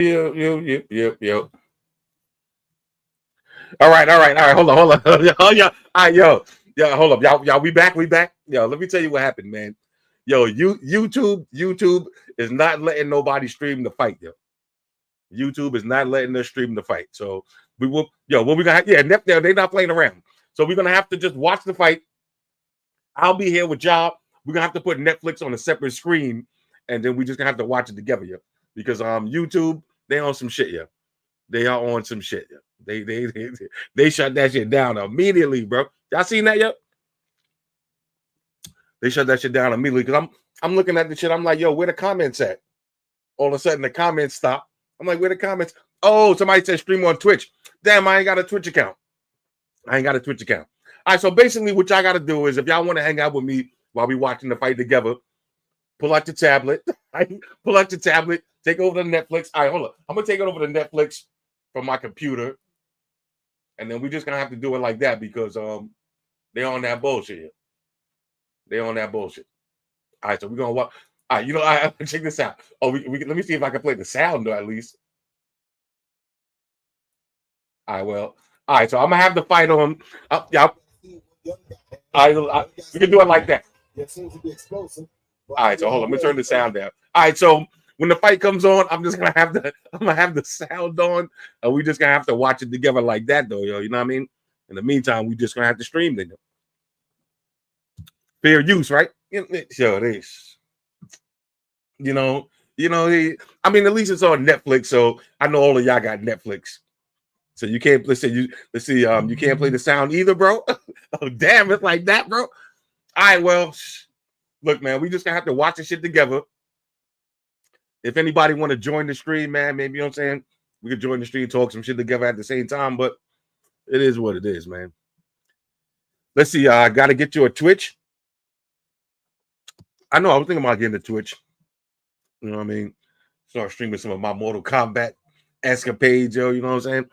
Yo. All right. Hold on. Oh, yeah. All right, yo, hold up, y'all. We back. Yo, let me tell you what happened, man. Yo, YouTube is not letting nobody stream the fight, yo. YouTube is not letting us stream the fight. So we will, yo, what we gonna have? Yeah, they're not playing around. So we're gonna have to just watch the fight. I'll be here with y'all. We're gonna have to put Netflix on a separate screen, and then we just gonna have to watch it together, yeah. Because YouTube, they on some shit, yeah. They are on some shit, yeah. They shut that shit down immediately, bro. Y'all seen that yet? They shut that shit down immediately because I'm looking at the shit. I'm like, yo, where the comments at? All of a sudden the comments stop. I'm like, where the comments? Oh, somebody said stream on Twitch. Damn, I ain't got a Twitch account. All right, so basically what y'all got to do is if y'all want to hang out with me while we watching the fight together, pull out your tablet. Pull out your tablet. Take over the Netflix. All right, hold on. I'm going to take it over to Netflix from my computer. And then we just going to have to do it like that because they're on that bullshit. They're on that bullshit. All right, so we're going to watch. All right, I check this out. Oh, we let me see if I can play the sound though, at least. All right, so I'm gonna have the fight on. Yeah, we can do it like that. All right, so hold on, let me turn the sound down. All right, so when the fight comes on, I'm gonna have the sound on, and we just gonna have to watch it together like that, though, yo. You know what I mean? In the meantime, we just gonna have to stream it. Fair use, right? Sure it is. I mean, at least it's on Netflix, so I know all of y'all got Netflix. So you can't you can't play the sound either, bro. Oh, damn, it's like that, bro. All right, well, look, man, we just gonna have to watch this shit together. If anybody want to join the stream, man, maybe you know what I'm saying, we could join the stream, talk some shit together at the same time, but it is what it is, man. Let's see, I gotta get you a Twitch. I know I was thinking about getting a Twitch. You know what I mean? Start streaming some of my Mortal Kombat escapades, yo. You know what I'm saying?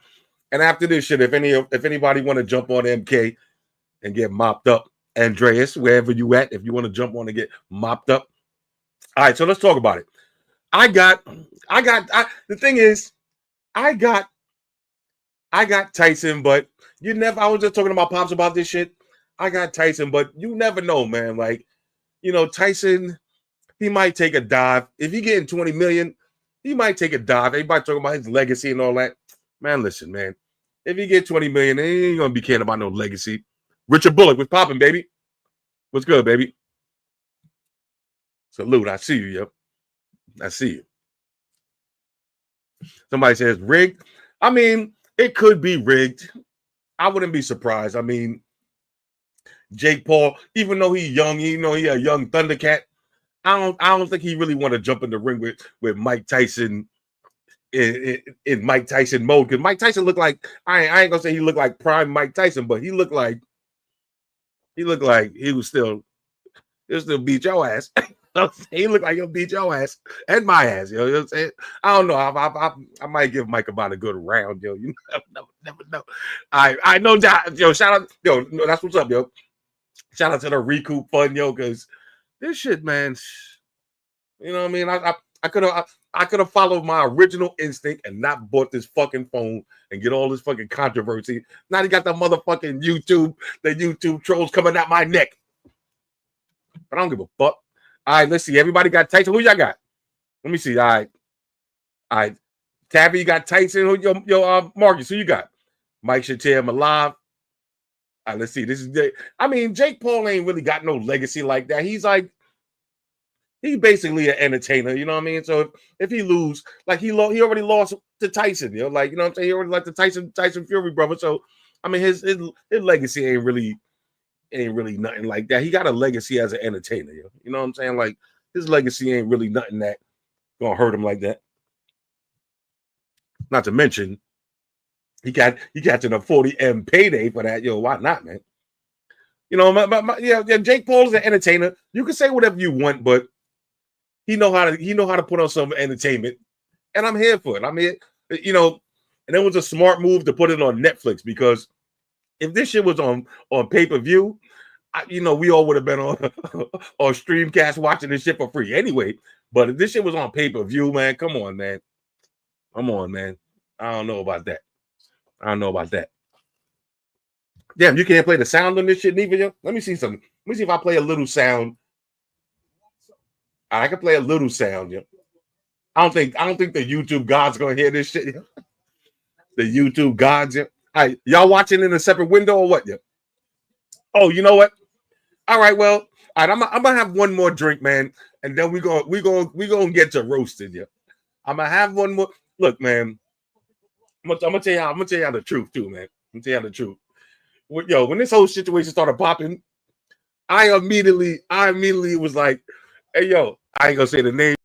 And after this shit, if anybody want to jump on MK and get mopped up, Andreas, wherever you at, if you want to jump on and get mopped up. All right, so let's talk about it. The thing is, I got Tyson, but I was just talking to my pops about this shit. I got Tyson, but you never know, man. Like, Tyson, he might take a dive. If he getting 20 million, he might take a dive. Everybody talking about his legacy and all that. Man, listen, man. If he get 20 million, he ain't gonna be caring about no legacy. Richard Bullock was popping, baby. What's good, baby? Salute. I see you, yo. I see you. Somebody says rigged. I mean, it could be rigged. I wouldn't be surprised. I mean, Jake Paul, even though he's young, he a young Thundercat. I don't think he really want to jump in the ring with Mike Tyson in Mike Tyson mode, because Mike Tyson looked like I ain't gonna say he looked like prime Mike Tyson, but he looked like he'll still beat your ass. He looked like he'll beat your ass and my ass. You know what I'm saying? I don't know. I might give Mike about a good round, yo. You never know. I know that, yo. Shout out, yo. No, that's what's up, yo. Shout out to the Recoup Fund, yo, because this shit, man. You know what I mean? I could have followed my original instinct and not bought this fucking phone and get all this fucking controversy. Now you got the motherfucking YouTube trolls coming at my neck. But I don't give a fuck. All right, let's see. Everybody got Tyson. Who y'all got? Let me see. All right. Tabby, you got Tyson. Who Marcus? Who you got? Mike Shatir, him alive. All right, let's see. This is Jake Paul ain't really got no legacy like that. He's basically an entertainer, you know what I mean? So if he lose, like he already lost to Tyson, you know what I'm saying? He already like the Tyson Fury brother. So I mean, his legacy ain't really nothing like that. He got a legacy as an entertainer, you know what I'm saying? Like his legacy ain't really nothing that gonna hurt him like that. Not to mention, he got to the 40M payday for that. Yo, why not, man? Jake Paul is an entertainer. You can say whatever you want, but he know how to put on some entertainment, and I'm here for it. I'm here, and it was a smart move to put it on Netflix, because if this shit was on pay-per-view, we all would have been on Streamcast watching this shit for free anyway. But if this shit was on pay-per-view, man, come on, man. Come on, man. I don't know about that. I don't know about that. Damn, you can't play the sound on this shit neither, yo. Let me see something. Let me see if I play a little sound. I can play a little sound, yo. I don't think the YouTube gods gonna hear this shit, yo. The YouTube gods, yo. All right, y'all watching in a separate window or what, yo? Oh, you know what? All right, well, all right, I'm gonna have one more drink, man, and then we gonna get to roasted, yo. I'm gonna have one more. Look, man, I'm gonna tell y'all the truth too, man. I'm gonna tell y'all the truth. Yo, when this whole situation started popping, I immediately was like, hey, yo, I ain't gonna say the name,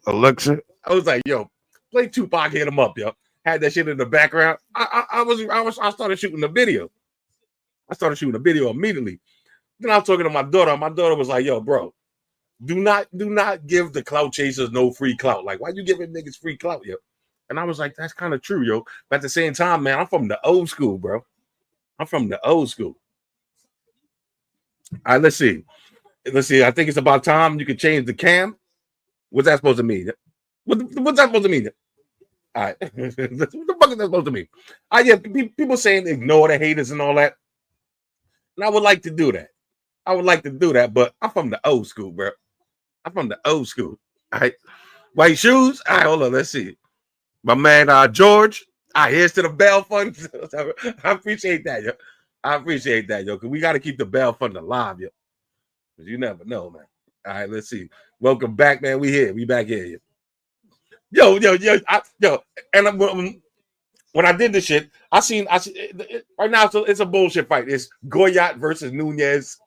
Alexa. I was like, yo, play Tupac, hit him up, yo. Had that shit in the background. I started shooting the video. I started shooting the video immediately. Then I was talking to my daughter. My daughter was like, yo, bro, do not give the clout chasers no free clout. Like, why you giving niggas free clout, yo? And I was like, that's kind of true, yo. But at the same time, man, I'm from the old school, bro. I'm from the old school. All right, let's see. I think it's about time you can change the cam. What's that supposed to mean? What's that supposed to mean? All right. What the fuck is that supposed to mean? Yeah, people saying ignore the haters and all that. And I would like to do that. But I'm from the old school, bro. I'm from the old school. All right. White shoes. All right, hold on. Let's see. My man, George. All right, here's to the Bell Fund. I appreciate that, yo. Because we got to keep the Bell Fund alive, yo. Because you never know, man. All right, let's see. Welcome back, man. We back here, yo. And when I did this shit, I seen right now it's a bullshit fight. It's Goyat versus Nunez.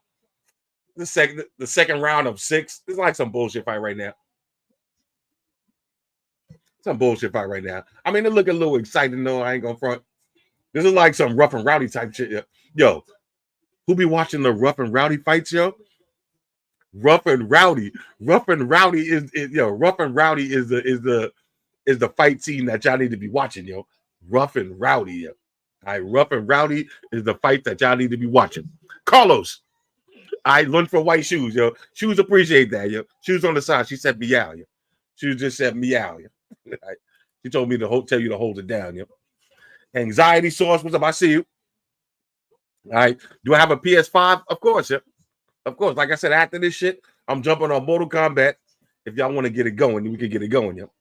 The second round of 6. It's like some bullshit fight right now. Some bullshit fight right now. I mean, it look a little exciting though. I ain't gonna front. This is like some rough and rowdy type shit. Yo, who be watching the rough and rowdy fights, yo? Rough and rowdy is the fight scene that y'all need to be watching, yo. Rough and rowdy, yo. All right, rough and rowdy is the fight that y'all need to be watching. Carlos, I lunch for white shoes, yo. Shoes appreciate that, yo. Shoes on the side. She said meow, yo. She just said meow, yo. Right. She told me to tell you to hold it down, yo. Anxiety source, what's up? I see you. All right. Do I have a PS5? Of course, yeah. Of course. Like I said, after this shit, I'm jumping on Mortal Kombat. If y'all want to get it going, we can get it going, yo.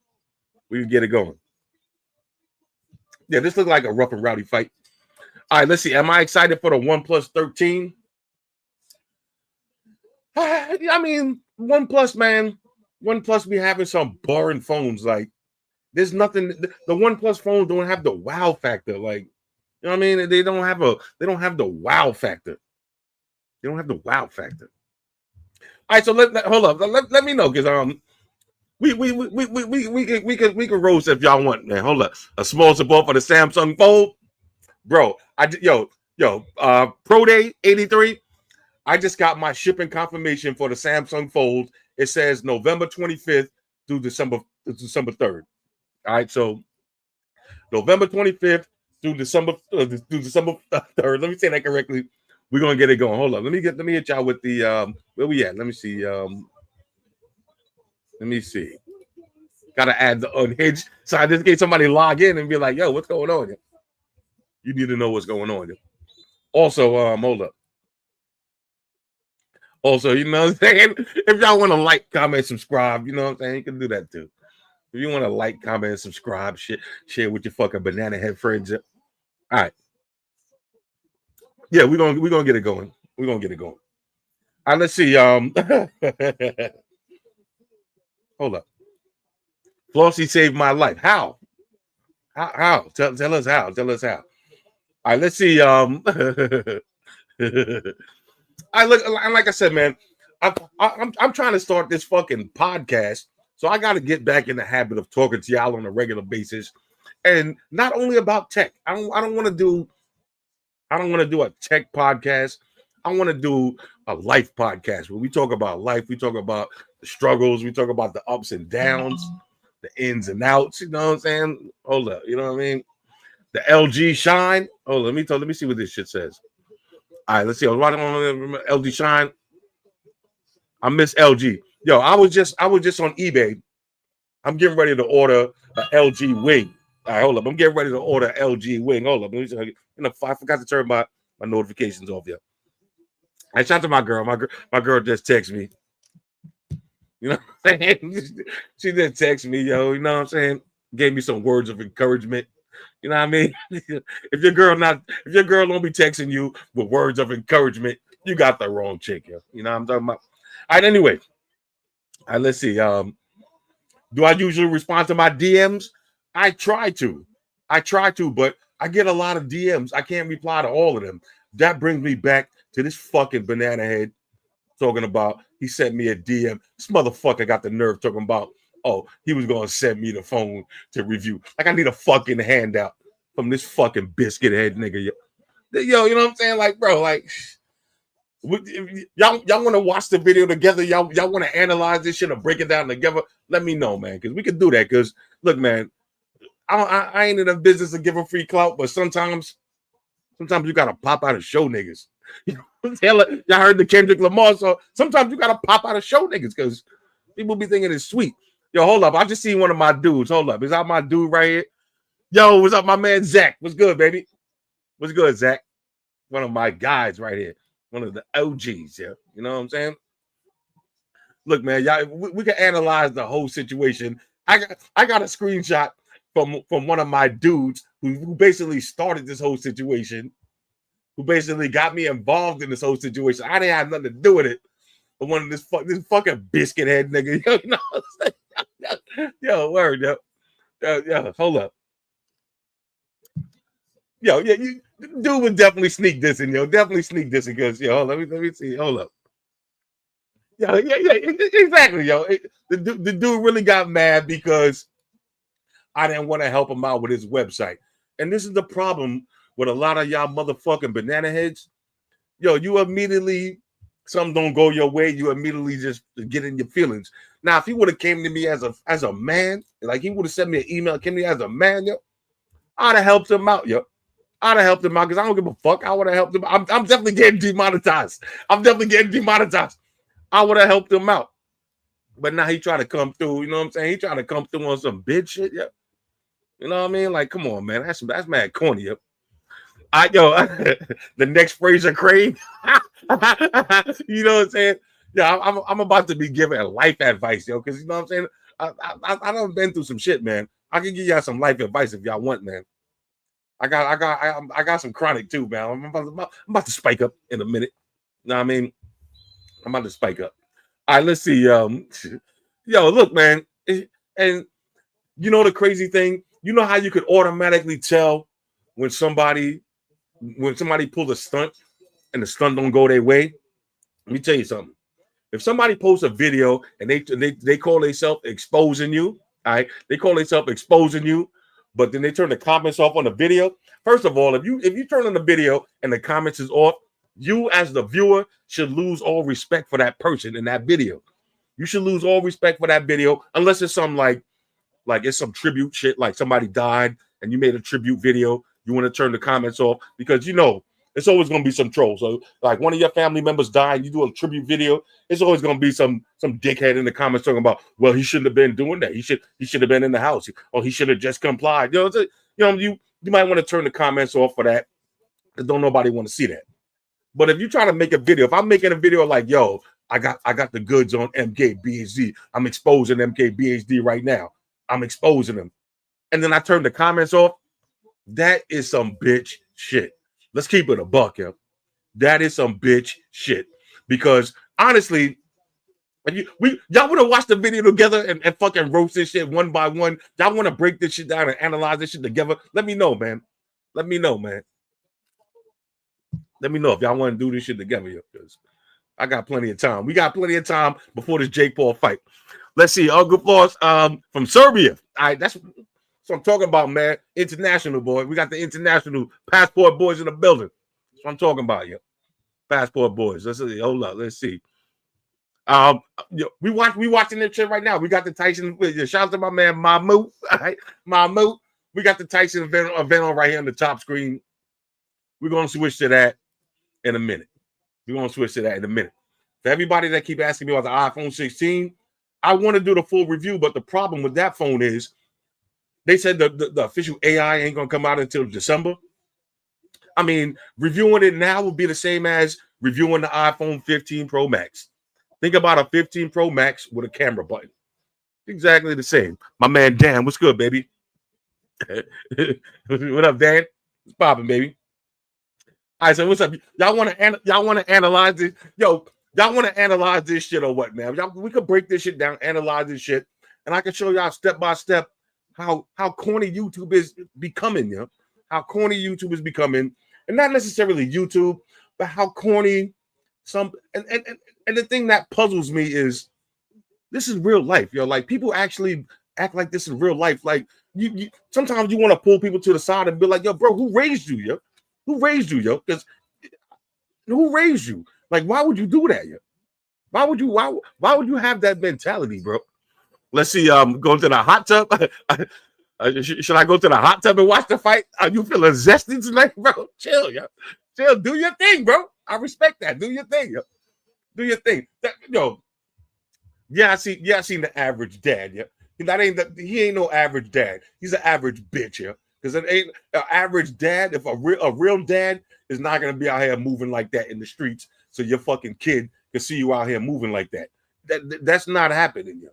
We can get it going. Yeah, this looks like a rough and rowdy fight. All right, let's see. Am I excited for the OnePlus 13? I mean, OnePlus, man. OnePlus be having some boring phones. Like, there's nothing. The OnePlus phones don't have the wow factor. Like, you know what I mean? They don't have the wow factor. They don't have the wow factor. All right, so hold up. Let me know, because we can roast if y'all want, man. Hold up. A small support for the Samsung Fold, bro. Pro Day 83. I just got my shipping confirmation for the Samsung Fold. It says November 25th through December 3rd. All right, so November 25th through December 3rd. Let me say that correctly. We're gonna get it going. Hold on. Let me hit y'all with the where we at? Let me see. Let me see. Gotta add the unhinged. So I just get somebody log in and be like, yo, what's going on here? You need to know what's going on here. Also, hold up. Also, you know what I'm saying? If y'all want to like, comment, subscribe, you know what I'm saying? You can do that too. If you want to like, comment, subscribe, share with your fucking banana head friends. All right. Yeah, we're gonna get it going. We're gonna get it going. All right, let's see. Hold up. Flossy saved my life. How? How? Tell us how. Tell us how. All right, let's see. Like I said, man, I'm trying to start this fucking podcast, so I got to get back in the habit of talking to y'all on a regular basis, and not only about tech. I don't want to do a tech podcast. I want to do a life podcast where we talk about life, we talk about the struggles, we talk about the ups and downs, the ins and outs. You know what I'm saying? Hold up, you know what I mean? The LG Shine. Oh, let me see what this shit says. All right, let's see. I was watching on LG Shine. I miss LG. Yo, I was just on eBay. I'm getting ready to order an LG wig. All right, hold up. I'm getting ready to order LG wing. Hold up. I forgot to turn my notifications off yet. I shout to my girl. My girl just texted me. You know what I'm saying? She just texted me, yo. You know what I'm saying? Gave me some words of encouragement. You know what I mean? If your girl don't be texting you with words of encouragement, you got the wrong chick, yo. You know what I'm talking about? All right, anyway. All right, let's see. Do I usually respond to my DMs? I try to, but I get a lot of DMs. I can't reply to all of them. That brings me back to this fucking banana head talking about he sent me a DM. This motherfucker got the nerve talking about, oh, he was gonna send me the phone to review. Like I need a fucking handout from this fucking biscuit head nigga. Yo, you know what I'm saying? Like, bro, like y'all want to watch the video together? Y'all want to analyze this shit or break it down together? Let me know, man, because we can do that. Because look, man, I ain't in the business of giving free clout, but sometimes you gotta pop out and show niggas. You know, y'all heard the Kendrick Lamar, so sometimes you gotta pop out and show niggas because people be thinking it's sweet. Yo, hold up, I just seen one of my dudes. Hold up, is that my dude right here? Yo, what's up, my man Zach? What's good, baby? What's good, Zach? One of my guys right here. One of the OGs, yeah. You know what I'm saying? Look, man, y'all, we can analyze the whole situation. I got a screenshot from one of my dudes who basically started this whole situation, who basically got me involved in this whole situation. I didn't have nothing to do with it. But one of this fucking biscuit head nigga, you know what I'm saying? Yo, word, yo, hold up. Yo, yeah, dude would definitely sneak this in, definitely sneak this in, because, let me see, hold up. Yeah, exactly, yo. The dude really got mad because I didn't want to help him out with his website. And this is the problem with a lot of y'all motherfucking banana heads. Yo, you immediately, something don't go your way, you immediately just get in your feelings. Now, if he would have came to me as a man, like he would have sent me an email, came to me as a man, yo, I'd have helped him out, yo. I'd have helped him out because I don't give a fuck. I would have helped him. I'm definitely getting demonetized. I would have helped him out. But now he trying to come through, you know what I'm saying? He trying to come through on some bitch shit, yeah. You know what I mean? Like, come on, man. That's mad corny, yo. The next Fraser Crane. You know what I'm saying? Yeah, I'm about to be giving life advice, yo, because you know what I'm saying? I done been through some shit, man. I can give y'all some life advice if y'all want, man. I got some chronic too, man. I'm about to spike up in a minute. You know what I mean? I'm about to spike up. All right, let's see. Yo, look, man. And you know the crazy thing? You know how you could automatically tell when somebody pulls a stunt and the stunt don't go their way? Let me tell you something. If somebody posts a video and they call themselves exposing you, all right, they call themselves exposing you, but then they turn the comments off on the video. First of all, if you turn on the video and the comments is off, you as the viewer should lose all respect for that person in that video. You should lose all respect for that video unless it's some like it's some tribute shit, like somebody died and you made a tribute video. You want to turn the comments off because it's always going to be some troll. So like one of your family members died, you do a tribute video, it's always going to be some dickhead in the comments talking about, well, he shouldn't have been doing that. He should have been in the house, or he should have just complied. You might want to turn the comments off for that because don't nobody want to see that. But if you try to make a video, if I'm making a video like, yo, I got the goods on MKBHD, I'm exposing MKBHD right now. I'm exposing them. And then I turn the comments off. That is some bitch shit. Let's keep it a buck, yo. That is some bitch shit. Because honestly, y'all want to watch the video together and fucking roast this shit one by one. Y'all want to break this shit down and analyze this shit together. Let me know, man. Let me know, man. Let me know if y'all want to do this shit together, yo. Because I got plenty of time. We got plenty of time before this Jake Paul fight. Let's see. Uncle Floss from Serbia. All right, that's what I'm talking about, man. International, boy. We got the international passport boys in the building. That's what I'm talking about, yo. Passport boys. Let's see. Hold up. Let's see. We watching this shit right now. We got the Tyson. Shout out to my man Mamu. All right, Mamu. We got the Tyson event on right here on the top screen. We're gonna switch to that in a minute. For everybody that keep asking me about the iPhone 16, I want to do the full review, but the problem with that phone is They said the official AI ain't gonna come out until December. I mean, reviewing it now would be the same as reviewing the iPhone 15 Pro Max. Think about a 15 Pro Max with a camera button. Exactly the same. My man Dan, what's good, baby? What up, Dan? It's popping, baby. All right, so what's up? Y'all want to analyze this? Yo, y'all want to analyze this shit or what, man? We could break this shit down, analyze this shit, and I can show y'all step by step how corny YouTube is becoming, you know? How corny YouTube is becoming, and not necessarily YouTube, but how corny some and the thing that puzzles me is this is real life, yo. Like people actually act like this in real life. Like you sometimes you want to pull people to the side and be like, yo, bro, who raised you, yo? Who raised you, yo? Because who raised you? Like, why would you do that, yo? Why would you have that mentality, bro? Let's see. Going to the hot tub. Should I go to the hot tub and watch the fight? Are you feeling zesty tonight, bro? Chill, yo. Chill. Do your thing, bro. I respect that. Do your thing, yo. Do your thing. Yo. Yeah, I seen the average dad, yeah. He ain't no average dad. He's an average bitch, yeah. Because it ain't an average dad. If a real dad is not gonna be out here moving like that in the streets, so your fucking kid can see you out here moving like that. That's not happening, yeah.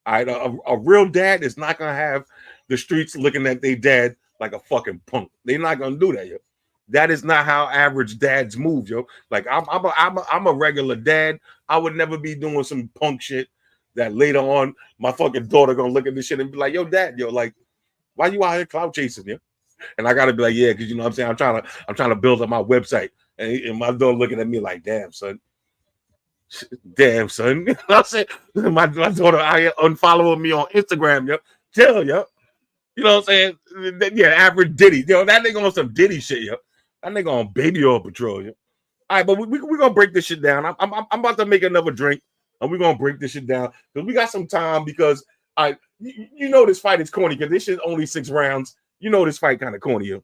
All right, a real dad is not gonna have the streets looking at their dad like a fucking punk. They're not gonna do that, yo. That is not how average dads move, yo. Like I'm a regular dad. I would never be doing some punk shit that later on my fucking daughter gonna look at this shit and be like, yo, dad, yo, like, why you out here clout chasing, yo? And I gotta be like, yeah, because you know what I'm saying, I'm trying to build up my website. And my daughter looking at me like, damn, son. Damn, son. You know what I'm saying? My daughter out here unfollowing me on Instagram, yo. Chill, yo. You know what I'm saying? Yeah, average Diddy. Yo, that nigga on some Diddy shit, yo. That nigga on Baby Oil Patrol, yo. All right, but we're gonna break this shit down. I'm about to make another drink, and we're gonna break this shit down because we got some time. Because you know this fight is corny because this shit only 6 rounds. You know this fight kind of corny, yo.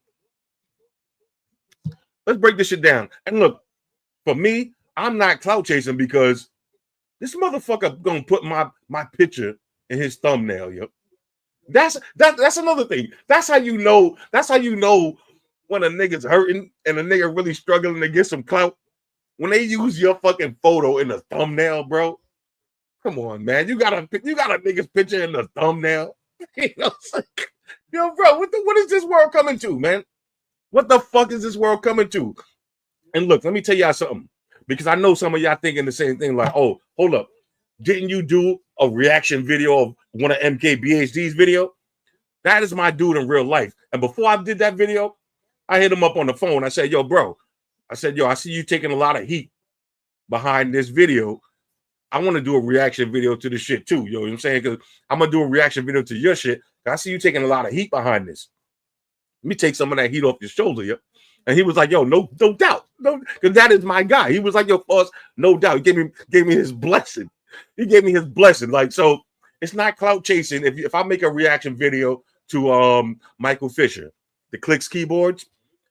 Let's break this shit down. And look, for me, I'm not clout chasing because this motherfucker gonna put my picture in his thumbnail, yo. That's another thing. That's how you know. That's how you know when a nigga's hurting and a nigga really struggling to get some clout. When they use your fucking photo in the thumbnail, bro. Come on, man. You got a nigga's picture in the thumbnail. You know, like, yo, bro, what is this world coming to, man? What the fuck is this world coming to? And look, let me tell y'all something. Because I know some of y'all thinking the same thing, like, oh, hold up. Didn't you do a reaction video of one of MKBHD's video? That is my dude in real life. And before I did that video, I hit him up on the phone. I said, yo, bro. I said, yo, I see you taking a lot of heat behind this video. I want to do a reaction video to this shit too. You know what I'm saying? Because I'm going to do a reaction video to your shit. I see you taking a lot of heat behind this. Let me take some of that heat off your shoulder, yo. And he was like, yo, no doubt. No, because that is my guy. He was like, yo, boss, no doubt. He gave me his blessing. He gave me his blessing. Like, so it's not clout chasing. If I make a reaction video to Michael Fisher, the Clicks keyboards,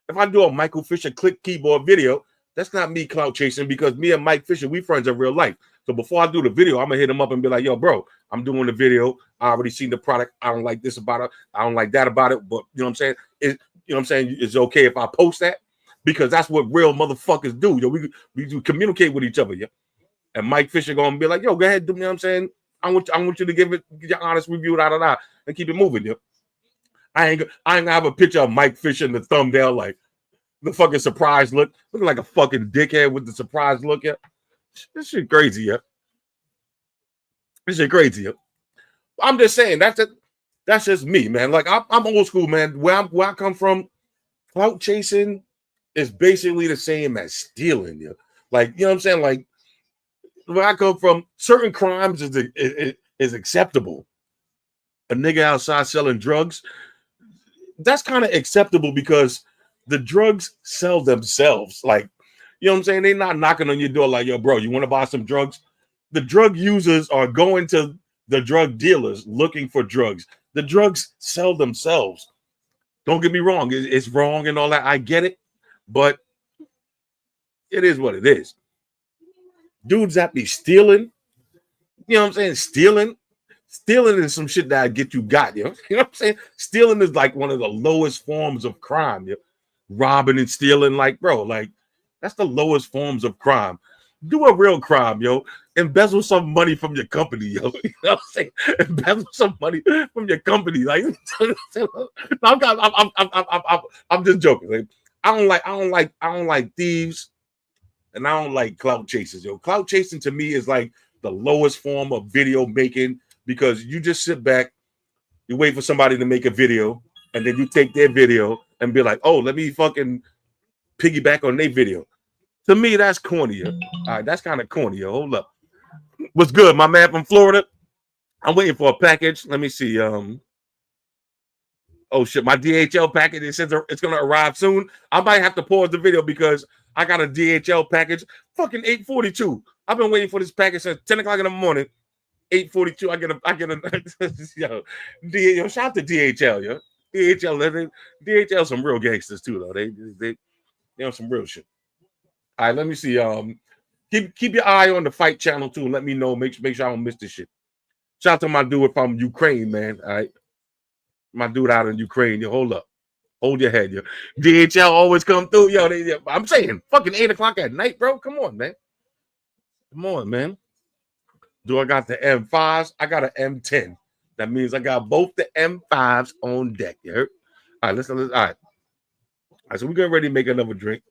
if I do a Michael Fisher click keyboard video, that's not me clout chasing because me and Mike Fisher, we friends in real life. So before I do the video, I'm gonna hit him up and be like, yo, bro, I'm doing the video. I already seen the product. I don't like this about it. I don't like that about it. But you know what I'm saying? You know what I'm saying? It's okay if I post that because that's what real motherfuckers do. Yo, we do communicate with each other, yeah. And Mike Fisher gonna be like, yo, go ahead, do you know what I'm saying? I want you to give your honest review, and keep it moving, yo. I ain't gonna have a picture of Mike Fisher in the thumbnail, like the fucking surprise look, looking like a fucking dickhead with the surprise look, yeah. This shit crazy, yeah. This shit crazy, yeah. I'm just saying that's just me, man. Like I'm old school, man. Where I come from, clout chasing is basically the same as stealing, yeah. Like, you know what I'm saying? Like where I come from, certain crimes is acceptable. A nigga outside selling drugs, that's kind of acceptable because the drugs sell themselves. Like, you know what I'm saying? They're not knocking on your door like, yo, bro, you want to buy some drugs? The drug users are going to the drug dealers looking for drugs. The drugs sell themselves. Don't get me wrong. It's wrong and all that. I get it. But it is what it is. Dudes that be stealing, you know what I'm saying? Stealing Stealing is some shit that get you got, you know what I'm saying? Stealing is like one of the lowest forms of crime, yo. Robbing and stealing, like, bro, like, that's the lowest forms of crime. Do a real crime, yo. Embezzle some money from your company, yo. You know what I'm saying? Embezzle some money from your company. Like, I'm just joking. Like, I don't like thieves, and I don't like clout chasers, yo. Clout chasing to me is like the lowest form of video making, because you just sit back, you wait for somebody to make a video, and then you take their video and be like, oh, let me fucking piggyback on their video. To me, that's corny, yo. All right, that's kind of corny, yo. Hold up. What's good, my man from Florida? I'm waiting for a package. Let me see. Oh shit, my DHL package, it says it's gonna arrive soon. I might have to pause the video because I got a DHL package. Fucking 8:42. I've been waiting for this package since 10 o'clock in the morning. 8:42. I get a yo, shout out to DHL, yo. DHL some real gangsters too, though. They on some real shit. All right, let me see. Keep your eye on the fight channel too, and let me know. Make sure I don't miss this shit. Shout out to my dude from Ukraine, man. All right, my dude out in Ukraine. Yo, hold up, hold your head, yo. DHL always come through, yo. I'm saying, fucking 8 o'clock at night, bro. Come on, man. Come on, man. Do I got the M5s? I got an M10. That means I got both the M5s on deck. You heard? All right, listen. All right. All right, so we're getting ready to make another drink.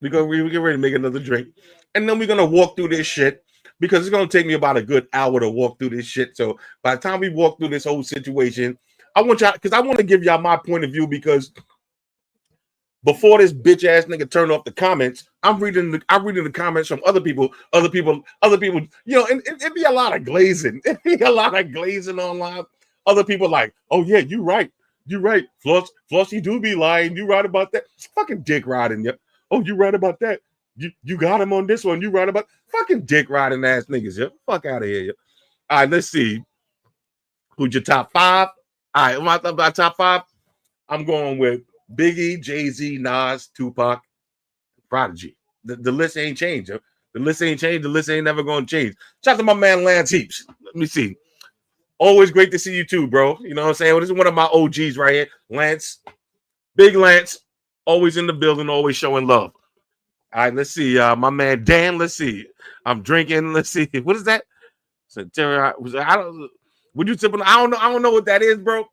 We get ready to make another drink. And then we're going to walk through this shit, because it's going to take me about a good hour to walk through this shit. So by the time we walk through this whole situation, I want y'all, because I want to give y'all my point of view, because before this bitch ass nigga turned off the comments, I'm reading the comments from other people, you know, and it'd be a lot of glazing. It'd be a lot of glazing online. Other people like, oh yeah, you right. Flossy do be lying. You right about that. Fucking dick riding. Yep. Oh, you right about that. You got him on this one. You right about fucking dick riding ass niggas. Yep. Fuck out of here. Yep. All right, let's see. Who's your top five? All right, my top five. I'm going with Biggie, Jay-Z, Nas, Tupac, Prodigy. The list ain't changed. Yo. The list ain't changed. The list ain't never going to change. Shout out to my man Lance Heaps. Let me see. Always great to see you too, bro. You know what I'm saying? Well, this is one of my OGs right here. Lance. Big Lance. Always in the building. Always showing love. All right, let's see. My man Dan. Let's see. I'm drinking. Let's see. What is that? So, I don't. Would you tip on? I don't know. I don't know what that is, bro.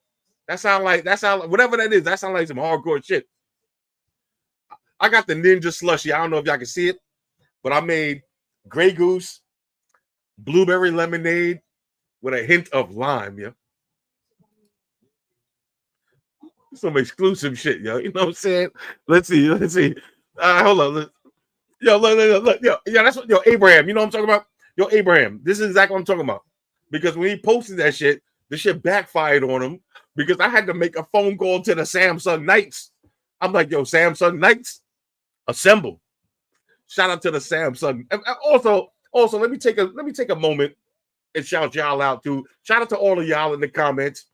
That sound like whatever that is. That sounds like some hardcore shit. I got the Ninja Slushy. I don't know if y'all can see it, but I made Grey Goose, blueberry lemonade with a hint of lime, yo. Some exclusive shit, yo. You know what I'm saying? Let's see. Hold on. Yo, look. Yo, that's what, yo, Abraham. You know what I'm talking about? Yo, Abraham. This is exactly what I'm talking about. Because when he posted that shit, the shit backfired on him, because I had to make a phone call to the Samsung Knights. I'm like, yo, Samsung Knights, assemble. Shout out to the Samsung. And also, let me take a moment and shout y'all out too. Shout out to all of y'all in the comments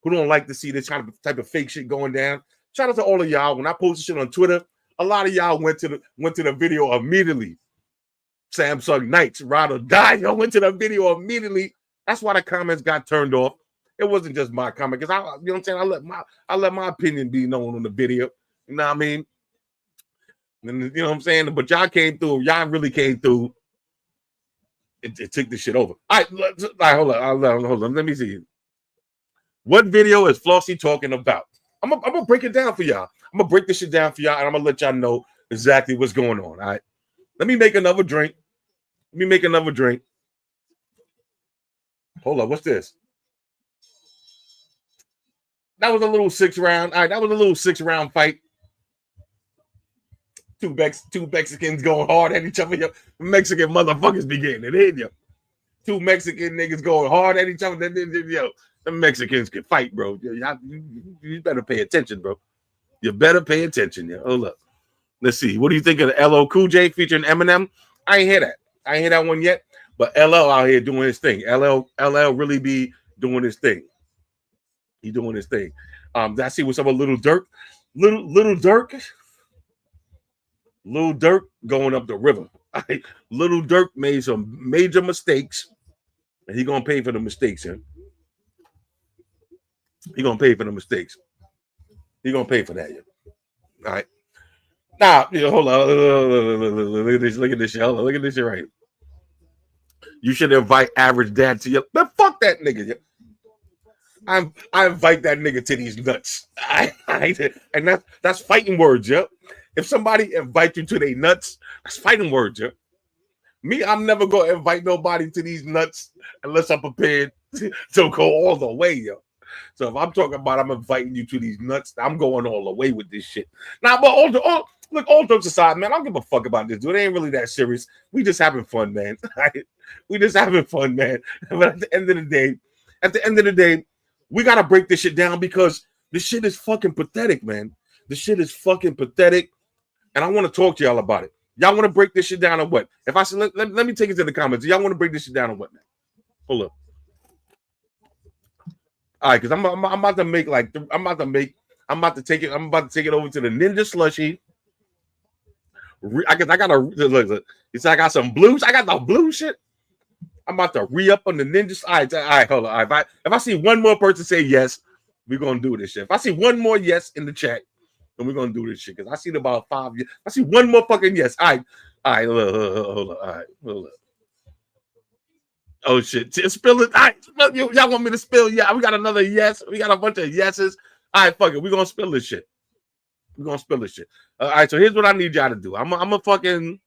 who don't like to see this kind of type of fake shit going down. Shout out to all of y'all. When I posted shit on Twitter, a lot of y'all went to the video immediately. Samsung Knights, ride or die. Y'all went to the video immediately. That's why the comments got turned off. It wasn't just my comment, because you know what I'm saying? I let my opinion be known on the video. You know what I mean? And you know what I'm saying? But y'all came through. Y'all really came through. It took this shit over. All right, hold on. Let me see. What video is Flossy talking about? I'm gonna break it down for y'all. I'm gonna break this shit down for y'all, and I'm gonna let y'all know exactly what's going on. All right. Let me make another drink. Hold on. What's this? That was a little 6-round. All right, that was a little 6-round fight. Two Mexicans going hard at each other. Yo. Mexican motherfuckers be getting it in, yo. Two Mexican niggas going hard at each other. Yo, the Mexicans can fight, bro. You better pay attention, bro. You better pay attention, yo. Hold up. Let's see. What do you think of the LL Cool J featuring Eminem? I ain't hear that. I ain't hear that one yet. But LL out here doing his thing. LL really be doing his thing. He doing his thing. I see what's up with Little Durk. Little Durk going up the river. Little Durk made some major mistakes, And he gonna pay for the mistakes, man. He gonna pay for the mistakes. He gonna pay for that, yeah. All right. Now, hold on. Look at this. Look at this shit. Hold on. Look at this shit right here. You should invite average dad to your. Man, fuck that nigga. Yeah. I invite that nigga to these nuts. And that's fighting words, yeah. If somebody invites you to their nuts, that's fighting words, yeah. Me, I'm never gonna invite nobody to these nuts unless I'm prepared to go all the way, yo. So if I'm talking about I'm inviting you to these nuts, I'm going all the way with this shit. Now, but all jokes aside, man, I don't give a fuck about this, dude. It ain't really that serious. We just having fun, man. We just having fun, man. But at the end of the day, we gotta break this shit down because this shit is fucking pathetic, man. This shit is fucking pathetic, and I want to talk to y'all about it. Y'all want to break this shit down or what? If I said, let me take it to the comments. Y'all want to break this shit down or what, man? Hold up. All right, because I'm about to make like I'm about to take it over to the Ninja Slushy. I got a look. It's like I got some blues. I got the blue shit. I'm about to re-up on the ninjas. All right, hold on. All right, if I see one more person say yes, we're gonna do this shit. If I see one more yes in the chat, then we're gonna do this shit. Because I see about 5 yes. I see one more fucking yes. All right, hold on. All right, hold up. Oh shit, spill it. All right, y'all want me to spill? Yeah, we got another yes. We got a bunch of yeses. All right, fuck it. We're gonna spill this shit. We're gonna spill this shit. All right, so here's what I need y'all to do. I'm a fucking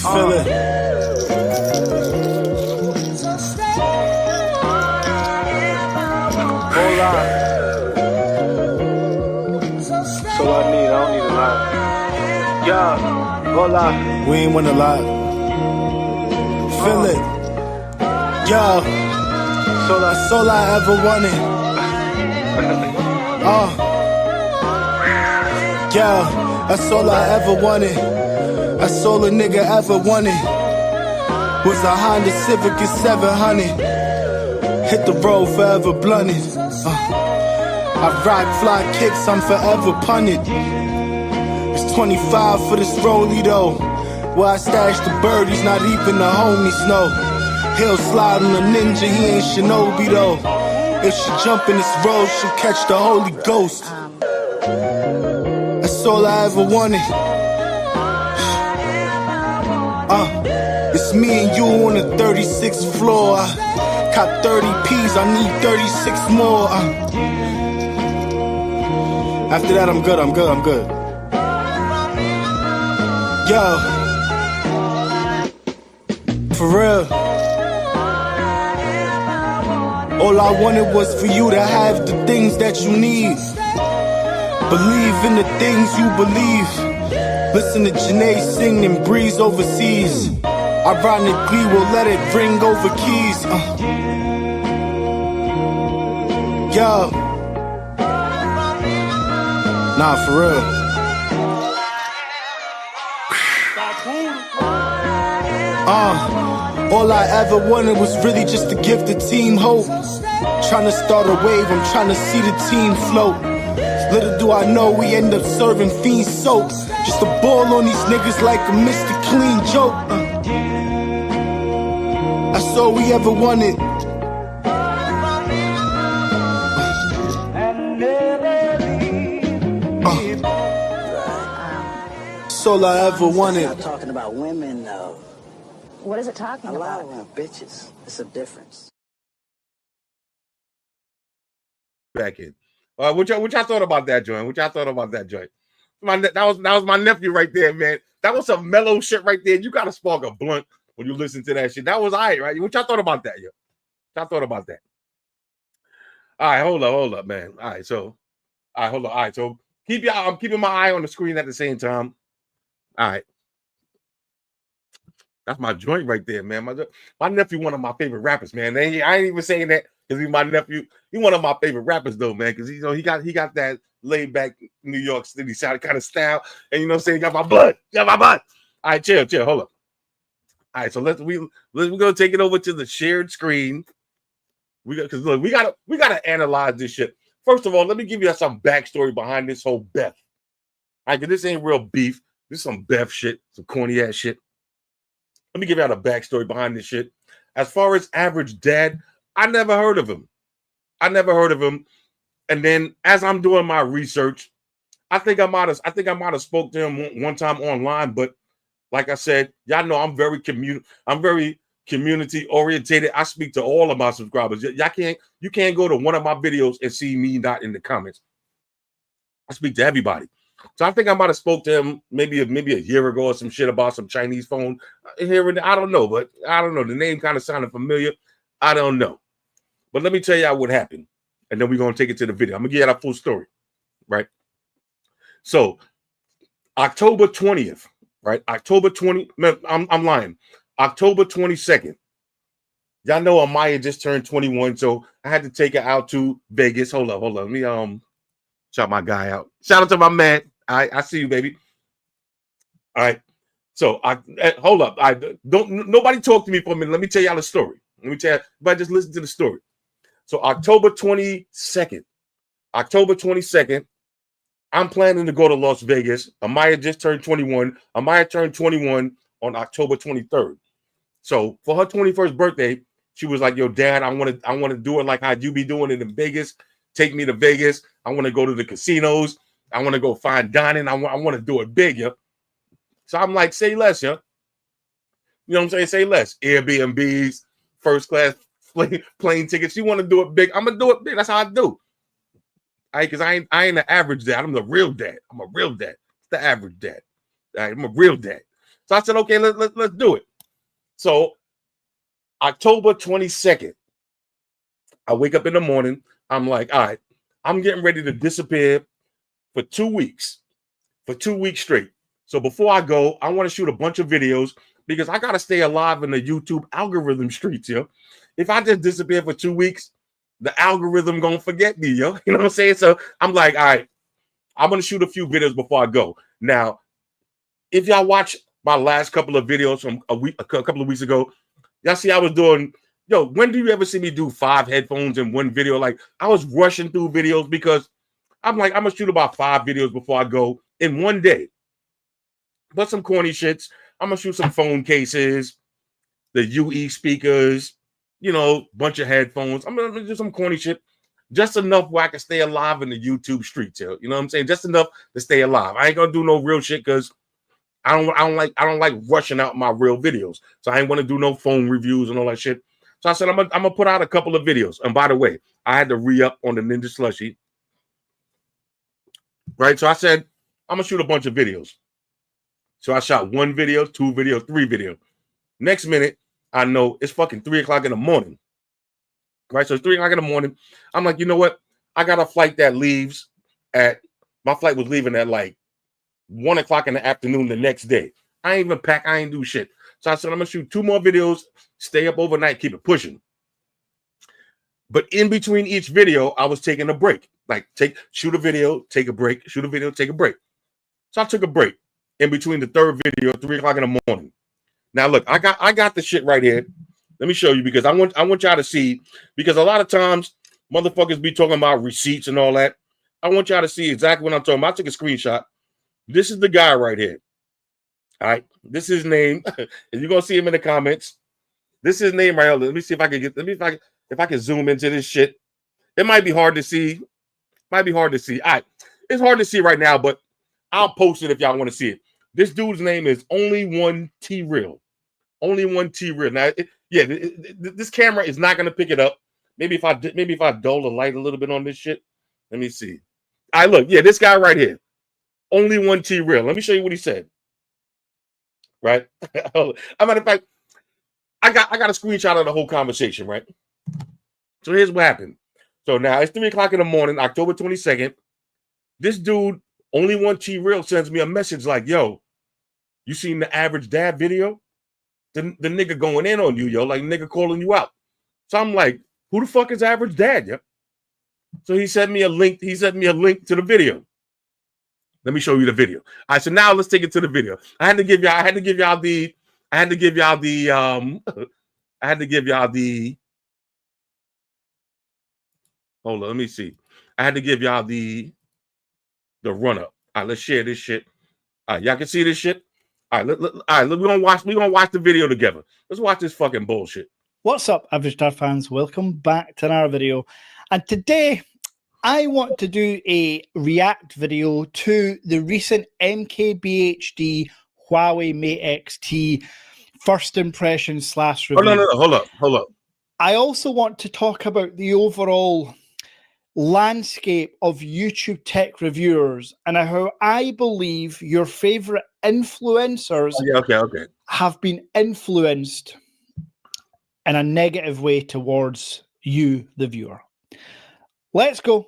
feel it. Hold on. So I don't need a lot. Yeah, hold on. We ain't win a lot. Feel it. Yo, that's all I ever wanted. Yo, that's all I ever wanted. That's all a nigga ever wanted. Was a Honda Civic at 700. Hit the road forever blunted. I rock fly kicks, I'm forever punted. It's 25 for this rollie though. Where I stashed the birdies, not even the homies know. He'll slide on a ninja, he ain't Shinobi though. If she jump in this road, she'll catch the Holy Ghost. That's all I ever wanted. It's me and you on the 36th floor. I caught 30 P's, I need 36 more. After that, I'm good. Yo, for real. All I wanted was for you to have the things that you need. Believe in the things you believe. Listen to Janae sing and breeze overseas. Ironically, we'll let it ring over keys. Yo. Nah, for real. All I ever wanted was really just to give the team hope. Trying to start a wave, I'm trying to see the team float. Little do I know we end up serving fiend soap. Just a ball on these niggas like a Mr. Clean joke. That's all we ever wanted. That's all I ever wanted. I'm talking about women, though. What is it talking about? A lot of them bitches. It's a difference. Back in. What y'all thought about that joint? That was my nephew right there, man. That was some mellow shit right there. You gotta spark a blunt when you listen to that shit. That was all right? What y'all thought about that, yo? Y'all thought about that? All right, hold up, man. All right, so hold on. All right, so I'm keeping my eye on the screen at the same time. All right. That's my joint right there, man. My nephew, one of my favorite rappers, man. I ain't even saying that because he's my nephew. He's one of my favorite rappers, though, man. Because he got that laid back New York City sound kind of style, and you know what I'm saying. He got my blood, got my blood. All right, chill, hold up. All right, so we're gonna take it over to the shared screen. We gotta analyze this shit. First of all, let me give you some backstory behind this whole Beth. All right, this ain't real beef. This is some Beth shit, some corny ass shit. Let me give you the backstory behind this shit. As far as Average Dad, I never heard of him. And then as I'm doing my research, I think I might have spoke to him one time online, but like I said, y'all know I'm very community orientated. I speak to all of my subscribers. You can't go to one of my videos and see me not in the comments. I speak to everybody. So I think I might have spoke to him maybe a year ago or some shit about some Chinese phone here and there. I don't know, but I don't know. The name kind of sounded familiar. I don't know. But let me tell y'all what happened. And then we're going to take it to the video. I'm going to give you that full story. Right? So October 20th, right? October 20th. Man, I'm lying. October 22nd. Y'all know Amaya just turned 21, so I had to take her out to Vegas. Hold up. Let me shout my guy out. Shout out to my man. I see you, baby. All right. So hold up. Nobody talk to me for a minute. Let me tell y'all the story. But just listen to the story. So October 22nd, I'm planning to go to Las Vegas. Amaya just turned 21. Amaya turned 21 on October 23rd. So for her 21st birthday, she was like, "Yo, Dad, I want to do it like how you be doing it in Vegas. Take me to Vegas. I want to go to the casinos. I want to go fine dining. I want to do it big, yeah." So I'm like, say less, yeah. You know what I'm saying? Say less. Airbnbs, first class plane tickets. You want to do it big? I'm gonna do it big. That's how I do. Because I ain't the average dad. I'm the real dad. I'm a real dad. It's the average dad. I'm a real dad. So I said, okay, let's do it. So October 22nd, I wake up in the morning. I'm like, all right, I'm getting ready to disappear for 2 weeks. For 2 weeks straight. So before I go, I want to shoot a bunch of videos because I got to stay alive in the YouTube algorithm streets, yo. If I just disappear for 2 weeks, the algorithm gonna forget me, yo. You know what I'm saying? So I'm like, all right, I'm gonna shoot a few videos before I go. Now, if y'all watch my last couple of videos from a couple of weeks ago, y'all see I was doing, yo, when do you ever see me do 5 headphones in one video? Like, I was rushing through videos because I'm like, I'm gonna shoot about 5 videos before I go in one day. But some corny shits. I'm gonna shoot some phone cases, the UE speakers, you know, bunch of headphones. I'm gonna do some corny shit, just enough where I can stay alive in the YouTube streets. You know what I'm saying? Just enough to stay alive. I ain't gonna do no real shit because I don't like rushing out my real videos. So I ain't want to do no phone reviews and all that shit. So I said I'm gonna put out a couple of videos. And by the way, I had to re-up on the Ninja Slushy. Right? So I said I'm gonna shoot a bunch of videos. So I shot 1 video, 2 videos, 3 videos. Next minute, I know it's fucking 3 o'clock in the morning. Right? So it's 3 o'clock in the morning. I'm like, you know what? I got a flight that leaves my flight was leaving at like 1 o'clock in the afternoon the next day. I ain't even pack. I ain't do shit. So I said, I'm going to shoot 2 more videos, stay up overnight, keep it pushing. But in between each video, I was taking a break. Like shoot a video, take a break, shoot a video, take a break. So I took a break in between the 3rd video, 3 o'clock in the morning. Now look, I got the shit right here. Let me show you because I want y'all to see, because a lot of times motherfuckers be talking about receipts and all that. I want y'all to see exactly what I'm talking about. I took a screenshot. This is the guy right here. All right. This is his name. You're gonna see him in the comments. This is his name right here. Let me see if I can if I can zoom into this shit. It might be hard to see. All right. It's hard to see right now, but I'll post it if y'all want to see it. This dude's name is Only One T Real. Only One T Real. Now, this camera is not gonna pick it up. Maybe if I dull the light a little bit on this shit. Let me see. All right, look, yeah, this guy right here. Only One T Real. Let me show you what he said. Right? As a matter of fact, I got a screenshot of the whole conversation, right? So here's what happened. So now it's 3 o'clock in the morning, October 22nd. This dude, Only One T Real, sends me a message like, yo, you seen the Average Dad video? The nigga going in on you, yo, like nigga calling you out. So I'm like, who the fuck is Average Dad? Yep. So he sent me a link. He sent me a link to the video. Let me show you the video. All right, so now let's take it to the video. I had to give y'all the hold on, let me see. I had to give y'all the run up. All right, let's share this shit. All right, y'all can see this shit. All right, we're gonna watch the video together. Let's watch this fucking bullshit. What's up, Average Dad fans? Welcome back to another video. And today I want to do a react video to the recent MKBHD Huawei Mate XT first impression / review. Oh, no, hold up. I also want to talk about the overall landscape of YouTube tech reviewers and how I believe your favorite influencers Okay. have been influenced in a negative way towards you, the viewer. Let's go.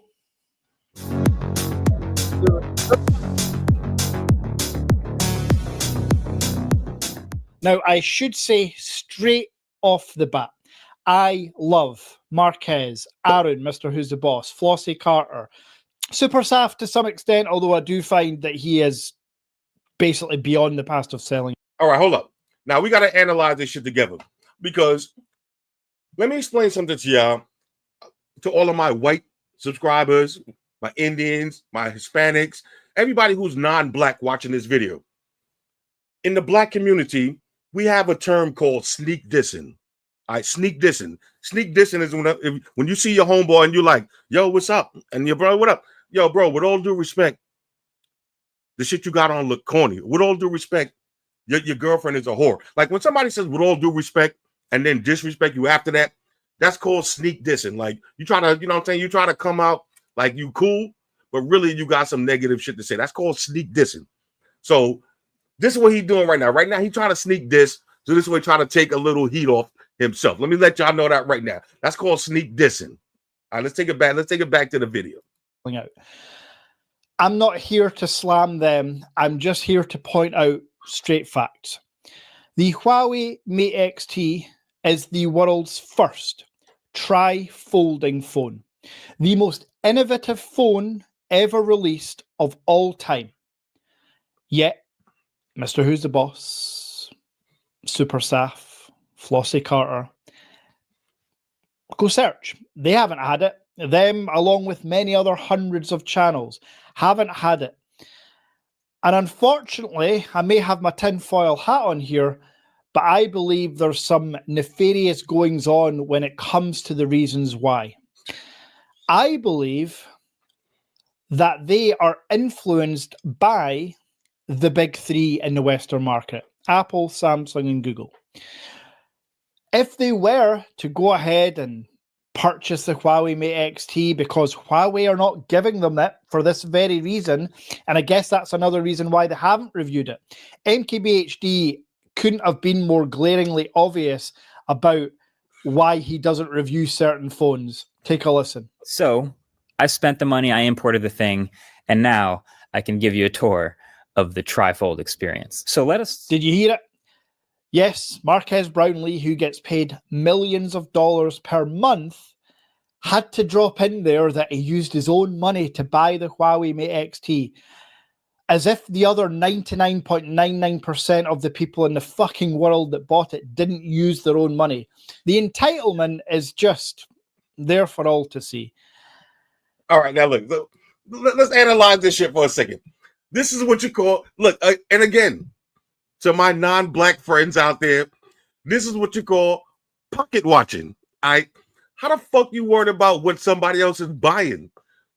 Now, I should say straight off the bat, I love Marquez, Aaron, Mr. Who's the Boss, Flossy Carter, Super Saf to some extent, although I do find that he is basically beyond the past of selling. All right, hold up. Now we got to analyze this shit together because let me explain something to y'all, to all of my white subscribers, my Indians, my Hispanics, everybody who's non-black watching this video. In the black community, we have a term called sneak dissing. All right, sneak dissing. Sneak dissing is when you see your homeboy and you're like, yo, what's up? And your bro, what up? Yo, bro, with all due respect, the shit you got on look corny. With all due respect, your girlfriend is a whore. Like when somebody says with all due respect and then disrespect you after that, that's called sneak dissing. Like you try to, you know what I'm saying? You try to come out like you cool, but really you got some negative shit to say. That's called sneak dissing. So this is what he's doing right now. Right now, he's trying to sneak diss. So this way, trying to take a little heat off himself. Let me let y'all know that right now. That's called sneak dissing. All right, let's take it back. Let's take it back to the video. I'm not here to slam them. I'm just here to point out straight facts. The Huawei Mate XT is the world's first tri-folding phone. The most innovative phone ever released of all time. Yet, Mr. Who's the Boss, Super Saf, Flossy Carter, go search. They haven't had it. Them, along with many other hundreds of channels, haven't had it. And unfortunately, I may have my tinfoil hat on here, but I believe there's some nefarious goings on when it comes to the reasons why. I believe that they are influenced by the big three in the Western market, Apple, Samsung, and Google. If they were to go ahead and purchase the Huawei Mate XT because Huawei are not giving them it for this very reason, and I guess that's another reason why they haven't reviewed it, MKBHD couldn't have been more glaringly obvious about why he doesn't review certain phones. Take a listen. So I spent the money, I imported the thing, and now I can give you a tour of the trifold experience. So let us... Did you hear it? Yes, Marquez Brownlee, who gets paid millions of dollars per month, had to drop in there that he used his own money to buy the Huawei Mate XT. As if the other 99.99% of the people in the fucking world that bought it didn't use their own money. The entitlement is just there for all to see. All right, now look, let's analyze this shit for a second. This is what you call, look, and again, to my non-black friends out there, this is what you call pocket watching. How the fuck you worried about what somebody else is buying?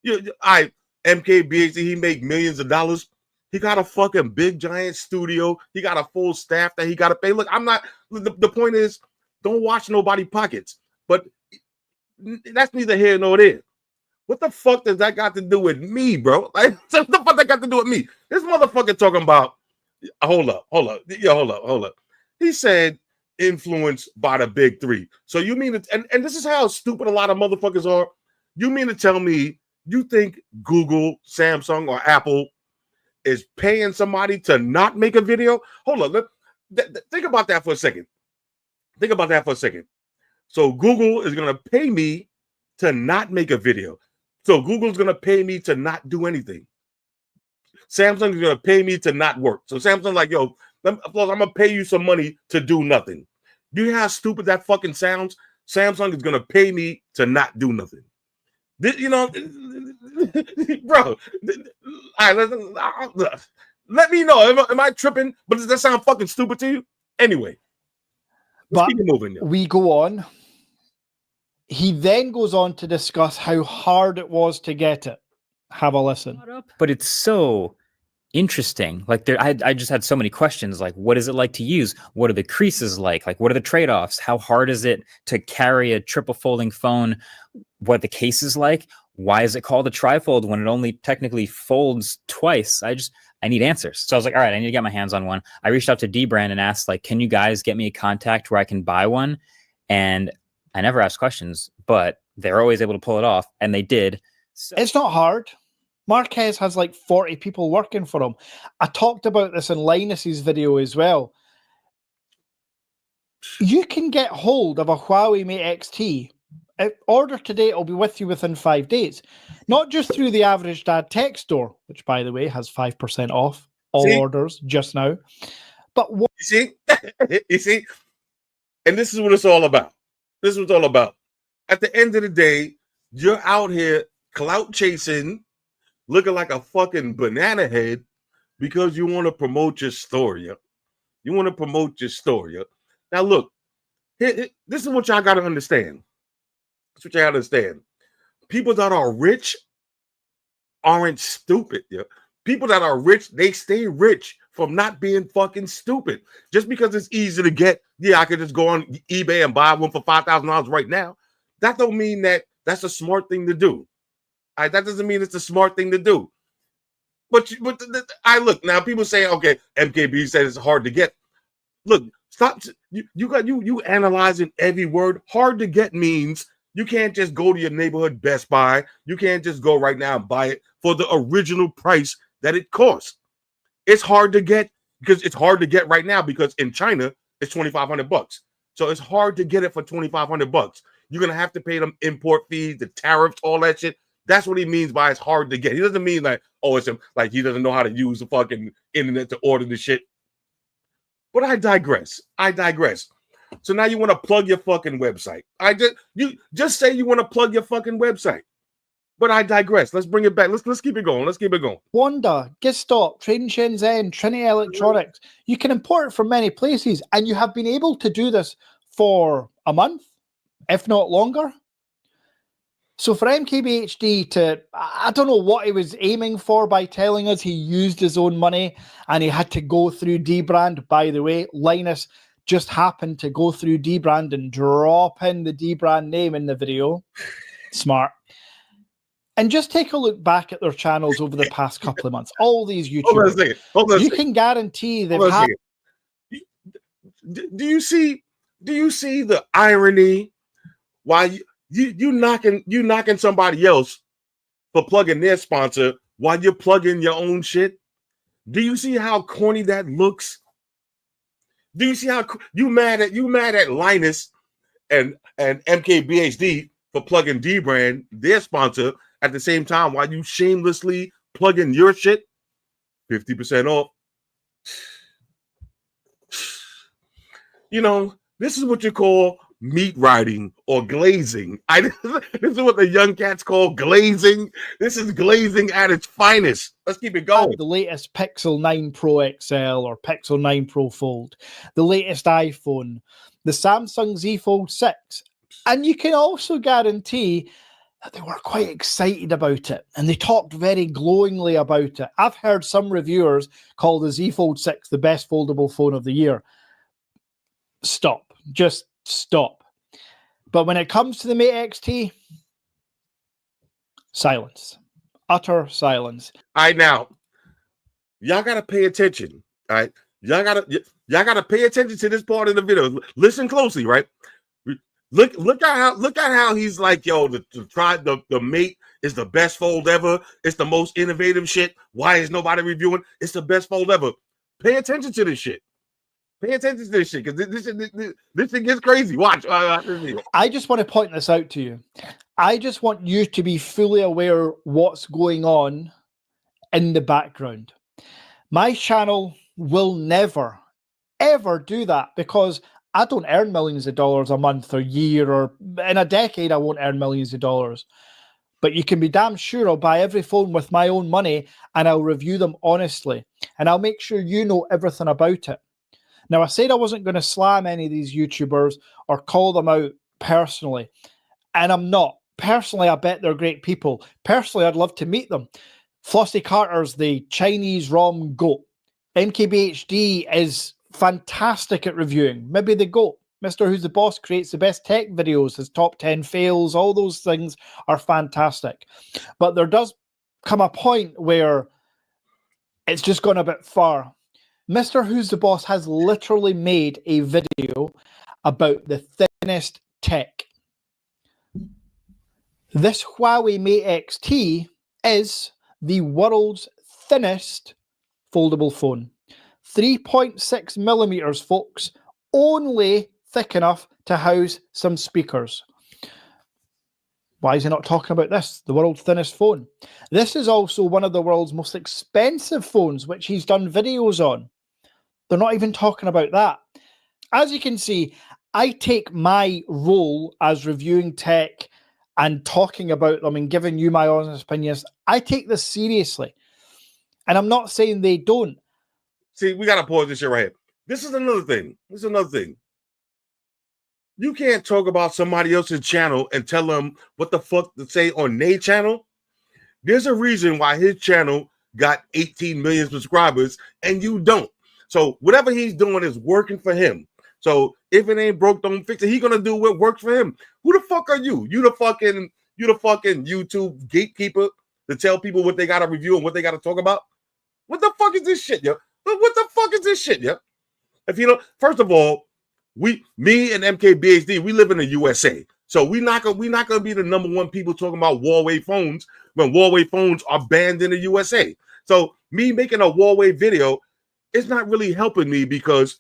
MKBHD, he make millions of dollars. He got a fucking big giant studio. He got a full staff that he got to pay. Look, I'm not, the point is, don't watch nobody pockets. But that's neither here nor there. What the fuck does that got to do with me, bro? Like, what the fuck that got to do with me? This motherfucker talking about, hold up. He said influenced by the big three. So you mean it, and this is how stupid a lot of motherfuckers are. You mean to tell me you think Google, Samsung, or Apple is paying somebody to not make a video? Hold on. Think about that for a second. So Google is gonna pay me to not make a video. So Google's gonna pay me to not do anything. Samsung is gonna pay me to not work. So Samsung like, yo, I'm gonna pay you some money to do nothing. Do you hear how stupid that fucking sounds? Samsung is gonna pay me to not do nothing. You know, bro. Let me know. Am I tripping? But does that sound fucking stupid to you? Anyway, let's keep it moving. We go on. He then goes on to discuss how hard it was to get it. Have a listen. But it's so interesting. Like I just had so many questions. Like, what is it like to use? What are the creases like? Like, what are the trade-offs? How hard is it to carry a triple folding phone? What the case is like? Why is it called a trifold when it only technically folds twice? I need answers. So I was like, all right, I need to get my hands on one. I reached out to D-Brand and asked, like, can you guys get me a contact where I can buy one? And I never asked questions, but they're always able to pull it off, and they did. So it's not hard. Marquez has like 40 people working for him. I talked about this in Linus's video as well. You can get hold of a Huawei Mate XT. Order today, it'll be with you within 5 days. Not just through the Average Dad Tech store, which, by the way, has 5% off all orders just now. But what you see, and this is what it's all about. This is what it's all about. At the end of the day, you're out here clout chasing, looking like a fucking banana head because you want to promote your story. You want to promote your story. Now, look, this is what y'all got to understand. That's what y'all got to understand. People that are rich aren't stupid. People that are rich, they stay rich from not being fucking stupid. Just because it's easy to get, I could just go on eBay and buy one for $5,000 right now. That don't mean that that's a smart thing to do. That doesn't mean it's a smart thing to do. But I look now. People say, okay, MKB said it's hard to get. Look, stop. You analyzing every word. Hard to get means you can't just go to your neighborhood Best Buy. You can't just go right now and buy it for the original price that it costs. It's hard to get because it's hard to get right now because in China it's $2,500. So it's hard to get it for $2,500. You're gonna have to pay them import fees, the tariffs, all that shit. That's what he means by it's hard to get. He doesn't mean like, oh, it's like he doesn't know how to use the fucking internet to order the shit. But I digress. So now you want to plug your fucking website. You just say you want to plug your fucking website. But I digress. Let's bring it back. Let's keep it going. Wanda, Gistop, Trading Shenzhen, Trinity Electronics. You can import it from many places, and you have been able to do this for a month, if not longer. So for MKBHD to, I don't know what he was aiming for by telling us he used his own money and he had to go through D-Brand. By the way, Linus just happened to go through D-Brand and drop in the D-Brand name in the video. Smart. And just take a look back at their channels over the past couple of months. All these YouTubers. Hold on a you second. can guarantee they've had... Do you see the irony? Why you knocking somebody else for plugging their sponsor while you're plugging your own shit? Do you see how corny that looks? Do you see how you mad at Linus and MKBHD for plugging D-Brand, their sponsor, at the same time while you shamelessly plugging your shit? 50% off. You know, this is what you call meat riding or glazing. This is what the young cats call glazing. This is glazing at its finest. Let's keep it going. The latest Pixel 9 Pro XL or Pixel 9 Pro Fold, the latest iPhone, the Samsung Z Fold 6. And you can also guarantee that they were quite excited about it and they talked very glowingly about it. I've heard some reviewers call the Z Fold 6 the best foldable phone of the year. Stop. Just stop. But when it comes to the Mate XT, silence. Utter silence. All right, now, y'all got to pay attention. All right? Y'all got to pay attention to this part of the video. Listen closely, right? Look at how he's like, yo, the Mate is the best fold ever. It's the most innovative shit. Why is nobody reviewing? It's the best fold ever. Pay attention to this shit. Pay attention to this shit because this shit gets crazy. Watch this video. I just want to point this out to you. I just want you to be fully aware what's going on in the background. My channel will never, ever do that because I don't earn millions of dollars a month or year or in a decade. I won't earn millions of dollars. But you can be damn sure I'll buy every phone with my own money and I'll review them honestly. And I'll make sure you know everything about it. Now, I said I wasn't going to slam any of these YouTubers or call them out personally. And I'm not. Personally, I bet they're great people. Personally, I'd love to meet them. Flossy Carter's the Chinese ROM GOAT. MKBHD is fantastic at reviewing. Maybe the GOAT. Mr. Who's the Boss creates the best tech videos. His top 10 fails. All those things are fantastic. But there does come a point where it's just gone a bit far. Mr. Who's the Boss has literally made a video about the thinnest tech. This Huawei Mate XT is the world's thinnest foldable phone. 3.6 millimeters, folks. Only thick enough to house some speakers. Why is he not talking about this? The world's thinnest phone. This is also one of the world's most expensive phones, which he's done videos on. They're not even talking about that. As you can see, I take my role as reviewing tech and talking about them and giving you my honest opinions. I take this seriously. And I'm not saying they don't. See, we got to pause this shit right here. This is another thing. You can't talk about somebody else's channel and tell them what the fuck to say on their channel. There's a reason why his channel got 18 million subscribers and you don't. So whatever he's doing is working for him. So if it ain't broke, don't fix it. He's gonna do what works for him. Who the fuck are you? You the fucking YouTube gatekeeper to tell people what they gotta review and what they gotta talk about? What the fuck is this shit, yo? What the fuck is this shit, yo? If you know, first of all, me and MKBHD, we live in the USA. So we're not gonna be the number one people talking about Huawei phones when Huawei phones are banned in the USA. So me making a Huawei video is not really helping me because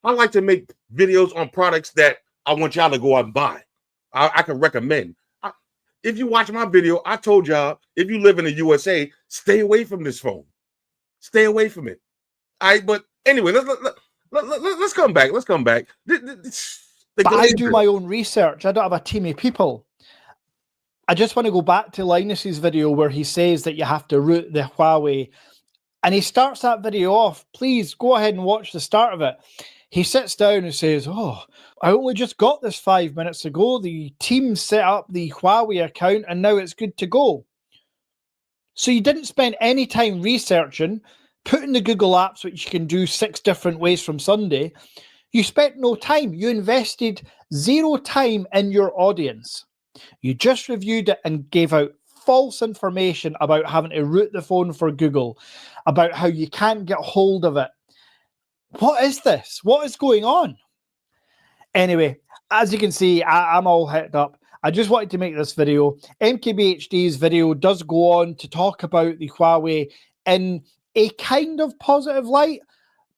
I like to make videos on products that I want y'all to go out and buy. I can recommend. If you watch my video, I told y'all, if you live in the USA, stay away from this phone. Stay away from it. But anyway, let's come back. Let's come back. But I do my own research. I don't have a team of people. I just want to go back to Linus's video where he says that you have to root the Huawei. And he starts that video off. Please go ahead and watch the start of it. He sits down and says, oh, I only just got this 5 minutes ago. The team set up the Huawei account and now it's good to go. So you didn't spend any time researching, putting the Google apps, which you can do 6 different ways from Sunday. You spent no time. You invested 0 time in your audience. You just reviewed it and gave out false information about having to root the phone for Google, about how you can't get hold of it. What is this? What is going on? Anyway, as you can see, I'm all hit up. I just wanted to make this video. MKBHD's video does go on to talk about the Huawei in a kind of positive light,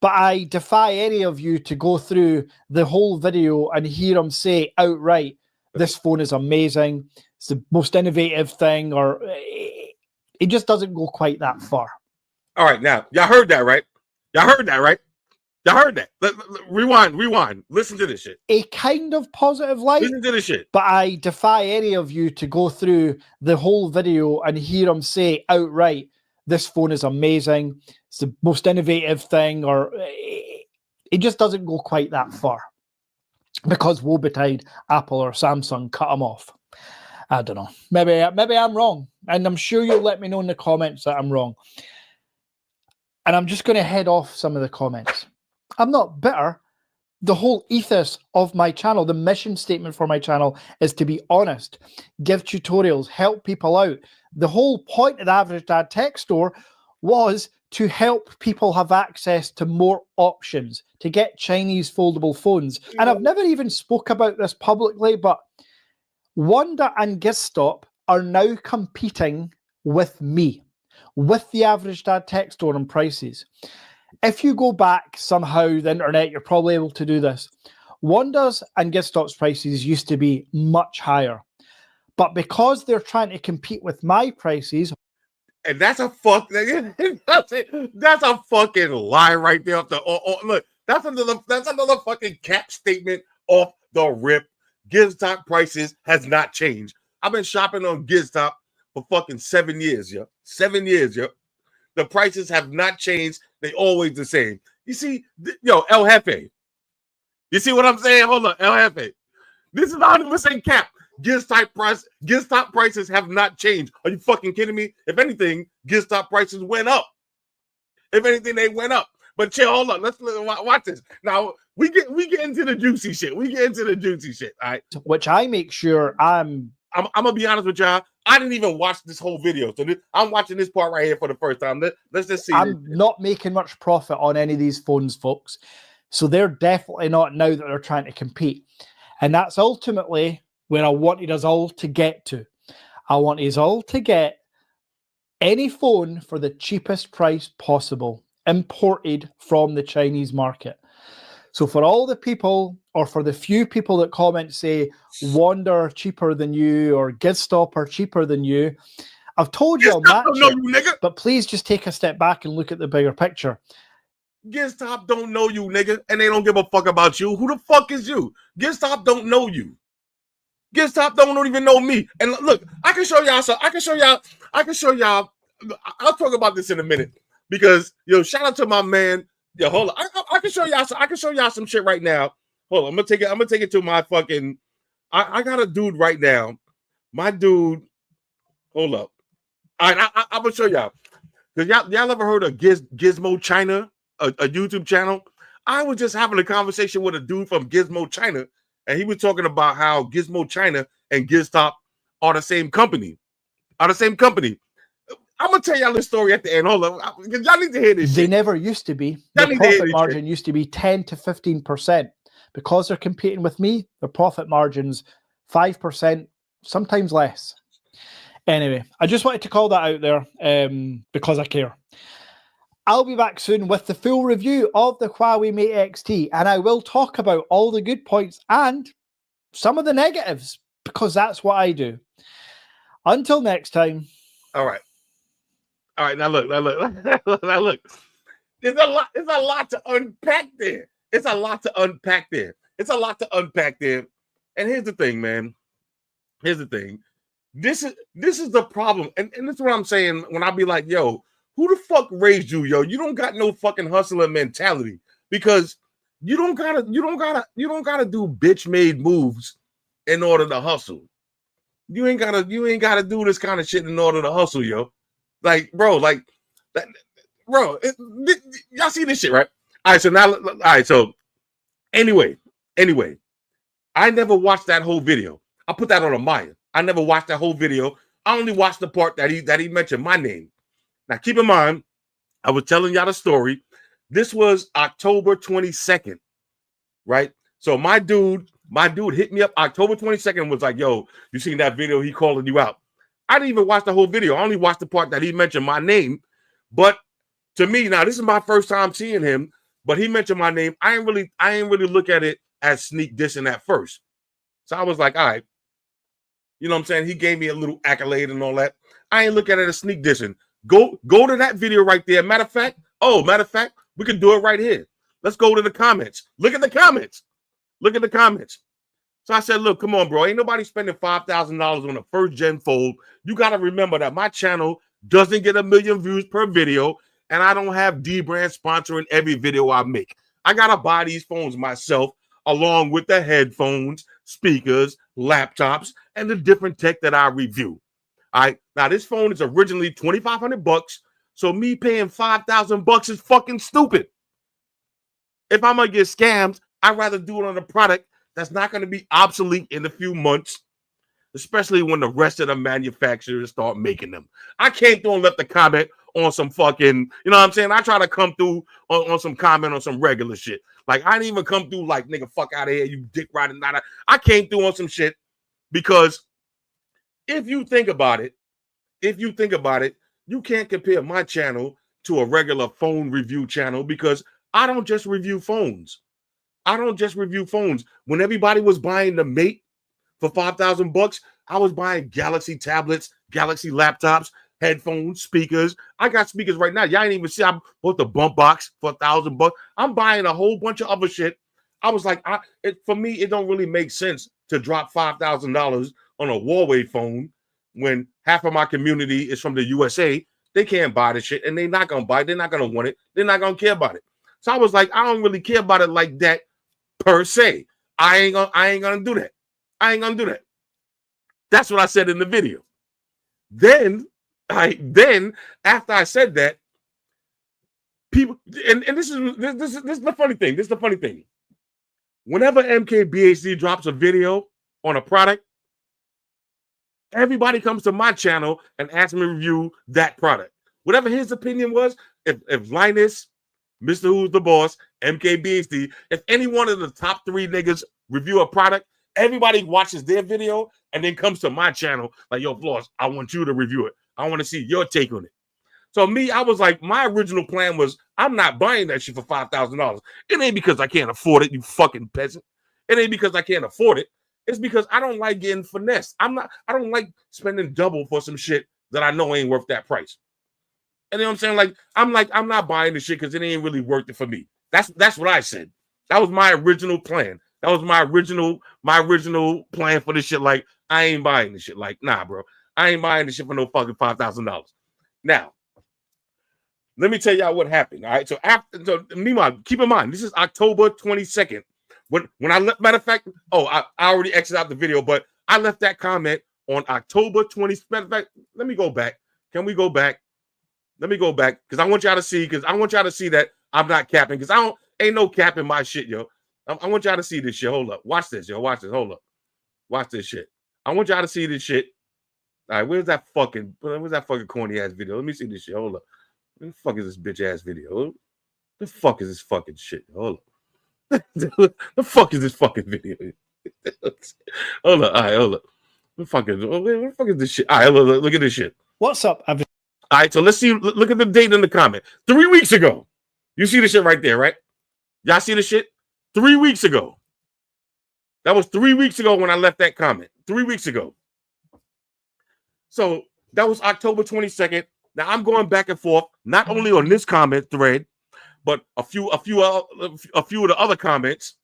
but I defy any of you to go through the whole video and hear him say outright, this phone is amazing, it's the most innovative thing, or it just doesn't go quite that far. All right, now, y'all heard that, right? Y'all heard that, right? Y'all heard that. Rewind. Listen to this shit. A kind of positive light. Listen to this shit. But I defy any of you to go through the whole video and hear him say outright, this phone is amazing, it's the most innovative thing, or it just doesn't go quite that far. Because woe betide Apple or Samsung cut him off. I don't know. Maybe I'm wrong. And I'm sure you'll let me know in the comments that I'm wrong. And I'm just going to head off some of the comments. I'm not bitter. The whole ethos of my channel, the mission statement for my channel is to be honest, give tutorials, help people out. The whole point of the Average Dad Tech Store was to help people have access to more options, to get Chinese foldable phones. And I've never even spoke about this publicly, but Wanda and Gizstop are now competing with me, with the Average Dad Tech Store on prices. If you go back somehow the internet, you're probably able to do this. Wonders and Gizstop's prices used to be much higher. But because they're trying to compete with my prices, and that's a fuck. That's a fucking lie right there. Look, that's another fucking cap statement off the rip. Gizstop prices has not changed. I've been shopping on Gizstop for fucking 7 years, yo. 7 years, yo. The prices have not changed. They always the same. You see, yo, El Jefe. You see what I'm saying? Hold on, El Jefe. This is 100% cap. Gizstop prices have not changed. Are you fucking kidding me? If anything, Gizstop prices went up. If anything, they went up. But chill, hold on. Let's watch this. Now we get into the juicy shit. We get into the juicy shit. All right. which I make sure I'm gonna be honest with y'all. I didn't even watch this whole video, so I'm watching this part right here for the first time. Let's just see. I'm not making much profit on any of these phones, folks. So they're definitely not now that they're trying to compete. And that's ultimately where I wanted us all to get to. I want us all to get any phone for the cheapest price possible, imported from the Chinese market. So for all the people, or for the few people that comment, say, Wander cheaper than you, or Gizstop are cheaper than you, I've told you I'll match it, but please just take a step back and look at the bigger picture. Gizstop don't know you, nigga, and they don't give a fuck about you. Who the fuck is you? Gizstop don't know you. Gizstop don't even know me. And look, I can show y'all. I'll talk about this in a minute because shout out to my man. Yo, hold on. I can show y'all. I can show y'all some shit right now. Hold on. I'm gonna take it to my fucking. I got a dude right now. My dude. Hold up. All right, I'm gonna show y'all. Cause y'all ever heard of Gizmo China, a YouTube channel? I was just having a conversation with a dude from Gizmo China, and he was talking about how Gizmo China and Gizstop are the same company. I'm gonna tell y'all this story at the end. Hold on, y'all need to hear this. They never used to be. The profit margin used to be 10 to 15%. Because they're competing with me, their profit margin's 5%, sometimes less. Anyway, I just wanted to call that out there because I care. I'll be back soon with the full review of the Huawei Mate XT, and I will talk about all the good points and some of the negatives, because that's what I do. Until next time. All right. Now look. There's a lot to unpack there. It's a lot to unpack there. And here's the thing, man. This is the problem. And this is what I'm saying when I be like, yo, who the fuck raised you, yo? You don't got no fucking hustler mentality, because you don't gotta do bitch made moves in order to hustle. You ain't gotta do this kind of shit in order to hustle, yo. Like, bro, y'all see this shit, right? All right, so anyway, I never watched that whole video. I put that on a Maya. I never watched that whole video. I only watched the part that he mentioned my name. Now, keep in mind, I was telling y'all the story. This was October 22nd, right? So my dude hit me up October 22nd and was like, yo, you seen that video? He calling you out. I didn't even watch the whole video. I only watched the part that he mentioned my name. But to me, now this is my first time seeing him, but he mentioned my name. I ain't really look at it as sneak dissing at first. So I was like, all right. You know what I'm saying? He gave me a little accolade and all that. I ain't look at it as sneak dissing. Go to that video right there. Matter of fact, we can do it right here. Let's go to the comments. Look at the comments. So I said, look, come on, bro. Ain't nobody spending $5,000 on a first gen fold. You got to remember that my channel doesn't get 1 million views per video, and I don't have D-Brand sponsoring every video I make. I got to buy these phones myself, along with the headphones, speakers, laptops, and the different tech that I review. All right. Now, this phone is originally $2,500, so me paying $5,000 is fucking stupid. If I'm going to get scammed, I'd rather do it on a product that's not going to be obsolete in a few months, especially when the rest of the manufacturers start making them. I came through and left the comment on some fucking, you know what I'm saying? I try to come through on some comment on some regular shit. Like, I didn't even come through like, nigga, fuck out of here, you dick riding. I came through on some shit because if you think about it, you can't compare my channel to a regular phone review channel because I don't just review phones. I don't just review phones. When everybody was buying the Mate for $5,000, I was buying Galaxy tablets, Galaxy laptops, headphones, speakers. I got speakers right now. Y'all ain't even see I bought the bump box for $1,000. I'm buying a whole bunch of other shit. I was like, for me, it don't really make sense to drop $5,000 on a Huawei phone when half of my community is from the USA. They can't buy the shit, and they're not gonna buy it. They're not gonna want it. They're not gonna care about it. So I was like, I don't really care about it like that per se. I ain't gonna do that. I ain't gonna do that. That's what I said in the video. Then after I said that, people and this is the funny thing. This is the funny thing. Whenever MKBHD drops a video on a product, everybody comes to my channel and asks me to review that product. Whatever his opinion was, if Linus, Mr. Who's the Boss, MKBHD, if any one of the top 3 niggas review a product, everybody watches their video and then comes to my channel like, yo, Floss, I want you to review it. I want to see your take on it. So me, I was like, my original plan was, I'm not buying that shit for $5,000. It ain't because I can't afford it, you fucking peasant. It ain't because I can't afford it. It's because I don't like getting finessed. I don't like spending double for some shit that I know ain't worth that price. And you know what I'm saying? I'm not buying the shit because it ain't really worth it for me. That's what I said. That was my original plan. That was my original plan for this shit. Like, I ain't buying this shit. Like, nah, bro. I ain't buying this shit for no fucking $5,000. Now, let me tell y'all what happened. All right. So meanwhile, keep in mind, this is October 22nd. When I left, matter of fact, I already exited out the video, but I left that comment on October 20th. Matter of fact, let me go back. Can we go back? Let me go back because I want y'all to see, that I'm not capping, because ain't no capping my shit, yo. I want y'all to see this shit. Hold up. Watch this, yo. Watch this. Hold up. Watch this shit. I want y'all to see this shit. All right, where's that fucking corny ass video? Let me see this shit. Hold up. What the fuck is this bitch ass video? The fuck is this fucking shit? Hold up. The fuck is this fucking video? Hold up. All right, hold up. What the fuck is this shit? All right, look at this shit. What's up, All right, so let's see. Look at the date in the comment. 3 weeks ago. You see the shit right there, right? Y'all see the shit? 3 weeks ago. That was 3 weeks ago when I left that comment. 3 weeks ago. So that was October 22nd. Now I'm going back and forth, not only on this comment thread, but a few of the other comments.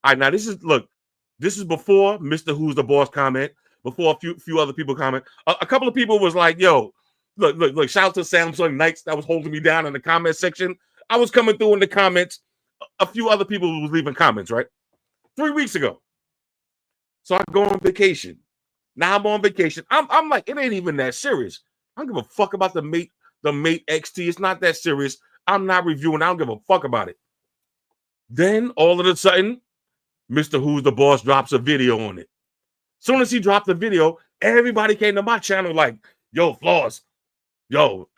All right, now this is before Mr. Who's the Boss comment, before a few other people comment. A couple of people was like, yo, look, shout out to Samsung Knights that was holding me down in the comment section. I was coming through in the comments. A few other people was leaving comments, right? 3 weeks ago. So I go on vacation. Now I'm on vacation. I'm like, it ain't even that serious. I don't give a fuck about the Mate XT. It's not that serious. I'm not reviewing. I don't give a fuck about it. Then all of a sudden, Mr. Who's the Boss drops a video on it. Soon as he dropped the video, everybody came to my channel like, yo, Floss, yo,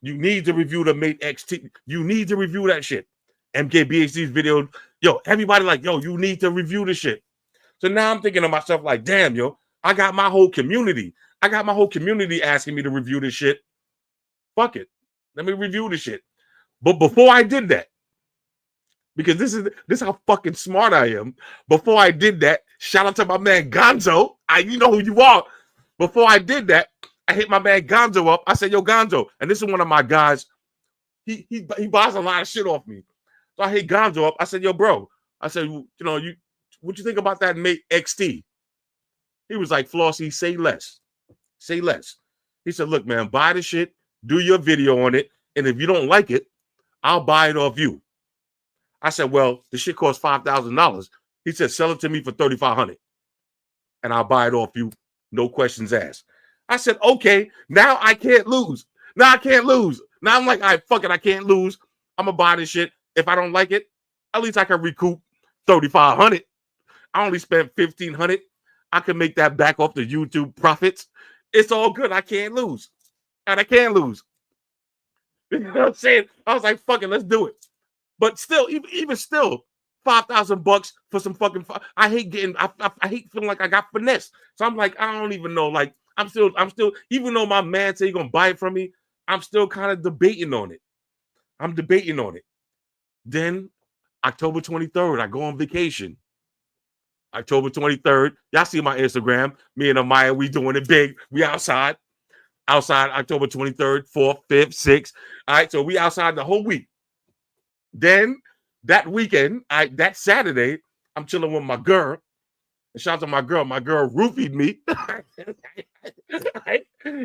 you need to review the Mate XT. You need to review that shit. MKBHD's video, yo, everybody like, yo, you need to review the shit. So now I'm thinking to myself like, damn, yo, I got my whole community. Asking me to review this shit. Fuck it. Let me review the shit. But before I did that, because this is how fucking smart I am. Before I did that, shout out to my man Gonzo. You know who you are. Before I did that, I hit my man Gonzo up. I said, yo, Gonzo. And this is one of my guys. He buys a lot of shit off me. So I hit Gonzo up. I said, yo, bro. I said, what you think about that Mate XT? He was like, Flossy, say less. Say less. He said, look, man, buy the shit, do your video on it, and if you don't like it, I'll buy it off you. I said, well, the shit costs $5,000. He said, sell it to me for $3,500, and I'll buy it off you, no questions asked. I said, okay, now I can't lose. Now I'm like, all right, fuck it, I can't lose. I'm going to buy this shit. If I don't like it, at least I can recoup $3,500. I only spent $1,500. I can make that back off the YouTube profits. It's all good. I can't lose. And I can't lose. You know what I'm saying? I was like, fuck it, let's do it. But still, even still, $5,000 for some fucking. I hate feeling like I got finessed. So I'm like, I don't even know. Like, I'm still, even though my man said he's gonna buy it from me, I'm still kind of debating on it. I'm debating on it. Then October 23rd, I go on vacation. October 23rd, y'all see my Instagram. Me and Amaya, we doing it big. We outside October 23rd, 4th, 5th, 6th. All right, so we outside the whole week. Then that weekend, that Saturday, I'm chilling with my girl. And shout out to my girl. My girl roofied me.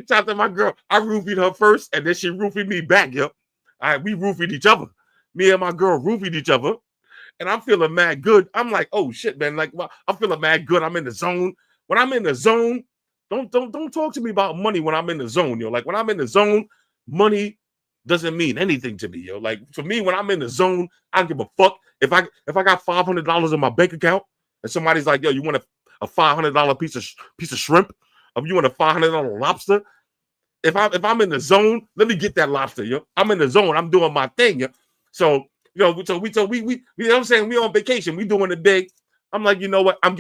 Shout out to my girl. I roofied her first, and then she roofied me back, yo. All right, we roofied each other. Me and my girl roofied each other. And I'm feeling mad good. I'm like, oh shit, man. Like, well, I'm feeling mad good. I'm in the zone. When I'm in the zone, don't talk to me about money when I'm in the zone, yo. Like when I'm in the zone, money doesn't mean anything to me, yo. Like for me, when I'm in the zone, I don't give a fuck. If I got $500 in my bank account and somebody's like, yo, you want a $500 piece of shrimp? Or you want a $500 lobster? If I'm in the zone, let me get that lobster, yo. I'm in the zone. I'm doing my thing, yo. So we you know what I'm saying, we on vacation, we doing it big. I'm like, you know what? I'm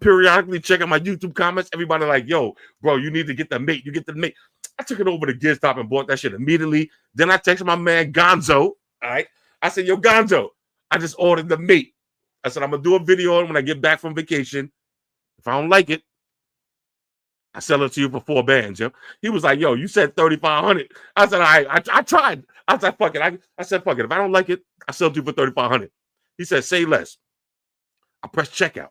periodically checking my YouTube comments. Everybody like, yo, bro, you need to get the mate. You get the mate. I took it over to Giz Top and bought that shit immediately. Then I texted my man Gonzo. All right. I said, yo, Gonzo, I just ordered the mate. I said, I'm gonna do a video when I get back from vacation. If I don't like it, I sell it to you for $4 yo. He was like, yo, you said 3,500. I said, all right, I tried. I said, fuck it. I said, fuck it. If I don't like it, I sell it to you for 3,500. He said, say less. I pressed checkout.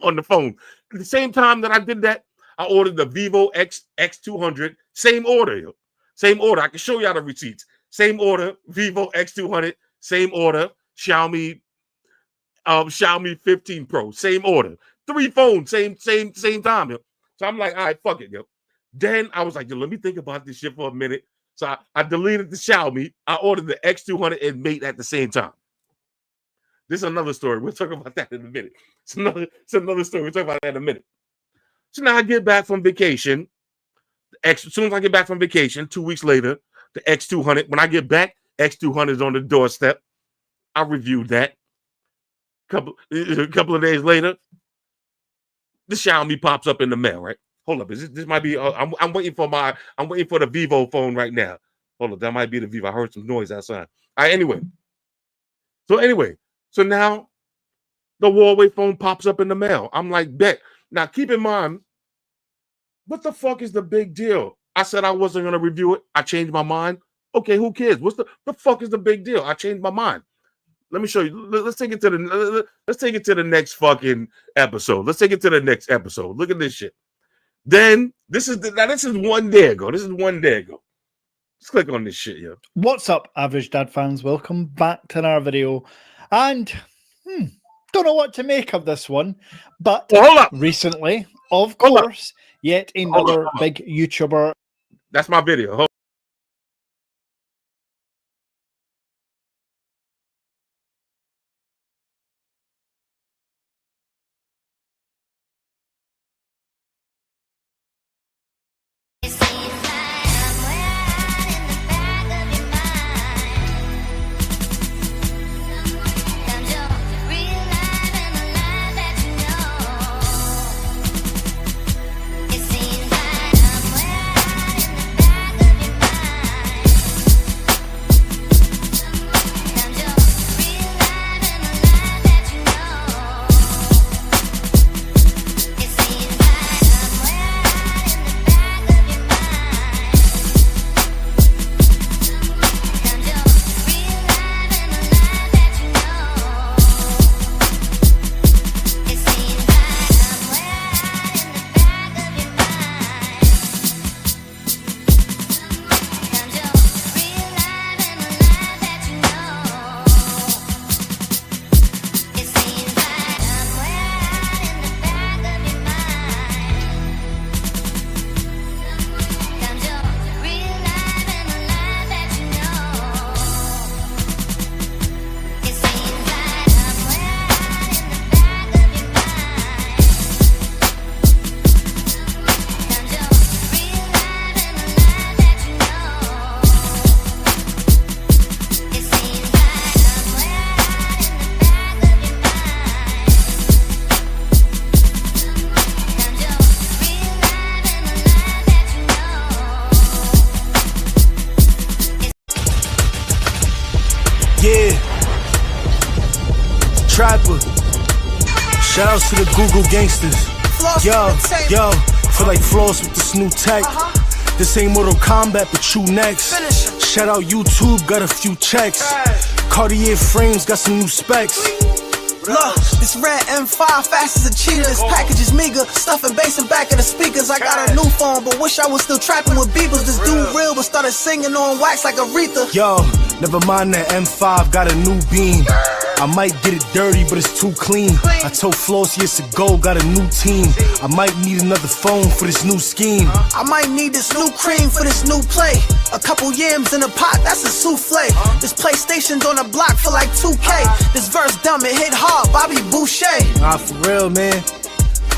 On the phone. At the same time that I did that, I ordered the Vivo X200. Same order, yo. Same order. I can show y'all the receipts. Same order, Vivo X200. Same order, Xiaomi 15 Pro. Same order. 3 phones, same time, yo. So I'm like, all right, fuck it, yo. Then I was like, yo, let me think about this shit for a minute. So I deleted the Xiaomi. I ordered the X200 and Mate at the same time. This is another story. We'll talk about that in a minute. It's another story. We'll talk about that in a minute. So now I get back from vacation. As soon as I get back from vacation, 2 weeks later, the X200. When I get back, X200 is on the doorstep. I reviewed that. A couple of days later, the Xiaomi pops up in the mail, right? Hold up, this might be. I'm waiting for the Vivo phone right now. Hold up, that might be the Vivo. I heard some noise outside. All right, anyway. So now the Huawei phone pops up in the mail. I'm like, bet. Now keep in mind, what the fuck is the big deal? I said I wasn't gonna review it. I changed my mind. Okay, who cares? What's the fuck is the big deal? I changed my mind. Let me show you. Let's take it to the next fucking episode. Let's take it to the next episode. Look at this shit. Then this is 1 day ago. Let's click on this shit, yo. What's up, Average Dad fans? Welcome back to our video. And don't know what to make of this one, but hold up. Recently, of course, yet another big YouTuber. That's my video. Trapper. Shout outs to the Google gangsters. Yo, feel like Floss with this new tech. This ain't Mortal Kombat, but you next. Shout out YouTube, got a few checks. Cartier frames, got some new specs. Look, this red M5 fast as a cheetah. This package is meager, stuffing bass in back of the speakers. I got a new phone, but wish I was still trapping with beepers. This dude real, but started singing on wax like Aretha. Yo, never mind that M5, got a new beam. I might get it dirty, but it's too clean. I told Flossy it's a go, got a new team. I might need another phone for this new scheme. I might need this new cream for this new play. A couple yams in a pot, that's a souffle. This PlayStation's on the block for like 2K. This verse dumb, it hit hard, Bobby Boucher. Nah, for real, man.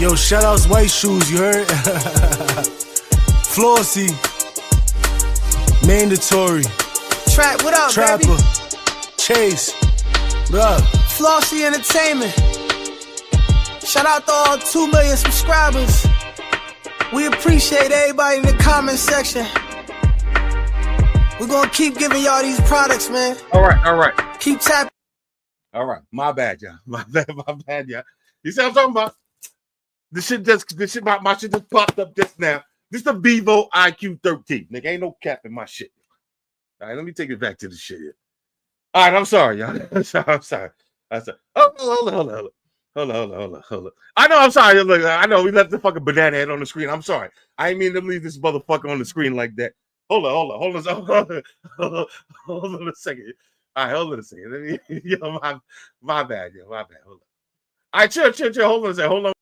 Yo, shout outs White Shoes, you heard? Flossy. Mandatory. Trap, what up, Trapper. baby? Chase. What up? Flossy Entertainment. Shout out to all 2 million subscribers. We appreciate everybody in the comment section. We're gonna keep giving y'all these products, man. All right. Keep tapping. All right. My bad, y'all. My bad, y'all. You see what I'm talking about? My shit just popped up just now. This is the Vivo IQ 13. Nigga, ain't no cap in my shit. All right, let me take it back to the shit here. All right, I'm sorry, y'all. I'm sorry. Oh, hold on. I know, I'm sorry. Look, I know we left the fucking banana head on the screen. I'm sorry. I ain't mean to leave this motherfucker on the screen like that. Hold on a second. All right, hold on a second. Let me, yo, my bad, yo, my bad. Hold on. All right, chill. Hold on a second. Hold on.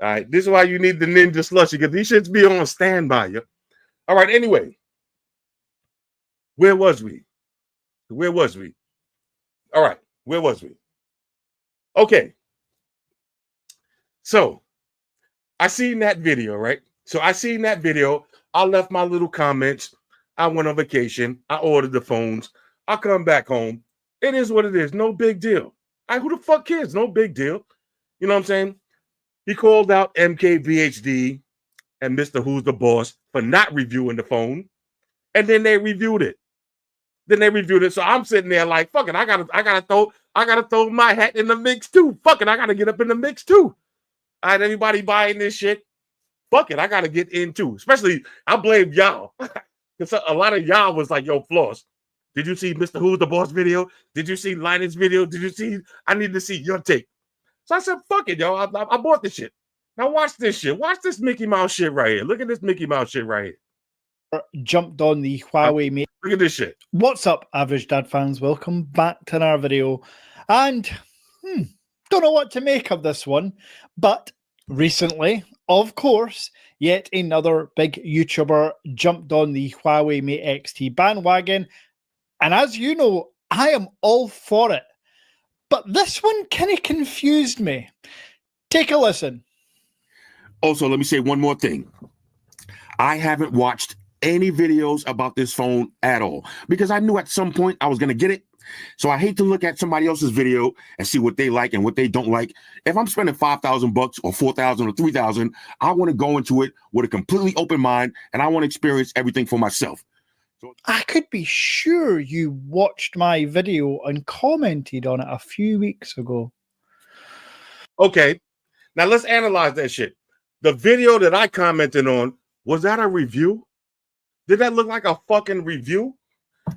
All right, this is why you need the Ninja Slushy, because these shits be on standby, yo. All right, anyway. Where was we? All right, where was we? Okay. So, I seen that video, right? I left my little comments. I went on vacation. I ordered the phones. I come back home. It is what it is. No big deal. Who the fuck cares? No big deal. You know what I'm saying? He called out MKBHD and Mr. Who's the Boss for not reviewing the phone. And then they reviewed it. So I'm sitting there like, fuck it, I gotta throw my hat in the mix too. Fuck it, I gotta get up in the mix too. All right, everybody buying this shit. Fuck it, I gotta get in too. Especially, I blame y'all. Because a lot of y'all was like, yo, Floss, did you see Mr. Who's the Boss video? Did you see Linus video? I need to see your take. So I said, fuck it, yo. I bought this shit. Now watch this shit. Watch this Mickey Mouse shit right here. Look at this Mickey Mouse shit right here. Jumped on the Huawei Mate. Look at this shit. What's up, Average Dad fans? Welcome back to our video. And don't know what to make of this one, but recently, of course, yet another big YouTuber jumped on the Huawei Mate XT bandwagon. And as you know, I am all for it. But this one kind of confused me. Take a listen. Also, let me say one more thing. I haven't watched any videos about this phone at all because I knew at some point I was going to get it. So I hate to look at somebody else's video and see what they like and what they don't like. If I'm spending $5,000 or $4,000 or $3,000, I want to go into it with a completely open mind and I want to experience everything for myself. I could be sure you watched my video and commented on it a few weeks ago. Okay, now let's analyze that shit. The video that I commented on, was that a review? Did that look like a fucking review?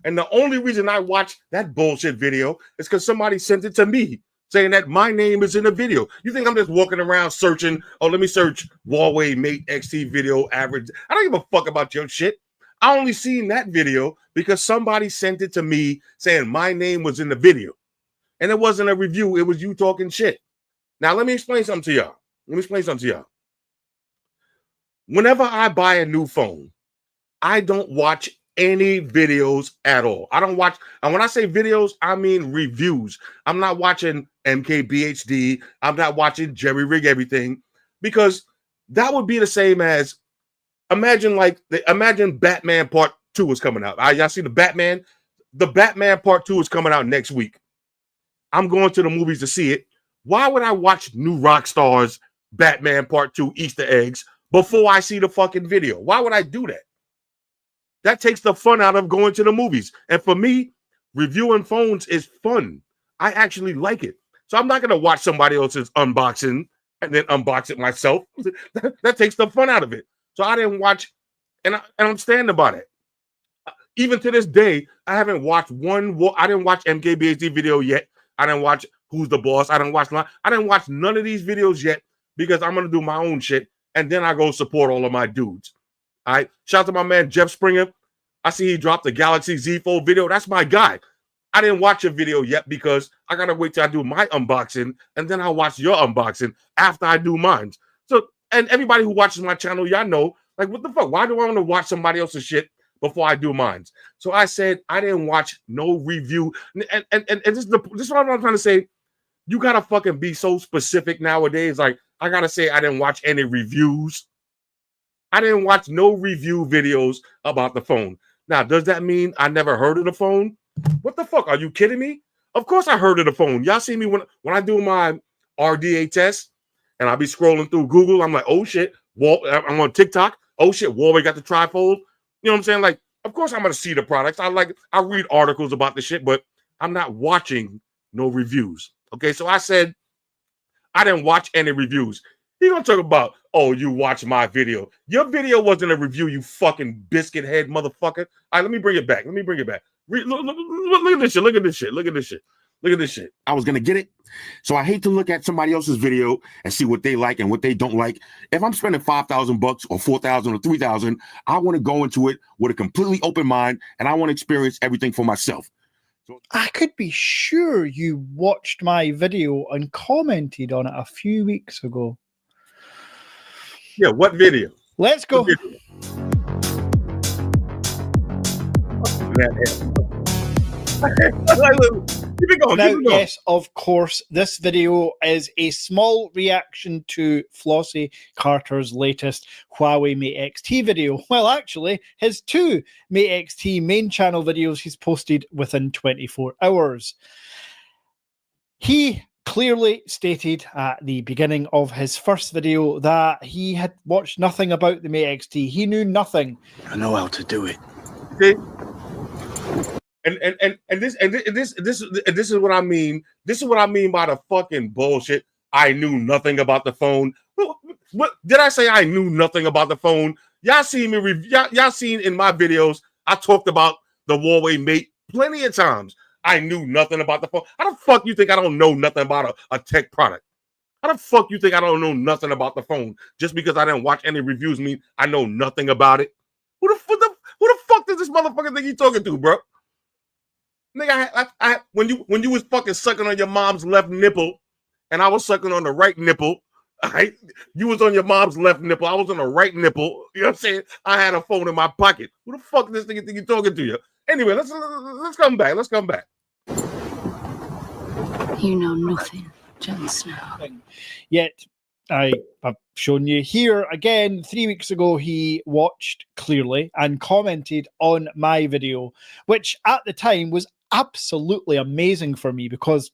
And the only reason I watched that bullshit video is because somebody sent it to me saying that my name is in the video. You think I'm just walking around searching, oh, let me search Huawei Mate XT video average. I don't give a fuck about your shit. I only seen that video because somebody sent it to me saying my name was in the video. And it wasn't a review. It was you talking shit. Now, let me explain something to y'all. Whenever I buy a new phone, I don't watch any videos at all. I don't watch, and when I say videos, I mean reviews. I'm not watching MKBHD. I'm not watching Jerry Rig Everything because that would be the same as imagine Batman Part 2 is coming out. Y'all see the Batman? The Batman Part 2 is coming out next week. I'm going to the movies to see it. Why would I watch New Rockstars, Batman Part 2, Easter eggs before I see the fucking video? Why would I do that? That takes the fun out of going to the movies. And for me, reviewing phones is fun. I actually like it. So I'm not going to watch somebody else's unboxing and then unbox it myself. That takes the fun out of it. So I didn't watch, and I'm standing by it. Even to this day, I haven't watched I didn't watch MKBHD video yet. I didn't watch Who's the Boss. I didn't watch none of these videos yet because I'm going to do my own shit. And then I go support all of my dudes. All right. Shout out to my man, Jeff Springer. I see he dropped the Galaxy Z Fold video. That's my guy. I didn't watch your video yet because I got to wait till I do my unboxing and then I'll watch your unboxing after I do mine. So, and everybody who watches my channel, y'all know, like, what the fuck? Why do I want to watch somebody else's shit before I do mine? So I said I didn't watch no review. And this is what I'm trying to say. You got to fucking be so specific nowadays. Like, I got to say I didn't watch any reviews. I didn't watch no review videos about the phone. Now, does that mean I never heard of the phone? What the fuck? Are you kidding me? Of course I heard of the phone. Y'all see me when I do my RDA test and I be scrolling through Google. I'm like, oh shit. I'm on TikTok. Oh shit. Huawei got the trifold. You know what I'm saying? Like, of course I'm going to see the products. I read articles about the shit, but I'm not watching no reviews. Okay. So I said, I didn't watch any reviews. He gonna talk about, oh, you watch my video. Your video wasn't a review, you fucking biscuit head motherfucker. All right, let me bring it back. Look at this shit. Look at this shit. I was going to get it. So I hate to look at somebody else's video and see what they like and what they don't like. If I'm spending $5,000 or $4,000 or $3,000, I want to go into it with a completely open mind and I want to experience everything for myself. So I could be sure you watched my video and commented on it a few weeks ago. Yeah, what video? Let's go. Keep it going. Now, yes, of course, this video is a small reaction to Flossy Carter's latest Huawei Mate XT video. Well, actually, his two Mate XT main channel videos he's posted within 24 hours. He clearly stated at the beginning of his first video that he had watched nothing about the Mate XT. He knew nothing. I know how to do it. See? And this is what I mean. This is what I mean by the fucking bullshit. I knew nothing about the phone. What did I say? I knew nothing about the phone. Y'all seen me y'all seen in my videos. I talked about the Huawei Mate plenty of times. I knew nothing about the phone. How the fuck you think I don't know nothing about a tech product? How the fuck you think I don't know nothing about the phone? Just because I didn't watch any reviews mean I know nothing about it? Who the fuck does this motherfucker think you talking to, bro? Nigga, when you was fucking sucking on your mom's left nipple, and I was sucking on the right nipple, right? You was on your mom's left nipple, I was on the right nipple. You know what I'm saying? I had a phone in my pocket. Who the fuck does this nigga think you talking to you? Anyway, let's come back. Let's come back. You know nothing, Jon Snow. Yet, I've shown you here again. 3 weeks ago, he watched clearly and commented on my video, which at the time was absolutely amazing for me because,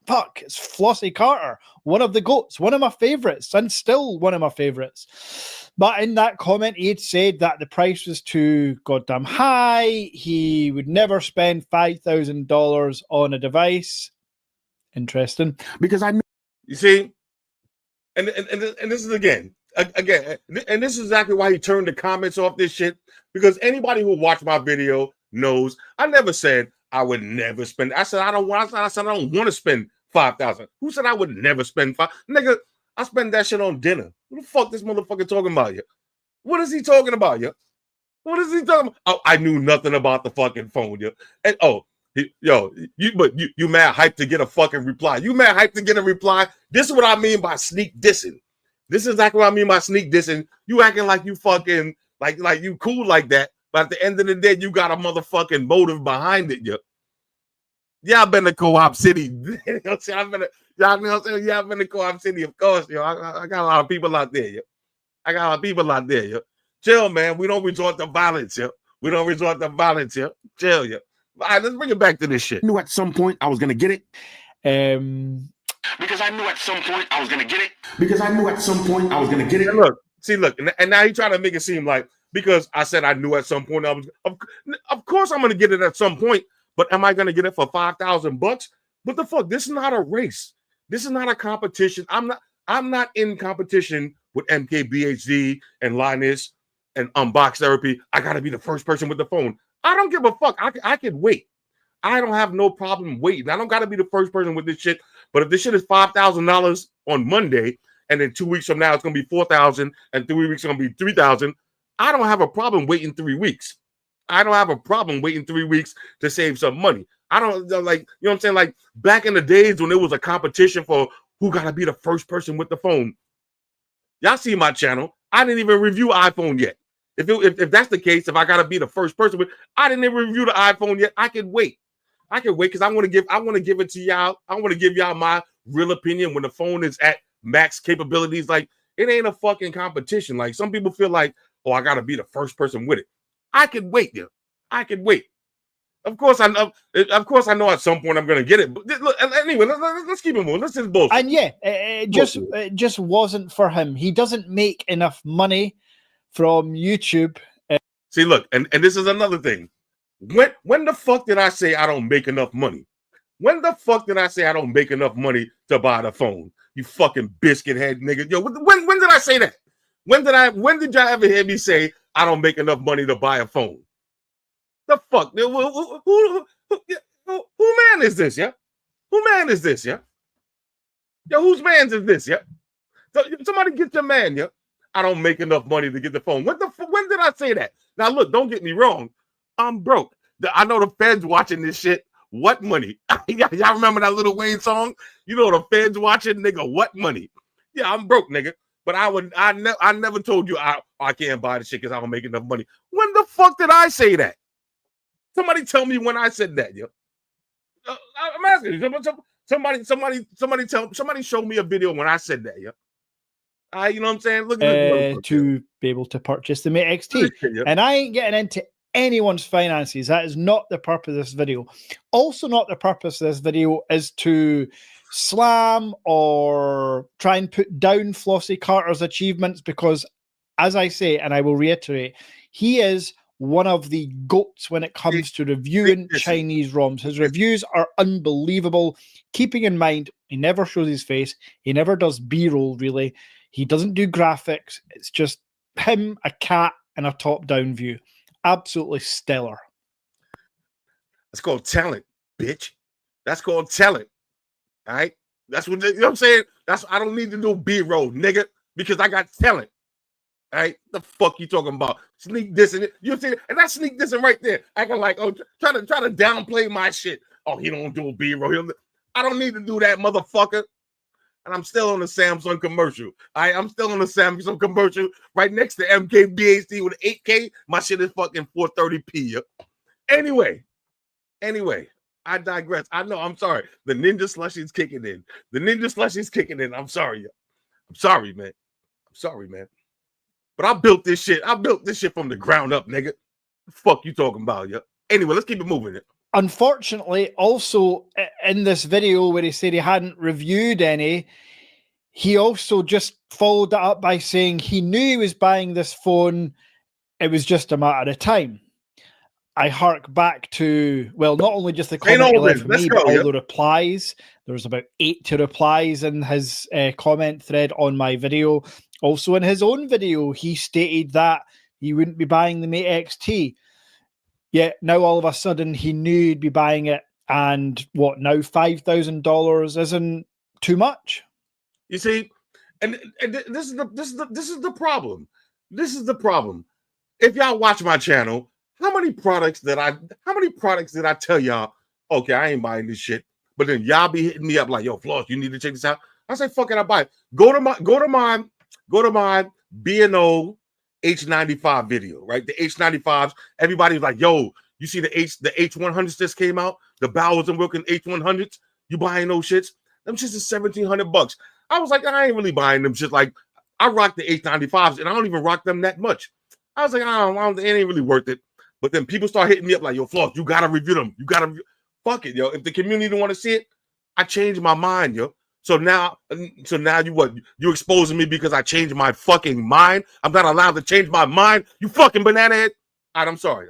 fuck, it's Flossy Carter, one of the GOATs, one of my favorites, and still one of my favorites. But in that comment, he had said that the price was too goddamn high. He would never spend $5,000 on a device. Interesting. because I knew. You see? And this is again, and this is exactly why he turned the comments off this shit. Because anybody who watched my video knows I never said I would never spend. I said I don't want to spend $5,000. Who said I would never spend $5,000? Nigga, I spend that shit on dinner. What the fuck this motherfucker talking about you? What is he talking about you? What is he talking about? Oh, I knew nothing about the fucking phone, yo. And you mad hyped to get a fucking reply. You mad hyped to get a reply. This is what I mean by sneak dissing. This is exactly what I mean by sneak dissing. You acting like you fucking like you cool like that, but at the end of the day, you got a motherfucking motive behind it, yo. Yeah, I've been to Co-op City. You know what I'm saying? I've been to Co-op City, of course, yo. I got a lot of people out there, yo. Chill, man. We don't resort to violence, yo. Chill, yo. All right, let's bring it back to this shit. I knew at some point I was going to get it. Because I knew at some point I was gonna get it. Because I knew at some point I was gonna get it. And look, and now he's trying to make it seem like because I said I knew at some point I was. Of course, I'm gonna get it at some point. But am I gonna get it for $5,000? What the fuck? This is not a race. This is not a competition. I'm not in competition with MKBHD and Linus and Unbox Therapy. I gotta be the first person with the phone. I don't give a fuck. I can wait. I don't have no problem waiting. I don't gotta be the first person with this shit. But if this shit is $5,000 on Monday, and then 2 weeks from now it's gonna be $4,000, and 3 weeks gonna be $3,000, I don't have a problem waiting 3 weeks. I don't have a problem waiting 3 weeks to save some money. I don't like, you know what I'm saying? Like back in the days when it was a competition for who gotta be the first person with the phone. Y'all see my channel. I didn't even review iPhone yet. If that's the case, if I gotta be the first person with, I didn't even review the iPhone yet. I can wait. Because I want to give it to y'all. I want to give y'all my real opinion when the phone is at max capabilities. Like it ain't a fucking competition. Like some people feel like, oh, I gotta be the first person with it. I can wait, yeah. I can wait. Of course, I know at some point I'm gonna get it. But look, anyway, let's keep it moving. Let's just bullshit. And yeah, it just wasn't for him. He doesn't make enough money from YouTube. See, look, and this is another thing. When the fuck did I say I don't make enough money? When the fuck did I say I don't make enough money to buy the phone? You fucking biscuit head nigga. Yo, when did I say that? When did y'all ever hear me say I don't make enough money to buy a phone? The fuck? Who man is this, yeah? Who man is this, yeah? Yo, whose man is this, yeah? Somebody get your man, yeah? I don't make enough money to get the phone. When did I say that? Now, look, don't get me wrong. I'm broke. I know the feds watching this shit. What money? Y'all remember that Lil Wayne song? You know the feds watching, nigga. What money? Yeah, I'm broke, nigga. But I never told you I can't buy the shit because I don't make enough money. When the fuck did I say that? Somebody tell me when I said that, yo. I'm asking you. Somebody show me a video when I said that, yo. You know what I'm saying? Look at to be able to purchase the Mate XT. And I ain't getting into anyone's finances. That is not the purpose of this video. Also not the purpose of this video is to slam or try and put down Flossy Carter's achievements because, as I say, and I will reiterate, he is one of the GOATs when it comes to reviewing Chinese ROMs. His reviews are unbelievable. Keeping in mind, he never shows his face. He never does B-roll, really. He doesn't do graphics. It's just him, a cat, and a top-down view. Absolutely stellar. That's called talent, bitch. That's called talent. All right? That's what, you know what I'm saying? I don't need to do B-roll, nigga, because I got talent. All right? The fuck you talking about? Sneak this and you see, and that's sneak this and right there. Acting like, oh, try to downplay my shit. Oh, he don't do B-roll. I don't need to do that, motherfucker. And I'm still on the Samsung commercial. I'm still on the Samsung commercial right next to MKBHD with 8K. My shit is fucking 430p. Anyway, I digress. I know, I'm sorry. The Ninja Slushie's kicking in. I'm sorry. I'm sorry, man. But I built this shit. From the ground up, nigga. The fuck you talking about, yo? Anyway, let's keep it moving. Unfortunately, also in this video where he said he hadn't reviewed any, he also just followed it up by saying he knew he was buying this phone. It was just a matter of time. I hark back to, well, not only just the comment he left for me, but all the replies. There was about 80 replies in his comment thread on my video. Also in his own video, he stated that he wouldn't be buying the Mate XT. Yet now all of a sudden he knew he'd be buying it, and what now $5,000 isn't too much. You see, and this is the problem. This is the problem. If y'all watch my channel, how many products did I tell y'all? Okay, I ain't buying this shit, but then y'all be hitting me up like, yo, Floss, you need to check this out. I say, fuck it, I buy it. Go to my B&O H95 video, right? The H95s. Everybody's like, yo, you see the H100s just came out? The Bowers and Wilkins H100s? You buying those shits? Them shits is $1,700. I was like, I ain't really buying them shit. Like, I rock the H95s and I don't even rock them that much. I was like, I don't, it ain't really worth it. But then people start hitting me up like, yo, Floss, you gotta review them. You gotta fuck it, yo. If the community don't want to see it, I changed my mind, yo. So now you what? You exposing me because I changed my fucking mind? I'm not allowed to change my mind. You fucking banana head. All right, I'm sorry.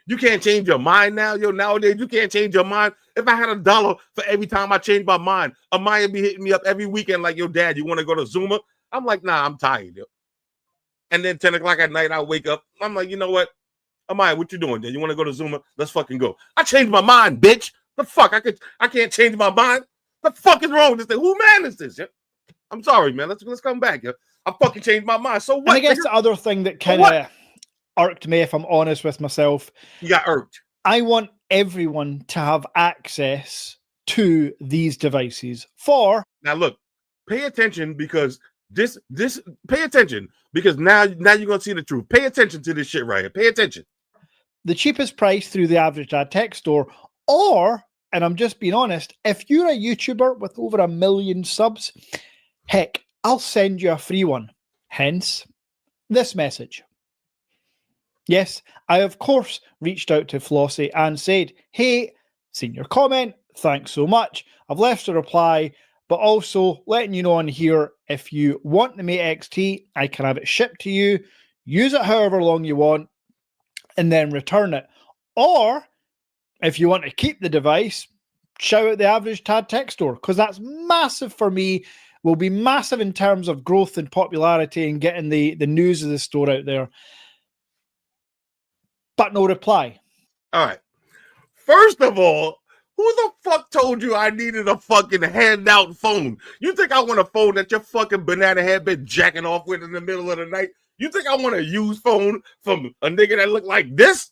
You can't change your mind now, yo. Nowadays, you can't change your mind. If I had $1 for every time I change my mind, Amaya be hitting me up every weekend like, yo, dad, you want to go to Zuma? I'm like, nah, I'm tired, yo. And then 10 o'clock at night, I wake up. I'm like, you know what? Amaya, what you doing, dad? You want to go to Zuma? Let's fucking go. I changed my mind, bitch. The fuck? I can't change my mind. The fuck is wrong with this thing? Who man is this, yo? I'm sorry, man. Let's come back, yo. I fucking changed my mind. So what? And I guess the other thing that kind of irked me, if I'm honest with myself. You got irked. I want everyone to have access to these devices for. Now look, pay attention because pay attention because now you're gonna see the truth. Pay attention to this shit right here. Pay attention. The cheapest price through the average ad tech store, or, and I'm just being honest, if you're a YouTuber with over 1 million subs, heck, I'll send you a free one. Hence this message. Yes, I of course reached out to Flossy and said, hey, seen your comment, thanks so much. I've left a reply, but also letting you know on here, if you want the Mate XT, I can have it shipped to you, use it however long you want, and then return it. Or if you want to keep the device, shout out the average Tad Tech store, because that's massive for me, will be massive in terms of growth and popularity and getting the news of the store out there. But no reply. All right. First of all, who the fuck told you I needed a fucking handout phone? You think I want a phone that your fucking banana head been jacking off with in the middle of the night? You think I want a used phone from a nigga that look like this?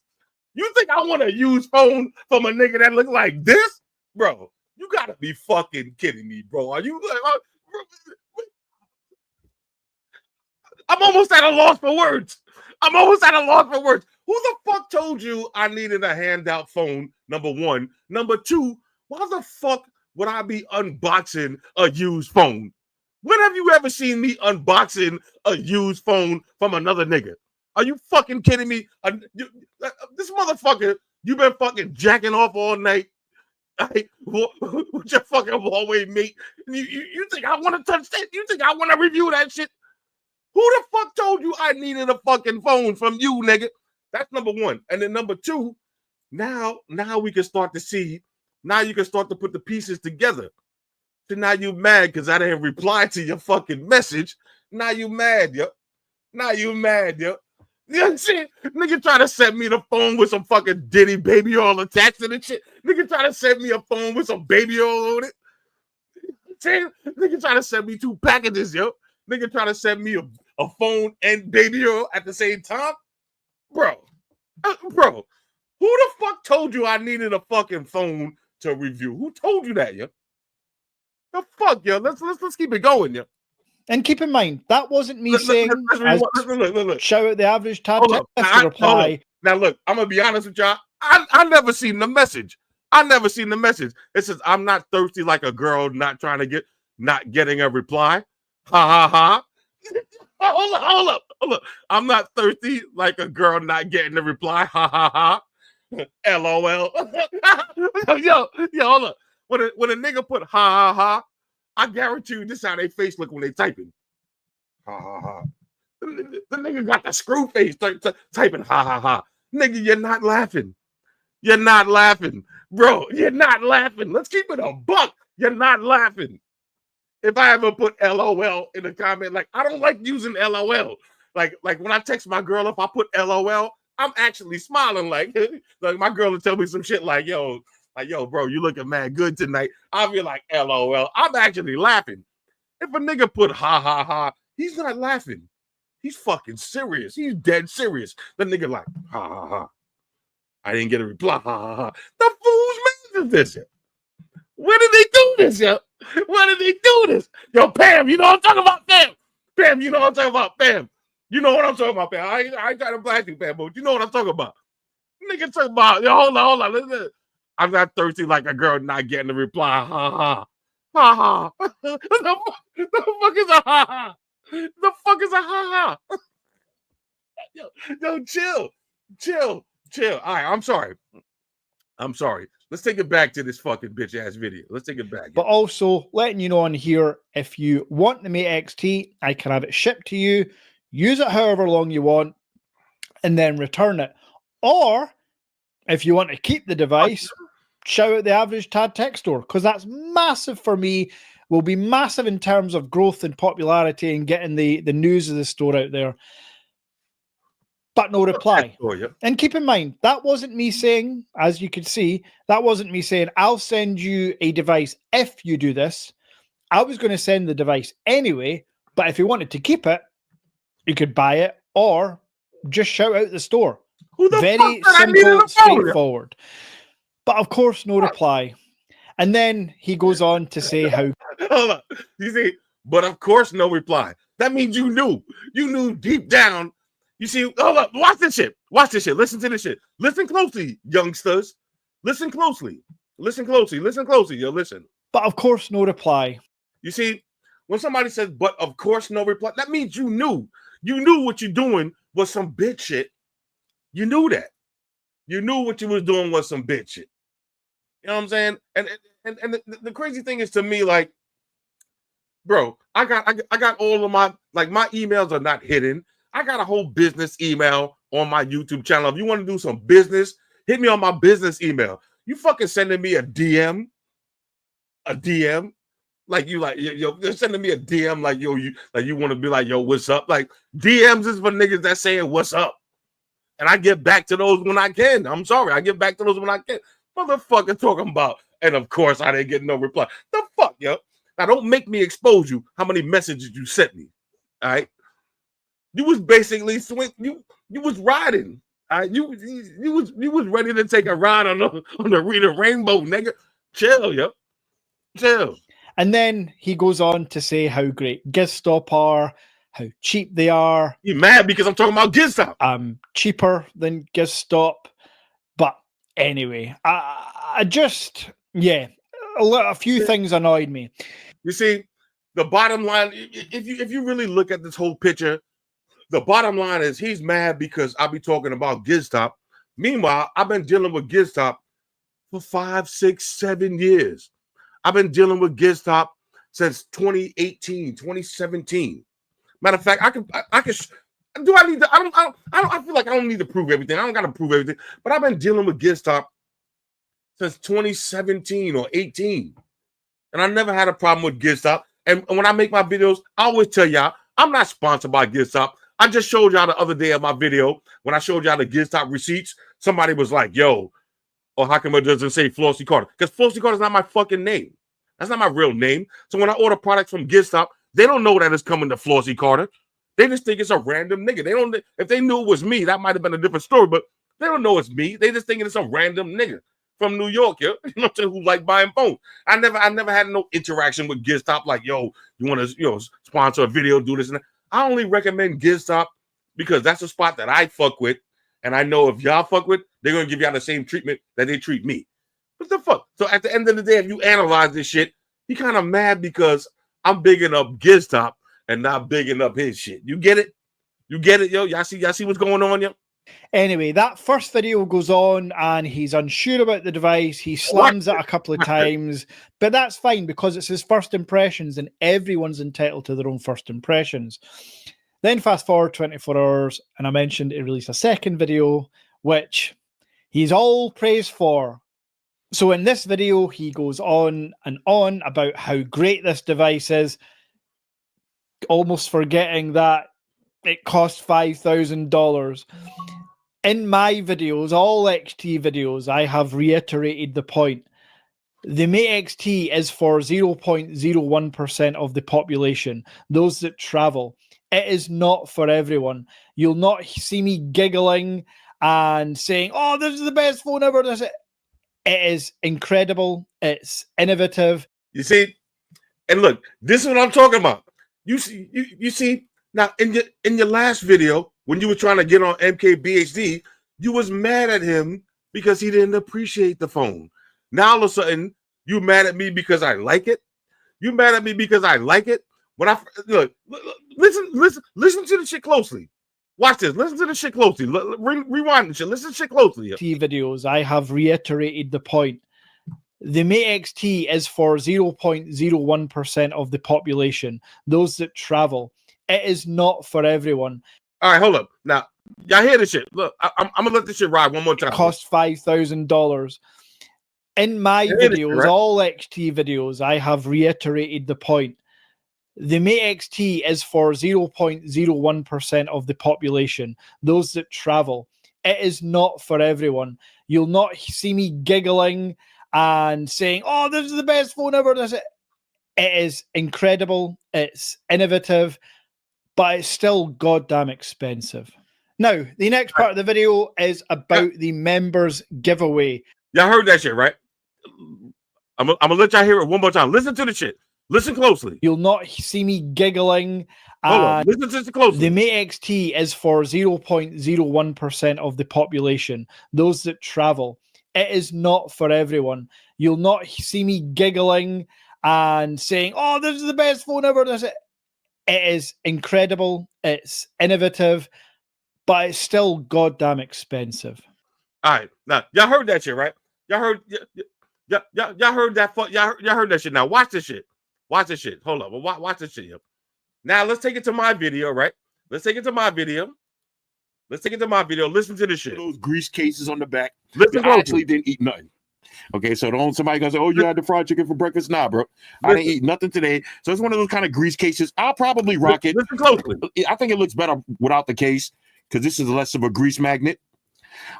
You think I want a used phone from a nigga that look like this? Bro, you gotta be fucking kidding me, bro. Are you I'm almost at a loss for words. Who the fuck told you I needed a handout phone? Number one. Number two, why the fuck would I be unboxing a used phone? When have you ever seen me unboxing a used phone from another nigga? Are you fucking kidding me? This motherfucker, you been fucking jacking off all night with your fucking hallway mate. You think I want to touch that? You think I want to review that shit? Who the fuck told you I needed a fucking phone from you, nigga? That's number one. And then number two, now we can start to see, now you can start to put the pieces together. So now you mad because I didn't reply to your fucking message. Now you mad, yo. You know what I'm saying? Nigga try to send me the phone with some fucking Diddy baby oil attached to the shit. Nigga try to send me a phone with some baby oil on it. Nigga try to send me 2 packages, yo. Nigga try to send me a phone and baby oil at the same time. Bro, who the fuck told you I needed a fucking phone to review? Who told you that, yo? The fuck, yo? Let's keep it going, yo. And keep in mind, that wasn't me saying, look. Shout out the average tab reply. Now, look, I'm going to be honest with y'all. I never seen the message. It says, I'm not thirsty like a girl not getting a reply. Ha, ha, ha. Hold up. I'm not thirsty like a girl not getting a reply. Ha, ha, ha. LOL. yo, hold up. When a nigga put ha, ha, ha, I guarantee you this is how they face look when they typing. Ha, ha, ha. The nigga got the screw face typing ha, ha, ha. Nigga, you're not laughing. Bro, you're not laughing. Let's keep it a buck. You're not laughing. If I ever put LOL in a comment, like, I don't like using LOL. Like when I text my girl, if I put LOL, I'm actually smiling. Like my girl will tell me some shit like, yo, bro, you looking mad good tonight. I'll be like, LOL. I'm actually laughing. If a nigga put ha, ha, ha, he's not laughing. He's fucking serious. He's dead serious. The nigga like, ha, ha, ha. I didn't get a reply. Ha, ha, ha. The fool's man is this, yo. Where did they do this, yo? Yo, Pam, you know what I'm talking about, Pam? Pam, you know what I'm talking about, Pam? You know what I'm talking about, Pam? I ain't trying to blast you, Pam, but you know what I'm talking about. Nigga talking about, yo, hold on. Listen. I'm not thirsty like a girl not getting a reply. Ha, ha. Ha, ha. The fuck is a ha, ha? The fuck is a ha, ha? Yo, chill. All right, I'm sorry. I'm sorry. Let's take it back to this fucking bitch ass video. Let's take it back. But also letting you know on here, if you want the Mate XT, I can have it shipped to you, use it however long you want, and then return it. Or if you want to keep the device, shout out the Average Tad Tech Store, because that's massive for me, will be massive in terms of growth and popularity and getting the news of the store out there. But no reply. And keep in mind, that wasn't me saying, as you could see, that wasn't me saying, I'll send you a device if you do this. I was going to send the device anyway, but if you wanted to keep it, you could buy it or just shout out the store. Very simple, straightforward. But of course, no reply. And then he goes on to say how... Hold on. You see, but of course, no reply. That means you knew. You knew deep down. You see, hold up, watch this shit. Watch this shit. Listen to this shit. Listen closely, youngsters. Listen closely. Listen closely. Listen closely. Yo, listen. But of course, no reply. You see, when somebody says, but of course, no reply, that means you knew. You knew what you're doing was some bitch shit. You knew that. You knew what you was doing was some bitch shit. You know what I'm saying? And the crazy thing is to me, like, bro, I got all of my emails are not hidden. I got a whole business email on my YouTube channel. If you want to do some business, hit me on my business email. You fucking sending me a DM, like you're sending me a DM, like you want to be like, yo, what's up? Like DMs is for niggas that saying what's up, and I get back to those when I can. I'm sorry, I get back to those when I can. Motherfucker talking about, and of course I didn't get no reply. The fuck, yo. Now don't make me expose you how many messages you sent me. All right. You was basically you was riding. You was ready to take a ride on the rainbow, nigga. Chill, yo. Chill. And then he goes on to say how great GizStop are, how cheap they are. You mad because I'm talking about GizStop? I'm cheaper than GizStop. But anyway, I just, yeah, a few things annoyed me. You see, the bottom line, if you really look at this whole picture, the bottom line is he's mad because I'll be talking about GizStop. Meanwhile, I've been dealing with GizStop for 5, 6, 7 years. I've been dealing with GizStop since 2018, 2017. Matter of fact, I can. Do I need to? I feel like I don't need to prove everything. I don't got to prove everything. But I've been dealing with GizStop since 2017 or 18, and I never had a problem with GizStop. And when I make my videos, I always tell y'all I'm not sponsored by GizStop. I just showed y'all the other day of my video when I showed y'all the GizStop receipts. Somebody was like, "Yo, or how come it doesn't say Flossy Carter?" Because Flossy Carter is not my fucking name. That's not my real name. So when I order products from GizStop, they don't know that it's coming to Flossy Carter. They just think it's a random nigga. They don't. If they knew it was me, that might have been a different story. But they don't know it's me. They just thinking it's some random nigga from New York, yo. You know what I'm saying? Who like buying phones. I never had no interaction with GizStop. Like, yo, you want to sponsor a video, do this and that. I only recommend GizStop because that's a spot that I fuck with, and I know if y'all fuck with, they're gonna give y'all the same treatment that they treat me. What the fuck? So at the end of the day, if you analyze this shit, he kind of mad because I'm bigging up GizStop and not bigging up his shit. You get it? You get it, yo? Y'all see what's going on, yo? Anyway, that first video goes on and he's unsure about the device. He slams it a couple of times, but that's fine because it's his first impressions and everyone's entitled to their own first impressions. Then fast forward 24 hours and I mentioned he released a second video, which he's all praised for. So in this video, he goes on and on about how great this device is, almost forgetting that it cost $5,000. In my videos, all XT videos, I have reiterated the point. The Mate XT is for 0.01% of the population, those that travel. It is not for everyone. You'll not see me giggling and saying, oh, this is the best phone ever. It is incredible. It's innovative. You see? And look, this is what I'm talking about. You see, now in your last video, when you were trying to get on MKBHD, you was mad at him because he didn't appreciate the phone. Now all of a sudden, you mad at me because I like it. You mad at me because I like it. When I look, listen to the shit closely. Watch this. Listen to the shit closely. Rewind the shit. Listen to shit closely. Videos, I have reiterated the point. The Mate XT is for 0.01% of the population, those that travel. It is not for everyone. All right, hold up. Now, y'all hear this shit. Look, I'm going to let this shit ride one more time. It cost $5,000. In my videos, right? All XT videos, I have reiterated the point. The Mate XT is for 0.01% of the population, those that travel. It is not for everyone. You'll not see me giggling and saying, oh, this is the best phone ever. It is incredible. It's innovative, but it's still goddamn expensive. Now, the next part of the video is about the members giveaway. Y'all heard that shit, right? I'm gonna let y'all hear it one more time. Listen to the shit. Listen closely. You'll not see me giggling. Listen to this closely. The Mate XT is for 0.01% of the population, those that travel. It is not for everyone. You'll not see me giggling and saying, oh, this is the best phone ever. It is incredible. It's innovative, but it's still goddamn expensive. All right. Now, y'all heard that shit, right? Y'all heard y'all heard that. Y'all heard that shit. Now, watch this shit. Watch this shit. Hold up. Watch this shit. Yo. Now, let's take it to my video, right? Let's take it to my video. Listen to this shit. Those grease cases on the back. Listen, I actually didn't eat nothing. Okay, so don't somebody gonna say, "Oh, you had the fried chicken for breakfast?" Nah, bro, I didn't eat nothing today. So it's one of those kind of grease cases. I'll probably rock it. Listen closely. I think it looks better without the case because this is less of a grease magnet.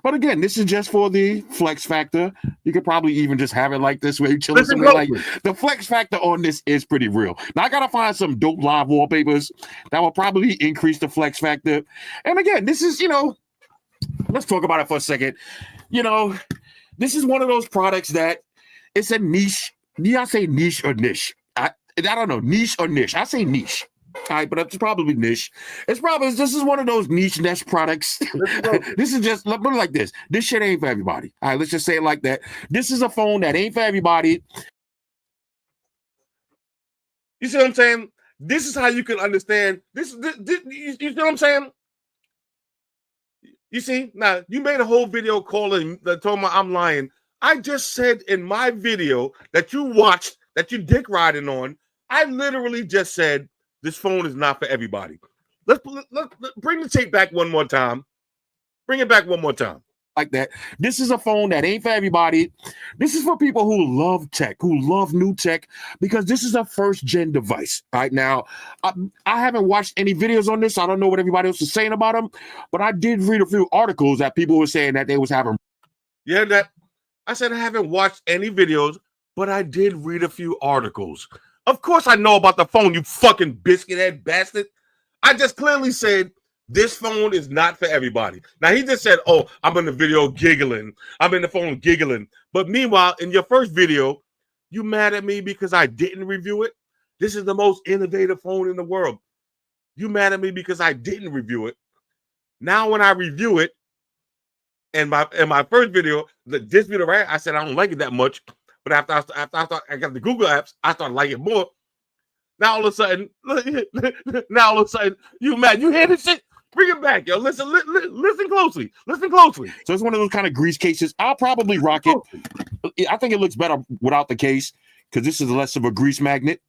But again, this is just for the flex factor. You could probably even just have it like this way, chilling somewhere. Like the flex factor on this is pretty real. Now I gotta find some dope live wallpapers that will probably increase the flex factor. And again, this is, let's talk about it for a second. This is one of those products that it's a niche. Do y'all say niche or niche? I don't know, niche or niche. I say niche. All right, but it's probably niche. This is one of those niche products. This is just like this. This shit ain't for everybody. All right, let's just say it like that. This is a phone that ain't for everybody. You see what I'm saying? This is how you can understand this. You see what I'm saying? You see, now you made a whole video calling that told me I'm lying. I just said in my video that you watched, that you dick riding on, I literally just said this phone is not for everybody. Let's bring the tape back one more time. Bring it back one more time. Like that. This is a phone that ain't for everybody. This is for people who love tech, who love new tech, because this is a first-gen device. All right, now, I haven't watched any videos on this. So I don't know what everybody else is saying about them, but I did read a few articles that people were saying that they was having. Yeah, that I said I haven't watched any videos, but I did read a few articles. Of course I know about the phone, you fucking biscuit head bastard. I just clearly said this phone is not for everybody. Now, he just said, oh, I'm in the video giggling. I'm in the phone giggling. But meanwhile, in your first video, you mad at me because I didn't review it? This is the most innovative phone in the world. You mad at me because I didn't review it? Now, when I review it, in my first video, this video, right, I said I don't like it that much. But after I got the Google apps, I started liking it more. Now all of a sudden, you mad. You hear this shit? Bring it back, yo. Listen closely. Listen closely. So it's one of those kind of grease cases. I'll probably rock it. I think it looks better without the case because this is less of a grease magnet.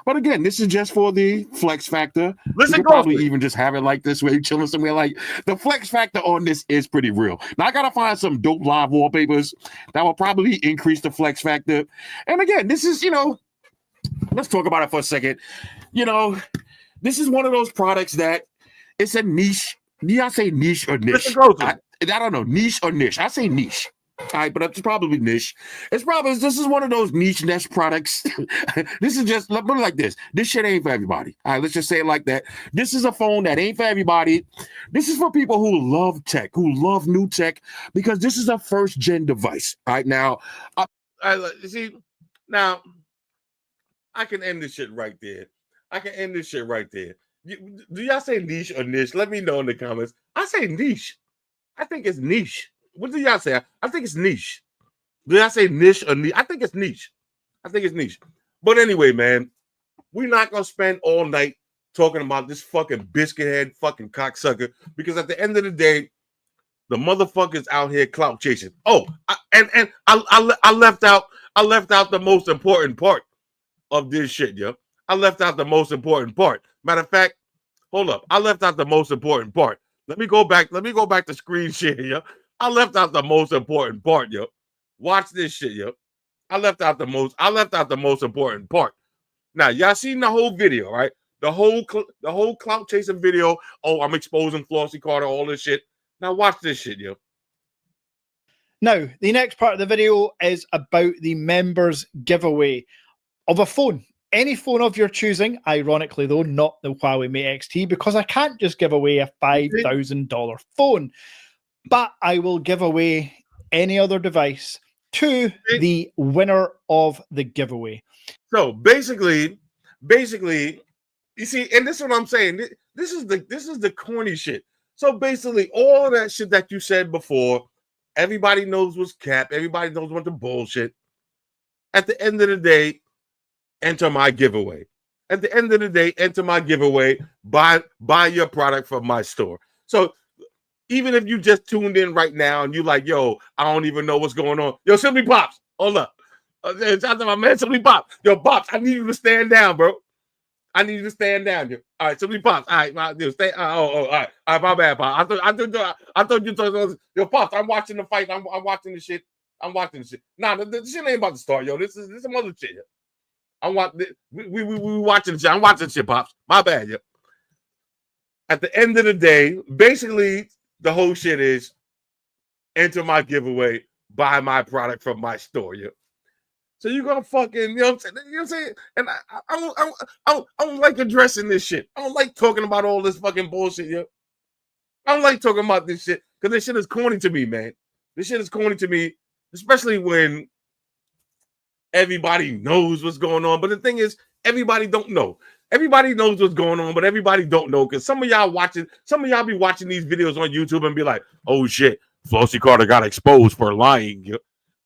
But again, this is just for the flex factor. Listen, probably even just have it like this way, chilling somewhere. Like the flex factor on this is pretty real. Now I gotta find some dope live wallpapers that will probably increase the flex factor. And again, this is, let's talk about it for a second. This is one of those products that it's a niche. Do y'all say niche or niche? I don't know, niche or niche. I say niche. All right, but it's probably niche. This is one of those niche products. This is just like this. This shit ain't for everybody. All right, let's just say it like that. This is a phone that ain't for everybody. This is for people who love tech, who love new tech, because this is a first-gen device. All right, now, now I can end this shit right there. Do y'all say niche or niche? Let me know in the comments. I say niche. I think it's niche. What do y'all say? I think it's niche. Do y'all say niche or niche? I think it's niche. But anyway, man, we're not going to spend all night talking about this fucking biscuit head fucking cocksucker, because at the end of the day, the motherfuckers out here clout chasing. Oh, I left out the most important part of this shit, yo. I left out the most important part. Matter of fact, hold up. I left out the most important part. Let me go back to screen share, yo. I left out the most important part, yo. Watch this shit, yo. I left out the most important part. Now, y'all seen the whole video, right? The whole clout chasing video. Oh, I'm exposing Flossy Carter, all this shit. Now watch this shit, yo. Now, the next part of the video is about the members giveaway of a phone. Any phone of your choosing, ironically though, not the Huawei Mate XT, because I can't just give away a $5,000 phone, but I will give away any other device to the winner of the giveaway. So basically, you see, and this is what I'm saying. This is the corny shit. So basically, all of that shit that you said before, everybody knows was cap. Everybody knows what the bullshit. At the end of the day, enter my giveaway. At the end of the day, enter my giveaway. Buy your product from my store. So even if you just tuned in right now and you like, yo, I don't even know what's going on. Yo, Simply Pops, hold up. Shout out to my man, Simply Pops. Yo, Pops, I need you to stand down, bro. I need you to stand down, yo. All right, Simply Pops. All right, stay. All right, my bad, Pops. I thought you told yo, Pops. I'm watching the fight. I'm watching the shit. I'm watching the shit. Nah, the shit ain't about to start, yo. This is some other shit. Yo. We watching the shit. I'm watching the shit, Pops. My bad, yo. At the end of the day, basically, the whole shit is enter my giveaway, buy my product from my store, yo. So you're gonna fucking, you know what I'm saying? And I don't like addressing this shit. I don't like talking about all this fucking bullshit, yo. I don't like talking about this shit because this shit is corny to me, man. This shit is corny to me, especially when everybody knows what's going on. But the thing is, everybody don't know. Everybody knows what's going on, but everybody don't know because some of y'all be watching these videos on YouTube and be like, oh shit, Flossy Carter got exposed for lying, yo.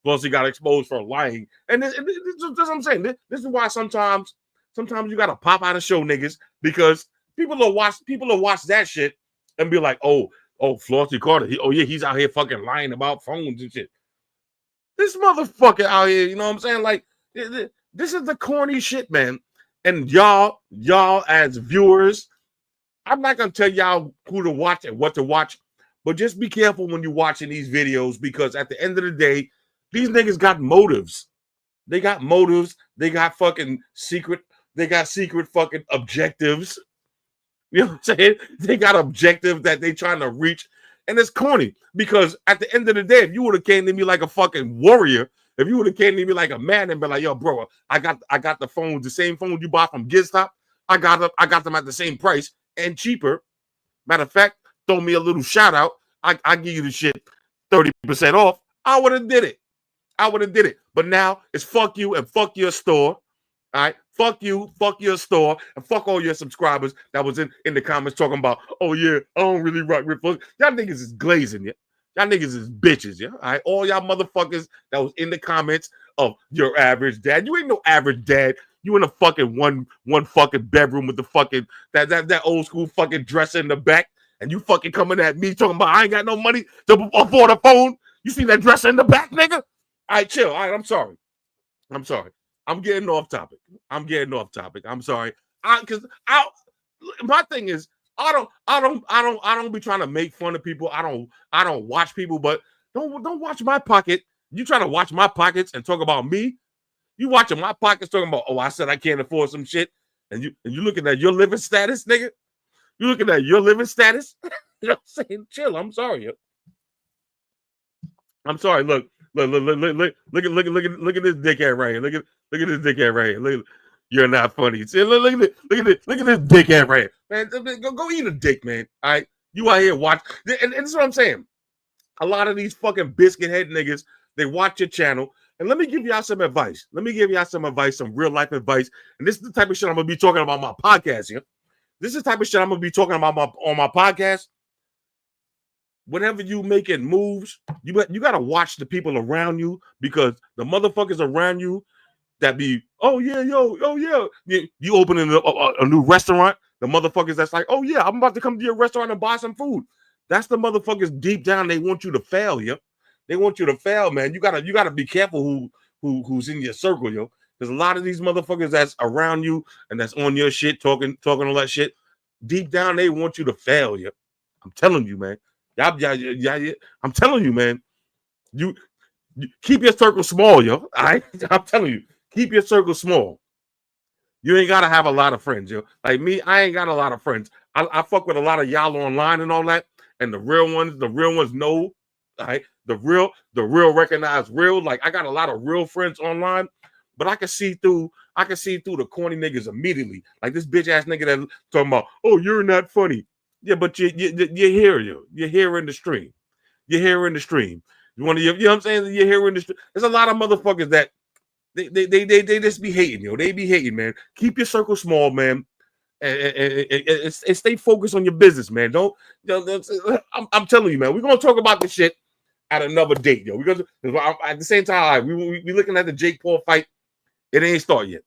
Flossy got exposed for lying. And this is what I'm saying. This is why sometimes you gotta pop out of show, niggas, because people will watch that shit and be like, oh, Flossy Carter, he's out here fucking lying about phones and shit. This motherfucker out here, you know what I'm saying? Like, this is the corny shit, man. And y'all as viewers, I'm not gonna tell y'all who to watch and what to watch, but just be careful when you're watching these videos because at the end of the day, these niggas got motives. They got motives. They got secret fucking objectives. You know what I'm saying? They got objectives that they trying to reach. And it's corny because at the end of the day, if you would have came to me like a fucking warrior, if you would have came to me like a man and been like, yo, bro, I got the phones, the same phone you bought from GizTop. I got them at the same price and cheaper. Matter of fact, throw me a little shout out. I give you the shit 30% off. I would have did it. But now it's fuck you and fuck your store. All right. Fuck you, fuck your store, and fuck all your subscribers that was in the comments talking about, oh yeah, I don't really rock with Flossy. Y'all niggas is glazing, yeah. Y'all niggas is bitches, yeah. All right. All y'all motherfuckers that was in the comments of your average dad. You ain't no average dad. You in a fucking one fucking bedroom with the fucking that old school fucking dresser in the back, and you fucking coming at me talking about I ain't got no money to afford a phone. You see that dresser in the back, nigga? All right, chill. All right, I'm sorry. I'm getting off topic. I'm sorry. My thing is, I don't be trying to make fun of people. I don't watch people, but don't watch my pocket. You trying to watch my pockets and talk about me? You watching my pockets talking about, oh, I said I can't afford some shit, and you looking at your living status, nigga. You looking at your living status? You know what I'm saying? Chill. I'm sorry. I'm sorry. Look at this dickhead right here. Look at this dickhead right here. You're not funny. See, look at this dickhead right here. Man, go eat a dick, man. All right. You out here watch. And this is what I'm saying. A lot of these fucking biscuit head niggas, they watch your channel. And let me give y'all some advice. Some real life advice. And this is the type of shit I'm gonna be talking about on my podcast here. This is the type of shit I'm gonna be talking about on my podcast. Whenever you making moves, you got to watch the people around you because the motherfuckers around you, that be, oh yeah, yo, oh yeah. You opening a new restaurant, the motherfuckers that's like, oh yeah, I'm about to come to your restaurant and buy some food. That's the motherfuckers deep down. They want you to fail, yo. They want you to fail, man. You gotta be careful who's in your circle, yo. There's a lot of these motherfuckers that's around you and that's on your shit, talking all that shit. Deep down, they want you to fail, yo. I'm telling you, man. Yeah. I'm telling you, man. You keep your circle small, yo. All right? I'm telling you, keep your circle small. You ain't gotta have a lot of friends, yo. Like me, I ain't got a lot of friends. I fuck with a lot of y'all online and all that, and the real ones know. All right, the real recognize real. Like I got a lot of real friends online, but I can see through the corny niggas immediately. Like this bitch ass nigga that talking about, oh, you're not funny. Yeah, but you're here, yo. You're here in the stream. You're here in the stream. You know what I'm saying? You're here in the stream. There's a lot of motherfuckers that they just be hating, yo. They be hating, man. Keep your circle small, man. And stay focused on your business, man. I'm telling you, man. We're gonna talk about this shit at another date, yo. Because at the same time, we looking at the Jake Paul fight. It ain't start yet.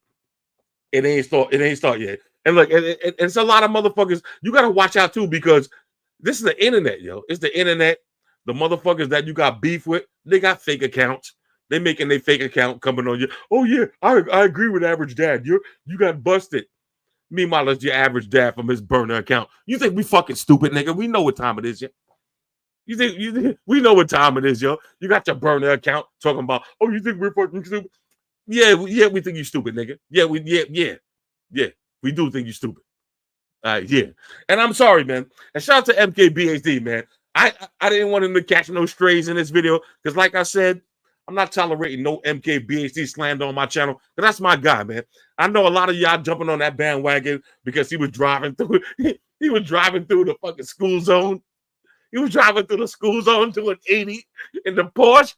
It ain't start yet. And look, it's a lot of motherfuckers. You gotta watch out too, because this is the internet, yo. It's the internet. The motherfuckers that you got beef with, they got fake accounts. They making their fake account coming on you. Oh yeah, I agree with Average Dad. You got busted. Meanwhile, it's your average dad from his burner account. You think we fucking stupid, nigga? We know what time it is, yeah. You think we know what time it is, yo? You got your burner account talking about, oh, you think we're fucking stupid? Yeah, we think you stupid, nigga. Yeah, we do think you stupid. Yeah. And I'm sorry, man. And shout out to MKBHD, man. I didn't want him to catch no strays in this video because, like I said, I'm not tolerating no MKBHD slander on my channel. But that's my guy, man. I know a lot of y'all jumping on that bandwagon because he was driving through. He was driving through the fucking school zone. He was driving through the school zone doing 80 in the Porsche.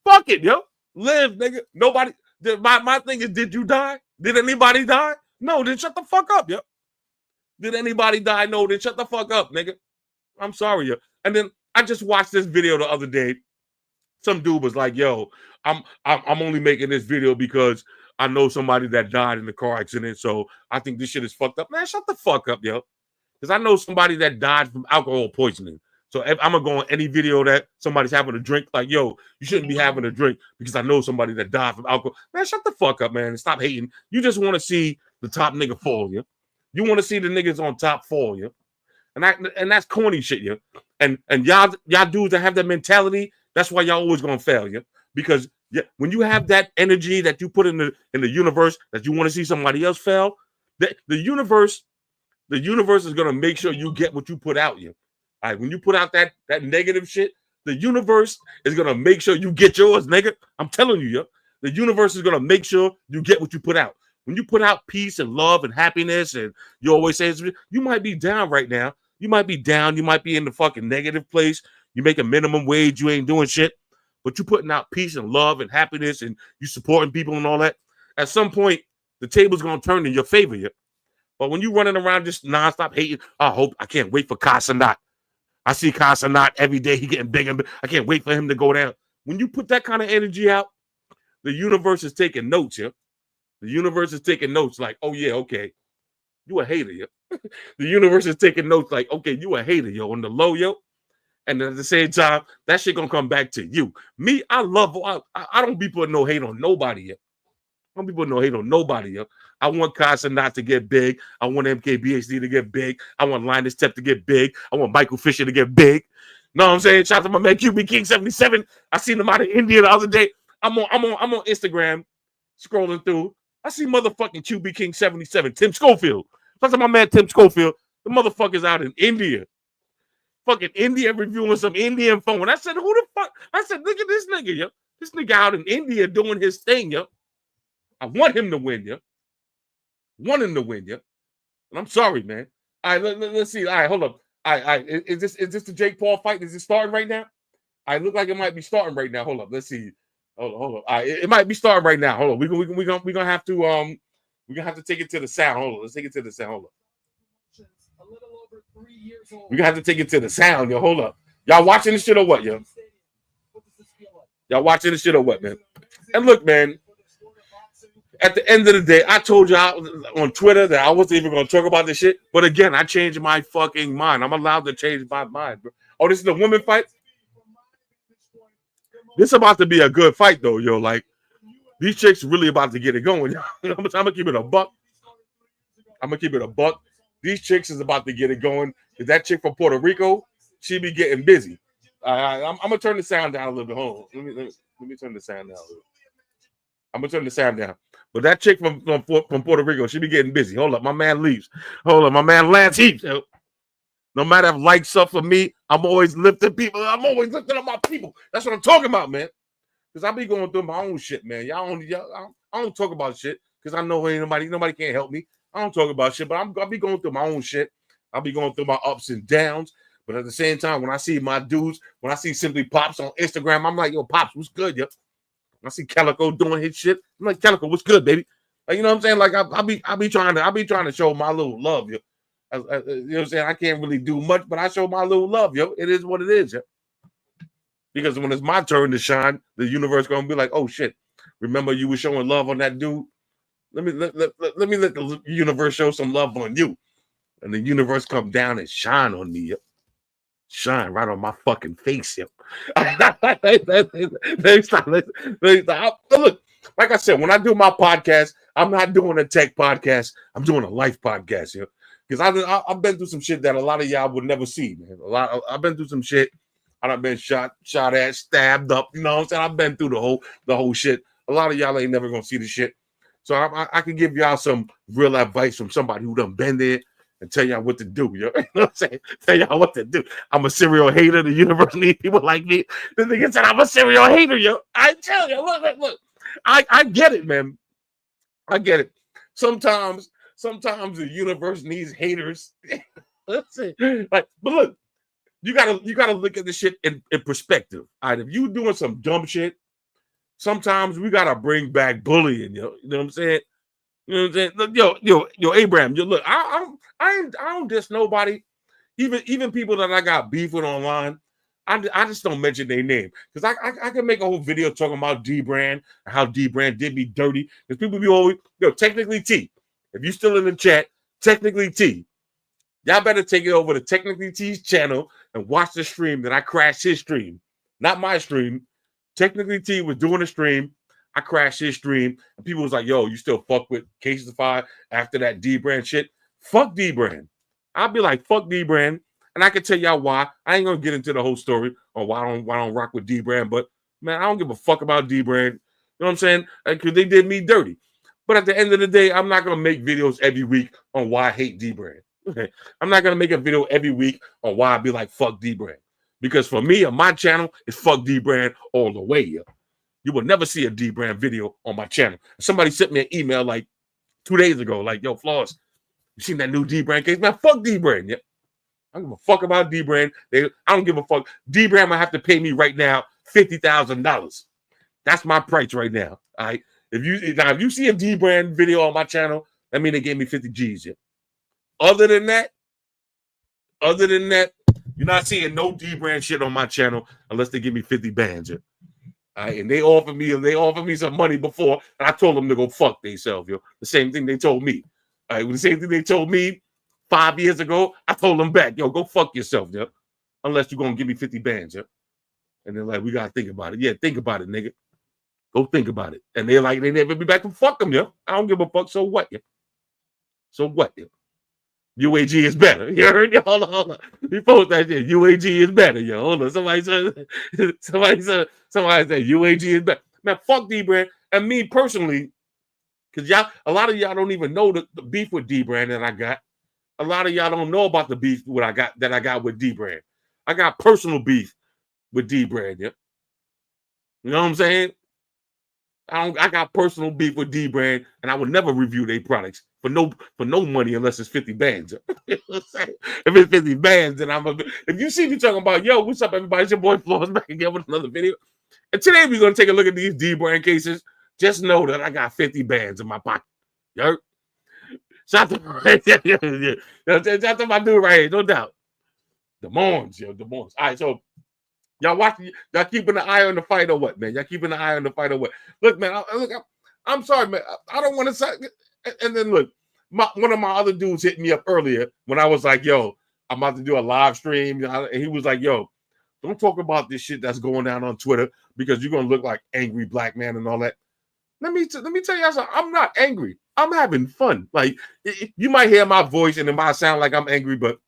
Fuck it, yo. Live, nigga. Nobody. My thing is, did you die? Did anybody die? No, then shut the fuck up, yo. Did anybody die? No, then shut the fuck up, nigga. I'm sorry, yo. And then I just watched this video the other day. Some dude was like, yo, I'm only making this video because I know somebody that died in the car accident, so I think this shit is fucked up. Man, shut the fuck up, yo. Because I know somebody that died from alcohol poisoning. So if I'm going to go on any video that somebody's having a drink, like, yo, you shouldn't be having a drink because I know somebody that died from alcohol. Man, shut the fuck up, man, and stop hating. You just want to see the top nigga fall, yo. You want to see the niggas on top fall, yo. And that's corny shit, yo. And y'all dudes that have that mentality, that's why y'all always gonna fail, yeah. Because when you have that energy that you put in the universe that you want to see somebody else fail, the universe is gonna make sure you get what you put out, yeah. All right, when you put out that negative shit, the universe is gonna make sure you get yours, nigga. I'm telling you, yeah. The universe is gonna make sure you get what you put out. When you put out peace and love and happiness, and you always say you might be down right now. You might be down. You might be in the fucking negative place. You make a minimum wage. You ain't doing shit. But you putting out peace and love and happiness and you supporting people and all that. At some point, the table's going to turn in your favor. Yeah? But when you running around just nonstop hating, I can't wait for Casanat. I see Casanat every day. He getting bigger. I can't wait for him to go down. When you put that kind of energy out, the universe is taking notes. Yeah? The universe is taking notes like, oh, yeah, okay. You a hater, yo. The universe is taking notes like, okay, you a hater, yo, on the low, yo. And at the same time, that shit gonna come back to you. Me, I don't be putting no hate on nobody, yo. I don't be putting no hate on nobody, yo. I want Casanat to get big. I want MKBHD to get big. I want Linus Tep to get big. I want Michael Fisher to get big. Know what I'm saying? Shout out to my man QB King 77. I seen him out of India the other day. I'm on Instagram scrolling through. I see motherfucking QB King 77, Tim Schofield. That's my man Tim Schofield. The motherfucker's out in India. Fucking India reviewing some Indian phone. I said, who the fuck? I said, look at this nigga, yo. This nigga out in India doing his thing, yo. I want him to win, yo. Want him to win, yo. And I'm sorry, man. All right, let's see. All right, hold up. All right. Is this the Jake Paul fight? Is it starting right now? I look like it might be starting right now. Hold up. Let's see. Hold on. All right, it might be starting right now. Hold on. We're gonna have to we're gonna have to take it to the sound. Hold on. Let's take it to the sound. Hold up. We're gonna have to take it to the sound, yo. Hold up. Y'all watching this shit or what, yo? Y'all watching this shit or what, man? And look, man. At the end of the day, I told y'all on Twitter that I wasn't even going to talk about this shit. But again, I changed my fucking mind. I'm allowed to change my mind, bro. Oh, this is the women fight? This about to be a good fight, though, yo. Like, these chicks really about to get it going. I'm going to keep it a buck. I'm going to keep it a buck. These chicks is about to get it going. Because that chick from Puerto Rico, she be getting busy. I'm going to turn the sound down a little bit. Hold on. Let me turn the sound down a little bit. I'm going to turn the sound down. But that chick from Puerto Rico, she be getting busy. Hold up. My man leaves. Hold up. My man Lance Heaps. Yo. No matter if likes up for me, I'm always lifting people. I'm always lifting up my people. That's what I'm talking about, man. Because I be going through my own shit, man. I don't talk about shit because I know ain't nobody can't help me. I don't talk about shit, but I'll be going through my own shit. I'll be going through my ups and downs. But at the same time, when I see my dudes, when I see Simply Pops on Instagram, I'm like, yo, Pops, what's good, yo? When I see Calico doing his shit, I'm like, Calico, what's good, baby? Like, you know what I'm saying? Like, I'll be trying to show my little love, yo. You know what I'm saying? I can't really do much, but I show my little love, yo. It is what it is, yo. Because when it's my turn to shine, the universe gonna be like, oh shit, remember you were showing love on that dude? Let me let the universe show some love on you. And the universe come down and shine on me, yo. Shine right on my fucking face, yo. Look, like I said, when I do my podcast, I'm not doing a tech podcast. I'm doing a life podcast, yo. Because I've been through some shit that a lot of y'all would never see, man. I've been through some shit. I've been shot at, stabbed up. You know what I'm saying? I've been through the whole shit. A lot of y'all ain't never gonna see the shit. So I can give y'all some real advice from somebody who done been there and tell y'all what to do. You know what I'm saying? Tell y'all what to do. I'm a serial hater. The universe needs people like me. The nigga said I'm a serial hater, yo. I tell you, look. I get it, man. I get it. Sometimes the universe needs haters. Let's see. But look, you gotta look at this shit in perspective. All right, if you doing some dumb shit, sometimes we gotta bring back bullying. You know what I'm saying? You know what I'm saying? Look, yo, Abraham. Look, I don't diss nobody. Even people that I got beef with online, I just don't mention their name because I can make a whole video talking about D-Brand and how D-Brand did me dirty. Because people be always, Technically T. If you still in the chat, Technically T. Y'all better take it over to Technically T's channel and watch the stream that I crashed his stream. Not my stream. Technically T was doing a stream. I crashed his stream. And people was like, yo, you still fuck with Casetify after that D-Brand shit? Fuck D-Brand. I'll be like, fuck D-Brand. And I can tell y'all why. I ain't going to get into the whole story on why I don't rock with D-Brand. But, man, I don't give a fuck about D-Brand. You know what I'm saying? Because they did me dirty. But at the end of the day, I'm not going to make videos every week on why I hate D-Brand. I'm not going to make a video every week on why I be like, fuck D-Brand. Because for me, on my channel, it's fuck D-Brand all the way. Yo. You will never see a D-Brand video on my channel. Somebody sent me an email like 2 days ago, like, yo, Floss, you seen that new D-Brand case? Man, fuck D-Brand. Yeah. I don't give a fuck about D-Brand. I don't give a fuck. D-Brand might have to pay me right now $50,000. That's my price right now. All right. If you see a D-Brand video on my channel, that means they gave me 50 G's. Yeah. Other than that, you're not seeing no D-Brand shit on my channel unless they give me 50 bands. Yeah. All right. And they offered me some money before, and I told them to go fuck themselves. Yo. The same thing they told me. All right. The same thing they told me 5 years ago, I told them back, yo, go fuck yourself, yo. Unless you're gonna give me 50 bands, yo. And they're like, we gotta think about it. Yeah, think about it, nigga. Go think about it. And they're like, they never be back and fuck them, yo. I don't give a fuck. So what, yo? So what, yo? UAG is better. You heard? Hold on. You post that shit. UAG is better, yo. Hold on. Somebody said UAG is better. Man, fuck D-Brand. And me personally, because a lot of y'all don't even know the beef with D-Brand that I got. A lot of y'all don't know about the beef that I got with D-Brand. I got personal beef with D-Brand. Yeah. You know what I'm saying? I got personal beef with D-Brand, and I would never review their products for no money unless it's 50 bands. If it's 50 bands, then if you see me talking about, yo, what's up, everybody? It's your boy Floss back again with another video. And today we're gonna take a look at these D-Brand cases. Just know that I got 50 bands in my pocket. You heard? Shout out to my dude right here, no doubt. The Mons, yo, the Mons. All right, so y'all watching, y'all keeping an eye on the fight or what, man? Y'all keeping an eye on the fight or what? Look, man, I'm sorry, man. I don't want to say. And then look, one of my other dudes hit me up earlier when I was like, yo, I'm about to do a live stream. And he was like, yo, don't talk about this shit that's going down on Twitter because you're going to look like angry black man and all that. Let me tell you something. I'm not angry. I'm having fun. Like, you might hear my voice and it might sound like I'm angry, but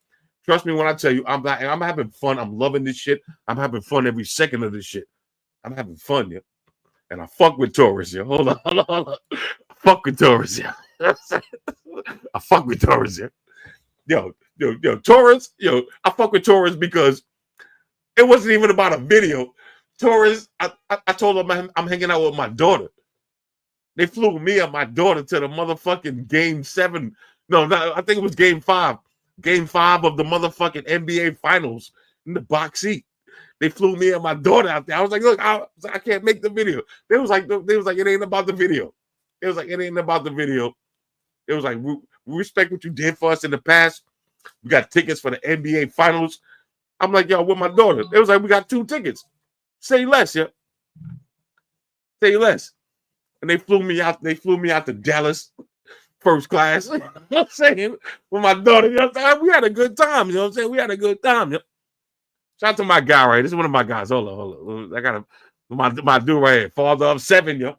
trust me when I tell you, I'm not. I'm having fun. I'm loving this shit. I'm having fun every second of this shit. I'm having fun, yeah. And I fuck with Taurus, yeah. Hold on. I fuck with Taurus, yeah. I fuck with Taurus, yeah. Yo, Taurus, I fuck with Taurus because it wasn't even about a video. Taurus, I told him I'm hanging out with my daughter. They flew me and my daughter to the motherfucking game 7. No, I think it was game 5. Game 5 of the motherfucking NBA finals in the box seat. They flew me and my daughter out there. I was like, look, I can't make the video. They was like, it ain't about the video. It was like, it ain't about the video. It was like, we respect what you did for us in the past. We got tickets for the NBA finals. I'm like, yo, with my daughter. It was like, we got 2 tickets. Say less, yeah. Say less. And they flew me out to Dallas, first class. You know what I'm saying? With my daughter. You know what I'm saying? We had a good time. You know what I'm saying? We had a good time. You know? Shout out to my guy right here. This is one of my guys. Hold on. I got my dude right here. Father of 7, yo.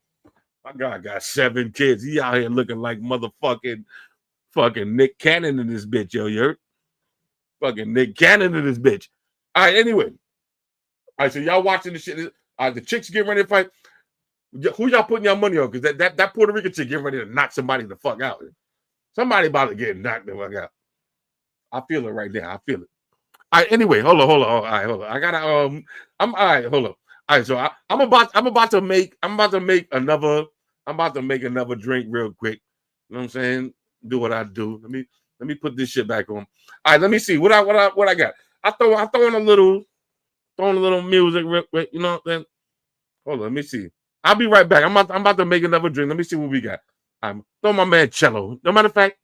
My guy got 7 kids. He out here looking like fucking Nick Cannon in this bitch, yo. You heard? Fucking Nick Cannon in this bitch. All right, anyway. All right, so y'all watching this shit. The chicks getting ready to fight. Who y'all putting your money on? Because that Puerto Rican chick getting ready to knock somebody the fuck out. Somebody about to get knocked the fuck out. I feel it right now. I feel it. All right, anyway, hold on. All right, hold on. I gotta I'm all right, hold on. All right, so I'm about to make another drink real quick. You know what I'm saying? Do what I do. Let me put this shit back on. All right, let me see what I got. I throw in a little music real quick. You know what I'm saying? Hold on, let me see. I'll be right back. I'm about to make another drink. Let me see what we got. I'm throw my man Cello. No matter of fact.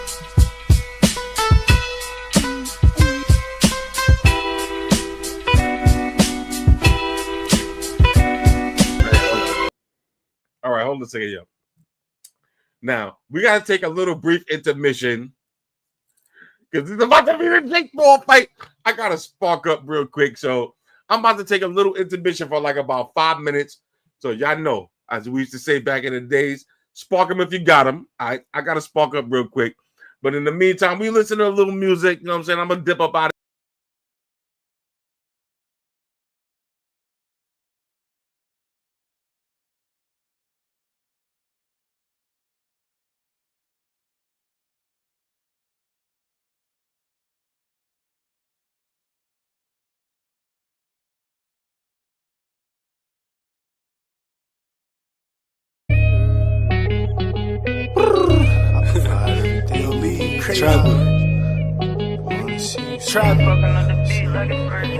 All right, hold on a second, yo. Now, we got to take a little brief intermission because it's about to be a Jake Paul fight. I got to spark up real quick. So I'm about to take a little intermission for like about 5 minutes. So y'all know, as we used to say back in the days, spark them if you got them. I got to spark up real quick. But in the meantime, we listen to a little music. You know what I'm saying? I'm going to dip up out of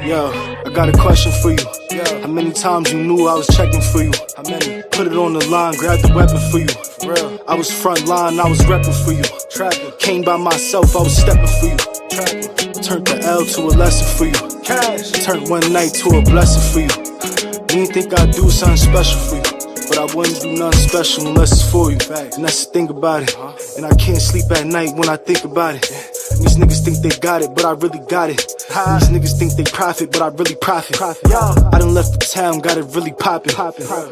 Yo, I got a question for you. How many times you knew I was checking for you? How many? Put it on the line, grab the weapon for you. I was front line, I was repping for you. Came by myself, I was stepping for you. Turned the L to a lesson for you. Turned one night to a blessing for you. You didn't think I'd do something special for you, but I wouldn't do nothing special unless it's for you. And that's the thing about it. And I can't sleep at night when I think about it. These niggas think they got it, but I really got it. These niggas think they profit, but I really profit. I done left the town, got it really poppin'.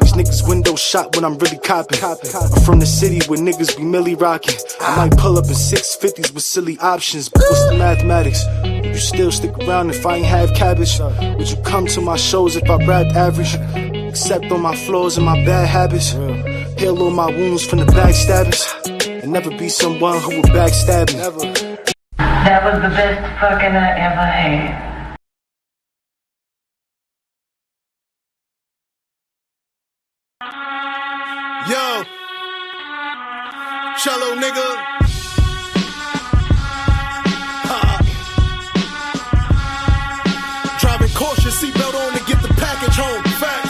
These niggas window shot when I'm really copping. I'm from the city where niggas be milli rockin'. I might pull up in 650s with silly options, but what's the mathematics? Would you still stick around if I ain't have cabbage? Would you come to my shows if I rapped average? Except on my flaws and my bad habits. Heal all my wounds from the backstabbers. And never be someone who would backstab me. That was the best fucking I ever had. Yo, Cello nigga. Driving cautious, seatbelt on to get the package home.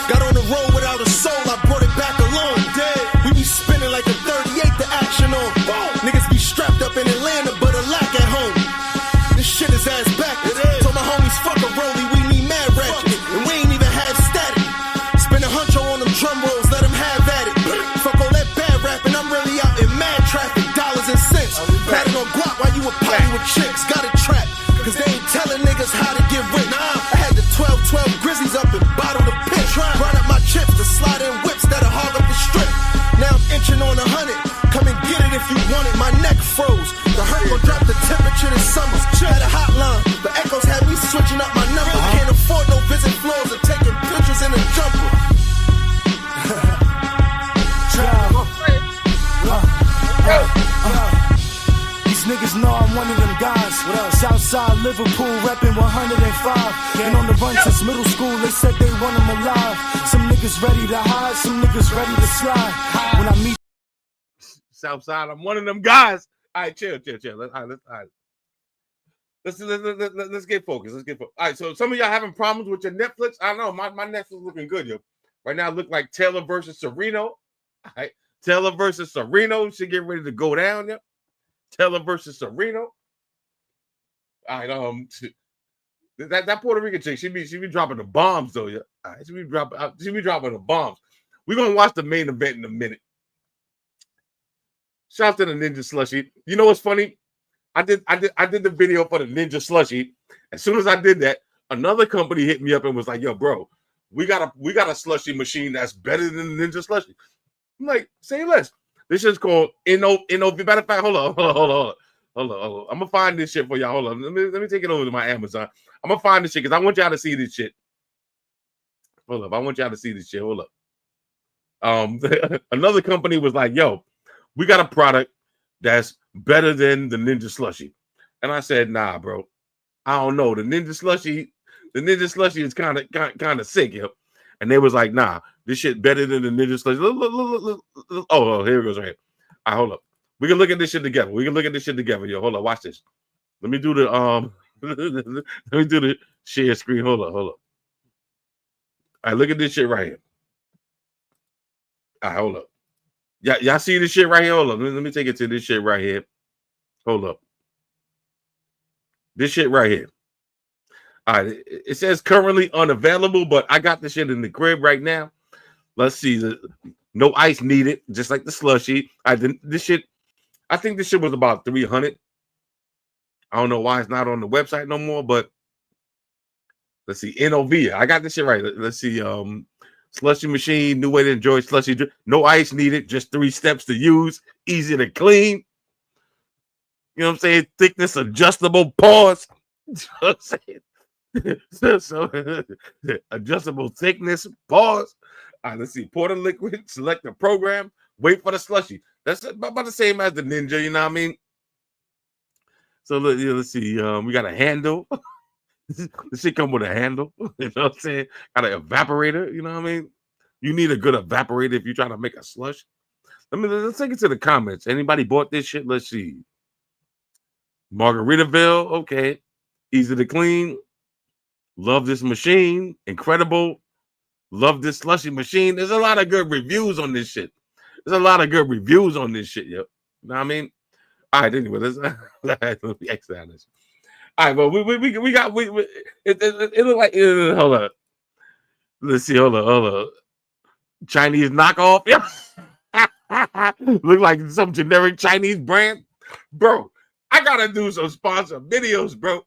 Got on the road without a soul, I brought it back alone. We be spinning like a 38 to action on. Niggas be strapped up in Atlanta, but a lack at home. This shit is ass backwards. Told my homies, fuck a rollie, we need mad ratchet. And we ain't even have static. Spin a huncho on them drum rolls, let them have at it. Fuck all that bad rapping. chicks, got it trapped. Cause they ain't telling niggas how to get rich. I had the 12 Grizzlies up and bottled the pit. Run up my chips to slide in whips that'll hog up the strip. Now I'm inching on 100. Come and get it if you want it. My neck froze. The hurt gon' drop the temperature this summer. Had a hotline, but echoes had me switching up my number. Can't afford no visit floors or taking pictures in a jumper. These niggas know I'm one of them guys. Southside Liverpool reppin' 105. And on the run since middle school, they said they want them alive. Some niggas ready to hide, some niggas ready to slide. When I meet Southside, I'm one of them guys. All right, chill. Let's get focused. All right, so some of y'all having problems with your Netflix. I know my Netflix looking good, yo. Right now, it look like Taylor versus Sereno. All right, Taylor versus Sereno should get ready to go down, yo. Taylor versus Sereno. All right, that Puerto Rican chick, she be dropping the bombs though, yeah. All right, she be dropping the bombs. We're gonna watch the main event in a minute. Shout out to the Ninja Slushy. You know what's funny? I did the video for the Ninja Slushy. As soon as I did that, another company hit me up and was like, "Yo, bro, we got a slushy machine that's better than the Ninja Slushy." I'm like, say less. This is called Matter of fact, hold on. I'm gonna find this shit for y'all. Hold on. Let me take it over to my Amazon. I'm gonna find this shit because I want y'all to see this shit. Hold up. I want y'all to see this shit. Hold up. Another company was like, "Yo, we got a product that's better than the Ninja Slushy." And I said, "Nah, bro. I don't know. The Ninja Slushy is kind of sick, yo." And they was like, "Nah, this shit better than the Ninja Slushy." Look. Oh, here it goes right here. All right, hold up. We can look at this shit together. Yo. Hold up, watch this. Let me do the let me do the share screen. Hold up. All right, look at this shit right here. All right, hold up. Y'all see this shit right here? Hold up. Let me take it to this shit right here. Hold up. This shit right here. All right, it says currently unavailable, but I got this shit in the crib right now. Let's see. No ice needed, just like the slushy. I think this shit was about 300. I don't know why it's not on the website no more, but let's see. Novia. I got this shit right. Let's see. Slushy machine, new way to enjoy slushy drink. No ice needed, just 3 steps to use, easy to clean. You know what I'm saying? Thickness adjustable, pause. You know what I'm saying? so adjustable thickness, pause. All right, let's see. Pour the liquid, select the program, wait for the slushy. That's about the same as the Ninja, you know what I mean? So let's see. We got a handle. This shit come with a handle. You know what I'm saying? Got an evaporator. You know what I mean? You need a good evaporator if you're trying to make a slush. Let's take it to the comments. Anybody bought this shit? Let's see. Margaritaville. Okay. Easy to clean. Love this machine. Incredible. Love this slushy machine. There's a lot of good reviews on this shit. Yo. You know what I mean? All right, anyway, let me exit out this. All right, well, we got it look like hold up. Let's see, hold up. Chinese knockoff. Yeah. Look like some generic Chinese brand. Bro, I gotta do some sponsored videos, bro.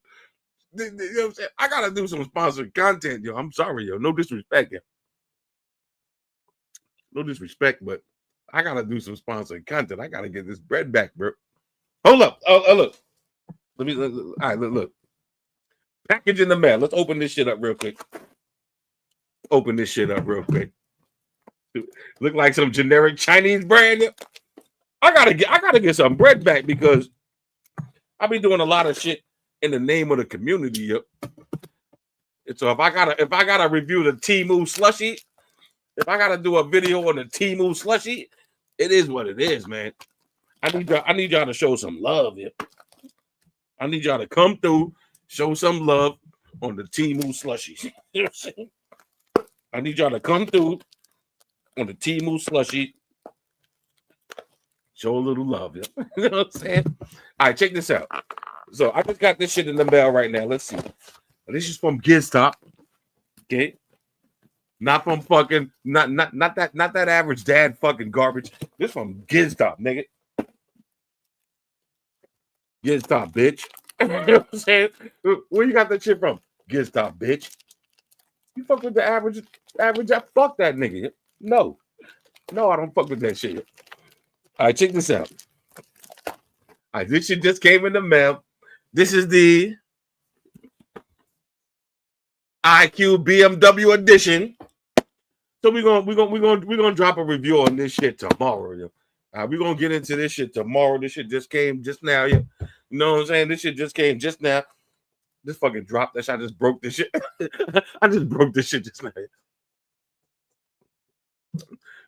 You know what I'm saying? I gotta do some sponsored content, yo. I'm sorry, yo. No disrespect, yo. No disrespect, but I gotta do some sponsored content. I gotta get this bread back, bro. Hold up. Oh, look. All right, look. Package in the mail. Let's open this shit up real quick. Look like some generic Chinese brand. I gotta get some bread back because I be doing a lot of shit in the name of the community. Yo. And so if I gotta review the Temu slushy, if I gotta do a video on the Temu slushy, it is what it is, man. I need y'all to show some love here. I need y'all to come through, show some love on the Temu slushies. You know what I'm saying? I need y'all to come through on the Temu slushy. Show a little love. Yeah? You know what I'm saying? All right, check this out. So I just got this shit in the mail right now. Let's see. This is from Giztop. Okay. Not from fucking not that average dad fucking garbage. This from Giztop, nigga. Giztop, bitch. You know what I'm saying? Where you got that shit from? Get stop, bitch. You fuck with the average. Fuck that nigga. No, I don't fuck with that shit. All right, check this out. All right, this shit just came in the mail. This is the IQ BMW edition. So we're gonna drop a review on this shit tomorrow. Yo. We're gonna get into this shit tomorrow. This shit just came just now. Yeah. You know what I'm saying? This shit just came just now. This fucking dropped. That shit. I just broke this shit. I just broke this shit just now.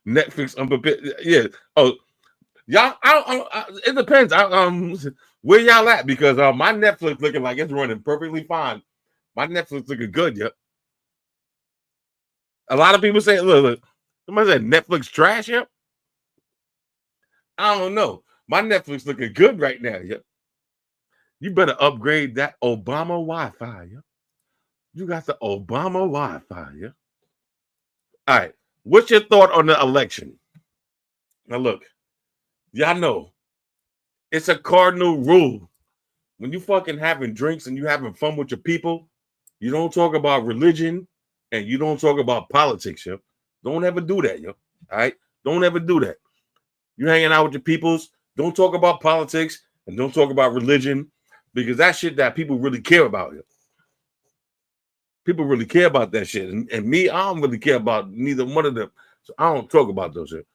Netflix unprepared. Yeah. Oh, y'all. It depends. Where y'all at? Because my Netflix looking like it's running perfectly fine. My Netflix looking good. Yeah. A lot of people say, look. Somebody said Netflix trash. Yeah. I don't know. My Netflix looking good right now. Yeah. You better upgrade that Obama Wi-Fi. Yeah. You got the Obama Wi-Fi. Yeah. All right. What's your thought on the election? Now look, y'all know it's a cardinal rule. When you fucking having drinks and you having fun with your people, you don't talk about religion and you don't talk about politics, yo. Don't ever do that, yo. All right? Don't ever do that. You hanging out with your peoples, don't talk about politics and don't talk about religion because that's shit that people really care about, yo. People really care about that shit. And me, I don't really care about neither one of them. So I don't talk about those shit.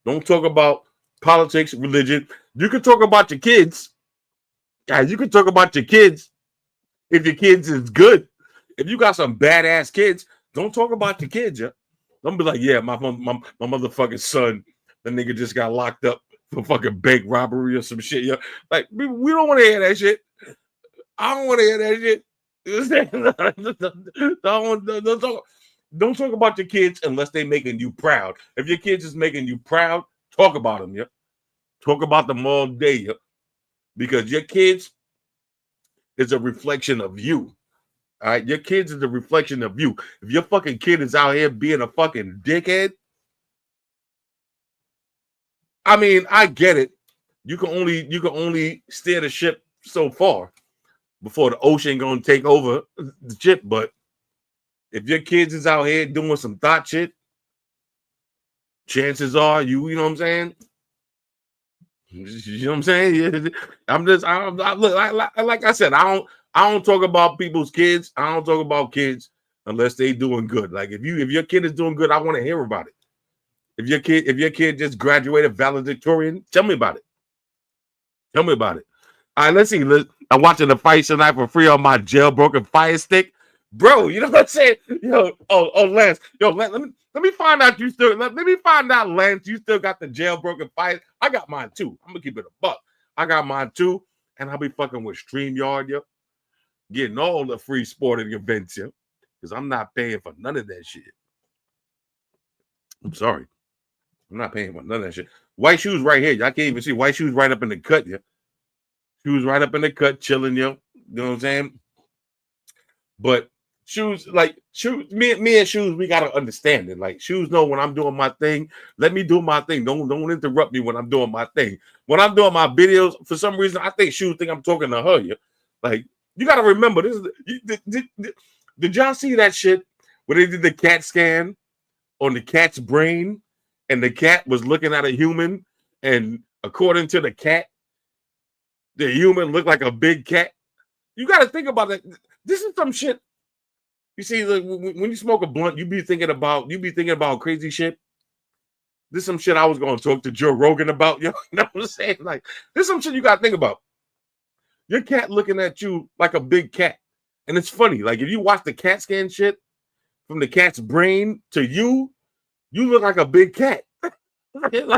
Don't talk about politics, religion. You can talk about your kids. Guys, you can talk about your kids if your kids is good. If you got some badass kids, don't talk about your kids, yeah. Don't be like, yeah, my motherfucking son, the nigga just got locked up for fucking bank robbery or some shit, yeah. Like, we don't want to hear that shit. I don't want to hear that shit. Don't talk about your kids unless they making you proud. If your kids is making you proud, talk about them, yeah. Talk about them all day, yeah. Because your kids is a reflection of you. All right, your kids is a reflection of you. If your fucking kid is out here being a fucking dickhead, I mean, I get it. You can only steer the ship so far before the ocean gonna take over the ship. But if your kids is out here doing some thought shit, chances are you know what I'm saying? You know what I'm saying? Like I said, I don't talk about people's kids. I don't talk about kids unless they doing good. Like if your kid is doing good, I want to hear about it. If your kid just graduated valedictorian, tell me about it. Tell me about it. All right, let's see. I'm watching the fight tonight for free on my jailbroken Fire Stick. Bro, you know what I'm saying? Yo, Lance. Yo, let me find out you still let me find out, Lance, you still got the jailbroken Fire. I got mine too. I'm gonna keep it a buck. I got mine too, and I'll be fucking with StreamYard, yo. Getting all the free sporting events, yo. Because I'm not paying for none of that shit. I'm sorry. I'm not paying for none of that shit. White shoes right here. Y'all can't even see white shoes right up in the cut, yo. Shoes right up in the cut, chilling, yo. You know what I'm saying? But shoes, me and shoes, we gotta understand it. Like shoes know when I'm doing my thing. Let me do my thing. Don't interrupt me when I'm doing my thing. When I'm doing my videos, for some reason, I think shoes think I'm talking to her. Yeah? Like you gotta remember this. Did y'all see that shit where they did the CAT scan on the cat's brain, and the cat was looking at a human, and according to the cat, the human looked like a big cat. You got to think about it. This is some shit. You see, like, when you smoke a blunt, you be thinking about crazy shit. This is some shit I was going to talk to Joe Rogan about. You know what I'm saying? Like, this is some shit you got to think about. Your cat looking at you like a big cat. And it's funny. Like, if you watch the CAT scan shit from the cat's brain to you look like a big cat. like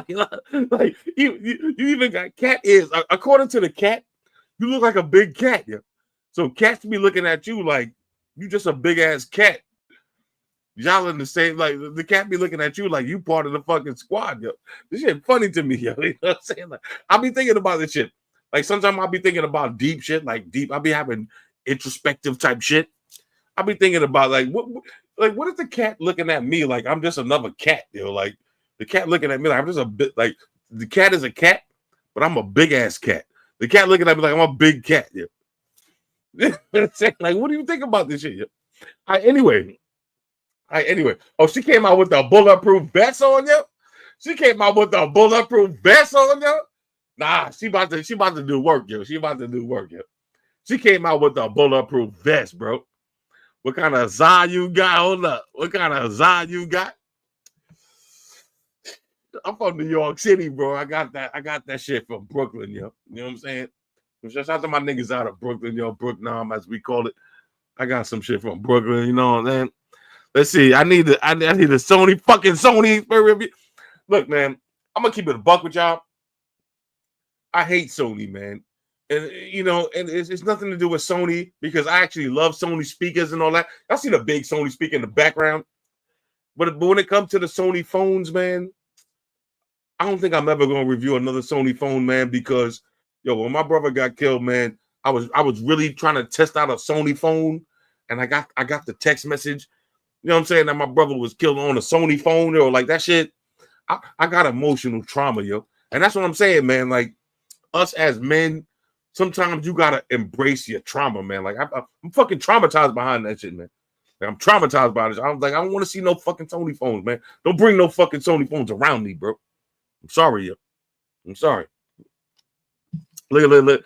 you even got cat ears. According to the cat, you look like a big cat. Yeah. So cats be looking at you like you just a big ass cat. Y'all in the same, like the cat be looking at you like you part of the fucking squad, yo. This shit funny to me, yo. You know what I'm saying? Like, I be thinking about this shit. Like sometimes I'll be thinking about deep shit, like deep. I'll be having introspective type shit. I'll be thinking about what is the cat looking at me like I'm just another cat, yo? Like the cat looking at me like I'm just a bit like the cat is a cat, but I'm a big ass cat. The cat looking at me like I'm a big cat, yo. Like, what do you think about this shit? Yo? Anyway. Oh, she came out with the bulletproof vest on you. She came out with the bulletproof vest on you. Nah, she about to do work, yo. She about to do work, yo. She came out with the bulletproof vest, bro. What kind of za you got? Hold up. What kind of za you got? I'm from New York City, bro. I got that shit from Brooklyn, yo. You know what I'm saying? Shout out to my niggas out of Brooklyn, yo. Brooklyn, as we call it. I got some shit from Brooklyn, you know what I'm saying? Let's see. I need the Sony experience. Look, man, I'm gonna keep it a buck with y'all. I hate Sony, man. And you know, and it's nothing to do with Sony because I actually love Sony speakers and all that. I see the big Sony speaker in the background. But when it comes to the Sony phones, man, I don't think I'm ever gonna review another Sony phone, man, because yo, when my brother got killed, man, I was really trying to test out a Sony phone, and I got the text message. You know what I'm saying? That my brother was killed on a Sony phone or like that shit. I got emotional trauma, yo. And that's what I'm saying, man. Like us as men, sometimes you gotta embrace your trauma, man. Like I'm fucking traumatized behind that shit, man. Like, I'm traumatized by this. I'm like, I don't want to see no fucking Sony phones, man. Don't bring no fucking Sony phones around me, bro. I'm sorry, yo. I'm sorry. Look.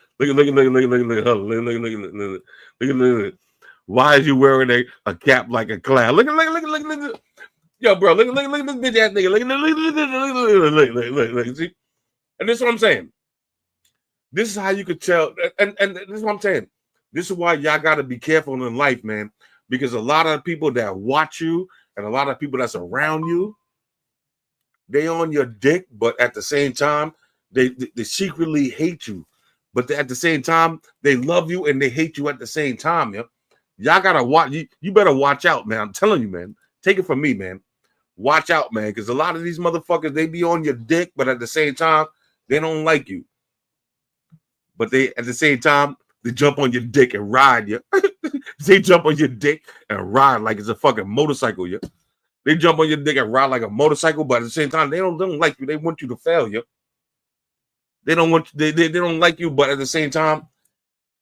Why is you wearing a cap like a clown? Look. Yo, bro, look at this bitch ass nigga. Look. See? And this is what I'm saying. This is how you could tell. And this is what I'm saying. This is why y'all got to be careful in life, man. Because a lot of people that watch you and a lot of people that's around you, they on your dick, but at the same time, they secretly hate you. But at the same time, they love you and they hate you at the same time, yo. Y'all gotta watch. You better watch out, man. I'm telling you, man. Take it from me, man. Watch out, man, because a lot of these motherfuckers, they be on your dick, but at the same time, they don't like you. But they, at the same time, they jump on your dick and ride you. They jump on your dick and ride like it's a fucking motorcycle, yo. They jump on your dick and ride like a motorcycle, but at the same time, they don't like you. They want you to fail, yo. They don't want they don't like you, but at the same time,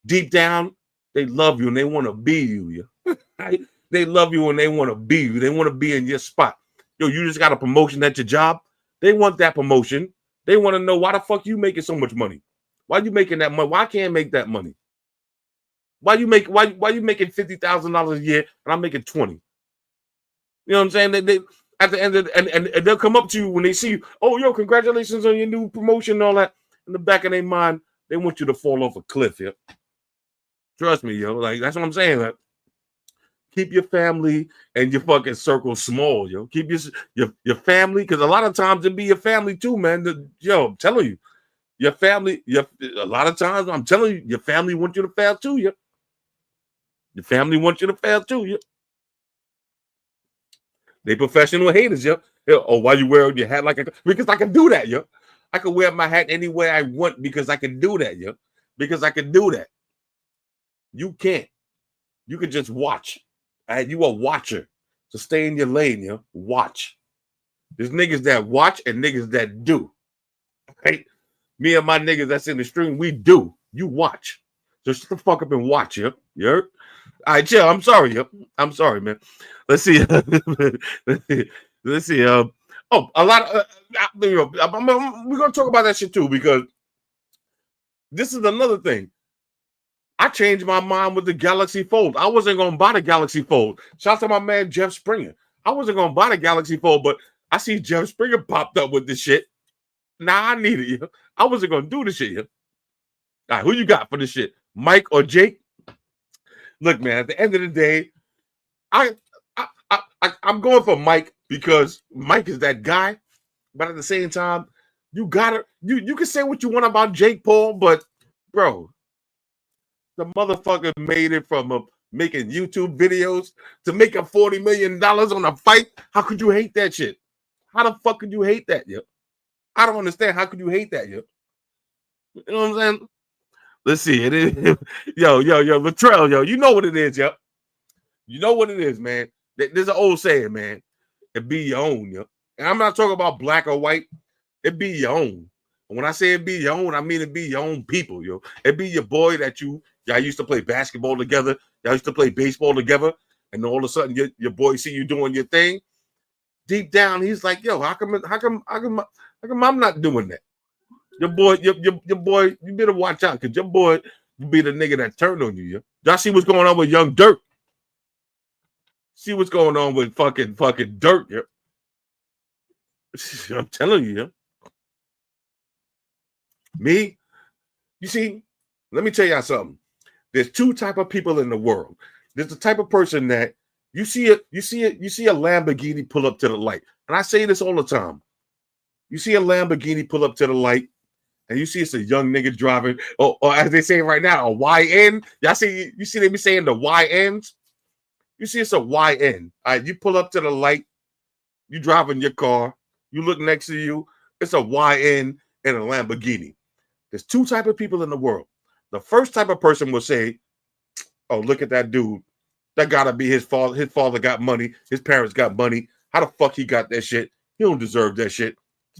deep down, they love you and they want to be you, yo. Right? They love you and they want to be you. They want to be in your spot. Yo, you just got a promotion at your job. They want that promotion. They want to know why the fuck you making so much money. Why you making that money? Why I can't make that money? Why you making $50,000 a year and I'm making 20? You know what I'm saying? They at the end of and they'll come up to you when they see you. Oh, yo, congratulations on your new promotion and all that. In the back of their mind, they want you to fall off a cliff, yo. Trust me, yo. Like that's what I'm saying. Like, keep your family and your fucking circle small, yo. Keep your family, because a lot of times it be your family too, man. Yo, I'm telling you, your family. A lot of times, I'm telling you, your family want you to fail too, yo. Your family wants you to fail too, yo. They professional haters, yo. Oh, why you wearing your hat like a? Because I can do that, yo. I can wear my hat any way I want because I can do that, yo. Because I can do that. You can't. You can just watch. You a watcher. So stay in your lane, yo. Watch. There's niggas that watch and niggas that do. Right? Me and my niggas that's in the stream, we do. You watch. So shut the fuck up and watch, yo. You heard? All right, chill. I'm sorry, yo. I'm sorry, man. Let's see. Let's see. A lot of we're gonna talk about that shit too, because this is another thing. I changed my mind with the Galaxy Fold. I wasn't gonna buy the Galaxy Fold. Shout out to my man Jeff Springer. I wasn't gonna buy the Galaxy Fold, but I see Jeff Springer popped up with this shit. Nah, I need it, yo. I wasn't gonna do this shit, yo. All right, who you got for this shit? Mike or Jake? Look, man, at the end of the day, I'm going for Mike because Mike is that guy. But at the same time, you can say what you want about Jake Paul, but bro, the motherfucker made it from making YouTube videos to making $40 million on a fight. How could you hate that shit? How the fuck could you hate that, yo? I don't understand. How could you hate that, yo? You know what I'm saying? Let's see. It is yo, Latrell, yo. You know what it is, yo. You know what it is, man. There's an old saying, man. It be your own, yo. And I'm not talking about black or white. It be your own. And when I say it be your own, I mean it be your own people, yo. It be your boy that y'all used to play basketball together, y'all used to play baseball together, and all of a sudden your boy see you doing your thing. Deep down, he's like, yo, how come I'm not doing that? Your boy, you better watch out, because your boy will be the nigga that turned on you, yo. Y'all see what's going on with young Dirk? See what's going on with fucking Dirk, yo. I'm telling you, yo. Me, you see, let me tell y'all something. There's two type of people in the world. There's the type of person that you see a Lamborghini pull up to the light. And I say this all the time. You see a Lamborghini pull up to the light, and you see it's a young nigga driving, or as they say right now, a YN. Y'all see, you see they be saying the YNs? You see it's a YN. All right, you pull up to the light, you driving your car, you look next to you, it's a YN and a Lamborghini. There's two type of people in the world. The first type of person will say, oh, look at that dude. That gotta be his father. His father got money. His parents got money. How the fuck he got that shit? He don't deserve that shit.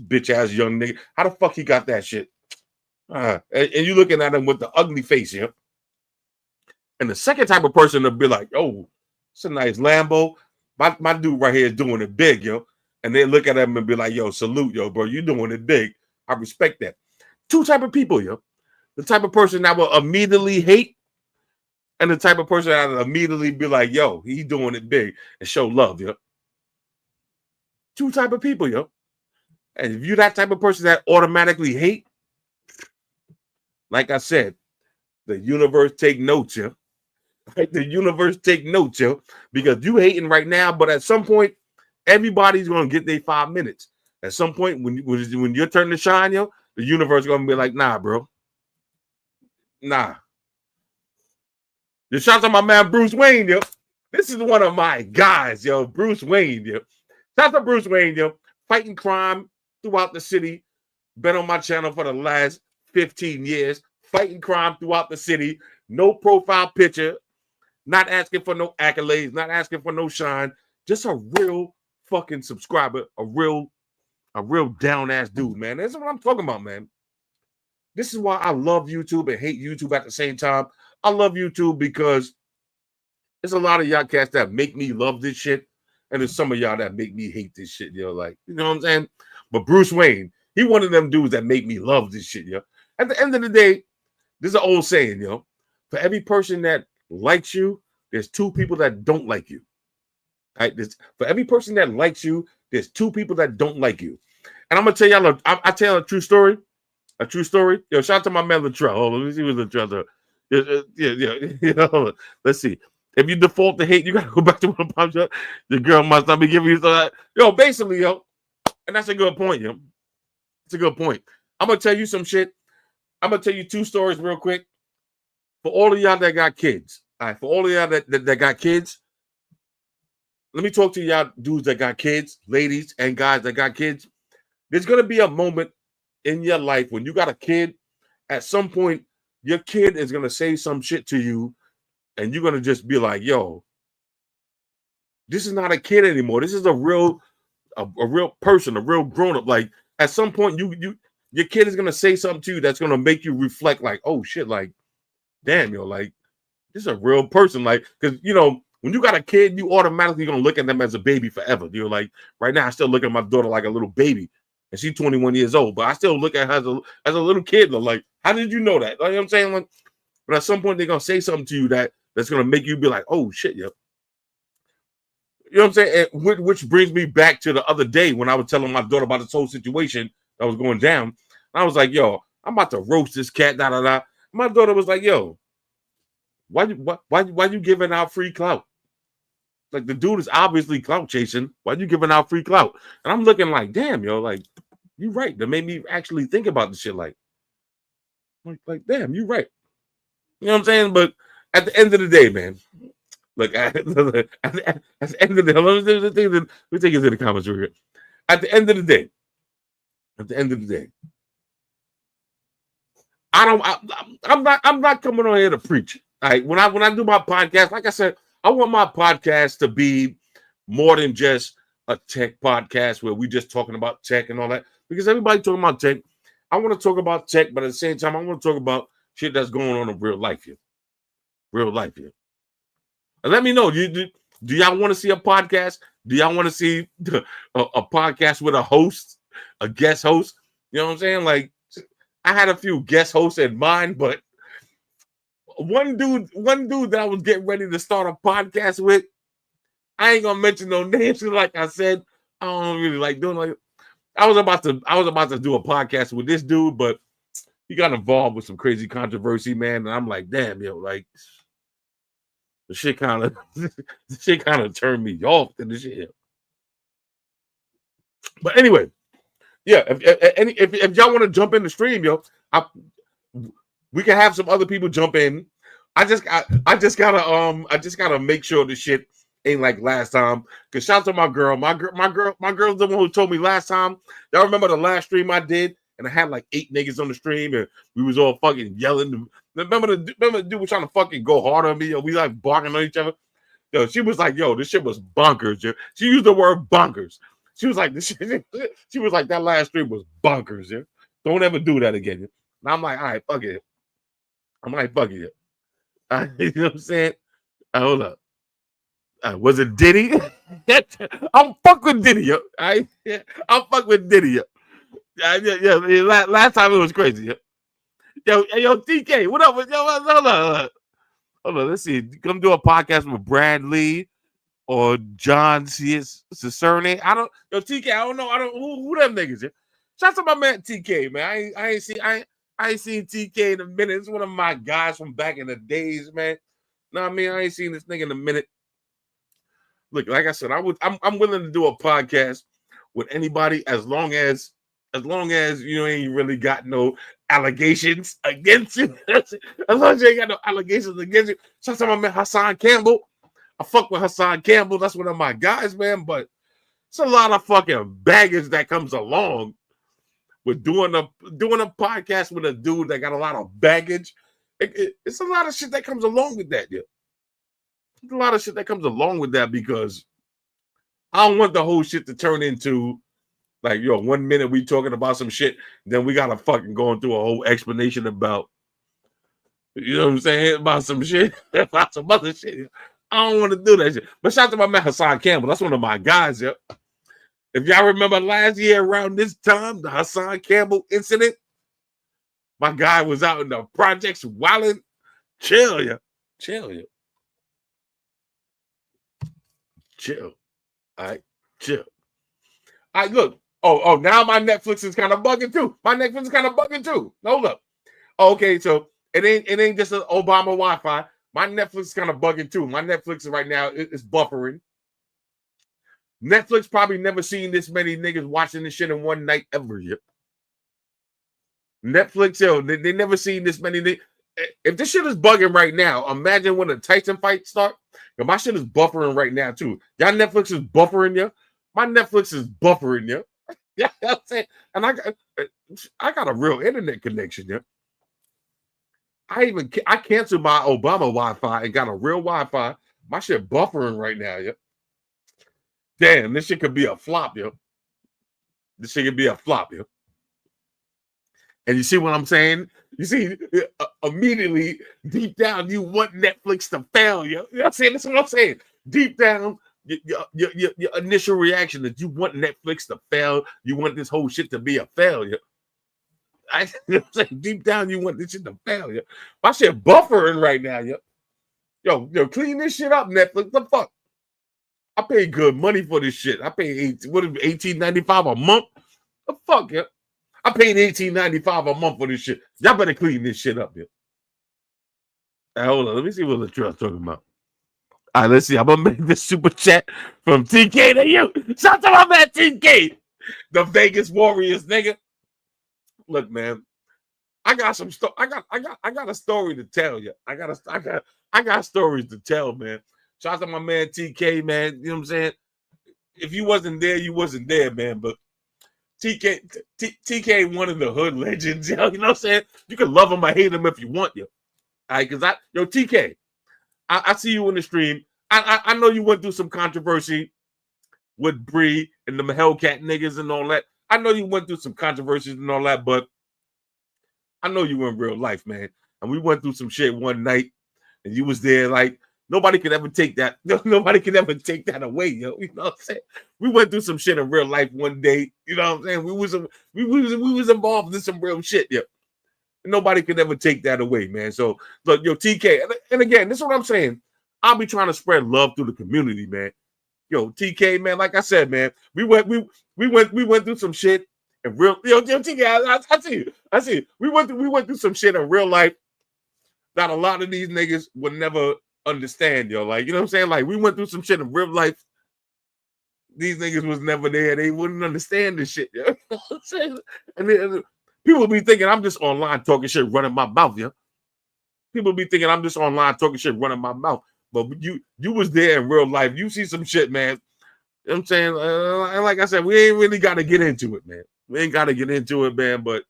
Bitch ass young nigga. How the fuck he got that shit? And you looking at him with the ugly face, yeah. And the second type of person will be like, oh, it's a nice Lambo. My dude right here is doing it big, yo. And they look at him and be like, yo, salute, yo, bro. You doing it big. I respect that. Two type of people, yo. The type of person that will immediately hate, and the type of person that will immediately be like, yo, he doing it big, and show love, yo. Two type of people, yo. And if you're that type of person that automatically hate, like I said, the universe take notes, yo. Like the universe take notes, yo. Because you hating right now, but at some point, everybody's gonna get their 5 minutes. At some point, when your turn to shine, yo, the universe is gonna be like, nah, bro. Nah. Just shout out to my man Bruce Wayne, yo. This is one of my guys, yo. Bruce Wayne, yo. Shout out to Bruce Wayne, yo. Fighting crime throughout the city. Been on my channel for the last 15 years. Fighting crime throughout the city. No profile picture. Not asking for no accolades. Not asking for no shine. Just a real fucking subscriber. A real down ass dude, man. That's what I'm talking about, man. This is why I love YouTube and hate YouTube at the same time. I love YouTube because there's a lot of y'all cats that make me love this shit, and there's some of y'all that make me hate this shit, yo. Like, you know what I'm saying? But Bruce Wayne, he one of them dudes that make me love this shit, yo. At the end of the day, this is an old saying, yo. For every person that likes you, there's two people that don't like you. Right? For every person that likes you, there's two people that don't like you. And I'm gonna tell y'all, I tell a true story. A true story. Yo, shout out to my man Latrell. Hold on, let me see what Latrell does. Yeah. You know, let's see. If you default to hate, you gotta go back to what pops up. Your girl must not be giving you that. Yo, basically, yo, and that's a good point, yo. It's a good point. I'm gonna tell you some shit. I'm gonna tell you two stories real quick. For all of y'all that got kids, all right. For all of y'all that got kids, let me talk to y'all dudes that got kids, ladies and guys that got kids. There's gonna be a moment in your life when you got a kid. At some point, your kid is gonna say some shit to you, and you're gonna just be like, "Yo, this is not a kid anymore. This is a real person, a real grown up." Like at some point, your kid is gonna say something to you that's gonna make you reflect, like, "Oh shit, like, damn, yo, like, this is a real person." Like, because you know, when you got a kid, you automatically gonna look at them as a baby forever. You're like, right now, I still look at my daughter like a little baby. And she's 21 years old, but I still look at her as a little kid. Like, how did you know that? Like, you know what I'm saying? Like, but at some point, they're going to say something to you that's going to make you be like, oh, shit, yo. You know what I'm saying? And which brings me back to the other day when I was telling my daughter about this whole situation that was going down. I was like, yo, I'm about to roast this cat, da-da-da. My daughter was like, yo, why you giving out free clout? Like, the dude is obviously clout chasing. Why you giving out free clout? And I'm looking like, damn, yo, like, you right. That made me actually think about the shit. Like, damn, you right. You know what I'm saying? But at the end of the day, man, look, at the end of the day, let me take you to the comments real quick. At the end of the day, I'm not coming on here to preach. All right, when I do my podcast, like I said, I want my podcast to be more than just a tech podcast where we just talking about tech and all that, because everybody talking about tech. I want to talk about tech, but at the same time, I want to talk about shit that's going on in real life here. Real life here. And let me know, do y'all want to see a podcast? Do y'all want to see a podcast with a host, a guest host? You know what I'm saying? Like, I had a few guest hosts in mind, but one dude that I was getting ready to start a podcast with, I ain't gonna mention no names. Like I said, I don't really like doing like. I was about to do a podcast with this dude, but he got involved with some crazy controversy, man. And I'm like, damn, yo, like the shit kind of turned me off to the shit. But anyway, yeah, if y'all want to jump in the stream, yo, we can have some other people jump in. I just gotta make sure the shit ain't like last time. Cause shout out to my girl. My girl's the one who told me last time. Y'all remember the last stream I did, and I had like 8 niggas on the stream, and we was all fucking yelling. Remember the dude was trying to fucking go hard on me, yo. We like barking on each other. Yo, she was like, yo, this shit was bonkers, yo. She used the word bonkers. She was like, she was like, that last stream was bonkers, yo. Don't ever do that again. Yo. And I'm like, all right, fuck it. I'm like, fuck it. You know what I'm saying? Hold up. Was it Diddy? I'm fuck with Diddy, yo. I'm fuck with Diddy, yo. Yeah, last time it was crazy, yo. Yo, TK, what up? Yo, hold on. Let's see. Come do a podcast with Brad Lee or John Cesarne. Yo, TK, I don't know. Who them niggas, yo? Shout out to my man TK, man. I ain't seen TK in a minute. It's one of my guys from back in the days, man. Know what I mean? I ain't seen this nigga in a minute. Look, like I said, I'm willing to do a podcast with anybody as long as you ain't really got no allegations against you. As long as you ain't got no allegations against you. Shout out to my man Hassan Campbell. I fuck with Hassan Campbell. That's one of my guys, man. But it's a lot of fucking baggage that comes along with doing a podcast with a dude that got a lot of baggage. It's a lot of shit that comes along with that, yeah. There's a lot of shit that comes along with that because I don't want the whole shit to turn into like, yo, 1 minute we talking about some shit, then we gotta fucking going through a whole explanation about, you know what I'm saying, about some shit, about some other shit. I don't want to do that shit. But shout out to my man Hassan Campbell. That's one of my guys, yeah. If y'all remember last year around this time, the Hassan Campbell incident, my guy was out in the projects wilding. Chill, yeah. Chill. All right, chill. All right, look. Oh, now my Netflix is kind of bugging too. Hold up. Okay, so it ain't just an Obama Wi-Fi. My Netflix is kind of bugging too. My Netflix right now is buffering. Netflix probably never seen this many niggas watching this shit in one night ever yet. Netflix, yo, they never seen this many. If this shit is bugging right now, imagine when the Tyson fight start. Yo, my shit is buffering right now too. Y'all Netflix is buffering, yo. My Netflix is buffering, yo. Yeah, that's it. And I got a real internet connection, yo. I canceled my Obama Wi-Fi and got a real Wi-Fi. My shit buffering right now, yo. Damn, this shit could be a flop, yo. And you see what I'm saying? You see, immediately, deep down, you want Netflix to fail, yo. You know what I'm saying? That's what I'm saying. Deep down, your initial reaction is you want Netflix to fail. You want this whole shit to be a failure. You know what I'm saying? Deep down, you want this shit to fail, yo. My shit buffering right now, yo. Yo, clean this shit up, Netflix. The fuck? I pay good money for this shit. I pay $18.95 a month. The fuck, yo. I paid $18.95 a month for this shit. Y'all better clean this shit up, yo. Hey, hold on. Let me see what Latrell's talking about. All right, let's see. I'm going to make this super chat from TK to you. Shout out to my man TK. The Vegas Warriors, nigga. Look, man. I got some stuff. I got a story to tell you. I got stories to tell, man. Shout out to my man TK, man. You know what I'm saying? If you wasn't there, you wasn't there, man. But TK, one of the hood legends, yo. You know what I'm saying? You can love him or hate him if you want, yo. All right, because TK, I see you in the stream. I know you went through some controversy with Bree and the Hellcat niggas and all that. I know you went through some controversies and all that, but I know you in real life, man. And we went through some shit one night, and you was there. Like nobody could ever take that. Nobody could ever take that away, yo. You know what I'm saying? We went through some shit in real life one day. You know what I'm saying? We was involved in some real shit, yo. Nobody could ever take that away, man. So look, yo, TK, and again, this is what I'm saying. I'll be trying to spread love through the community, man. Yo, TK, man, like I said, man, we went through some shit in real. Yo, TK, I see you. We went through some shit in real life that a lot of these niggas would never understand, yo. Like, you know what I'm saying? Like, we went through some shit in real life. These niggas was never there. They wouldn't understand this shit, yo. You know what I'm saying? And then, people be thinking I'm just online talking shit, running my mouth, yo. People be thinking I'm just online talking shit, running my mouth. But you was there in real life. You see some shit, man. You know what I'm saying? And like I said, we ain't really got to get into it, man. We ain't got to get into it, man. But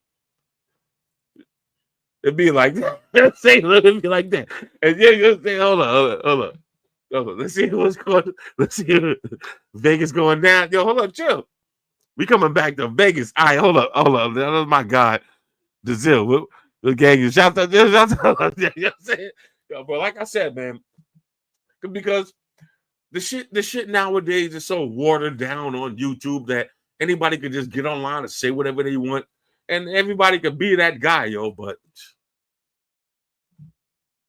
it'd be like that. It'd be like that. And yeah, you say, hold on. Let's see what's going. Let's see Vegas going down. Yo, hold up, chill. We coming back to Vegas. All right, hold up. That was my God, Dazil. The gang, shout out. You know what I'm saying? Yo, but like I said, man, because the shit nowadays is so watered down on YouTube that anybody could just get online and say whatever they want, and everybody could be that guy, yo. But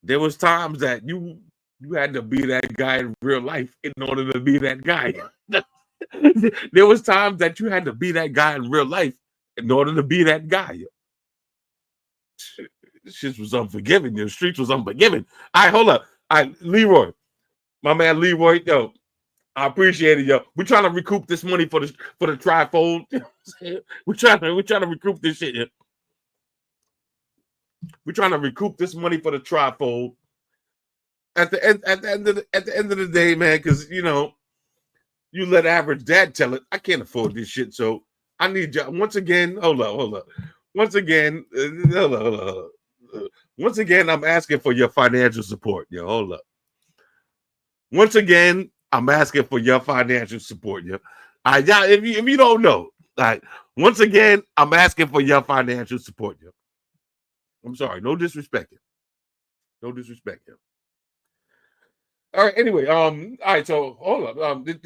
there was times that you had to be that guy in real life in order to be that guy. There was times that you had to be that guy in real life in order to be that guy. Yo. This shit was unforgiving. The streets was unforgiving. All right, hold up. All right, Leroy. My man Leroy, yo, I appreciate it, yo. We're trying to recoup this money for the trifold. You know what I'm saying? We're trying to recoup this shit. Yo. We're trying to recoup this money for the trifold. At the end of the day, man, because you know, you let average dad tell it. I can't afford this shit, so I need you once again. Hold up. Once again, once again, I'm asking for your financial support. Yo, hold up. Once again, I'm asking for your financial support. Yo, if you don't know, once again, I'm asking for your financial support. Yo, I'm sorry, no disrespect. Yo. No disrespect. Yo. All right. Anyway, all right. So hold up. This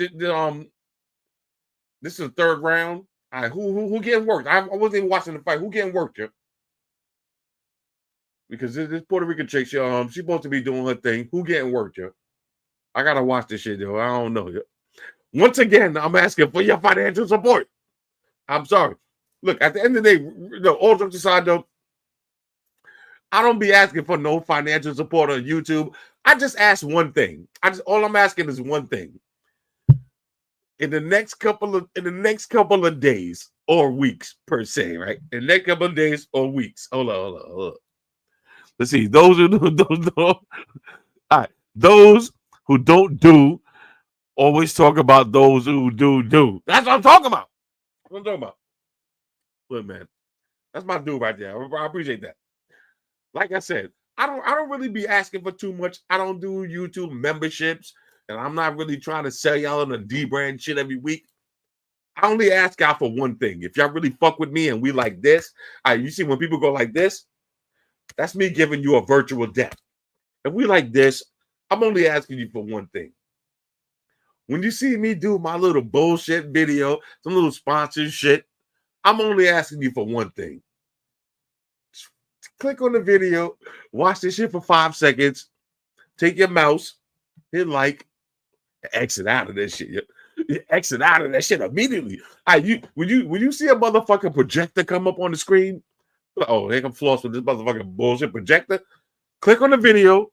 is the third round. All right, who getting worked? I wasn't even watching the fight. Who getting worked, yo? Because this Puerto Rican chick, she supposed to be doing her thing. Who getting worked, yo? I gotta watch this shit, yo. I don't know, yo. Once again, I'm asking for your financial support. I'm sorry. Look, at the end of the day, all jokes aside, though, I don't be asking for no financial support on YouTube. I just ask one thing. All I'm asking is one thing. In the next couple of days or weeks, per se, right? In the next couple of days or weeks. Hold on. Let's see. Those who don't do always talk about those who do. That's what I'm talking about. Look, man, that's my dude right there. I appreciate that. Like I said, I don't really be asking for too much. I don't do YouTube memberships, and I'm not really trying to sell y'all on a D-brand shit every week. I only ask y'all for one thing. If y'all really fuck with me and we like this, you see when people go like this, that's me giving you a virtual death. If we like this, I'm only asking you for one thing. When you see me do my little bullshit video, some little sponsored shit, I'm only asking you for one thing. Click on the video, watch this shit for 5 seconds, take your mouse, hit like, exit out of this shit. You exit out of that shit immediately. When you see a motherfucking projector come up on the screen, oh, here come Floss with this motherfucking bullshit projector. Click on the video.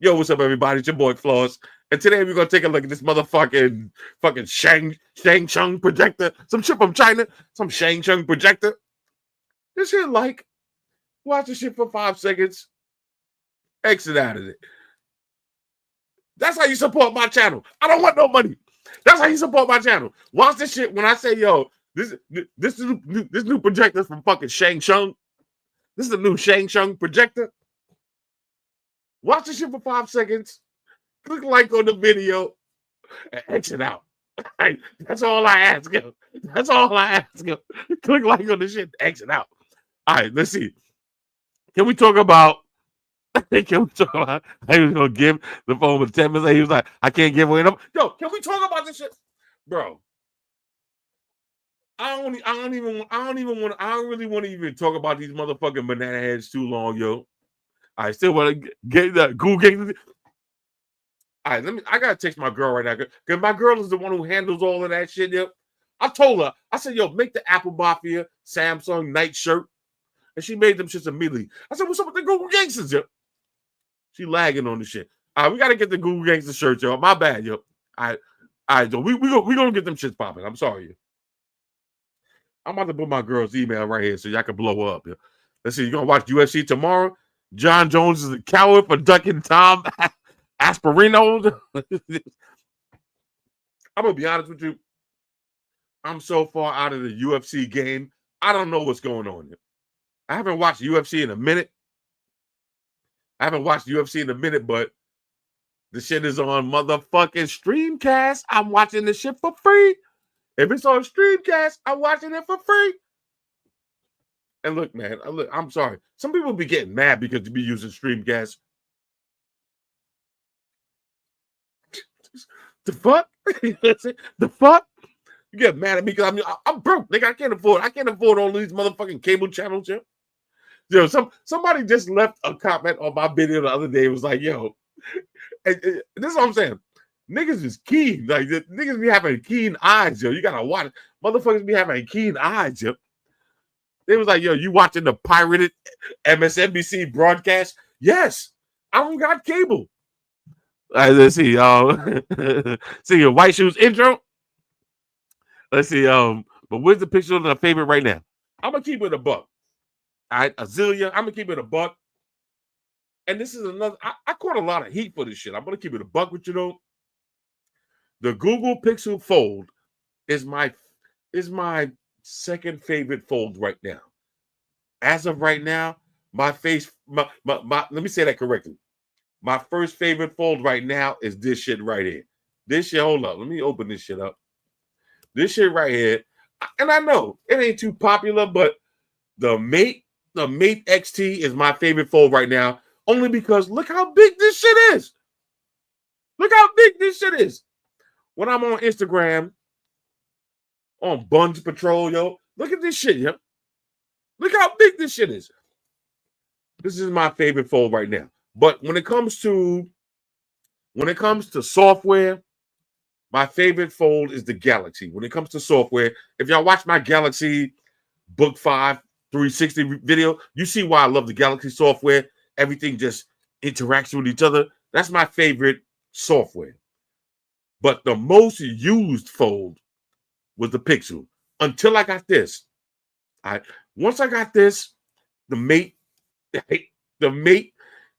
Yo, what's up, everybody? It's your boy Floss. And today we're gonna take a look at this motherfucking Shang Chung projector. Some shit from China, some Shang Chung projector. This shit like, watch this shit for 5 seconds, exit out of it. That's how you support my channel. I don't want no money. That's how you support my channel. Watch this shit when I say, yo, this new projector from fucking Shang Chung. This is the new Shang Chung projector. Watch this shit for 5 seconds. Click like on the video and exit out. That's all I ask you. That's all I ask you. Click like on the shit, exit out. All right, let's see. Can we talk about? Can we talk about? He was gonna give the phone with 10 minutes. He was like, I can't give away enough. Yo, can we talk about this shit, bro? I don't really want to even talk about these motherfucking banana heads too long, yo. I still want to get that Google game. All right, I gotta text my girl right now because my girl is the one who handles all of that shit. Yo, I told her, I said, yo, make the Apple Mafia Samsung night shirt, and she made them shits immediately. I said, what's up with the Google Gangsters, yo? She lagging on the shit. All right, we gotta get the Google Gangster shirt, yo. My bad, yo. All right, yo. We gonna get them shits popping. I'm sorry, yo. I'm about to put my girl's email right here so y'all can blow her up. Yo. Let's see. You gonna watch UFC tomorrow? John Jones is a coward for ducking Tom Asperino. I'm gonna be honest with you. I'm so far out of the UFC game. I don't know what's going on here. I haven't watched UFC in a minute. But the shit is on motherfucking Streamcast. I'm watching the shit for free. If it's on Streamcast, I'm watching it for free. And look, man, I'm sorry. Some people be getting mad because you be using Streamcast. The fuck? The fuck? You get mad at me because I'm broke, nigga. I can't afford all these motherfucking cable channels, yo. Yo, somebody just left a comment on my video the other day. It was like, yo, this is what I'm saying. Niggas is keen. Like, niggas be having keen eyes, yo. You gotta watch. Motherfuckers be having keen eyes, yo. They was like, yo, you watching the pirated MSNBC broadcast? Yes. I don't got cable. All right, let's see. See your White Shoes intro. Let's see. But where's the picture of the favorite right now? I'm gonna keep it a buck. All right, Azealia. I'm gonna keep it a buck. And this is another. I caught a lot of heat for this shit. I'm gonna keep it a buck with you though. The Google Pixel Fold is my second favorite fold right now. As of right now, let me say that correctly. My first favorite fold right now is this shit right here. This shit, hold up. Let me open this shit up. This shit right here. And I know it ain't too popular, but the Mate XT is my favorite fold right now. Only because look how big this shit is. Look how big this shit is. When I'm on Instagram, on Buns Patrol, yo, look at this shit, yo. Look how big this shit is. This is my favorite fold right now. But when it comes to software, my favorite fold is the Galaxy. When it comes to software, if y'all watch my Galaxy Book 5 360 video, you see why I love the Galaxy software. Everything just interacts with each other. That's my favorite software. But the most used fold was the Pixel until I got this. Once I got this, the Mate,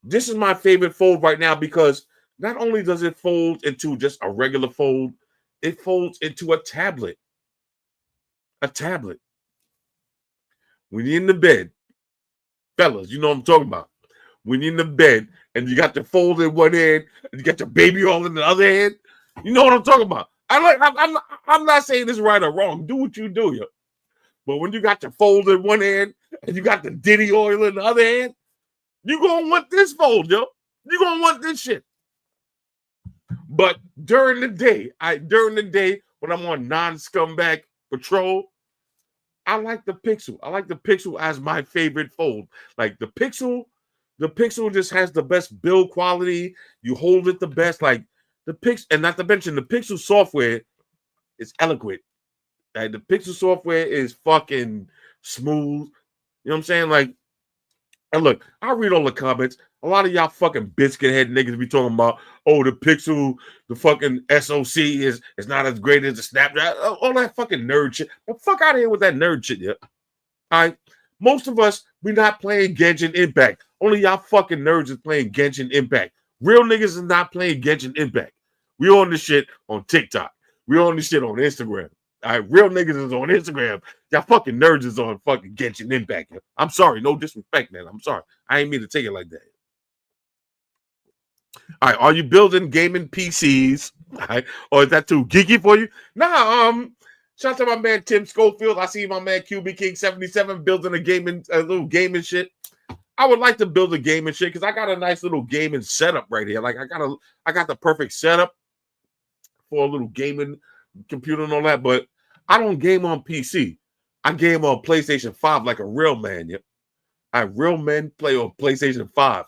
this is my favorite fold right now because not only does it fold into just a regular fold, it folds into a tablet. A tablet. When you're in the bed, fellas, you know what I'm talking about. When you're in the bed and you got the fold in one hand and you got your baby all in the other hand, you know what I'm talking about. I'm not saying this right or wrong. Do what you do, yo. But when you got your fold in one hand and you got the Diddy oil in the other hand, you gonna want this fold, yo. You gonna want this shit. But during the day when I'm on non-scumbag patrol, I like the Pixel. I like the Pixel as my favorite fold. Like the Pixel just has the best build quality. You hold it the best. Like the Pixel, and not to mention the Pixel software is eloquent. Like the Pixel software is fucking smooth. You know what I'm saying? Like, and look, I read all the comments. A lot of y'all fucking biscuit head niggas be talking about, oh, the Pixel, the fucking SoC is not as great as the Snapdragon. All that fucking nerd shit. The fuck out of here with that nerd shit, yeah. All right. Most of us, we not playing Genshin Impact. Only y'all fucking nerds is playing Genshin Impact. Real niggas is not playing Genshin Impact. We on this shit on TikTok. We on this shit on Instagram. All right, real niggas is on Instagram. Y'all fucking nerds is on fucking Genshin Impact. I'm sorry, no disrespect, man. I'm sorry. I ain't mean to take it like that. All right, are you building gaming PCs? All right, or is that too geeky for you? Nah, Shout out to my man Tim Schofield. I see my man QB King 77 building a little gaming shit. I would like to build a gaming shit because I got a nice little gaming setup right here. Like I got the perfect setup for a little gaming computer and all that, but I don't game on PC. I game on PlayStation 5 like a real man. Yeah, real men play on PlayStation 5.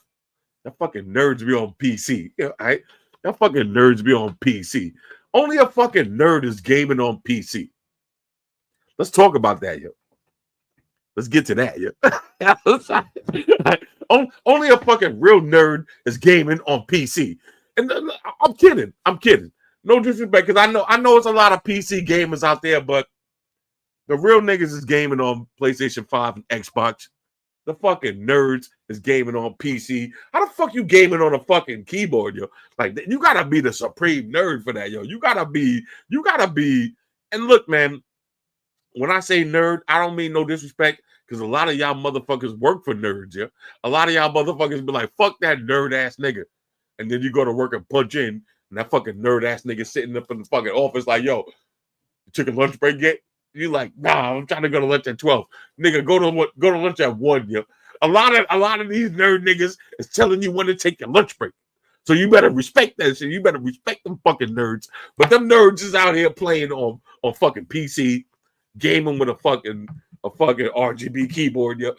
That fucking nerds be on PC. Yeah, all right? That fucking nerds be on PC. Only a fucking nerd is gaming on PC. Let's talk about that, yo. Let's get to that, yeah. Only a fucking real nerd is gaming on PC. And I'm kidding. No disrespect, because I know it's a lot of PC gamers out there, but the real niggas is gaming on PlayStation 5 and Xbox. The fucking nerds is gaming on PC. How the fuck you gaming on a fucking keyboard, yo? Like, you gotta be the supreme nerd for that, yo. You gotta be. And look, man, when I say nerd, I don't mean no disrespect, because a lot of y'all motherfuckers work for nerds, yeah. A lot of y'all motherfuckers be like, fuck that nerd ass nigga. And then you go to work and punch in, and that fucking nerd ass nigga sitting up in the fucking office like, yo, you took a lunch break yet? You like, nah, I'm trying to go to lunch at 12. Nigga, go to lunch at 1, yo. A lot of these nerd niggas is telling you when to take your lunch break. So you better respect that shit. You better respect them fucking nerds. But them nerds is out here playing on fucking PC, gaming with a fucking RGB keyboard, yo.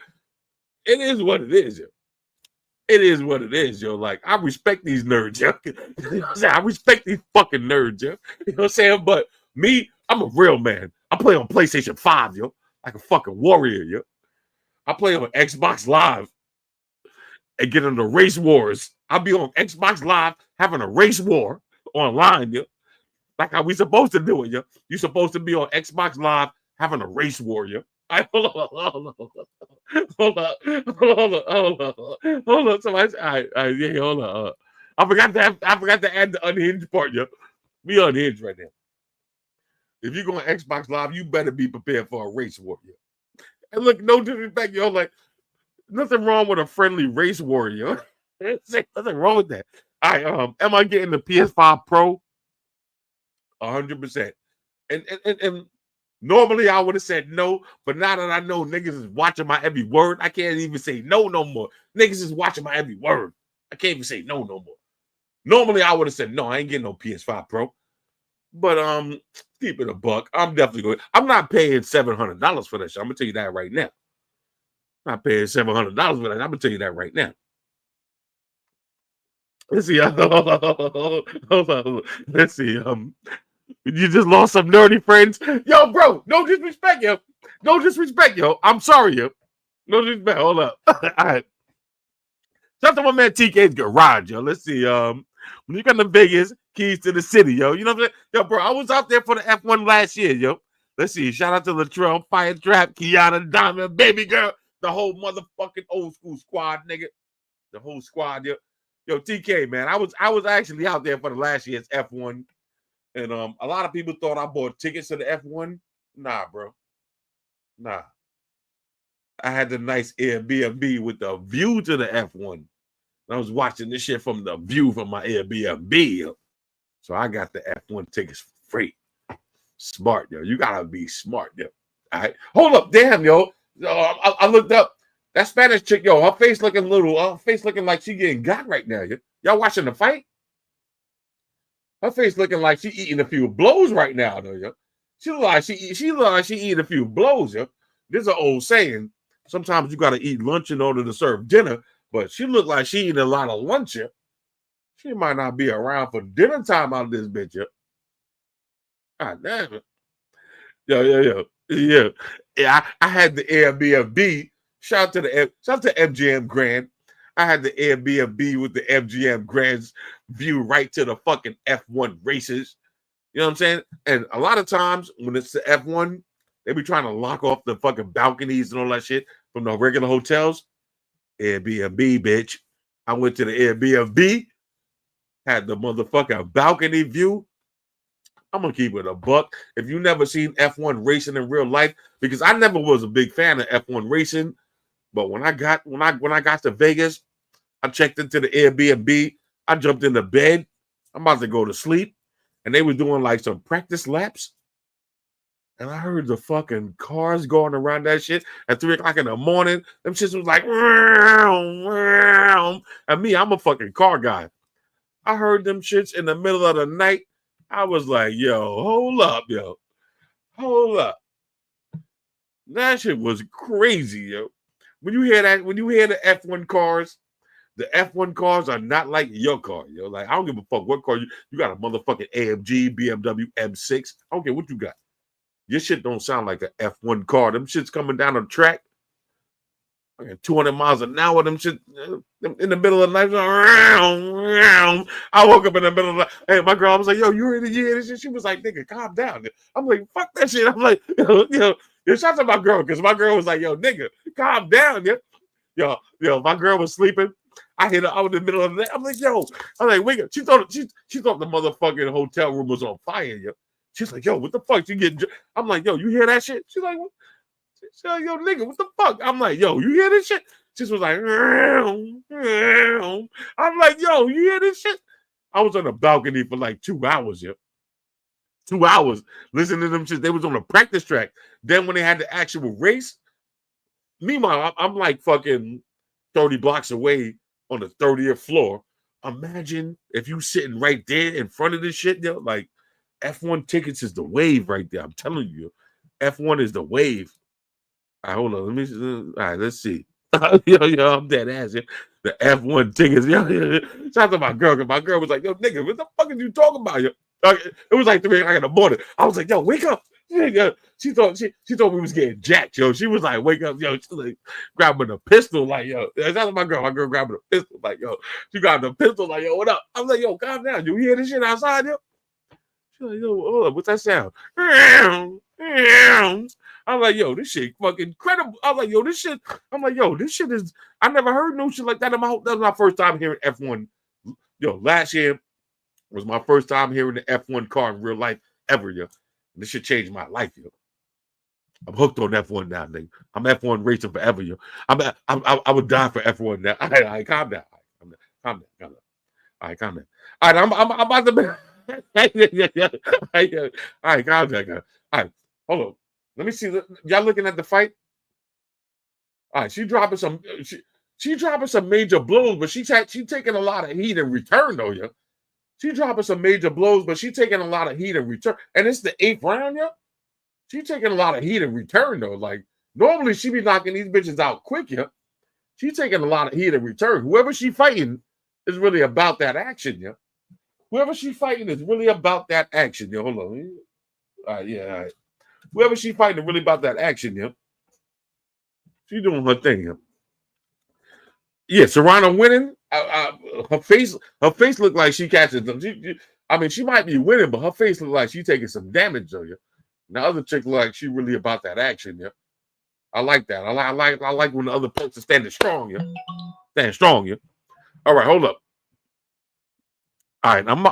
It is what it is, yo. It is what it is, yo. Like, I respect these nerds, yo. You know what I'm saying? I respect these fucking nerds, yo. You know what I'm saying? But me, I'm a real man. I play on PlayStation 5, yo. Like a fucking warrior, yo. I play on Xbox Live and get into race wars. I'll be on Xbox Live having a race war online, yo. Like how we supposed to do it, yo. You supposed to be on Xbox Live having a race war, yo. Hold on. Somebody, yeah, hold on. I forgot to add the unhinged part, yo. We unhinged right now. If you go on Xbox Live, you better be prepared for a race war, yo. And look, no disrespect, yo. Like, nothing wrong with a friendly race war, yo. Nothing wrong with that. Am I getting the PS5 Pro? 100%. And normally I would have said no, but now that I know niggas is watching my every word, I can't even say no more. Niggas is watching my every word. I can't even say no more. Normally I would have said no, I ain't getting no PS5 Pro. But keep it a buck. I'm definitely going. I'm not paying $700 for that shit. I'm gonna tell you that right now. I'm not paying $700 for that. I'm gonna tell you that right now. Let's see. Hold on. Let's see. You just lost some nerdy friends. Yo, bro, no disrespect, yo. No disrespect, yo. I'm sorry, yo. No disrespect. Hold up. All right. Shout out to my man TK's garage, yo. Let's see. When you got the Vegas keys to the city, yo. You know what I'm saying? Yo, bro, I was out there for the F1 last year, yo. Let's see. Shout out to Latrell, Fire Trap, Kiana, Diamond, Baby Girl, the whole motherfucking old school squad, nigga. The whole squad, yo. Yo, TK, man. I was actually out there for the last year's F1. And a lot of people thought I bought tickets to the F1. Nah, bro. Nah. I had the nice Airbnb with the view to the F1. And I was watching this shit from the view from my Airbnb. So I got the F1 tickets for free. Smart, yo. You gotta be smart, yo. All right. Hold up. Damn, yo. I looked up. That Spanish chick, yo, her face looking like she getting got right now. Yo. Y'all watching the fight? Her face looking like she eating a few blows right now, though, yo. She look like she eating a few blows, yo. There's an old saying. Sometimes you gotta eat lunch in order to serve dinner, but she look like she eating a lot of lunch, yo. She might not be around for dinner time out of this bitch, yo. God damn it. Yo. Yeah, I had the Airbnb. Shout out to MGM Grand. I had the Airbnb with the MGM Grand's view right to the fucking F1 races. You know what I'm saying? And a lot of times when it's the F1, they be trying to lock off the fucking balconies and all that shit from the regular hotels. Airbnb, bitch. I went to the Airbnb, had the motherfucking balcony view. I'm gonna keep it a buck. If you never seen F1 racing in real life, because I never was a big fan of F1 racing. But when I got to Vegas, I checked into the Airbnb. I jumped into bed. I'm about to go to sleep. And they were doing like some practice laps. and I heard the fucking cars going around that shit at 3 o'clock in the morning. Them shits was like, "Meow, meow." And me, I'm a fucking car guy. I heard them shits in the middle of the night. I was like, yo, hold up, yo. Hold up. That shit was crazy, yo. When you hear that, when you hear the F1 cars are not like your car, yo. Like, I don't give a fuck what car you got a motherfucking AMG, BMW M6. I don't care what you got. Your shit don't sound like an F1 car. Them shit's coming down the track. 200 miles an hour, them shit in the middle of the night. I woke up in the middle of the night. Hey, my girl, I was like, yo, you ready to hear this shit? She was like, nigga, calm down. I'm like, fuck that shit. I'm like, yo, shout out to my girl, because my girl was like, yo, nigga, calm down, yo. Yo, my girl was sleeping. I hit her out in the middle of the night. I'm like, yo, I'm like, wake up. She thought the motherfucking hotel room was on fire, yo. She's like, yo, what the fuck? You getting? I'm like, yo, you hear that shit? She's like, what? She's like, yo, nigga, what the fuck? I'm like, yo, you hear this shit? She was like, I'm like, yo, you hear this shit? I was on the balcony for like 2 hours, yo. 2 hours listening to them shit. They was on a practice track. Then when they had the actual race, meanwhile, I'm like fucking 30 blocks away on the 30th floor. Imagine if you sitting right there in front of this shit, yo. Like, F1 tickets is the wave right there. I'm telling you, F1 is the wave. All right, hold on. Let me. All right, let's see. yo, I'm dead ass. Yo. The F1 tickets. Yo. Shout out to my girl. Cause my girl was like, yo, nigga, what the fuck are you talking about? Yo? It was like 3 o'clock in the morning. I was like, yo, wake up. She thought we was getting jacked, yo. She was like, wake up, yo. She was like grabbing a pistol, like, yo. Shout out to my girl. My girl grabbing a pistol, like, yo. She grabbed a pistol, like, yo, what up? I was like, yo, calm down. You hear this shit outside, yo? She's like, yo, what's that sound? I'm like, yo, this shit fucking incredible. I'm like, yo, this shit is, I never heard no shit like that in my whole, that was my first time hearing F1. Yo, last year was my first time hearing the F1 car in real life ever, yo. And this shit changed my life, yo. I'm hooked on F1 now, nigga. I'm F1 racing forever, yo. I would die for F1 now. All right, calm down. Calm down. All right, calm down. All right, I'm about to be. All right, calm down, guys. All right, hold on. Let me see. Y'all looking at the fight? All right, she dropping some major blows, but she taking a lot of heat in return, though, yo. She dropping some major blows, but she taking a lot of heat in return. And it's the 8th round, yo. She taking a lot of heat in return, though. Like, normally she be knocking these bitches out quick, yo. She taking a lot of heat in return. Whoever she fighting is really about that action, yo. Whoever she fighting is really about that action, yo. Hold on. All right, yeah, all right. Whoever she fighting is really about that action, yo. She doing her thing, yo. Yeah, Serrano winning. Her face looked like she catches them. She might be winning, but her face looked like she taking some damage, though, yo. The other chick look like she really about that action, yo. I like that. I like when the other person standing strong, yo. Standing strong, yo. All right, hold up. All right, I'm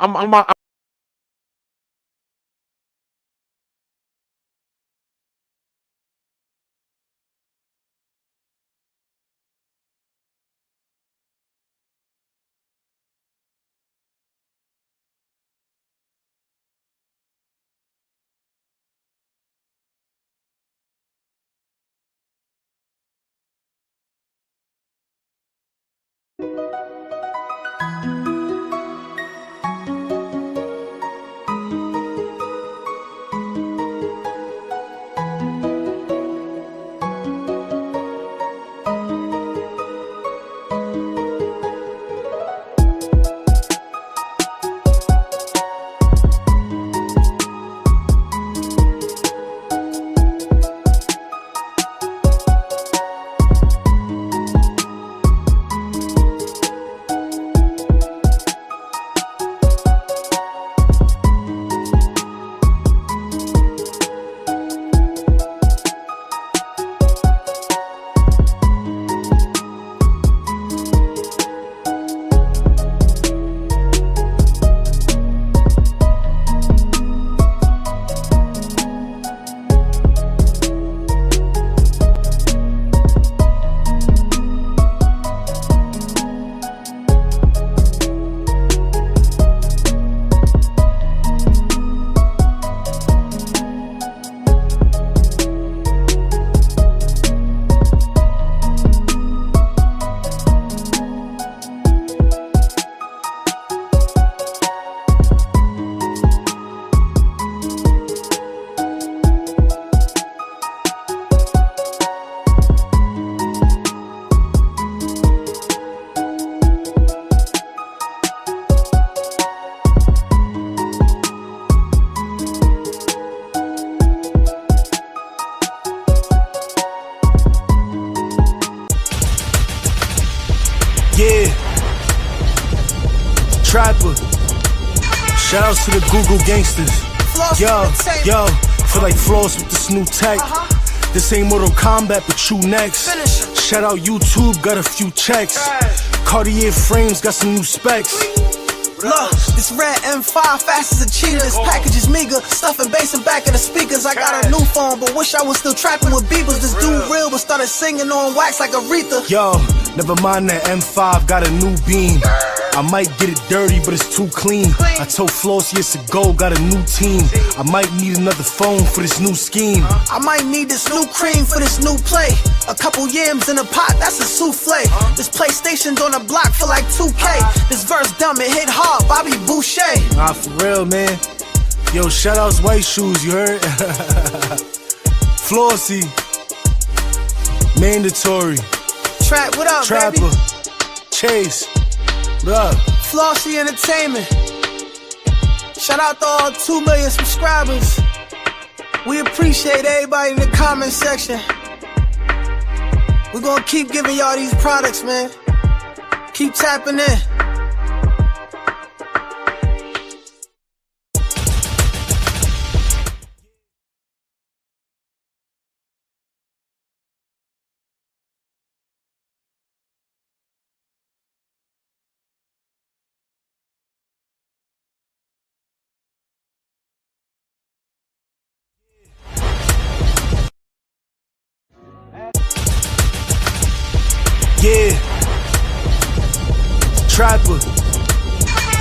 Yeah. Trapper. Shout outs to the Google gangsters. Flossy Yo, entertainment. yo. Feel like Floss with this new tech. This ain't Mortal Kombat, but you next. Finish him. Shout out YouTube, got a few checks. Cartier frames, got some new specs. Look, this red M5 fast as a cheetah. This package is meager, stuffing bass in back of the speakers. I got a new phone, but wish I was still trapping with beepers. This dude real, but started singing on wax like Aretha. Yo, never mind that M5, got a new beam. I might get it dirty, but it's too clean. I told Flossy it's a go, got a new team. I might need another phone for this new scheme. I might need this new cream for this new play. A couple yams in a pot, that's a souffle. This PlayStation's on the block for like 2K. This verse dumb, it hit hard, Bobby Boucher. Nah, for real, man. Yo, shout outs White Shoes, you heard? Flossy. Mandatory. Trap, what up, Trapper. baby? Chase. What up? Flossy Entertainment. Shout out to all 2 million subscribers. We appreciate everybody in the comment section. We're gonna keep giving y'all these products, man. Keep tapping in. Yeah. Trapper.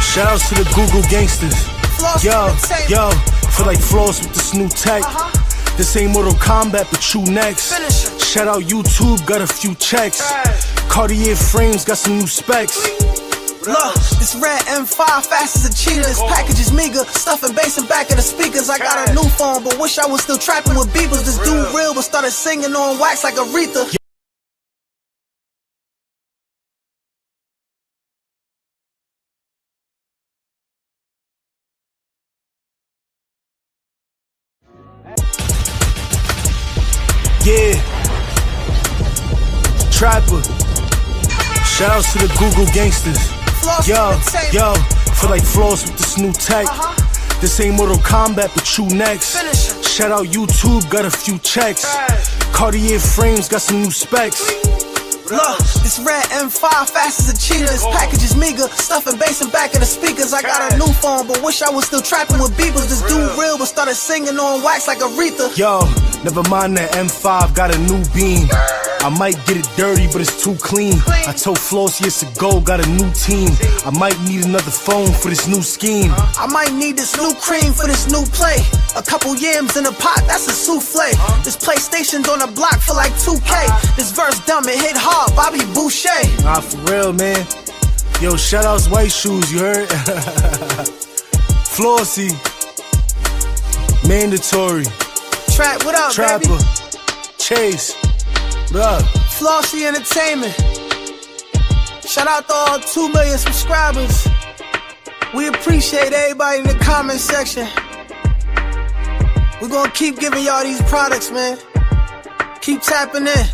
Shout outs to the Google gangsters. Flossy Yo, Entertainment. yo. Feel like Floss with this new tech. This ain't Mortal Kombat, but you next. Finish him. Shout out YouTube, got a few checks. Cartier frames, got some new specs. Look, this red M5 fast as a cheetah. This package is meager, stuffing bass in back of the speakers. I got a new phone, but wish I was still trapping with beepers. This dude real, but started singing on wax like Aretha. Yeah. Trapper. Shout outs to the Google gangsters. Flossy Yo, Entertainment. yo. Feel like Floss with this new tech. This ain't Mortal Kombat, but you next. Finish him. Shout out YouTube, got a few checks. Cartier frames, got some new specs. Look, this red M5 fast as a cheetah. This package is meager, stuffing bass in back of the speakers. I got a new phone, but wish I was still trapping with beepers. This dude real, but started singing on wax like Aretha. Yo, never mind that M5, got a new beam. I might get it dirty, but it's too clean. I told Flossy it's a go, got a new team. I might need another phone for this new scheme. I might need this new cream for this new play. A couple yams in a pot, that's a souffle. This PlayStation's on the block for like 2K. This verse dumb, it hit hard, Bobby Boucher. Nah, for real, man. Yo, shout outs White Shoes, you heard? Flossy. Mandatory. Trap, what up, Trapper. baby? Chase. What up? Flossy Entertainment. Shout out to all 2 million subscribers. We appreciate everybody in the comment section. We're gonna keep giving y'all these products, man. Keep tapping in.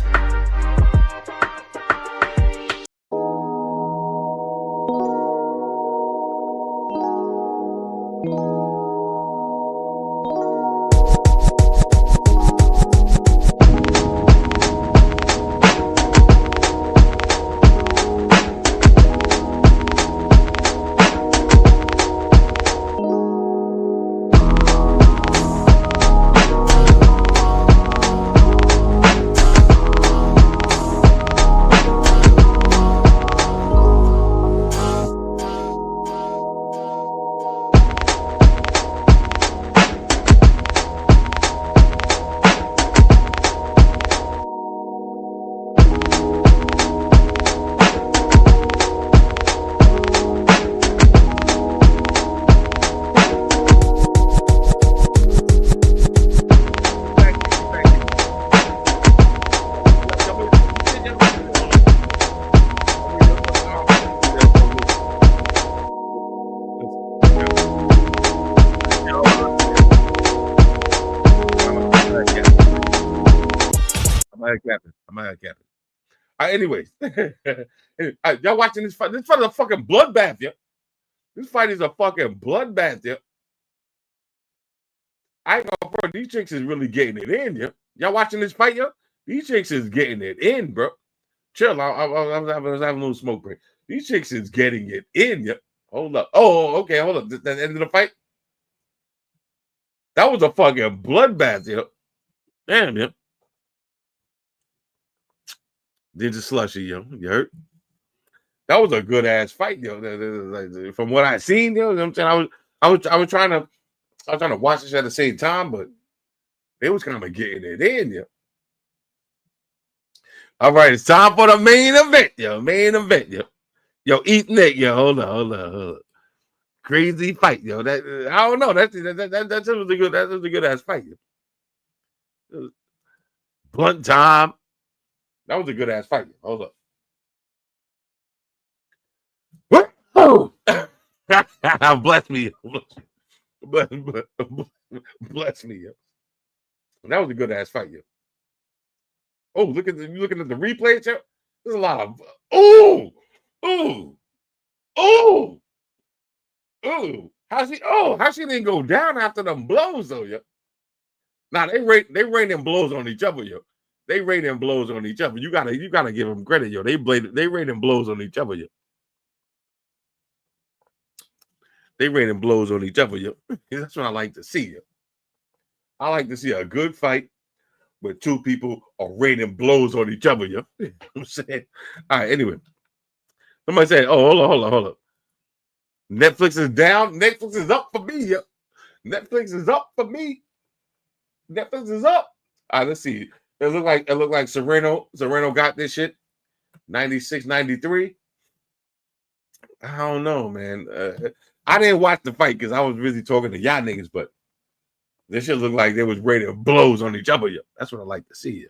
I'm out of capping. Anyways, y'all watching this fight? This fight is a fucking bloodbath, yeah. This fight is a fucking bloodbath, yeah. I ain't gonna front. These chicks is really getting it in, yeah. Y'all watching this fight, yeah? These chicks is getting it in, bro. Chill. I was having a little smoke break. These chicks is getting it in, yeah. Hold up. Oh, okay. Hold up. The end of the fight. That was a fucking bloodbath, yeah. Damn, yeah. Ninja Slushy, yo. You heard? That was a good ass fight, yo. From what I seen, yo, you know what I'm saying? I was trying to watch this at the same time, but they was kind of getting it in, yo. All right, it's time for the main event, yo. Main event, yo. Yo, eat Nick, yo. Hold on. Crazy fight, yo. That I don't know. That was a good. That was a good ass fight, yo. Blunt time. That was a good ass fight. Hold up. What? Oh, bless me. Bless me. Yo. That was a good ass fight, yo. Oh, you looking at the replay, yo. There's a lot of How she didn't go down after them blows though, yo. Nah, they rate them blows on each other, yo. They rate them blows on each other. You gotta give them credit, yo. They rate them blows on each other, yo. They rate them blows on each other, yo. That's what I like to see, yo. I like to see a good fight where two people are rating blows on each other, yo. You know what I'm saying? All right, anyway. Somebody said, oh, hold on. Netflix is down. Netflix is up for me, yo. Netflix is up for me. Netflix is up. All right, let's see. It looked like Sereno got this shit. 96, 93. I don't know, man. I didn't watch the fight because I was busy talking to y'all niggas, but this shit looked like they was rating blows on each other, yo. That's what I like to see, yo.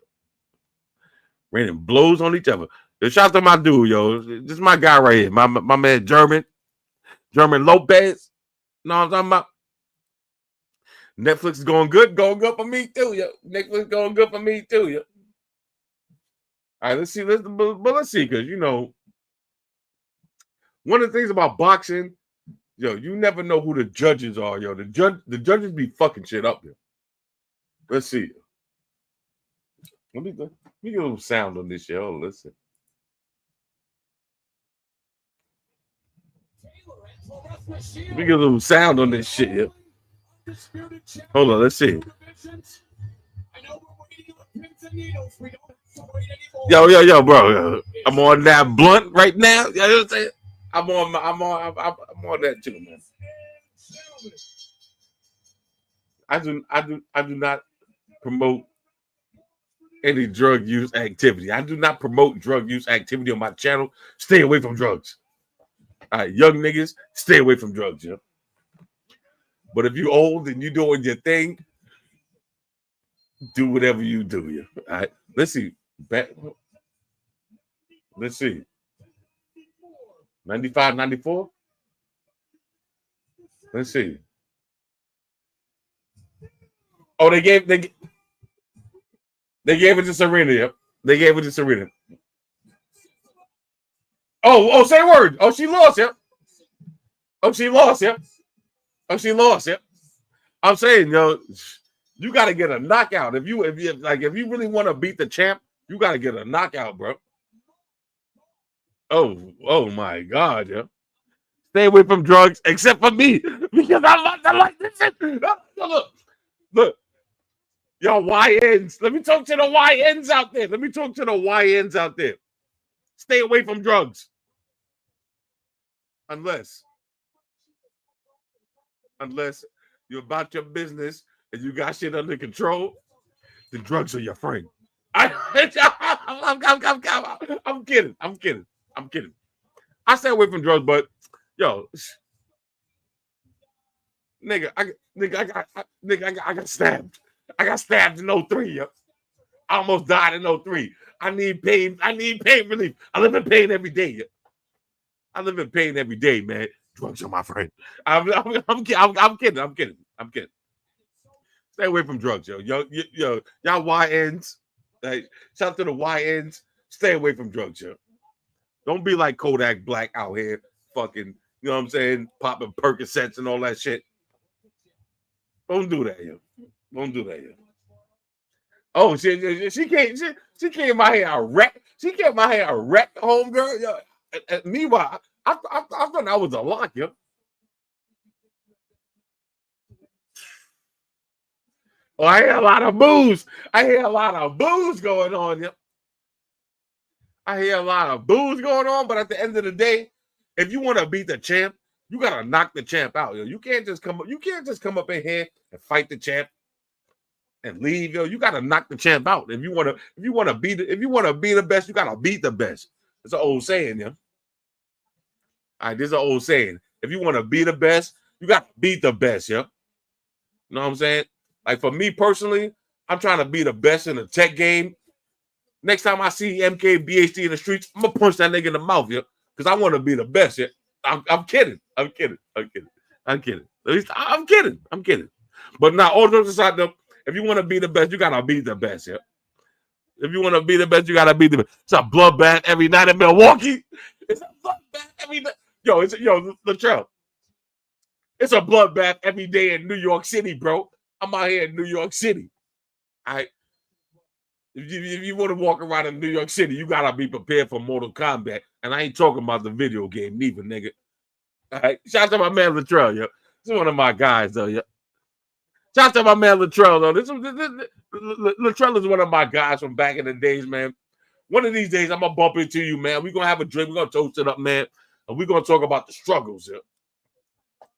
Rating blows on each other. Yo, shout out to my dude, yo. This is my guy right here. My man German Lopez. You know what I'm talking about? Netflix is going good for me too, yo. Netflix going good for me too, yo. All right, let's see, because you know, one of the things about boxing, yo, you never know who the judges are, yo. The judges be fucking shit up, yo. Let's see. Let me get a little sound on this shit. Oh, listen. Let me get a little sound on this shit, yo. Hold on, let's see. Yo, bro. I'm on that blunt right now. You know what I'm saying? I'm on that too, man. I do not promote any drug use activity. I do not promote drug use activity on my channel. Stay away from drugs. All right, young niggas, stay away from drugs, yo. But if you old and you doing your thing, do whatever you do, yo. All right, let's see. Let's see. 95, 94. Let's see. Oh, they gave it to Serena. Yep. They gave it to Serena. Oh, say a word. Oh, she lost. Yep. Oh, she lost. Yep. I'm saying, yo, you got to get a knockout. If you really want to beat the champ, you got to get a knockout, bro. Oh my God, yo. Stay away from drugs, except for me, because I like this shit. Look. Yo, YNs. Let me talk to the YNs out there. Stay away from drugs. Unless you're about your business and you got shit under control, the drugs are your friend. I'm kidding. I stay away from drugs, but yo, nigga, I got stabbed. I got stabbed in 03, yo. I almost died in 03. I need pain relief. I live in pain every day, yo. Man. Drugs are my friend. I'm kidding. Stay away from drugs, yo. Y'all YNs. Shout out to the YNs. Stay away from drugs, yo. Don't be like Kodak Black out here, fucking, you know what I'm saying, popping Percocets and all that shit. Don't do that, yo. Don't do that, yo. Oh, she came my hair a wreck. She came my hair a wreck, homegirl. Yo. And meanwhile, I thought that was a lock, yo. Oh, I hear a lot of booze. I hear a lot of booze going on, yo. I hear a lot of booze going on, but at the end of the day, if you want to beat the champ, you gotta knock the champ out, yo. You can't just come up in here and fight the champ and leave, yo. You gotta knock the champ out. If you wanna be the best, you gotta beat the best. It's an old saying, yo. All right, this is an old saying. If you want to be the best, you gotta beat the best, yo. You know what I'm saying? Like for me personally, I'm trying to be the best in the tech game. Next time I see MKBHD in the streets, I'm gonna punch that nigga in the mouth, yo, because I want to be the best, yeah. I'm kidding. I'm kidding. But now, all jokes aside, though, if you want to be the best, you gotta be the best, yeah. If you want to be the best, you gotta be the best. It's a bloodbath every night in Milwaukee. It's a bloodbath every night. Yo, Latrell. It's a bloodbath every day in New York City, bro. I'm out here in New York City. All right. If you want to walk around in New York City, you gotta be prepared for Mortal Kombat. And I ain't talking about the video game neither, nigga. All right. Shout out to my man Latrell, yo. This is one of my guys, though, yo. Shout out to my man Latrell, though. Latrell is one of my guys from back in the days, man. One of these days, I'm gonna bump into you, man. We're gonna have a drink. We're gonna toast it up, man. And we're gonna talk about the struggles, yo.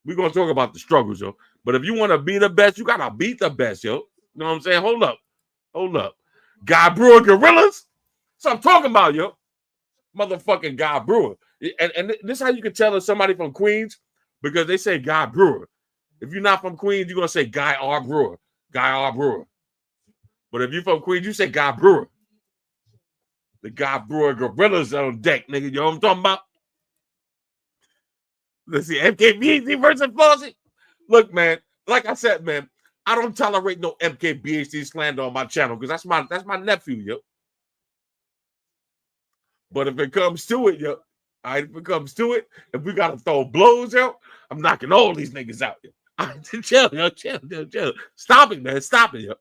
We're gonna talk about the struggles, yo. But if you want to be the best, you gotta beat the best, yo. You know what I'm saying? Hold up. Guy Brewer Gorillas. That's what I'm talking about, yo. Motherfucking Guy Brewer. And this is how you can tell if somebody from Queens, because they say Guy Brewer. If you're not from Queens, you're gonna say Guy R. Brewer. Guy R. Brewer. But if you're from Queens, you say Guy Brewer. The Guy Brewer Gorillas on deck, nigga. You know what I'm talking about? Let's see, MKBHD versus Flossy. Look, man, like I said, man, I don't tolerate no MKBHD slander on my channel because that's my nephew, yo. But if it comes to it, yo, all right, if it comes to it, if we gotta throw blows, yo, I'm knocking all these niggas out, yo. All right, chill. Stop it, man. Stop it, yo.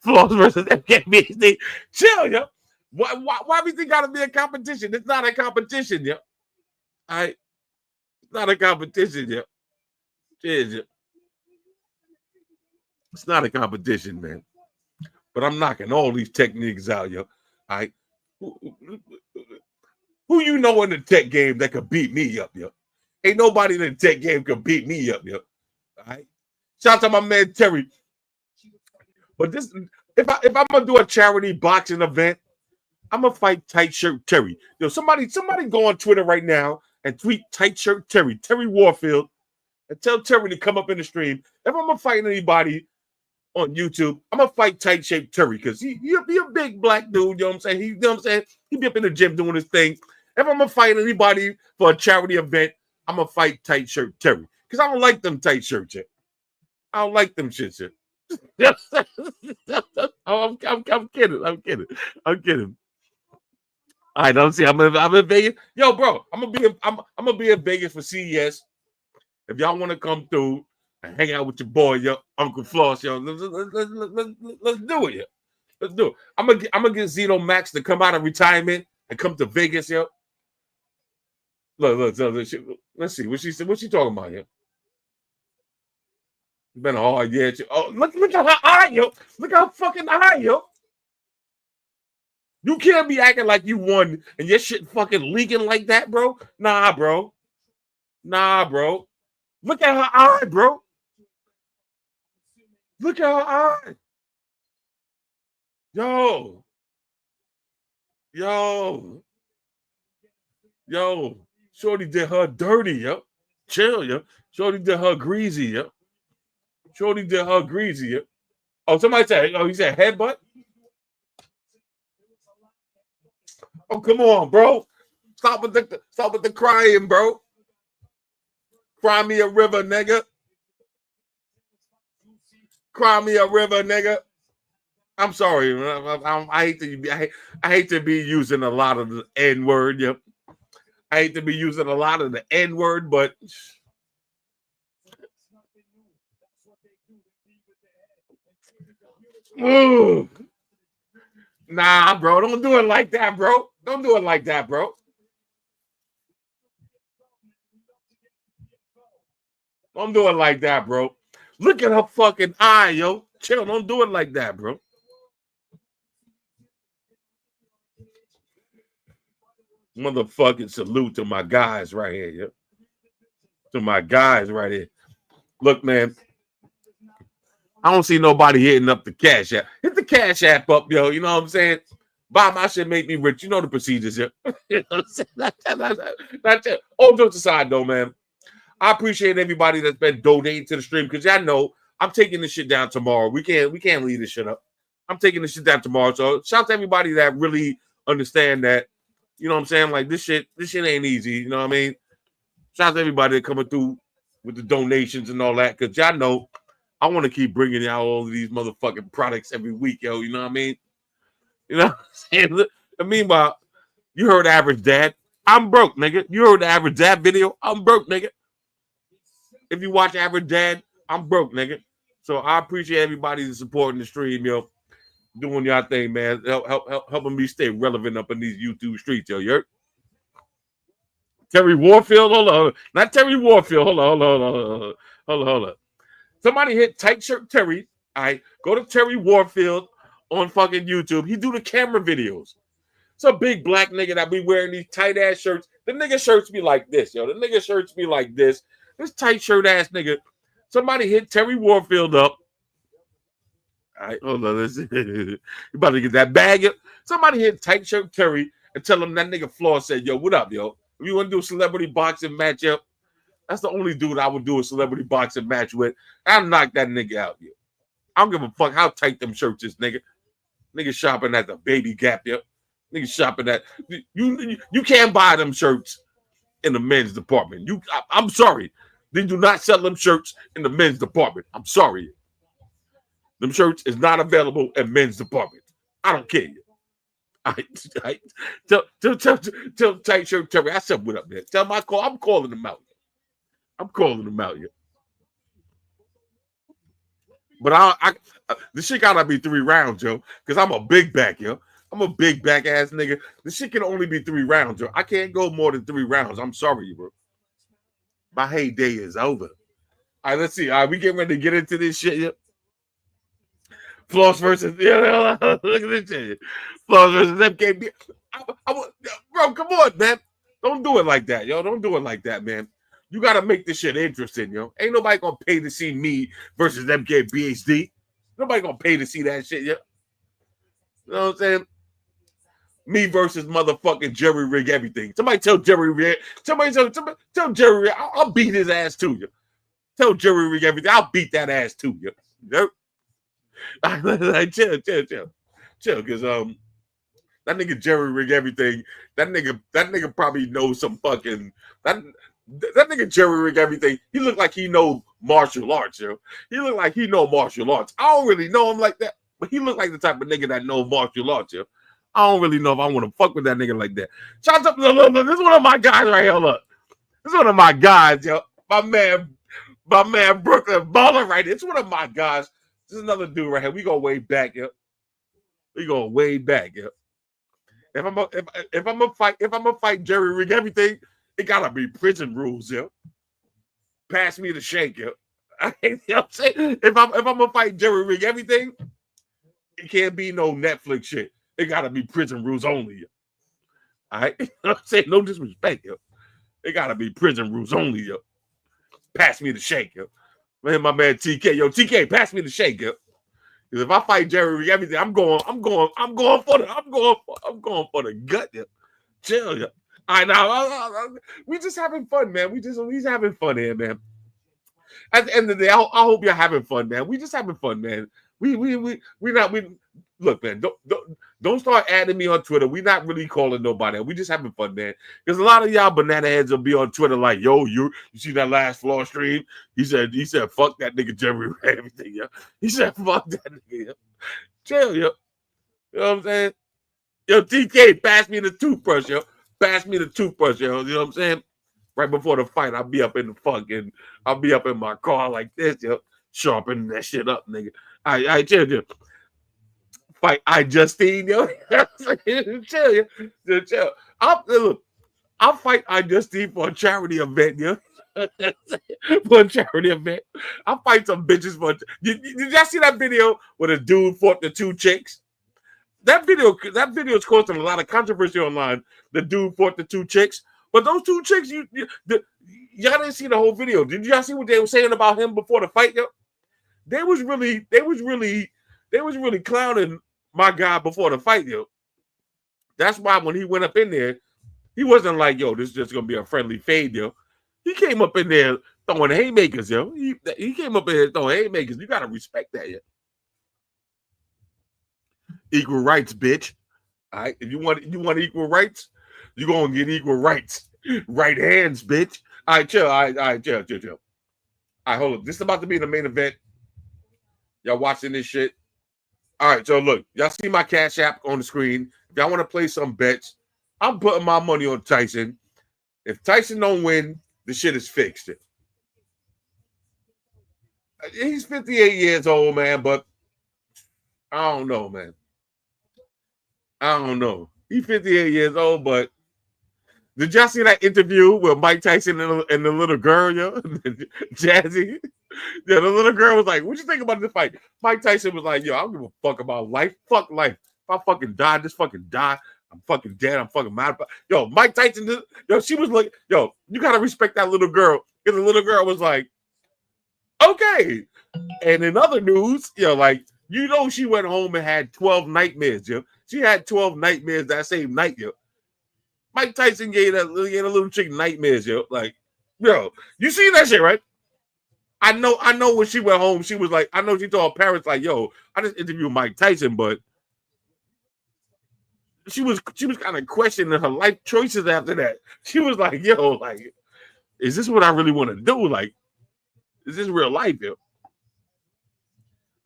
Floss versus MKBHD. Chill, yo. Why everything gotta be a competition? It's not a competition, yo. All right. It's not a competition, yo. Cheers, yo. It's not a competition, man. But I'm knocking all these techniques out, yo. All right. Who you know in the tech game that could beat me up, yo? Ain't nobody in the tech game could beat me up, yo. All right. Shout out to my man Terry. But this, if I'm gonna do a charity boxing event, I'm gonna fight Tight Shirt Terry. Yo, somebody go on Twitter right now and tweet Tight Shirt Terry Warfield, and tell Terry to come up in the stream. If I'm gonna fight anybody on YouTube, I'm gonna fight Tight Shape Terry because he a big black dude. You know what I'm saying? You know what I'm saying? He be up in the gym doing his thing. If I'm gonna fight anybody for a charity event, I'm gonna fight Tight Shirt Terry because I don't like them tight shirts. I don't like them shits. I'm kidding. I don't see. I'm in Vegas. Yo, bro, I'm gonna be in Vegas for CES. If y'all want to come through and hang out with your boy, yo, Uncle Floss, yo, let's do it, yo. Let's do it. I'm gonna get Zeno Max to come out of retirement and come to Vegas, yo. Look. Let's see what she talking about, yo. It's been a hard year. Oh, look at her eye, yo. Look how fucking high, yo. You can't be acting like you won and your shit fucking leaking like that, bro. Nah, bro. Look at her eye, bro. Look at her eye. Yo. Shorty did her dirty, yo. Chill, yo. Shorty did her greasy, yo. Oh, somebody said, he said headbutt? Oh, come on, bro. Stop with the crying, bro. Cry me a river, nigga. I'm sorry. I hate to be. I hate to be using a lot of the N word. Yep. I hate to be using a lot of the N word, but ooh. Nah, bro. Don't do it like that, bro. Don't do it like that, bro. Don't do it like that, bro. Look at her fucking eye, yo. Chill. Don't do it like that, bro. Motherfucking salute to my guys right here, yo. To my guys right here. Look, man. I don't see nobody hitting up the Cash App. Hit the Cash App up, yo. You know what I'm saying? Buy my shit, make me rich. You know the procedures here. You know what I'm saying? That's it. All jokes aside, though, man. I appreciate everybody that's been donating to the stream because y'all know I'm taking this shit down tomorrow. We can't leave this shit up. I'm taking this shit down tomorrow. So shout out to everybody that really understand that. You know what I'm saying? Like this shit ain't easy. You know what I mean? Shout out to everybody that coming through with the donations and all that because y'all know I want to keep bringing y'all all of these motherfucking products every week, yo. You know what I mean? You know what I'm saying? And meanwhile, you heard Average Dad. I'm broke, nigga. You heard the Average Dad video. I'm broke, nigga. If you watch Average Dad, I'm broke, nigga. So I appreciate everybody that's supporting the stream, yo. Doing y'all thing, man. Helping me stay relevant up in these YouTube streets, yo. You heard? Terry Warfield, hold on. Not Terry Warfield. Hold on. Somebody hit Tight Shirt Terry. All right, go to Terry Warfield on fucking YouTube. He do the camera videos. It's a big black nigga that be wearing these tight ass shirts. The nigga shirts be like this, yo. The nigga shirts be like this. This tight shirt ass nigga. Somebody hit Terry Warfield up. All right, hold on. You about to get that bag. Somebody hit Tight Shirt Terry and tell him that nigga Floss said, yo, what up, yo? If you want to do a celebrity boxing match, yo, that's the only dude I would do a celebrity boxing match with. I'll knock that nigga out, yo. I don't give a fuck how tight them shirts is, nigga. Nigga shopping at the Baby Gap, yo. Nigga shopping at you can't buy them shirts in the men's department. I'm sorry. They do not sell them shirts in the men's department. I'm sorry. Them shirts is not available in men's department. I don't care. Tell Tight Shirt Terry. I said what up there. Tell my call. I'm calling them out. Yeah. But the shit gotta be 3 rounds, yo. Because I'm a big back, yo. I'm a big back ass nigga. The shit can only be 3 rounds, yo. I can't go more than 3 rounds. I'm sorry, bro. My heyday is over. All right, let's see. All right, we getting ready to get into this shit, yo. Floss versus look at this shit. Floss versus MKB. Bro, come on, man. Don't do it like that, yo. Don't do it like that, man. You gotta make this shit interesting, yo. Ain't nobody gonna pay to see me versus MKBHD. Nobody gonna pay to see that shit, yo. You know what I'm saying? Me versus motherfucking Jerry Rig everything. Somebody tell Jerry Rig. Somebody tell Jerry Rig. I'll beat his ass too, yo. Tell Jerry Rig everything. I'll beat that ass too, yo. Chill, because that nigga Jerry Rig everything. That nigga probably knows some fucking that nigga Jerry Rig everything. He look like he know martial arts, yo. He look like he know martial arts. I don't really know him like that, but he look like the type of nigga that know martial arts, yo. I don't really know if I want to fuck with that nigga like that. Shout out to look, this is one of my guys right here. Look, this is one of my guys, yo. My man Brooklyn Baller right here. It's one of my guys. This is another dude right here. We go way back, yo. We go way back, yo. If I'm gonna fight Jerry Rig everything, it gotta be prison rules, yo. Pass me the shank, yo. You know what I'm saying? If I'm gonna fight Jerry Rig everything, it can't be no Netflix shit. It gotta be prison rules only, yo. All right? You know what I'm saying? No disrespect, yo. It gotta be prison rules only, yo. Pass me the shank, yo. Man, my man TK, yo, TK, pass me the shake, yo. Because if I fight Jerry Rig everything, I'm going for the gut, yo. Chill, yo. All right, now we just having fun, man. We just having fun here, man. At the end of the day, I hope you're having fun, man. We just having fun, man. We look, man. Don't start adding me on Twitter. We not really calling nobody. We just having fun, man. Because a lot of y'all banana heads will be on Twitter like, yo, you see that last Floss stream? He said, fuck that nigga Jerry Rig everything, yo. He said, fuck that nigga. Yo. Chill, yo. You know what I'm saying? Yo, TK, pass me the toothbrush, yo. Pass me the toothbrush, yo. You know what I'm saying? Right before the fight, I'll be up in my car like this, yo. Sharpening that shit up, nigga. I chill. Fight Justine, yo. Chill, yo. Just chill. I'll fight Justine for a charity event, yo. For a charity event. I'll fight some bitches for did y'all see that video where the dude fought the two chicks? That video is causing a lot of controversy online. The dude fought the two chicks. But those two chicks, y'all didn't see the whole video. Did y'all see what they were saying about him before the fight, yo? They was really clowning my guy before the fight, yo. That's why when he went up in there, he wasn't like, yo, this is just gonna be a friendly fade, yo. He came up in there throwing haymakers, yo. He came up in there throwing haymakers. You gotta respect that, yo. Equal rights, bitch. All right. If you want equal rights, you're gonna get equal rights. Right hands, bitch. All right, chill. All right, chill. All right, hold up. This is about to be the main event. Y'all watching this shit? All right, so look, y'all see my Cash App on the screen. If y'all want to play some bets, I'm putting my money on Tyson. If Tyson don't win, the shit is fixed. He's 58 years old, man, but I don't know, man. I don't know. He's 58 years old, but did y'all see that interview with Mike Tyson and the little girl, yo? Jazzy? Yeah, the little girl was like, what you think about this fight? Mike Tyson was like, yo, I don't give a fuck about life. Fuck life. If I fucking die, just fucking die. I'm fucking dead. I'm fucking mad. Yo, Mike Tyson, yo, she was like, yo, you got to respect that little girl. Because the little girl was like, okay. And in other news, yo, like, you know, she went home and had 12 nightmares, yo. She had 12 nightmares that same night, yo. Mike Tyson gave a little chick nightmares, yo. Like, yo, you see that shit, right? I know when she went home, she was like, I know she told her parents, like, yo, I just interviewed Mike Tyson, but she was kind of questioning her life choices after that. She was like, yo, like, is this what I really want to do? Like, is this real life, yo?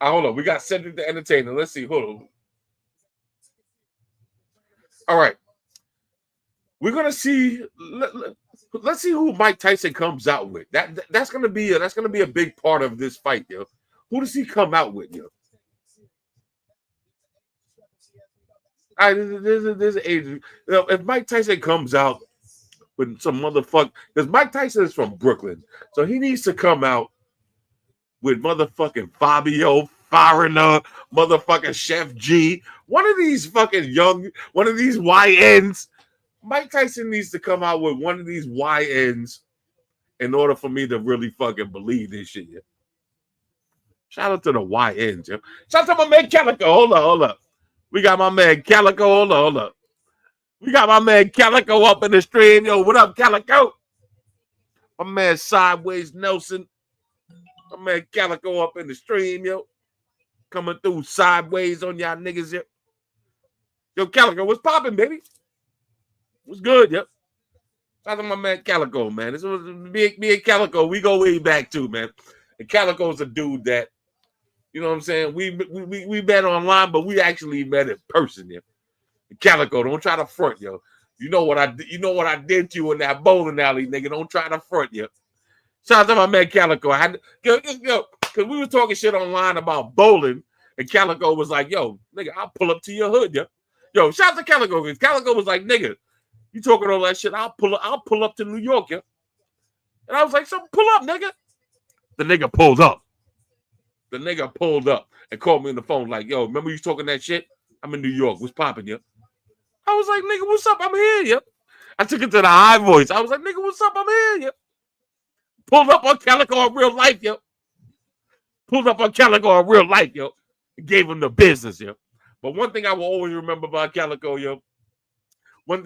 Hold on. We got Cedric the Entertainer. Let's see. Hold on. All right. We're gonna see. Let's see who Mike Tyson comes out with. That's gonna be a big part of this fight, yo. Who does he come out with, yo? All right, there's an age. You know, if Mike Tyson comes out with some motherfucker, because Mike Tyson is from Brooklyn, so he needs to come out with motherfucking Fabio, Foreigner, motherfucking Chef G, one of these YNs. Mike Tyson needs to come out with one of these YNs in order for me to really fucking believe this shit. Yeah. Shout out to the YNs, yeah. Shout out to my man Calico. Hold up. We got my man Calico. Hold up. We got my man Calico up in the stream. Yo, what up, Calico? My man Sideways Nelson. My man Calico up in the stream, yo. Coming through sideways on y'all niggas, yo. Yo, Calico, what's popping, baby? What's good, yep. Shout out to my man Calico, man. This was me and Calico. We go way back too, man. And Calico's a dude that, you know what I'm saying? We met online, but we actually met in person, yeah. And Calico, don't try to front, yo. You know what I did to you in that bowling alley, nigga. Don't try to front, yo. Shout out to my man Calico. Because we were talking shit online about bowling, and Calico was like, yo, nigga, I'll pull up to your hood, yo. Yo, shout out to Calico, because Calico was like, nigga, you talking all that shit, I'll pull up to New York, yo. And I was like, so pull up, nigga. The nigga pulled up. The nigga pulled up and called me on the phone like, yo, remember you talking that shit? I'm in New York. What's popping, yo? I was like, nigga, what's up? I'm here, yo. I took it to the high voice. I was like, nigga, what's up? I'm here, yo. Pulled up on Calico in real life, yo. Pulled up on Calico in real life, yo. Gave him the business, yo. But one thing I will always remember about Calico, yo. The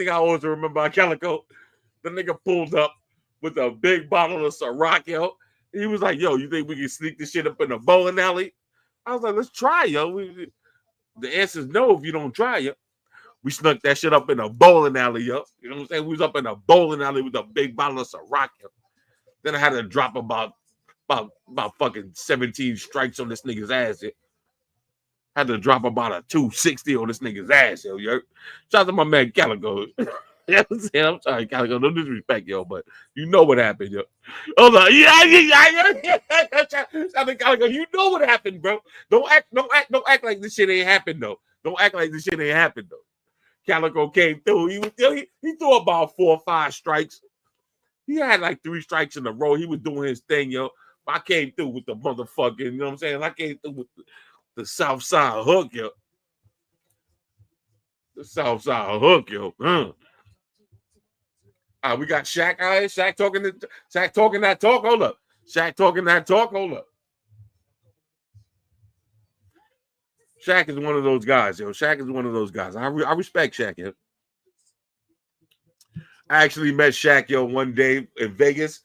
nigga pulled up with a big bottle of Ciroc, yo. He was like, yo, you think we can sneak this shit up in a bowling alley? I was like, let's try, yo. The answer is no if you don't try, yo. We snuck that shit up in a bowling alley, yo. You know what I'm saying? We was up in a bowling alley with a big bottle of Ciroc, yo. Then I had to drop about fucking 17 strikes on this nigga's ass, yo. Had to drop about a 260 on this nigga's ass, yo. Shout out to my man Calico. I'm sorry, Calico. No disrespect, yo, but you know what happened, yo. Hold on. Yeah. Shout out to Calico. You know what happened, bro. Don't act like this shit ain't happened, though. Don't act like this shit ain't happened, though. Calico came through. He threw about 4 or 5 strikes. He had like 3 strikes in a row. He was doing his thing, yo. I came through with the motherfucking, you know what I'm saying? I came through with the South Side hook, yo. The South Side hook, yo. We got Shaq out here. Shaq talking that talk. Hold up. Shaq talking that talk. Hold up. Shaq is one of those guys, yo. Shaq is one of those guys. I respect Shaq, yo. I actually met Shaq, yo, one day in Vegas.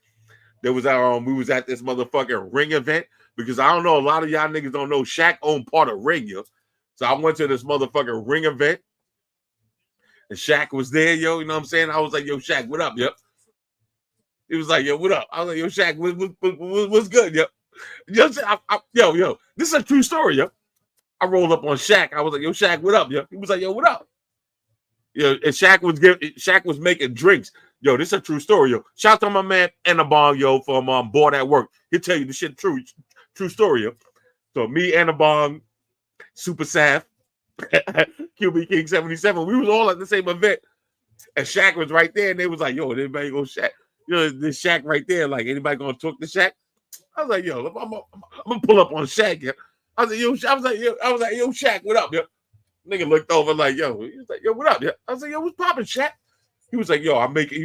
There was we was at this motherfucking ring event because I don't know, a lot of y'all niggas don't know Shaq owned part of Ring, yo. So I went to this motherfucking ring event and Shaq was there, yo. You know what I'm saying? I was like, yo, Shaq, what up, yo? He was like, yo, what up? I was like, yo, Shaq, what's good, yo? Yo, this is a true story, yo. I rolled up on Shaq. I was like, yo, Shaq, what up, yo? He was like, yo, what up? Yo, and Shaq was making drinks. Yo, this is a true story, yo. Shout out to my man Annabong, yo, from Board at Work. He'll tell you the shit true story, yo. So me, Annabong, Super Saf, QB King 77, we was all at the same event. And Shaq was right there, and they was like, yo, anybody go Shaq? Yo, this Shaq right there, like, anybody gonna talk to Shaq? I was like, yo, I'm gonna pull up on Shaq, yo. I was like, yo, Shaq, what up, yo? Nigga looked over like, yo, he was like, yo, what up, yo? I was like, yo, what's poppin', Shaq? He was like, yo, I'm making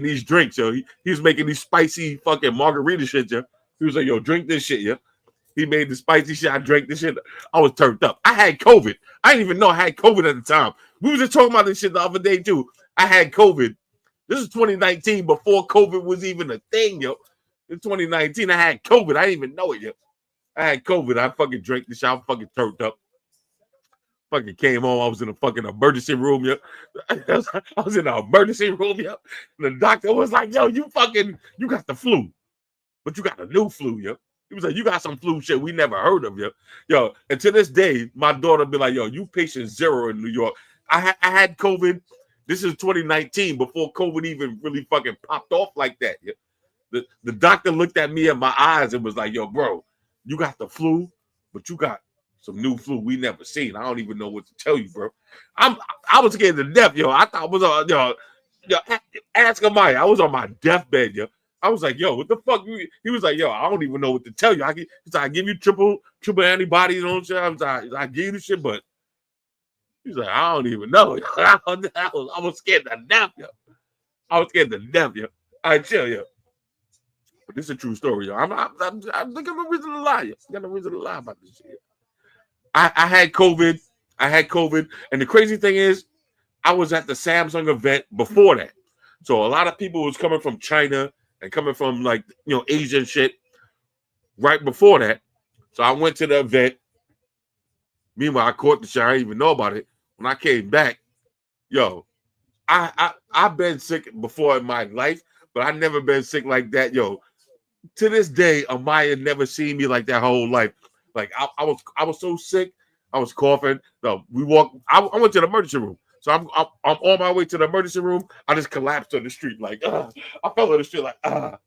these drinks, yo. He was making these spicy fucking margarita shit, yo. He was like, yo, drink this shit, yo. He made the spicy shit. I drank this shit. I was turned up. I had COVID. I didn't even know I had COVID at the time. We was just talking about this shit the other day, too. I had COVID. This is 2019, before COVID was even a thing, yo. In 2019, I had COVID. I didn't even know it, yo. I had COVID. I fucking drank this shit. I fucking turned up. Fucking came home. I was in a fucking emergency room, yo. I was in an emergency room, yo. And the doctor was like, yo, you got the flu. But you got a new flu, yo. He was like, you got some flu shit we never heard of, yo. Yo, and to this day, my daughter be like, yo, you patient 0 in New York. I had COVID. This is 2019, before COVID even really fucking popped off like that, yo. The doctor looked at me in my eyes and was like, yo, bro, you got the flu, but you got some new flu we never seen. I don't even know what to tell you, bro. I was scared to death, yo. I thought it was yo, ask Amaya. I was on my deathbed, yo. I was like, yo, what the fuck? He was like, yo, I don't even know what to tell you. I give you triple antibodies, you know what I'm saying? I give you the shit, but he's like, I don't even know. I was scared to death, yo. I was scared to death, yo. All right, chill, yo. But this is a true story, yo. I think I'm a reason to lie, yo. I got no reason to lie about this shit, yo. I had COVID. And the crazy thing is, I was at the Samsung event before that. So a lot of people was coming from China and coming from, like, you know, Asian shit right before that. So I went to the event. Meanwhile, I caught the shit. I didn't even know about it. When I came back, yo, I've been sick before in my life, but I've never been sick like that, yo. To this day, Amaya never seen me like that her whole life. Like, I was so sick, I was coughing. No, I went to the emergency room. So I'm on my way to the emergency room. I just collapsed on the street, like, I fell on the street, like, you know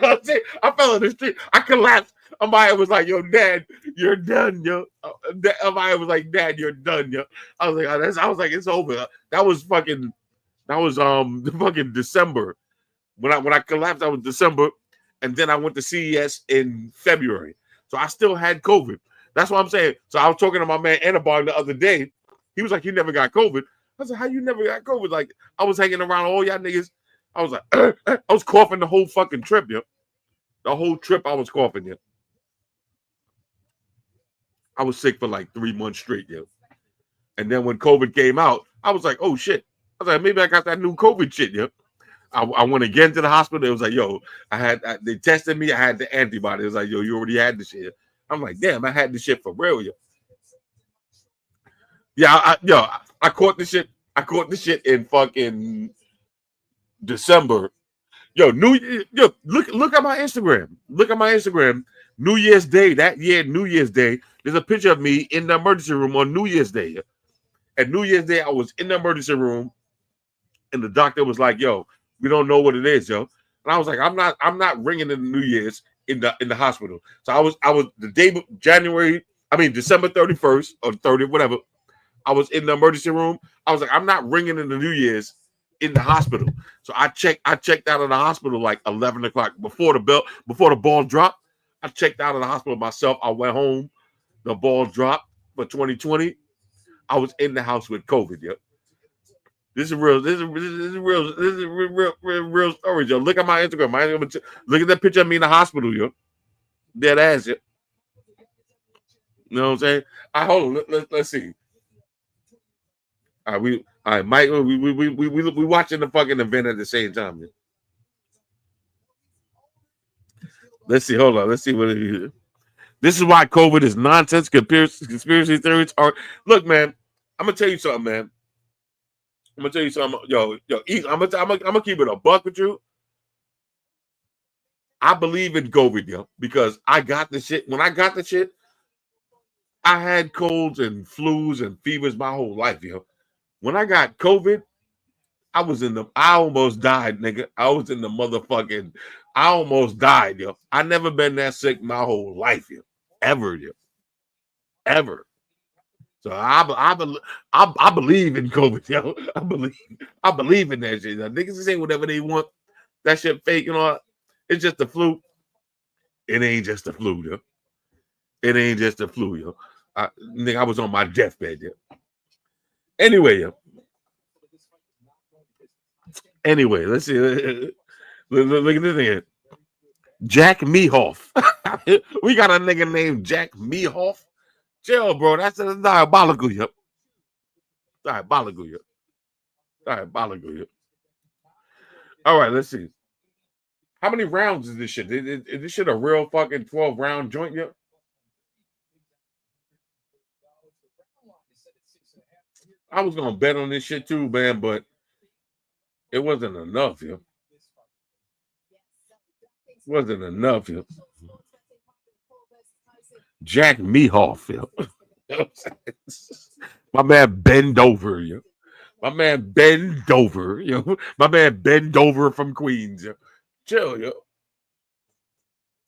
what I'm saying? I fell on the street. I collapsed. Amaya was like, yo, Dad, you're done, yo. Amaya was like, Dad, you're done, yo. I was like, it's over. That was fucking December. When I collapsed, that was December. And then I went to CES in February. So I still had COVID. That's what I'm saying. So I was talking to my man Annabong the other day. He was like, you never got COVID. I said, how you never got COVID? Like, I was hanging around all y'all niggas. I was like, I was coughing the whole fucking trip, yo. The whole trip I was coughing, yo. I was sick for like 3 months straight, yo. And then when COVID came out, I was like, oh shit. I was like, maybe I got that new COVID shit, yo. I went again to the hospital. It was like, yo, they tested me. I had the antibody. It was like, yo, you already had the shit. I'm like, damn, I had the shit for real, yo. Yeah, I caught the shit. I caught the shit in fucking December. Yo, look at my Instagram. Look at my Instagram. New Year's Day, that year, New Year's Day, There's a picture of me in the emergency room on New Year's Day. At New Year's Day, I was in the emergency room, and the doctor was like, "Yo, we don't know what it is, yo." And I was like, "I'm not ringing in the New Year's in the hospital." So I was the day December 31st or 30th, whatever. I was in the emergency room. I was like, "I'm not ringing in the New Year's in the hospital." So I checked out of the hospital like 11 o'clock before the ball dropped. I checked out of the hospital myself. I went home. The ball dropped for 2020. I was in the house with COVID, yo. This is real. This is real story, yo. Look at my Instagram. Look at that picture of me in the hospital, yo. Dead ass, yo. You know what I'm saying? Hold on. Let's see. All right, Mike. We watching the fucking event at the same time, yo. Let's see. Hold on. Let's see what it is. This is why COVID is nonsense. Conspiracy theories are. Look, man. I'm gonna tell you something, man. I'm gonna tell you something, yo. I'm gonna keep it a buck with you. I believe in COVID, yo, because I got the shit. When I got the shit, I had colds and flus and fevers my whole life, yo. When I got COVID, I almost died, nigga. I almost died, yo. I never been that sick my whole life, yo. Ever, yo. Ever. So I believe in COVID, yo. I believe in that shit. Niggas say whatever they want. That shit fake, you know. It's just the flu. It ain't just the flu, yo. It ain't just the flu, yo. Nigga, I was on my deathbed, yo. Anyway, yo. Anyway, let's see. Look at this thing. Jack Mehoff. We got a nigga named Jack Mehoff. Chill, bro. That's diabolical, yo. Diabolical, yo. Diabolical, yo. All right, let's see. How many rounds is this shit? Is this shit a real fucking 12-round joint, yo? I was gonna bet on this shit too, man, but it wasn't enough, yo. Wasn't enough, yo. Jack Mehoff, yo. My man bend over, yo. My man bend over, yo. My man bend over from Queens, yo. Chill, yo.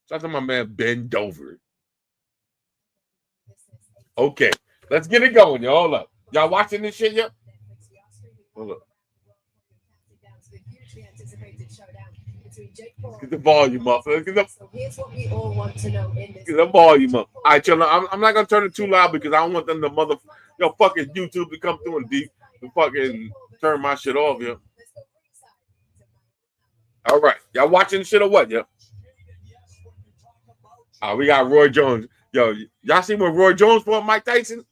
Shout out to my man bend over. Okay, let's get it going, yo. Hold up. Y'all watching this shit, yo? Hold up. Get the volume up. Get the volume up. All right, chill. I'm not gonna turn it too loud because I don't want them to fucking YouTube to come through and fucking turn my shit off, yo. All right, y'all watching shit or what, yo? We got Roy Jones. Yo, y'all see what Roy Jones fought Mike Tyson?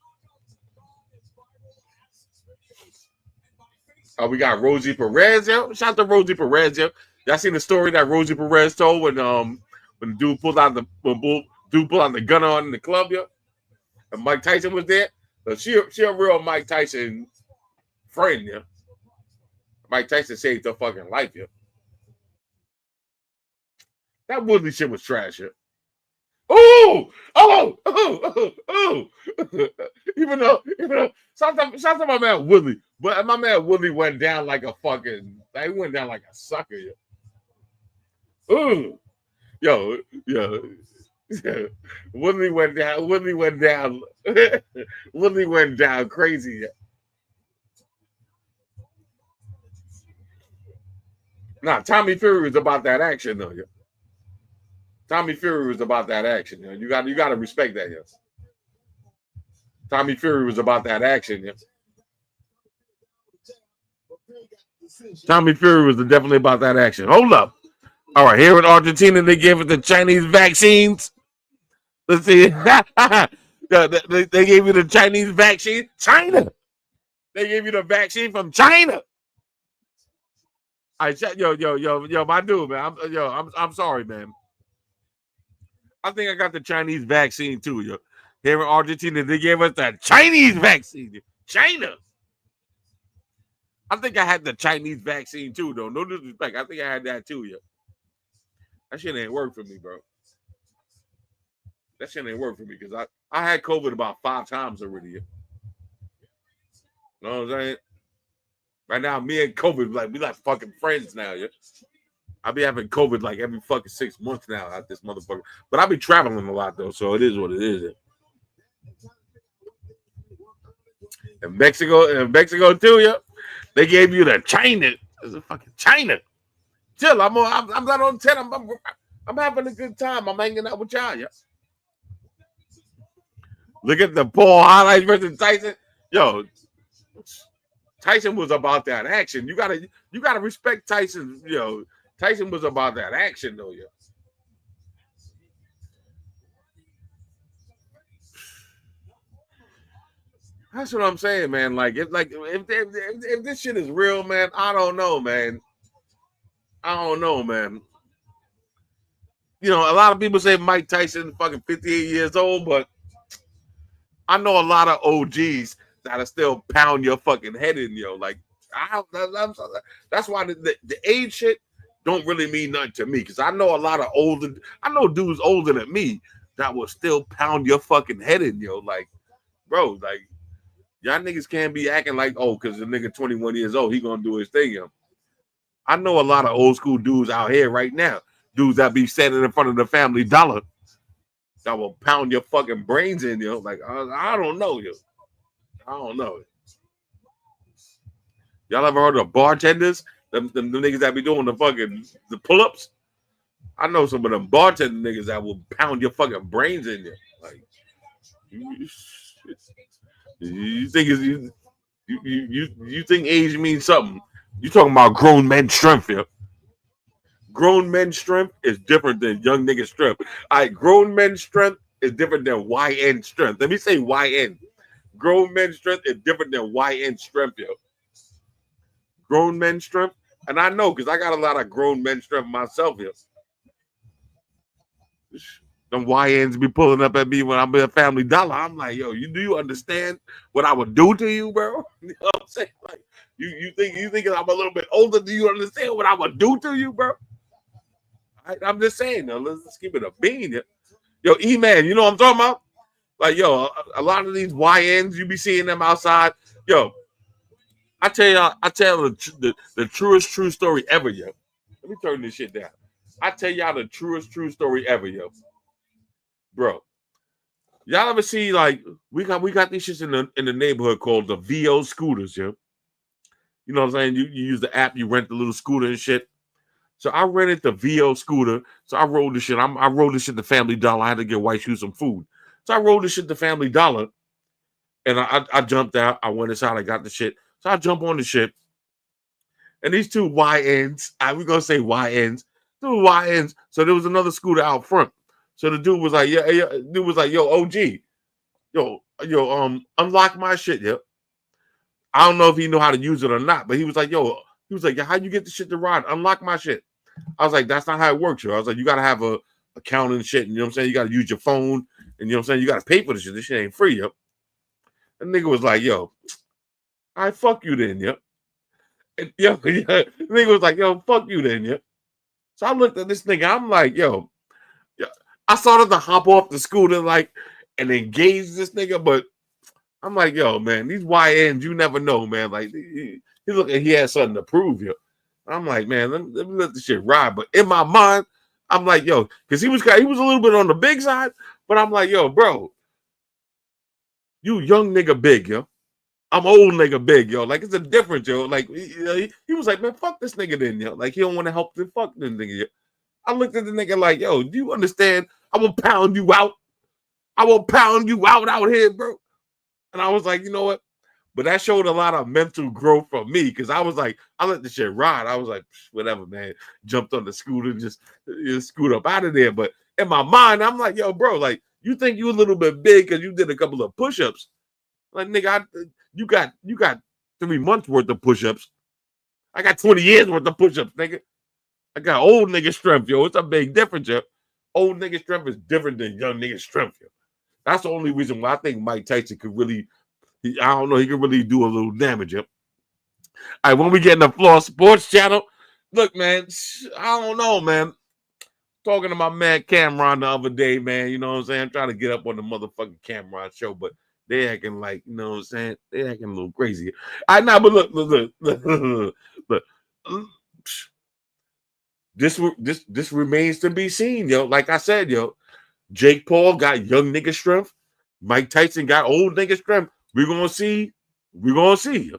We got Rosie Perez, yo. Shout out to Rosie Perez, yo. Y'all seen the story that Rosie Perez told when the dude pulled out the gun on in the club, yo? And Mike Tyson was there. So she a real Mike Tyson friend, yo. Mike Tyson saved her fucking life, yo. That Woodley shit was trash, yo. Oh! Even though shout out to my man Woodley, but my man Woodley went down like a fucking, he went down like a sucker, yo. Ooh, yo. Woodley went down. Woodley went down crazy. Yo. Nah, Tommy Fury was about that action, though, yo. Tommy Fury was about that action, yo. You got to respect that, yo. Tommy Fury was about that action, yo. Tommy Fury was definitely about that action. Hold up. All right, here in Argentina, they gave it the Chinese vaccines. Let's see. They gave you the Chinese vaccine. China. They gave you the vaccine from China. Yo, my dude, man. I'm sorry, man. I think I got the Chinese vaccine too, yo. Here in Argentina, they gave us the Chinese vaccine. China. I think I had the Chinese vaccine too, though. No disrespect. I think I had that too, yo. That shit ain't work for me, bro. That shit ain't work for me because I had COVID about 5 times already. You know what I'm saying? Right now, me and COVID, we like fucking friends now. Yeah? I be having COVID like every fucking 6 months now at this motherfucker. But I be traveling a lot though, so it is what it is. In Mexico too, yeah. They gave you the China. It's a fucking China. Chill, I'm not on 10. I'm having a good time. I'm hanging out with y'all, yeah. Look at the Paul highlights versus Tyson. Yo, Tyson was about that action. You gotta respect Tyson. Yo, Tyson was about that action though, yeah. That's what I'm saying, man. If this shit is real, man, I don't know, man. You know, a lot of people say Mike Tyson fucking 58 years old, but I know a lot of OGs that'll still pound your fucking head in, yo. Like, that's why the age shit don't really mean nothing to me, because I know dudes older than me that will still pound your fucking head in, yo. Like, bro, like, y'all niggas can't be acting like, oh, because the nigga 21 years old, he gonna do his thing, yo. I know a lot of old school dudes out here right now, dudes that be standing in front of the Family Dollar that will pound your fucking brains in, yo. Like, I don't know, yo. I don't know. Y'all ever heard of bartenders? Them niggas that be doing the pull-ups? I know some of them bartender niggas that will pound your fucking brains in you. Like, you think you think age means something? You talking about grown men strength here? Grown men strength is different than young nigga strength. All right, grown men strength is different than YN strength. Let me say YN. Grown men strength is different than YN strength, yo. Grown men strength, and I know because I got a lot of grown men strength myself, yo. Them YNs be pulling up at me when I'm in Family Dollar. I'm like, yo, do you understand what I would do to you, bro? You know what I'm saying? Like, you think I'm a little bit older? Do you understand what I would do to you, bro? I'm just saying, though, let's keep it a bean. Yo, E-Man, you know what I'm talking about? Like, yo, a lot of these YNs, you be seeing them outside. Yo, I tell the truest true story ever, yo. Let me turn this shit down. I tell y'all the truest true story ever, yo. Bro, y'all ever see, like, we got these shits in the neighborhood called the VO scooters, yo. You know what I'm saying? You use the app, you rent the little scooter and shit. So I rented the VO scooter. So I rode this shit. I rode this shit to Family Dollar. I had to get White Shoes some food. So I rode this shit to Family Dollar. And I jumped out. I went inside. I got the shit. So I jump on the shit. And these two YNs, we're going to say YNs. Two YNs. So there was another scooter out front. So the dude was like, yo, OG. Yo, unlock my shit, yo. I don't know if he knew how to use it or not, but he was like, yo, how you get the shit to ride? Unlock my shit. I was like, that's not how it works, yo. I was like, you got to have a account and shit. And you know what I'm saying? You got to use your phone. And you know what I'm saying? You got to pay for this shit. This shit ain't free, yo. The nigga was like, yo, all right, fuck you then, yo. And, yo, the nigga was like, yo, fuck you then, yo. So I looked at this nigga. I'm like, yo, I started to hop off the scooter, like, and engage this nigga. But I'm like, yo, man, these YNs, you never know, man. Like, he looked like he had something to prove, yo. I'm like, man, let me let this shit ride. But in my mind, I'm like, yo, because he was a little bit on the big side, but I'm like, yo, bro, you young nigga big, yo. I'm old nigga big, yo. Like, it's a difference, yo. Like, he was like, man, fuck this nigga then, yo. Like, he don't want to help the fuck this nigga, yo. I looked at the nigga like, yo, do you understand? I will pound you out. I will pound you out here, bro. And I was like, you know what? But that showed a lot of mental growth for me, because I was like, I let the shit ride. I was like, whatever, man. Jumped on the scooter, just scoot up out of there. But in my mind, I'm like, yo, bro, like, you think you a little bit big because you did a couple of push-ups. Like, nigga, you got 3 months worth of push-ups. I got 20 years worth of push-ups, nigga. I got old nigga strength, yo. It's a big difference, yo. Old nigga strength is different than young nigga strength, yo. That's the only reason why I think Mike Tyson could really, he could really do a little damage, yo. All right, when we get in the Floss Sports Channel, look, man, I don't know, man. talking to my man Cameron the other day, man. You know what I'm saying? I'm trying to get up on the motherfucking Cameron show, but they acting like, you know what I'm saying? They acting a little crazy. I know, but look. This remains to be seen, yo. Like I said, yo, Jake Paul got young nigga strength. Mike Tyson got old nigga strength. We're gonna see. We're gonna see.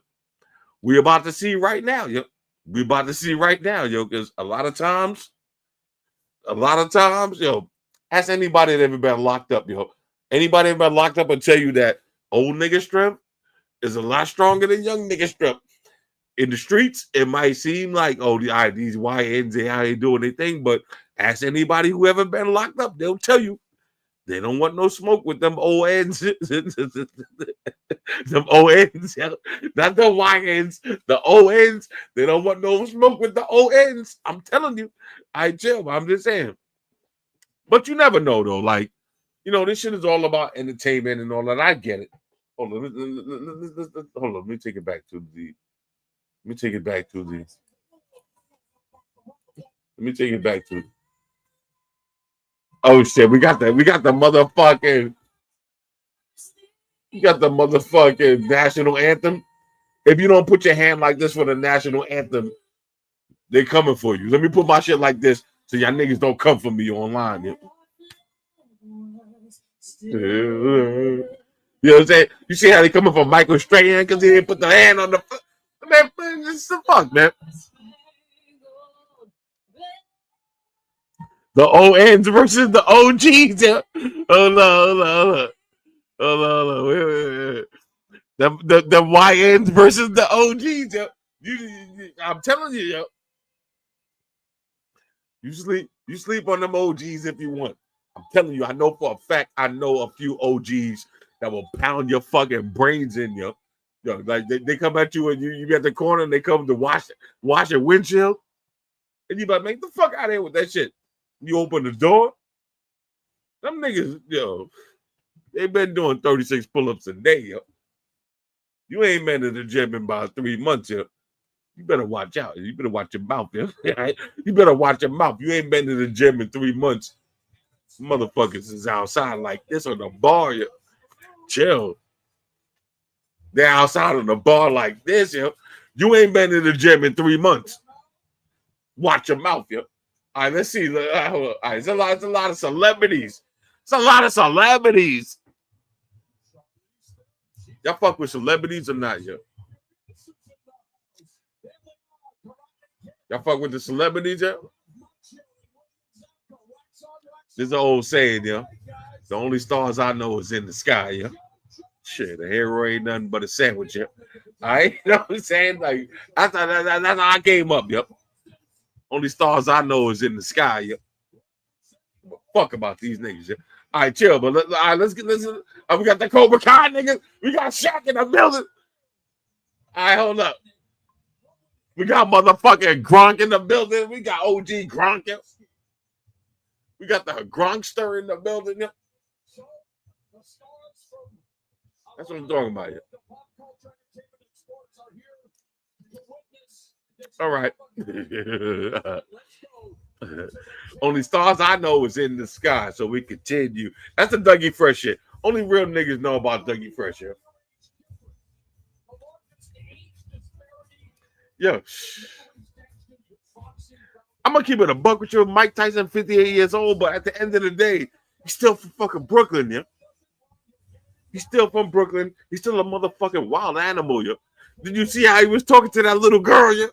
We're about to see right now, yo. We're about to see right now, yo, because a lot of times, yo, ask anybody that ever been locked up, yo. Anybody ever been locked up and tell you that old nigga strength is a lot stronger than young nigga strength. In the streets, it might seem like, oh, these YNs, they out here doing their thing, but ask anybody who ever been locked up, they'll tell you they don't want no smoke with them old ends. Them old ends, not the YNs, the old ends. They don't want no smoke with the old ends. I'm telling you, I chill. I'm just saying. But you never know, though. Like, you know, this shit is all about entertainment and all that. I get it. Hold on, let me take it back to the. Let me take it back to. Oh shit, we got the motherfucking national anthem. If you don't put your hand like this for the national anthem, they coming for you. Let me put my shit like this so y'all niggas don't come for me online. Yeah. You know what I'm saying? You see how they coming for Michael Strahan because he didn't put the hand on the man, this the fuck, man. The ONs versus the OGs. Yeah. Hold on. Wait. The YNs versus the OGs. Yeah. I'm telling you, yo. You sleep on them OGs if you want. I'm telling you, I know for a fact, I know a few OGs that will pound your fucking brains in, yo. Yo, like they come at you and you get the corner and they come to wash your windshield. And you about to make the fuck out of here with that shit. You open the door. Them niggas, yo, they been doing 36 pull-ups a day, yo. You ain't been to the gym in about 3 months, yo. You better watch out. You better watch your mouth, yo. You better watch your mouth. You ain't been to the gym in 3 months. Motherfuckers is outside like this on the bar, yo. Chill. They're outside on the bar like this, yo. You ain't been to the gym in 3 months. Watch your mouth, yo. All right, let's see. All right, it's a lot of celebrities. It's a lot of celebrities. Y'all fuck with celebrities or not, yo? Y'all fuck with the celebrities, yo? There's an old saying, yo. The only stars I know is in the sky, yo. Shit, the hero ain't nothing but a sandwich, yo. All right, you know what I'm saying? Like that's how I came up, yo. Only stars I know is in the sky, yo. Fuck about these niggas, yo. All right, chill, but let's get this. We got the Cobra Kai niggas. We got Shaq in the building. All right, hold up. We got motherfucking Gronk in the building. We got OG Gronk, yo. We got the Gronkster in the building, yo. That's what I'm talking about, yo. All right. Only stars I know is in the sky, so we continue. That's the Dougie Fresh shit. Only real niggas know about Dougie Fresh, yo. Yo. I'm gonna keep it a buck with you. Mike Tyson, 58 years old, but at the end of the day, he's still from fucking Brooklyn, yo. He's still from Brooklyn. He's still a motherfucking wild animal, yo. Did you see how he was talking to that little girl, yo?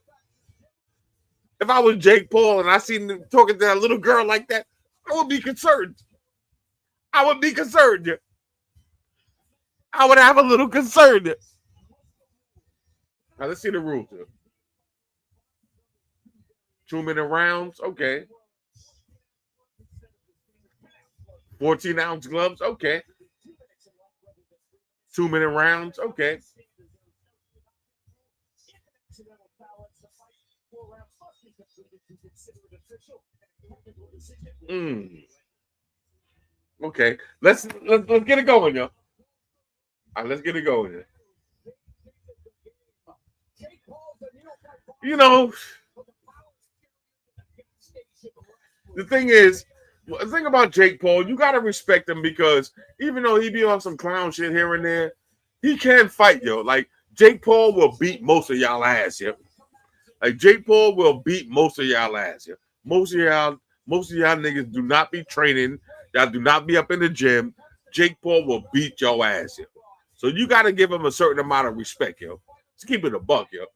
If I was Jake Paul and I seen him talking to that little girl like that, I would be concerned. I would be concerned, yo. I would have a little concern, yo. Now, let's see the rules, yo. 2-minute rounds, okay. 14-ounce gloves, okay. 2-minute rounds, okay. Okay, let's get it going, yo. All right, let's get it going, yo. You know, the thing is, the thing about Jake Paul, you gotta respect him because even though he be on some clown shit here and there, he can fight, yo. Like Jake Paul will beat most of y'all ass, yo. Like Jake Paul will beat most of y'all ass, yo. Most of y'all niggas do not be training. Y'all do not be up in the gym. Jake Paul will beat your ass, yo. So you got to give him a certain amount of respect, yo. Let's keep it a buck, yo.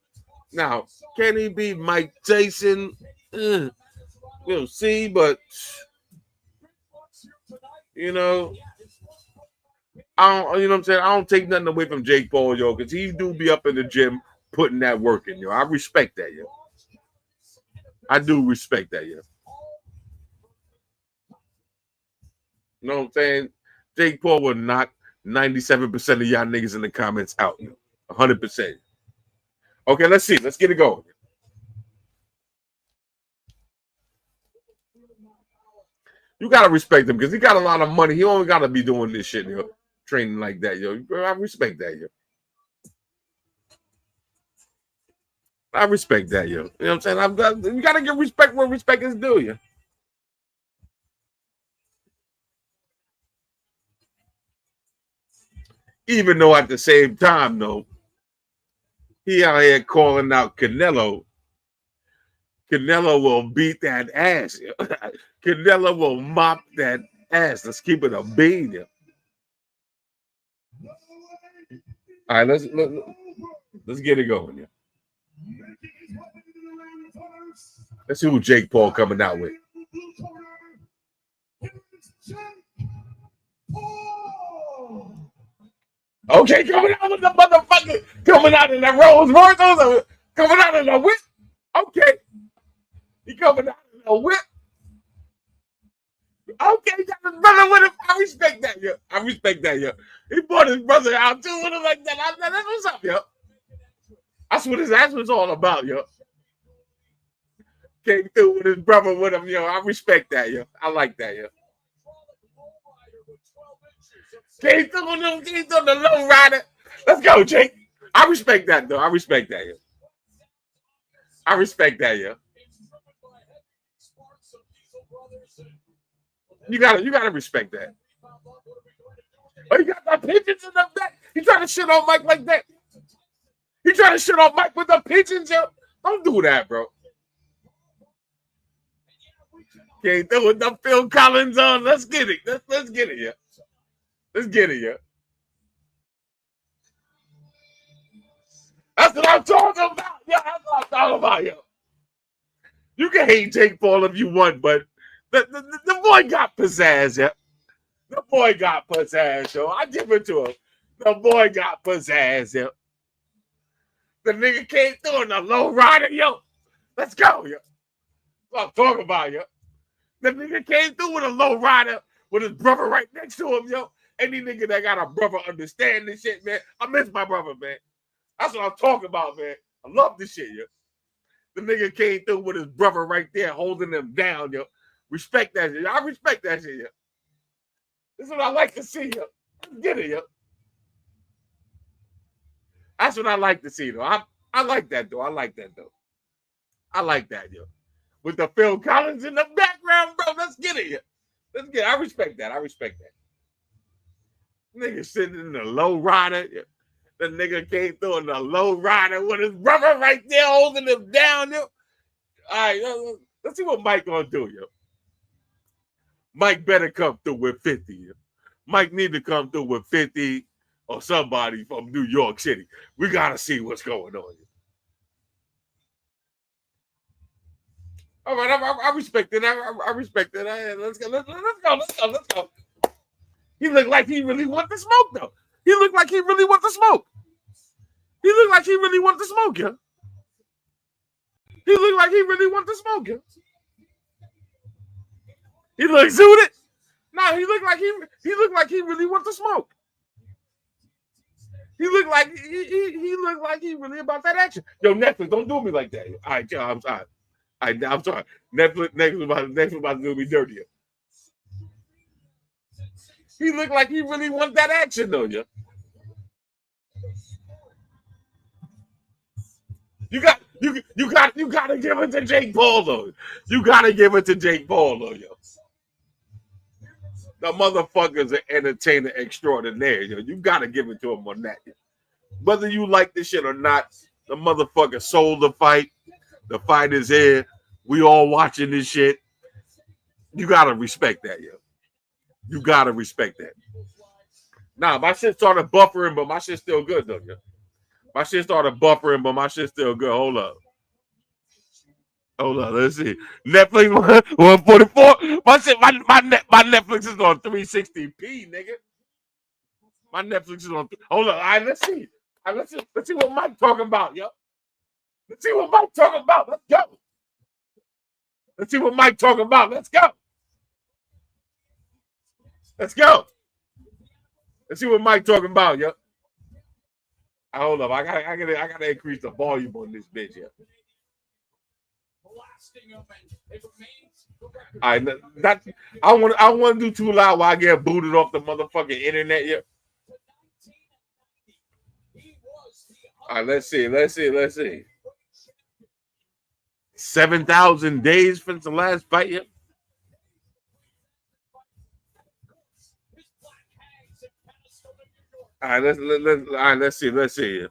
Now, can he beat Mike Tyson? We'll see, but you know, I don't. You know what I'm saying? I don't take nothing away from Jake Paul, yo, because he do be up in the gym putting that work in, yo. I respect that, yo. I do respect that, yo. You know what I'm saying? Jake Paul will knock 97% of y'all niggas in the comments out, yo. 100%. Okay, let's see. Let's get it going. You gotta respect him because he got a lot of money. He only gotta be doing this shit, yo. Training like that, yo. I respect that, yo. I respect that, yo. You know what I'm saying? You gotta give respect where respect is due, yo. Even though at the same time, though, he out here calling out Canelo. Canelo will beat that ass. Yo. Canelo will mop that ass. Let's keep it a bean, yo. All right, let's get it going, yo. Let's see who Jake Paul coming out with. Okay, coming out with the motherfucker, coming out in the Rolls Royce, coming out in the whip. Okay, he coming out in the whip. Okay, he got his brother with him. I respect that, yo. I respect that, yo. He brought his brother out too with him like that. That's what's up, yo. That's what it's all about, yo. Came through with his brother with him, yo. I respect that, yo. I like that, yo. Came through with him, came through the low rider. Let's go, Jake. I respect that, though. I respect that, yo. I respect that, yo. You gotta respect that. Oh, you got the pigeons in the back. You trying to shit on Mike like that? You trying to shit on Mike with the pigeons, yo? Don't do that, bro. Came through with the Phil Collins on. Let's get it. Let's get it, yeah. Let's get it, yeah. That's what I'm talking about. Yeah, that's what I'm talking about, yo. You can hate Jake Paul if you want, but the boy got pizzazz, yeah. The boy got pizzazz, yo. I give it to him. The boy got pizzazz, yo. The nigga came through in the low rider, yo. Let's go, yo. That's what I'm talking about, yo. The nigga came through with a low rider with his brother right next to him, yo. Any nigga that got a brother understand this shit, man. I miss my brother, man. That's what I'm talking about, man. I love this shit, yo. The nigga came through with his brother right there holding him down, yo. Respect that shit. I respect that shit, yo. This is what I like to see, yo. Get it, yo. That's what I like to see, though. I like that, though. I like that, though. I like that, yo. With the Phil Collins in the background, bro. Let's get it, yo. Let's get it. I respect that. I respect that. Nigga sitting in the low rider. The nigga came through in the low rider with his brother right there holding him down, yo. All right, let's see what Mike gonna do, yo. Mike better come through with 50, yo. Mike need to come through with 50 or somebody from New York City. We gotta see what's going on here. All right, I respect it. I respect it. Let's go. He looked like he really want to smoke, though. He looked like he really want to smoke. He looked like he really want to smoke, yo. He looked like he really want to smoke, yo. He looked zooted. No, he looked like he really want to smoke. He looked like he looked like he really about that action. Yo, Netflix, don't do me like that. All right, yo, I'm sorry. I'm sorry. Netflix about to do me dirtier. He looked like he really want that action, though, yo. You gotta give it to Jake Paul though. You gotta give it to Jake Paul though, yo. The motherfucker's an entertainer extraordinaire, yo. You gotta give it to him on that. Yo. Whether you like this shit or not, the motherfucker sold the fight. The fight is here. We all watching this shit. You gotta respect that, yo. You gotta respect that. Nah, my shit started buffering, but my shit's still good though, yo. My shit started buffering, but my shit's still good. Hold up. Let's see. Netflix 144. My Netflix is on 360p, nigga. My Netflix is on. Hold on. All right, let's see. All right, let's see what Mike talking about, yo. Let's see what Mike talking about. Let's go. Let's see what Mike talking about. Let's go. Let's go. Let's see what Mike talking about, yo. Hold up. I gotta increase the volume on this bitch, yo. I want to do too loud while I get booted off the motherfucking internet, yeah. All right, let's see. 7,000 days since the last fight, yeah. All right, let's see.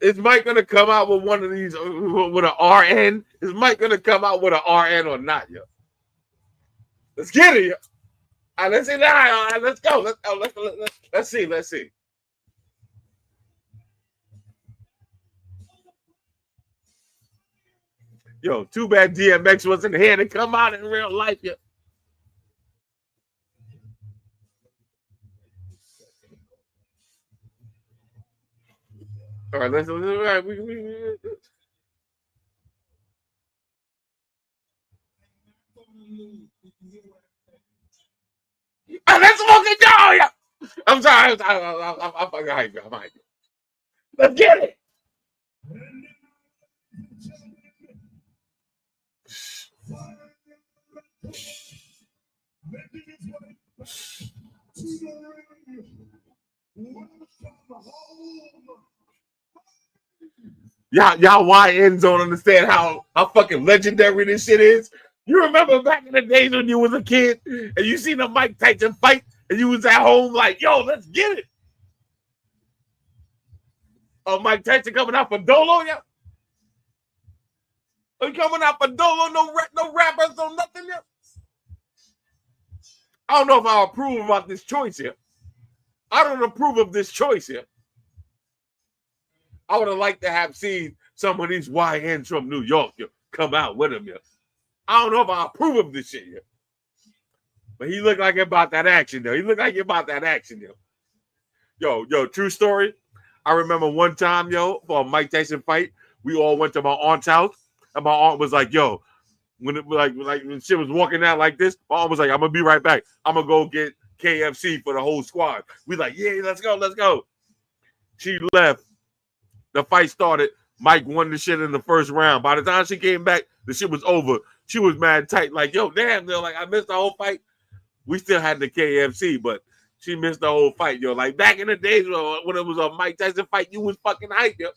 Is Mike gonna come out with one of these with an RN? Is Mike gonna come out with an RN or not, yo? Let's get it, yo. All right, let's see. All right, let's go. Let's see. Yo, too bad DMX wasn't here to come out in real life, yo. All right, let's fucking go, yeah. I'm sorry. I'm fucking hyped. I'm hyped. Let's get it. Y'all YNs don't understand how fucking legendary this shit is. You remember back in the days when you was a kid and you seen a Mike Tyson fight and you was at home like, yo, let's get it. Oh, Mike Tyson coming out for Dolo, yeah? Are you coming out for Dolo? No rappers, no nothing, yeah? I don't know if I approve about this choice here. I don't approve of this choice here. I would have liked to have seen some of these YNs from New York come out with him. I don't know if I approve of this shit yet. But he looked like about that action, though. Yo, true story. I remember one time, for a Mike Tyson fight, we all went to my aunt's house, and my aunt was like, yo, when shit was walking out like this, my aunt was like, I'm gonna be right back. I'm gonna go get KFC for the whole squad. We like, yeah, let's go. She left. The fight started. Mike won the shit in the first round. By the time she came back, the shit was over. She was mad tight. Like, yo, damn, like I missed the whole fight. We still had the KFC, but she missed the whole fight, yo. Like back in the days when it was a Mike Tyson fight, you was fucking hyped, yo.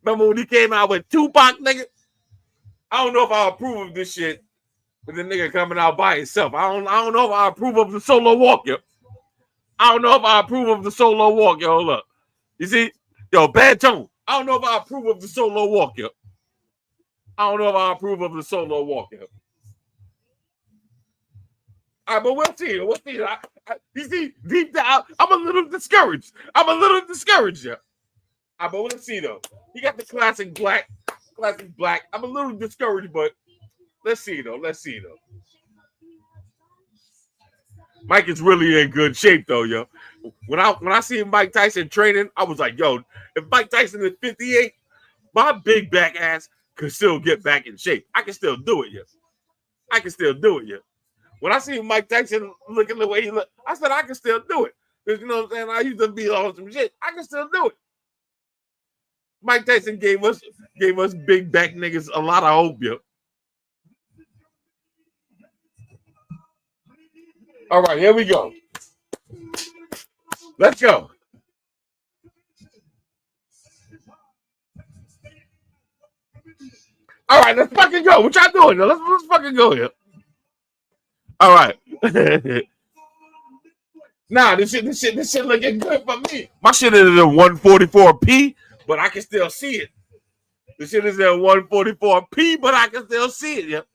Remember when he came out with Tupac, nigga? I don't know if I approve of this shit with the nigga coming out by himself. I don't know if I approve of the solo walk, yo. Hold up. You see? Yo, bad tone. I don't know if I approve of the solo walk, yo. All right, but we'll see. You see, deep down, I'm a little discouraged, yeah. All right, but we'll see, though. He got the classic black. I'm a little discouraged, but let's see, though. Mike is really in good shape, though, yo. When I see Mike Tyson training, I was like, yo, if Mike Tyson is 58, my big back ass could still get back in shape. I can still do it, yo. When I see Mike Tyson looking the way he look, I said I can still do it. Because you know what I'm saying? I used to be on some shit. I can still do it. Mike Tyson gave us big back niggas a lot of hope, yo. All right, here we go. Let's go. All right, let's fucking go. What y'all doing? Let's fucking go here. All right. Nah, this shit looking good for me. My shit is in 144p, but I can still see it. This shit is in 144p, but I can still see it. Yep.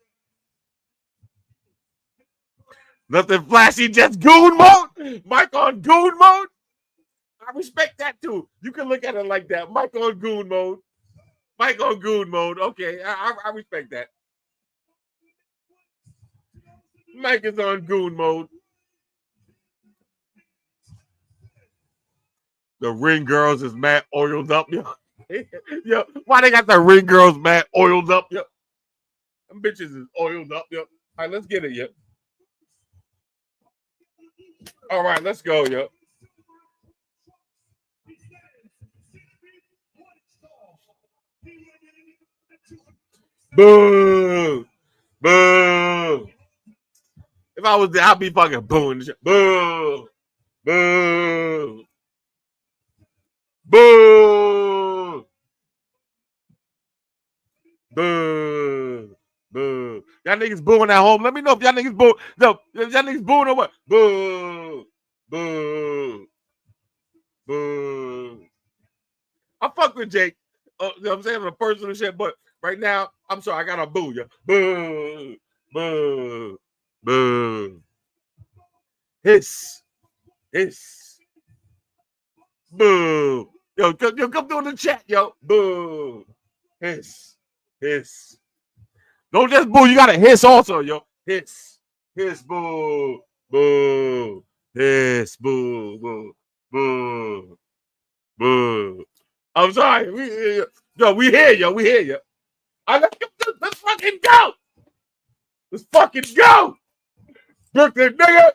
Nothing flashy, just goon mode. Mike on goon mode. I respect that too. You can look at it like that. Mike on goon mode. Mike on goon mode. Okay, I respect that. Mike is on goon mode. The ring girls is mad oiled up, yo. Yo, why they got the ring girls mad oiled up, yo? Them bitches is oiled up, yo. All right, let's get it, yo. All right, let's go, yo. Boo! Boo! If I was there, I'd be fucking booing. Boo! Boo! Boo! Boo! Boo! Y'all niggas booing at home. Let me know if y'all niggas boo. No, if y'all niggas booing or what? Boo! Boo! Boo! I fuck with Jake. You know what I'm saying? On a personal shit, but right now, I'm sorry, I gotta boo you. Boo! Boo! Boo! Hiss! Hiss! Boo! Yo, come through in the chat, yo. Boo! Hiss! Hiss! Don't just boo, you gotta hiss also, yo. Hiss! Hiss! Boo! Boo! Hiss! Boo! Boo! Boo! Boo! I'm sorry. We here, yo. We here, yo. Let's fucking go. Let's fucking go. Brooklyn, nigga.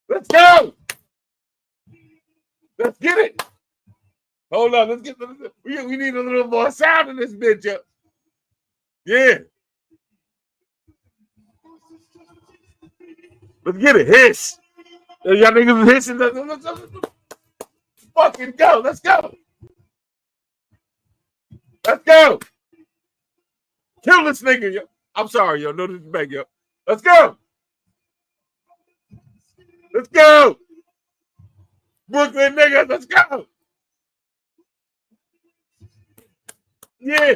Let's go. Let's get it. Hold on. Let's get. We need a little more sound in this bitch, yo. Yeah. Let's get it. Hiss. Y'all niggas hissing. Let's fucking go. Let's go. Let's go. Kill this nigga, yo. I'm sorry, yo. No disrespect, yo. Let's go. Let's go. Brooklyn nigga, let's go. Yeah.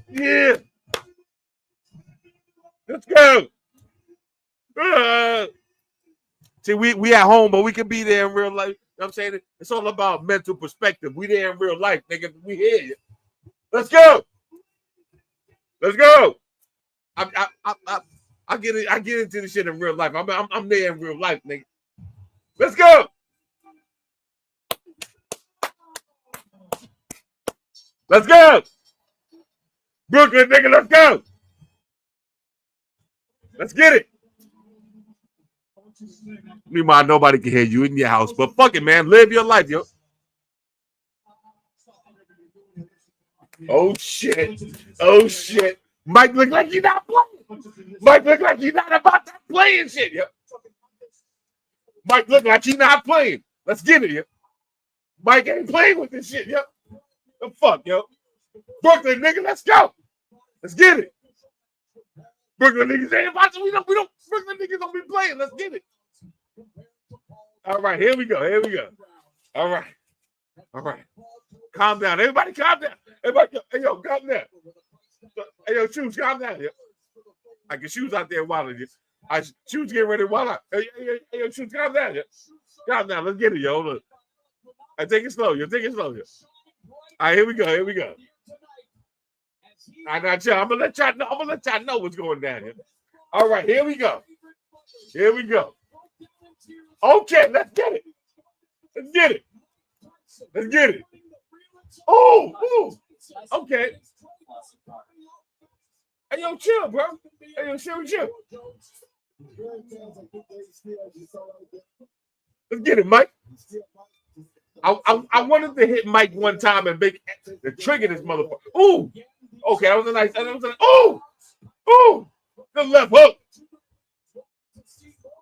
Yeah. Let's go. See, we at home, but we can be there in real life. You know what I'm saying? It's all about mental perspective. We there in real life, nigga. We here. Let's go. Let's go. I get it. I get into this shit in real life. I'm there in real life, nigga. Let's go. Let's go. Brooklyn, nigga, let's go. Let's get it. Meanwhile, nobody can hear you in your house, but fuck it, man. Live your life, yo. Oh, shit. Oh, shit. Mike look like he's not playing. Mike look like he's not about that playing shit, yo. Mike look like he's not playing. Let's get it, yo. Mike ain't playing with this shit, yo. The fuck, yo. Brooklyn, nigga, let's go. Let's get it. Brooklyn niggas ain't about to. We don't. Brooklyn niggas don't be playing. Let's get it. All right, here we go. Here we go. All right. All right. Calm down. Everybody calm down. Everybody, hey, yo, calm down. Hey, yo, Shoes, calm down. Yo. I get Shoes out there wilding. Shoes getting ready to wild out. Hey, yo, Shoes, calm down. Yo. Calm down. Let's get it, yo. Look. I take it slow. Yo, take it slow. Yo. All right, here we go. Here we go. All right, now, I'm gonna let y'all know what's going down here. All right, here we go. Here we go. Okay, let's get it. Let's get it. Let's get it. Oh, okay. Hey, yo, chill, bro. Hey, yo, chill. Let's get it, Mike. I wanted to hit Mike one time and make the trigger this motherfucker. Ooh. Okay, that was a nice. Ooh. The left hook.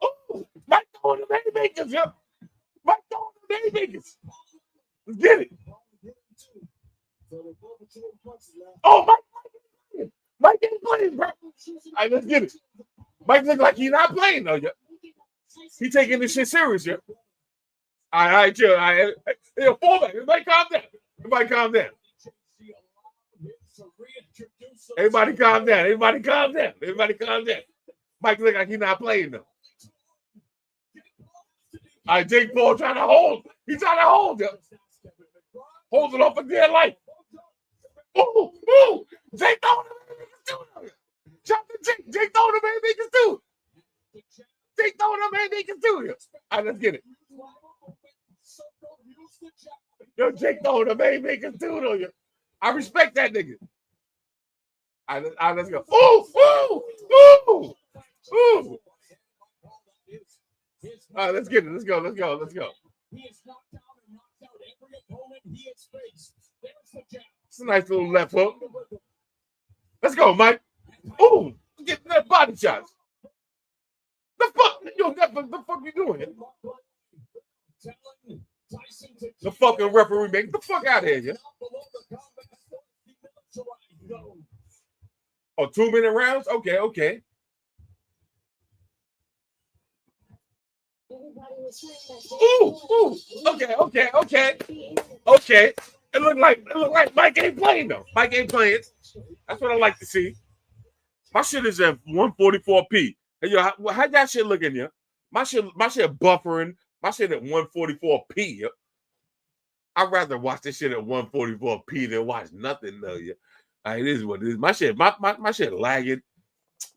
Ooh. Mike throwing the haymakers, yo. Haymakers. Let's get it. Oh, Mike ain't playing, bro. All right, let's get it. Mike look like he's not playing though. Yeah. He taking this shit serious, yeah. All right, chill. All right, yeah, fallback. Everybody calm down. Everybody calm down. Everybody calm down. Everybody calm down. Everybody calm down. Mike look like he's not playing though. All right, Jake Paul trying to hold. He's trying to hold him. Hold it off for dear life. Ooh, ooh. Jake throwing him. Jump to Jake. Jake throwing him, man. They can do. Jake throwing him, man. They can do. All right, let's get it. Yo, Jake throwing him, man. They can do. I respect that nigga. All right, let's go. Ooh, ooh, ooh, ooh. All right, let's get it. Let's go. Let's go. Let's go. It's a nice little left hook. Let's go, Mike. Ooh, get that body shots. The fuck, yo, the fuck you doing? The fucking referee, man. Get the fuck out of here, yeah. Oh, 2-minute rounds? Okay, okay. Ooh, ooh. Okay, okay, okay. Okay. It looked like Mike ain't playing though. Mike ain't playing. That's what I like to see. My shit is at 144p. Hey, yo, how that shit looking, yeah? My shit buffering. My shit at 144p. Yeah. I'd rather watch this shit at 144p than watch nothing though. Yeah. All right, it is what it is. My shit lagging.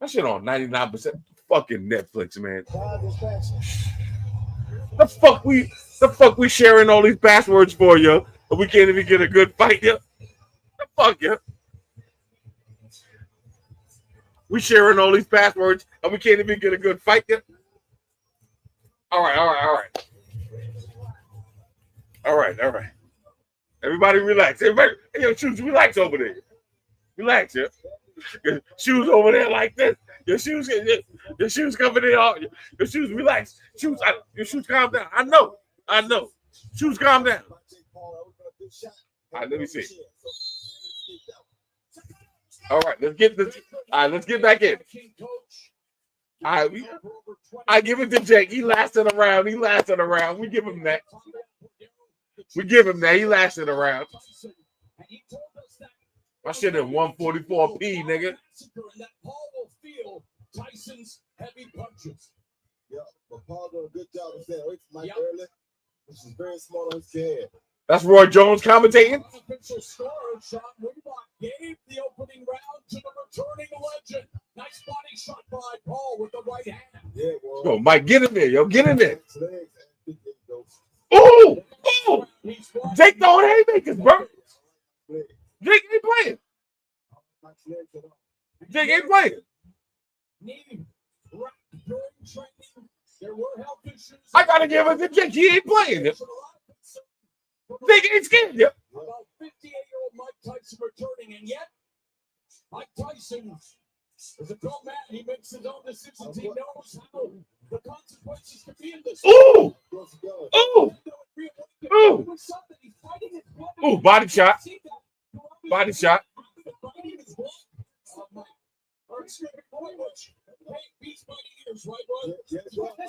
My shit on 99%. Fucking Netflix, man. The fuck we sharing all these passwords for, yo? But we can't even get a good fight, yo. The fuck, yo. We sharing all these passwords and we can't even get a good fight, yo. All right. Everybody relax. Everybody, hey, yo, Shoes, relax over there. Relax, yeah. Your shoes over there like this. Your shoes coming in. Your shoes, relax. Your shoes, calm down. I know. Shoes, calm down. All right, let me see. All right, let's get this. All right, let's get back in. All right, I give it to Jake. He lasted around. We give him that. He lasted around. My shit at 144p, nigga. Tyson's heavy punches. Yeah, but Paul did a good job of saying, wait for Mike early, which is very small on his head. That's Roy Jones commentating. Official score, Sean Reebok gave the opening round to the returning legend. Nice body shot by Paul with the right hand. Yeah, well, yo, Mike, get in there, yo. Get in there. Ooh! Ooh! Jake throwing haymakers, bro. Jake ain't playing. Jake ain't playing. I gotta give it to Jake. He ain't playing. Jake ain't scared. Yep. About 58-year-old Mike Tyson returning, and yet Mike Tyson is a grown man. He makes his own decisions. He knows how the consequences can be in this. Ooh! Ooh! Ooh! Ooh! Body shot. Body shot.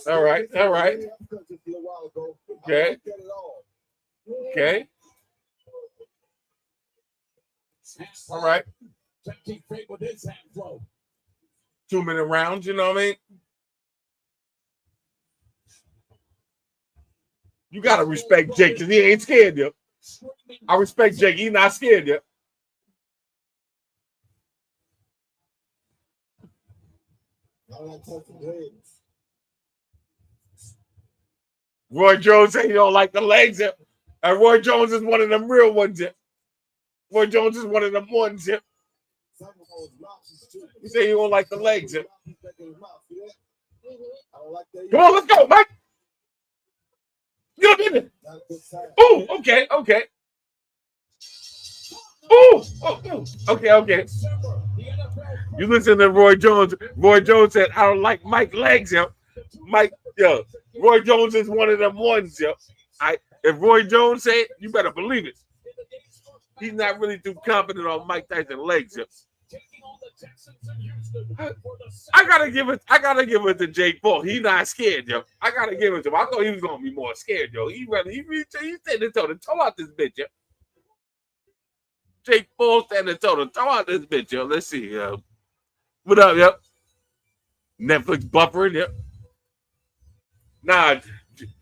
All right. Okay. All right. 2-minute rounds, you know what I mean? You gotta respect Jake because he ain't scared you. I respect Jake. He not scared you. Roy Jones said he don't like the legs. And Roy Jones is one of them real ones. Roy Jones is one of them ones. He said he don't like the legs. Come on, let's go, Mike. Get up in there. Ooh, okay. Ooh, okay. You listen to Roy Jones. Roy Jones said, I don't like Mike's legs, yo. Roy Jones is one of them ones, yo. If Roy Jones said it, you better believe it. He's not really too confident on Mike Tyson's legs. I gotta give it to Jake Paul. He's not scared, yo. I gotta give it to him. I thought he was gonna be more scared, yo. He's standing toe to toe out this bitch, yo. Jake Paul standing toe to toe out this bitch, yo. Let's see, yo. What up, yo? Netflix buffering, yo. Nah,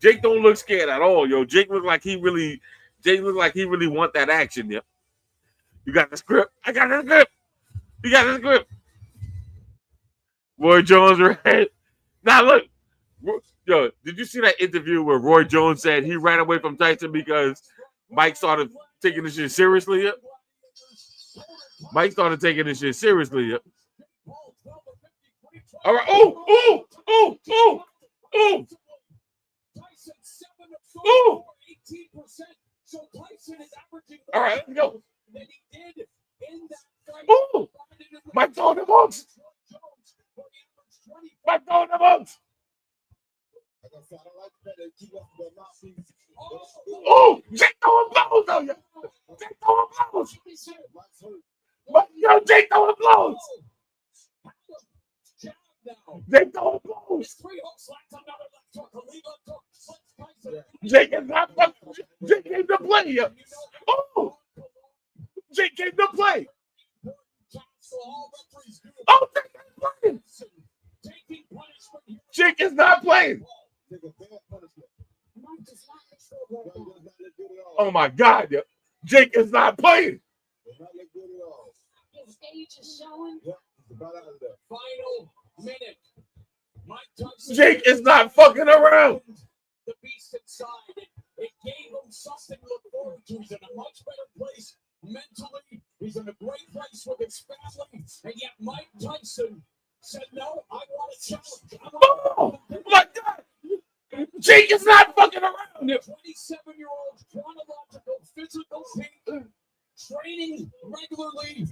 Jake don't look scared at all, yo. Jake look like he really want that action, yo. You got the script? I got the script. You got the script. Roy Jones, right? Now look, yo, did you see that interview where Roy Jones said he ran away from Tyson because Mike started taking this shit seriously? Yeah? Mike started taking this shit seriously. Yeah? All right. Oh. All right, let's go. Oh, Mike throwing the bumps. Mike throwing the bumps. Oh, Jake throwing blows, though, yo. Jake throwing blows. Yo, Jake throwing blows. Jake throwing blows. Jake is not fucking. Jake came to play, yo. Oh, Jake came to play. Oh, Jake is playing. Jake is not playing. Oh my God, yo. Jake is not playing. His age is showing. Final minute. Jake is not fucking around. The beast inside. It gave him something to look forward to. He's in a much better place mentally. He's in a great place with his family. And yet Mike Tyson said, no, I want to challenge. Oh my God. Jake is not fucking around. 27-year-old chronological physical peak, training regularly.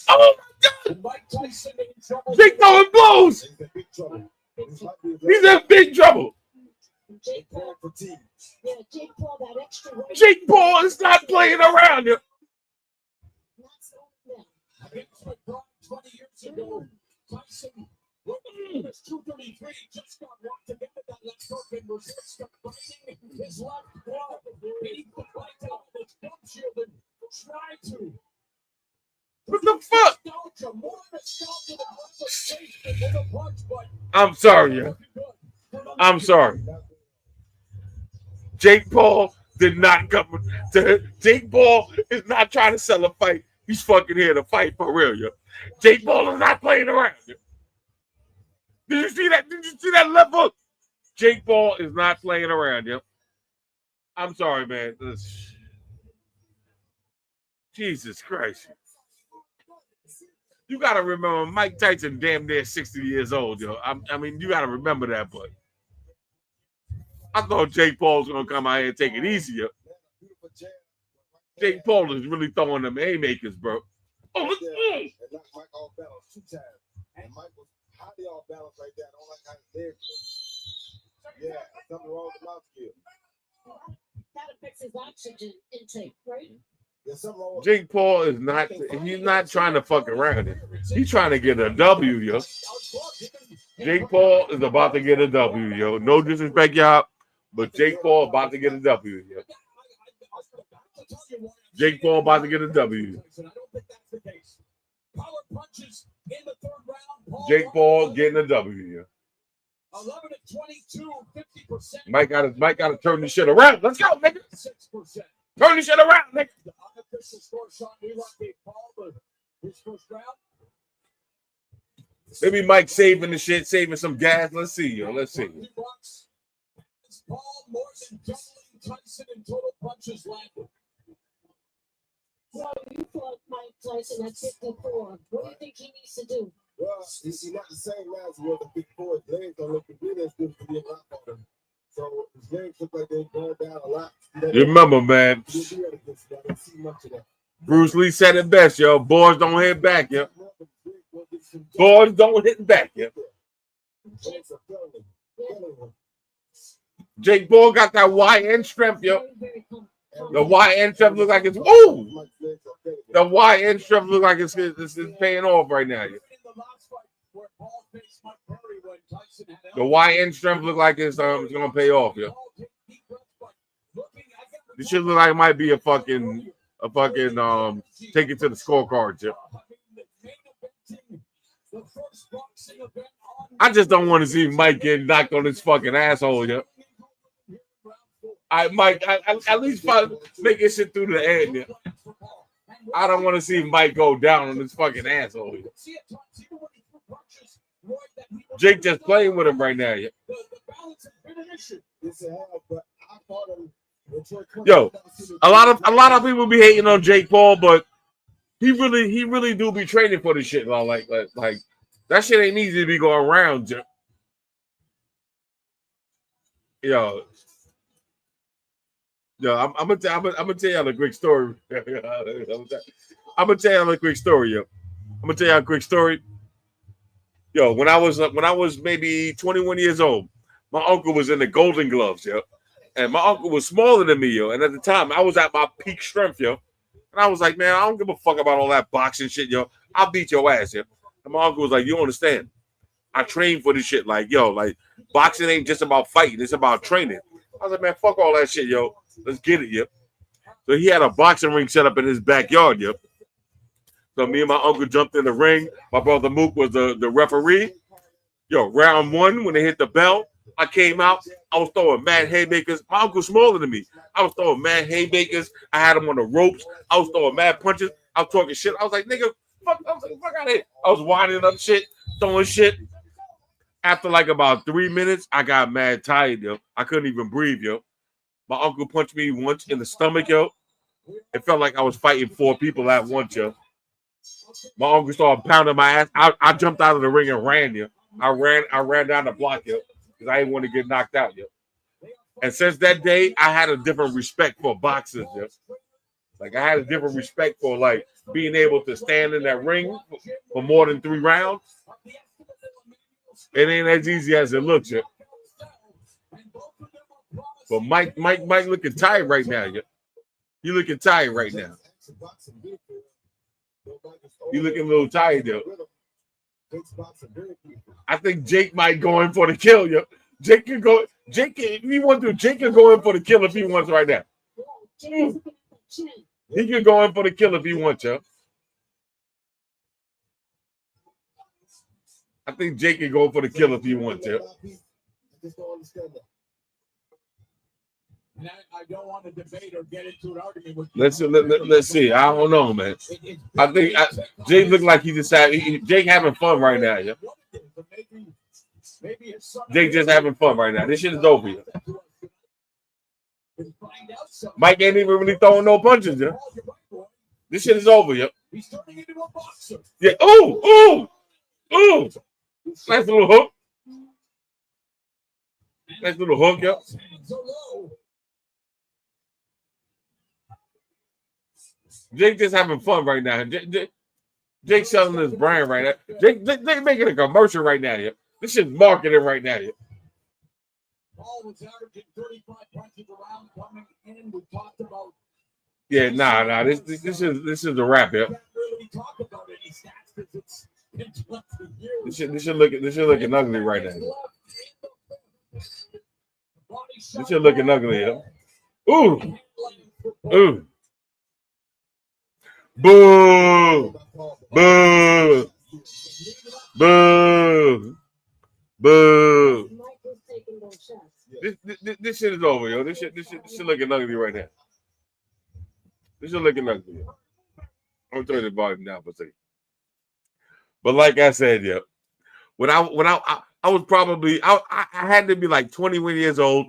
Oh my God. Mike Tyson in trouble. Jake throwing blows. He's in big trouble. Jake Paul fatigue. Yeah, Jake Paul, that extra weight. Jake Paul is not playing around here. Against McBride 20 years ago, Tyson, was 233, just got rocked together. That left hook and resist biting his left glove. He put right out of his gum shield and tried to. What the fuck? More nostalgia than the punch, but I'm sorry, yo. I'm sorry. Jake Paul did not come to. Jake Paul is not trying to sell a fight. He's fucking here to fight for real, yo. Jake Paul is not playing around. Yo. Did you see that? Did you see that left hook? Jake Paul is not playing around, yo. I'm sorry, man. Jesus Christ. You gotta remember, Mike Tyson damn near 60 years old, yo. I mean, you gotta remember that, but I thought Jake Paul was gonna come out here and take it easier. Jake Paul is really throwing them haymakers, bro. Oh, look. And knocked Mike off balance 2 times. And Mike was highly off balance right there. I don't like how his legs look. Yeah, something wrong with the mouth skill. that affects his oxygen intake, right? Jake Paul is not, he's not trying to fuck around it. He's trying to get a W, yo. Jake Paul is about to get a W, yo. No disrespect, y'all, but Jake Paul about to get a W, yo. Jake Paul about to get a W. Jake Paul getting a W, yo. 11-22, 50%. Mike got to turn this shit around. Let's go, nigga. 6%. Turn this shit around, nigga. The unofficial score shot, we gave Paul his first round. Maybe Mike saving the shit, saving some gas. Let's see, yo. Let's see. Paul more than doubling Tyson in total punches landed. Well, you fought Mike Tyson at 54. What do you think he needs to do? Well, he's not the same now as he was at 54. His legs don't look to be as good to be a lot for him. So his legs look like they're going down a lot. You remember, man. Bruce Lee said it best, yo. Boys don't hit back, yo. Boys don't hit back, yo. Jake Paul got that YN strength, yo. The YN strength look like it's the YN strength look like it's paying off right now. Yo. The YN strength look like it's gonna pay off, yo. This shit look like it might be a fucking take it to the scorecards, yo. I just don't want to see Mike get knocked on his fucking asshole, yo. Mike, at least make it shit through the end, yo. I don't want to see Mike go down on his fucking asshole, yo. Jake just playing with him right now, yo. Yo, a lot of people be hating on Jake Paul, but he really do be training for this shit. Like that shit ain't easy to be going around. Yo, I'm gonna tell y'all a quick story. I'm gonna tell y'all a quick story, yo. I'm gonna tell y'all a quick story. Yo, when I was maybe 21 years old, my uncle was in the Golden Gloves, yo. And my uncle was smaller than me, yo. And at the time, I was at my peak strength, yo. And I was like, man, I don't give a fuck about all that boxing shit, yo. I'll beat your ass, yo. And my uncle was like, you don't understand. I train for this shit. Like, yo, like, boxing ain't just about fighting. It's about training. I was like, man, fuck all that shit, yo. Let's get it, yo. So he had a boxing ring set up in his backyard, yo. So me and my uncle jumped in the ring. My brother Mook was the referee. Yo, round one, when they hit the bell, I came out. I was throwing mad haymakers. My uncle's smaller than me. I was throwing mad haymakers. I had him on the ropes. I was throwing mad punches. I was talking shit. I was like, nigga, fuck out of here. I was winding up shit, throwing shit. After like about 3 minutes, I got mad tired, yo. I couldn't even breathe, yo. My uncle punched me once in the stomach, yo. It felt like I was fighting 4 people at once, yo. My uncle started pounding my ass. I jumped out of the ring and ran, yo. I ran down the block, yo. Because I didn't want to get knocked out, yo. And since that day, I had a different respect for boxers, yo. Like, I had a different respect for, like, being able to stand in that ring for more than 3 rounds. It ain't as easy as it looks, yo. But Mike looking tired right now, yo. You looking tired right now. You looking a little tired, yo. I think Jake might go in for the kill, yo. Jake, if he wants to, Jake can go in for the kill if he wants right now. He can go in for the kill if he wants, yo. I think Jake can go for the kill if he wants, yo. I don't want to debate or get into an argument with you. Let's see. I don't know, man. I think Jake look like he decided. Jake having fun right now, yeah. Jake just having fun right now. This shit is over, yeah. Mike ain't even really throwing no punches, yeah. This shit is over, yeah. He's turning into a boxer. Yeah. Ooh. Nice little hook. Nice little hook, yeah. Jake just having fun right now. Jake selling his brand right now. Jake making a commercial right now. Yeah. This shit's marketing right now. Yeah. Paul was averaging 35 punches around coming in. We talked about. Yeah, nah. This is a wrap. Yeah. Really talk about any stats because it's been 20 years. This shit looking ugly right now. This shit looking ugly. Yeah. Ooh. Boo! Boo! Boo! Boo! This shit is over, yo. This shit looking ugly right now. This shit looking ugly. Yo. I'm gonna turn the volume down for a second. But like I said, yo, when I was probably I had to be like 21 years old.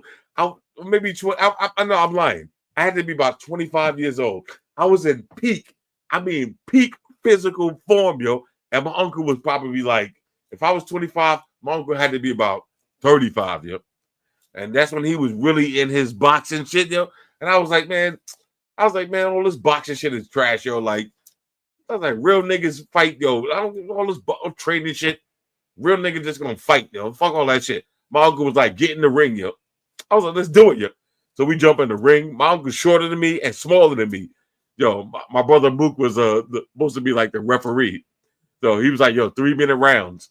Maybe 20. I know I'm lying. I had to be about 25 years old. I was in peak physical form, yo. And my uncle was probably like, if I was 25, my uncle had to be about 35, yo. And that's when he was really in his boxing shit, yo. And I was like, man, all this boxing shit is trash, yo. Like, I was like, real niggas fight, yo. I don't all this training shit. Real niggas just gonna fight, yo. Fuck all that shit. My uncle was like, get in the ring, yo. I was like, let's do it, yo. So we jump in the ring. My uncle's shorter than me and smaller than me. Yo, my brother Mook was supposed to be like the referee. So he was like, yo, 3-minute rounds.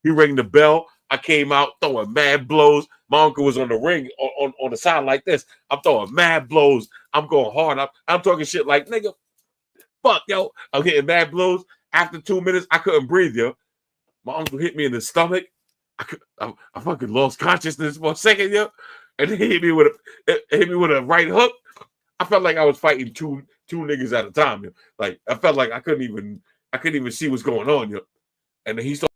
He rang the bell. I came out throwing mad blows. My uncle was on the ring on the side like this. I'm throwing mad blows. I'm going hard. I'm talking shit like, nigga, fuck, yo. I'm getting mad blows. After 2 minutes, I couldn't breathe, yo. My uncle hit me in the stomach. I fucking lost consciousness for a second, yo. And he hit me with a right hook. I felt like I was fighting two niggas at a time, yo. Like I felt like I couldn't even see what's going on, yo. And then he started.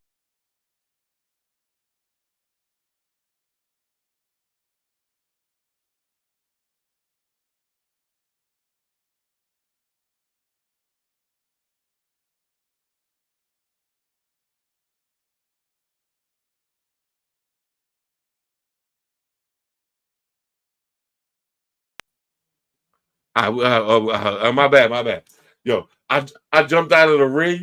My bad. Yo, I jumped out of the ring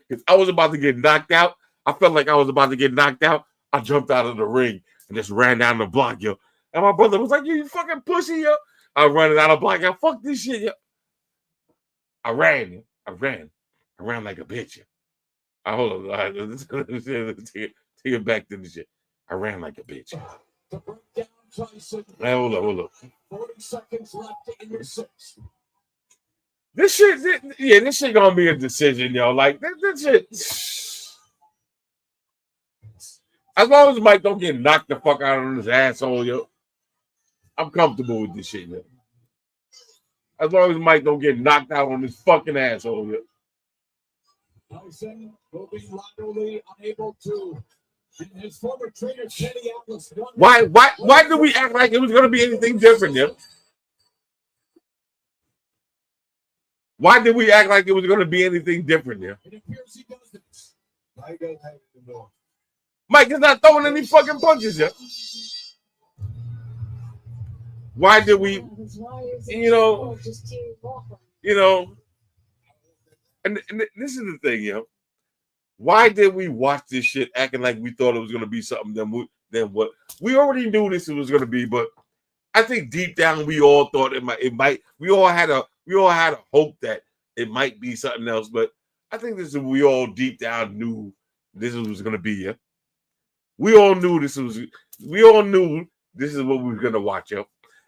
because I was about to get knocked out. I felt like I was about to get knocked out. I jumped out of the ring and just ran down the block, yo. And my brother was like, you fucking pussy, yo. I was running out of the block. I fuck this shit, yo. I ran like a bitch, yo. Hold on. Take it back to the shit. I ran like a bitch. Hey, hold on. 40 seconds left in the 6th. This shit gonna be a decision, yo. Like this shit. As long as Mike don't get knocked the fuck out on his asshole, yo, I'm comfortable with this shit, yo. As long as Mike don't get knocked out on his fucking asshole, yo. Tyson will be laterally unable to. And his former trainer, Kenny Atlas, why did we act like it was gonna be anything different, yo? Why did we act like it was gonna be anything different, yo? It appears he does this. Mike doesn't have it anymore. Mike is not throwing any fucking punches, yo. Why did we, you know, and this is the thing, yo. Why did we watch this shit acting like we thought it was gonna be something than what we already knew this was gonna be? But I think deep down we all thought it might. We all had a hope that it might be something else. But I think we all deep down knew this was gonna be. Yeah, we all knew this is what we were gonna watch, yo.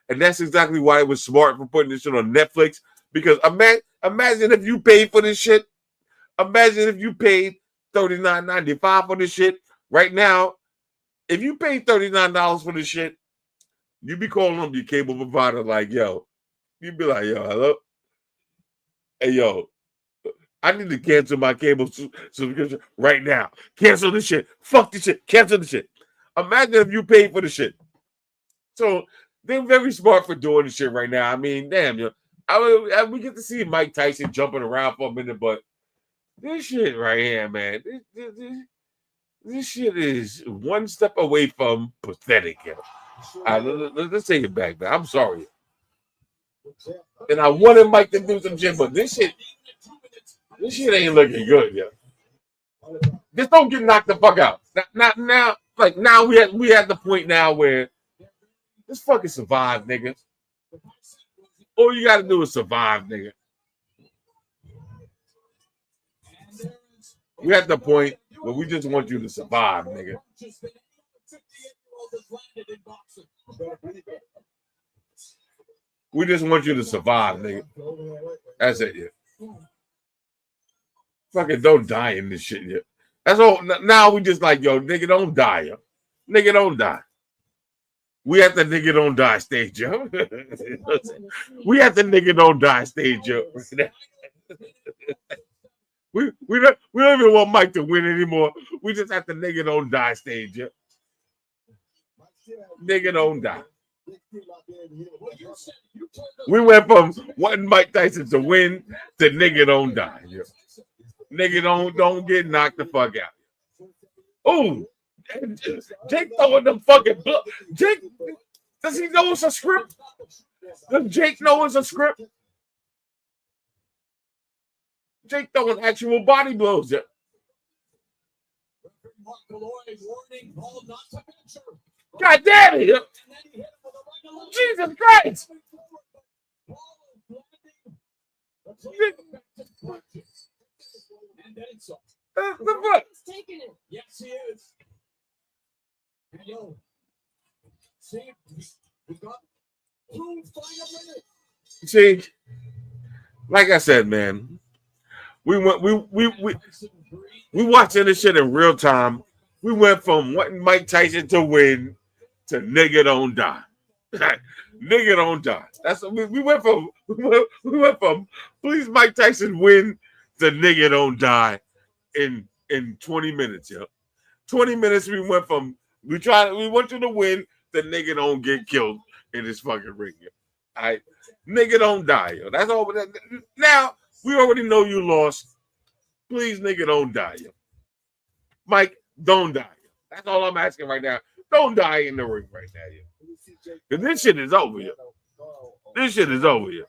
And that's exactly why it was smart for putting this shit on Netflix. Because imagine if you paid for this shit. Imagine if you paid $39.95 for this shit. Right now, if you pay $39 for this shit, you be calling up your cable provider like, yo. You be like, yo, hello? Hey, yo, I need to cancel my cable subscription right now. Cancel this shit. Fuck this shit. Cancel this shit. Imagine if you paid for the shit. So they're very smart for doing this shit right now. I mean, damn, yo. We get to see Mike Tyson jumping around for a minute, but this shit right here, man, this shit is one step away from pathetic, yo. Let's take it back, man. I'm sorry. And I wanted Mike to do some shit, but this shit ain't looking good, yo. Just don't get knocked the fuck out. Not now. Like now we at the point now where just fucking survive, nigga. All you gotta do is survive, nigga. We're at the point where we just want you to survive, nigga. We just want you to survive, nigga. That's it, yeah. Fucking don't die in this shit, yeah. That's all. Now we just like, yo, nigga, don't die, yo. Nigga, don't die. We at the nigga don't die stage, yo. We at the nigga don't die stage, yo. We don't even want Mike to win anymore. We just at the nigga don't die stage, yo. Nigga don't die. We went from wanting Mike Tyson to win to nigga don't die, yo. Nigga don't get knocked the fuck out. Oh, Jake throwing them fucking blood. Jake, does he know it's a script? Does Jake know it's a script? Jake throwing actual body blows. Yeah. God damn it! Jesus Christ! And then it's up. The fuck? Taking it. Yes, he is. And yo, see, we got 2 final minutes. See, like I said, man, we watching this shit in real time. We went from wanting Mike Tyson to win to nigga don't die. Nigga don't die. That's what we went from. We went from please Mike Tyson win to nigga don't die in 20 minutes, yo. 20 minutes we went from we want you to win to nigga don't get killed in this fucking ring, yo. All right. Nigga don't die, yo. That's all. Now we already know you lost. Please, nigga, don't die, yo. Mike, don't die. Yo. That's all I'm asking right now. Don't die in the ring right now, yo. Because this shit is over, yo. This shit is over, yo.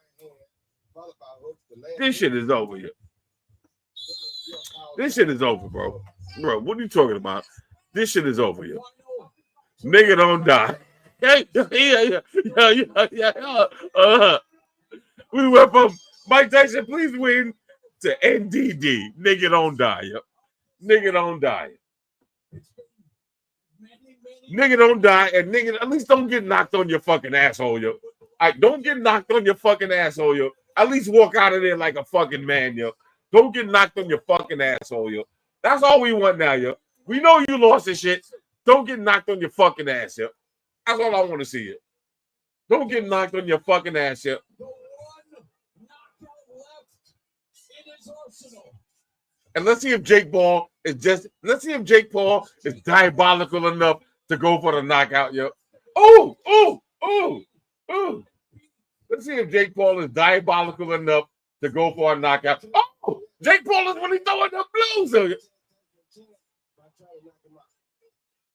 This shit is over, yo. This shit is over, bro. Bro, what are you talking about? This shit is over, yo. Nigga, don't die. Yeah. We went from Mike Tyson, please win, to NDD. Nigga, don't die, yo. Nigga, don't die. Nigga, don't die, and nigga, at least don't get knocked on your fucking asshole, yo. Don't get knocked on your fucking asshole, yo. At least walk out of there like a fucking man, yo. Don't get knocked on your fucking asshole, yo. That's all we want now, yo. We know you lost this shit. Don't get knocked on your fucking ass, yo. That's all I want to see, yo. Don't get knocked on your fucking ass, yo. And let's see if Jake Paul is diabolical enough to go for the knockout, yo. Oh. Let's see if Jake Paul is diabolical enough to go for a knockout. Oh, Jake Paul is really throwing the blows, yo.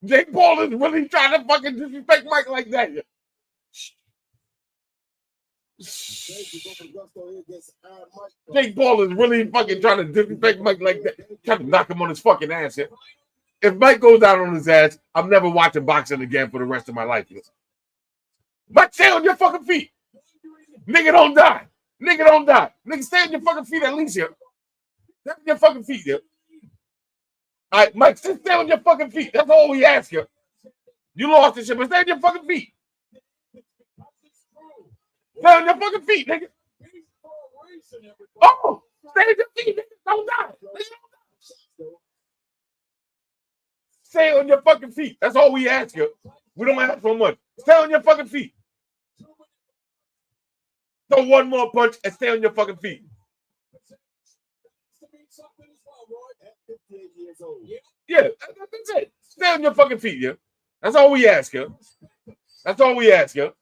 Jake Paul is really trying to fucking disrespect Mike like that, yo. Jake Paul is really fucking trying to disrespect Mike like that, trying to knock him on his fucking ass. Yo. If Mike goes down on his ass, I'm never watching boxing again for the rest of my life. Yo. Mike, stay on your fucking feet. Nigga, don't die. Nigga, don't die. Nigga, stay on your fucking feet at least, yo. Stay on your fucking feet, yo. All right, Mike, stay on your fucking feet. That's all we ask you. You lost this shit, but stay on your fucking feet. Stay on your fucking feet, nigga. Oh, stay on your feet, nigga. Don't die. Stay on your fucking feet. That's all we ask you. We don't ask for much. Stay on your fucking feet. Throw one more punch and stay on your fucking feet. Yeah, that's it. Stay on your fucking feet, yeah. That's all we ask you. That's all we ask you.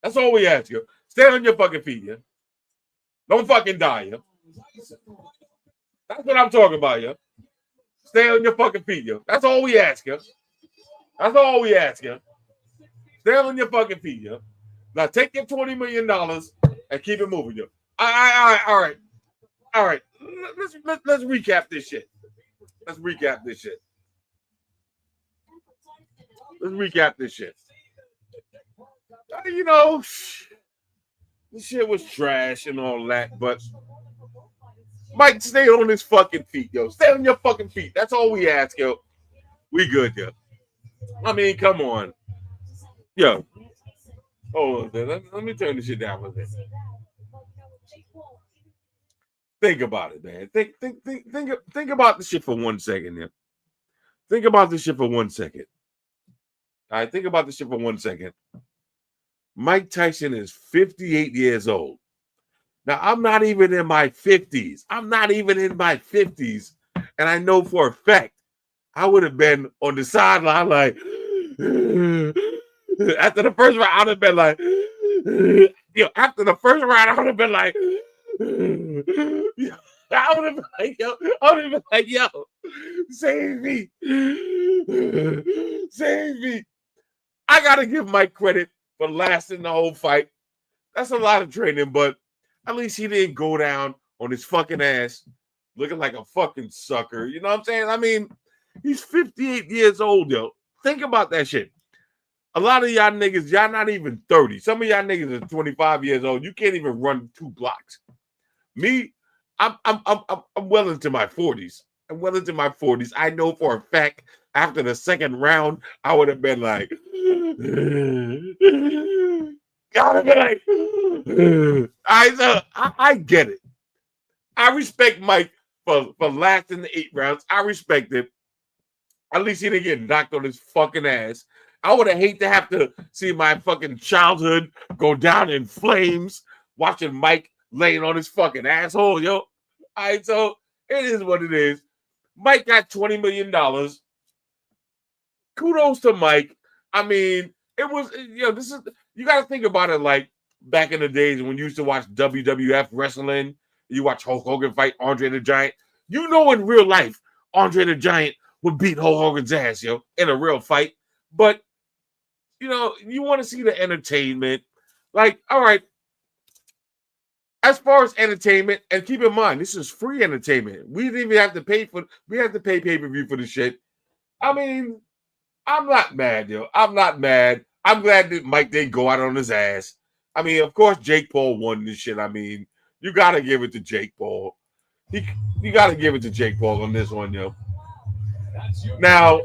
That's all we ask you. Stay on your fucking feet, yeah. Don't fucking die, yeah. That's what I'm talking about, yeah. Stay on your fucking feet, yeah. That's all we ask you. That's all we ask you. Stay on your fucking feet, yeah. Now take your $20 million and keep it moving, yo. All right. Let's recap this shit. Let's recap this shit. You know, this shit was trash and all that, but Mike, stay on his fucking feet, yo. Stay on your fucking feet. That's all we ask, yo. We good, yo. I mean, come on. Yo. Hold on, let me turn this shit down a little bit. Think about it, man. Think about this shit for 1 second, yeah. Think about this shit for 1 second. All right, think about this shit for 1 second. Mike Tyson is 58 years old. Now, I'm not even in my 50s. And I know for a fact I would have been on the sideline like, after the first round, I would have been like, I would have been like, yo, save me. Save me. I got to give Mike credit for lasting the whole fight. That's a lot of training, but at least he didn't go down on his fucking ass looking like a fucking sucker. You know what I'm saying? I mean, he's 58 years old, yo. Think about that shit. A lot of y'all niggas, y'all not even 30. Some of y'all niggas are 25 years old. You can't even run 2 blocks. Me, I'm well into my 40s. I'm well into my 40s. I know for a fact after the second round, I would have been like, I get it. I respect Mike for lasting the 8 rounds. I respect it. At least he didn't get knocked on his fucking ass. I would have hate to have to see my fucking childhood go down in flames watching Mike laying on his fucking asshole, yo. All right, so it is what it is. Mike got $20 million. Kudos to Mike. I mean, it was, this is, you got to think about it like back in the days when you used to watch WWF wrestling, you watch Hulk Hogan fight Andre the Giant. You know, in real life, Andre the Giant would beat Hulk Hogan's ass, in a real fight. But, you want to see the entertainment. Like, all right, as far as entertainment, and keep in mind, this is free entertainment. We didn't even have to pay pay-per-view for the shit. I mean, I'm not mad, yo. I'm not mad. I'm glad that Mike didn't go out on his ass. I mean, of course, Jake Paul won this shit. I mean, you got to give it to Jake Paul. You got to give it to Jake Paul on this one, yo. Now,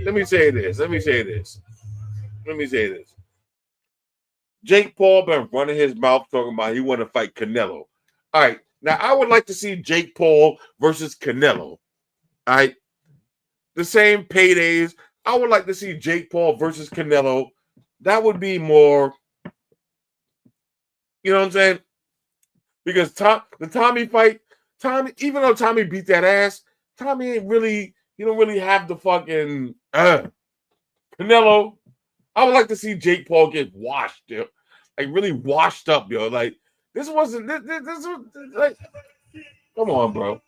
let me say this. Jake Paul been running his mouth talking about he want to fight Canelo. All right. Now, I would like to see Jake Paul versus Canelo. All right. The same paydays. I would like to see Jake Paul versus Canelo. That would be more, you know what I'm saying? Because the Tommy fight, even though Tommy beat that ass, Tommy ain't really, you don't really have the fucking Canelo. I would like to see Jake Paul get washed, yo. Like really washed up, yo. Like this wasn't this was like, come on, bro.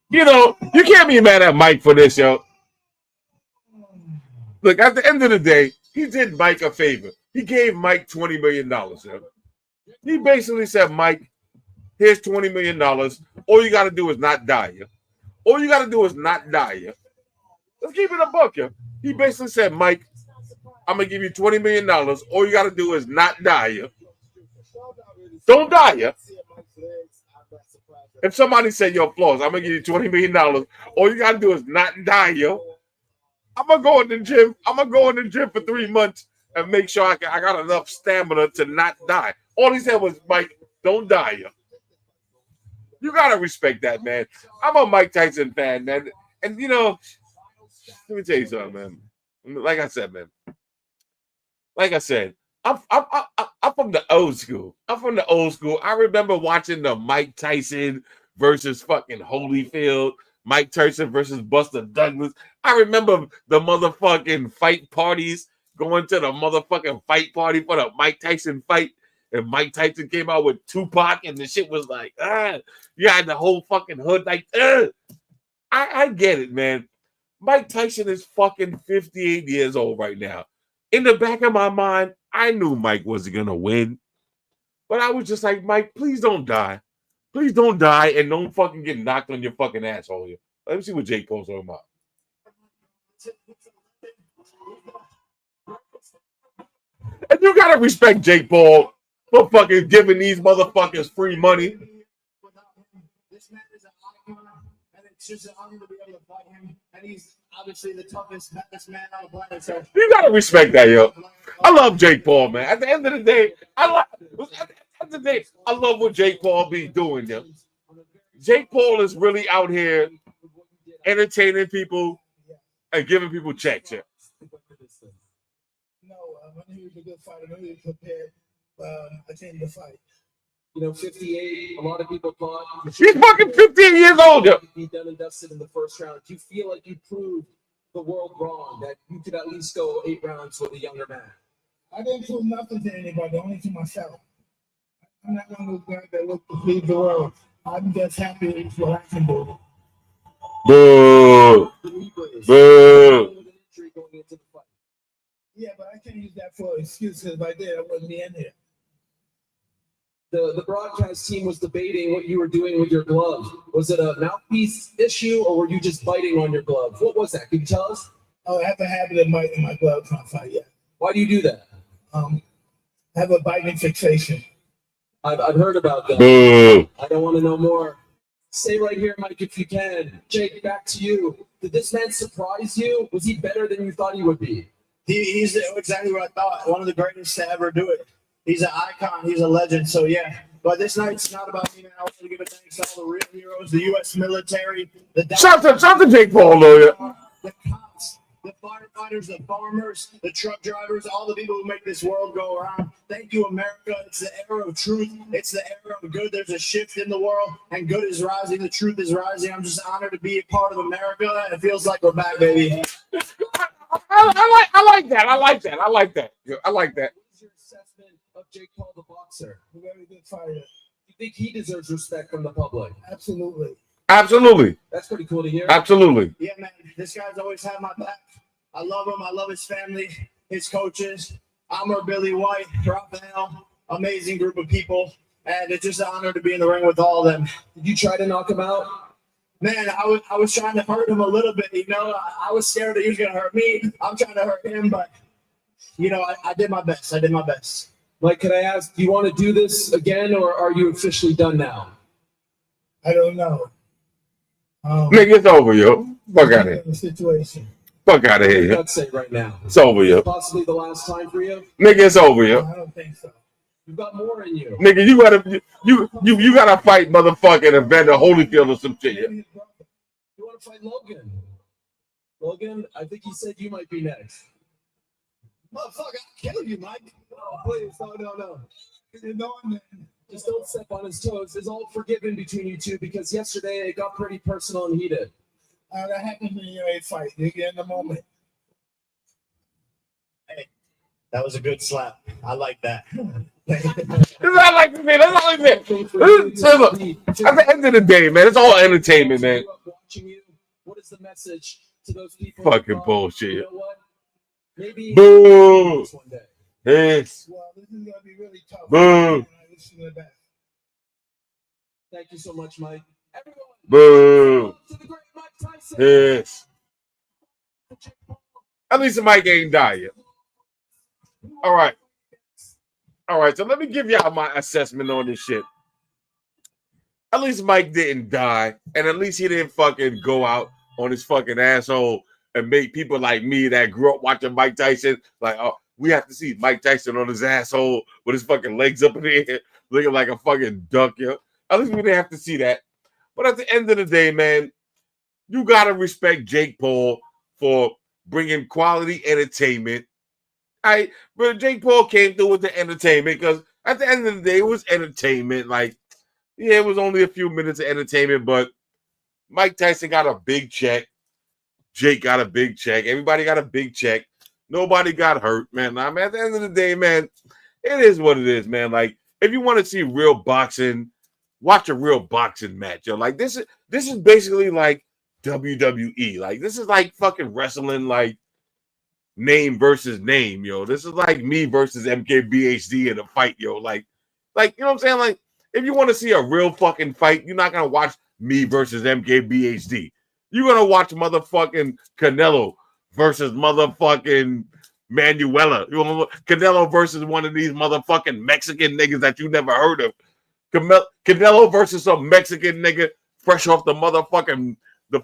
You can't be mad at Mike for this, yo. Look, at the end of the day, he did Mike a favor. He gave Mike $20 million. Yo. He basically said, Mike, here's $20 million. All you got to do is not die. Yo. All you got to do is not die. Yo. Let's keep it a buck. Yo. He basically said, Mike, I'm going to give you $20 million. All you got to do is not die. Yo. Don't die. Yo. If somebody said, yo, Floss, I'm going to give you $20 million. All you got to do is not die, yo. I'm going to go in the gym. I'm going to go in the gym for 3 months and make sure I got enough stamina to not die. All he said was, Mike, don't die, yo. You got to respect that, man. I'm a Mike Tyson fan, man. And, let me tell you something, man. Like I said, man. Like I said, I'm from the old school. I remember watching the Mike Tyson versus fucking Holyfield, Mike Tyson versus Buster Douglas. I remember the motherfucking fight parties, going to the motherfucking fight party for the Mike Tyson fight. And Mike Tyson came out with Tupac, and the shit was like, you had the whole fucking hood like, I get it, man. Mike Tyson is fucking 58 years old right now. In the back of my mind, I knew Mike wasn't going to win. But I was just like, Mike, please don't die. Please don't die and don't fucking get knocked on your fucking asshole here. Let me see what Jake Paul's talking about. And you got to respect Jake Paul for fucking giving these motherfuckers free money. This man is an icon, and it's just an honor to be able to fight him. And he's obviously the toughest, baddest man on the planet. So you gotta respect that, yo. I love Jake Paul, man. At the end of the day, I love what Jake Paul be doing, yo. Jake Paul is really out here entertaining people and giving people checks, yo. No, I knew he was a good fighter. I knew he was prepared. I came to fight. 58. A lot of people thought he's fucking 15 years old. You'd be done and dusted in the first round. Do you feel like you proved the world wrong, that you could at least go 8 rounds with a younger man? I didn't prove nothing to anybody, only to myself. I'm not one of those guys that look to please the world. I'm just happy with what I can do. Boo! Boo! Yeah, but I can't use that for excuses. If I did, I wouldn't be in here. the broadcast team was debating what you were doing with your glove. Was it a mouthpiece issue, or were you just biting on your glove? What was that? Can you tell us? Oh, I have a habit of biting my gloves when I fight. Yeah. Why do you do that? I have a biting fixation. I've heard about that. Boo. I don't want to know more. Stay right here, Mike, if you can. Jake, back to you. Did this man surprise you? Was he better than you thought he would be? He's exactly what I thought. One of the greatest to ever do it. He's an icon. He's a legend. So, yeah. But this night's not about me, man. I want to give a thanks to all the real heroes, the U.S. military, the Shout to Jake Paul, though. The cops, the firefighters, the farmers, the truck drivers, all the people who make this world go around. Thank you, America. It's the era of truth. It's the era of good. There's a shift in the world, and good is rising. The truth is rising. I'm just honored to be a part of America, and it feels like we're back, baby. I like that. I like that. I like that. I like that. What is your assessment of Jake Paul, the boxer? A very good fighter. You think he deserves respect from the public? Absolutely. Absolutely. That's pretty cool to hear. Absolutely. Yeah, man. This guy's always had my back. I love him. I love his family, his coaches, Amr, Billy White, Raphael, amazing group of people. And it's just an honor to be in the ring with all of them. Did you try to knock him out? Man, I was trying to hurt him a little bit, you know. I was scared that he was going to hurt me. I'm trying to hurt him, but, you know, I did my best. I did my best. Mike, can I ask, do you want to do this again, or are you officially done now? I don't know. Nigga, it's over, yo. Fuck out of here. The situation. Fuck out of here, yo. Let's say right now. It's over, yo. Possibly the last time for you? Nigga, it's over, yo. I don't think so. You've got more in you. Nigga, you gotta fight motherfucking Evander Holyfield or some shit. You want to fight Logan? Logan, I think he said you might be next. Motherfucker, I'll kill you, Mike. Oh, please, no. You know, man. Just don't step on his toes. It's all forgiven between you two because yesterday it got pretty personal and heated. That happens when you're in a fight. You get in the moment. Hey, that was a good slap. I like that. That's not like me. That's not like me. Look, at the end of the day, man, it's all entertainment, man. What is the message to those people? Fucking bullshit. You know what? Maybe Boo. one day. Yes. Well, this is gonna be really tough. Boo. Thank you so much, Mike. Everyone, Boo. to the great Mike Tyson. Yes. At least the Mike ain't died yet. All right. So let me give y'all my assessment on this shit. At least Mike didn't die, and at least he didn't fucking go out on his fucking asshole and make people like me that grew up watching Mike Tyson like, oh, we have to see Mike Tyson on his asshole with his fucking legs up in the air, looking like a fucking duck, yo. At least we didn't have to see that. But at the end of the day, man, you gotta respect Jake Paul for bringing quality entertainment. But Jake Paul came through with the entertainment because at the end of the day, it was entertainment. Like, yeah, it was only a few minutes of entertainment, but Mike Tyson got a big check. Jake got a big check. Everybody got a big check. Nobody got hurt, man. I mean, at the end of the day, man, it is what it is, man. Like, if you want to see real boxing, watch a real boxing match, yo. Like, this is basically like WWE. Like, this is like fucking wrestling, like, name versus name, yo. This is like me versus MKBHD in a fight, yo. Like, you know what I'm saying? Like, if you want to see a real fucking fight, you're not gonna watch me versus MKBHD. You're gonna watch motherfucking Canelo versus motherfucking Manuela. You know, Canelo versus one of these motherfucking Mexican niggas that you never heard of. Canelo versus some Mexican nigga fresh off the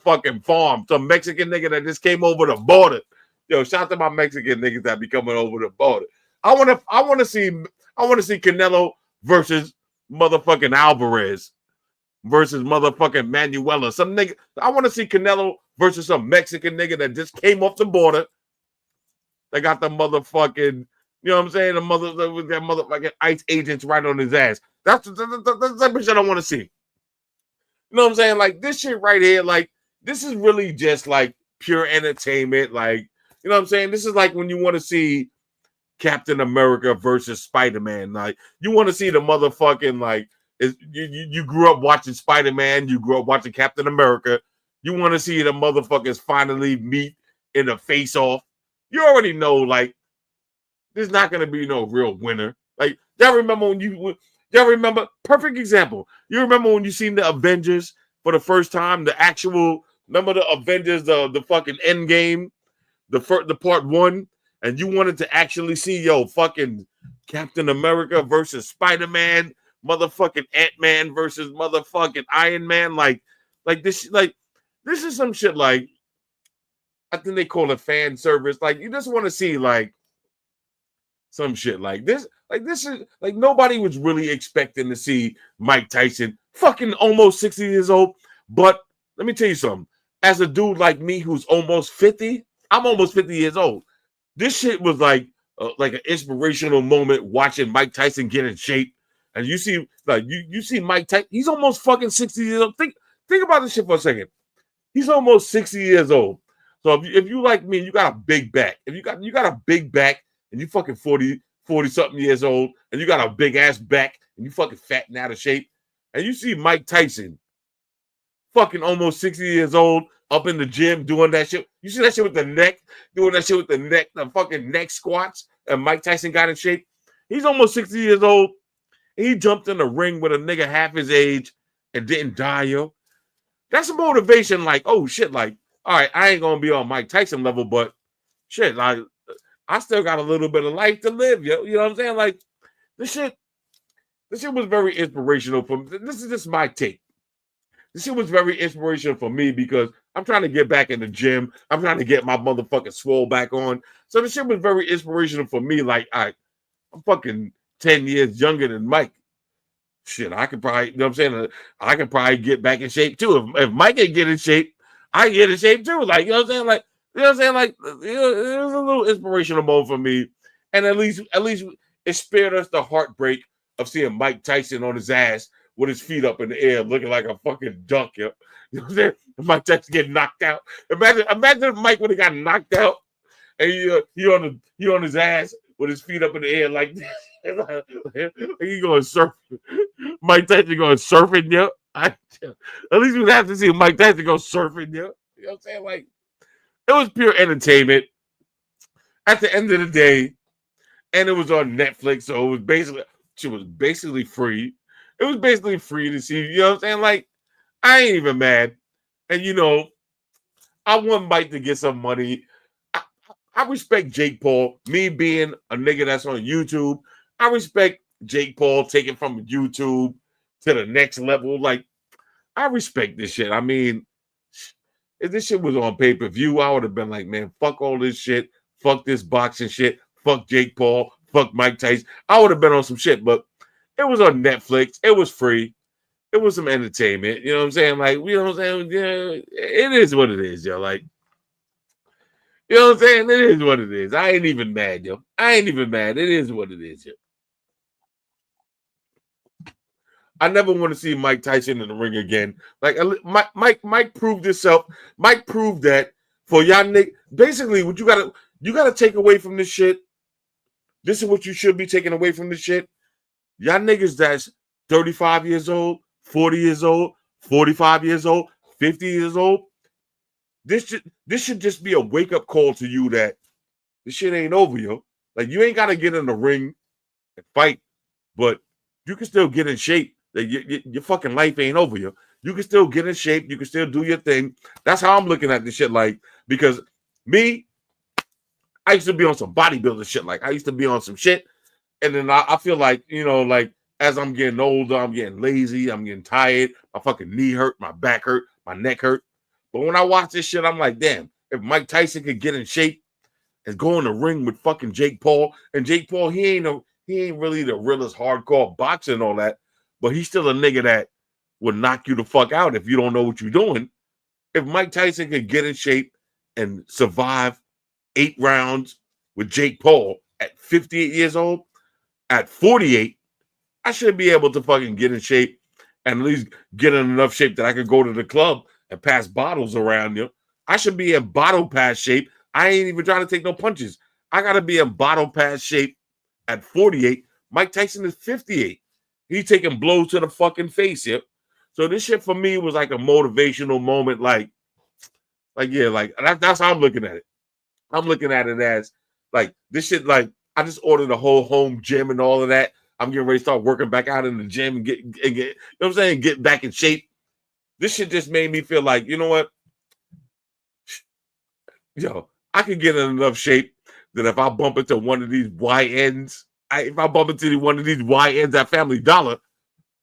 fucking farm. Some Mexican nigga that just came over the border. Yo, shout out to my Mexican niggas that be coming over the border. I wanna see Canelo versus motherfucking Alvarez versus motherfucking Manuela. Some nigga. I want to see Canelo versus some Mexican nigga that just came off the border. They got the motherfucking, you know what I'm saying? That motherfucking ICE agents right on his ass. That's the type of shit I want to see. You know what I'm saying? Like, this shit right here, like, this is really just like pure entertainment. Like, you know what I'm saying? This is like when you want to see Captain America versus Spider-Man. Like, you want to see the motherfucking, like, you grew up watching Spider-Man, you grew up watching Captain America. You want to see the motherfuckers finally meet in a face-off. You already know, like, there's not going to be no real winner. Like, y'all remember when Y'all remember? Perfect example. You remember when you seen the Avengers for the first time? The actual, remember the Avengers, the fucking End Game, the part one, and you wanted to actually see fucking Captain America versus Spider-Man, motherfucking Ant-Man versus motherfucking Iron Man, like this is some shit like, I think they call it fan service. Like, you just want to see like some shit like this. Like, this is like, nobody was really expecting to see Mike Tyson fucking almost 60 years old. But let me tell you something. As a dude like me who's almost 50, I'm almost 50 years old. This shit was like an inspirational moment watching Mike Tyson get in shape. And you see, like, you see Mike Tyson, he's almost fucking 60 years old. Think about this shit for a second. He's almost 60 years old. So if you like me, you got a big back. If you got a big back and you fucking 40 something years old and you got a big ass back and you fucking fat and out of shape, and you see Mike Tyson fucking almost 60 years old up in the gym doing that shit. You see that shit with the neck, doing that shit with the neck, the fucking neck squats, and Mike Tyson got in shape. He's almost 60 years old. He jumped in the ring with a nigga half his age and didn't die, yo. That's a motivation, like, oh shit, like, all right, I ain't gonna be on Mike Tyson level, but shit, like, I still got a little bit of life to live, yo. You know what I'm saying? Like, this shit was very inspirational for me. This is just my take. This shit was very inspirational for me because I'm trying to get back in the gym. I'm trying to get my motherfucking swole back on. So this shit was very inspirational for me. Like, I'm fucking 10 years younger than Mike. Shit, I could probably, you know what I'm saying? I could probably get back in shape too. If Mike can get in shape, I can get in shape too. Like, you know what I'm saying? Like, you know what I'm saying? Like, you know, it was a little inspirational moment for me. And at least it spared us the heartbreak of seeing Mike Tyson on his ass with his feet up in the air, looking like a fucking duck. Yo. You know what I'm saying? Mike Tyson getting knocked out. Imagine if Mike would have got knocked out and he on his ass with his feet up in the air like this. He going surfing. Mike Tyson going surfing, yo. At least we'd have to see Mike Tyson go surfing, yo. You know what I'm saying? Like, it was pure entertainment at the end of the day, and it was on Netflix, so it was basically free. It was basically free to see, you know what I'm saying? Like, I ain't even mad. And, you know, I want Mike to get some money. I respect Jake Paul, me being a nigga that's on YouTube. I respect Jake Paul taking from YouTube to the next level. Like, I respect this shit. I mean, if this shit was on pay-per-view, I would have been like, man, fuck all this shit. Fuck this boxing shit. Fuck Jake Paul. Fuck Mike Tyson. I would have been on some shit, but it was on Netflix. It was free. It was some entertainment. You know what I'm saying? Like, you know what I'm saying? Yeah, it is what it is, yo. Like, you know what I'm saying? It is what it is. I ain't even mad, yo. I ain't even mad. It is what it is, yo. I never want to see Mike Tyson in the ring again. Like, Mike proved himself. Mike proved that for y'all niggas. Basically, what you gotta take away from this shit. This is what you should be taking away from this shit. Y'all niggas that's 35 years old, 40 years old, 45 years old, 50 years old. This should just be a wake-up call to you that this shit ain't over, yo. Like, you ain't gotta get in the ring and fight, but you can still get in shape. Like, your fucking life ain't over, yo. You can still get in shape. You can still do your thing. That's how I'm looking at this shit. Like, because me, I used to be on some bodybuilder shit. Like, I used to be on some shit. And then I feel like, you know, like, as I'm getting older, I'm getting lazy. I'm getting tired. My fucking knee hurt. My back hurt. My neck hurt. But when I watch this shit, I'm like, damn, if Mike Tyson could get in shape and go in the ring with fucking Jake Paul, and Jake Paul, he ain't really the realest hardcore boxer and all that, but he's still a nigga that would knock you the fuck out if you don't know what you're doing. If Mike Tyson could get in shape and survive 8 rounds with Jake Paul at 58 years old, at 48, I should be able to fucking get in shape and at least get in enough shape that I could go to the club and pass bottles around, you know. I should be in bottle pass shape. I ain't even trying to take no punches. I got to be in bottle pass shape at 48. Mike Tyson is 58. He's taking blows to the fucking face, yep. So this shit for me was like a motivational moment. Like yeah, like that's how I'm looking at it. I'm looking at it as like this shit. Like, I just ordered a whole home gym and all of that. I'm getting ready to start working back out in the gym and get you know what I'm saying, get back in shape. This shit just made me feel like, you know what? Yo, I can get in enough shape that if I bump into one of these YNs, if I bump into one of these YNs at Family Dollar,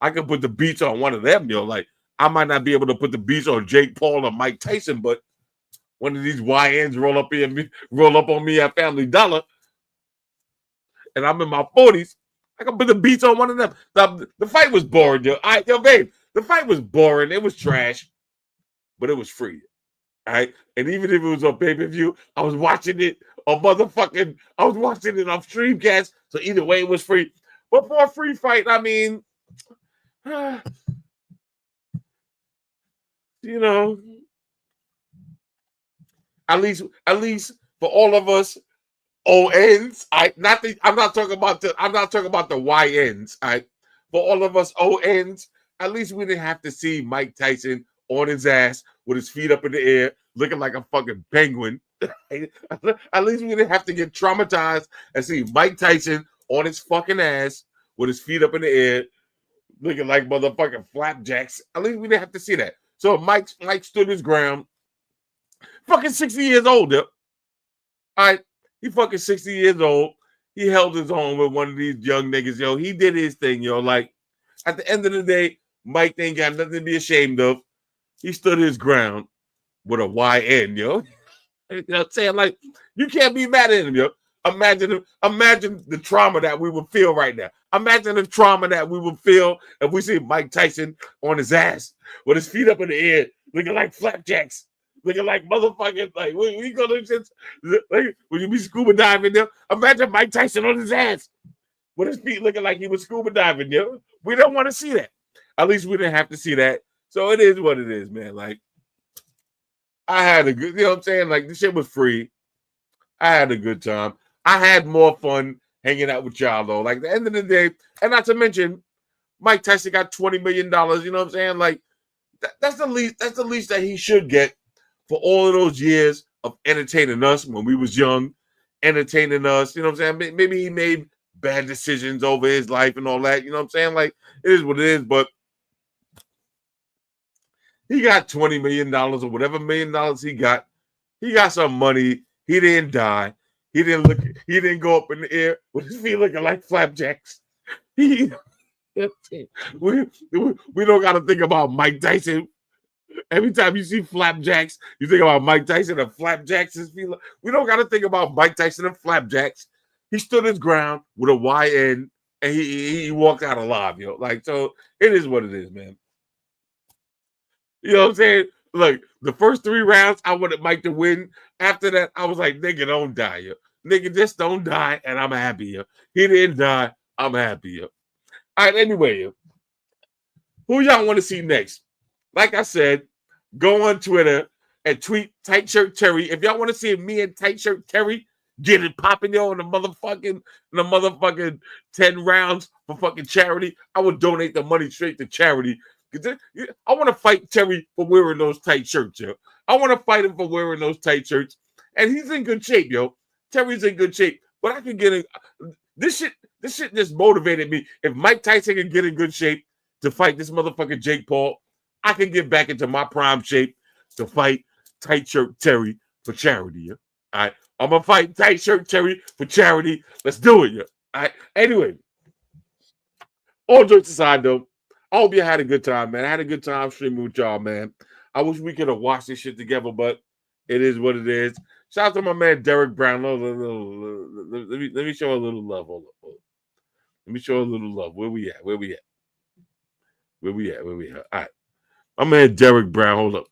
I can put the beats on one of them, yo. Like, I might not be able to put the beats on Jake Paul or Mike Tyson, but one of these YNs roll up on me at Family Dollar, and I'm in my 40s, I can put the beats on one of them. The fight was boring, yo. Yo, babe, the fight was boring. It was trash, but it was free. All right. And even if it was on pay-per-view, I was watching it on I was watching it on Streamcast. So either way, it was free. But for a free fight, I mean, you know, at least for all of us ONs, I'm not talking about the YNs. For all of us ONs, at least we didn't have to see Mike Tyson on his ass with his feet up in the air, looking like a fucking penguin. At least we didn't have to get traumatized and see Mike Tyson on his fucking ass with his feet up in the air, looking like motherfucking flapjacks. At least we didn't have to see that. So Mike stood his ground. Fucking 60 years old, yo. All right. He fucking 60 years old. He held his own with one of these young niggas, yo. He did his thing, yo. Like, at the end of the day, Mike ain't got nothing to be ashamed of. He stood his ground with a YN, yo. You know what I'm saying? Like, you can't be mad at him, yo. Imagine the trauma that we would feel right now. Imagine the trauma that we would feel if we see Mike Tyson on his ass with his feet up in the air, looking like flapjacks, looking like motherfucking, like, we gonna just, like, when you be scuba diving there, imagine Mike Tyson on his ass with his feet looking like he was scuba diving, yo. We don't want to see that. At least we didn't have to see that. So it is what it is, man. Like, I had a good, you know what I'm saying? Like, this shit was free. I had a good time. I had more fun hanging out with y'all, though. Like, at the end of the day, and not to mention, Mike Tyson got $20 million, you know what I'm saying? Like, that's the least that he should get for all of those years of entertaining us when we was young, entertaining us, you know what I'm saying? Maybe he made bad decisions over his life and all that, you know what I'm saying? Like, it is what it is, but he got $20 million or whatever $1 million he got. He got some money. He didn't die. He didn't go up in the air with his feet looking like flapjacks. We don't got to think about Mike Tyson. Every time you see flapjacks, you think about Mike Tyson and flapjacks. We don't got to think about Mike Tyson and flapjacks. He stood his ground with a YN and he walked out alive, yo. Like, so it is what it is, man. You know what I'm saying? Look, the first 3 rounds, I wanted Mike to win. After that, I was like, nigga, don't die, yo. Nigga, just don't die, and I'm happy, yo. He didn't die. I'm happy, yo. All right, anyway, yo. Who y'all want to see next? Like I said, go on Twitter and tweet Tight Shirt Terry. If y'all want to see me and Tight Shirt Terry get it popping, yo, in the motherfucking 10 rounds for fucking charity, I would donate the money straight to charity. I want to fight Terry for wearing those tight shirts, yo. I want to fight him for wearing those tight shirts. And he's in good shape, yo. Terry's in good shape. But I can get in. This shit just motivated me. If Mike Tyson can get in good shape to fight this motherfucker Jake Paul, I can get back into my prime shape to fight Tight Shirt Terry for charity, yo. All right. I'm going to fight Tight Shirt Terry for charity. Let's do it, yo. All right. Anyway, all jokes aside, though, I hope you had a good time, man. I had a good time streaming with y'all, man. I wish we could have watched this shit together, but it is what it is. Shout out to my man Derek Brown. Let me show a little love. Hold up. Let me show a little love. Where we at? Where we at? All right. My man Derek Brown. Hold up.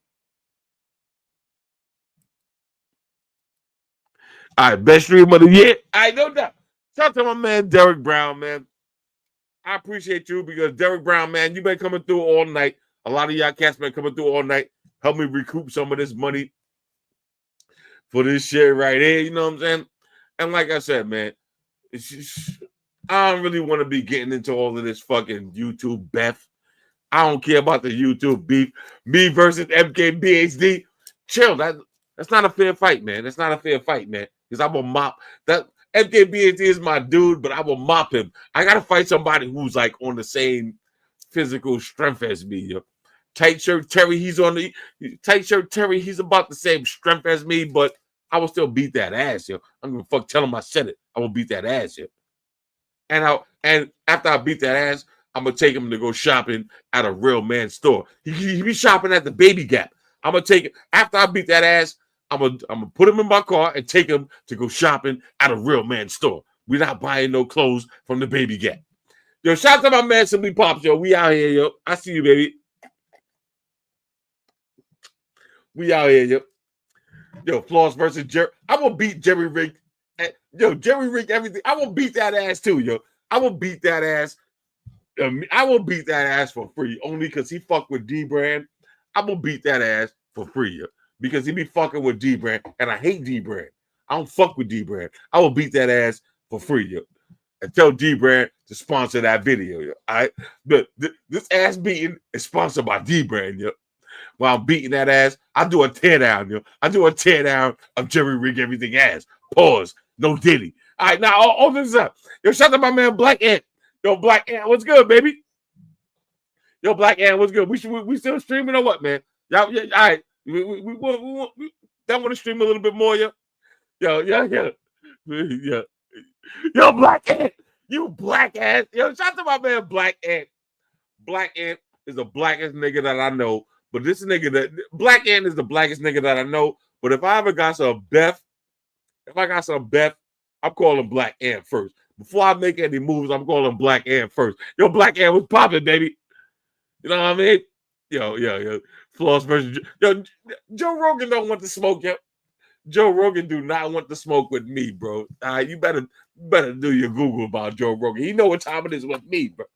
All right. Best stream of the year. All right, no doubt. Shout out to my man Derek Brown, man. I appreciate you because Derek Brown, man, you've been coming through all night. A lot of y'all cats been coming through all night. Help me recoup some of this money for this shit right here. You know what I'm saying? And like I said, man, it's just, I don't really want to be getting into all of this fucking YouTube beef. I don't care about the YouTube beef. Me versus MKBHD. Chill. That's not a fair fight, man. That's not a fair fight, man. Because I'm gonna mop that. MKBHD is my dude, but I will mop him. I gotta fight somebody who's like on the same physical strength as me, yo. Tight shirt Terry, he's about the same strength as me, but I will still beat that ass, yo. I'm gonna fuck tell him I said it. I will beat that ass, yo. And after I beat that ass, I'm gonna take him to go shopping at a real man store. He be shopping at the Baby Gap. I'm gonna take it after I beat that ass. I'm gonna put him in my car and take him to go shopping at a real man store. We're not buying no clothes from the Baby Gap. Yo, shout out to my man Simply Pops, yo. We out here, yo. I see you, baby. We out here, yo. Yo, Floss versus Jerry. I will beat Jerry Rig. Yo, Jerry Rig, everything. I will beat that ass too, yo. I will beat that ass. I will beat that ass for free only because he fucked with D-Brand. I will beat that ass for free, yo, because he be fucking with D-Brand, and I hate D-Brand. I don't fuck with D-Brand. I will beat that ass for free, yo. And tell D-Brand to sponsor that video, yo. All right? But this ass beating is sponsored by D-Brand, yo. While I'm beating that ass, I do a teardown, yo. I do a teardown of Jerry Rig everything ass. Pause. No Diddy. All right, now all this up. Yo, shout out to my man Black Ant. Yo, Black Ant, what's good, baby? Yo, Black Ant, what's good? We still streaming or what, man? Y'all, yeah, all right. We want to stream a little bit more, yo. Yo. Yo, Black Ant. You black ass. Yo, shout out to my man Black Ant. Black Ant is the blackest nigga that I know. But this nigga Black Ant is the blackest nigga that I know. But if I ever got some Beth, I'm calling Black Ant first. Before I make any moves, I'm calling Black Ant first. Yo, Black Ant was popping, baby. You know what I mean? Yo. Floss versus Joe Rogan don't want to smoke, yo. Joe Rogan do not want to smoke with me, bro. You better do your Google about Joe Rogan. He know what time it is with me, bro.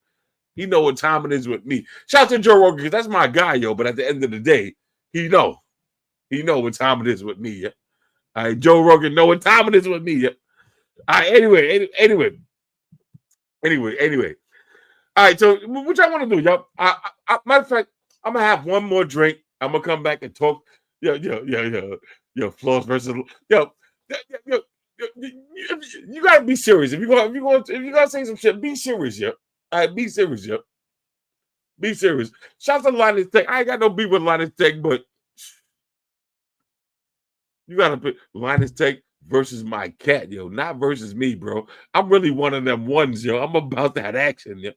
He know what time it is with me. Shout out to Joe Rogan, because that's my guy, yo. But at the end of the day, he know what time it is with me, yeah. All right, Joe Rogan know what time it is with me, yeah. All right, anyway. All right, so what I want to do, yo? Matter of fact, I'm gonna have one more drink. I'm gonna come back and talk. Yo, Floss versus yo. You gotta be serious. If you gotta say some shit, be serious, yo. All right, be serious, yo. Be serious. Shout out to Linus Tech. I ain't got no beef with Linus Tech, but you gotta put Linus Tech versus my cat, yo, not versus me, bro. I'm really one of them ones, yo. I'm about that action, yo.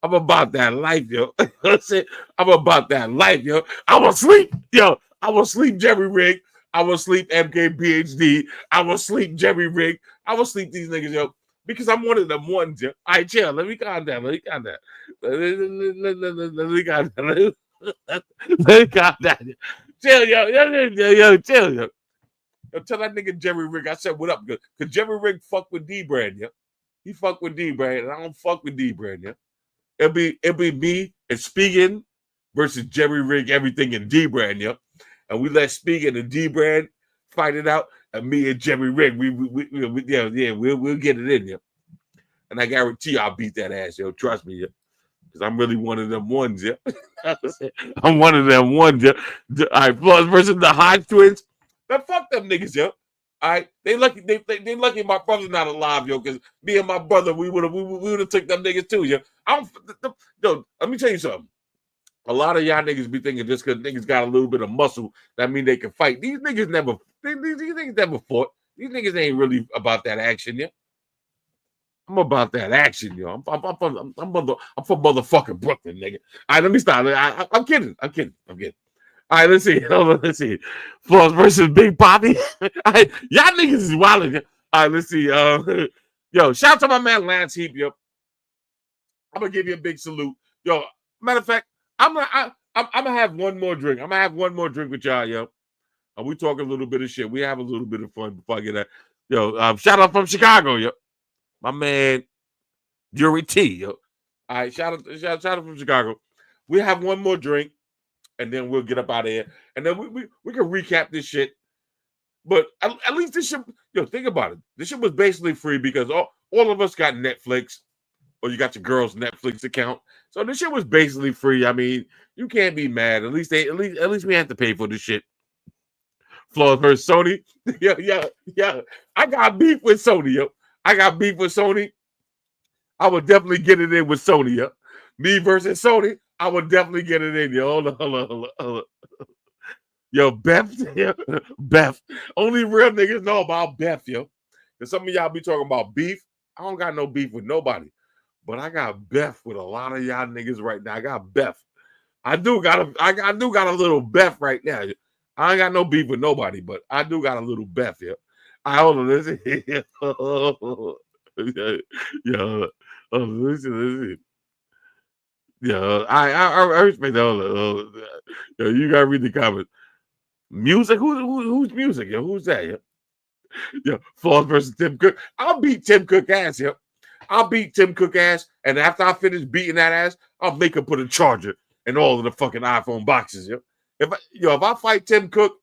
I'm about that life, yo. I'm about that life, yo. I will sleep, yo. I will sleep Jerry Rig. I will sleep MKBHD. I will sleep Jerry Rig. I will sleep these niggas, yo, because I'm one of them ones, yo. All right, chill. Let me calm down. Let me calm down. Chill, yo. Chill, yo. Yo, tell that nigga Jerry Rig I said what up, good. Cause Jerry Rig fuck with D-Brand, yeah. He fuck with D-Brand, and I don't fuck with D-Brand, yeah. It'll be me and Spigen versus Jerry Rig, everything in D-Brand, yeah. And we let Spigen and D-Brand fight it out, and me and Jerry Rig, we'll get it in, yeah. And I guarantee you I'll beat that ass, yo. Trust me, yeah. Because I'm really one of them ones, yeah. I'm one of them ones, yeah. All right, Floss versus the Hodge twins. Now fuck them niggas, yo. All right, they lucky my brother's not alive, yo. Because me and my brother, we would have took them niggas too, yo. Yo, let me tell you something. A lot of y'all niggas be thinking just because niggas got a little bit of muscle that mean they can fight. These niggas never fought. These niggas ain't really about that action, yo. I'm about that action, yo. I'm from motherfucking Brooklyn, nigga. All right, let me stop. I'm kidding. All right, let's see. Floss versus Big Poppy. All right, y'all niggas is wild. All right, let's see. Yo, shout out to my man Lance Heap, yo. I'm gonna give you a big salute. Yo, matter of fact, I'm gonna have one more drink. I'm gonna have one more drink with y'all, yo. And we talk a little bit of shit. We have a little bit of fun before I get that. Yo, shout out from Chicago, yo. My man Yuri T, yo. All right, shout out from Chicago. We have one more drink. And then we'll get up out of here. And then we can recap this shit. But at least this shit, yo, think about it. This shit was basically free because all of us got Netflix, or you got your girl's Netflix account. So this shit was basically free. I mean, you can't be mad. At least we had to pay for this shit. Floss versus Sony. Yeah. I got beef with Sony, yo. I got beef with Sony. I would definitely get it in with Sony. Yeah. Me versus Sony, I would definitely get it in. Yo, hold on. Yo, Beth, Beth. Only real niggas know about Beth, yo. Because some of y'all be talking about beef. I don't got no beef with nobody. But I got Beth with a lot of y'all niggas right now. I got Beth. I do got a little Beth right now. I ain't got no beef with nobody, but I do got a little Beth here. I hold on, listen. Listen. Yeah, I respect that. You gotta read the comments. Music? Who's music? Yo, who's that? Yeah, Floss versus Tim Cook. I'll beat Tim Cook ass. Yo, I'll beat Tim Cook ass, and after I finish beating that ass, I'll make him put a charger in all of the fucking iPhone boxes. Yo, if I fight Tim Cook,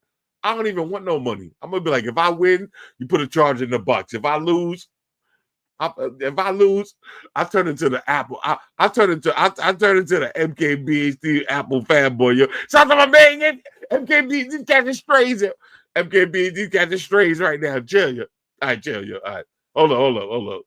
I don't even want no money. I'm gonna be like, if I win, you put a charger in the box. If I lose, I turn into the Apple. I turn into the MKBHD Apple fanboy. Yo, shout out to my man, MKB. These cats are strays. Yo. MKB. These cats are strays right now. Chill, yo. All right, chill, yo. All right, hold on.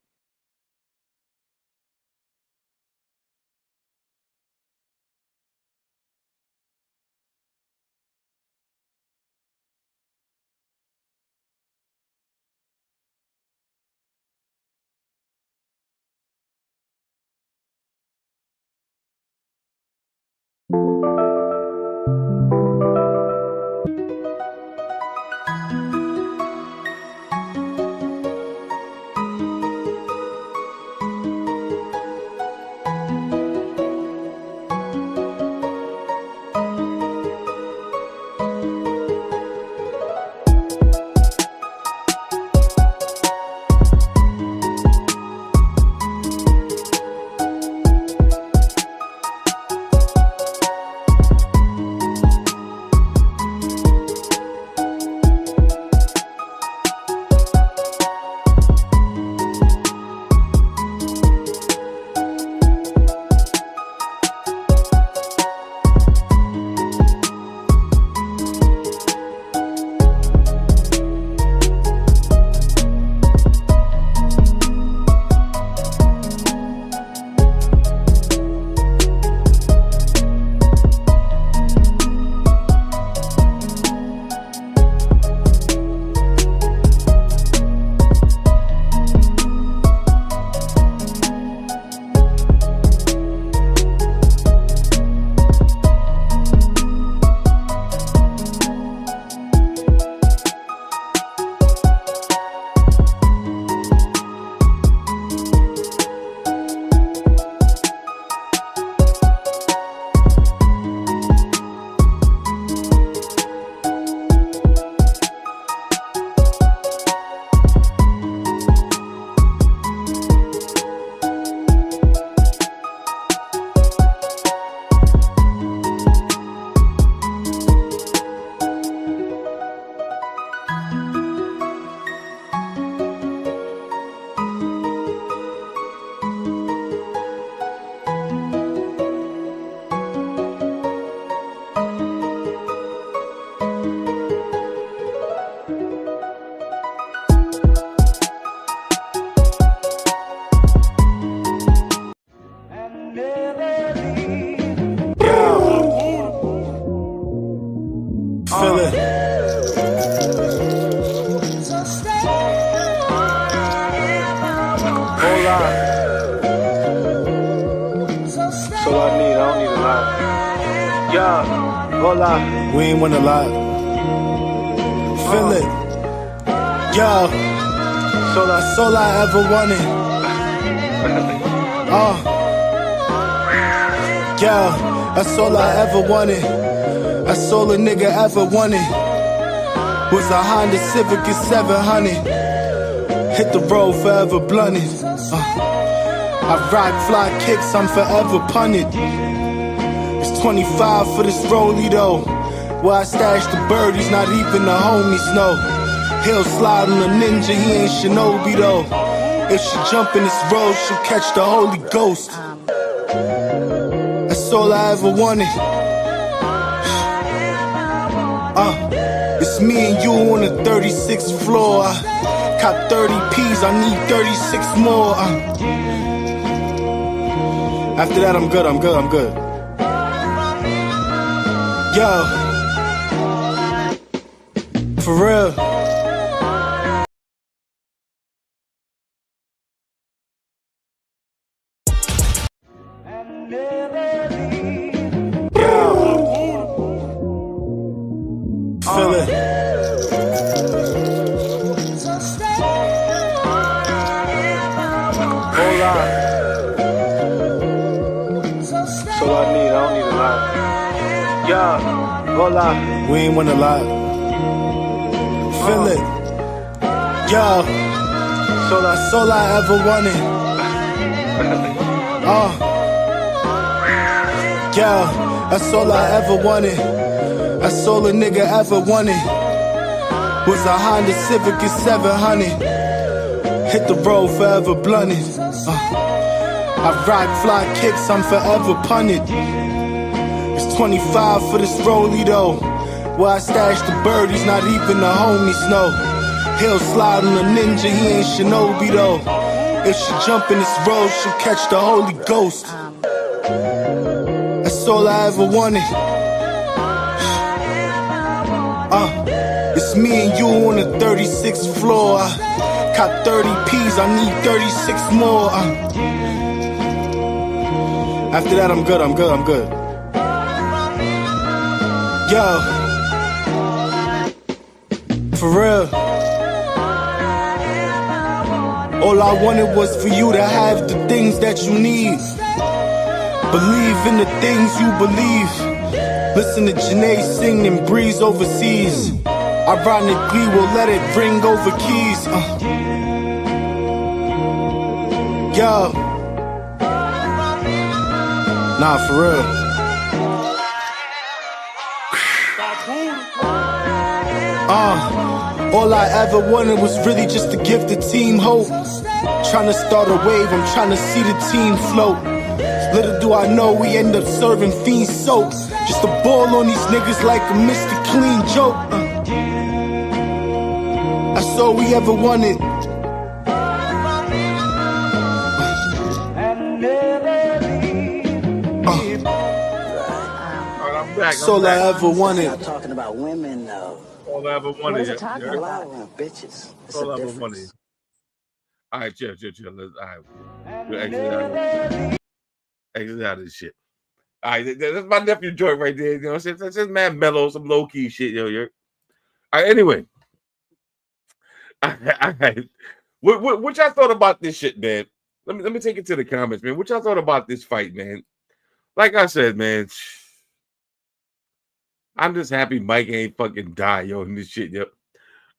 We ain't win a lot. Feel it. Yo. That's all I ever wanted. Yo. That's all I ever wanted. That's all a nigga ever wanted. Was a Honda Civic at 700. Hit the road forever blunted. I rock fly kicks, I'm forever punted. It's 25 for this rollie though. Where I stash the birdies, not even the homies know. He'll slide on a ninja, he ain't Shinobi though. If she jump in this road, she'll catch the Holy Ghost. That's all I ever wanted. It's me and you on the 36th floor. I Cop 30 P's, I need 36 more. After that, I'm good. Yo, for real. Feel it. Hold on. So I don't need a lot. Yeah, hold on. We ain't win a lot. Feel it. Yo, so that's all I ever wanted. Yo, that's all I ever wanted. That's all a nigga ever wanted. Was a Honda Civic at 700. Hit the road forever blunted. I rock fly kicks, I'm forever punted. It's 25 for this rollie though. Where I stash the birdies, not even the homies know. He'll slide on a ninja, he ain't Shinobi though. If she jump in this road, she'll catch the Holy Ghost. That's all I ever wanted. It's me and you on the 36th floor. Cop 30 P's, I need 36 more. After that, I'm good. Yo, for real. All I wanted was for you to have the things that you need. Believe in the things you believe. Listen to Janae sing and breeze overseas. Ironically, we'll let it ring over keys. Yo. Nah, for real. All I ever wanted was really just to give the team hope. Trying to start a wave, I'm trying to see the team float. Little do I know we end up serving fiend soap. Just a ball on these niggas like a Mr. Clean joke. That's all we ever wanted. That's all I ever wanted. I'm talking about women, though. All I ever wanted. A lot of bitches. It's all I ever wanted. All right, chill. Let's, exit out of this shit. All right, that's my nephew joint right there. You know, it's just mad mellow, some low key shit. Yo. All right, anyway. All right. What y'all thought about this shit, man? Let me take it to the comments, man. What y'all thought about this fight, man? Like I said, man, I'm just happy Mike ain't fucking die, yo, in this shit, yo.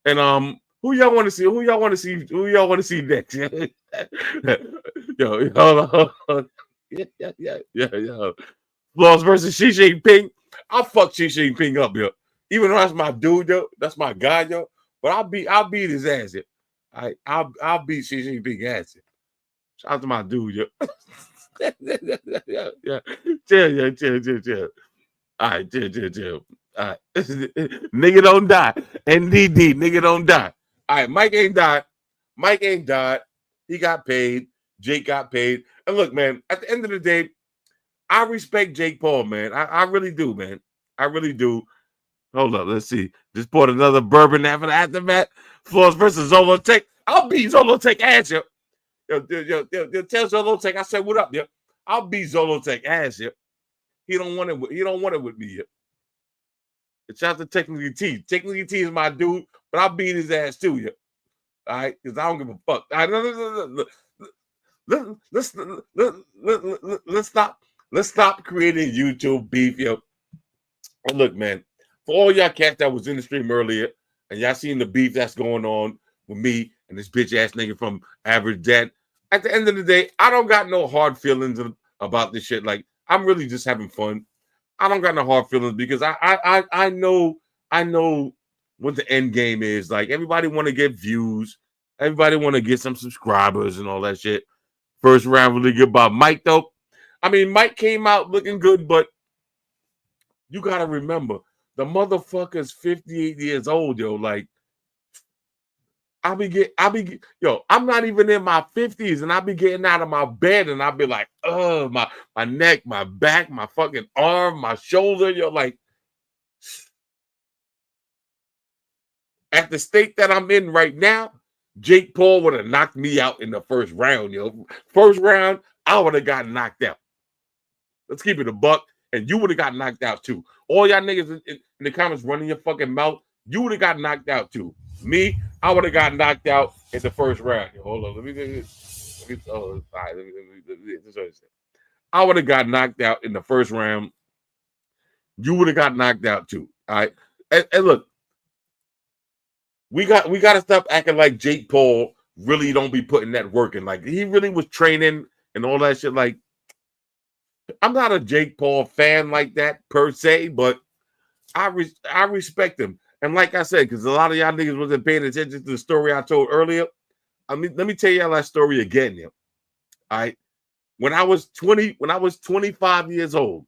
And who y'all want to see? Who y'all want to see? Who y'all want to see next? Yo. Floss versus Xi Jinping. I'll fuck Xi Jinping up, yo. Even though that's my dude, yo, that's my guy, yo. But I'll beat his ass, yo. I'll beat Xi Jinping ass, yo. Shout out to my dude, yo. Chill. All right, chill. All right. Nigga don't die. NDD, nigga don't die. All right, Mike ain't died. He got paid. Jake got paid. And look, man, at the end of the day, I respect Jake Paul, man. I really do, man. I really do. Hold up, let's see. Just poured another bourbon after the aftermath. Floss versus Zolotech. I'll beat Zolotech ass, yo. Yo, tell Zolotech I said what up, yo. I'll beat Zolotech ass, yo. He don't want it with me, yo. Shout out to Technically T. Technically T is my dude, but I'll beat his ass too, yo. All right, because I don't give a fuck. All right, let's stop creating YouTube beef, yo. And look, man, for all y'all cats that was in the stream earlier, and y'all seen the beef that's going on with me and this bitch ass nigga from Average Dad. At the end of the day, I don't got no hard feelings about this shit. Like, I'm really just having fun. I don't got no hard feelings because I know what the end game is. Like, everybody want to get views. Everybody want to get some subscribers and all that shit. First round really good about Mike, though. I mean, Mike came out looking good, but you got to remember, the motherfucker's 58 years old, yo. Like, I'm not even in my 50s, and I be getting out of my bed, and I be like, oh, my neck, my back, my fucking arm, my shoulder, like, at the state that I'm in right now, Jake Paul would have knocked me out in the first round, First round, I would have gotten knocked out. Let's keep it a buck, and you would have got knocked out too. All y'all niggas in the comments running your fucking mouth, you would have got knocked out too. Me, I would have got knocked out in the first round. Hold on, I would have got knocked out in the first round. You would have got knocked out too. All right. And look, we got to stop acting like Jake Paul really don't be putting that work in. Like, he really was training and all that shit. Like, I'm not a Jake Paul fan like that per se, but I respect him. And like I said, because a lot of y'all niggas wasn't paying attention to the story I told earlier. I mean, let me tell y'all that story again. All right. When I was 25 years old,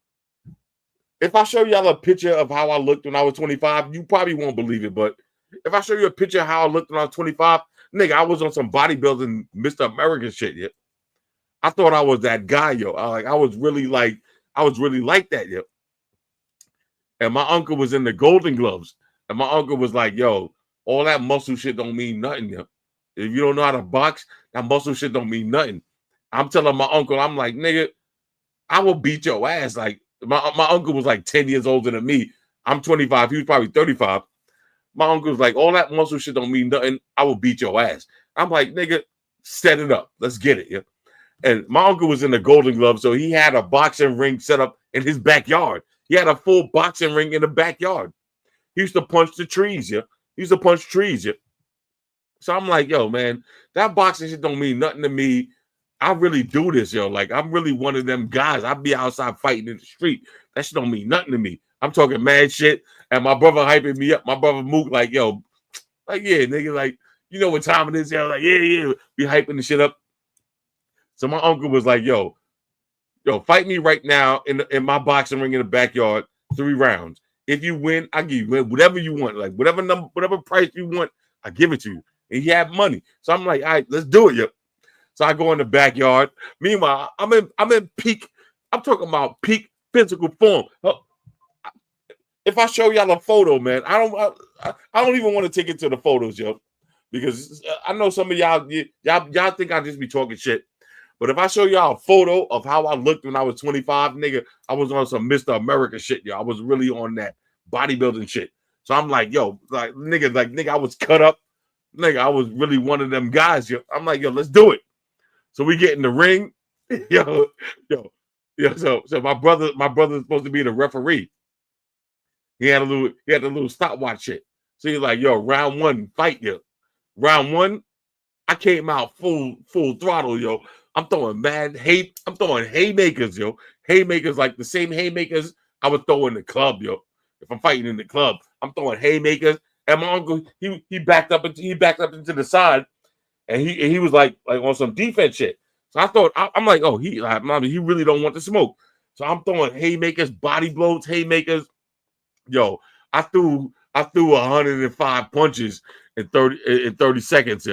if I show y'all a picture of how I looked when I was 25, you probably won't believe it. But if I show you a picture of how I looked when I was 25, nigga, I was on some bodybuilding Mr. American shit, I thought I was that guy, I was really like that, And my uncle was in the Golden Gloves. And my uncle was like, yo, all that muscle shit don't mean nothing, If you don't know how to box, that muscle shit don't mean nothing. I'm telling my uncle, I'm like, nigga, I will beat your ass. Like, my uncle was like 10 years older than me. I'm 25. He was probably 35. My uncle was like, all that muscle shit don't mean nothing. I will beat your ass. I'm like, nigga, set it up. Let's get it, And my uncle was in the Golden Glove, so he had a boxing ring set up in his backyard. He had a full boxing ring in the backyard. He used to punch the trees, He used to punch trees, So I'm like, yo, man, that boxing shit don't mean nothing to me. I really do this, Like, I'm really one of them guys. I be outside fighting in the street. That shit don't mean nothing to me. I'm talking mad shit. And my brother hyping me up. My brother Mook, like, yo, like, yeah, nigga, like, you know what time it is, Like, yeah. Be hyping the shit up. So my uncle was like, yo, fight me right now in my boxing ring in the backyard, 3 rounds. If you win, I give you whatever you want. Like, whatever price you want, I give it to you. And he had money. So I'm like, all right, let's do it, So I go in the backyard. Meanwhile, I'm in peak. I'm talking about peak physical form. If I show y'all a photo, man, I don't even want to take it to the photos, because I know some of y'all think I just be talking shit. But if I show y'all a photo of how I looked when I was 25, nigga, I was on some Mr. America shit, I was really on that bodybuilding shit. So I'm like, yo, nigga, I was cut up. Nigga, I was really one of them guys, I'm like, yo, let's do it. So we get in the ring. So my brother's supposed to be the referee. He had a little stopwatch shit. So he's like, yo, round 1, fight, Round 1, I came out full throttle, I'm throwing I'm throwing haymakers, Haymakers, like the same haymakers I would throw in the club, If I'm fighting in the club, I'm throwing haymakers. And my uncle, he backed up into the side, and he was like on some defense shit. So I thought, I'm like, oh, he really don't want to smoke. So I'm throwing haymakers, body blows, haymakers. I threw 105 punches in 30 seconds,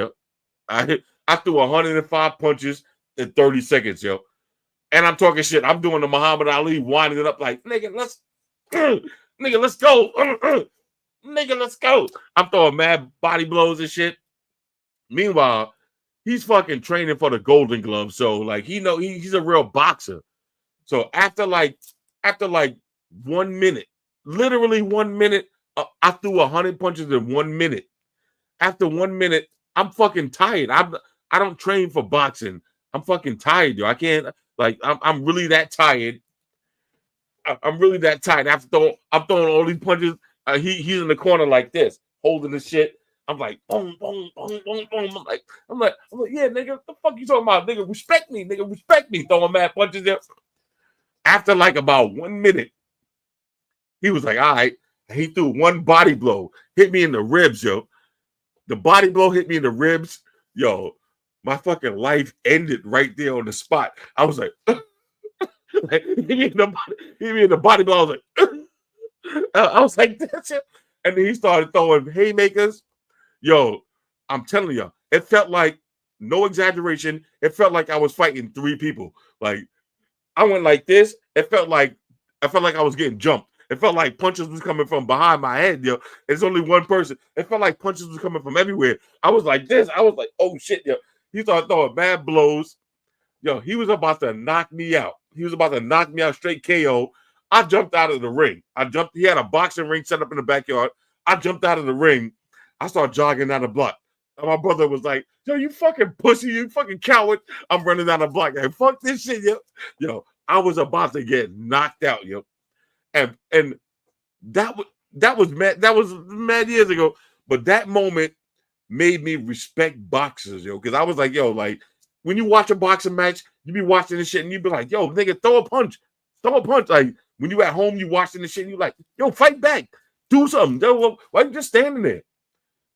I threw 105 punches in 30 seconds, And I'm talking shit. I'm doing the Muhammad Ali, winding it up like, nigga, let's go. Nigga, let's go. I'm throwing mad body blows and shit. Meanwhile, he's fucking training for the Golden Glove. So, like, he's a real boxer. So after 1 minute, literally 1 minute, I threw 100 punches in 1 minute. After 1 minute, I'm fucking tired. I don't train for boxing. I'm fucking tired, I can't, I'm really that tired. I'm really that tired. I'm throwing all these punches. He's in the corner like this, holding the shit. I'm like, boom, boom, boom, boom, boom. I'm like, yeah, nigga, what the fuck you talking about? Nigga, respect me, throwing mad punches there. After like about 1 minute, he was like, all right. He threw one body blow, hit me in the ribs, The body blow hit me in the ribs, my fucking life ended right there on the spot. I was like, hit me in the body blow. I was like, that's it. And then he started throwing haymakers. I'm telling you, it felt like, no exaggeration, it felt like I was fighting 3 people. Like, I went like this. I felt like I was getting jumped. It felt like punches was coming from behind my head, yo. It's only one person. It felt like punches was coming from everywhere. I was like this. I was like, oh shit, yo. He started throwing bad blows. Yo, he was about to knock me out. He was about to knock me out straight KO. I jumped out of the ring. He had a boxing ring set up in the backyard. I jumped out of the ring. I started jogging down the block. And my brother was like, yo, you fucking pussy, you fucking coward. I'm running down the block. Like, fuck this shit, yo. Yo, I was about to get knocked out, yo. And that was mad years ago. But that moment made me respect boxers, yo. Because I was like, yo, like, when you watch a boxing match, you be watching this shit and you be like, yo, nigga, throw a punch. Throw a punch. Like, when you at home, you watching this shit and you like, yo, fight back. Do something. Yo, why you just standing there?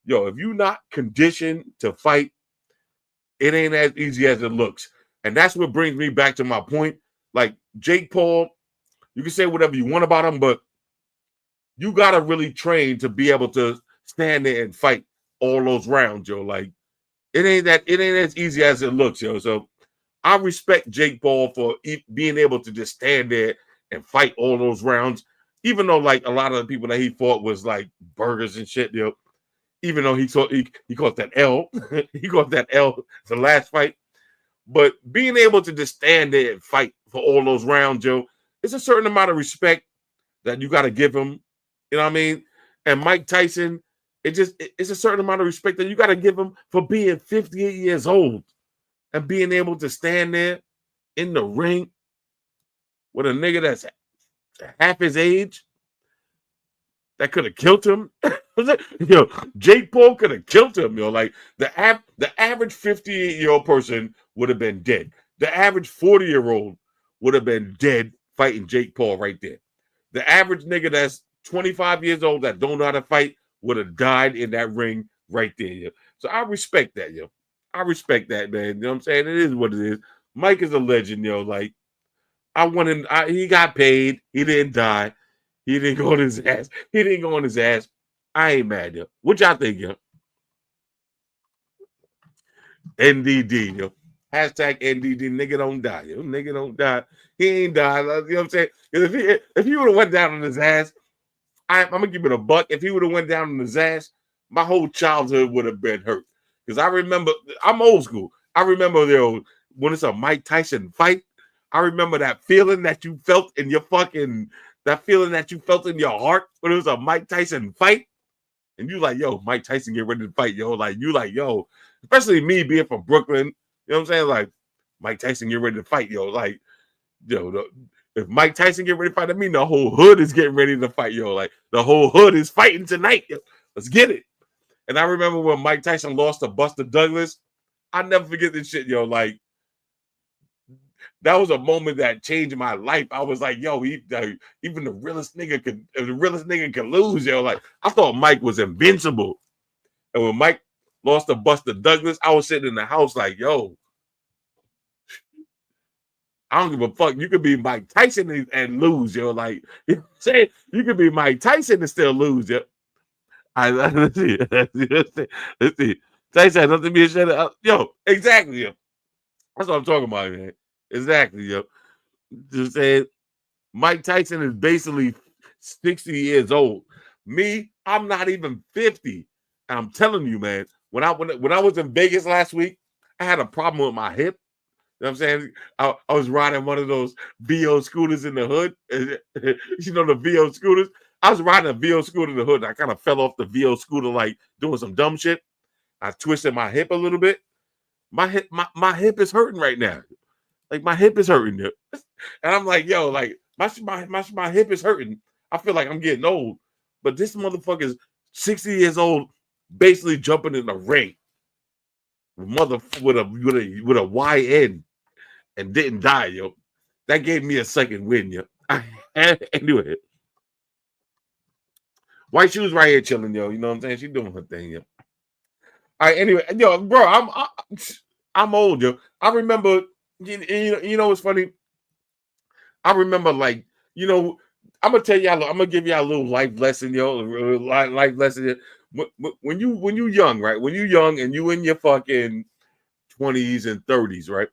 Yo, if you're not conditioned to fight, it ain't as easy as it looks. And that's what brings me back to my point. Like, Jake Paul, you can say whatever you want about him, but you got to really train to be able to stand there and fight all those rounds, yo. Like, it ain't as easy as it looks, yo. So I respect Jake Paul for being able to just stand there and fight all those rounds, even though, like, a lot of the people that he fought was like burgers and shit, yo. Even though he caught that L, he caught that L the last fight. But being able to just stand there and fight for all those rounds, Joe, it's a certain amount of respect that you got to give him. You know what I mean? And Mike Tyson, it's a certain amount of respect that you got to give him for being 58 years old and being able to stand there in the ring with a nigga that's half his age that could have killed him. Yo, Jake Paul could have killed him, yo. Like, the average 58-year-old person would have been dead. The average 40-year-old would have been dead fighting Jake Paul right there. The average nigga that's 25 years old that don't know how to fight would have died in that ring right there, yo. So I respect that, yo. I respect that, man. You know what I'm saying? It is what it is. Mike is a legend, yo. Like, he got paid. He didn't die. He didn't go on his ass. He didn't go on his ass. I ain't mad, yo. What y'all think, yo? NDD, yo. Hashtag NDD. Nigga don't die, yo. Nigga don't die. He ain't died. You know what I'm saying? If he would have went down on his ass, I'm gonna give it a buck. If he would have went down on his ass, my whole childhood would have been hurt. Because I remember, I'm old school. I remember, yo, when it's a Mike Tyson fight, I remember that feeling that you felt in your heart when it was a Mike Tyson fight. And you like, yo, Mike Tyson get ready to fight, yo. Like, you like, yo, especially me being from Brooklyn, you know what I'm saying? Like, Mike Tyson get ready to fight, yo. Like, yo, if Mike Tyson get ready to fight, I mean the whole hood is getting ready to fight, yo. Like, the whole hood is fighting tonight, yo. Let's get it. And I remember when Mike Tyson lost to Buster Douglas. I never forget this shit, yo. Like, that was a moment that changed my life. I was like, yo, even the realest nigga could lose, yo. Like, I thought Mike was invincible. And when Mike lost to Buster Douglas, I was sitting in the house like, yo, I don't give a fuck. You could be Mike Tyson and lose, yo. Like, you know what I'm saying? You could be Mike Tyson and still lose, yo. Let's see. Tyson had nothing to be ashamed of. Yo, exactly, yo. That's what I'm talking about, man. Exactly, yo. Just saying, Mike Tyson is basically 60 years old. Me, I'm not even 50. And I'm telling you, man, when I was in Vegas last week, I had a problem with my hip. You know what I'm saying? I was riding one of those VO scooters in the hood. You know, the VO scooters? I was riding a VO scooter in the hood. And I kind of fell off the VO scooter, like doing some dumb shit. I twisted my hip a little bit. My hip is hurting right now. Like, my hip is hurting. And I'm like, yo, like, my hip is hurting. I feel like I'm getting old. But this motherfucker's 60 years old, basically jumping in the ring. With a YN and didn't die, yo. That gave me a second win, yo. Anyway. White Shoes right here chilling, yo. You know what I'm saying? She doing her thing, yo. All right, anyway, yo, bro, I'm old, yo. I remember, you know what's funny? I remember, like, you know, I'm gonna give y'all a little life lesson, yo. Life lesson. when you young, right? When you young and you in your fucking 20s and 30s, right?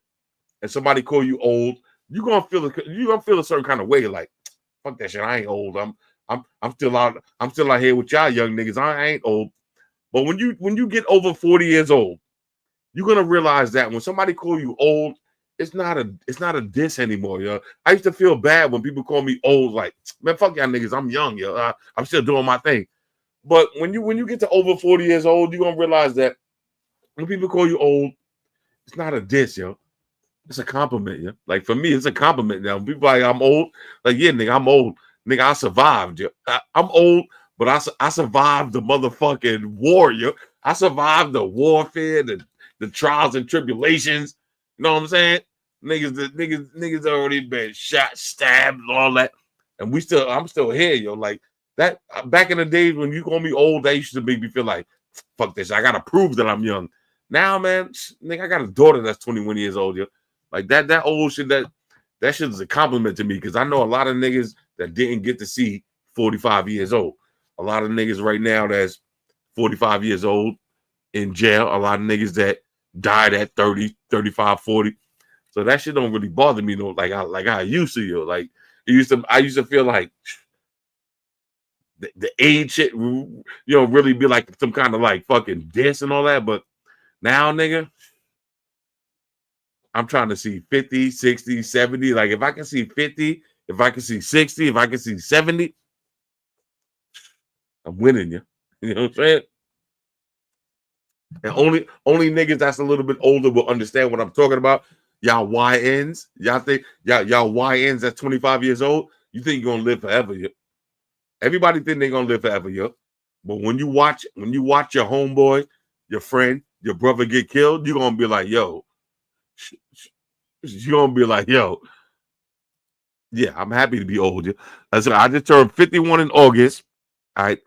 And somebody call you old, you gonna feel a certain kind of way, like fuck that shit. I ain't old. I'm still out here with y'all young niggas. I ain't old. But when you get over 40 years old, you're gonna realize that when somebody call you old, it's not a diss anymore, yo. I used to feel bad when people call me old, like, man, fuck y'all niggas. I'm young, yo. I'm still doing my thing. But when you get to over 40 years old, you're gonna realize that when people call you old, it's not a diss, yo. It's a compliment, yo. Like for me, it's a compliment now. When people are like, I'm old, like, yeah, nigga, I'm old. Nigga, I survived, yo. I'm old, but I survived the motherfucking war, yo. I survived the warfare, the trials and tribulations. You know what I'm saying? Niggas already been shot, stabbed, all that. And I'm still here, yo. Like that back in the days when you call me old, that used to make me feel like, fuck this. I gotta prove that I'm young. Now, man, nigga, I got a daughter that's 21 years old, yo. Like that old shit, that shit is a compliment to me because I know a lot of niggas that didn't get to see 45 years old. A lot of niggas right now that's 45 years old in jail. A lot of niggas that died at 30, 35, 40. So that shit don't really bother me, no, like I used to, yo. Like I used to feel like the age shit, you know, really be like some kind of like fucking diss and all that. But now, nigga, I'm trying to see 50, 60, 70. Like if I can see 50, if I can see 60, if I can see 70, I'm winning, you. You know what I'm saying? And only niggas that's a little bit older will understand what I'm talking about. Y'all YNs, y'all think y'all YNs that's 25 years old, you think you're gonna live forever, yo. Everybody think they're gonna live forever, yo. But when you watch your homeboy, your friend, your brother get killed, you're gonna be like, yo. You're gonna be like, yo, yeah, I'm happy to be old. Yo. I just turned 51 in August. All right.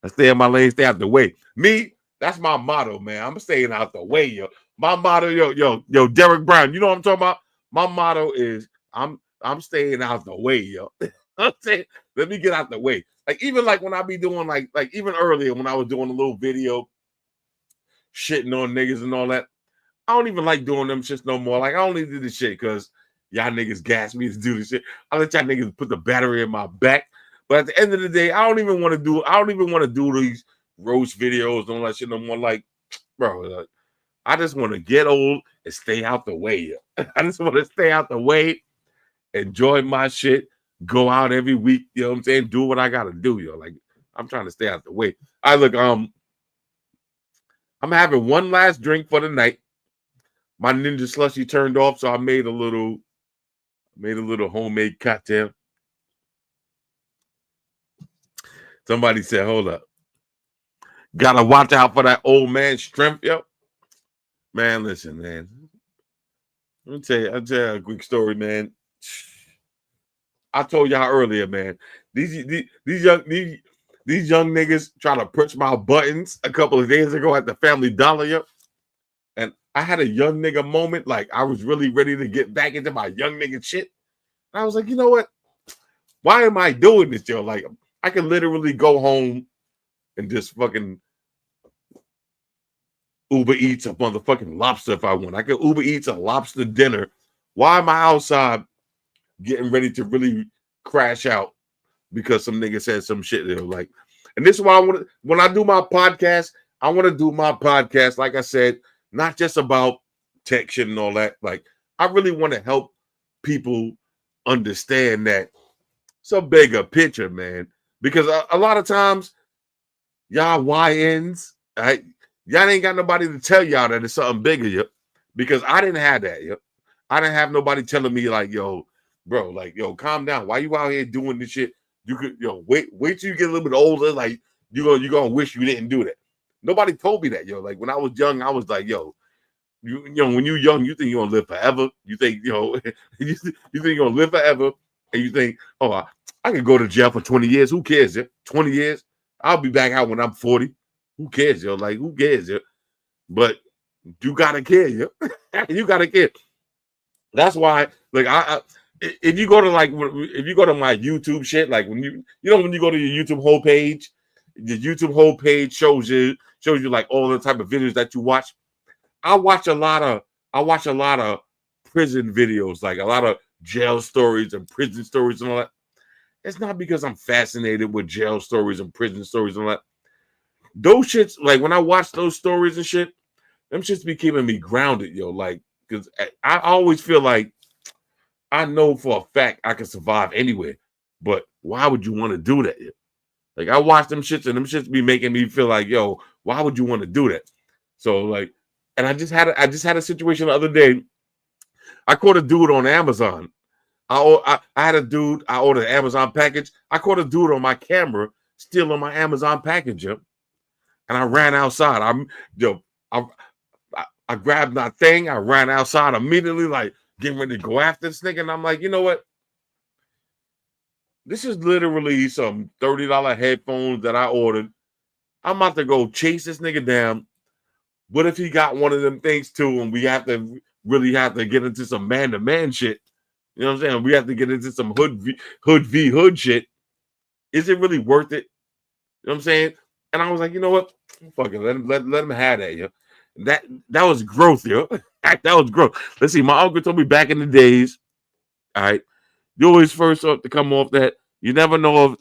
I stay in my lane, stay out the way. Me, that's my motto, man. I'm staying out the way, yo. My motto, yo, Derek Brown. You know what I'm talking about? My motto is I'm staying out the way, yo. I'm saying, let me get out the way. Like even like when I be doing like even earlier when I was doing a little video shitting on niggas and all that. I don't even like doing them shits no more. Like I only do this shit because y'all niggas gas me to do this shit. I let y'all niggas put the battery in my back. But at the end of the day, I don't even want to do these roast videos and all that shit no more. Like, bro, like, I just want to get old and stay out the way. Yo. I just want to stay out the way, enjoy my shit, go out every week, you know what I'm saying? Do what I gotta do, yo. Like, I'm trying to stay out the way. I look, I'm having one last drink for the night. My Ninja Slushy turned off, so I made a little homemade cocktail. Somebody said, hold up. Gotta watch out for that old man strength, yo. Man, listen, man. I'll tell you a quick story, man. I told y'all earlier, man. These young niggas try to push my buttons a couple of days ago at the Family Dollar, yo. And I had a young nigga moment, like I was really ready to get back into my young nigga shit. And I was like, you know what? Why am I doing this, yo? Like, I can literally go home and just fucking Uber Eats a motherfucking lobster if I want. I can Uber Eats a lobster dinner. Why am I outside getting ready to really crash out because some nigga said some shit there? Like, and this is why when I do my podcast, I want to do my podcast, like I said, not just about tech shit and all that. Like, I really want to help people understand that it's a bigger picture, man. Because a lot of times, y'all YNs, right? Y'all ain't got nobody to tell y'all that it's something bigger, yo. Because I didn't have that, yo. I didn't have nobody telling me like, yo, bro, like, yo, calm down. Why you out here doing this shit? You could, yo, wait till you get a little bit older. Like, you're gonna wish you didn't do that. Nobody told me that, yo. Like when I was young, I was like, yo, you know, when you're young, you think you're gonna live forever. You think, you know, you think you're gonna live forever, and you think, oh, I could go to jail for 20 years. Who cares, yo? 20 years, I'll be back out when I'm 40. Who cares, yo? Like, who cares, yo? But you gotta care, yo. You gotta care. That's why, like, if you go to my YouTube shit, like when you go to your YouTube whole page, the YouTube whole page shows you like all the type of videos that you watch. I watch a lot of prison videos, like a lot of jail stories and prison stories and all that. It's not because I'm fascinated with jail stories and prison stories and all that. Those shits, like when I watch those stories and shit, them shits be keeping me grounded, yo. Like, because I always feel like I know for a fact I can survive anywhere, but why would you want to do that? Like, I watch them shits and them shits be making me feel like, yo, why would you want to do that? So like, and I just had a situation the other day. I caught a dude on Amazon. I had a dude. I ordered an Amazon package. I caught a dude on my camera stealing my Amazon package, yo. And I ran outside. I grabbed my thing. I ran outside immediately, like getting ready to go after this nigga. And I'm like, you know what? This is literally some $30 headphones that I ordered. I'm about to go chase this nigga down. What if he got one of them things too, and we really have to get into some man-to-man shit? You know what I'm saying? We have to get into some hood v hood shit. Is it really worth it? You know what I'm saying? And I was like, you know what? Fuck it. Let him have that, yo. That was growth, yo. That was growth. Let's see. My uncle told me back in the days, all right, you always first up to come off that. You never know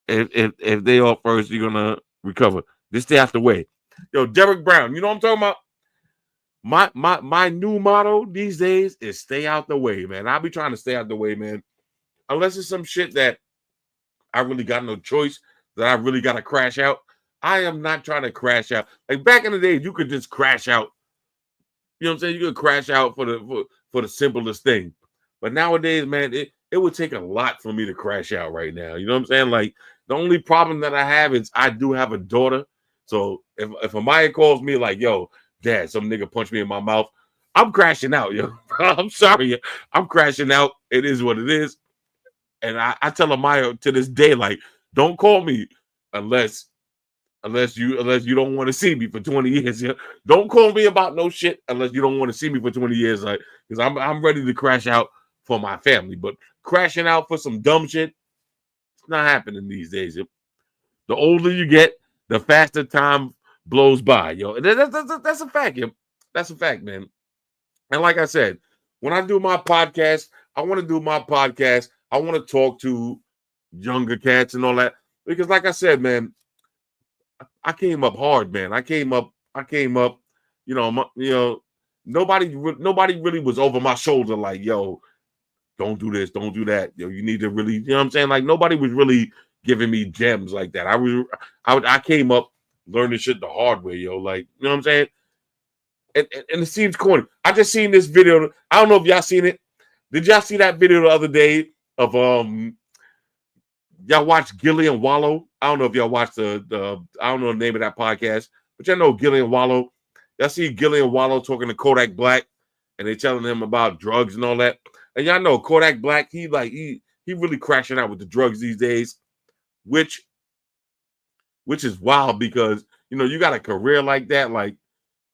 if they off first, you're gonna recover. Just stay out the way. Yo, Derek Brown, you know what I'm talking about? My new motto these days is stay out the way, man. I'll be trying to stay out the way, man. Unless it's some shit that I really got no choice, that I really got to crash out. I am not trying to crash out. Like back in the day, you could just crash out. You know what I'm saying? You could crash out for the simplest thing. But nowadays, man, it would take a lot for me to crash out right now. You know what I'm saying? Like the only problem that I have is I do have a daughter. So if Amaya calls me like, yo, Dad, some nigga punched me in my mouth, I'm crashing out, yo. I'm sorry. I'm crashing out. It is what it is. And I tell Amaya to this day, like, don't call me unless you don't want to see me for 20 years. Yeah? Don't call me about no shit unless you don't want to see me for 20 years. Like, because I'm ready to crash out for my family. But crashing out for some dumb shit, it's not happening these days. Yeah? The older you get, the faster time blows by, yo. That's a fact, yo. That's a fact, man. And like I said, when I do my podcast, I want to do my podcast. I want to talk to younger cats and all that. Because like I said, man, I came up hard, man. I came up, you know, nobody really was over my shoulder like, yo, don't do this, don't do that. Yo, you need to really, you know what I'm saying? Like nobody was really giving me gems like that. I came up learning shit the hard way, yo. Like, you know what I'm saying? And it seems corny. I just seen this video. I don't know if y'all seen it. Did y'all see that video the other day of y'all watch Gillian Wallow? I don't know if y'all watched the I don't know the name of that podcast, but y'all know Gillian Wallow. Y'all see Gillian Wallow talking to Kodak Black, and they telling him about drugs and all that. And y'all know Kodak Black, he really crashing out with the drugs these days, which is wild because you know you got a career like that. Like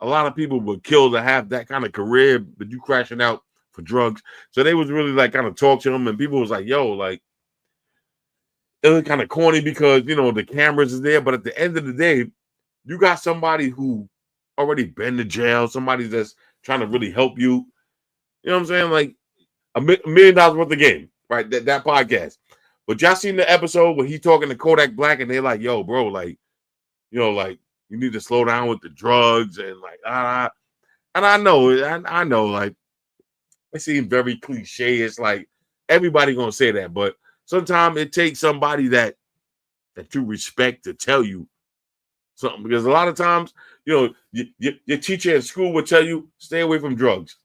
a lot of people would kill to have that kind of career, but you crashing out for drugs. So they was really like kind of talk to him, and people was like, "Yo, like." It was kind of corny because, you know, the cameras is there. But at the end of the day, you got somebody who already been to jail, somebody that's trying to really help you. You know what I'm saying? Like $1 million worth of game, right? That podcast. But y'all seen the episode where he talking to Kodak Black and they're like, yo, bro, like, you know, like you need to slow down with the drugs and like, and I know, like it seems very cliche. It's like everybody gonna say that, but sometimes it takes somebody that you respect to tell you something. Because a lot of times, you know, your teacher at school would tell you, stay away from drugs.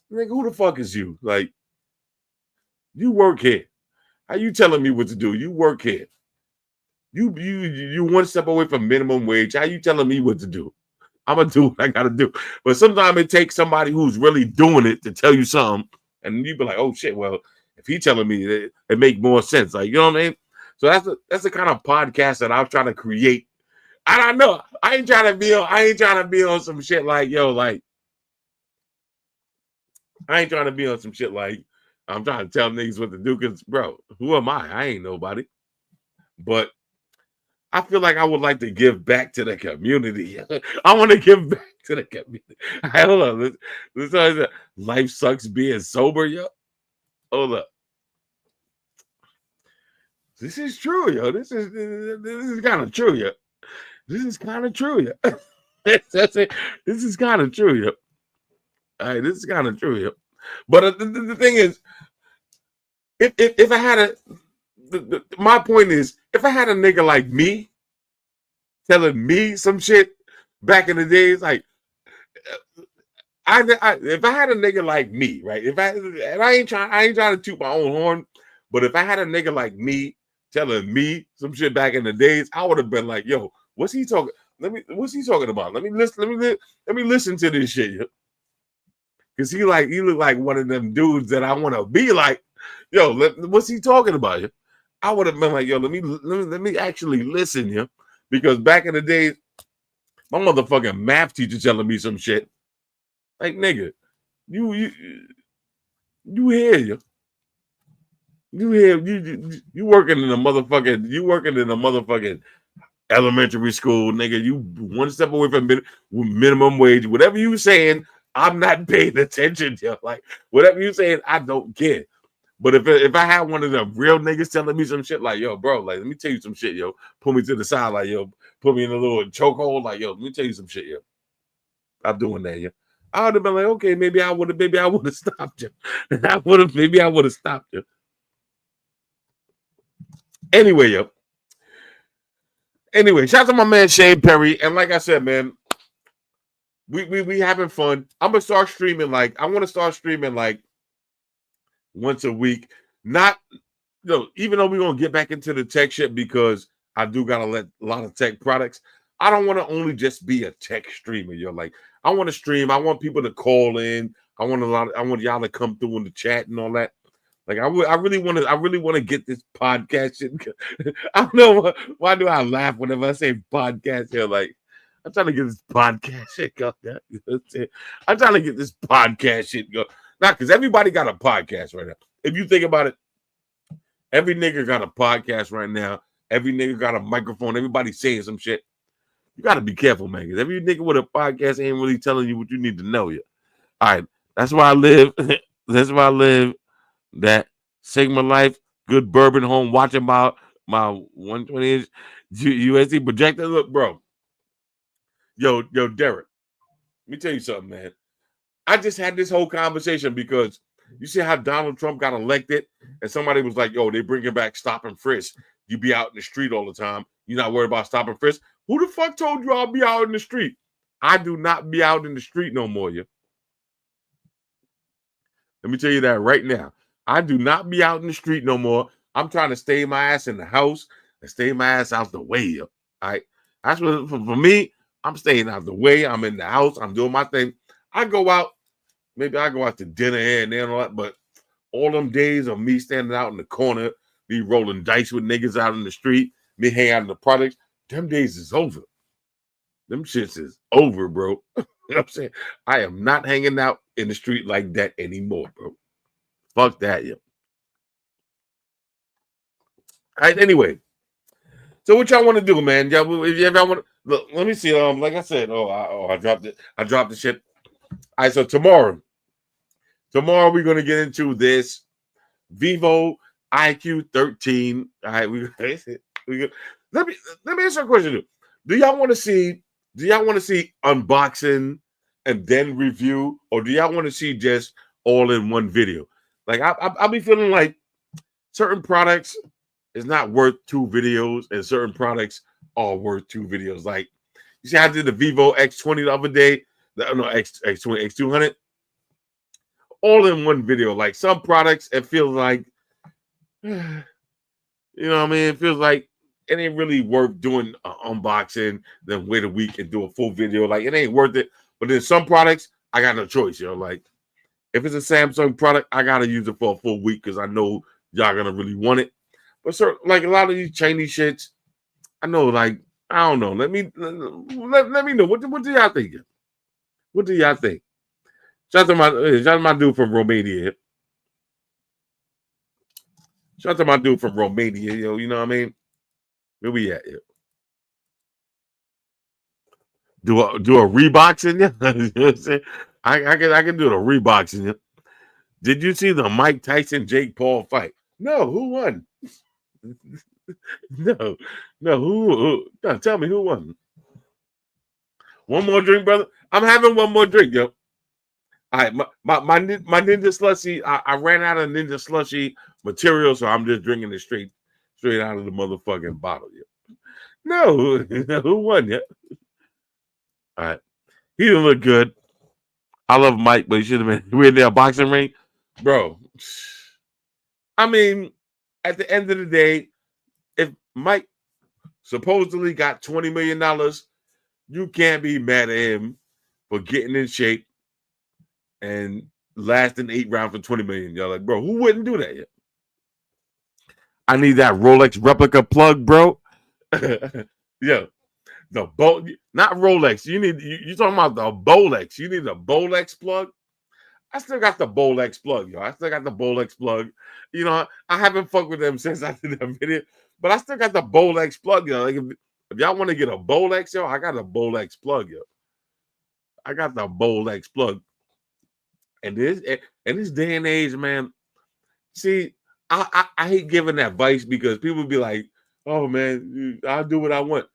Nigga, who the fuck is you? Like, you work here. How you telling me what to do? You work here. You one step away from minimum wage. How you telling me what to do? I'm going to do what I got to do. But sometimes it takes somebody who's really doing it to tell you something. And you be like, oh, shit, well, if he telling me it make more sense, like, you know what I mean? So that's the kind of podcast that I'm trying to create. And I know I ain't trying to be on some shit like, yo, like I ain't trying to be on some shit like I'm trying to tell niggas what to do because, bro, who am I? I ain't nobody. But I feel like I would like to give back to the community. I want to give back to the community. Hold on. This life sucks being sober, yo. Hold up. This is true, yo. This is kind of true, yo. This is kind of true, yo. That's it. This is kind of true, yo. All right, this is kind of true, yo. But the thing is, if I had my point is, if I had a nigga like me telling me some shit back in the days, like if I had a nigga like me, right? And I ain't trying to toot my own horn, but if I had a nigga like me telling me some shit back in the days, I would have been like, yo, what's he talking? What's he talking about? Let me listen to this shit, yo. Cause he look like one of them dudes that I want to be like. Yo, what's he talking about? Yo? I would have been like, yo, let me actually listen, yo. Because back in the days, my motherfucking math teacher telling me some shit. Like, nigga, you here, yo. You here, you working in a motherfucking elementary school, nigga. You one step away from minimum wage. Whatever you saying, I'm not paying attention to. Like, whatever you saying, I don't care. But if I had one of them real niggas telling me some shit like, yo, bro, like, let me tell you some shit, yo. Pull me to the side, like, yo, put me in a little chokehold, like, yo, let me tell you some shit, yo. I'm doing that, yo. I would have been like, okay, maybe I would have stopped you. Maybe I would have stopped you. Anyway, yo. Anyway, shout out to my man Shane Perry. And like I said, man, we having fun. I'm gonna start streaming I want to start streaming once a week. Not, even though we're gonna get back into the tech shit because I do got a lot of tech products. I don't want to only just be a tech streamer, yo. Like, I want to stream. I want people to call in. I want y'all to come through in the chat and all that. Like, I really want to get this podcast shit. I don't know why do I laugh whenever I say podcast here. Like, I'm trying to get this podcast shit going. I'm trying to get this podcast shit going. Not because everybody got a podcast right now. If you think about it, every nigga got a podcast right now. Every nigga got a microphone. Everybody's saying some shit. You got to be careful, man. Because every nigga with a podcast ain't really telling you what you need to know yet. All right. That's why I live. That's why I live. That Sigma Life, good bourbon home, watching my 120-inch USD projector. Look, bro. Yo, Derek. Let me tell you something, man. I just had this whole conversation because you see how Donald Trump got elected and somebody was like, yo, they bringing back stop and frisk. You be out in the street all the time. You're not worried about stop and frisk. Who the fuck told you I'll be out in the street? I do not be out in the street no more, yo. Let me tell you that right now. I do not be out in the street no more. I'm trying to stay my ass in the house and stay my ass out the way, yo. All right? That's what, for me, I'm staying out the way. I'm in the house. I'm doing my thing. I go out. Maybe I go out to dinner here and there and all that, but all them days of me standing out in the corner, me rolling dice with niggas out in the street, me hanging out in the products, them days is over. Them shits is over, bro. You know what I'm saying? I am not hanging out in the street like that anymore, bro. Fuck that, yo. All right, anyway. So what y'all want to do, man? Y'all, if y'all want to, look, let me see. Like I said, I dropped it. I dropped the shit. All right, so tomorrow we're gonna get into this Vivo IQ 13. All right, let me answer a question. Do y'all want to see unboxing and then review, or do y'all want to see just all in one video? Like, I'll be feeling like certain products is not worth 2 videos, and certain products are worth 2 videos. Like, you see, I did the Vivo X20 the other day. X20, X200, all in one video. Like, some products, it feels like, you know what I mean? It feels like it ain't really worth doing an unboxing, then wait a week and do a full video. Like, it ain't worth it. But then some products, I got no choice, yo. Like, if it's a Samsung product, I gotta use it for a full week because I know y'all gonna really want it. But like a lot of these Chinese shits, I know, like, I don't know. Let me know. What do y'all think? What do y'all think? Shout out to my dude from Romania. Shout out to my dude from Romania, yo. You know what I mean? Where we at, yo? Do a Reeboks in you? You know what I'm saying? I can do the Reeboks in you. Did you see the Mike Tyson Jake Paul fight? No, who won? No, who? No, tell me who won. One more drink, brother. I'm having one more drink, yo. All right, my Ninja Slushy. I ran out of Ninja Slushy material, so I'm just drinking it straight out of the motherfucking bottle, yo. No, who won, yeah? All right, he didn't look good. I love Mike, but he should have been. We're in there boxing ring, bro. I mean, at the end of the day, if Mike supposedly got $20 million, you can't be mad at him for getting in shape and lasting 8 rounds for $20 million. You're like, bro, who wouldn't do that yet? I need that Rolex replica plug, bro. Yeah, not Rolex. You talking about the Bolex? You need a Bolex plug. I still got the Bolex plug, yo. I still got the Bolex plug. You know, I haven't fucked with them since I did that video, but I still got the Bolex plug, yo. Like if y'all want to get a Bolex, yo, I got a Bolex plug, yo. I got the Bolex plug. And this day and age, man. See, I hate giving advice because people be like, "Oh man, I'll do what I want."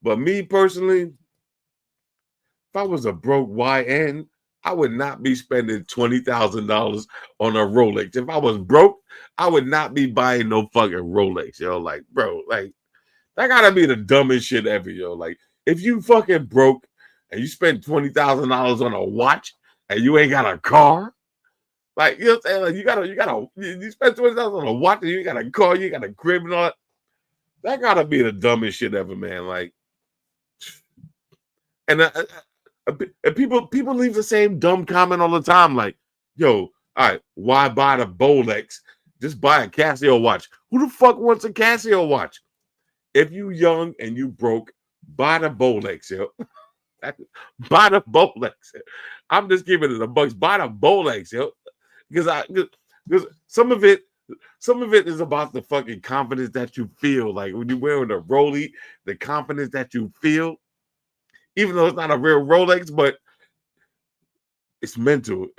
But me personally, if I was a broke YN, I would not be spending $20,000 on a Rolex. If I was broke, I would not be buying no fucking Rolex, yo. Like, bro, like that gotta be the dumbest shit ever, yo. Like, if you fucking broke and you spend $20,000 on a watch and you ain't got a car, like, you know what I'm saying? Like, you spend $20,000 on a watch and you ain't got a car, you got a crib and all that. That gotta be the dumbest shit ever, man. Like, and people leave the same dumb comment all the time, like, yo, all right, why buy the Bolex? Just buy a Casio watch. Who the fuck wants a Casio watch? If you young and you broke, buy the Bolex, yo. Buy the Bolex. I'm just giving it a bucks. Buy the Bolex, yo. Because some of it is about the fucking confidence that you feel. Like when you're wearing a Rolly, the confidence that you feel. Even though it's not a real Rolex, but it's mental.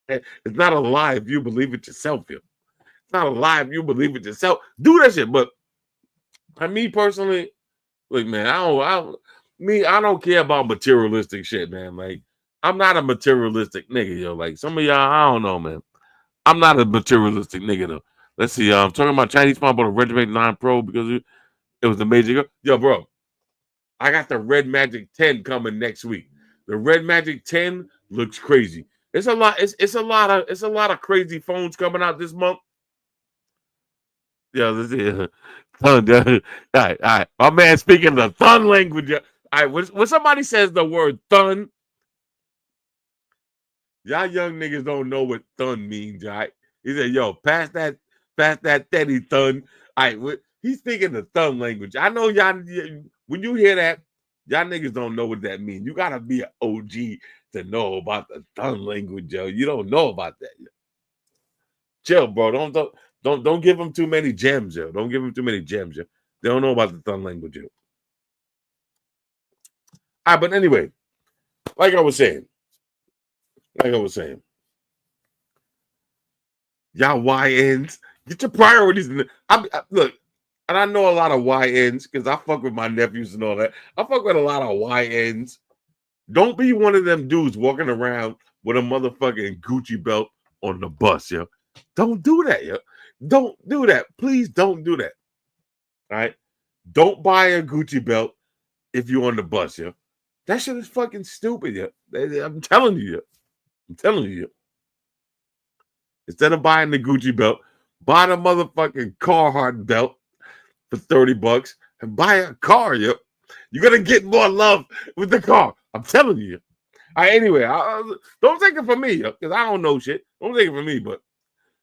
It's not a lie if you believe it yourself, yo. It's not a lie if you believe it yourself. Do that shit. But me personally, look, man, I don't care about materialistic shit, man. Like, I'm not a materialistic nigga, yo. Like, some of y'all, I don't know, man. I'm not a materialistic nigga, though. Let's see. I'm talking about Chinese phone, about a Red Magic 9 Pro because it was a major. Yo, bro, I got the Red Magic 10 coming next week. The Red Magic 10 looks crazy. It's a lot. It's a lot of crazy phones coming out this month. Yeah, let's see. All right. My man speaking the thun language. All right, when somebody says the word thun, y'all young niggas don't know what thun means, all right? He said, yo, pass that Teddy thun. All right, he's speaking the thun language. I know y'all, when you hear that, y'all niggas don't know what that means. You gotta be an OG to know about the thun language, yo. You don't know about that, yo. Chill, bro. Don't give them too many gems, yo. Don't give them too many gems, yo. They don't know about the thun language, yo. All right, but anyway, like I was saying, y'all YNs, get your priorities. Look, and I know a lot of YNs because I fuck with my nephews and all that. I fuck with a lot of YNs. Don't be one of them dudes walking around with a motherfucking Gucci belt on the bus, yo. Don't do that, yo. Don't do that. Please don't do that. All right? Don't buy a Gucci belt if you're on the bus, yo. That shit is fucking stupid, yo. I'm telling you, yo. Instead of buying the Gucci belt, buy the motherfucking Carhartt belt for $30 and buy a car, yo. You're gonna get more love with the car. I'm telling you. All right, anyway, don't take it from me, yo, because I don't know shit. Don't take it from me, but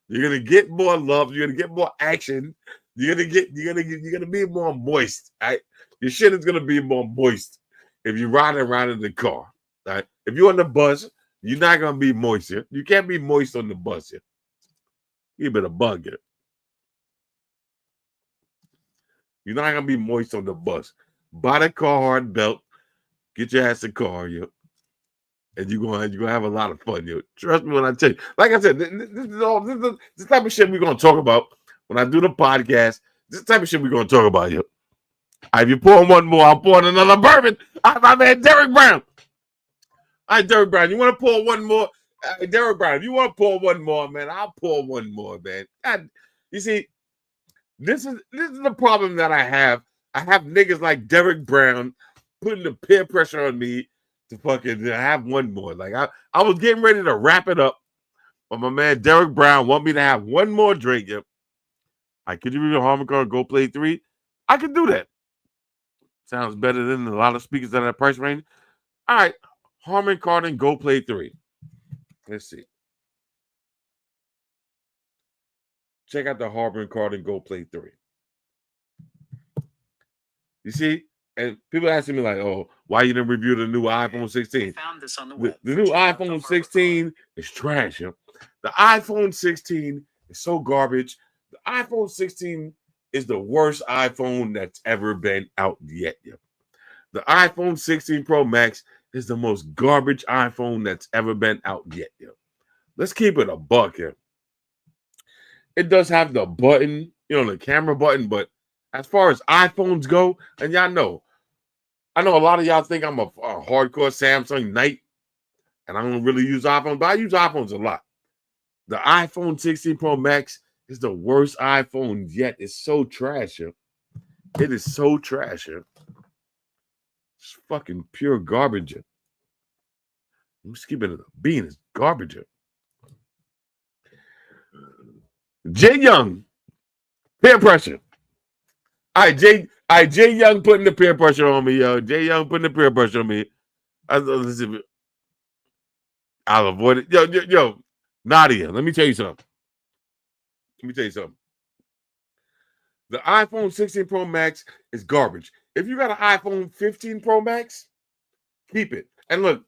you're gonna get more love. You're gonna get more action. You're gonna be more moist. All right, your shit is gonna be more moist if you're riding around in the car. All right, if you're on the bus, you're not gonna be moist here. You can't be moist on the bus here. You better bug it. You're not gonna be moist on the bus. Buy the Carhartt belt Get your ass a car, yo. And you're gonna have a lot of fun, yo. Trust me when I tell you. Like I said, this type of shit we're gonna talk about when I do the podcast. This type of shit we're gonna talk about, yo. If you pour one more, I'm pouring another bourbon. My man Derek Brown. All right, Derek Brown, you want to pour one more? Derek Brown, if you want to pour one more, man, I'll pour one more, man. God, you see, this is the problem that I have. I have niggas like Derek Brown putting the peer pressure on me to fucking have one more. Like I was getting ready to wrap it up, but my man Derek Brown want me to have one more drink. Yep. Could you read a Harman Kardon Go Play 3? I can do that. Sounds better than a lot of speakers at that price range. All right, Harman Kardon Go Play 3. Let's see. Check out the Harman Kardon Go Play 3. You see? And people asking me like, oh, why you didn't review the new iPhone 16? Found this on the web. The new iPhone 16 is trash, yo. The iPhone 16 is so garbage. The iPhone 16 is the worst iPhone that's ever been out yet, yo. The iPhone 16 Pro Max is the most garbage iPhone that's ever been out yet, yo. Let's keep it a buck, yo. It does have the button, the camera button, but as far as iPhones go, and y'all know, I know a lot of y'all think I'm a hardcore Samsung Knight, and I don't really use iPhones, but I use iPhones a lot. The iPhone 16 Pro Max is the worst iPhone yet. It's so trash, yo. It is so trash, yo. It's fucking pure garbage, yo. I'm just keeping it a bean. It's garbage, yo. Jay Young, peer pressure. All right, Jay Young putting the peer pressure on me, yo. Jay Young putting the peer pressure on me. I'll avoid it. Yo, Nadia, let me tell you something. The iPhone 16 Pro Max is garbage. If you got an iPhone 15 Pro Max, keep it. And look,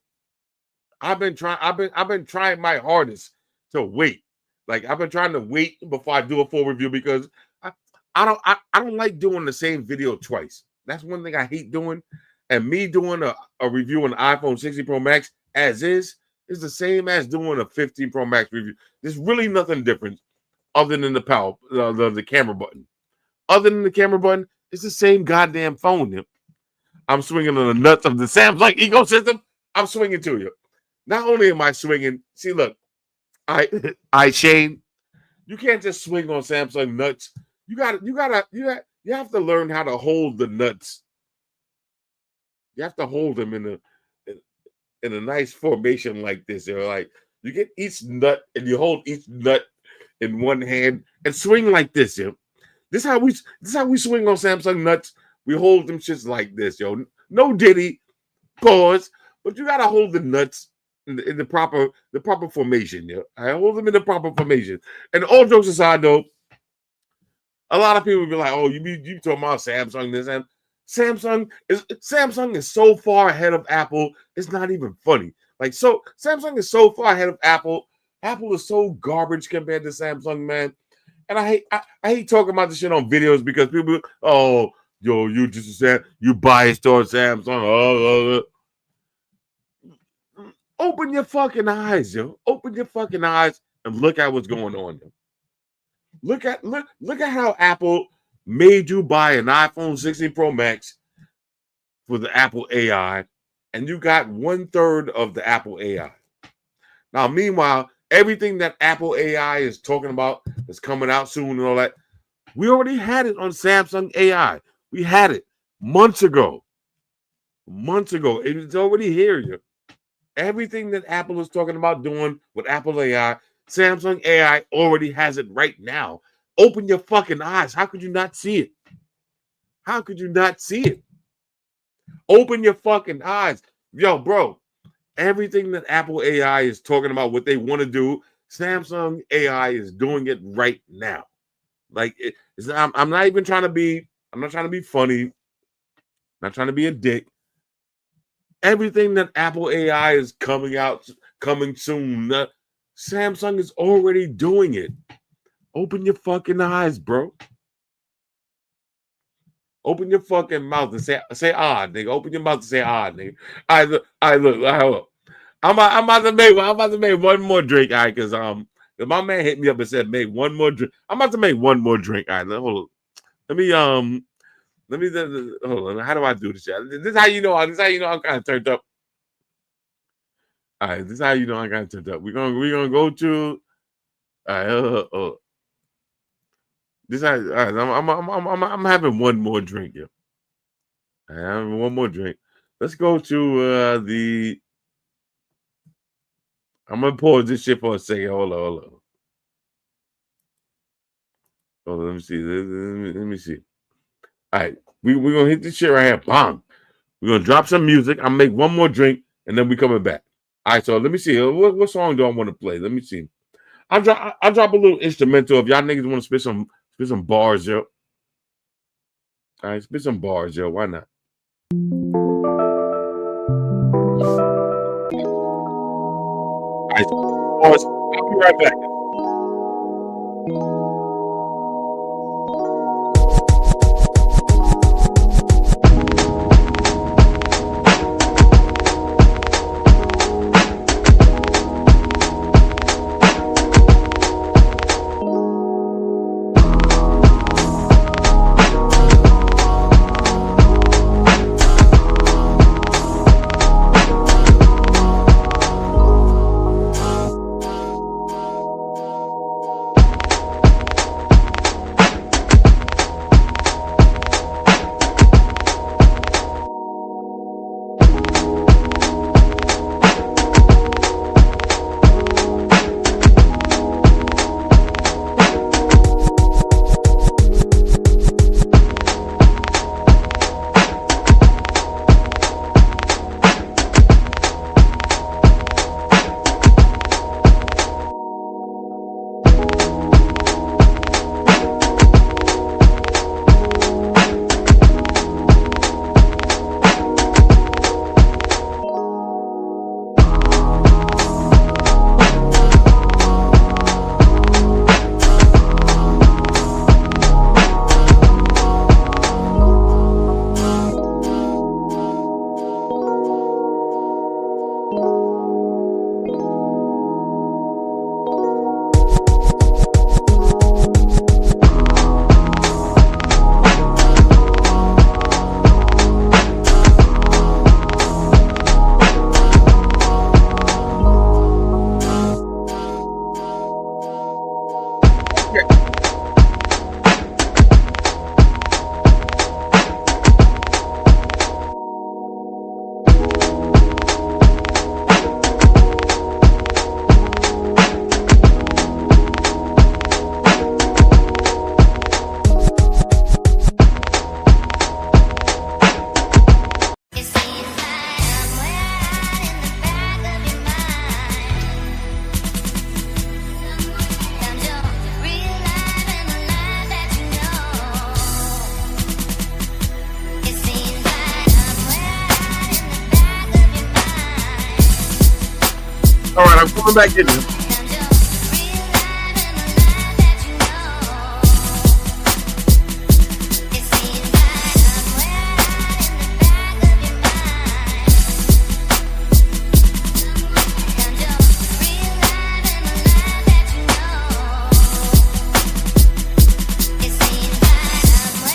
I've been trying my hardest to wait. Like I've been trying to wait before I do a full review because I don't like doing the same video twice. That's one thing I hate doing. And me doing a review on the iPhone 16 Pro Max as is the same as doing a 15 Pro Max review. There's really nothing different other than the camera button. Other than the camera button, it's the same goddamn phone. I'm swinging on the nuts of the Samsung ecosystem. I'm swinging to you. Not only am I swinging, see, look, I Shane, you can't just swing on Samsung nuts. You have to learn how to hold the nuts. You have to hold them in a nice formation like this. Like you get each nut and you hold each nut in one hand and swing like this, yo. This is how we swing on Samsung nuts. We hold them shits like this, yo. No diddy, pause, but you gotta hold the nuts in the proper formation, yo. I hold them in the proper formation. And all jokes aside, though, a lot of people will be like, "Oh, you talking about Samsung this and Samsung is so far ahead of Apple. It's not even funny. Like so, Samsung is so far ahead of Apple. Apple is so garbage compared to Samsung, man. And I hate talking about this shit on videos because people, oh, yo, you biased towards Samsung. Open your fucking eyes, yo. Open your fucking eyes and look at what's going on, yo. Look at how Apple made you buy an iPhone 16 Pro Max for the Apple AI, and you got 1/3 of the Apple AI. Now, meanwhile, everything that Apple AI is talking about is coming out soon and all that. We already had it on Samsung AI. We had it months ago. It's already here, yo. Everything that Apple is talking about doing with Apple AI, Samsung AI already has it right now. Open your fucking eyes. How could you not see it? How could you not see it? Open your fucking eyes. Yo, bro, everything that Apple AI is talking about, what they want to do, Samsung AI is doing it right now. Like, I'm not even trying to be, I'm not trying to be funny. I'm not trying to be a dick. Everything that Apple AI is coming soon, Samsung is already doing it. Open your fucking eyes, bro. Open your fucking mouth and say odd, nigga. Open your mouth and say odd, nigga. All right, look. I'm about to make one more drink, all right, because my man hit me up and said make one more drink. I'm about to make one more drink. All right, hold on. Let me hold on. How do I do this? This is how you know I'm kind of turned up. All right, this is how you know I'm kind of turned up. We're gonna go to. All right, this all right. I'm having one more drink here. I'm having one more drink. Let's go to the. I'm gonna pause this shit for a second. Hold on. Let me see. Let me see. All right, we're gonna hit this shit right here. Bang. We're gonna drop some music. I'm make one more drink, and then we coming back. All right, so let me see. What song do I want to play? Let me see. I'll drop a little instrumental if y'all niggas want to spit some bars, yo. All right, spit some bars, yo. Why not? All right, pause. I'll be right back. All right, I'm coming back in here.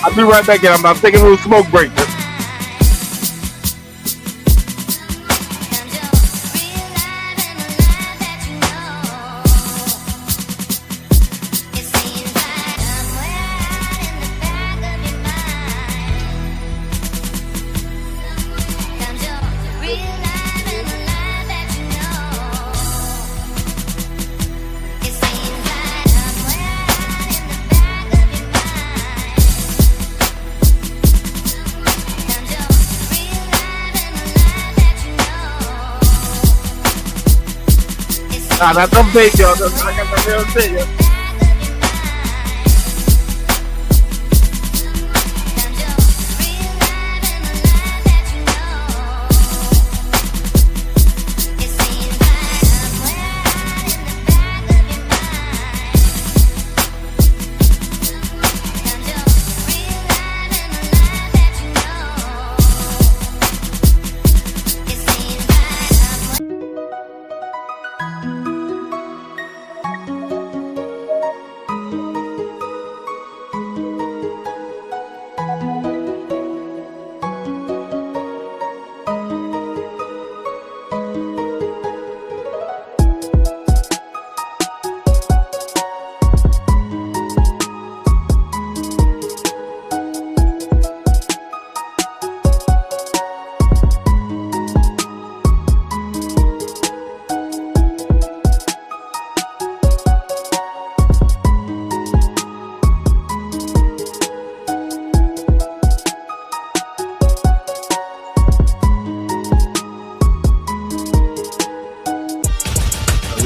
I'll be right back in. I'm taking a little smoke break. Nah, that's some big, yo. I got the real shit, yo.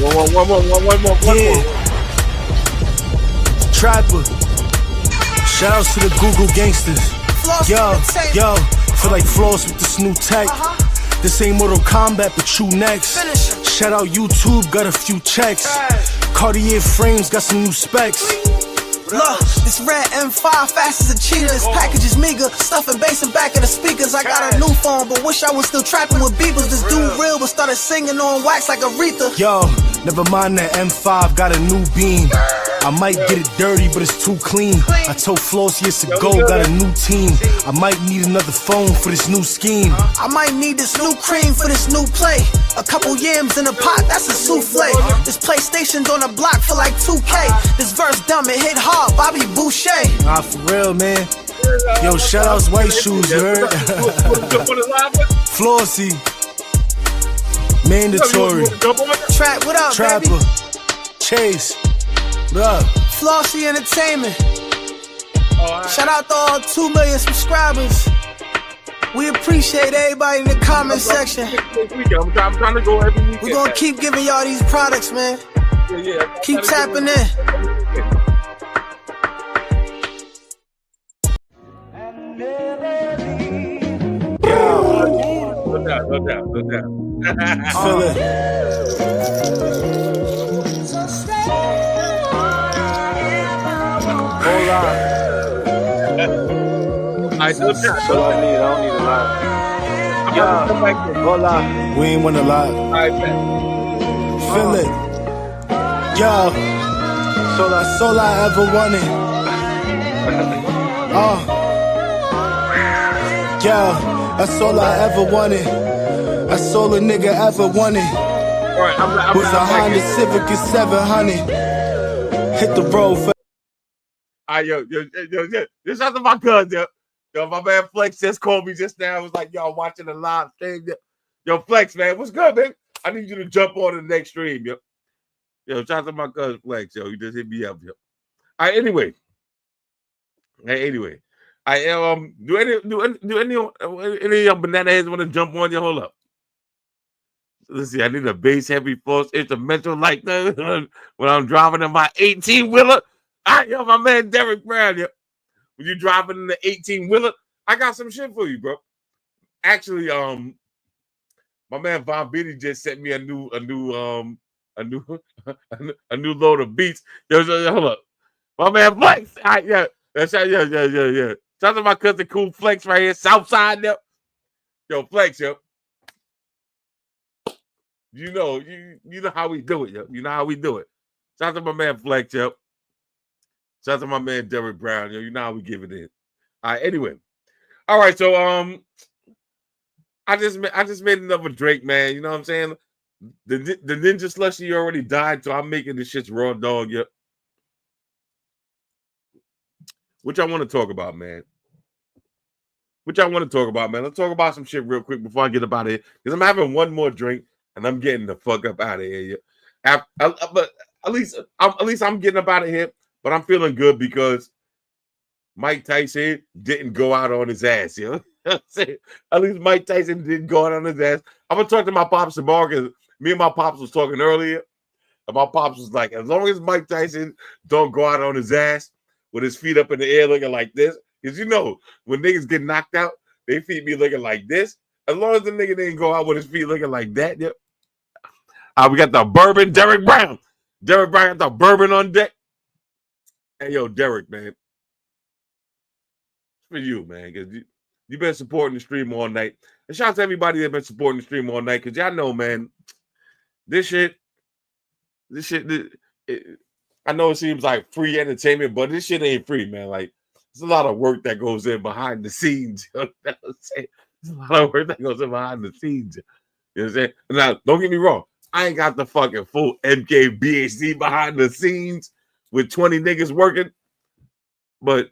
One more. Trapper. Shout outs to the Google gangsters. Flossy Yo, feel like Floss with this new tech. This ain't Mortal Kombat, but you next. Shout out YouTube, got a few checks. Cartier frames, got some new specs. Look, this red M5 fast as a cheetah. This package is meager, stuffing bass in back of the speakers. I got a new phone, but wish I was still trapping with beepers. This dude real, but started singing on wax like Aretha. Yo, never mind that M5, got a new beam. I might get it dirty, but it's too clean. I told Flossy years ago, got a new team. I might need another phone for this new scheme. I might need this new cream for this new play. A couple yams in a pot, that's a souffle. This PlayStation's on the block for like 2K. This verse dumb, it hit hard, Bobby Boucher. Nah, for real, man. Yo, shout outs White Shoes, you heard? Flossy. Mandatory. Trap, what up, Trapper. baby? Chase. What up? Flossy Entertainment. Shout out to all 2 million subscribers. We appreciate everybody in the comment section. I'm trying to go every weekend. We're gonna keep giving y'all these products, man. Keep tapping in. No doubt. Feel it. Hold on. That's all I need. I don't need a lot. Yeah. Hold on. We ain't want a lot. Feel it. Yo. That's all I ever wanted. Yo. That's all I ever wanted. That's all a nigga ever wanted. Was a Honda Civic and 700. Hit the road for. Yo, this is my cousin, yo, my man Flex just called me just now. Was like, yo, watching the live stream. Yo, Flex, man, what's good, man? I need you to jump on the next stream, yo. Yo, shout out to my cousin Flex, yo. He just hit me up, yo. All right, anyway. I do any of your banana heads want to jump on you? Hold up. Let's see. I need a bass heavy force instrumental like that when I'm driving in my 18-wheeler. Yo, my man Derek Brown. Yo. When you driving in the 18-wheeler, I got some shit for you, bro. Actually, my man Von Biddy just sent me a new load of beats. Yo, hold up. My man Flex. Yeah. Shout out to my cousin Cool Flex right here, Southside. Yo, Flex, yo. You know how we do it, yo. You know how we do it. Shout out to my man Flex, yo. Shout out to my man Derek Brown, yo. You know how we give it in. All right, anyway. All right, so I just made another Drake, man. You know what I'm saying? The Ninja Slushy already died, so I'm making this shit's raw dog, yo. Which I want to talk about, man. Let's talk about some shit real quick before I get up out of here. Because I'm having one more drink and I'm getting the fuck up out of here. But at least I'm getting up out of here. But I'm feeling good because Mike Tyson didn't go out on his ass, yo. At least Mike Tyson didn't go out on his ass. I'm gonna talk to my pops tomorrow because me and my pops was talking earlier. And my pops was like, as long as Mike Tyson don't go out on his ass with his feet up in the air looking like this, because you know, when niggas get knocked out, they feet be looking like this. As long as the nigga didn't go out with his feet looking like that, yep. We got the bourbon, Derek Brown. Derek Brown got the bourbon on deck. Hey, yo, Derek, man. It's for you, man, because you've been supporting the stream all night. And shout out to everybody that's been supporting the stream all night, because y'all know, man, this shit, I know it seems like free entertainment, but this shit ain't free, man. Like, there's a lot of work that goes in behind the scenes. You know what I'm saying? There's a lot of work that goes in behind the scenes. You know what I'm saying? Now, don't get me wrong. I ain't got the fucking full MK BHD behind the scenes with 20 niggas working, but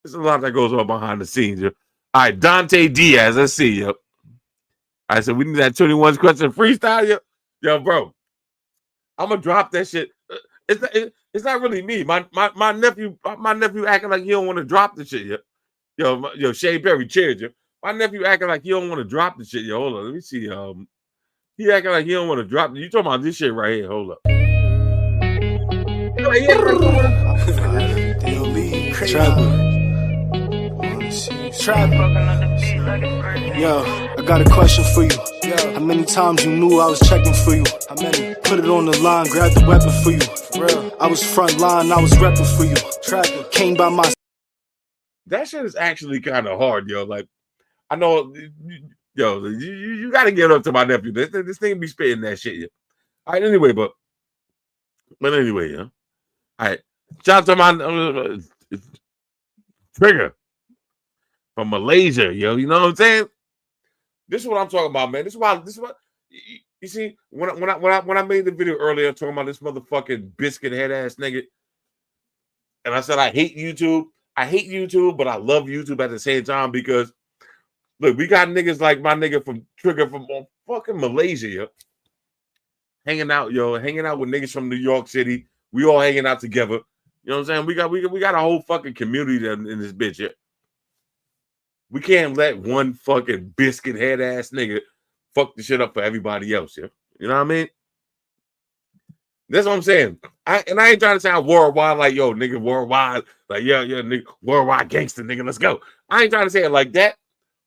there's a lot that goes on behind the scenes. Yo. All right, Dante Diaz, let's see, yo. I said we need that 21 question freestyle, yo. Yo, bro, I'm gonna drop that shit. It's not really me. My nephew acting like he don't want to drop the shit, yo. Yo, Shea Berry, cheers, yo. My nephew acting like he don't want to drop the shit, yo. Hold on, let me see. He acting like he don't want to drop. You talking about this shit right here? Hold up. Yo, I got a question for you. How many times you knew I was checking for you? How many? Put it on the line, grab the weapon for you. I was front line, I was repping for you. Came by my. That shit is actually kind of hard, yo. Like, I know, yo, you got to get up to my nephew. This thing be spitting that shit, yo. All right, anyway, but anyway, yeah. All right, shout out to my Trigger from Malaysia, yo. You know what I'm saying? This is what I'm talking about, man. This is what you see when I made the video earlier talking about this motherfucking biscuit head ass nigga, and I said I hate YouTube. I hate YouTube, but I love YouTube at the same time because look, we got niggas like my nigga from Trigger from fucking Malaysia, yo. Hanging out with niggas from New York City. We all hanging out together. You know what I'm saying? We got a whole fucking community in this bitch, yeah. We can't let one fucking biscuit head ass nigga fuck the shit up for everybody else, yeah. You know what I mean? That's what I'm saying. I ain't trying to sound worldwide like, yo, nigga, worldwide. Like, yeah, nigga, worldwide gangster, nigga, let's go. I ain't trying to say it like that.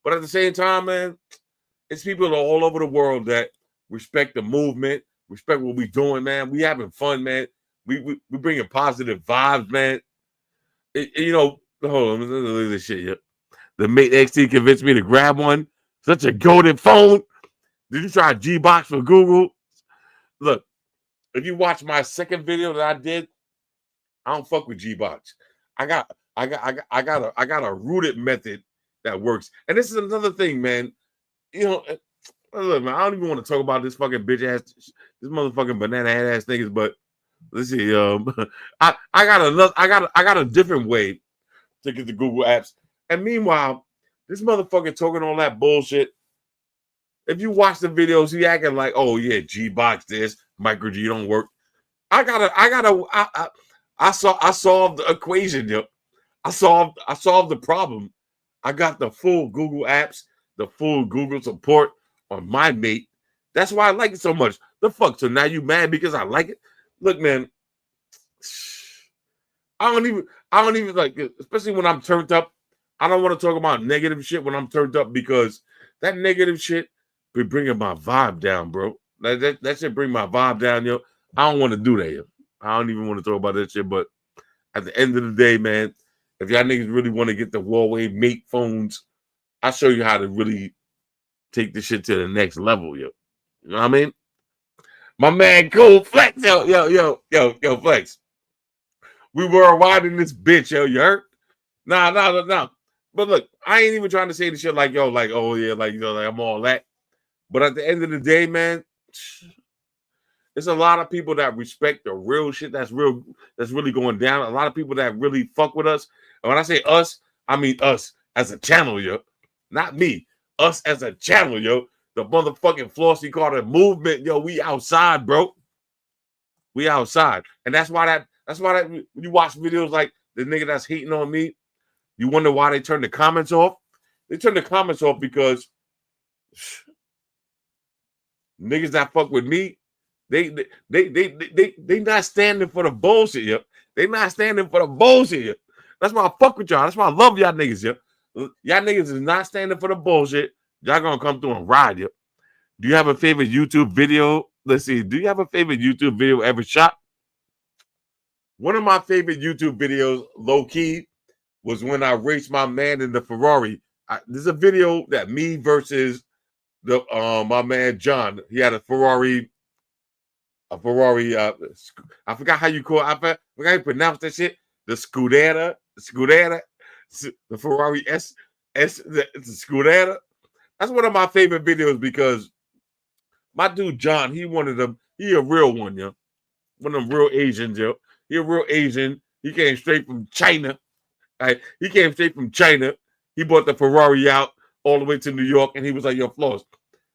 But at the same time, man, it's people all over the world that respect the movement, respect what we doing, man. We having fun, man. We bringing positive vibes, man. You know, hold on, look at this shit, yeah. The Mate XT convinced me to grab one. Such a golden phone. Did you try G-Box for Google? Look, if you watch my second video that I did, I don't fuck with G-Box. I got a rooted method that works. And this is another thing, man. You know, look, man, I don't even want to talk about this fucking bitch ass, this motherfucking banana head ass niggas, but let's see. I got a different way to get the Google apps. And meanwhile, this motherfucker talking all that bullshit. If you watch the videos, he acting like, oh yeah, G-Box this, micro G don't work. I solved the equation, yo. I solved the problem. I got the full Google apps, the full Google support on my Mate. That's why I like it so much. The fuck? So now you mad because I like it? Look, man, I don't even like it, especially when I'm turned up. I don't want to talk about negative shit when I'm turned up because that negative shit be bringing my vibe down, bro. That shit bring my vibe down, yo. I don't want to do that, yo. I don't even want to talk about that shit, but at the end of the day, man, if y'all niggas really want to get the Huawei Mate phones, I'll show you how to really take this shit to the next level, yo. You know what I mean? My man, Cool Flex, yo, Flex. We worldwide in this bitch, yo. You heard? Nah. But look, I ain't even trying to say the shit like, yo, like, oh yeah, like, you know, like I'm all that. But at the end of the day, man, there's a lot of people that respect the real shit that's really going down. A lot of people that really fuck with us. And when I say us, I mean us as a channel, yo. Not me. Us as a channel, yo. The motherfucking Flossy Carter movement, yo. We outside, bro. We outside. And that's why when you watch videos like the nigga that's hating on me, you wonder why they turn the comments off? They turn the comments off because niggas that fuck with me, they not standing for the bullshit, yo. They not standing for the bullshit, yo. That's why I fuck with y'all. That's why I love y'all niggas, yo. Y'all niggas is not standing for the bullshit. Y'all gonna come through and ride, yo. Do you have a favorite YouTube video? Let's see. Do you have a favorite YouTube video ever shot? One of my favorite YouTube videos, low key, was when I raced my man in the Ferrari. There's a video that me versus the my man John. He had a Ferrari. I forgot how you call it. I forgot how you pronounce that shit. The Scudera, the Ferrari the Scudera. That's one of my favorite videos because my dude John, he one of them. He a real one, yo. One of them real Asians, yo. He a real Asian. He came straight from China. Right? He came straight from China. He brought the Ferrari out all the way to New York, and he was like, "Yo, Floss,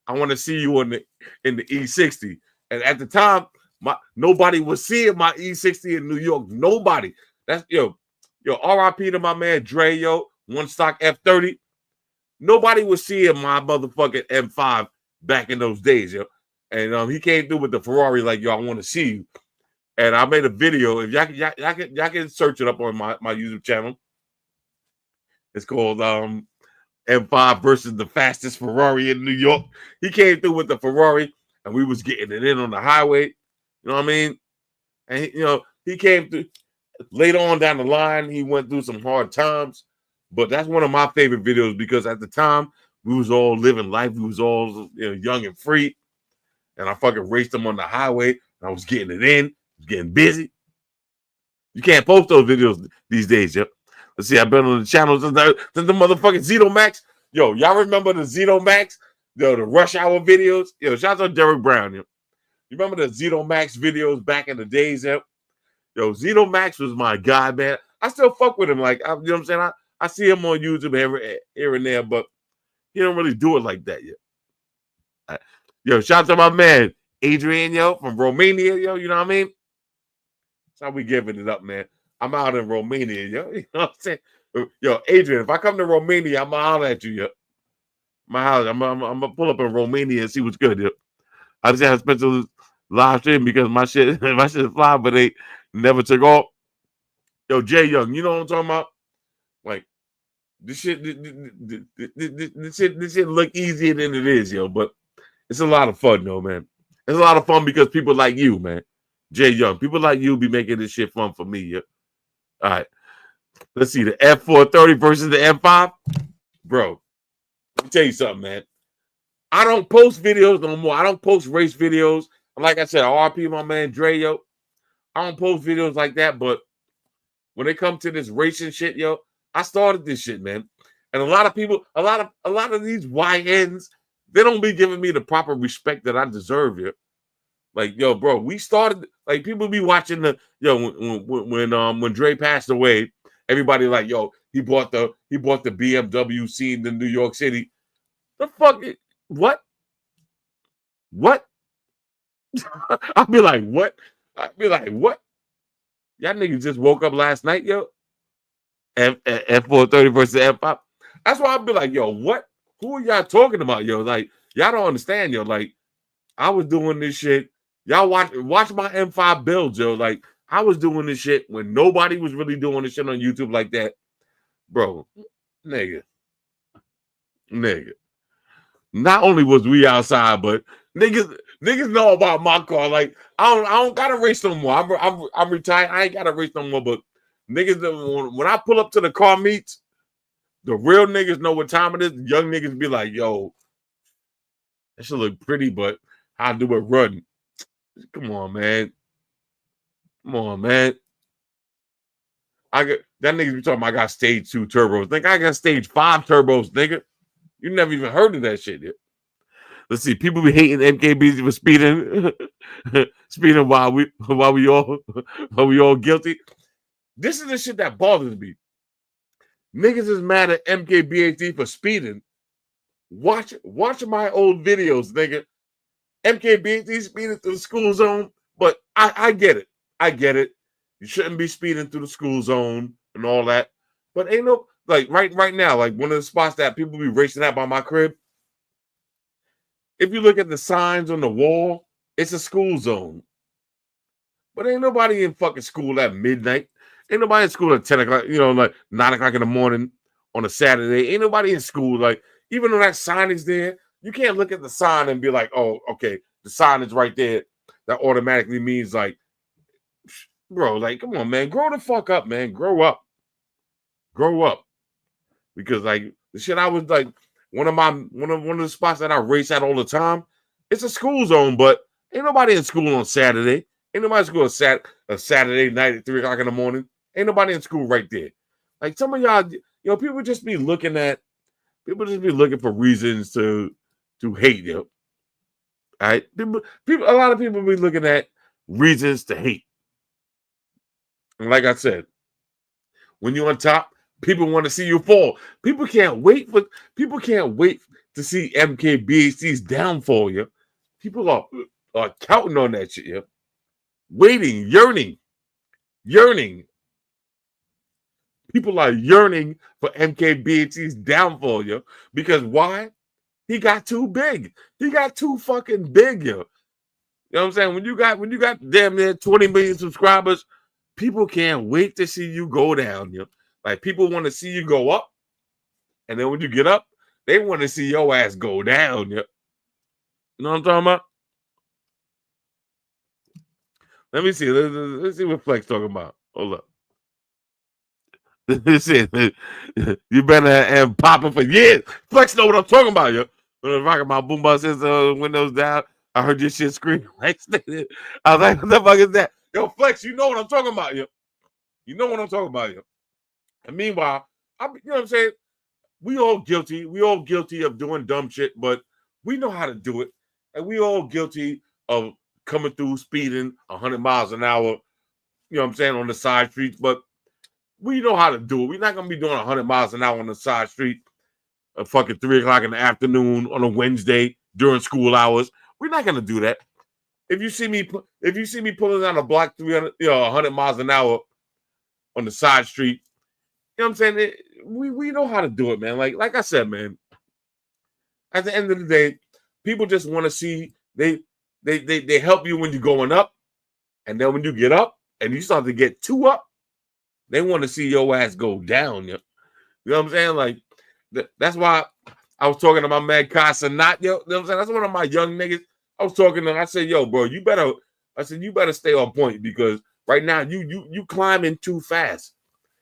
I want to see you in the E60." And at the time, nobody was seeing my E60 in New York. Nobody. That's yo. RIP to my man Dre, yo. One stock F30. Nobody was seeing my motherfucking M5 back in those days, yo. And he came through with the Ferrari like, yo, I want to see you. And I made a video. If y'all can search it up on my YouTube channel. It's called M5 versus the fastest Ferrari in New York. He came through with the Ferrari, and we was getting it in on the highway. You know what I mean? And he came through later on down the line. He went through some hard times, but that's one of my favorite videos because at the time we was all living life. We was all young and free, and I fucking raced him on the highway. And I was getting it in, getting busy. You can't post those videos these days, yo. Let's see, I've been on the channel since the motherfucking Zito Max. Yo, y'all remember the Zito Max? The Rush Hour videos? Yo, shout out to Derek Brown, yo. You remember the Zito Max videos back in the days, yo? Yo, Zito Max was my guy, man. I still fuck with him. Like, you know what I'm saying? I see him on YouTube here and there, but he don't really do it like that yet. Yo, shout out to my man, Adrian, yo, from Romania, yo. You know what I mean? That's how we giving it up, man. I'm out in Romania, yo. You know what I'm saying? Yo, Adrian, if I come to Romania, I'm going to holler at you, yo. My house, I'm going to pull up in Romania and see what's good, yo. I just had Spencer's live stream because my shit fly, but they never took off. Yo, Jay Young, you know what I'm talking about? Like, this shit look easier than it is, yo, but it's a lot of fun, though, man. It's a lot of fun because people like you, man. Jay Young, people like you be making this shit fun for me, yo. All right. Let's see, the F430 versus the M5. Bro, let me tell you something, man. I don't post videos no more. I don't post race videos. Like I said, RP my man Dre, yo. I don't post videos like that, but when it comes to this racing shit, yo, I started this shit, man. And a lot of people, a lot of these YNs, they don't be giving me the proper respect that I deserve here. Like, yo, bro, we started, like, people be watching the, when Dre passed away, everybody like, yo, he bought the BMW scene in New York City. The fuck, what? What? I'll be like, what? I'll be like, what? Y'all niggas just woke up last night, yo? F430 versus F5. That's why I'll be like, yo, what? Who are y'all talking about, yo? Like, y'all don't understand, yo. Like, I was doing this shit. Y'all watch my M5 builds, yo. Like, I was doing this shit when nobody was really doing this shit on YouTube like that. Bro, nigga. Not only was we outside, but niggas know about my car. Like, I don't gotta race no more. I'm retired. I ain't gotta race no more. But niggas, when I pull up to the car meets, the real niggas know what time it is. Young niggas be like, yo, that should look pretty, but how do it run? Come on, man. I got that niggas be talking about I got stage 2 turbos. Think I got stage 5 turbos, nigga. You never even heard of that shit yet. Let's see. People be hating MKBZ for speeding, speeding while we all guilty. This is the shit that bothers me. Niggas is mad at MKBHD for speeding. Watch my old videos, nigga. MKBHD speeding through the school zone, but I get it. I get it. You shouldn't be speeding through the school zone and all that. But ain't no, like, right now, like, one of the spots that people be racing at by my crib, if you look at the signs on the wall, it's a school zone. But ain't nobody in fucking school at midnight. Ain't nobody in school at 10 o'clock, like 9 o'clock in the morning on a Saturday. Ain't nobody in school. Like, even though that sign is there, you can't look at the sign and be like, oh, okay, the sign is right there. That automatically means, like, bro, like, come on, man. Grow the fuck up, man. Grow up. Because, like, the shit I was, like, one of the spots that I race at all the time, it's a school zone, but ain't nobody in school on Saturday. Ain't nobody in school a Saturday night at 3 o'clock in the morning. Ain't nobody in school right there. Like, some of y'all, people just be looking for reasons to hate, yo. All right? A lot of people be looking at reasons to hate. And like I said, when you're on top, people want to see you fall. People can't wait to see MKBHD's downfall, yo. People are counting on that shit, yo. Waiting, yearning. People are yearning for MKBHD's downfall, yo. Because why? He got too big. He got too fucking big, yo. You know what I'm saying? When you got damn near 20 million subscribers, people can't wait to see you go down. You know? Like people want to see you go up, and then when you get up, they want to see your ass go down. You know what I'm talking about? Let me see. Let's see what Flex talking about. Hold up. You better have popping for years. Flex know what I'm talking about, yo. When I was rocking my boombox windows down, I heard this shit scream. I was like, what the fuck is that? Yo, Flex, you know what I'm talking about, yo. You know what I'm talking about, yo. And meanwhile, you know what I'm saying? We all guilty. We all guilty of doing dumb shit, but we know how to do it. And we all guilty of coming through speeding 100 miles an hour, you know what I'm saying, on the side streets, but we know how to do it. We're not going to be doing 100 miles an hour on the side street at fucking 3 o'clock in the afternoon on a Wednesday during school hours. We're not going to do that. If you see me pulling down a block 100 miles an hour on the side street, you know what I'm saying? We know how to do it, man. Like I said, man, at the end of the day, people just want to see, they help you when you're going up, and then when you get up and you start to get too up, they want to see your ass go down. You know what I'm saying? Like, that's why I was talking to my man Casa Not, yo. You know what I'm saying? That's one of my young niggas. I was talking to him. I said, yo, bro, you better stay on point, because right now you climbing too fast.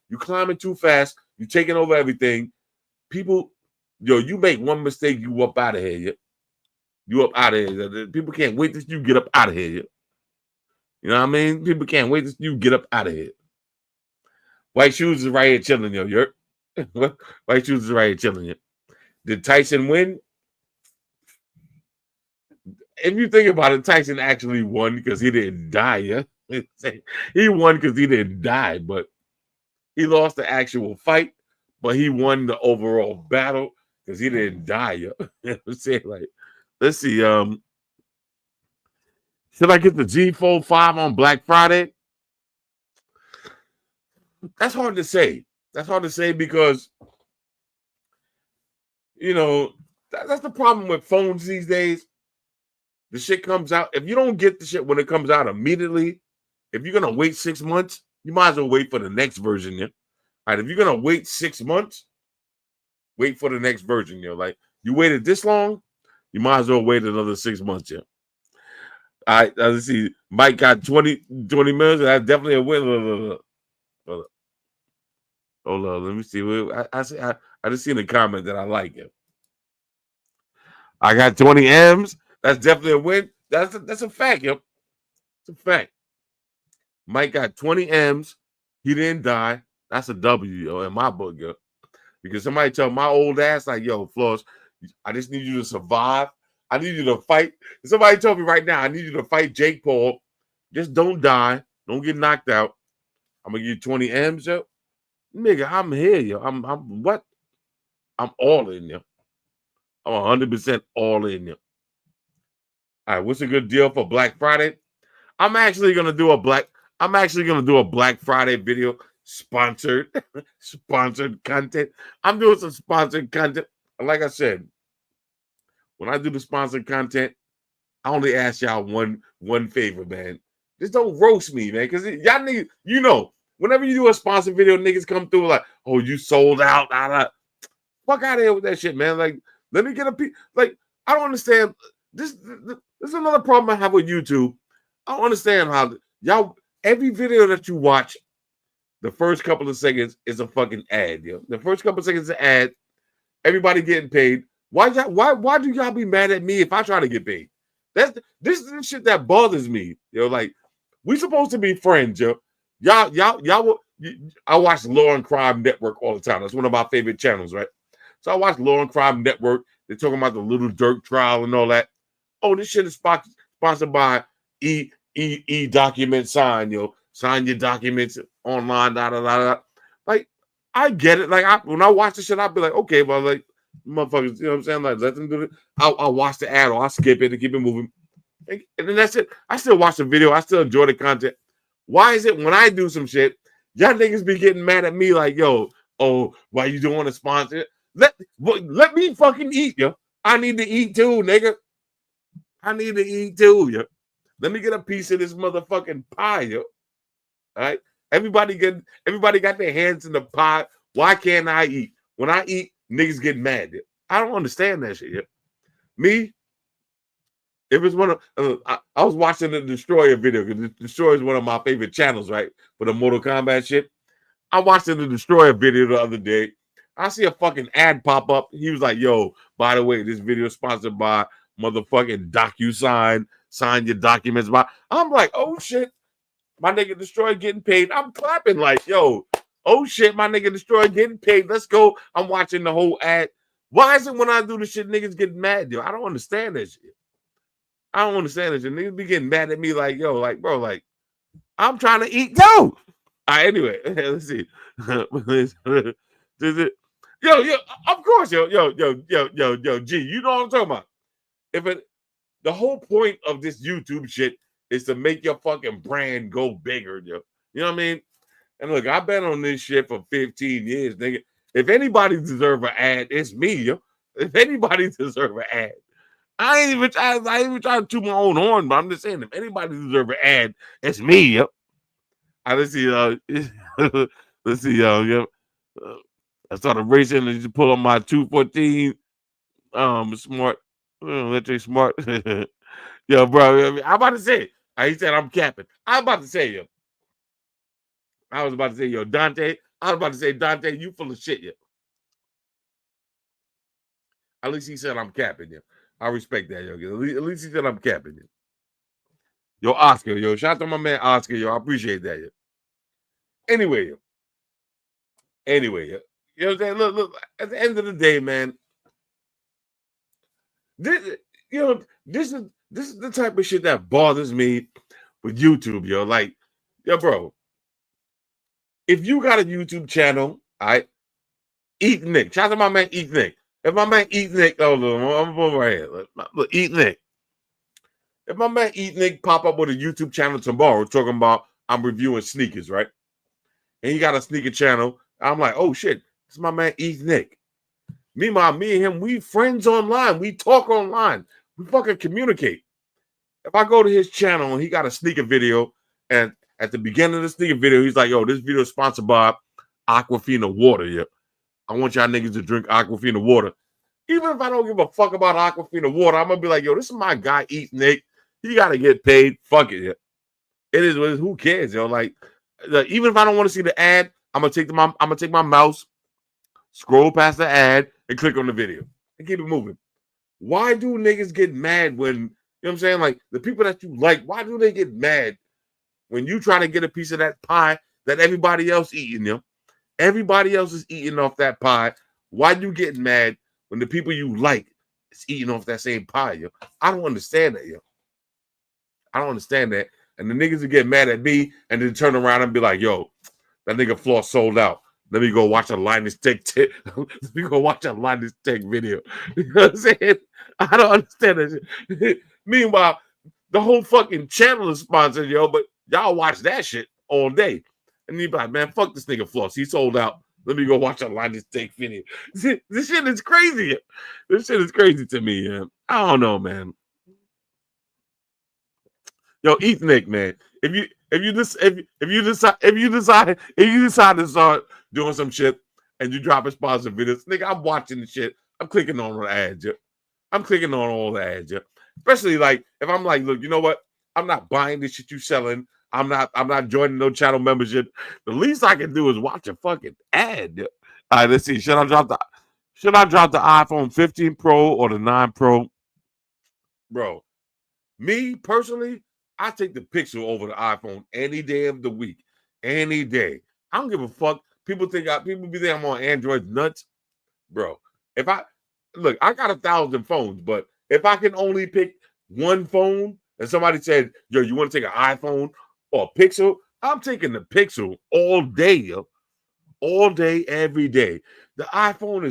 You climbing too fast. You taking over everything. People, yo, you make one mistake, you up out of here. Yeah? You up out of here. People can't wait till you get up out of here. Yeah? You know what I mean? People can't wait till you get up out of here. White Shoes is right here chilling, yo. White Shoes is right here chilling, yo. Did Tyson win? If you think about it, Tyson actually won because he didn't die, yeah. He won because he didn't die, but he lost the actual fight, but he won the overall battle because he didn't die, yo. Let's see. Should I get the G Fold 5 on Black Friday? That's hard to say. That's hard to say because, you know, that's the problem with phones these days. The shit comes out. If you don't get the shit when it comes out immediately, if you're going to wait 6 months, you might as well wait for the next version. Yeah? All right, if you're going to wait 6 months, wait for the next version. You know? Like, you waited this long, you might as well wait another 6 months. Yeah. All right, let's see. Mike got 20 minutes. That's definitely a win. Hold on, let me see. I just seen a comment that I like it. I got 20 M's. That's definitely a win. That's a fact, yo. It's a fact. Mike got 20 M's. He didn't die. That's a W, yo, in my book, yo. Because somebody told my old ass, like, yo, Floss, I just need you to survive. I need you to fight. Somebody told me right now, I need you to fight Jake Paul. Just don't die. Don't get knocked out. I'm going to give you 20 M's, yo. Nigga, I'm here, yo. I'm what? I'm all in, yo. I'm 100% all in, yo. All right, what's a good deal for Black Friday? I'm actually gonna do a Black Friday video, sponsored content. I'm doing some sponsored content. Like I said, when I do the sponsored content, I only ask y'all one favor, man. Just don't roast me, man, because y'all need, you know. Whenever you do a sponsored video, niggas come through like, oh, you sold out. Fuck out of here with that shit, man. Like, let me get a piece. Like, I don't understand. This is another problem I have with YouTube. I don't understand how y'all, every video that you watch, the first couple of seconds is a fucking ad, yo. The first couple of seconds is an ad. Everybody getting paid. Why do y'all be mad at me if I try to get paid? This is the shit that bothers me, yo. Like, we supposed to be friends, yo. I watch Law and Crime Network all the time. That's one of my favorite channels, right? So I watch Law and Crime Network. They're talking about the Little Dirk trial and all that. Oh, this shit is sponsored by document sign, yo. Sign your documents online, Like, I get it. Like, when I watch the shit, I'll be like, okay, well, like, motherfuckers, you know what I'm saying? Like, let them do it. I'll watch the ad or I'll skip it and keep it moving. And then that's it. I still watch the video. I still enjoy the content. Why is it when I do some shit, y'all niggas be getting mad at me like, yo, oh, why you don't want to sponsor it? Let me fucking eat, yo. I need to eat too, nigga. I need to eat too, yo. Let me get a piece of this motherfucking pie, yo. All right. Everybody got their hands in the pie. Why can't I eat? When I eat, niggas get mad. Yo. I don't understand that shit. Yo. Me, if it's one of I was watching the Destroyer video because the Destroyer is one of my favorite channels, right? For the Mortal Kombat shit. I watched the Destroyer video the other day. I see a fucking ad pop up. He was like, yo, by the way, this video is sponsored by motherfucking DocuSign. Sign your documents by. I'm like, oh shit. My nigga Destroyer getting paid. I'm clapping like, yo, oh shit, my nigga Destroyer getting paid. Let's go. I'm watching the whole ad. Why is it when I do this shit, niggas get mad, yo? I don't understand that shit. I don't understand that shit. Niggas be getting mad at me like, yo, like, bro, like, I'm trying to eat, yo. All right, anyway, let's see. Yo, of course, yo, G, you know what I'm talking about. The whole point of this YouTube shit is to make your fucking brand go bigger, yo. You know what I mean? And look, I've been on this shit for 15 years, nigga. If anybody deserve an ad, it's me, yo. If anybody deserve an ad. I ain't even trying to toot my own horn, but I'm just saying, if anybody deserve an ad, it's me, yo. Let's see, yeah. I started racing and just pull on my 214 smart, electric smart. Yo, bro, I'm about to say, he said I'm capping. I'm about to say, yo. I was about to say, yo, Dante. I was about to say, Dante, you full of shit, yo. At least he said I'm capping, yo. I respect that, yo. At least he said I'm capping, yo. Yo, Oscar, yo. Shout out to my man Oscar, yo. I appreciate that, yo. Anyway, yo. You know what I'm saying? Look, at the end of the day, man, this is the type of shit that bothers me with YouTube, yo. Like, yo, bro, if you got a YouTube channel, all right, Eat Nick. Shout out to my man Eat Nick. If my man Eat Nick, I'm over right here. Look, Eat Nick. If my man Eat Nick pop up with a YouTube channel tomorrow talking about I'm reviewing sneakers, right? And he got a sneaker channel, I'm like, oh shit, it's my man Eat Nick. Meanwhile, me and him, we friends online. We talk online. We fucking communicate. If I go to his channel and he got a sneaker video, and at the beginning of the sneaker video, he's like, yo, this video is sponsored by Aquafina water. Yeah. I want y'all niggas to drink Aquafina water. Even if I don't give a fuck about Aquafina water, I'm gonna be like, yo, this is my guy, Eat Nick. He gotta get paid. Fuck it. Yeah. It is what it is. Who cares, yo? Like, even if I don't want to see the ad, I'm gonna take my mouse, scroll past the ad, and click on the video and keep it moving. Why do niggas get mad when, you know what I'm saying? Like, the people that you like, why do they get mad when you try to get a piece of that pie that everybody else eating, yo? Everybody else is eating off that pie. Why you getting mad when the people you like is eating off that same pie, yo? I don't understand that, yo. I don't understand that. And the niggas will get mad at me and then turn around and be like, yo, that nigga Floss sold out. Let me go watch a Linus Tech let me go watch a Linus Tech video. You know what I'm saying? I don't understand that shit. Meanwhile, the whole fucking channel is sponsored, yo, but y'all watch that shit all day. And you be like, man, fuck this nigga Floss. He sold out. Let me go watch a Linus Tech video. This shit is crazy. This shit is crazy to me, man. I don't know, man. Yo, Eat Nick, man. If you decide to start doing some shit and you drop a sponsored videos, nigga, I'm watching the shit. I'm clicking on the ads, yeah. I'm clicking on all the ads, yeah. Especially like if I'm like, look, you know what? I'm not buying this shit you selling. I'm not joining no channel membership. The least I can do is watch a fucking ad. Yeah. All right, let's see. Should I drop the iPhone 15 Pro or the 9 Pro? Bro, me personally, I take the Pixel over the iPhone any day of the week. Any day. I don't give a fuck. People be thinking I'm on Android nuts. Bro, I got 1,000 phones, but if I can only pick one phone and somebody said, yo, you want to take an iPhone or a Pixel? I'm taking the Pixel all day, yo. All day, every day. The iPhone,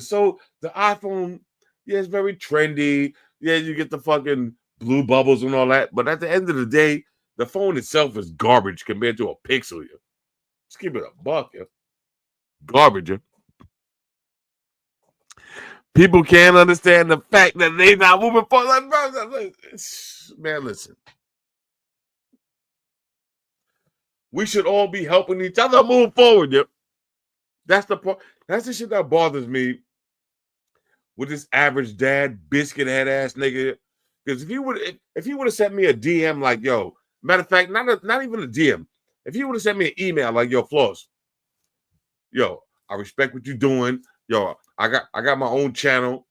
yeah, it's very trendy. Yeah, you get the fucking blue bubbles and all that. But at the end of the day, the phone itself is garbage compared to a Pixel, yo. Just keep it a buck, yo. Garbage, yo. People can't understand the fact that they not moving forward. Like, man, listen. We should all be helping each other move forward. Yep. That's the part. That's the shit that bothers me with this average dad biscuit head ass nigga. Because if he would have sent me a DM like, yo, matter of fact, not even a DM. If he would have sent me an email like, yo, Floss, yo, I respect what you're doing. Yo, I got my own channel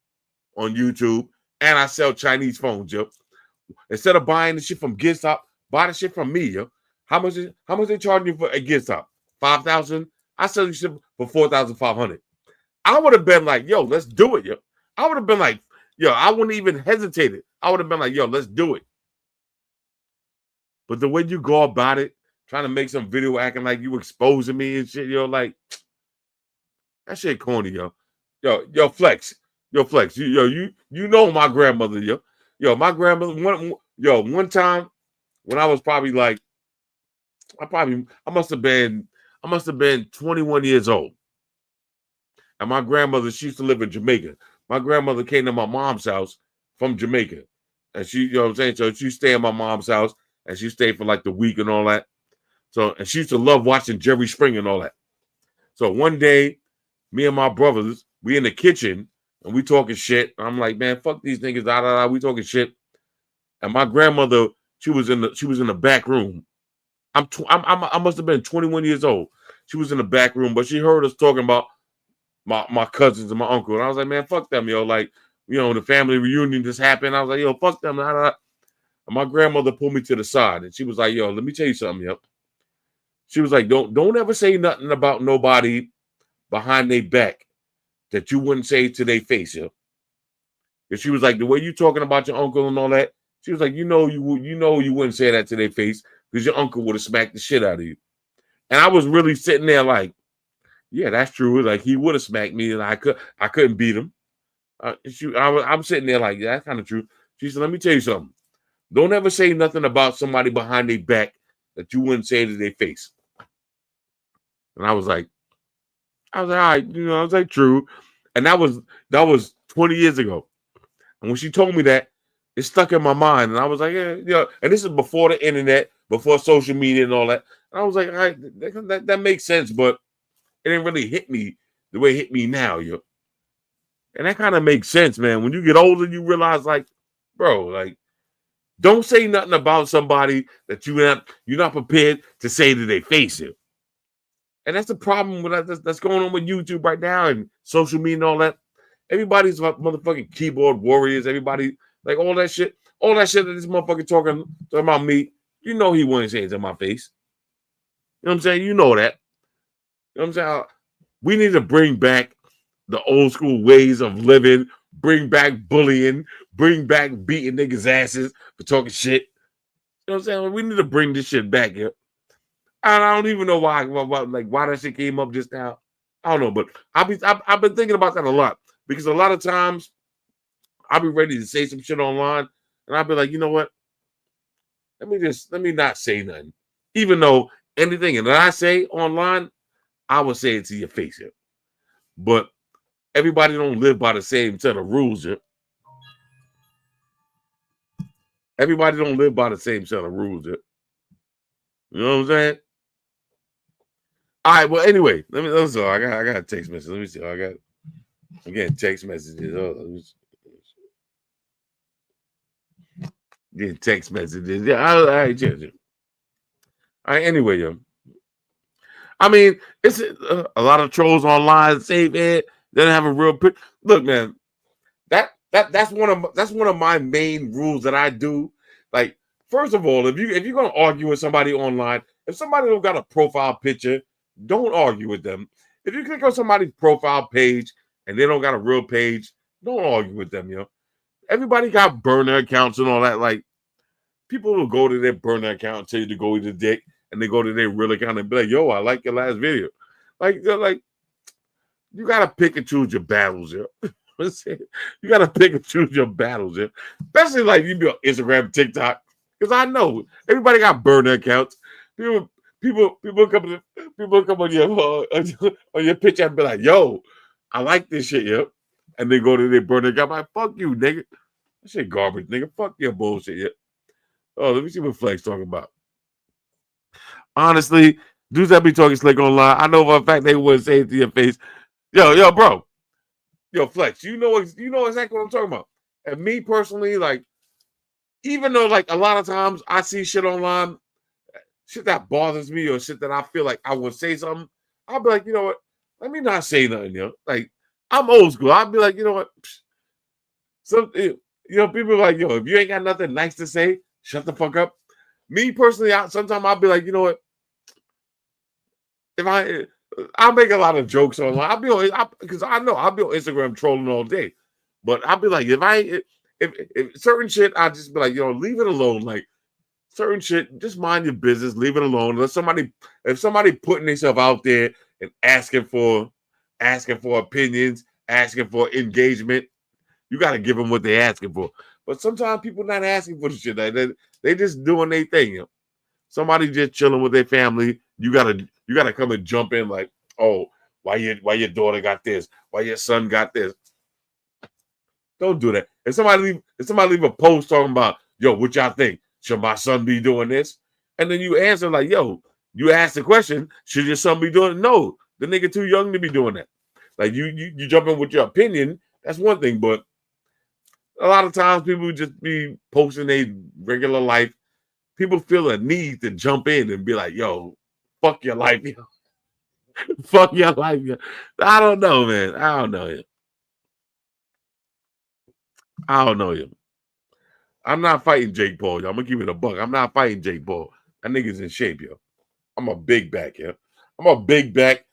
on YouTube and I sell Chinese phones, yo. Instead of buying the shit from GitStop, buy the shit from me, yo. How much they charging you for a GitStop? 5,000? I sell you shit for 4,500. I would have been like, yo, let's do it, yo. I would have been like, yo, I wouldn't even hesitate it. I would have been like, yo, let's do it. But the way you go about it, trying to make some video acting like you exposing me and shit, yo, like, that shit corny, yo. Yo, Flex. You know my grandmother, yo. Yo, my grandmother, one time when I was probably like, I must have been 21 years old. And my grandmother, she used to live in Jamaica. My grandmother came to my mom's house from Jamaica. And she, you know what I'm saying? So she stayed at my mom's house and she stayed for like the week and all that. So, and she used to love watching Jerry Springer and all that. So one day, me and my brothers, we in the kitchen and we talking shit. I'm like, man, fuck these niggas, we talking shit. And my grandmother, she was in the back room. I must have been 21 years old. She was in the back room, but she heard us talking about my cousins and my uncle. And I was like, man, fuck them, yo. Like, you know, the family reunion just happened. I was like, yo, fuck them. And my grandmother pulled me to the side and she was like, yo, let me tell you something, yo. She was like, don't ever say nothing about nobody behind their back that you wouldn't say to their face, yo. And she was like, the way you talking about your uncle and all that, she was like, you wouldn't say that to their face because your uncle would have smacked the shit out of you. And I was really sitting there like, yeah, that's true. Like he would have smacked me and I couldn't beat him. I'm sitting there like, yeah, that's kind of true. She said, let me tell you something. Don't ever say nothing about somebody behind their back that you wouldn't say to their face. And I was like, all right, I was like, true. And that was 20 years ago. And when she told me that, it stuck in my mind. And I was like, yeah, and this is before the internet, before social media and all that. And I was like, all right, that makes sense, but it didn't really hit me the way it hit me now, yo. And that kind of makes sense, man. When you get older, you realize, like, bro, like, don't say nothing about somebody that you're not prepared to say to their face, yo. And that's the problem with that's going on with YouTube right now and social media and all that. Everybody's motherfucking keyboard warriors. Everybody, like all that shit that this motherfucker talking about me. You know he wouldn't say it to my face. You know what I'm saying? You know that. You know what I'm saying? We need to bring back the old school ways of living, bring back bullying, bring back beating niggas' asses for talking shit. You know what I'm saying? We need to bring this shit back here. And I don't even know why that shit came up just now. I don't know, but I've been thinking about that a lot because a lot of times I'll be ready to say some shit online and I'll be like, you know what? Let me not say nothing. Even though anything that I say online, I will say it to your face here. But everybody don't live by the same set of rules here. Everybody don't live by the same set of rules here. You know what I'm saying? All right, well, anyway, I got a text message. Let me see. I'm getting text messages. Getting text messages. Yeah, all right, yeah. All right, anyway, yo. I mean, it's a lot of trolls online. Save it. They don't have a real picture. Look, man, that's one of my main rules that I do. Like, first of all, if you're gonna argue with somebody online, if somebody don't got a profile picture, don't argue with them. If you click on somebody's profile page and they don't got a real page, don't argue with them, yo. Everybody got burner accounts and all that. Like, people will go to their burner account and tell you to go eat a dick, and they go to their real account and be like, yo, I like your last video. Like, you gotta pick and choose your battles, yo. You gotta pick and choose your battles, yo. Especially like you be on Instagram, TikTok. Because I know everybody got burner accounts. People come on your picture and be like, yo, I like this shit, yo. And they go to their burner account, like, fuck you, nigga. That shit garbage, nigga. Fuck your bullshit, yeah. Oh, let me see what Flex talking about. honestly, dudes that be talking slick online, I know for a fact they wouldn't say it to your face. Yo, bro. Yo, Flex, you know exactly what I'm talking about. And me personally, like, even though like a lot of times I see shit online, shit that bothers me or shit that I feel like I would say something, I'll be like, you know what? Let me not say nothing, yo. Like, I'm old school. I'll be like, you know what? People are like, yo, if you ain't got nothing nice to say, shut the fuck up. Me personally, sometimes I'll be like, you know what? I'll make a lot of jokes online. I'll be on because I know I'll be on Instagram trolling all day. But I'll be like, if certain shit, I just be like, leave it alone. Like certain shit, just mind your business, leave it alone. If somebody putting themselves out there and asking for opinions, asking for engagement, you got to give them what they're asking for. But sometimes people not asking for the shit. Like they just doing their thing. Somebody just chilling with their family. You gotta come and jump in like, oh, why your daughter got this? Why your son got this? Don't do that. If somebody leave a post talking about, yo, what y'all think? Should my son be doing this? And then you answer like, yo, you ask the question, should your son be doing it? No, the nigga too young to be doing that. Like you jump in with your opinion, that's one thing, but a lot of times people just be posting their regular life. People feel a need to jump in and be like, yo, fuck your life, yo. Fuck your life, yo. I don't know, man. I don't know you. I'm not fighting Jake Paul, yo. I'm gonna give it a buck. I'm not fighting Jake Paul. That nigga's in shape, yo. I'm a big back, yo. I'm a big back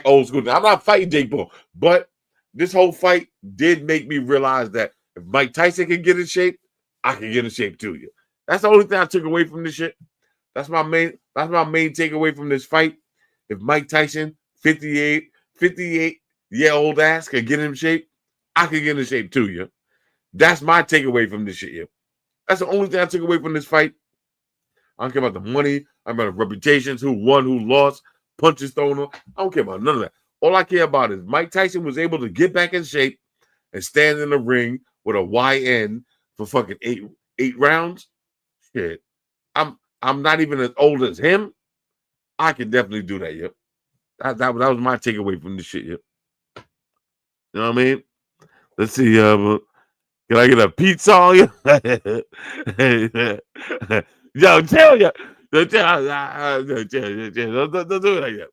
old school. I'm not fighting Jake Paul, but this whole fight did make me realize that if Mike Tyson can get in shape, I can get in shape too, yo. That's the only thing I took away from this shit. That's my main takeaway from this fight. If Mike Tyson, 58-year-old ass, can get in shape, I can get in shape too, yo. That's my takeaway from this shit, yo. That's the only thing I took away from this fight. I don't care about the money. I don't care about the reputations, who won, who lost, punches thrown on. I don't care about none of that. All I care about is Mike Tyson was able to get back in shape and stand in the ring with a YN for fucking eight rounds. Shit. I'm not even as old as him. I can definitely do that, yep. That was my takeaway from this shit, yep. You know what I mean? Let's see, can I get a pizza on you? Yo, tell you. Don't do it like that.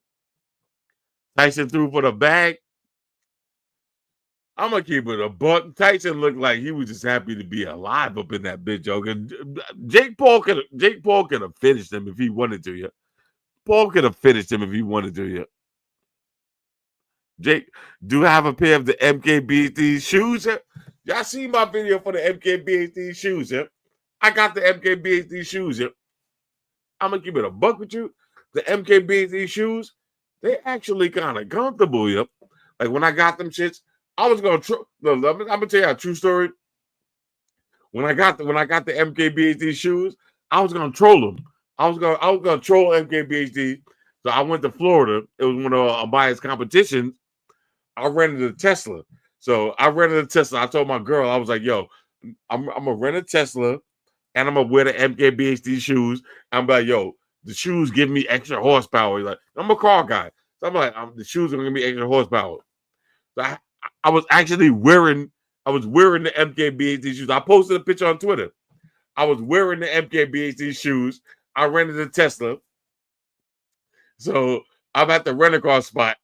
Tyson threw for the bag. I'm gonna keep it a buck. Tyson looked like he was just happy to be alive up in that bitch, yo. Jake Paul could have finished him if he wanted to, yeah. Paul could have finished him if he wanted to, yeah. Jake, do I have a pair of the MKBHD shoes? Yeah? Y'all see my video for the MKBHD shoes, yeah? I got the MKBHD shoes, yeah. I'm gonna keep it a buck with you. The MKBHD shoes, they actually kind of comfortable, yeah. Like when I got them shits, I was gonna. I'm gonna tell you a true story. When I got the MKBHD shoes, I was gonna troll them. I was gonna troll MKBHD. So I went to Florida. It was one of Amaya's competitions. I rented a Tesla. So I rented a Tesla. I told my girl, I was like, "Yo, I'm gonna rent a Tesla, and I'm gonna wear the MKBHD shoes." I'm like, "Yo, the shoes give me extra horsepower." Like I'm a car guy, so I'm like, "The shoes are gonna give me extra horsepower." So I was actually wearing the MKBHD shoes. I posted a picture on Twitter. I was wearing the MKBHD shoes. I rented a Tesla. So I'm at the rent-a-car spot.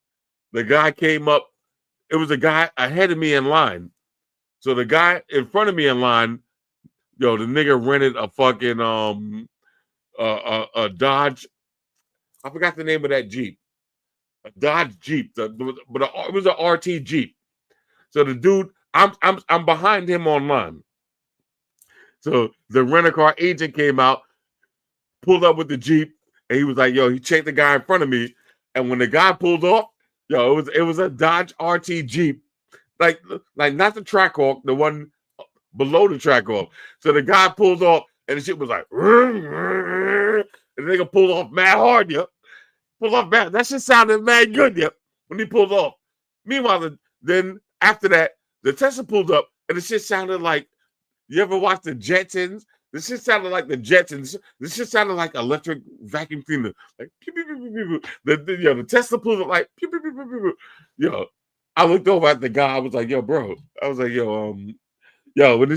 The guy came up. It was a guy ahead of me in line. So the guy in front of me in line, the nigga rented a fucking a Dodge. I forgot the name of that Jeep. A Dodge Jeep, but it was an RT Jeep. So the dude, I'm behind him online. So the rent-a-car agent came out, pulled up with the Jeep, and he was like, "Yo," he checked the guy in front of me, and when the guy pulled off, it was a Dodge RT Jeep, like not the Trackhawk, the one below the Trackhawk. So the guy pulled off, and the shit was like, and the nigga pulled off mad hard, yeah. Pulled off mad. That shit sounded mad good, yeah, when he pulled off. Meanwhile, then after that, the Tesla pulled up, and the shit sounded like, you ever watch the Jetsons This shit sounded like the Jetsons. This shit sounded like electric vacuum cleaner. Like pew, pew, pew, pew, pew. The Tesla pulls up like pew, pew, pew, pew, pew. Yo, I looked over at the guy. I was like, yo, bro. I was like, yo, when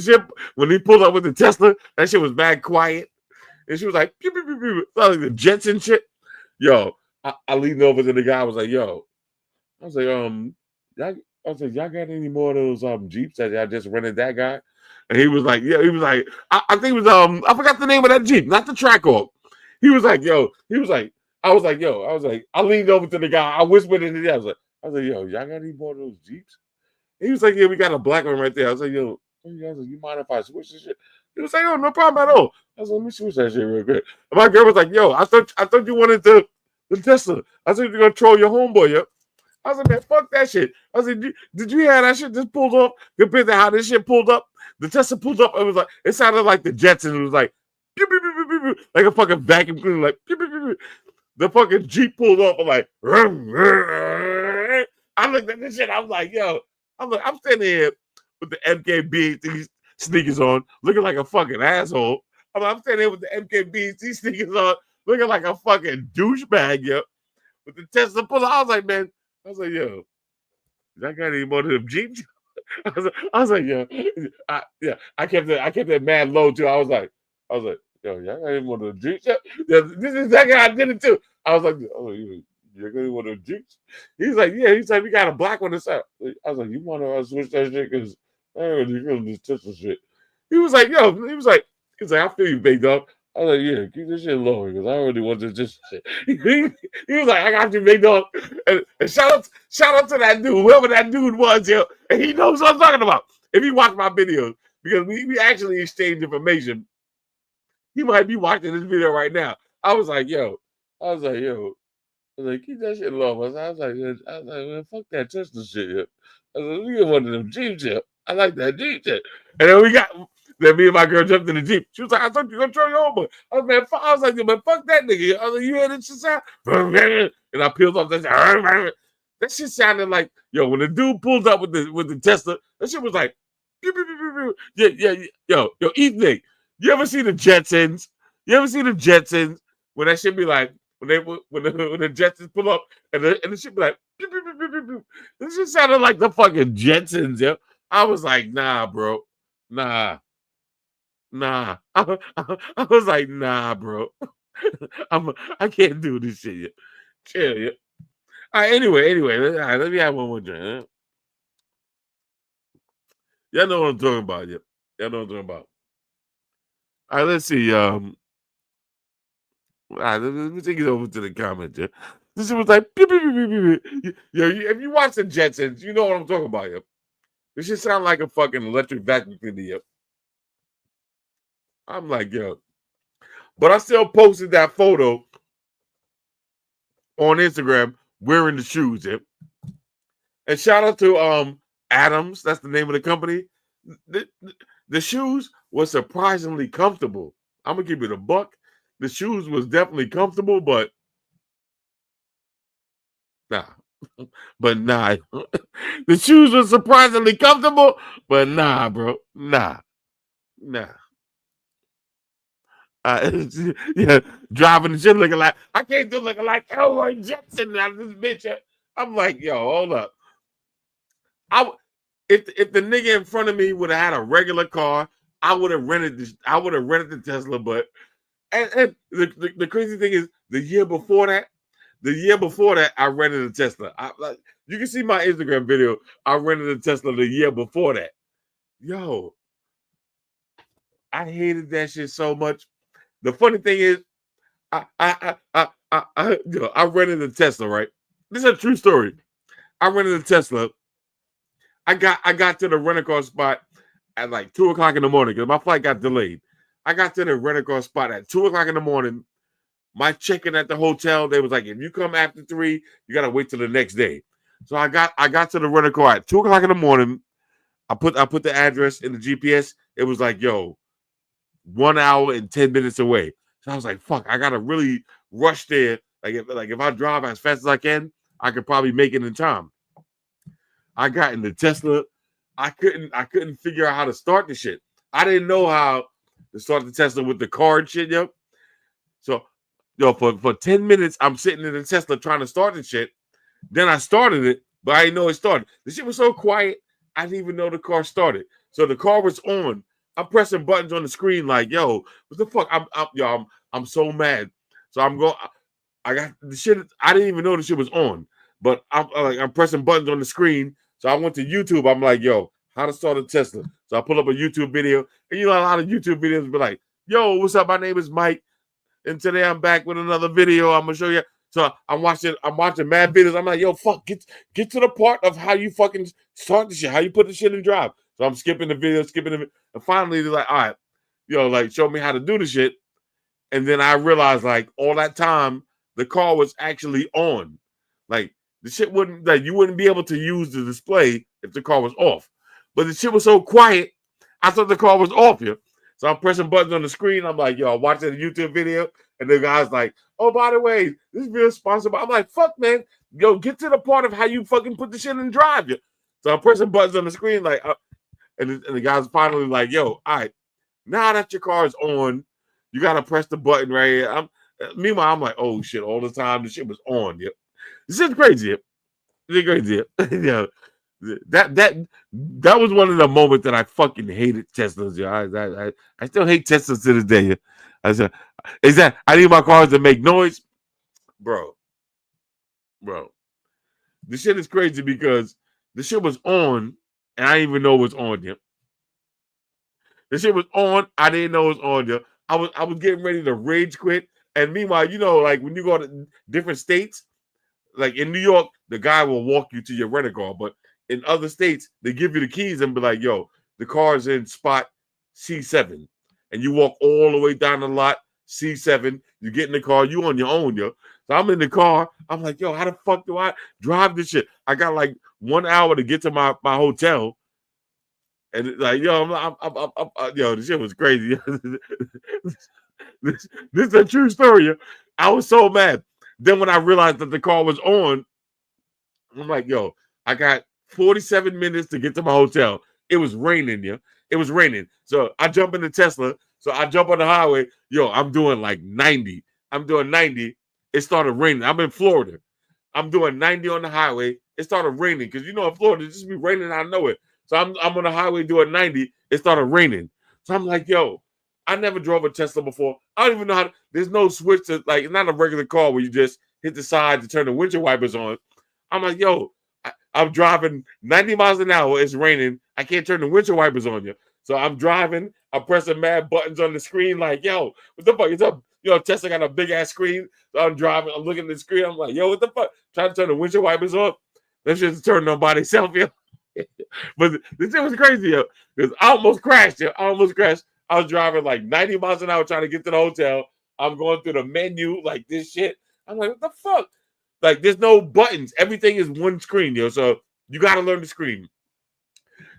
he pulled up with the Tesla, that shit was mad quiet. And she was like, pew, pew, pew, pew. Like the Jetson shit. Yo, I leaned over to the guy. I was like, yo. I was like, y'all got any more of those Jeeps that I just rented that guy? And he was like, yeah, he was like, I think it was I forgot the name of that Jeep, not the Trackhawk. He was like, yo, I leaned over to the guy, I whispered in his ear, I was like, yo, y'all got any more of those Jeeps? He was like, yeah, we got a black one right there. I was like, yo, you mind if I switch this shit? He was like, oh, no problem at all. I was like, let me switch that shit real quick. And my girl was like, yo, I thought you wanted the Tesla. I thought you were gonna troll your homeboy, yo. I was like, man, fuck that shit. I was like, did you hear that shit just pulled up compared to how this shit pulled up? The Tesla pulled up. It sounded like the Jetsons. It was like, pew, pew, pew, pew, pew, like a fucking vacuum cleaner, like, pew, pew, pew, pew. The fucking Jeep pulled up. I'm like, I looked at this shit. I'm like, yo, I'm standing here with the MKBHD sneakers on, looking like a fucking asshole. I'm standing here with the MKBHD sneakers on, looking like a fucking douchebag, yo. With the Tesla pull up, I was like, yo, I got any more of them Jeeps? I was like, yo, I kept that mad low too. I was like, yo, y'all got any more of them Jeeps? Yeah, this is exactly how I did it too. I was like, oh, you got any more of them Jeeps? He's like, yeah. He's like, we got a black one inside. I was like, you want to switch that shit because I ain't really feeling this Tesla shit. He was like, I feel you, big dog. I was like, yeah, keep this shit low because I don't really want this shit. He was like, I got you, big dog. And shout out to that dude, whoever that dude was, yo. And he knows what I'm talking about. If he watched my videos, because we actually exchanged information. He might be watching this video right now. I was like, yo, keep that shit low. I was like, man, fuck that Tesla shit, yo. I was like, we get one of them Jeeps, yo. I like that Jeep shit. And then me and my girl jumped in the Jeep. She was like, I thought you were going to throw your homeboy. I was like, man, fuck that nigga. I was like, you hear this shit sound? And I peeled off that shit. That shit sounded like, yo, when the dude pulled up with the Tesla, that shit was like, pew, pew, pew, pew, pew. Yeah, yo, Ethan, you ever see the Jetsons? When that shit be like, when the Jetsons pull up and the shit be like, pew, pew, pew, pew, pew, pew. This shit sounded like the fucking Jetsons, yo. I was like, nah, bro. Nah. I was like, nah, bro. I can't do this shit yet. Chill, yeah. All right, anyway, let me have one more drink. Huh? Y'all know what I'm talking about, yeah. Y'all know what I'm talking about. All right, let's see. All right, let me take it over to the comments. Yeah. This was like, pew, pew, pew, pew, pew. Yo, if you watch the Jetsons, you know what I'm talking about, yeah. This shit sound like a fucking electric vacuum cleaner, yeah. I'm like, yo. But I still posted that photo on Instagram wearing the shoes, yeah. And shout out to Adams, that's the name of the company. The shoes were surprisingly comfortable. I'm gonna give it a buck. The shoes was definitely comfortable, but nah. The shoes were surprisingly comfortable, but nah, bro. Nah. Yeah, driving the shit looking like I can't do looking like Elroy Jetson out of this bitch. I'm like, yo, hold up. If the nigga in front of me would have had a regular car, I would have rented the Tesla. But and the crazy thing is, the year before that, I rented a Tesla. You can see my Instagram video. I rented a Tesla the year before that. Yo, I hated that shit so much. The funny thing is, I rented a Tesla, right? This is a true story. I rented a Tesla. I got to the rent-a-car spot at like 2 o'clock in the morning because my flight got delayed. I got to the rent-a-car spot at 2 o'clock in the morning. My check-in at the hotel, they was like, if you come after 3, you gotta wait till the next day. So I got to the rent-a-car at 2 o'clock in the morning. I put the address in the GPS. It was like, yo, 1 hour and 10 minutes away. So I was like, fuck, I gotta really rush there. Like if I drive as fast as I can, I could probably make it in time. I got in the Tesla. I couldn't figure out how to start the shit. I didn't know how to start the Tesla with the card shit, yo. So, yo, for 10 minutes, I'm sitting in the Tesla trying to start the shit. Then I started it, but I didn't know it started. The shit was so quiet, I didn't even know the car started. So the car was on. I'm pressing buttons on the screen like, yo, what the fuck? I'm so mad. So I got the shit. I didn't even know the shit was on, but I'm pressing buttons on the screen. So I went to YouTube. I'm like, yo, how to start a Tesla. So I pull up a YouTube video, and you know, a lot of YouTube videos be like, yo, what's up? My name is Mike, and today I'm back with another video. I'm gonna show you. So I'm watching mad videos. I'm like, yo, fuck, get to the part of how you fucking start the shit, how you put the shit in drive. So I'm skipping the video, and finally they're like, all right, yo, like show me how to do the shit. And then I realized, like, all that time the car was actually on. Like the shit wouldn't, like, you wouldn't be able to use the display if the car was off. But the shit was so quiet, I thought the car was off here. So I'm pressing buttons on the screen. I'm like, yo, I'm watching a YouTube video, and the guy's like, oh, by the way, this video is sponsored by. I'm like, fuck, man, yo, get to the part of how you fucking put the shit in drive. So I'm pressing buttons on the screen, like, and the guy's finally like, yo, all right, now that your car is on, you gotta press the button right here. Meanwhile, I'm like, oh shit, all the time the shit was on. Yep, this is crazy. Yep, this is crazy. Yep. Yeah. That was one of the moments that I fucking hated Teslas. Yeah, I still hate Teslas to this day. Yeah. I said, is that I need my cars to make noise, bro. The shit is crazy because the shit was on and I didn't even know it was on. Yet. The shit was on. I didn't know it was on. Yet. I was getting ready to rage quit. And meanwhile, you know, like when you go to different states, like in New York, the guy will walk you to your rental car, but in other states, they give you the keys and be like, yo, the car's in spot C7. And you walk all the way down the lot, C7. You get in the car, you on your own, yo. So I'm in the car. I'm like, yo, how the fuck do I drive this shit? I got like 1 hour to get to my hotel. And it's like, yo, yo, this shit was crazy. This is a true story. Yo. I was so mad. Then when I realized that the car was on, I'm like, yo, I got 47 minutes to get to my hotel. It was raining, yeah. It was raining. So I jump in the Tesla. So I jump on the highway. Yo, I'm doing like 90. I'm doing 90. It started raining. I'm in Florida. I'm doing 90 on the highway. It started raining. Because you know in Florida, it just be raining out of nowhere. So I'm on the highway doing 90. It started raining. So I'm like, yo, I never drove a Tesla before. I don't even know how there's no switch to, like, it's not a regular car where you just hit the side to turn the windshield wipers on. I'm like, yo, I'm driving 90 miles an hour. It's raining. I can't turn the windshield wipers on you. So I'm driving. I'm pressing mad buttons on the screen. Like, yo, what the fuck is up? Yo, Tesla got a big ass screen. So I'm driving. I'm looking at the screen. I'm like, yo, what the fuck? Trying to turn the windshield wipers on. That shit's turning on by itself, yo. But this shit was crazy, yo. Because I almost crashed, yo. I almost crashed. I was driving like 90 miles an hour trying to get to the hotel. I'm going through the menu like this shit. I'm like, what the fuck? Like, there's no buttons. Everything is one screen, yo. So you got to learn the screen.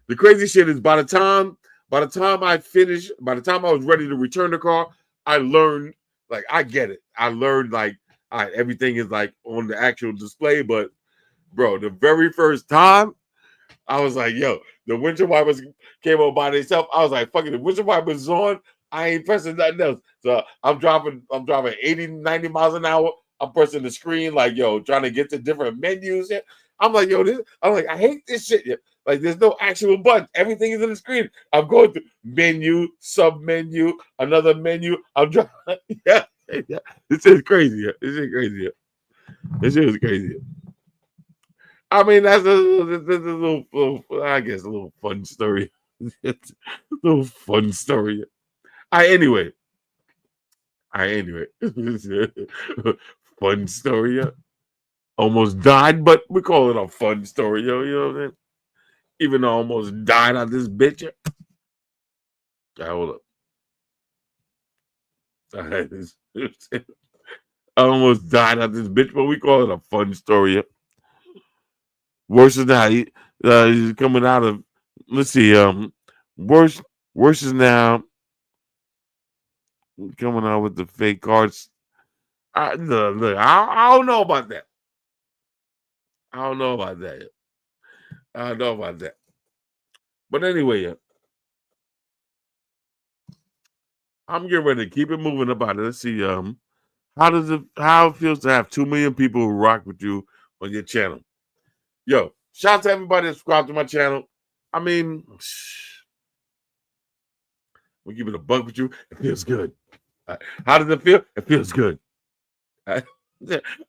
The crazy shit is by the time I finished, by the time I was ready to return the car, I learned, like, I get it. I learned, like, all right, everything is like on the actual display. But, bro, the very first time, I was like, yo, the windshield wipers came on by themselves. I was like, fucking the windshield wipers is on. I ain't pressing nothing else. So I'm driving 80, 90 miles an hour. I'm pressing the screen, like, yo, trying to get to different menus. I'm like, yo, I'm like, I hate this shit. Like, there's no actual button. Everything is in the screen. I'm going to menu, sub menu, another menu. I'm driving. Yeah. This is crazy. This is crazy. This shit is crazy. I mean, that's a little, I guess, a little fun story. A little fun story. All right, anyway. Fun story. Almost died, but we call it a fun story, yo. You know what I'm saying? Even though I almost died on this bitch. All right, hold up. I almost died on this bitch, but we call it a fun story. Worse is now. He's coming out of. Let's see. Worse is now coming out with the fake cards. Look, I don't know about that. I don't know about that. But anyway, I'm getting ready to keep it moving about it. Let's see. How it feels to have 2 million people who rock with you on your channel. Yo, shout out to everybody that subscribed to my channel. I mean, we keep it a buck with you. It feels good. How does it feel? It feels good. All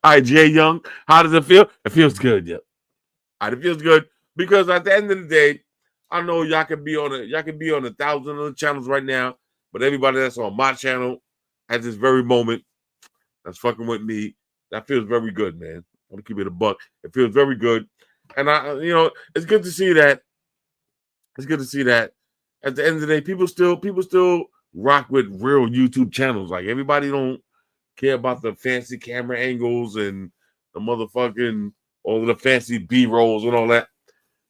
right, Jay Young. How does it feel? It feels good. Yeah. All right, it feels good because at the end of the day, I know y'all can be on 1,000 other channels right now, but everybody that's on my channel at this very moment that's fucking with me, that feels very good, man. I'm gonna keep it a buck. It feels very good, and it's good to see that. It's good to see that. At the end of the day, people still rock with real YouTube channels. Like everybody don't care about the fancy camera angles and the motherfucking all of the fancy B-rolls and all that.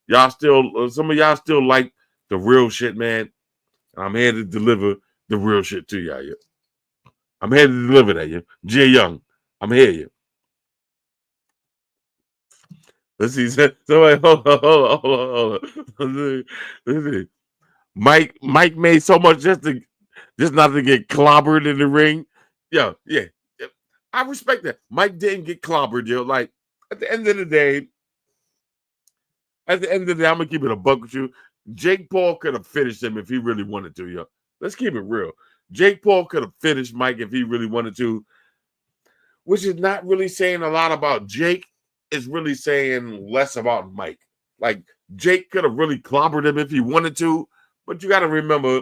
Y'all still, some of y'all still like the real shit, man. And I'm here to deliver the real shit to y'all. Yeah. I'm here to deliver that, yeah. Jay Young, I'm here, yeah. Let's see. Somebody, hold on. Let's see. Mike made so much just not to get clobbered in the ring. Yeah. I respect that. Mike didn't get clobbered, yo. Like at the end of the day, I'm gonna keep it a buck with you. Jake Paul could have finished him if he really wanted to, yo. Let's keep it real. Jake Paul could have finished Mike if he really wanted to, which is not really saying a lot about Jake. It's really saying less about Mike. Like Jake could have really clobbered him if he wanted to, but you got to remember,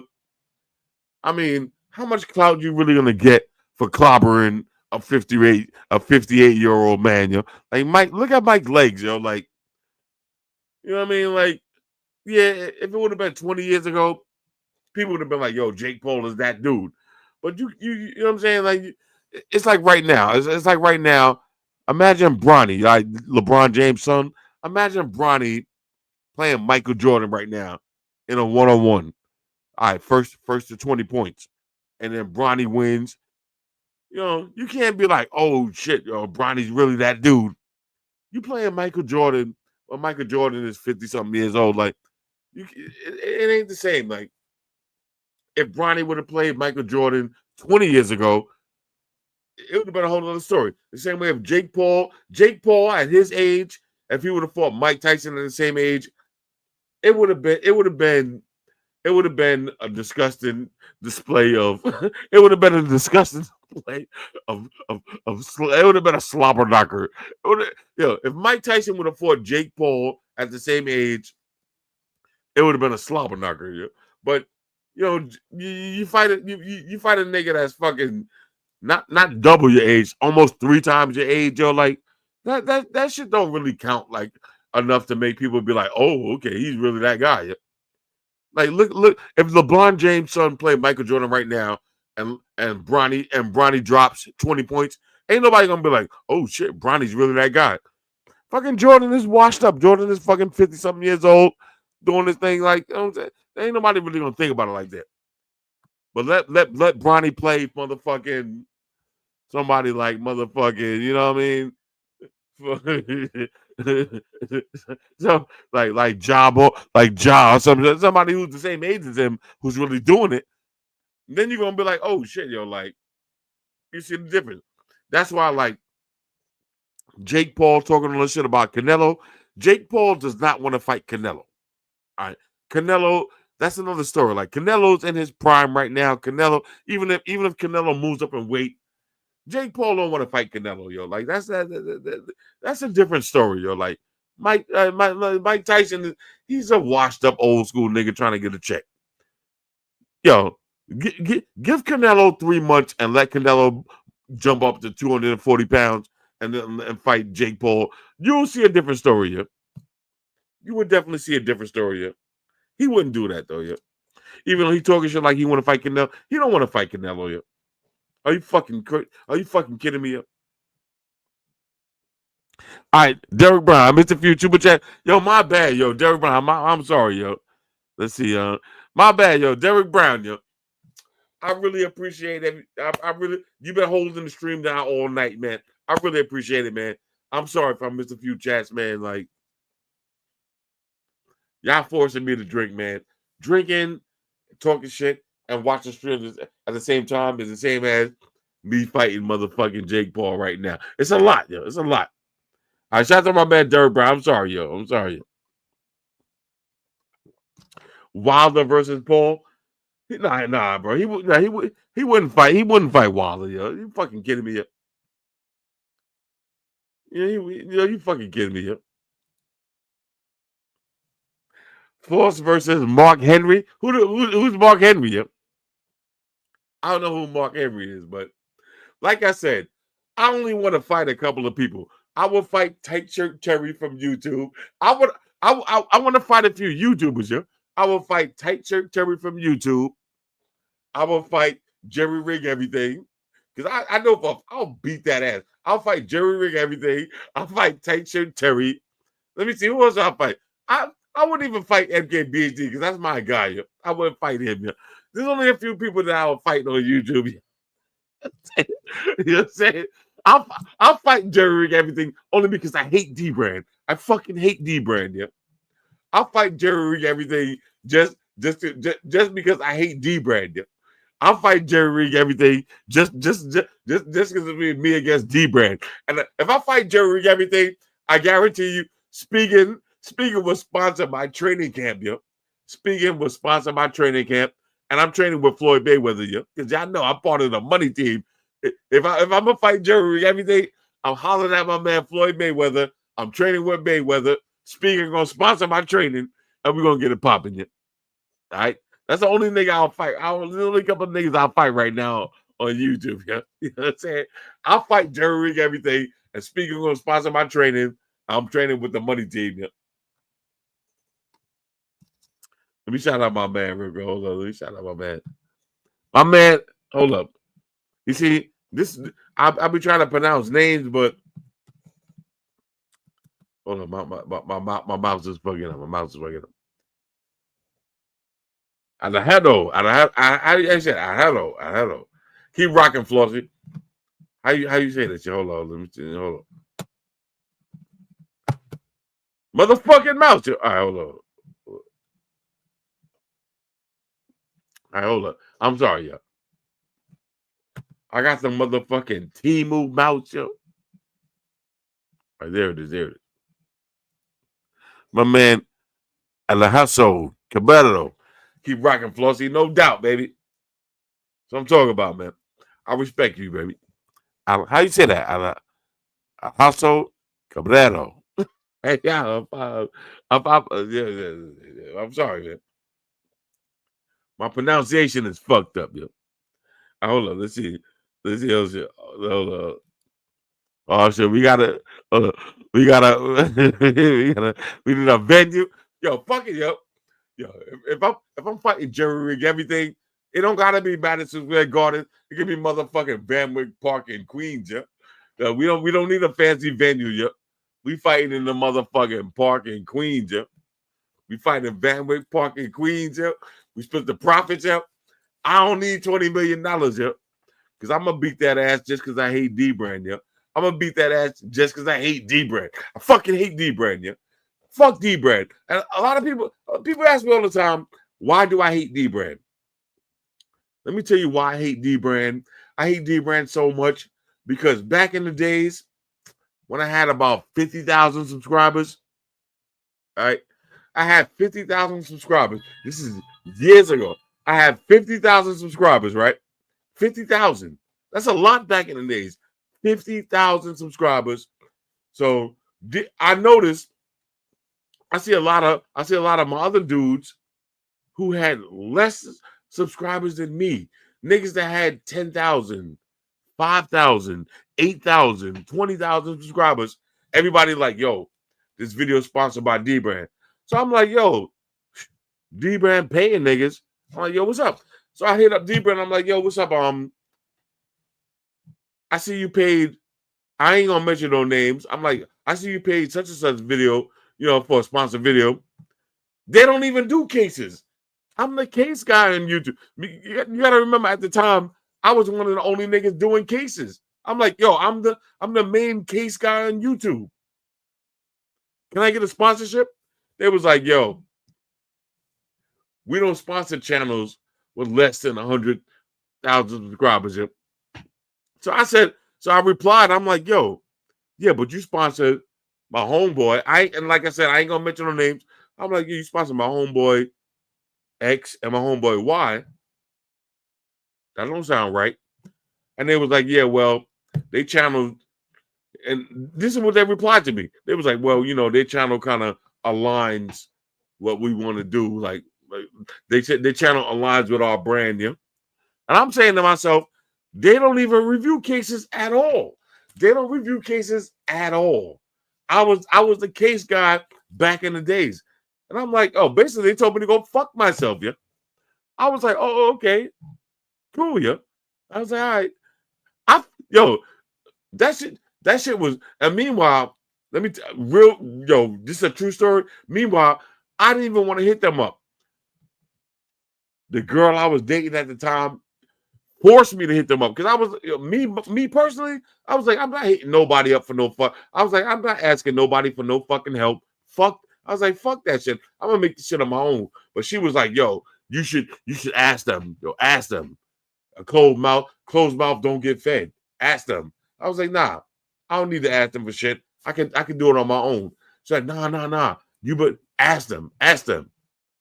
I mean, how much clout you really gonna get for clobbering a 58-year-old man, yo? Like Mike, look at Mike's legs, yo. Like, you know what I mean? Like, yeah, if it would have been 20 years ago, people would have been like, yo, Jake Paul is that dude. But you know what I'm saying? Like, it's like right now. It's like right now. Imagine Bronny, like LeBron James' son. Imagine Bronny playing Michael Jordan right now in a one-on-one. All right, first to 20 points. And then Bronny wins. You know, you can't be like, oh, shit, yo, Bronny's really that dude. You playing Michael Jordan, or Michael Jordan is 50-something years old. Like, it ain't the same. Like, if Bronny would have played Michael Jordan 20 years ago, it would have been a whole other story. The same way if Jake Paul at his age, if he would have fought Mike Tyson at the same age, it would have been a disgusting display of it would have been a disgusting display of it would have been a slobber knocker. If Mike Tyson would have fought Jake Paul at the same age, it would have been a slobber knocker. Yeah? But you fight a nigga that's fucking not double your age, almost 3 times your age, yo. Like that shit don't really count like enough to make people be like, oh, okay, he's really that guy. Yeah? Like look, if LeBron James' son played Michael Jordan right now, and Bronny drops 20 points, ain't nobody gonna be like, oh shit, Bronny's really that guy. Fucking Jordan is washed up. Jordan is fucking 50-something years old, doing this thing like, you know what I'm saying? Ain't nobody really gonna think about it like that. But let Bronny play motherfucking somebody like motherfucking, you know what I mean? So like Job or somebody who's the same age as him who's really doing it. Then you're gonna be like, oh shit, yo, like you see the difference. That's why like Jake Paul talking all this shit about Canelo. Jake Paul does not want to fight Canelo. All right. Canelo, that's another story. Like Canelo's in his prime right now. Canelo, even if Canelo moves up in weight, Jake Paul don't want to fight Canelo, yo. Like that's a different story, yo. Like Mike Tyson, he's a washed up old school nigga trying to get a check. Yo, give Canelo 3 months and let Canelo jump up to 240 pounds and fight Jake Paul. You'll see a different story, yo. You would definitely see a different story, yo. He wouldn't do that though, yo. Even though he talking shit like he want to fight Canelo, he don't want to fight Canelo, yo. Are you fucking kidding me? Yo? All right, Derek Brown, I missed a few super chat. Yo, my bad, yo. Derek Brown, I'm sorry, yo. Let's see, my bad, yo. Derek Brown, yo. I really appreciate it. You've been holding the stream down all night, man. I really appreciate it, man. I'm sorry if I missed a few chats, man. Like, y'all forcing me to drink, man. Drinking, talking shit, and watch the stream at the same time is the same as me fighting motherfucking Jake Paul right now. It's a lot, yo. It's a lot. All right, shout out to my man Derek Brown. I'm sorry, yo. I'm sorry. Wilder versus Paul. Nah, bro. He wouldn't fight. He wouldn't fight Wilder, yo. You fucking kidding me, yo? Yeah, you fucking kidding me, yo? Floss versus Mark Henry. Who's Mark Henry, yo? I don't know who Mark Henry is, but like I said, I only want to fight a couple of people. I will fight Tight Shirt Terry from YouTube. I want to fight a few YouTubers, yo. I will fight Tight Shirt Terry from YouTube. I will fight Jerry Rig Everything. Because I know I'll beat that ass. I'll fight Jerry Rig Everything. I'll fight Tight Shirt Terry. Let me see, who else I'll fight? I wouldn't even fight MKBHD because that's my guy, yo. I wouldn't fight him, yo. There's only a few people that I will fight on YouTube. You know what I'm saying? I'll fight Jerry Rig Everything only because I hate D-Brand. I fucking hate D-Brand, yeah. I'll fight Jerry Rig Everything just because I hate D-Brand, yeah. I'll fight Jerry Rig Everything just because it's me against D-Brand. And if I fight Jerry Rig Everything, I guarantee you, Speaking was sponsored by training camp, yo. Speaking was sponsored by training camp, and I'm training with Floyd Mayweather, yo. Because y'all know I'm part of the money team. If I'm gonna fight Jerry Rig Everything, I'm hollering at my man Floyd Mayweather. I'm training with Mayweather. Speaking gonna sponsor my training, and we're gonna get it popping, yeah. All right. That's the only nigga I'll fight. The only couple of niggas I'll fight right now on YouTube. Yeah? You know what I'm saying? I'll fight Jerry Rig Everything, and Speaking gonna sponsor my training. I'm training with the money team. Yeah. Let me shout out my man, real quick. Hold on. Let me shout out my man. My man, hold up. You see, this I be trying to pronounce names, but hold on, my mouse is fucking up. My mouse is fucking up. Hello. Keep rocking, Flossy. How you say this? Hold on, let me see. Hold on. Motherfucking mouse. All right, hold on. All right, hold up. I'm sorry, yo. I got some motherfucking T-move mouse, yo. All right, there it is. My man, Alejandro Cabello. Keep rocking, Flossy. No doubt, baby. That's what I'm talking about, man. I respect you, baby. How you say that? Alejandro Cabello. Hey, yeah, I'm sorry, man. My pronunciation is fucked up, yo. Hold on, let's see. Hold on. Oh shit, we need a venue. Yo, fuck it, yo. Yo, if I'm fighting Jerry Rig Everything, it don't gotta be Madison Square Garden. It could be motherfucking Van Wyck Park in Queens, yo. We don't need a fancy venue, yo. We fighting in the motherfucking park in Queens, yo. We fighting in Van Wyck Park in Queens, yo. We split the profits, yo. I don't need $20 million, yo. Because I'm going to beat that ass just because I hate D-Brand, yo. I'm going to beat that ass just because I hate D-Brand. I fucking hate D-Brand, yo. Fuck D-Brand. And a lot of people ask me all the time, why do I hate D-Brand? Let me tell you why I hate D-Brand. I hate D-Brand so much because back in the days when I had about 50,000 subscribers, all right, I had 50,000 subscribers. This is years ago. I had 50,000 subscribers, right? 50,000. That's a lot back in the days. 50,000 subscribers. So I noticed I see a lot of my other dudes who had less subscribers than me. Niggas that had 10,000, 5,000, 8,000, 20,000 subscribers. Everybody like, yo, this video is sponsored by D-Brand. So I'm like, yo, D-Brand paying niggas. I'm like, yo, what's up? So I hit up D-Brand. I'm like, yo, what's up? I see you paid. I ain't gonna mention no names. I'm like, I see you paid such and such video, for a sponsored video. They don't even do cases. I'm the case guy on YouTube. You gotta remember at the time, I was one of the only niggas doing cases. I'm like, yo, I'm the main case guy on YouTube. Can I get a sponsorship? They was like, yo, we don't sponsor channels with less than 100,000 subscribers. Yeah. So I replied, I'm like, yo, yeah, but you sponsored my homeboy. And like I said, I ain't gonna mention no names. I'm like, yeah, you sponsored my homeboy X and my homeboy Y. That don't sound right. And they was like, yeah, well, they channeled, and this is what they replied to me. They was like, well, their channel kind of aligns what we want to do. Like they said, their channel aligns with our brand, yeah. And I'm saying to myself, they don't even review cases at all. They don't review cases at all. I was the case guy back in the days. And I'm like, oh, basically they told me to go fuck myself, yeah. I was like, oh, okay. Cool, yeah. I was like, all right. That shit was, and meanwhile, this is a true story. Meanwhile, I didn't even want to hit them up. The girl I was dating at the time forced me to hit them up because I was me personally. I was like, I'm not hitting nobody up for no fuck. I was like, I'm not asking nobody for no fucking help. Fuck. I was like, fuck that shit. I'm gonna make the shit on my own. But she was like, yo, you should ask them. Yo, ask them. A closed mouth don't get fed. Ask them. I was like, nah, I don't need to ask them for shit. I can do it on my own. She's like, nah. But ask them.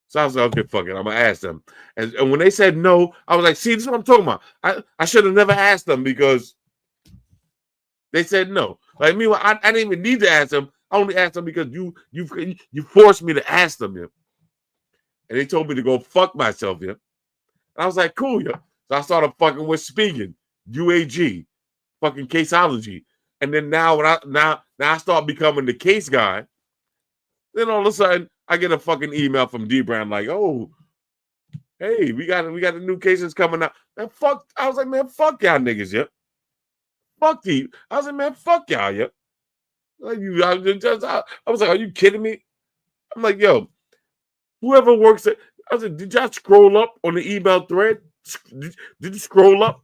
So I was like, okay, fuck it. I'm gonna ask them. And when they said no, I was like, see, this is what I'm talking about. I should have never asked them because they said no. Like meanwhile, I didn't even need to ask them. I only asked them because you forced me to ask them, yeah. And they told me to go fuck myself, yeah. And I was like, cool, yeah. So I started fucking with speaking, UAG, fucking caseology. And then now when I start becoming the case guy, then all of a sudden I get a fucking email from D-Brand like, oh, hey, we got the new cases coming out. Man, fuck. I was like, man, fuck y'all niggas, yeah. Fuck you. I was like, man, fuck y'all, yeah. Like I was like, are you kidding me? I'm like, yo, whoever works at, I said, did y'all scroll up on the email thread? Did you scroll up?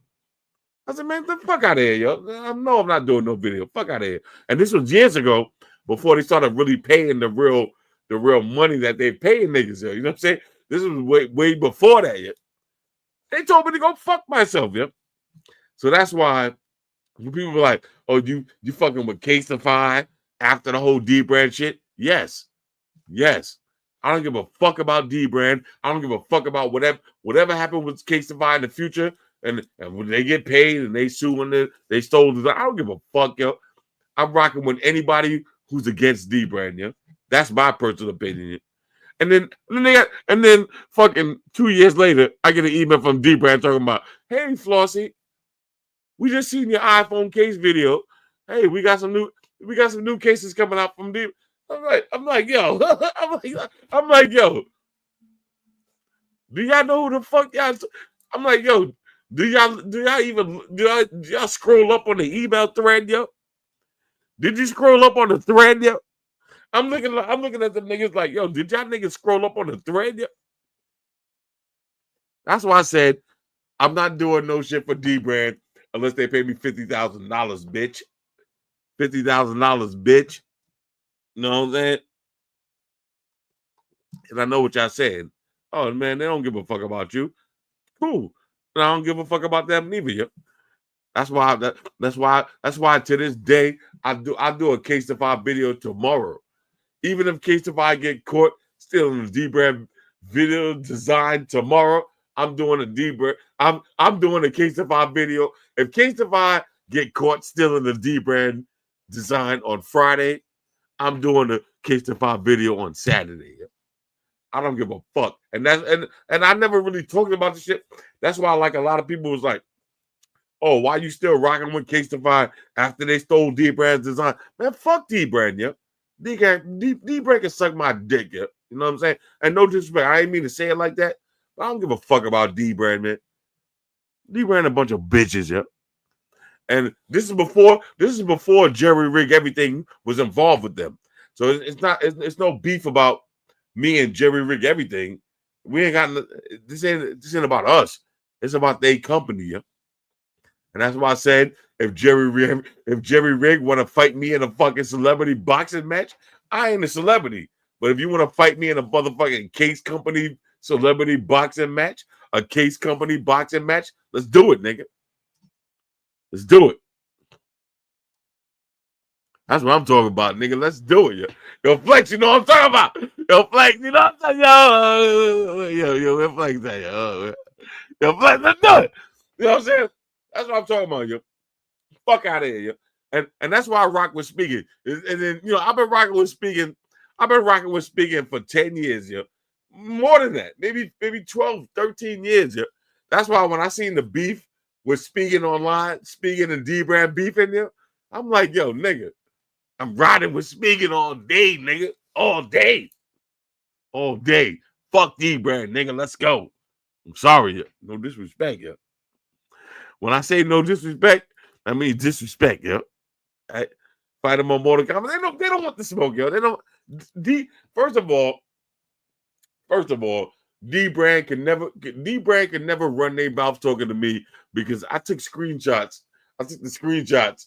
I said, man, the fuck out of here, yo. I know I'm not doing no video. Fuck out of here. And this was years ago before they started really paying the real money that they paying niggas, yo. You know what I'm saying? This was way before that, yeah. They told me to go fuck myself, yeah. So that's why when people were like, oh, you fucking with Casetify after the whole D-Brand shit? Yes. I don't give a fuck about D-Brand. I don't give a fuck about whatever happened with Casetify in the future. And when they get paid and they sue when they stole it, I don't give a fuck, yo. I'm rocking with anybody who's against D-Brand, yo. That's my personal opinion. And then fucking 2 years later, I get an email from D-Brand talking about, hey, Flossy, we just seen your iPhone case video. Hey, we got some new cases coming out from D. I'm like, yo, I'm like, yo, do y'all know who the fuck y'all? I'm like, yo, do y'all scroll up on the email thread, yo? Did you scroll up on the thread, yo? I'm looking at the niggas like, yo, did y'all niggas scroll up on the thread, yo? That's why I said I'm not doing no shit for D-Brand unless they pay me $50,000, bitch. $50,000, bitch. You know what I'm saying? And I know what y'all saying. Oh man, they don't give a fuck about you. Cool. And I don't give a fuck about them neither. Yo. That's why to this day I do a Casetify video tomorrow. Even if Casetify get caught stealing the D-Brand video design tomorrow, I'm doing a D-Brand. I'm doing a Casetify video. If Casetify get caught stealing the D-Brand design on Friday, I'm doing a Casetify video on Saturday. I don't give a fuck. And I never really talked about this shit. That's why like a lot of people was like, oh, why you still rocking with Casetify after they stole D-Brand's design? Man, fuck D-Brand, yeah. D-Brand can suck my dick, yeah. You know what I'm saying? And no disrespect, I ain't mean to say it like that, but I don't give a fuck about D-Brand, man. D-Brand a bunch of bitches, yeah. And this is before Jerry Rig everything was involved with them. So it's no beef about me and Jerry Rig everything. We ain't got this ain't about us. It's about their company, yeah. And that's why I said if Jerry Rig want to fight me in a fucking celebrity boxing match, I ain't a celebrity. But if you want to fight me in a motherfucking Case Company celebrity boxing match, a case company boxing match, let's do it, nigga. Let's do it. That's what I'm talking about, nigga. Let's do it, yo. Flex, you know what I'm talking about. Yo, Flex, you know what I'm talking about. Yo, Flex, yo, Flex, let's do it. You know what I'm saying? That's what I'm talking about, yo. Fuck out of here, yo. And that's why I rock with speaking. And then, I've been rocking with speaking. I've been rocking with speaking for 10 years, yo. More than that. Maybe 12, 13 years, yo. That's why when I seen the beef with speaking online, speaking and D-Brand beefing, yo, I'm like, yo, nigga, I'm riding with speaking all day, nigga. All day. All day. Fuck D-Brand, nigga. Let's go. I'm sorry, yo. No disrespect, yo. When I say no disrespect, I mean disrespect, yo. I fight them on Mortal Kombat. They don't want the smoke, yo. They don't. First of all, D-Brand can never run their mouth talking to me because I took screenshots. I took the screenshots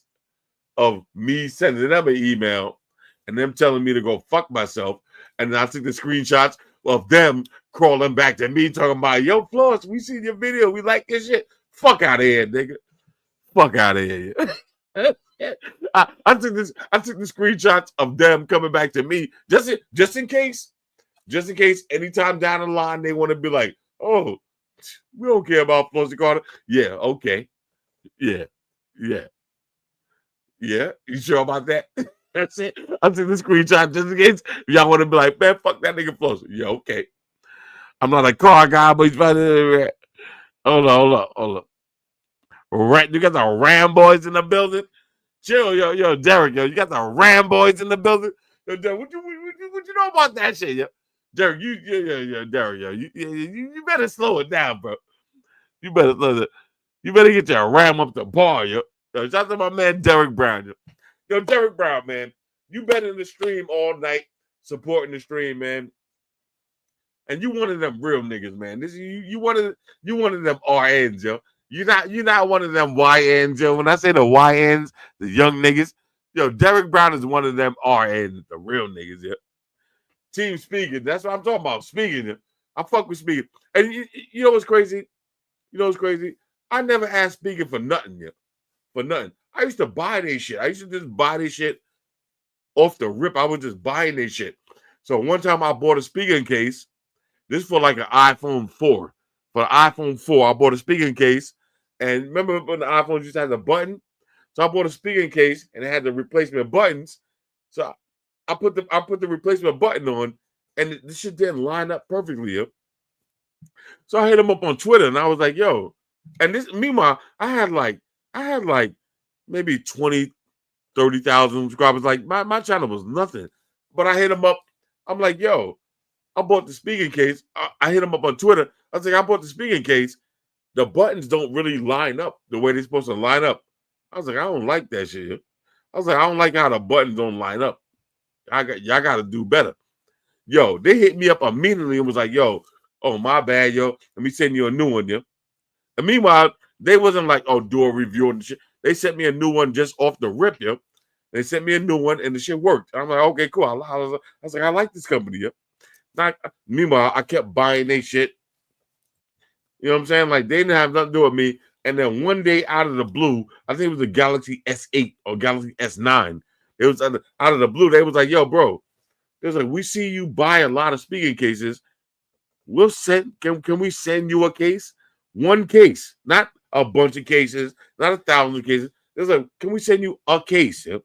of me sending them an email and them telling me to go fuck myself. And then I took the screenshots of them crawling back to me talking about, yo, Floss, we seen your video. We like this shit. Fuck out of here, nigga. Fuck out of here. I took the screenshots of them coming back to me just in case anytime down the line they want to be like, oh, we don't care about Flossy Carter. Yeah, okay. Yeah. You sure about that? That's it. I took the screenshot just in case y'all want to be like, man, fuck that nigga Flossy. Yeah, okay. I'm not a car guy, but he's about to. Hold on. Right, you got the Ram boys in the building. Chill, yo, Derek, yo, you got the Ram boys in the building. Yo, Derek, what you know about that shit, yo? Derek, Derek, yo, you better slow it down, bro. You better get your Ram up the bar, yo. Shout out to my man Derek Brown, yo. Yo, Derek Brown, man, you been in the stream all night, supporting the stream, man. And you one of them real niggas, man. You one of them RNs, yo. You're not one of them YNs, yo. When I say the YNs, the young niggas, yo, Derek Brown is one of them RNs, the real niggas, yo. Team speaking, that's what I'm talking about. Speaking, yo. I fuck with speaking. And you know what's crazy? I never asked speaking for nothing, yo. For nothing. I used to buy their shit. I used to just buy their shit off the rip. I was just buying their shit. So one time I bought a speaking case. This is for like an iPhone 4. For the iPhone 4, I bought a speaking case. And remember when the iPhone just had the button? So I bought a speaking case and it had the replacement buttons. So I put the replacement button on, and this shit didn't line up perfectly. Yo. So I hit him up on Twitter and I was like, yo. And this, meanwhile, I had like maybe 20, 30,000 subscribers. Like my channel was nothing. But I hit him up. I'm like, yo, I bought the speaking case. I hit him up on Twitter. I was like, I bought the speaking case. The buttons don't really line up the way they're supposed to line up. I was like, I don't like that shit. I was like, I don't like how the buttons don't line up. Y'all got to do better. Yo, they hit me up immediately and was like, yo, oh, my bad, yo. Let me send you a new one, yo. And meanwhile, they wasn't like, oh, do a review and shit. They sent me a new one just off the rip, yo. They sent me a new one and the shit worked. I'm like, okay, cool. I was like, I like this company, yo. Meanwhile, I kept buying their shit. You know what I'm saying? Like, they didn't have nothing to do with me. And then one day out of the blue, I think it was the Galaxy S8 or Galaxy S9. It was out of the blue. They was like, yo, bro. They was like, we see you buy a lot of speaking cases. We'll send, can we send you a case? One case, not a bunch of cases, not 1,000 cases. They was like, can we send you a case? Yeah?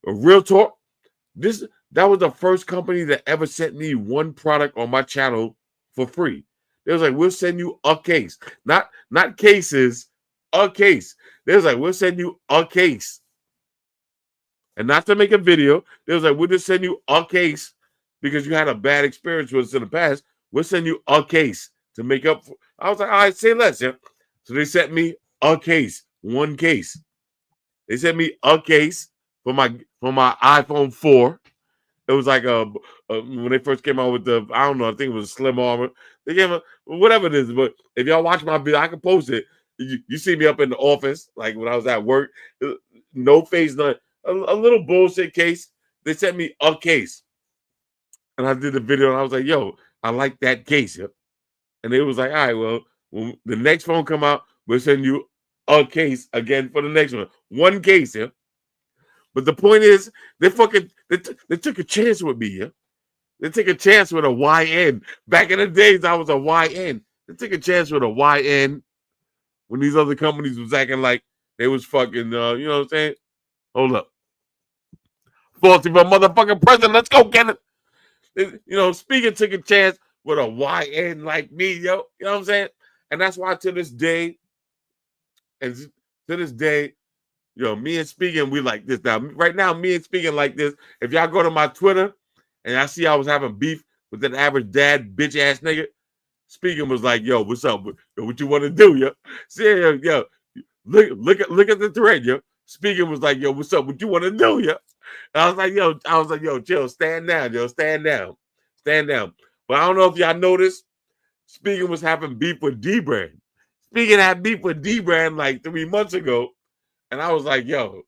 A real talk. That was the first company that ever sent me one product on my channel for free. They was like, we'll send you a case. Not cases, a case. They was like, we'll send you a case. And not to make a video. They was like, we'll just send you a case because you had a bad experience with us in the past. We'll send you a case to make up for. I was like, all right, say less, yeah. So they sent me a case, one case. They sent me a case for my iPhone 4. It was like when they first came out with the, I don't know, I think it was a slim armor. They gave a, whatever it is. But if y'all watch my video, I can post it. You see me up in the office, like when I was at work, no face, none. A little bullshit case. They sent me a case. And I did the video and I was like, yo, I like that case. Yo. And they was like, all right, well, when the next phone come out, we'll send you a case again for the next one. One case, yeah. But the point is, they took a chance with me, yeah. They took a chance with a YN. Back in the days, I was a YN. They took a chance with a YN when these other companies was acting like they was fucking, you know what I'm saying? Hold up. Flossy for motherfucking president. Let's go get it. You know, Speaker took a chance with a YN like me, yo. You know what I'm saying? And that's why to this day, you know, me and Speaking, we like this now. Right now, me and Speaking like this. If y'all go to my Twitter and I see I was having beef with an average dad, bitch ass nigga, Speaking was like, yo, what's up? What you want to do, yo? See, yo, look at the thread, yo. Speaking was like, yo, what's up? What you want to do, yo? And I was like, yo, chill, stand down, yo, stand down. But I don't know if y'all noticed, Speaking was having beef with D-Brand. Speaking had beef with D-Brand like 3 months ago. And I was like, yo,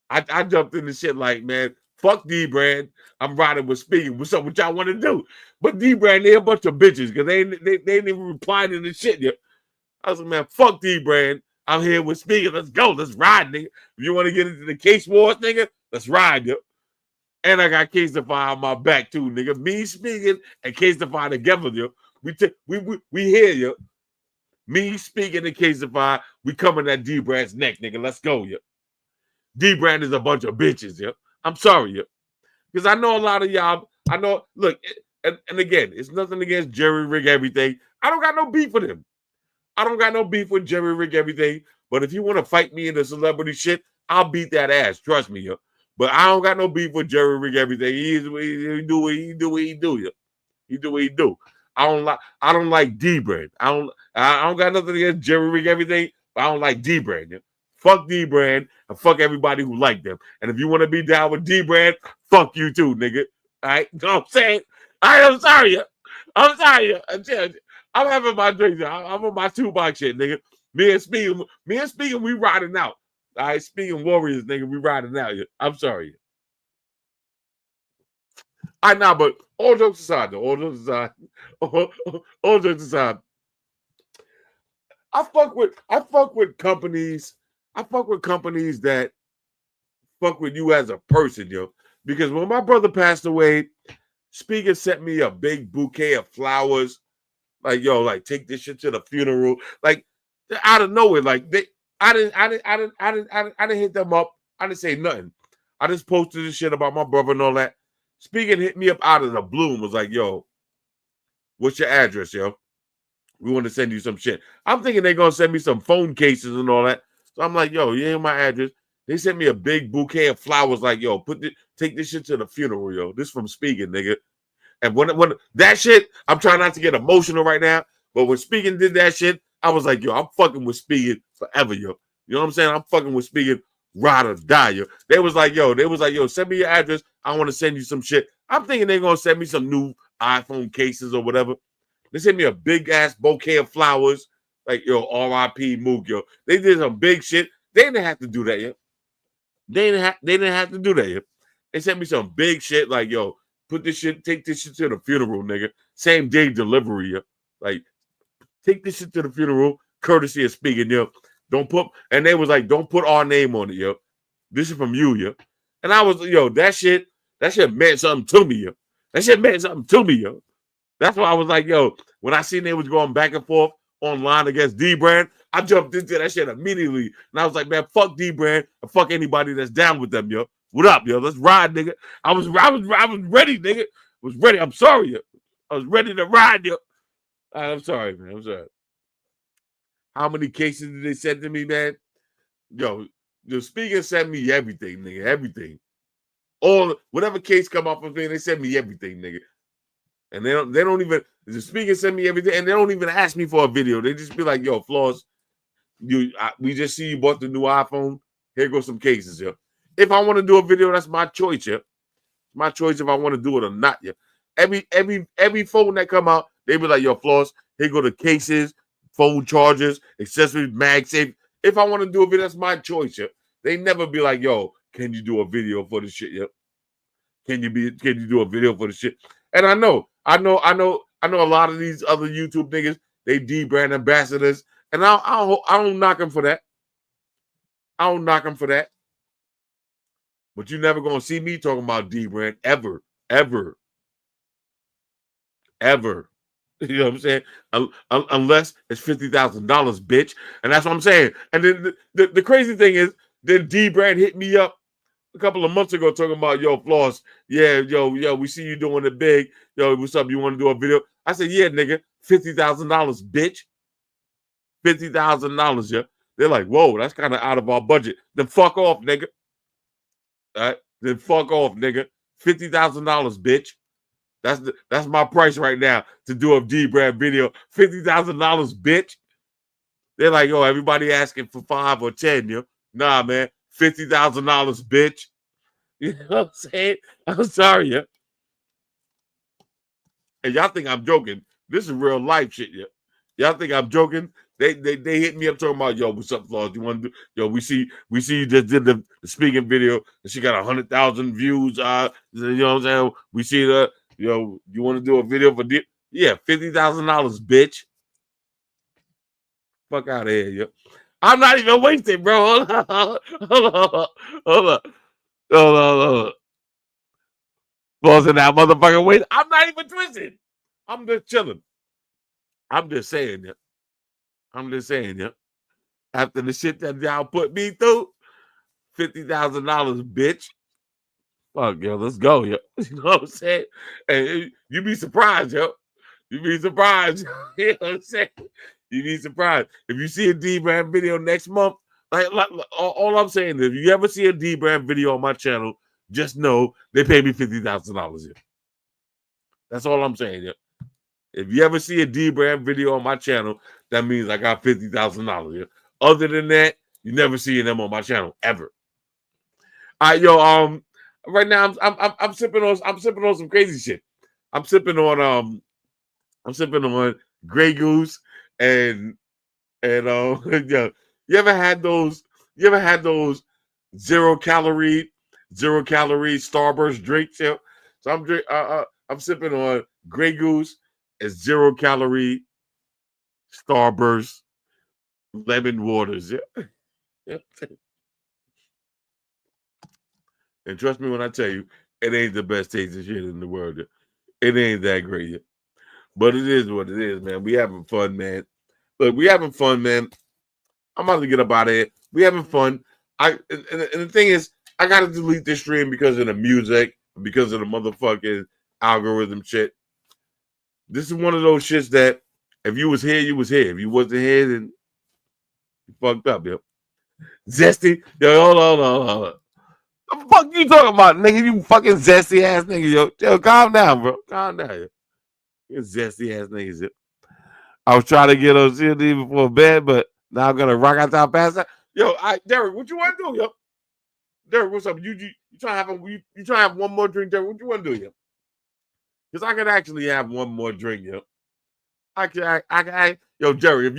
I jumped in the shit like, man, fuck D-Brand. I'm riding with Speaking. What's up? What y'all want to do? But D-Brand, they a bunch of bitches because they ain't even replying to the shit yet. I was like, man, fuck D-Brand. I'm here with Speaking. Let's go. Let's ride, nigga. If you want to get into the case wars, nigga, let's ride, yo. And I got Case-Defy on my back too, nigga. Me, Speaking, and Case-Defy together, yo. We here, yo. Me, Speaking, and Case-Defy, we coming at D-Brand's neck, nigga. Let's go, yo. D-Brand is a bunch of bitches, yo. I'm sorry, yo. Because I know a lot of y'all, I know, look, and again, it's nothing against Jerry Rig Everything. I don't got no beef with him. I don't got no beef with Jerry Rig Everything. But if you want to fight me in the celebrity shit, I'll beat that ass. Trust me, yo. But I don't got no beef with Jerry Rig Everything. He do what he do, yo. He do what he do. I don't like D-Brand. I don't got nothing against Jerry Rig Everything, but I don't like D-Brand. Yo. Fuck D-Brand and fuck everybody who like them. And if you want to be down with D-Brand, fuck you too, nigga. All right? You know what I'm saying? I'm sorry, yo. I'm sorry, yo. I'm having my drinks. I'm on my 2-box shit, nigga. Me and Speaking, we riding out. All right, Speaking Warriors, nigga, we riding out. Yo. I'm sorry. I know, but all jokes aside, though. All jokes aside. I fuck with companies. I fuck with companies that fuck with you as a person, yo. Because when my brother passed away, Speaker sent me a big bouquet of flowers. Like, yo, like take this shit to the funeral. Like out of nowhere. Like I didn't hit them up. I didn't say nothing. I just posted this shit about my brother and all that. Speaking hit me up out of the blue and was like, yo, what's your address, yo? We want to send you some shit. I'm thinking they're going to send me some phone cases and all that. So I'm like, yo, you ain't my address. They sent me a big bouquet of flowers like, yo, take this shit to the funeral, yo. This from Speaking, nigga. And when that shit, I'm trying not to get emotional right now, but when Speaking did that shit, I was like, yo, I'm fucking with Speaking forever, yo. You know what I'm saying? I'm fucking with Speaking ride or die, yo. They was like, yo, send me your address. I want to send you some shit. I'm thinking they're going to send me some new iPhone cases or whatever. They sent me a big-ass bouquet of flowers. Like, yo, R.I.P. Mook, yo. They did some big shit. They didn't have to do that, yo. They didn't have to do that, yo. They sent me some big shit like, yo, take this shit to the funeral, nigga. Same day delivery, yo. Like, take this shit to the funeral, courtesy of Speaking, yo. And they was like, don't put our name on it, yo. This is from you, yo. And I was, yo, that shit meant something to me, yo. That shit meant something to me, yo. That's why I was like, yo, when I seen they was going back and forth online against D-Brand, I jumped into that shit immediately. And I was like, man, fuck D-Brand and fuck anybody that's down with them, yo. What up, yo? Let's ride, nigga. I was ready, nigga. I was ready. I'm sorry, yo. I was ready to ride, yo. I'm sorry, man. I'm sorry. How many cases did they send to me, man? Yo, the Speaker sent me everything, nigga. Everything. Whatever case come up with me, they send me everything, nigga. And they don't even, the Speaker send me everything, and they don't even ask me for a video. They just be like, yo, Floss, we just see you bought the new iPhone. Here goes some cases, yo. If I want to do a video, that's my choice, yo. My choice if I want to do it or not, yo. Every phone that come out, they be like, yo, Floss, here go the cases, phone chargers, accessories, MagSafe. If I want to do a video, that's my choice, yo. They never be like, yo, can you do a video for this shit, yo? Can you do a video for the shit? And I know I know a lot of these other YouTube niggas, they D brand ambassadors, and I don't knock them for that. I don't knock them for that. But you're never gonna see me talking about D brand ever. You know what I'm saying? Unless it's $50,000, bitch. And that's what I'm saying. And then the crazy thing is, then D brand hit me up a couple of months ago talking about, yo, Floss, yeah, yo, we see you doing it big. Yo, what's up? You want to do a video? I said, yeah, nigga, $50,000, bitch. $50,000, yeah. They're like, whoa, that's kind of out of our budget. Then fuck off, nigga. All right? Then fuck off, nigga. $50,000, bitch. That's my price right now to do a D brand video. $50,000, bitch. They're like, yo, everybody asking for 5 or 10, yo. Nah, man. $50,000, bitch. You know what I'm saying? I'm sorry, yeah. And y'all think I'm joking. This is real life shit, yeah. Y'all think I'm joking? They hit me up talking about, yo, what's up, Floss? You want to do? Yo, we see you just did the speaking video and she got 100,000 views. You know what I'm saying? We see the, yo, you want to do a video for yeah, $50,000, bitch. Fuck out of here, yo. I'm not even wasting, bro. Hold on. Floss in that motherfucking waste. I'm not even twisted. I'm just chilling. I'm just saying, yeah. After the shit that y'all put me through, $50,000, bitch. Fuck, yo, let's go, yo. You know what I'm saying? And you be surprised, yo. You be surprised. You know what I'm saying? You be surprised. If you see a D-Brand video next month, like all I'm saying is, if you ever see a D-Brand video on my channel, just know they pay me $50,000. Yeah. That's all I'm saying, yeah. If you ever see a D-Brand video on my channel, that means I got $50,000. Yeah. Other than that, you never see them on my channel ever. All right, yo. Right now I'm sipping on some crazy shit. I'm sipping on Grey Goose and yeah. You ever had those 0-calorie Starburst drinks? Yeah? So I'm sipping on Grey Goose and 0-calorie Starburst lemon waters. Yeah. And trust me when I tell you, it ain't the best tasting shit in the world. It ain't that great yet. But it is what it is, man. We having fun, man. Look, we having fun, man. I'm about to get up out of here. We having fun. And the thing is, I got to delete this stream because of the music, because of the motherfucking algorithm shit. This is one of those shits that if you was here, you was here. If you wasn't here, then you fucked up, yo. Zesty. Yo, hold on. What the fuck you talking about, nigga? You fucking zesty ass nigga, yo. Calm down, bro. Calm down, yo. You zesty ass niggas, yo. I was trying to get on CLD before bed, but now I'm gonna rock out that past that. Yo, Derek, what you want to do, yo? Derek, what's up? You trying to have one more drink, Derek? What you want to do, yo? Because I could actually have one more drink, yo. Yo, Derek,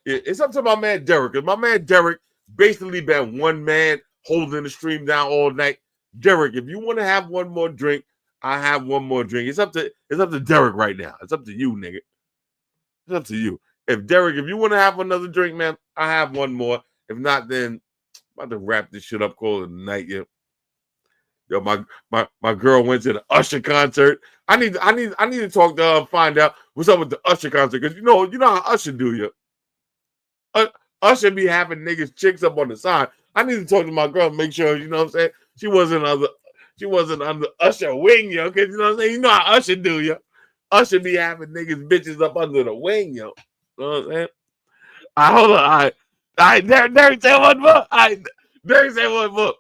it's up to my man Derek, because my man Derek basically been one man holding the stream down all night. Derek, if you want to have one more drink, I have one more drink. It's up to Derek right now. It's up to you, nigga. It's up to you. If you want to have another drink, man, I have one more. If not, then I'm about to wrap this shit up, call it a night. Yo, my girl went to the Usher concert. I need to talk to her and find out what's up with the Usher concert, because you know how Usher do, yo. Usher be having niggas chicks up on the side. I need to talk to my girl and make sure, you know what I'm saying, she wasn't under Usher wing, yo, because you know what I'm saying, you know how Usher do, yo. Usher be having niggas bitches up under the wing, yo. You know what I'm saying? Hold on. All right, Derek said one more. Derek said one more. All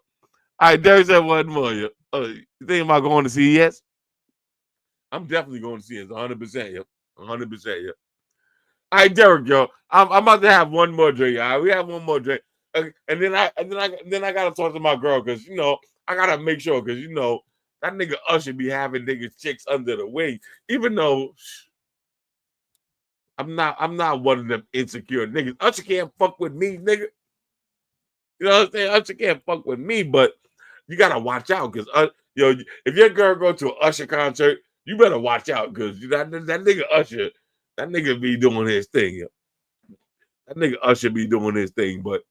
right, Derek said one more, yo. You think about going to CES? I'm definitely going to CES, 100%, yo. 100%, yo. All right, Derek, yo. I'm about to have one more drink. All right, we have one more drink. And then I gotta talk to my girl, because you know I gotta make sure, because you know that nigga Usher be having niggas chicks under the wing, even though I'm not one of them insecure niggas. Usher can't fuck with me, nigga. You know what I'm saying? Usher can't fuck with me, but you gotta watch out, because if your girl go to an Usher concert, you better watch out because that nigga Usher, that nigga be doing his thing. Yo. That nigga Usher be doing his thing, but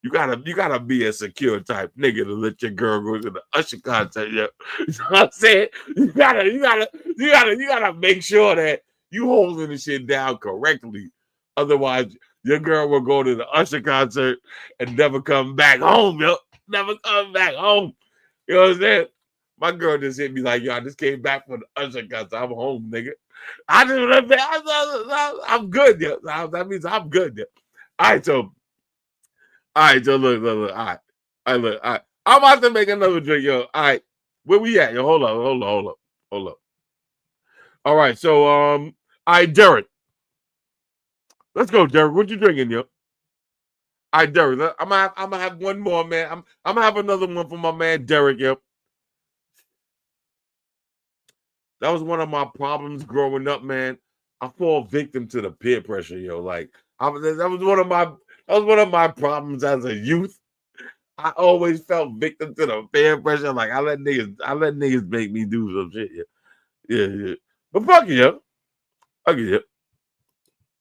you gotta be a secure type nigga to let your girl go to the Usher concert. Yo. You know what I'm saying? You gotta make sure that you holding the shit down correctly. Otherwise, your girl will go to the Usher concert and never come back home, yo. Never come back home. You know what I'm saying? My girl just hit me like, yo, I just came back from the Usher concert. I'm home, nigga. I'm good, yo. That means I'm good, yo. All right, so look. All right. I'm about to make another drink, yo. All right. Where we at, yo? Hold up. All right, so all right, Derek. Let's go, Derek. What you drinking, yo? All right, Derek. I'm gonna have one more, man. I'm gonna have another one for my man Derek, yo. That was one of my problems growing up, man. I fall victim to the peer pressure, yo. Like that was one of my problems as a youth. I always felt victim to the peer pressure. Like I let niggas make me do some shit, yeah. But fuck it, yo. Fuck it, yo.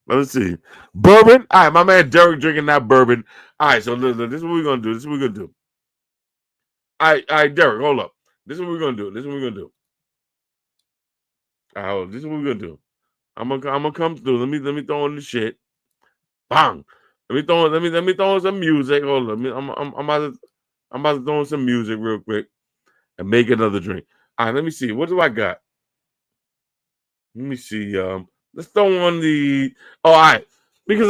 Let's see. Bourbon. All right, my man Derek drinking that bourbon. All right, so listen, this is what we're gonna do. All right, Derek, hold up. This is what we're gonna do. All right, this is what we're gonna do. I'm gonna come through. Let me throw in the shit. Bang. Let me throw in some music. Hold on. I'm about to throw in some music real quick and make another drink. All right, let me see. What do I got? Let me see. Let's throw on the. Oh, all right. Because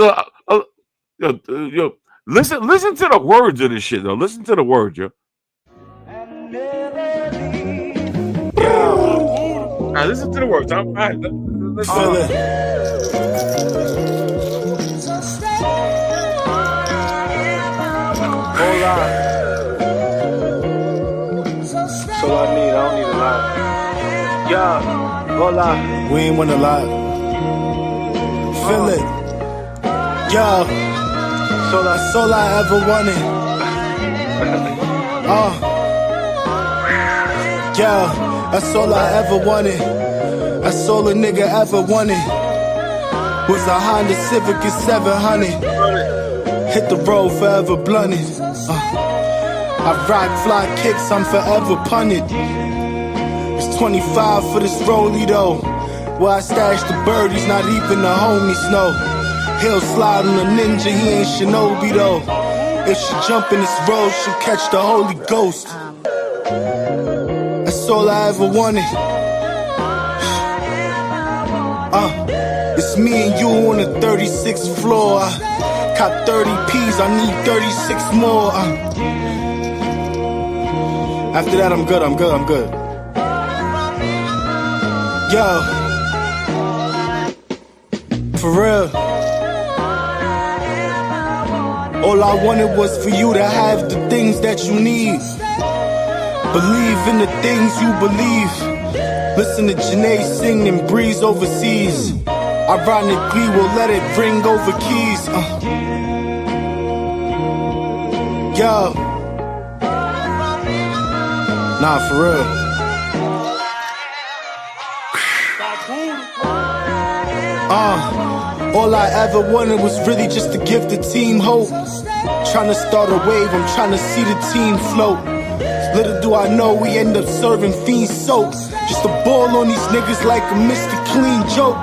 yo, listen to the words of this shit though. Listen to the words, yo. All right, listen to the words. All right, let's go. Hold on. So I don't need a lot. Yeah, hold on. We ain't want a lot. Feel it. Yo. That's all I ever wanted. Yo, that's all I ever wanted. That's all a nigga ever wanted. Was a Honda Civic and 700. Hit the road forever blunted. I rock fly kicks, I'm forever punted. It's 25 for this rollie though. Where I stash the birdies, not even the homies know. He'll slide on a ninja, he ain't Shinobi though. If she jump in this road, she'll catch the Holy Ghost. That's all I ever wanted. It's me and you on the 36th floor. I cop 30 P's, I need 36 more. After that, I'm good. Yo. For real. All I wanted was for you to have the things that you need. Believe in the things you believe. Listen to Janae sing and breeze overseas. Ironically, we'll let it ring over keys. Yo. Nah, for real. All I ever wanted was really just to give the team hope. Trying to start a wave, I'm trying to see the team float. Little do I know we end up serving fiend soap. Just a ball on these niggas like a Mr. Clean joke.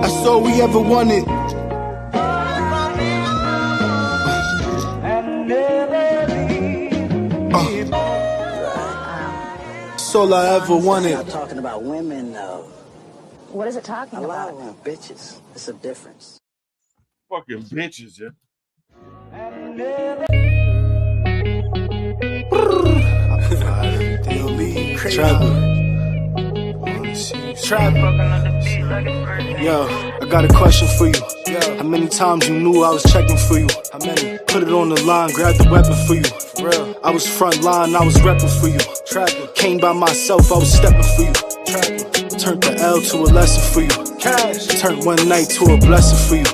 That's all we ever wanted. That's all I ever wanted. I'm talking about women though. What is it talking about? A lot about? of them bitches. It's a difference. Fucking bitches, yeah. Yo, I got a question for you. How many times you knew I was checking for you? How many? Put it on the line, grab the weapon for you. For real. I was front line, I was repping for you. Trapper. Came by myself, I was stepping for you. Trapper. Turned the L to a lesson for you. Cash. Turned one night to a blessing for you.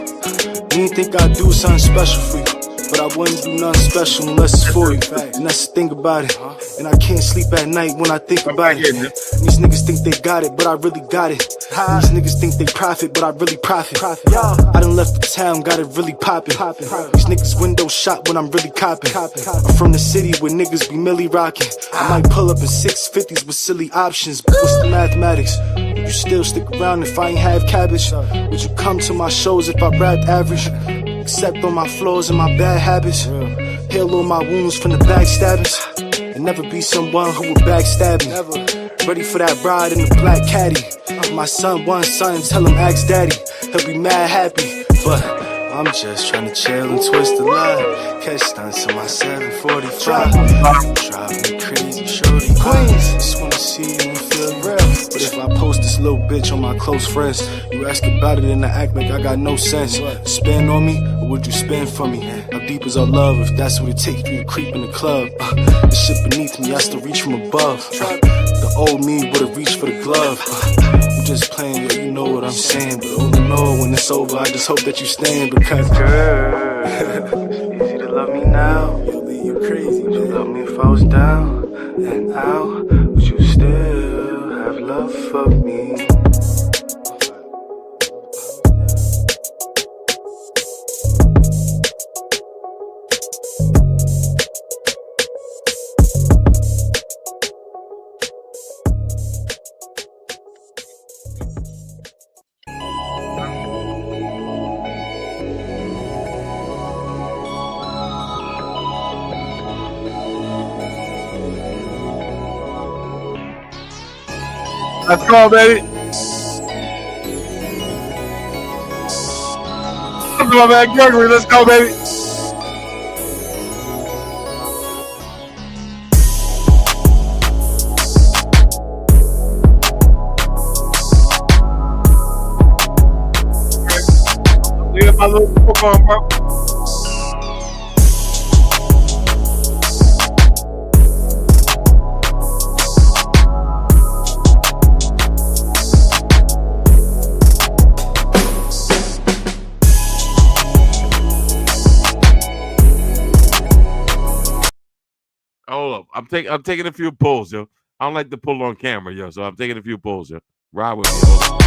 You didn't think I'd do something special for you. but I wouldn't do nothing special unless it's for you. And that's the thing about it. And I can't sleep at night when I think about it. These niggas think they got it, but I really got it. These niggas think they profit, but I really profit. I done left the town, got it really poppin'. These niggas window shot when I'm really copping. I'm from the city where niggas be milli rockin'. I might pull up in 650s with silly options, but what's the mathematics? Would you still stick around if I ain't have cabbage? Would you come to my shows if I rapped average? Except on my flaws and my bad habits. Heal all my wounds from the backstabbers. And never be someone who would backstab me. Ready for that ride in the black caddy. My son wants something, tell him ask daddy. He'll be mad happy, but I'm just trying to chill and twist the line. Catch stunts on my 745. Driving me crazy, shorty Queens. Just wanna see you and feel real. But if I post this little bitch on my close friends, you ask about it and I act like I got no sense. Spend on me, or would you spend for me? How deep is our love if that's what it takes for you to creep in the club? This shit beneath me, I still reach from above. The old me would've reached for the glove. I'm just playing, yo, you know what I'm saying. But oh no, when it's over, I just hope that you stand. Because girl, easy to love me now. You'll leave you crazy. Would you love me if I was down and out? Would you still have love for me? Let's go, baby. Let's go, man. Gregory, let's go, baby. Leave my little book on, bro. Hold up. I'm taking a few pulls, yo. I don't like to pull on camera, yo. So I'm taking a few pulls, yo. Ride with me. Hold up.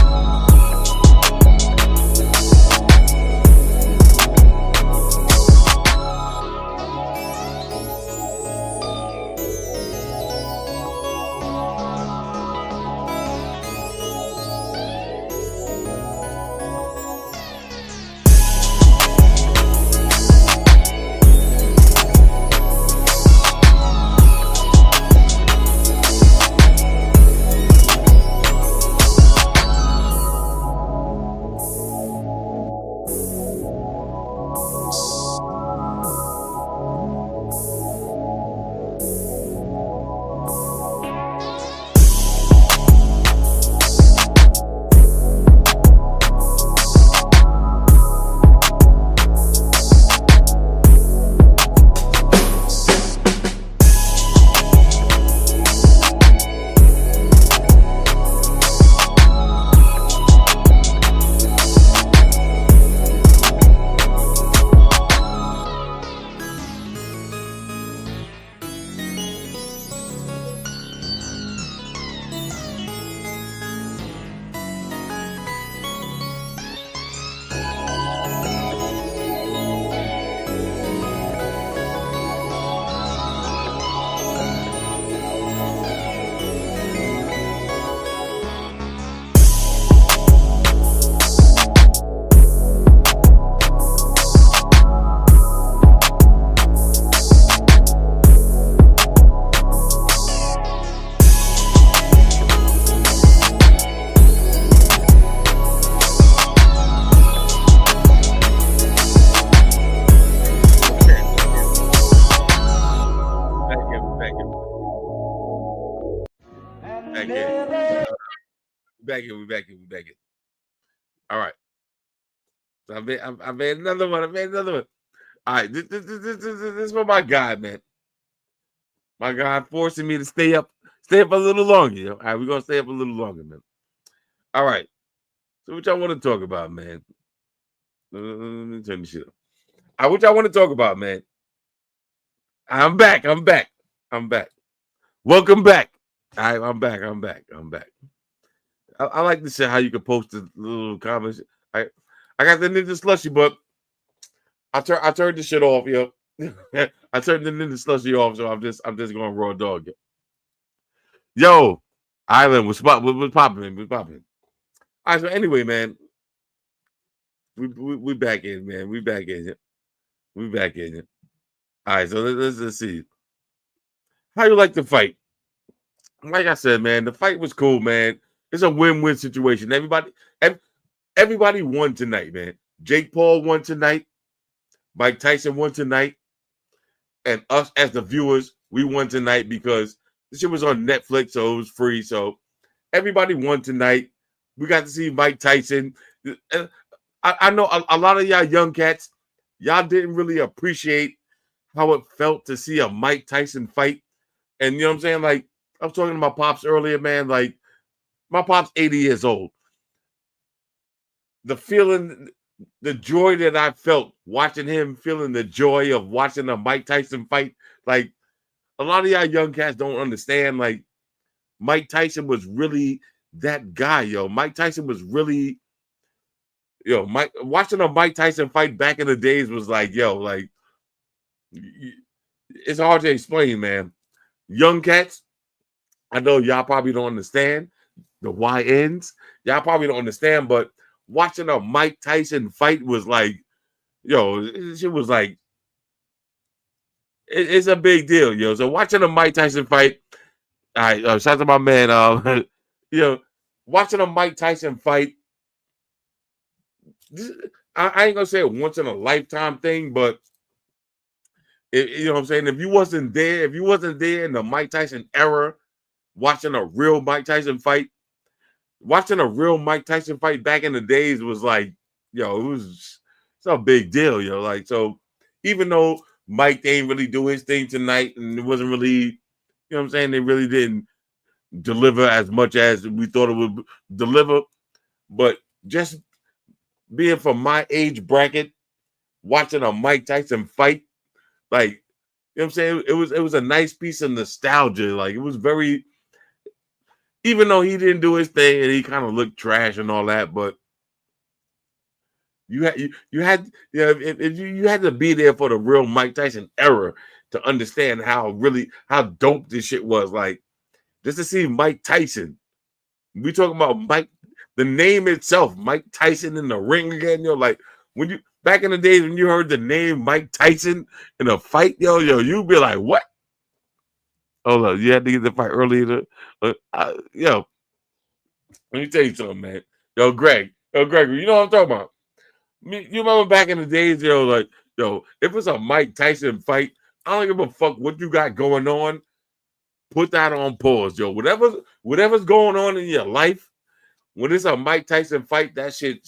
We back in. All right. So I made another one. All right. This is for my guy, man. My guy forcing me to stay up a little longer. You know? All right, we're gonna stay up a little longer, man. All right. So what y'all want to talk about, man? Let me turn this shit up. What y'all want to talk about, man? I'm back. Welcome back. I'm back. I like to see how you can post the little comments. I got the Ninja Slushy, but I turned this shit off, yo. I turned the Ninja Slushy off, so I'm just going raw dog. Yo, Island was popping. All right, so anyway, man, we back in, man. We back in it. All right, so let's see. How you like the fight? Like I said, man, the fight was cool, man. It's a win-win situation. Everybody won tonight, man. Jake Paul won tonight. Mike Tyson won tonight. And us as the viewers, we won tonight because this shit was on Netflix, so it was free. So everybody won tonight. We got to see Mike Tyson. I know a lot of y'all young cats, y'all didn't really appreciate how it felt to see a Mike Tyson fight. And you know what I'm saying? Like, I was talking to my pops earlier, man. Like, my pop's 80 years old. The feeling, the joy that I felt watching him, feeling the joy of watching a Mike Tyson fight. Like, a lot of y'all young cats don't understand. Like, Mike Tyson was really that guy, yo. Mike Tyson was really, watching a Mike Tyson fight back in the days was like, yo, like, it's hard to explain, man. Young cats, I know y'all probably don't understand the YNs. Y'all probably don't understand, but watching a Mike Tyson fight was like, it was like, it's a big deal, yo. So watching a Mike Tyson fight, all right, shout out to my man, watching a Mike Tyson fight, I ain't gonna say a once in a lifetime thing, but you know what I'm saying? If you wasn't there in the Mike Tyson era, watching a real Mike Tyson fight back in the days was like, it's a big deal, yo. Like, so even though Mike ain't really do his thing tonight and it wasn't really, you know what I'm saying? They really didn't deliver as much as we thought it would deliver. But just being from my age bracket, watching a Mike Tyson fight, like, you know what I'm saying? It was a nice piece of nostalgia. Like, it was very, even though he didn't do his thing and he kind of looked trash and all that, but you had to be there for the real Mike Tyson era to understand how dope this shit was. Like, just to see Mike Tyson, we talking about Mike, the name itself, Mike Tyson in the ring again, like, when you back in the days when you heard the name Mike Tyson in a fight, you'd be like, what? Hold on, you had to get the fight earlier. Let me tell you something, man. Greg, you know what I'm talking about. You remember back in the days, if it's a Mike Tyson fight, I don't give a fuck what you got going on. Put that on pause, yo. Whatever's going on in your life, when it's a Mike Tyson fight, that shit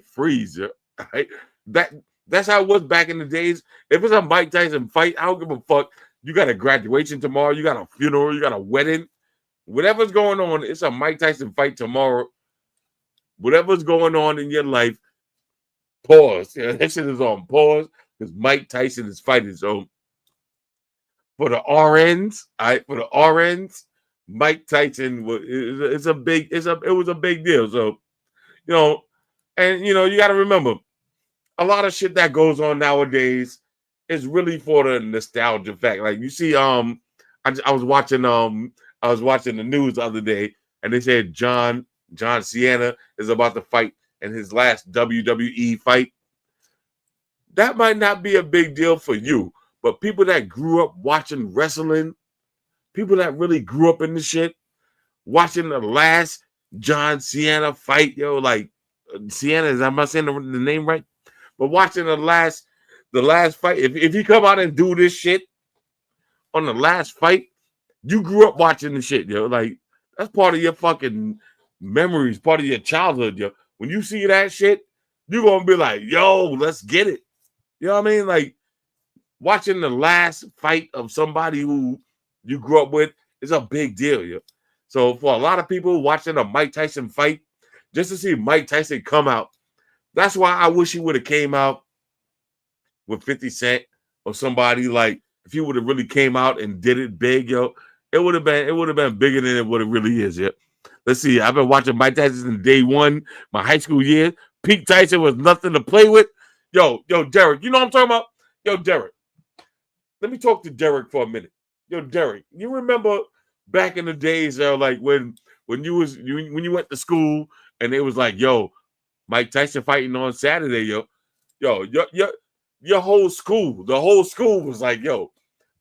freeze, yo. Right? That's how it was back in the days. If it's a Mike Tyson fight, I don't give a fuck. You got a graduation tomorrow, you got a funeral, you got a wedding. Whatever's going on, it's a Mike Tyson fight tomorrow. Whatever's going on in your life, pause. That shit is on pause because Mike Tyson is fighting. So for the RNs, Mike Tyson it was a big deal. So, you got to remember, a lot of shit that goes on nowadays is really for the nostalgia fact. Like, you see, I was watching the news the other day, and they said John Cena is about to fight in his last WWE fight. That might not be a big deal for you, but people that grew up watching wrestling, people that really grew up in the shit, watching the last John Cena fight, like Cena, am I saying the name right? But watching the last fight, if you come out and do this shit on the last fight, you grew up watching the shit, like, that's part of your fucking memories, part of your childhood, When you see that shit, you're gonna be like, yo, let's get it. You know what I mean? Like, watching the last fight of somebody who you grew up with is a big deal, So for a lot of people watching a Mike Tyson fight, just to see Mike Tyson come out, that's why I wish he would have came out with 50 Cent or somebody like if he would have really came out and did it big, yo, it would have been bigger than what it really is, yeah. Let's see. I've been watching Mike Tyson since day one, my high school year. Pete Tyson was nothing to play with. Yo, Derek, you know what I'm talking about? Yo, Derek. Let me talk to Derek for a minute. Yo, Derek, you remember back in the days, like when you went to school and it was like, yo, Mike Tyson fighting on Saturday, your whole school, the whole school was like, yo,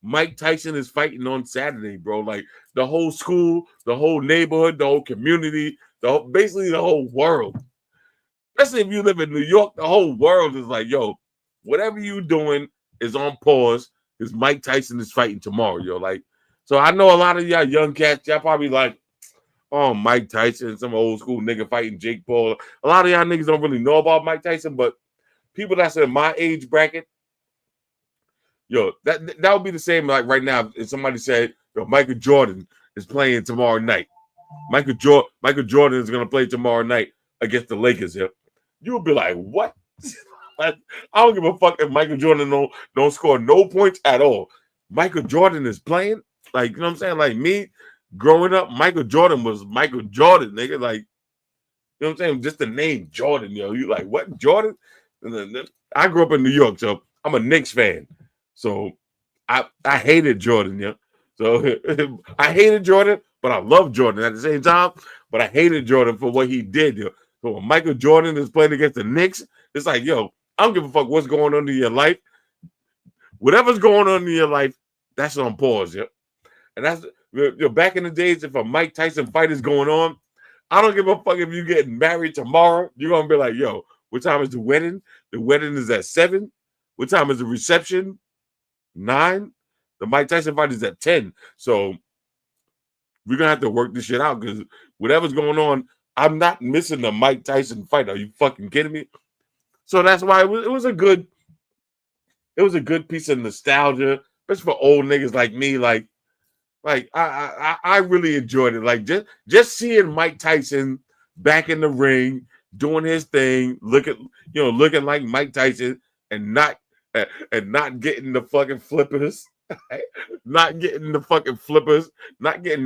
Mike Tyson is fighting on Saturday, bro. Like the whole school, the whole neighborhood, the whole community, basically the whole world. Especially if you live in New York, the whole world is like, yo, whatever you doing is on pause because Mike Tyson is fighting tomorrow, yo. Like, so I know a lot of y'all young cats, y'all probably like, oh, Mike Tyson, some old school nigga fighting Jake Paul. A lot of y'all niggas don't really know about Mike Tyson, but people that's in my age bracket, yo, that would be the same like right now if somebody said, yo, Michael Jordan is playing tomorrow night. Michael Jordan is gonna play tomorrow night against the Lakers. Yeah, you would be like, what? I don't give a fuck if Michael Jordan don't score no points at all. Michael Jordan is playing. Like, you know what I'm saying? Like me growing up, Michael Jordan was Michael Jordan, nigga. Like, you know what I'm saying? Just the name Jordan, yo. You like what? Jordan? I grew up in New York, so I'm a Knicks fan. So I hated Jordan, yeah. So I hated Jordan, but I love Jordan at the same time. But I hated Jordan for what he did, yo. So when Michael Jordan is playing against the Knicks, it's like, yo, I don't give a fuck what's going on in your life. Whatever's going on in your life, that's on pause, yeah. And that's back in the days, if a Mike Tyson fight is going on, I don't give a fuck if you getting married tomorrow. You're gonna be like, yo, what time is the wedding? The wedding is at 7. What time is the reception? 9. The Mike Tyson fight is at 10. So we're gonna have to work this shit out because whatever's going on, I'm not missing the Mike Tyson fight. Are you fucking kidding me? So that's why it was a good piece of nostalgia, especially for old niggas like me. Like I really enjoyed it. Like just seeing Mike Tyson back in the ring doing his thing, looking like Mike Tyson and not getting the fucking flippers, not getting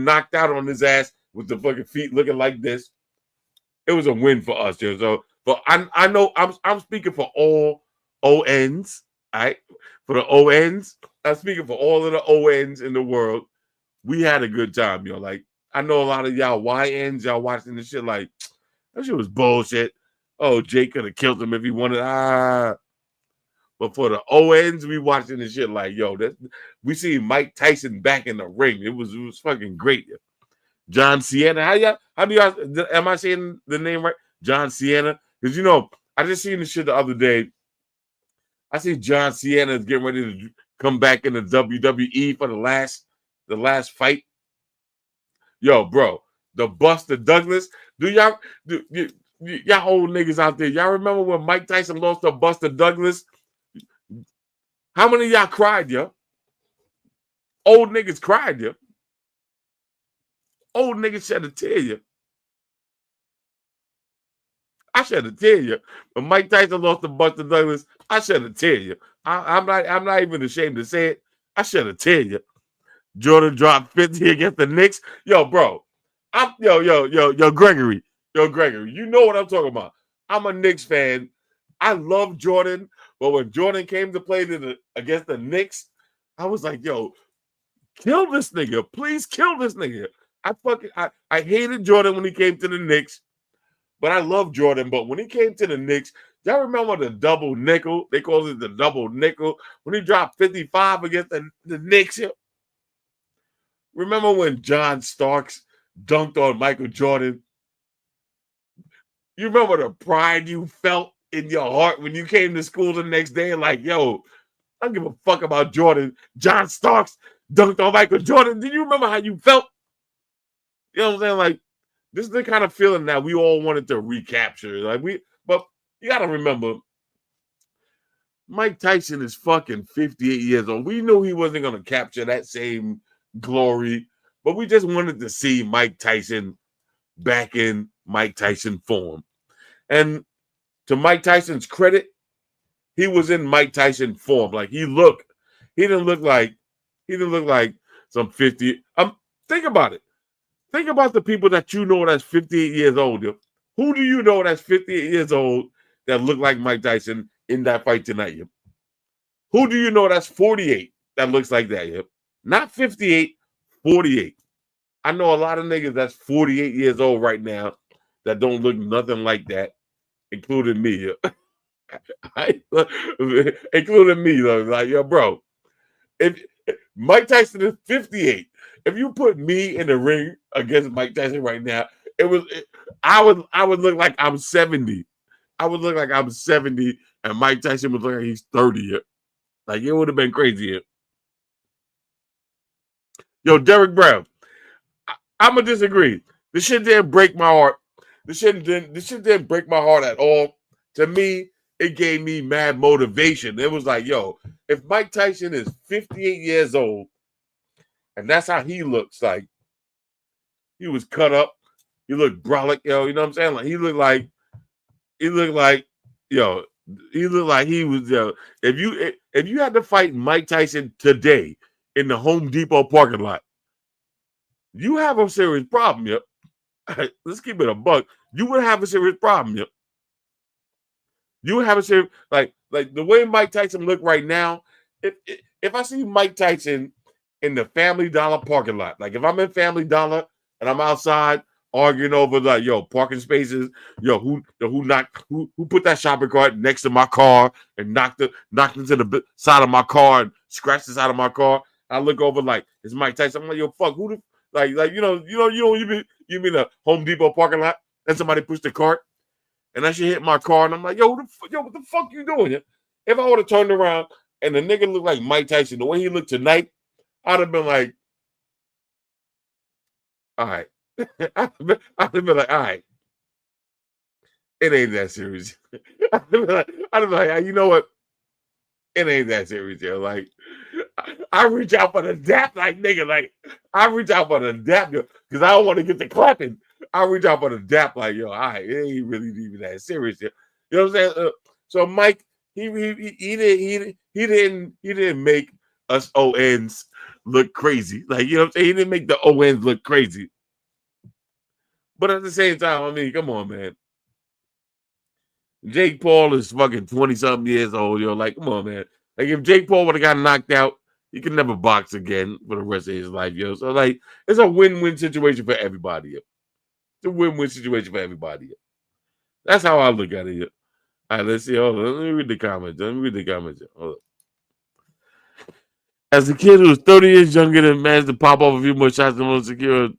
knocked out on his ass with the fucking feet looking like this. It was a win for us, yo. So, but I know I'm speaking for all ONs, all right? For the ONs, I'm speaking for all of the ONs in the world. We had a good time, yo. Like, I know a lot of y'all YNs, y'all watching this shit like, that shit was bullshit. Oh, Jake could have killed him if he wanted. But for the ONs, we watching this shit like, yo, we see Mike Tyson back in the ring. It was fucking great. Yo. John Cena. How do y'all, am I saying the name right? John Cena? Because, you know, I just seen this shit the other day. I see John Cena is getting ready to come back in the WWE for the last fight. Yo, bro, the Buster Douglas. Y'all old niggas out there, y'all remember when Mike Tyson lost to Buster Douglas? How many of y'all cried, yo? Old niggas cried, yo. Old niggas shed a tear, yo. I shed a tear, yo. When Mike Tyson lost to Buster Douglas, I shed a tear, yo. I'm not even ashamed to say it. I shed a tear, yo. Jordan dropped 50 against the Knicks. Yo, bro. Yo, Gregory. Yo, Gregory, you know what I'm talking about. I'm a Knicks fan. I love Jordan, but when Jordan came to play against the Knicks, I was like, yo, kill this nigga. Please kill this nigga. I hated Jordan when he came to the Knicks, but I love Jordan. But when he came to the Knicks, y'all remember the double nickel? They called it the double nickel. When he dropped 55 against the Knicks. Remember when John Starks dunked on Michael Jordan? You remember the pride you felt in your heart when you came to school the next day and like, yo, I don't give a fuck about Jordan. John Starks dunked on Michael Jordan. Do you remember how you felt? You know what I'm saying? Like, this is the kind of feeling that we all wanted to recapture. But you got to remember, Mike Tyson is fucking 58 years old. We knew he wasn't going to capture that same glory, but we just wanted to see Mike Tyson back in Mike Tyson form. And to Mike Tyson's credit, he was in Mike Tyson form. Like he didn't look like some 50. Think about it. Think about the people that you know that's 58 years old. Yo. Who do you know that's 58 years old that look like Mike Tyson in that fight tonight? Yo? Who do you know that's 48 that looks like that? Yo? Not 58, 48. I know a lot of niggas that's 48 years old right now that don't look nothing like that, including me. Yo. Including me, though. Like, yo, bro, if Mike Tyson is 58, if you put me in the ring against Mike Tyson right now, I would look like I'm 70. I would look like I'm 70, and Mike Tyson would look like he's 30. Like, it would have been crazy. Yo, Derek Brown, I'm gonna disagree. This shit didn't break my heart. This shit didn't break my heart at all. To me, it gave me mad motivation. It was like, yo, if Mike Tyson is 58 years old, and that's how he looks, like he was cut up, he looked brolic, yo, you know what I'm saying? Like he looked like, yo, he looked like he was, yo. If you had to fight Mike Tyson today in the Home Depot parking lot, you have a serious problem, yo. Let's keep it a buck. You would have a serious problem, yo. You would have a serious, like the way Mike Tyson look right now. If I see Mike Tyson in the Family Dollar parking lot, like if I'm in Family Dollar and I'm outside arguing over like, yo, parking spaces, yo, who put that shopping cart next to my car and knocked into the side of my car and scratched the side of my car. I look over like it's Mike Tyson. I'm like, yo, fuck, who the like you mean a Home Depot parking lot and somebody pushed the cart and that shit hit my car and I'm like, yo, what the fuck you doing? If I would have turned around and the nigga looked like Mike Tyson the way he looked tonight, I'd have been like, all right. I'd have been like, all right. It ain't that serious. I'd have been like, you know what? It ain't that serious, yo. Like, I reach out for the dap, like, nigga, like, I reach out for the dap, yo, because I don't want to get the clapping. I reach out for the dap, like, yo, all right, it ain't really even that serious, yo. You know what I'm saying? So Mike, he didn't make us ONs look crazy. Like, you know what I'm saying? He didn't make the ONs look crazy. But at the same time, I mean, come on, man. Jake Paul is fucking 20-something years old, yo. Like, come on, man. Like, if Jake Paul would have got knocked out, he could never box again for the rest of his life, yo. So, like, it's a win-win situation for everybody, yo. It's a win-win situation for everybody, yo. That's how I look at it, yo. All right, let's see. Hold on. Let me read the comments. Hold on. As a kid who was 30 years younger than managed to pop off a few more shots than most secure.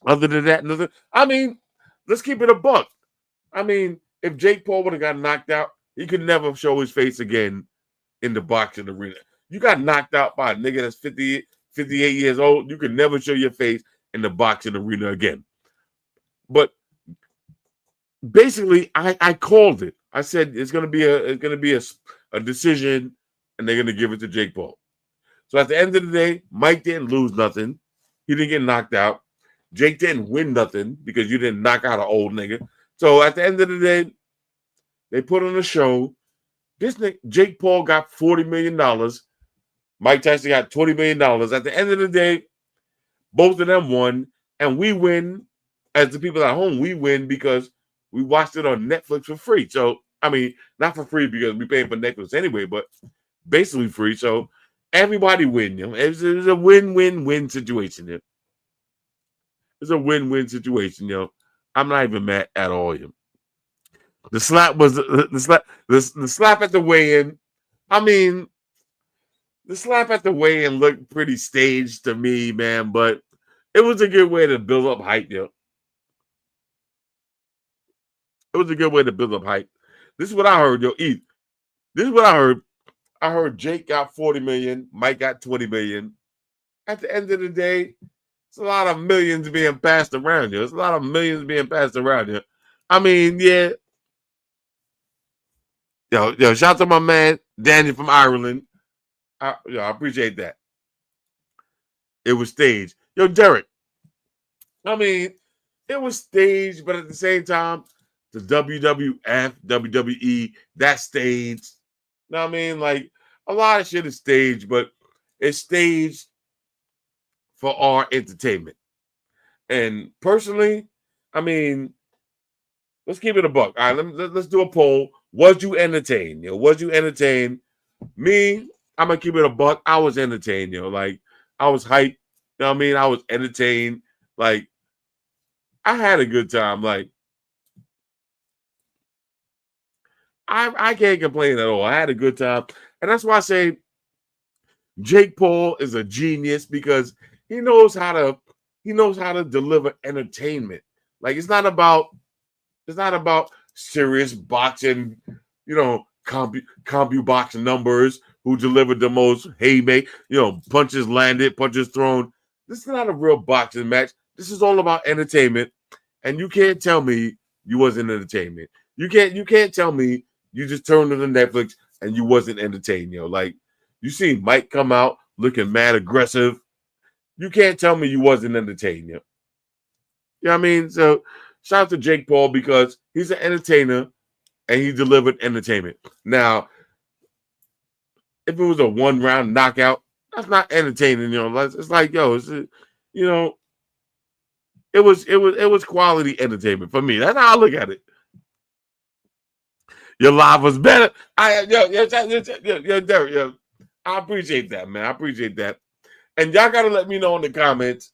Other than that, nothing. I mean, let's keep it a buck. I mean, if Jake Paul would have got knocked out, he could never show his face again in the boxing arena. You got knocked out by a nigga that's 58 years old. You could never show your face in the boxing arena again. But basically, I called it. I said it's gonna be a decision, and they're gonna give it to Jake Paul. So at the end of the day, Mike didn't lose nothing. He didn't get knocked out. Jake didn't win nothing because you didn't knock out an old nigga. So at the end of the day, they put on a show. This nigga, Jake Paul got $40 million. Mike Tyson got $20 million. At the end of the day, both of them won. And we win, as the people at home, we win because we watched it on Netflix for free. So, I mean, not for free because we paying for Netflix anyway, but basically free. So everybody win. You know? It's a win-win-win situation. You know? It's a win-win situation, yo. I'm not even mad at all, yo. The slap was the slap at the weigh-in. I mean, the slap at the weigh-in looked pretty staged to me, man, but it was a good way to build up hype, yo. It was a good way to build up hype. This is what I heard, yo. This is what I heard. I heard Jake got 40 million, Mike got 20 million. At the end of the day, it's a lot of millions being passed around here. It's a lot of millions being passed around here. I mean, yeah. Yo, shout out to my man, Daniel from Ireland. I appreciate that. It was staged. Yo, Derek. I mean, it was staged, but at the same time, the WWF, WWE, that staged. You know what I mean? Like a lot of shit is staged, but it's staged for our entertainment. And personally, I mean, let's keep it a buck. All right, let's do a poll. Was you entertained? Was you entertained? Me, I'm gonna keep it a buck. I was entertained, like I was hyped. You know what I mean? I was entertained. Like I had a good time. Like I can't complain at all. I had a good time. And that's why I say Jake Paul is a genius because he knows how to deliver entertainment. Like it's not about serious boxing, CompuBox numbers who delivered the most haymaker, punches landed, punches thrown. This is not a real boxing match. This is all about entertainment. And you can't tell me you wasn't entertainment. You can't tell me you just turned on the Netflix and you wasn't entertained, Like you seen Mike come out looking mad aggressive. You can't tell me you wasn't entertained, You know what I mean? So shout out to Jake Paul because he's an entertainer and he delivered entertainment. Now, if it was a 1-round knockout, that's not entertaining, It's like, it was quality entertainment for me. That's how I look at it. Your live was better. Derek, I appreciate that, man. I appreciate that. And y'all gotta let me know in the comments.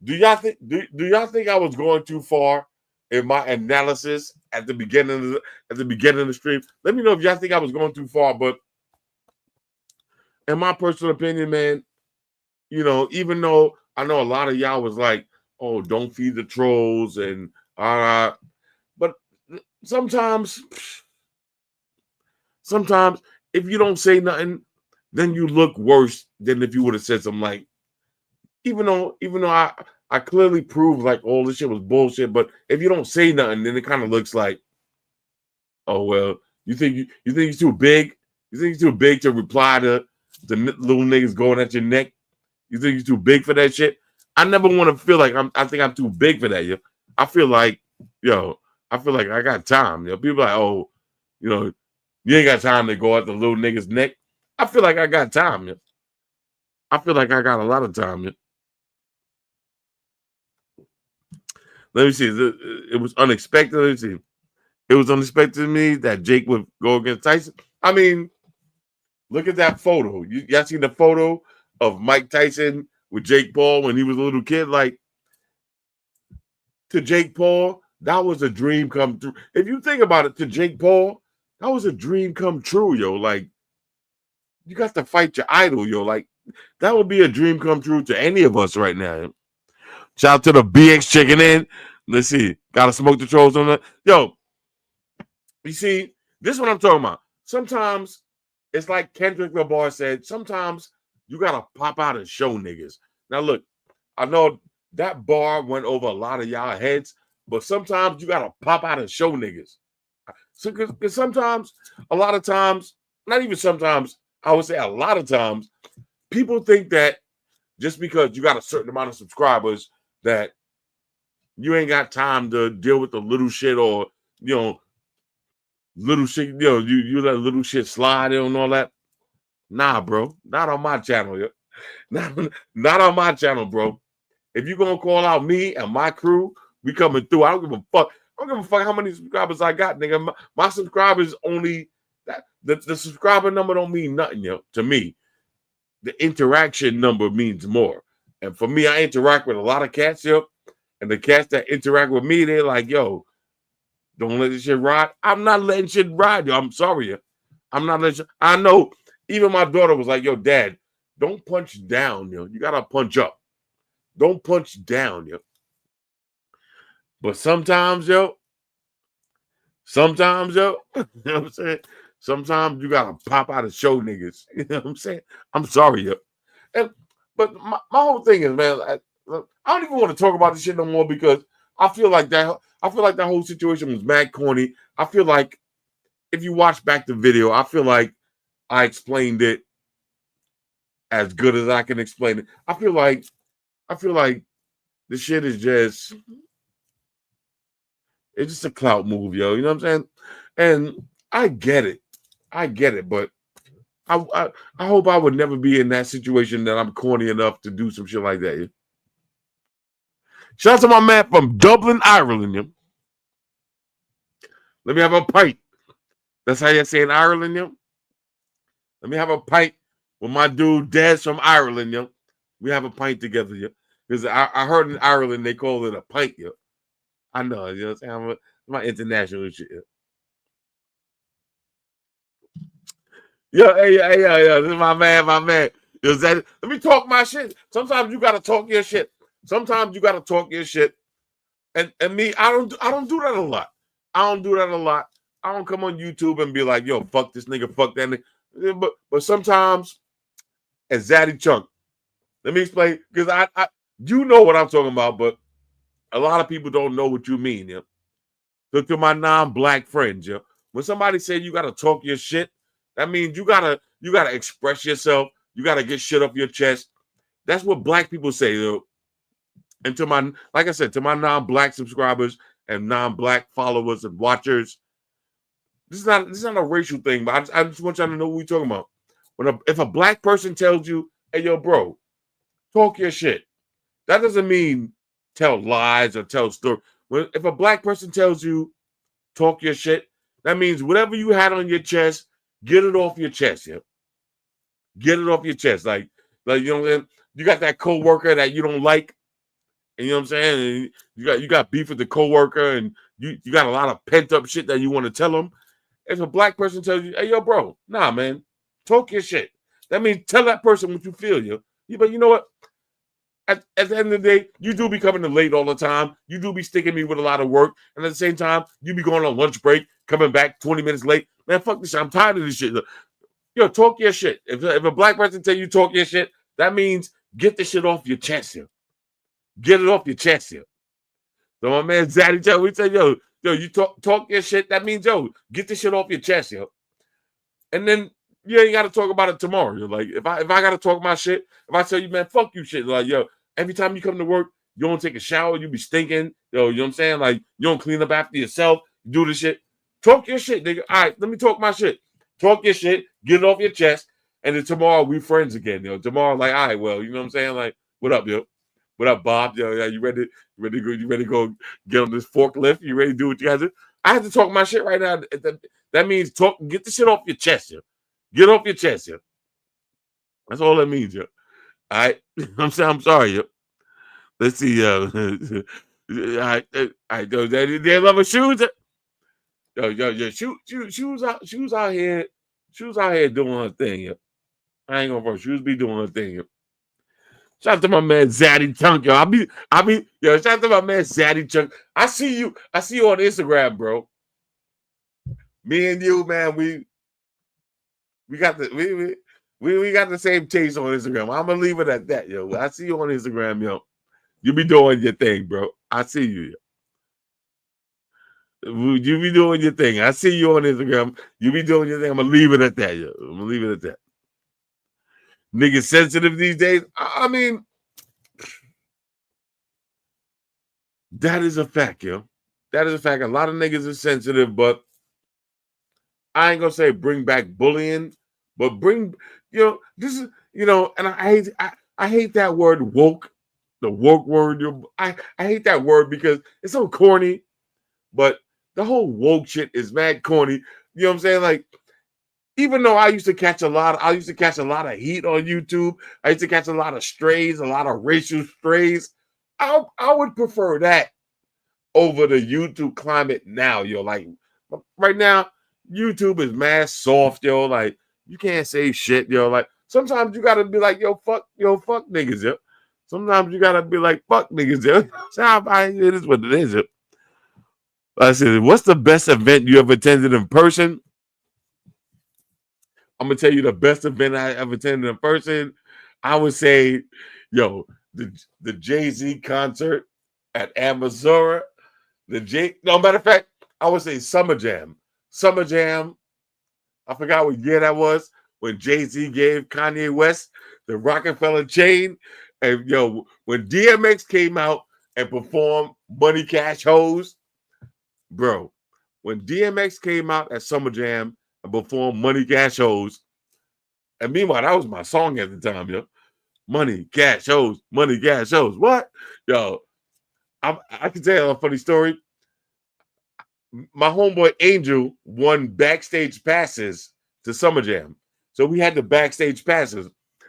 Do y'all think I was going too far in my analysis at the beginning of the stream? Let me know if y'all think I was going too far. But in my personal opinion, man, even though I know a lot of y'all was like, "Oh, don't feed the trolls," and but sometimes if you don't say nothing, then you look worse than if you would have said something. Like, even though I clearly proved like all this shit was bullshit, but if you don't say nothing, then it kind of looks like, oh well, you think he's too big? You think he's too big to reply to the little niggas going at your neck? You think he's too big for that shit? I never want to feel like I think I'm too big for that. I feel like, I got time. People are like, oh, you ain't got time to go at the little nigga's neck. I feel like I got time. I feel like I got a lot of time. Let me see. It was unexpected. Let me see. It was unexpected to me that Jake would go against Tyson. I mean, look at that photo. Y'all seen the photo of Mike Tyson with Jake Paul when he was a little kid? Like, to Jake Paul, that was a dream come true. If you think about it, to Jake Paul, that was a dream come true, Like, you got to fight your idol, Like, that would be a dream come true to any of us right now. Shout out to the BX checking in. Let's see. Gotta smoke the trolls on that. You see, this is what I'm talking about. Sometimes it's like Kendrick Lamar said, sometimes you gotta pop out and show niggas. Now look, I know that bar went over a lot of y'all heads, but sometimes you gotta pop out and show niggas. So because sometimes, a lot of times, not even sometimes, I would say a lot of times, people think that just because you got a certain amount of subscribers that you ain't got time to deal with the little shit or, little shit, you let little shit slide and all that. Nah, bro. Not on my channel, Not on my channel, bro. If you're going to call out me and my crew, we coming through. I don't give a fuck. I don't give a fuck how many subscribers I got, nigga. My subscribers only, the subscriber number don't mean nothing, to me. The interaction number means more. And for me, I interact with a lot of cats, and the cats that interact with me, they're like, yo, don't let this shit ride. I'm not letting shit ride, I'm sorry, I'm not letting shit. I know even my daughter was like, yo, Dad, don't punch down, You got to punch up. Don't punch down, But sometimes, you know what I'm saying? Sometimes you got to pop out and show niggas. You know what I'm saying? I'm sorry, But my whole thing is, man, I don't even want to talk about this shit no more because I feel like that whole situation was mad corny. I feel like if you watch back the video, I feel like I explained it as good as I can explain it. I feel like the shit is just, It's just a clout move, yo. You know what I'm saying? And I get it. But I hope I would never be in that situation that I'm corny enough to do some shit like that. Yeah? Shout out to my man from Dublin, Ireland. Yeah? Let me have a pint. That's how you say in Ireland, yo. Let me have a pint with my dude Des from Ireland, yo. We have a pint together, yo. Because I heard in Ireland they call it a pint, yo. I know, you know what I'm saying? My international shit. Yo, hey, this is my man. Yo, let me talk my shit. Sometimes you gotta talk your shit. And me, I don't do that a lot. I don't come on YouTube and be like, yo, fuck this nigga, fuck that nigga. But sometimes, as Zaddy Chunk, let me explain, because I you know what I'm talking about, but a lot of people don't know what you mean, yeah. So to my non-black friends, yeah, when somebody say you gotta talk your shit, that means you gotta express yourself. You gotta get shit off your chest. That's what black people say, yo. And to my, like I said, to my non-black subscribers and non-black followers and watchers, this is not a racial thing, but I just want y'all to know what we're talking about. If a black person tells you, hey, yo, bro, talk your shit, that doesn't mean tell lies or tell stories. If a black person tells you, talk your shit, that means whatever you had on your chest, get it off your chest, yeah. Get it off your chest. Like you know, you got that coworker that you don't like, and you know what I'm saying? And you got beef with the coworker, and you got a lot of pent-up shit that you want to tell them. If a black person tells you, hey, yo, bro, nah, man, talk your shit. That means tell that person what you feel, yo. But you know what? At the end of the day, you do be coming in late all the time. You do be sticking me with a lot of work. And at the same time, you be going on lunch break, coming back 20 minutes late. Man, fuck this shit. I'm tired of this shit. Yo, talk your shit. If a black person tell you talk your shit, that means get the shit off your chest, yo. Get it off your chest, yo. So my man Zaddy, we say, yo, you talk your shit. That means, yo, get the shit off your chest, yo. And then you ain't got to talk about it tomorrow. You're like, if I got to talk my shit, if I tell you, man, fuck you shit, like, yo, every time you come to work, you don't take a shower, you be stinking, yo, you know what I'm saying? Like, you don't clean up after yourself, you do this shit. Talk your shit, nigga. All right, let me talk my shit. Talk your shit, get it off your chest, and then tomorrow we friends again, yo. Tomorrow, like, all right, well, you know what I'm saying? Like, what up, yo? What up, Bob? Yo, you ready to go get on this forklift? You ready to do what you guys do? I have to talk my shit right now. That means get the shit off your chest, yo. Get off your chest, yo. That's all that means, yo. All right, I'm sorry, yo. Let's see, yo. I go. They love a shoes. Yo, shoes out here doing her thing, yo. I ain't gonna front. Shoes be doing her thing, yo. Shout out to my man Zaddy Chunk, yo. Shout out to my man Zaddy Chunk. I see you on Instagram, bro. Me and you, man, we got the same taste on Instagram. I'm gonna leave it at that, yo. I see you on Instagram, yo. You be doing your thing, bro. I see you, yo. You be doing your thing. I see you on Instagram. You be doing your thing. I'm gonna leave it at that, yo. I'm gonna leave it at that. Niggas sensitive these days. I mean, that is a fact, yo. That is a fact. A lot of niggas are sensitive, but I ain't gonna say bring back bullying, but bring, you know, this is, you know, and I hate that word woke, the woke word. I hate that word because it's so corny, but the whole woke shit is mad corny. You know what I'm saying? Like, even though I used to catch a lot of heat on YouTube, I used to catch a lot of strays, a lot of racial strays. I would prefer that over the YouTube climate now, yo. Like, right now, YouTube is mad soft, yo. Like, you can't say shit, yo. Like, sometimes you gotta be like, fuck niggas, yo. Sometimes you gotta be like, fuck niggas, yo. It is what it is, yo. I said, what's the best event you ever attended in person? I'm gonna tell you the best event I ever attended in person. I would say, yo, the Jay-Z concert at Amazura. No, matter of fact, I would say Summer Jam. Summer Jam. I forgot what year that was when Jay-Z gave Kanye West the Rockefeller chain. And yo, when DMX came out and performed Money Cash Hoes, bro, when DMX came out at Summer Jam and performed Money Cash Shows, and meanwhile, that was my song at the time, yo. Money Cash Shows, Money Cash Shows. What? Yo, I can tell you a funny story. My homeboy Angel won backstage passes to Summer Jam. So we had the backstage passes.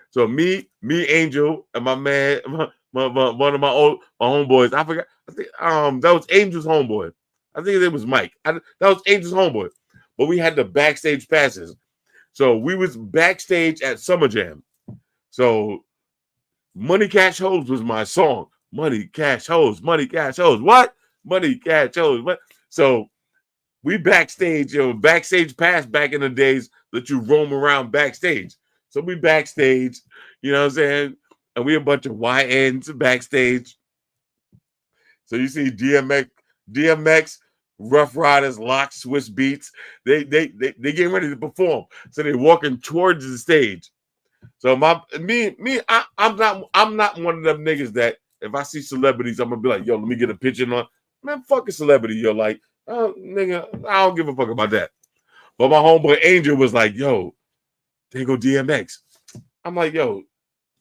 So me, Angel, and my man, one of my homeboys, I forgot. I think that was Angel's homeboy. I think it was Mike. That was Angel's homeboy. But we had the backstage passes. So we was backstage at Summer Jam. So Money Cash Hoes was my song. Money Cash Hoes, Money Cash Hoes. What? Money Cash Hoes. What? So we backstage, backstage pass back in the days that you roam around backstage. So we backstage, you know what I'm saying? And we a bunch of YNs backstage. So you see DMX, Rough Riders, Lock, Swiss Beats. They getting ready to perform. So they walking towards the stage. So I'm not one of them niggas that if I see celebrities, I'm gonna be like, yo, let me get a picture on. Man, fuck a celebrity, yo. Like, nigga, I don't give a fuck about that. But my homeboy Angel was like, yo, there go DMX. I'm like, yo,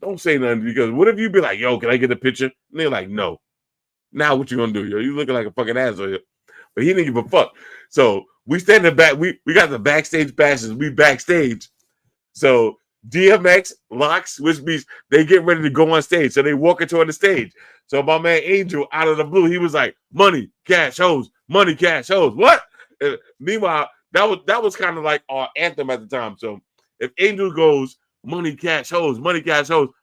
don't say nothing because what if you be like, yo, can I get a picture? And they're like, no. Now what you gonna do, yo? You looking like a fucking asshole, yo. But he didn't give a fuck. So we stand in the back. We got the backstage passes. We backstage. So DMX, Locks, Swiss Beats, they get ready to go on stage. So they walk into the stage. So my man Angel, out of the blue, he was like, money, cash, hoes, money, cash, hoes. What? Meanwhile, that was kind of like our anthem at the time. So if Angel goes, money, cash, hoes,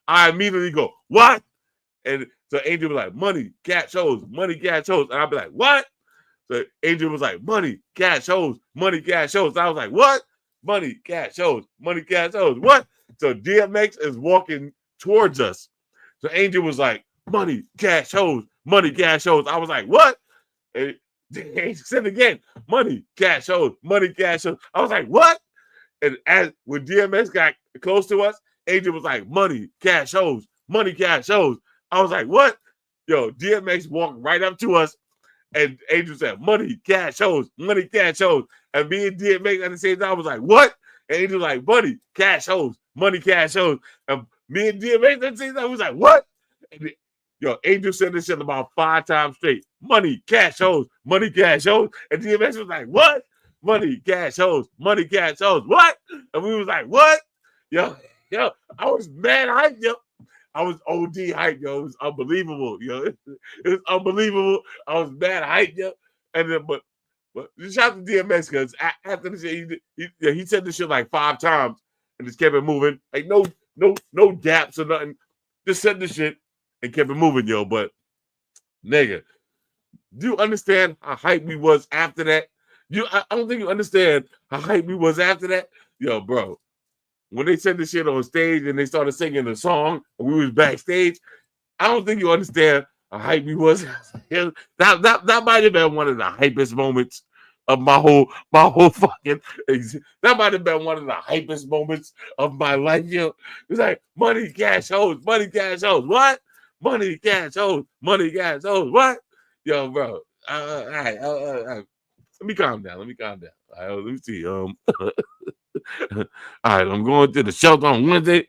I immediately go, what? And so Angel was like, money, cash, hoes, and I'd be like, what? So Angel was like, money, cash, hoes, And I was like, what? Money, cash, hoes, what? So DMX is walking towards us. So Angel was like, money, cash, hoes. I was like, what? And Angel said again, money, cash, hoes. I was like, what? And when DMX got close to us, Angel was like, money, cash, hoes. I was like, what? Yo, DMX walked right up to us, and Angel said, money, cash, hoes. And me and DMX at the same time was like, what? And Angel was like, money, cash, hoes. And me and DMX at the same time was like, what? And Angel said this shit about 5 times straight. Money, cash, hoes. And DMX was like, what? Money, cash, hoes. What? And we was like, what? Yo, I was mad hyped, yo. I was OD hyped, yo. It was unbelievable, yo. It was unbelievable. I was mad hyped, yo. And then, but shout out to DMX because after the shit, he said this shit like 5 times and just kept it moving. Like no gaps or nothing. Just said the shit and kept it moving, yo. But nigga, do you understand how hyped we was after that? I don't think you understand how hyped we was after that, yo, bro. When they said this shit on stage and they started singing the song and we was backstage, I don't think you understand how hype we was. that might have been one of the hypest moments of my whole fucking. That might have been one of the hypest moments of my life, yo. It's like money, cash, hoes. What? Money, cash, hoes. What? Yo, bro. All right. Let me calm down. All right, let me see. All right, I'm going to the shelter on Wednesday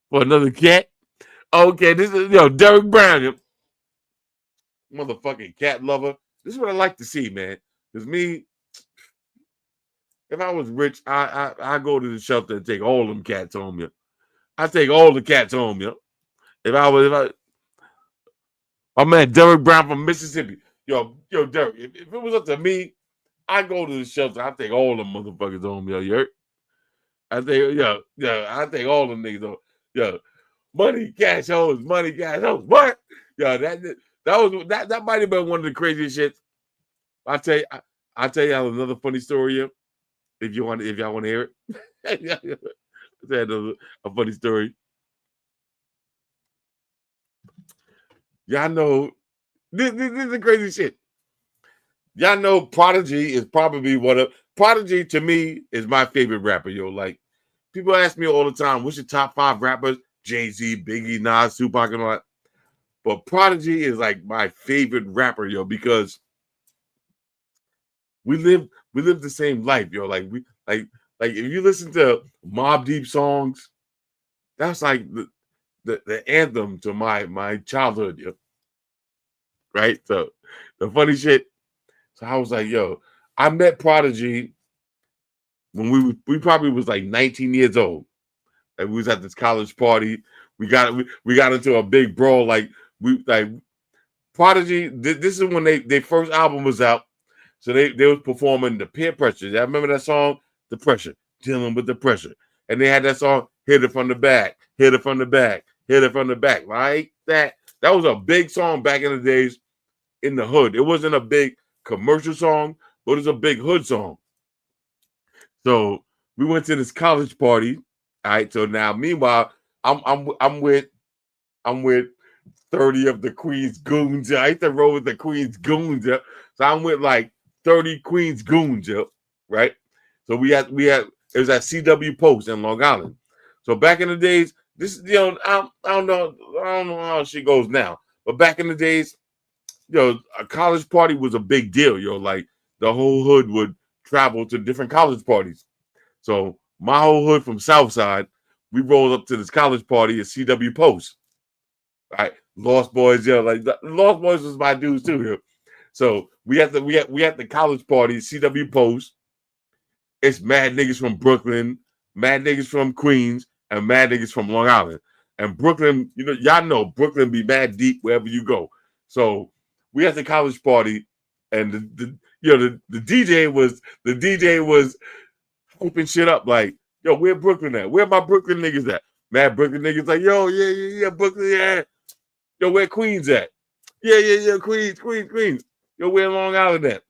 for another cat. Okay, this is Derek Brown, motherfucking cat lover. This is what I like to see, man. Because me, if I was rich, I go to the shelter and take all them cats home, yo. I take all the cats home, yo. My man Derek Brown from Mississippi, yo, Derek. If it was up to me, I go to the shelter. I take all them motherfuckers home, yo. You heard? I take all them niggas home. Yo, money, cash, hoes. What? Yo, that might have been one of the craziest shit. I'll tell you another funny story, yo, if y'all want to hear it. I'll tell you a funny story. Y'all know this is the crazy shit. Y'all know Prodigy is probably Prodigy to me is my favorite rapper, yo. Like, people ask me all the time, what's your top 5 rappers? Jay-Z, Biggie, Nas, Tupac, and all that. But Prodigy is like my favorite rapper, yo, because we live the same life, yo. Like if you listen to Mobb Deep songs, that's like the anthem to my childhood, yo. Right? So the funny shit. So I was like, yo, I met Prodigy when we probably was like 19 years old. And we was at this college party. We got into a big brawl. Like Prodigy. This is when they first album was out. So they was performing the Peer Pressure. I remember that song, The Pressure, dealing with the pressure. And they had that song, Hit It From the Back, Hit It From the Back, Hit It From the Back. Like that. That was a big song back in the days in the hood. It wasn't a big commercial song, but it was a big hood song. So we went to this college party. All right. So now, meanwhile, I'm with 30 of the Queens goons. I used to roll with the Queens goons. So I'm with like 30 Queens goons, right? So we had it was at CW Post in Long Island. So back in the days, this I don't know how she goes now, but back in the days, a college party was a big deal, like the whole hood would travel to different college parties. So my whole hood from Southside, we rolled up to this college party at CW Post. Right, Lost Boys, like the Lost Boys was my dudes too. So we had the college party, CW Post. It's mad niggas from Brooklyn, mad niggas from Queens, and mad niggas from Long Island. And Brooklyn, y'all know Brooklyn be mad deep wherever you go. So we had the college party, and the DJ was hyping shit up like, yo, where Brooklyn at? Where my Brooklyn niggas at? Mad Brooklyn niggas like, yo, yeah, Brooklyn, yeah. Yo, where Queens at? Yeah, Queens. Yo, where Long Island at?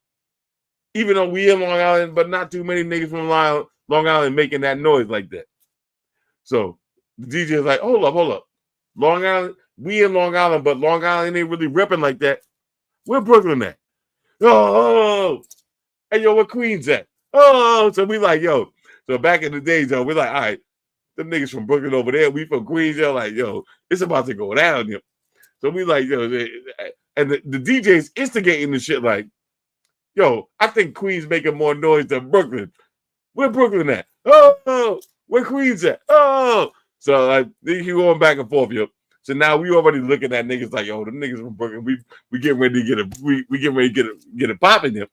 Even though we in Long Island, but not too many niggas from Long Island making that noise like that. So the DJ is like, hold up. Long Island, we in Long Island, but Long Island ain't really repping like that. Where Brooklyn at? Oh. Hey, yo, where Queens at? Oh, so we like, yo. So back in the days, yo, we're like, all right, them niggas from Brooklyn over there, we from Queens, yo, like, yo, it's about to go down, yo. So we like, yo, and the DJ's instigating the shit like, yo, I think Queens making more noise than Brooklyn. Where Brooklyn at? Oh, where Queens at? Oh. So like they keep going back and forth, yo. So now we already looking at niggas like, yo, the niggas from Brooklyn, we getting ready to get it popping, yo.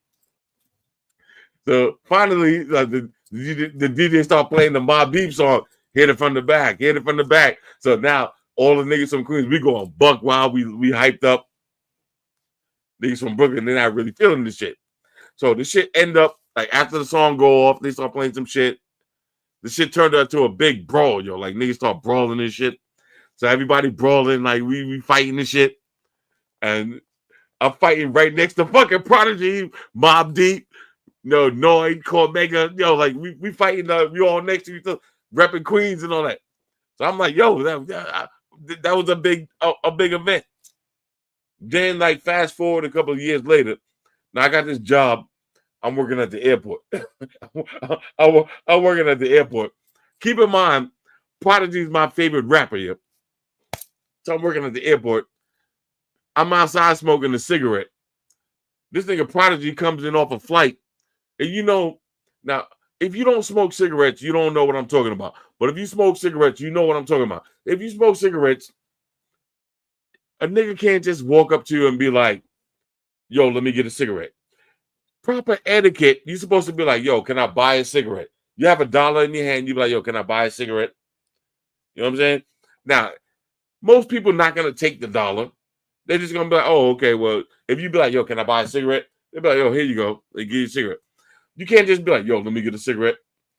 So finally, the DJ start playing the Mobb Deep song, Hit It From the Back. So now all the niggas from Queens, we going buck wild, we hyped up. Niggas from Brooklyn, they're not really feeling this shit. So the shit end up, like after the song go off, they start playing some shit. The shit turned into a big brawl, yo. Like niggas start brawling and shit. So everybody brawling, like we fighting and shit. And I'm fighting right next to fucking Prodigy, Mobb Deep, Noid, Cormega, like we fighting, we all next to each other, repping Queens and all that. So I'm like, yo, that was a big event. Then, like, fast forward a couple of years later, now I got this job. I'm working at the airport. I'm working at the airport. Keep in mind, Prodigy is my favorite rapper here. So I'm working at the airport. I'm outside smoking a cigarette. This nigga Prodigy comes in off a flight. And now, if you don't smoke cigarettes, you don't know what I'm talking about. But if you smoke cigarettes, you know what I'm talking about. If you smoke cigarettes, a nigga can't just walk up to you and be like, yo, let me get a cigarette. Proper etiquette, you're supposed to be like, yo, can I buy a cigarette? You have $1 in your hand, you be like, yo, can I buy a cigarette? You know what I'm saying? Now, most people not going to take the $1. They're just going to be like, oh, okay, well, if you be like, yo, can I buy a cigarette? They'll be like, yo, here you go. They give you a cigarette. You can't just be like, yo, let me get a cigarette.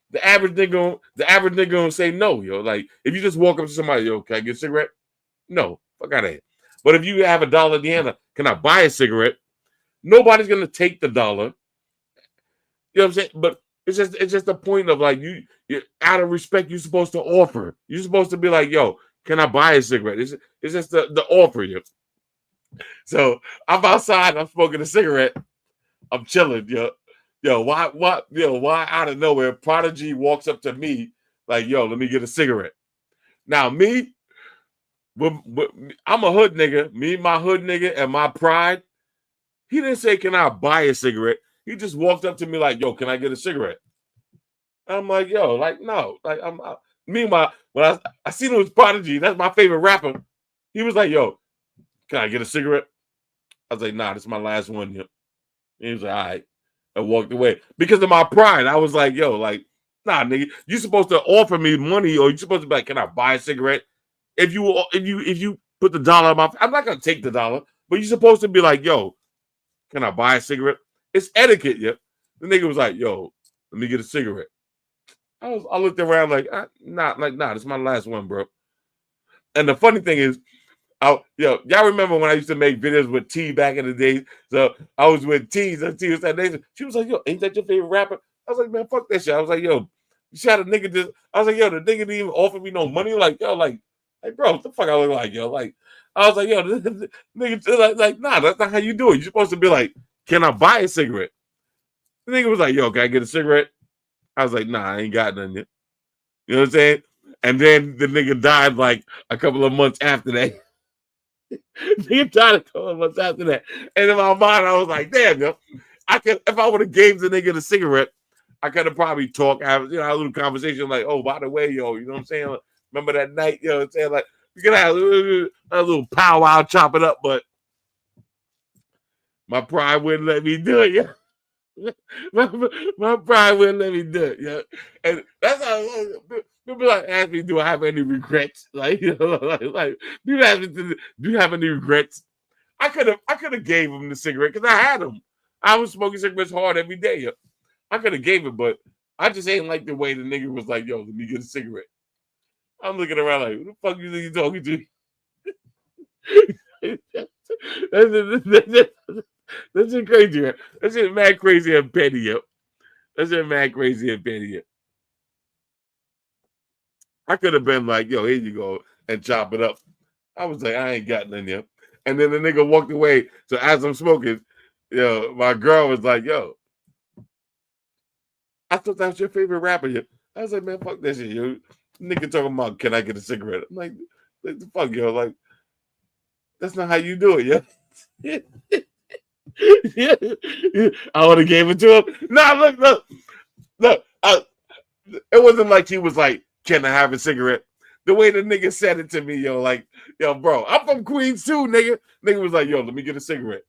The average nigga gonna say no, yo. Like, if you just walk up to somebody, yo, can I get a cigarette? No, fuck out of here. But if you have $1 in the hand, can I buy a cigarette? Nobody's gonna take the $1. You know what I'm saying? But it's just the point of like you out of respect, you're supposed to offer. You're supposed to be like, yo, can I buy a cigarette? It's just the offer, yo. So I'm outside, I'm smoking a cigarette, I'm chilling, yo. Why out of nowhere, Prodigy walks up to me like, yo, let me get a cigarette. Now, me, I'm a hood nigga. Me, my hood nigga, and my pride. He didn't say, can I buy a cigarette? He just walked up to me like, yo, can I get a cigarette? I'm like, yo, like, no. Like, meanwhile, when I seen him with Prodigy, that's my favorite rapper. He was like, yo, can I get a cigarette? I was like, nah, this is my last one here. He was like, all right. I walked away. Because of my pride, I was like, yo, like, nah, nigga, you supposed to offer me money, or you supposed to be like, can I buy a cigarette? If you put the dollar in my, I'm not gonna take the dollar, but you're supposed to be like, yo, can I buy a cigarette? It's etiquette, yeah. The nigga was like, yo, let me get a cigarette. I looked around like, nah, this is my last one, bro. And the funny thing is, y'all remember when I used to make videos with T back in the day? So I was with T, so T was that day. She was like, yo, ain't that your favorite rapper? I was like, man, fuck that shit. I was like, yo, you shot a nigga just, I was like, yo, the nigga didn't even offer me no money. Like, yo, like, bro, what the fuck I look like, yo? Like, I was like, yo, this nigga, like, nah, that's not how you do it. You're supposed to be like, can I buy a cigarette? The nigga was like, yo, can I get a cigarette? I was like, nah, I ain't got none yet. You know what I'm saying? And then the nigga died like a couple of months after that. Nigga died a couple of months after that. And in my mind, I was like, damn, yo, if I would have gave the nigga the cigarette, I could have probably talked, have a little conversation like, oh, by the way, yo, you know what I'm saying? Remember that night, you know what I'm saying? Like, we could have a little powwow, chop it up, but my pride wouldn't let me do it, yeah. my pride wouldn't let me do it, yeah. And that's how people like ask me, do I have any regrets? Like, you know, like people ask me, do you have any regrets? I could have gave him the cigarette because I had him. I was smoking cigarettes hard every day. Yeah. I could have gave it, but I just ain't like the way the nigga was like, yo, let me get a cigarette. I'm looking around like, who the fuck you think you talking to? That's just crazy. Man. That's just mad crazy and petty, yo. That's just mad crazy and petty, yo. I could have been like, yo, here you go, and chop it up. I was like, I ain't got none, yo. And then the nigga walked away. So as I'm smoking, yo, my girl was like, yo, I thought that was your favorite rapper, yo. I was like, man, fuck that shit, yo. Nigga talking about, can I get a cigarette? I'm like, what the fuck, yo? Like, that's not how you do it, yo. I would have gave it to him. Nah, look. It wasn't like he was like, can I have a cigarette? The way the nigga said it to me, yo, like, yo, bro, I'm from Queens too, nigga. Nigga was like, yo, let me get a cigarette.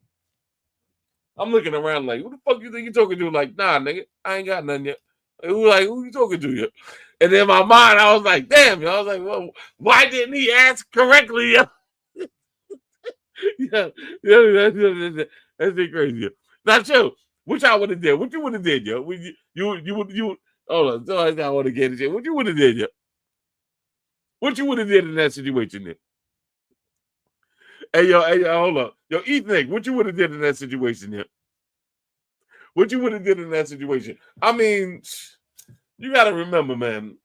I'm looking around like, who the fuck you think you talking to? Like, nah, nigga, I ain't got none yet. Who you talking to, yo? And in my mind, I was like, damn, yo. I was like, well, why didn't he ask correctly, yo? yeah, that's crazy. Not you. Which I would have did. What you would have did, yo? You. Hold on. So I want to get it. What you would have did, yo? What you would have did in that situation, then? Hey, yo, hold on. Yo, Ethan, what you would have did in that situation, yo? What you would have did in that situation? I mean, you got to remember, man.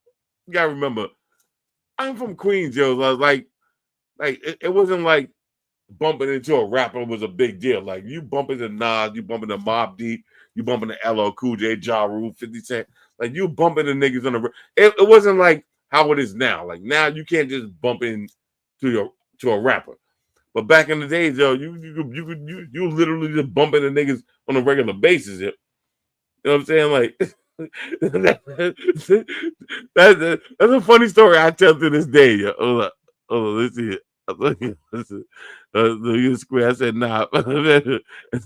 You got to remember. I'm from Queens, yo. Like it wasn't like bumping into a rapper was a big deal. Like you bumping into Nas, you bumping into Mobb Deep, you bumping into LL Cool J, Ja Rule, 50 Cent. Like you bumping the niggas on the. It wasn't like how it is now. Like now you can't just bump into a rapper. But back in the days, yo, you literally just bumping the niggas on a regular basis. Yo. You know what I'm saying? Like that's a funny story I tell to this day. Yo. Hold on, let's see it. The square. I said, nah,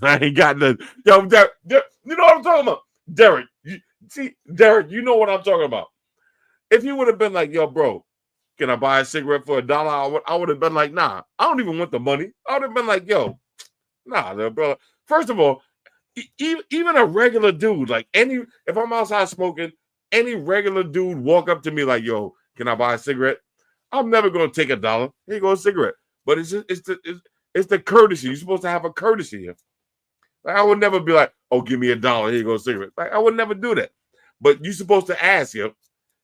I ain't got nothing. Yo, Derek, you know what I'm talking about? Derek, Derek, you know what I'm talking about. If you would have been like, yo, bro, can I buy a cigarette for $1? I would have been like, nah, I don't even want the money. I would have been like, yo, nah, bro. First of all, even a regular dude, like if I'm outside smoking, any regular dude walk up to me like, yo, can I buy a cigarette? I'm never gonna take $1. Here you go, a cigarette. But it's the courtesy. You're supposed to have a courtesy here. Like, I would never be like, oh, give me $1. Here you go, a cigarette. Like I would never do that. But you're supposed to ask, yo.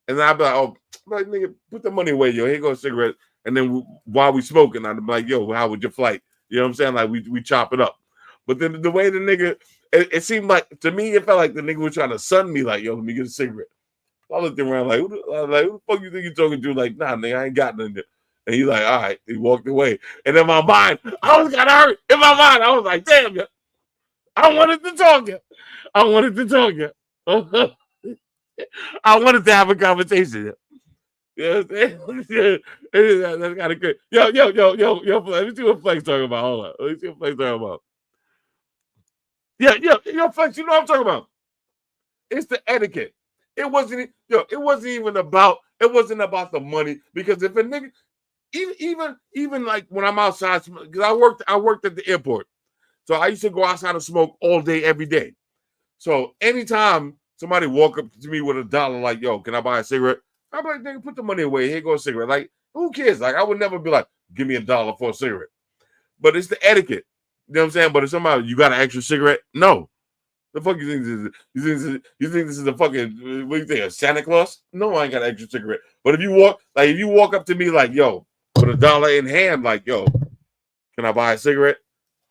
And then I'd be like, oh, like, nigga, put the money away, yo. Here you go, a cigarette. And then while we smoking, I'd be like, yo, how was your flight? You know what I'm saying? Like we chop it up. But then the way the nigga, it seemed like, to me, it felt like the nigga was trying to sun me like, yo, let me get a cigarette. I looked around like, who the fuck you think you're talking to? Like, nah, nigga, I ain't got nothing. And he's like, all right. He walked away. And in my mind, I was kind of hurt. In my mind, I was like, damn, yo. I wanted to talk. I wanted to talk. I wanted to have a conversation. Yeah, that's kind of good. Yo, let me see what Flex talking about. Hold on. Let me see what Flex talking about. Yeah, Flex, you know what I'm talking about. It's the etiquette. It wasn't about the money, because if a nigga, even like when I'm outside, because I worked at the airport, so I used to go outside and smoke all day, every day. So anytime somebody walk up to me with $1, like, yo, can I buy a cigarette? I'm like, nigga, put the money away. Here goes a cigarette. Like, who cares? Like, I would never be like, give me $1 for a cigarette. But it's the etiquette. You know what I'm saying? But if somebody, you got an extra cigarette? No. The fuck you think this is? You think this is a fucking, what do you think, a Santa Claus? No, I ain't got an extra cigarette. But if you walk up to me like, yo, with $1 in hand, like, yo, can I buy a cigarette?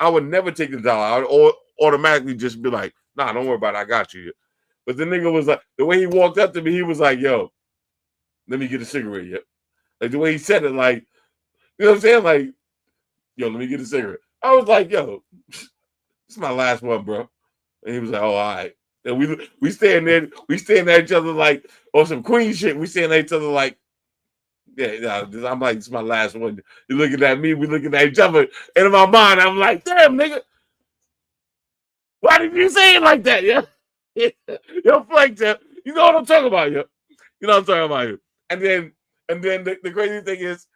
I would never take the $1. I would automatically just be like, nah, don't worry about it. I got you. But the nigga was like, the way he walked up to me, he was like, yo, let me get a cigarette. Yeah. Like the way he said it, like, you know what I'm saying? Like, yo, let me get a cigarette. I was like, yo, this is my last one, bro. And he was like, oh, all right. And we staring at each other like, on some queen shit. We staring at each other like, yeah, I'm like, this is my last one. You looking at me, we looking at each other. And in my mind, I'm like, damn, nigga, why did you say it like that? Yeah. Yo, Flex, you know what I'm talking about, yo. You know what I'm talking about, yo. And then the crazy thing is,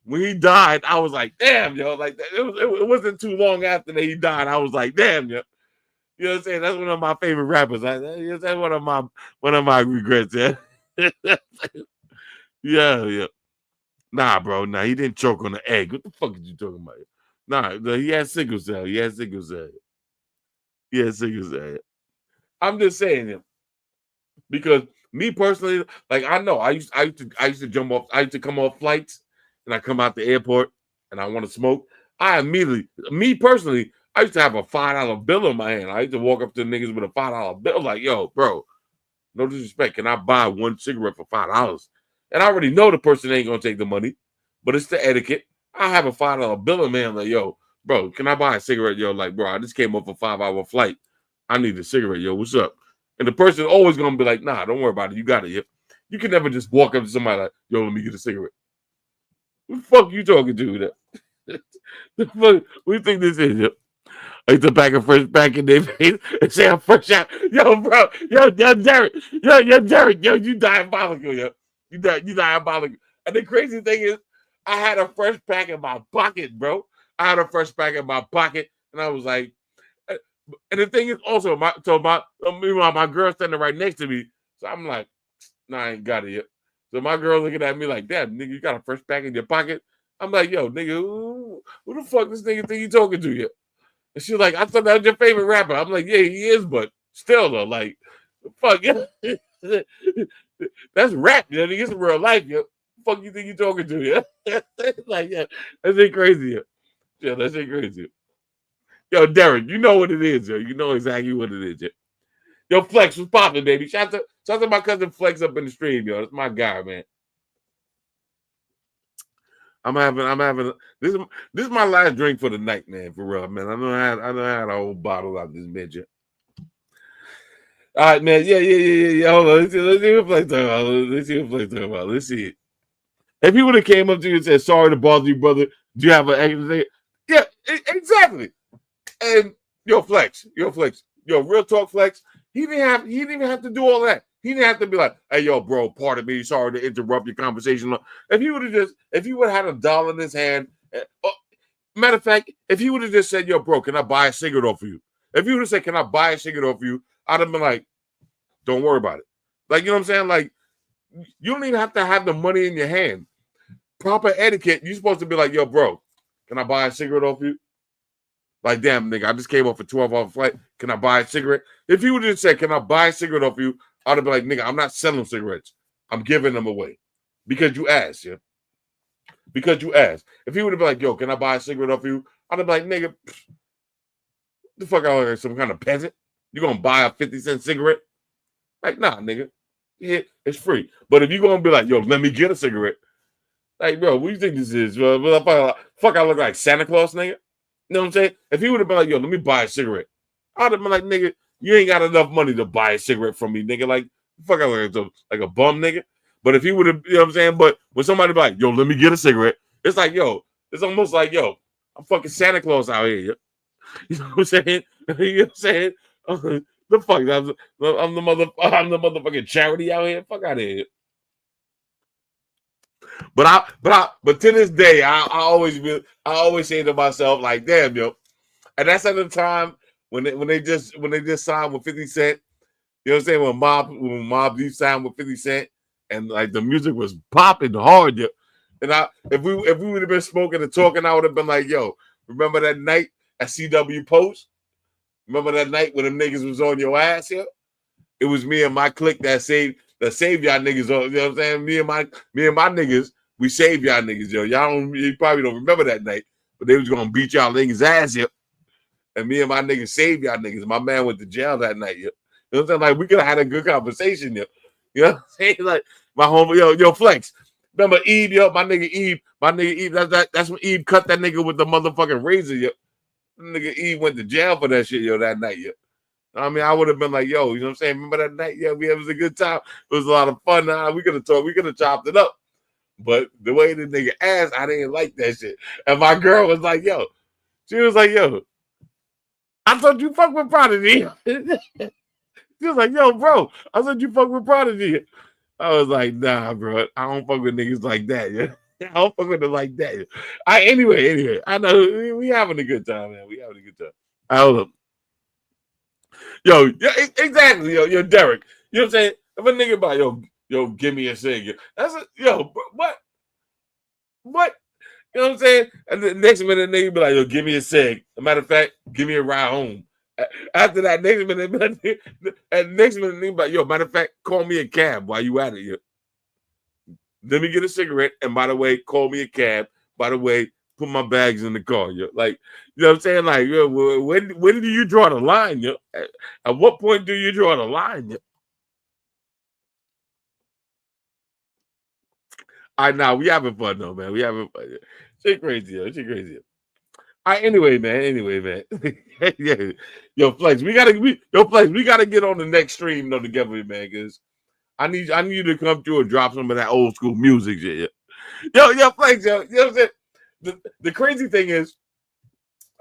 when he died, I was like, damn, yo. Like, it wasn't too long after that he died. I was like, damn, yo. You know what I'm saying? That's one of my favorite rappers. That's one of my regrets, yeah. Yeah. Nah, bro. Nah, he didn't choke on the egg. What the fuck are you talking about? Nah, he had sickle cell. I'm just saying him. Because me personally, like, I know I used to jump off, I used to come off flights and I come out the airport and I want to smoke. Me personally, I used to have a $5 bill in my hand. I used to walk up to niggas with a $5 bill, like, yo, bro, no disrespect, can I buy one cigarette for $5? And I already know the person ain't gonna take the money, but it's the etiquette. I have a $5 bill in my hand, like, yo, bro, can I buy a cigarette? Yo, like, bro, I just came off a 5-hour flight. I need a cigarette, yo, what's up? And the person always gonna be like, nah, don't worry about it. You got it. Yep. You can never just walk up to somebody like, yo, let me get a cigarette. Who the fuck you talking to? The fuck, what do you think this is? Yep. I used to pack a fresh pack in their face and say I'm fresh out. Yo, bro, yo, Derek, yo, you diabolical, yo. You diabolical. And the crazy thing is, I had a fresh pack in my pocket, bro. I had a fresh pack in my pocket, and I was like, and the thing is also, my girl standing right next to me, so I'm like, nah, I ain't got it yet. So my girl looking at me like, damn, nigga, you got a fresh pack in your pocket? I'm like, yo, nigga, who the fuck this nigga think you talking to yet? And she's like, I thought that was your favorite rapper. I'm like, yeah, he is, but still though, like, fuck, yeah. That's rap, yo. It's real life, yo. Fuck you think you talking to, yeah? Like, yeah, that's it crazy, yo. Yeah, that's it crazy. Yo, Derek, you know what it is, yo. You know exactly what it is, yo. Yo, Flex, what's popping, baby? Shout out to my cousin Flex up in the stream, yo. That's my guy, man. I'm having this is my last drink for the night, man, for real, man. I know I had a whole bottle out this bitch. Yeah. All right, man. Yeah. Hold on. Let's see what Flex talking about. Let's see it. If he would have came up to you and said, sorry to bother you, brother, do you have an extra thing? Yeah, exactly. And yo, Flex, real talk, Flex. He didn't even have to do all that. He didn't have to be like, hey, yo, bro, pardon me, sorry to interrupt your conversation. If he would have had $1 in his hand, matter of fact, if he would have just said, yo, bro, can I buy a cigarette off of you? If he would have said, can I buy a cigarette off of you? I'd have been like, don't worry about it. Like, you know what I'm saying? Like, you don't even have to have the money in your hand. Proper etiquette, you're supposed to be like, yo, bro, can I buy a cigarette off of you? Like, damn, nigga, I just came off a 12-hour flight. Can I buy a cigarette? If he would have said, can I buy a cigarette off of you? I'd have been like, nigga, I'm not selling cigarettes. I'm giving them away. Because you asked, yeah? Because you asked. If he would have been like, yo, can I buy a cigarette off of you? I'd have been like, nigga, the fuck out like some kind of peasant? You gonna buy a 50-cent cigarette? Like, nah, nigga. Yeah, it's free. But if you gonna be like, yo, let me get a cigarette. Like, bro, what do you think this is? Fuck, I look like Santa Claus, nigga? You know what I'm saying? If he would have been like, yo, let me buy a cigarette, I'd have been like, nigga, you ain't got enough money to buy a cigarette from me, nigga. Like, fuck out like a bum, nigga. But if he would have, you know what I'm saying? But when somebody be like, yo, let me get a cigarette, it's like, yo, it's almost like, yo, I'm fucking Santa Claus out here. Yo. You know what I'm saying? You know what I'm saying? The fuck, I'm the motherfucking charity out here. Fuck out of here. But to this day, I always say to myself, like, damn, yo. And that's at the time when they just signed with 50 Cent. You know what I'm saying? When Mob Deep signed with 50 Cent, and like the music was popping hard, yo. And if we would have been smoking and talking, I would have been like, yo, remember that night at CW Post? Remember that night when them niggas was on your ass here? It was me and my clique that saved y'all niggas. You know what I'm saying? Me and my niggas, we saved y'all niggas, yo. You probably don't remember that night, but they was gonna beat y'all niggas ass, yo. And me and my niggas saved y'all niggas. My man went to jail that night, yo. You know what I'm saying? Like, we could have had a good conversation, yo. You know what I'm saying? Like, my homie, yo, Flex. Remember Eve, yo, my nigga Eve. That's when Eve cut that nigga with the motherfucking razor, yo. Nigga Eve went to jail for that shit, yo, that night, yo. I mean, I would have been like, yo, you know what I'm saying? Remember that night? Yeah, it was a good time. It was a lot of fun. We could have talked, we could have chopped it up. But the way the nigga asked, I didn't like that shit. And my girl was like, yo, she was like, yo, I thought you fuck with Prodigy. She was like, yo, bro, I thought you fuck with Prodigy. I was like, nah, bro, I don't fuck with niggas like that, yeah. I don't fuck with them like that. Anyway, I know we having a good time, man. We having a good time. Hold up. Yo, yeah, exactly, yo, Derek. You know what I'm saying? If a nigga about, yo, give me a cig. That's a, yo, what? You know what I'm saying? And the next minute, the nigga be like, yo, give me a cig. As a matter of fact, give me a ride home. After that, next minute, the nigga be like, yo, matter of fact, call me a cab while you at it, yo. Let me get a cigarette, and by the way, call me a cab. By the way, put my bags in the car, yo. Like, you know what I'm saying? Like, yo, when do you draw the line, yo? At what point do you draw the line, yo? All right, now we having fun though, man. We having fun. Yo. Shit crazy, yo. Shit crazy. Yo. All right, anyway, man. Yeah. Yo, Flex, we gotta get on the next stream though together, man, because I need you to come through and drop some of that old school music shit. Yo, Flex, yo. You know what I'm saying? The crazy thing is,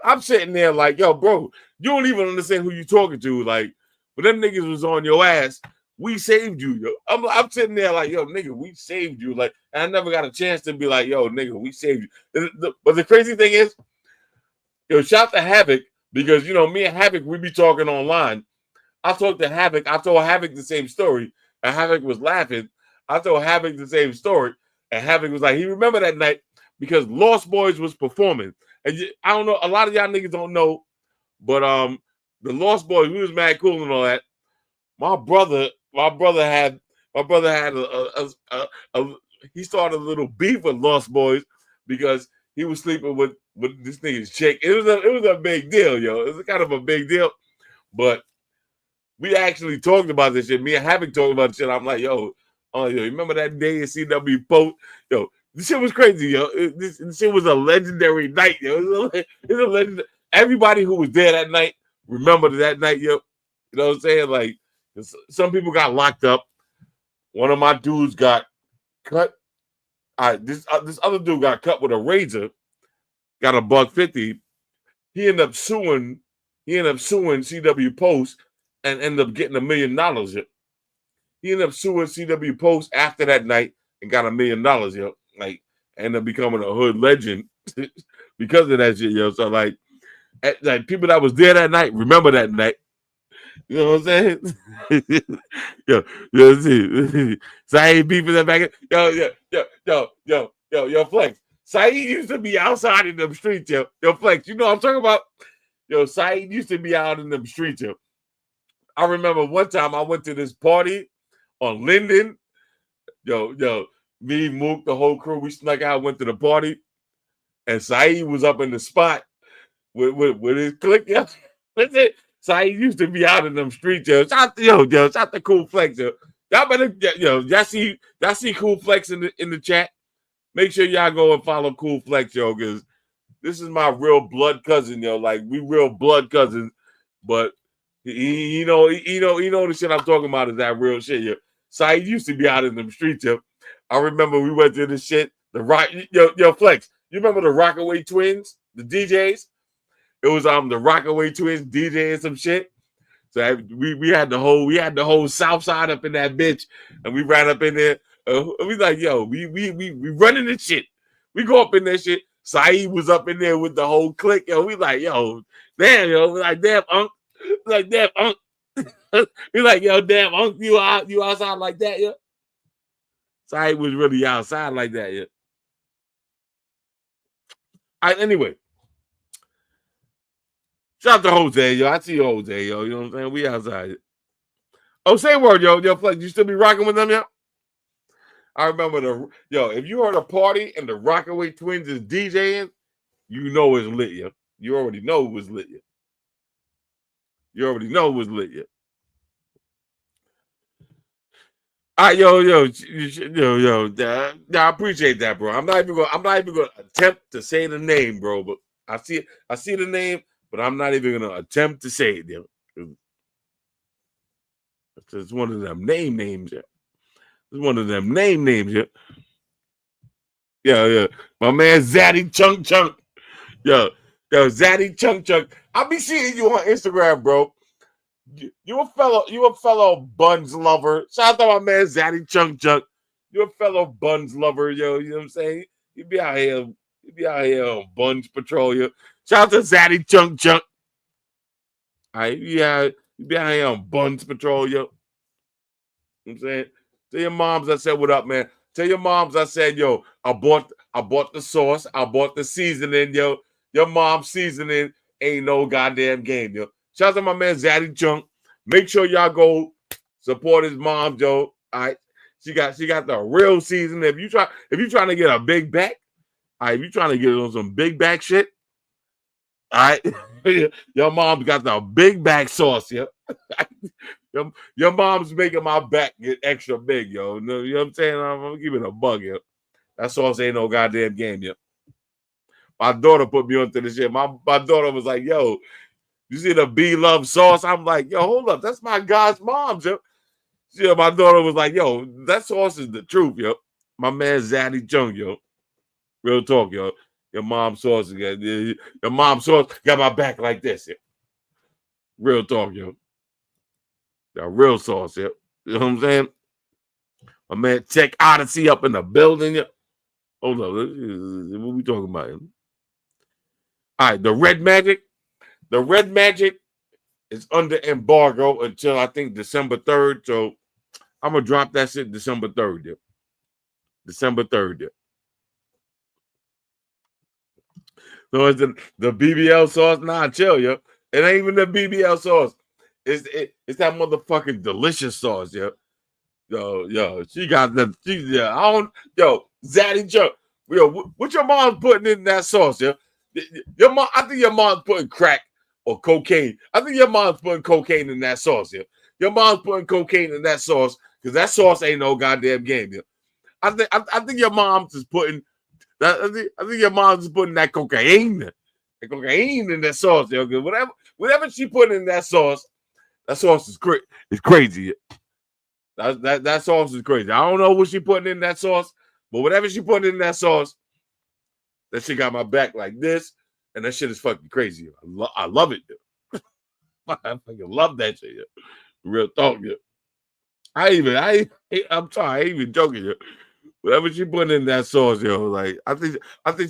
I'm sitting there like, yo, bro, you don't even understand who you talking to. Like, when them niggas was on your ass, we saved you, yo. I'm sitting there like, yo, nigga, we saved you. Like, and I never got a chance to be like, yo, nigga, we saved you. But the crazy thing is, yo, shout to Havoc, because, you know, me and Havoc, we be talking online. I talked to Havoc. I told Havoc the same story, and Havoc was laughing. I told Havoc the same story, and Havoc was like, he remember that night because Lost Boys was performing. And I don't know, a lot of y'all niggas don't know, but the Lost Boys, we was mad cool and all that. My brother had he started a little beef with Lost Boys because he was sleeping with this nigga's chick. It was a big deal, yo. It was kind of a big deal, but we actually talked about this shit. Me and Havoc talked about this shit. I'm like, yo, remember that day in CW Post? Yo, this shit was crazy, yo. This shit was a legendary night, yo. It's a legendary. Everybody who was there that night remembered that night, yo. You know what I'm saying? Like, some people got locked up. One of my dudes got cut. This other dude got cut with a razor. Got a $150. He ended up suing CW Post and ended up getting $1 million. Yo. He ended up suing CW Post after that night and got $1 million. Yo, like, ended up becoming a hood legend because of that shit, yo. So like people that was there that night remember that night. You know what I'm saying? See. Saeed beefing that back. Yo, Flex. Saeed used to be outside in them streets, yo. Yo, Flex, you know what I'm talking about? Yo, Saeed used to be out in them streets, yo. I remember one time I went to this party on Linden. Yo, me, Mook, the whole crew, we snuck out, went to the party, and Saeed was up in the spot with his clique. Yo. That's it. Saeed used to be out in them streets, yo. Shout to Cool Flex, yo. Y'all better, y'all see Cool Flex in the chat. Make sure y'all go and follow Cool Flex, yo, because this is my real blood cousin, yo. Like we real blood cousins, but you know the shit I'm talking about is that real shit, yo. Saeed used to be out in them streets, yo. I remember we went to this shit, the rock, yo, Flex. You remember the Rockaway Twins, the DJs? It was the Rockaway Twins DJing some shit. So we had the whole South Side up in that bitch, and we ran up in there. We like, yo, we running this shit. We go up in that shit. Saeed was up in there with the whole clique, yo. We like, yo, damn, yo. We like, damn, Unc. We like, damn, Unc. We like, yo, damn, Unc, you outside like that, yo. Saeed was really outside like that, yeah. All right, anyway. Shout out to Jose, yo. I see you, Jose, yo. You know what I'm saying? We outside. Oh, say word, yo. Yo, Flex, you still be rocking with them, yo? I remember if you heard a party and the Rockaway Twins is DJing, you know it's lit, yo. You already know it was lit, yo. You already know it was lit, yo. All right, yo. I appreciate that, bro. I'm not even gonna attempt to say the name, bro. But I see the name, but I'm not even gonna attempt to say it, yo. It's one of them names, yeah. It's one of them names, yeah. Yeah. My man Zaddy Chunk. Yo, Zaddy Chunk. I be seeing you on Instagram, bro. You a fellow buns lover. Shout out to my man Zaddy Chunk. You a fellow buns lover, yo. You know what I'm saying? You be out here on buns patrol, yo. Shout out to Zaddy Chunk. All right, you be out here on buns patrol, yo. You know what I'm saying? Tell your moms I said what up, man. Tell your moms I said, yo, I bought the sauce. I bought the seasoning, yo. Your mom's seasoning ain't no goddamn game, yo. Shout out to my man Zaddy Chunk. Make sure y'all go support his mom, yo. All right. She got the real seasoning. If you trying to get a big back, all right, if you trying to get on some big back shit, all right. Your mom's got the big back sauce, yo. Your mom's making my back get extra big, yo. You know what I'm saying? I'm gonna give it a bug, yo. That sauce ain't no goddamn game, yo. My daughter put me onto this shit. My daughter was like, yo, you see the B-Love sauce? I'm like, yo, hold up. That's my God's mom's, yo. Yeah, my daughter was like, yo, that sauce is the truth, yo. My man Zaddy Chung, yo. Real talk, yo. Your mom's sauce got my back like this, yo. Real talk, yo. That real sauce, yo. You know what I'm saying? My man Tech Odyssey up in the building, yo. Hold up. What we talking about? All right, the Red Magic. The Red Magic is under embargo until I think December 3rd. So I'm gonna drop that shit December 3rd, yo. December 3rd, yo. So it's the BBL sauce. Nah, chill, yo. It ain't even the BBL sauce. It's that motherfucking delicious sauce, yo. Yo, she got the Zaddy Joe. Yo, what your mom's putting in that sauce, yo? Your mom, I think your mom's putting crack or cocaine. I think your mom's putting cocaine in that sauce, yo. Your mom's putting cocaine in that sauce because that sauce ain't no goddamn game, yo. I think your mom's is putting that. I think your mom's is putting that cocaine in that sauce, yo. Whatever she put in that sauce is crazy. That sauce is crazy. I don't know what she putting in that sauce, but whatever she put in that sauce, that shit got my back like this, and that shit is fucking crazy. I love it, yo. I fucking love that shit, yo. Real talk, yo. I'm sorry, I ain't even joking, yo. Whatever she put in that sauce, yo, like I think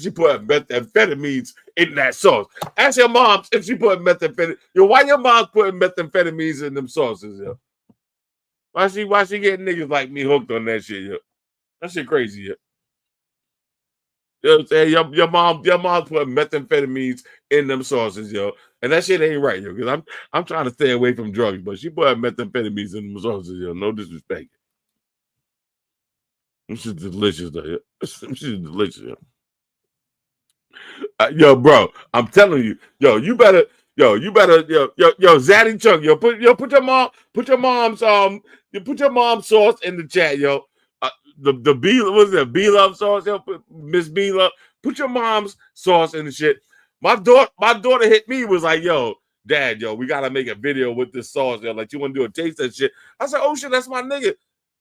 she put methamphetamines in that sauce. Ask your mom if she put methamphetamines. Yo, why your mom's putting methamphetamines in them sauces, yo? Why she getting niggas like me hooked on that shit, yo? That shit crazy, yo. You know what I'm saying? Your mom's putting methamphetamines in them sauces, yo. And that shit ain't right, yo. Because I'm trying to stay away from drugs, but she put methamphetamines in them sauces, yo. No disrespect. This is delicious, though. Yo. This is delicious, yo. Yo, bro, I'm telling you, you better, Zaddy Chunk, put your mom's sauce in the chat, yo. The B-Love sauce, yo. Miss B-Love, Put your mom's sauce in the shit. My daughter hit me, was like, yo, Dad, yo, we gotta make a video with this sauce. Yo, like, you want to do a taste of that shit? I said, oh shit, that's my nigga.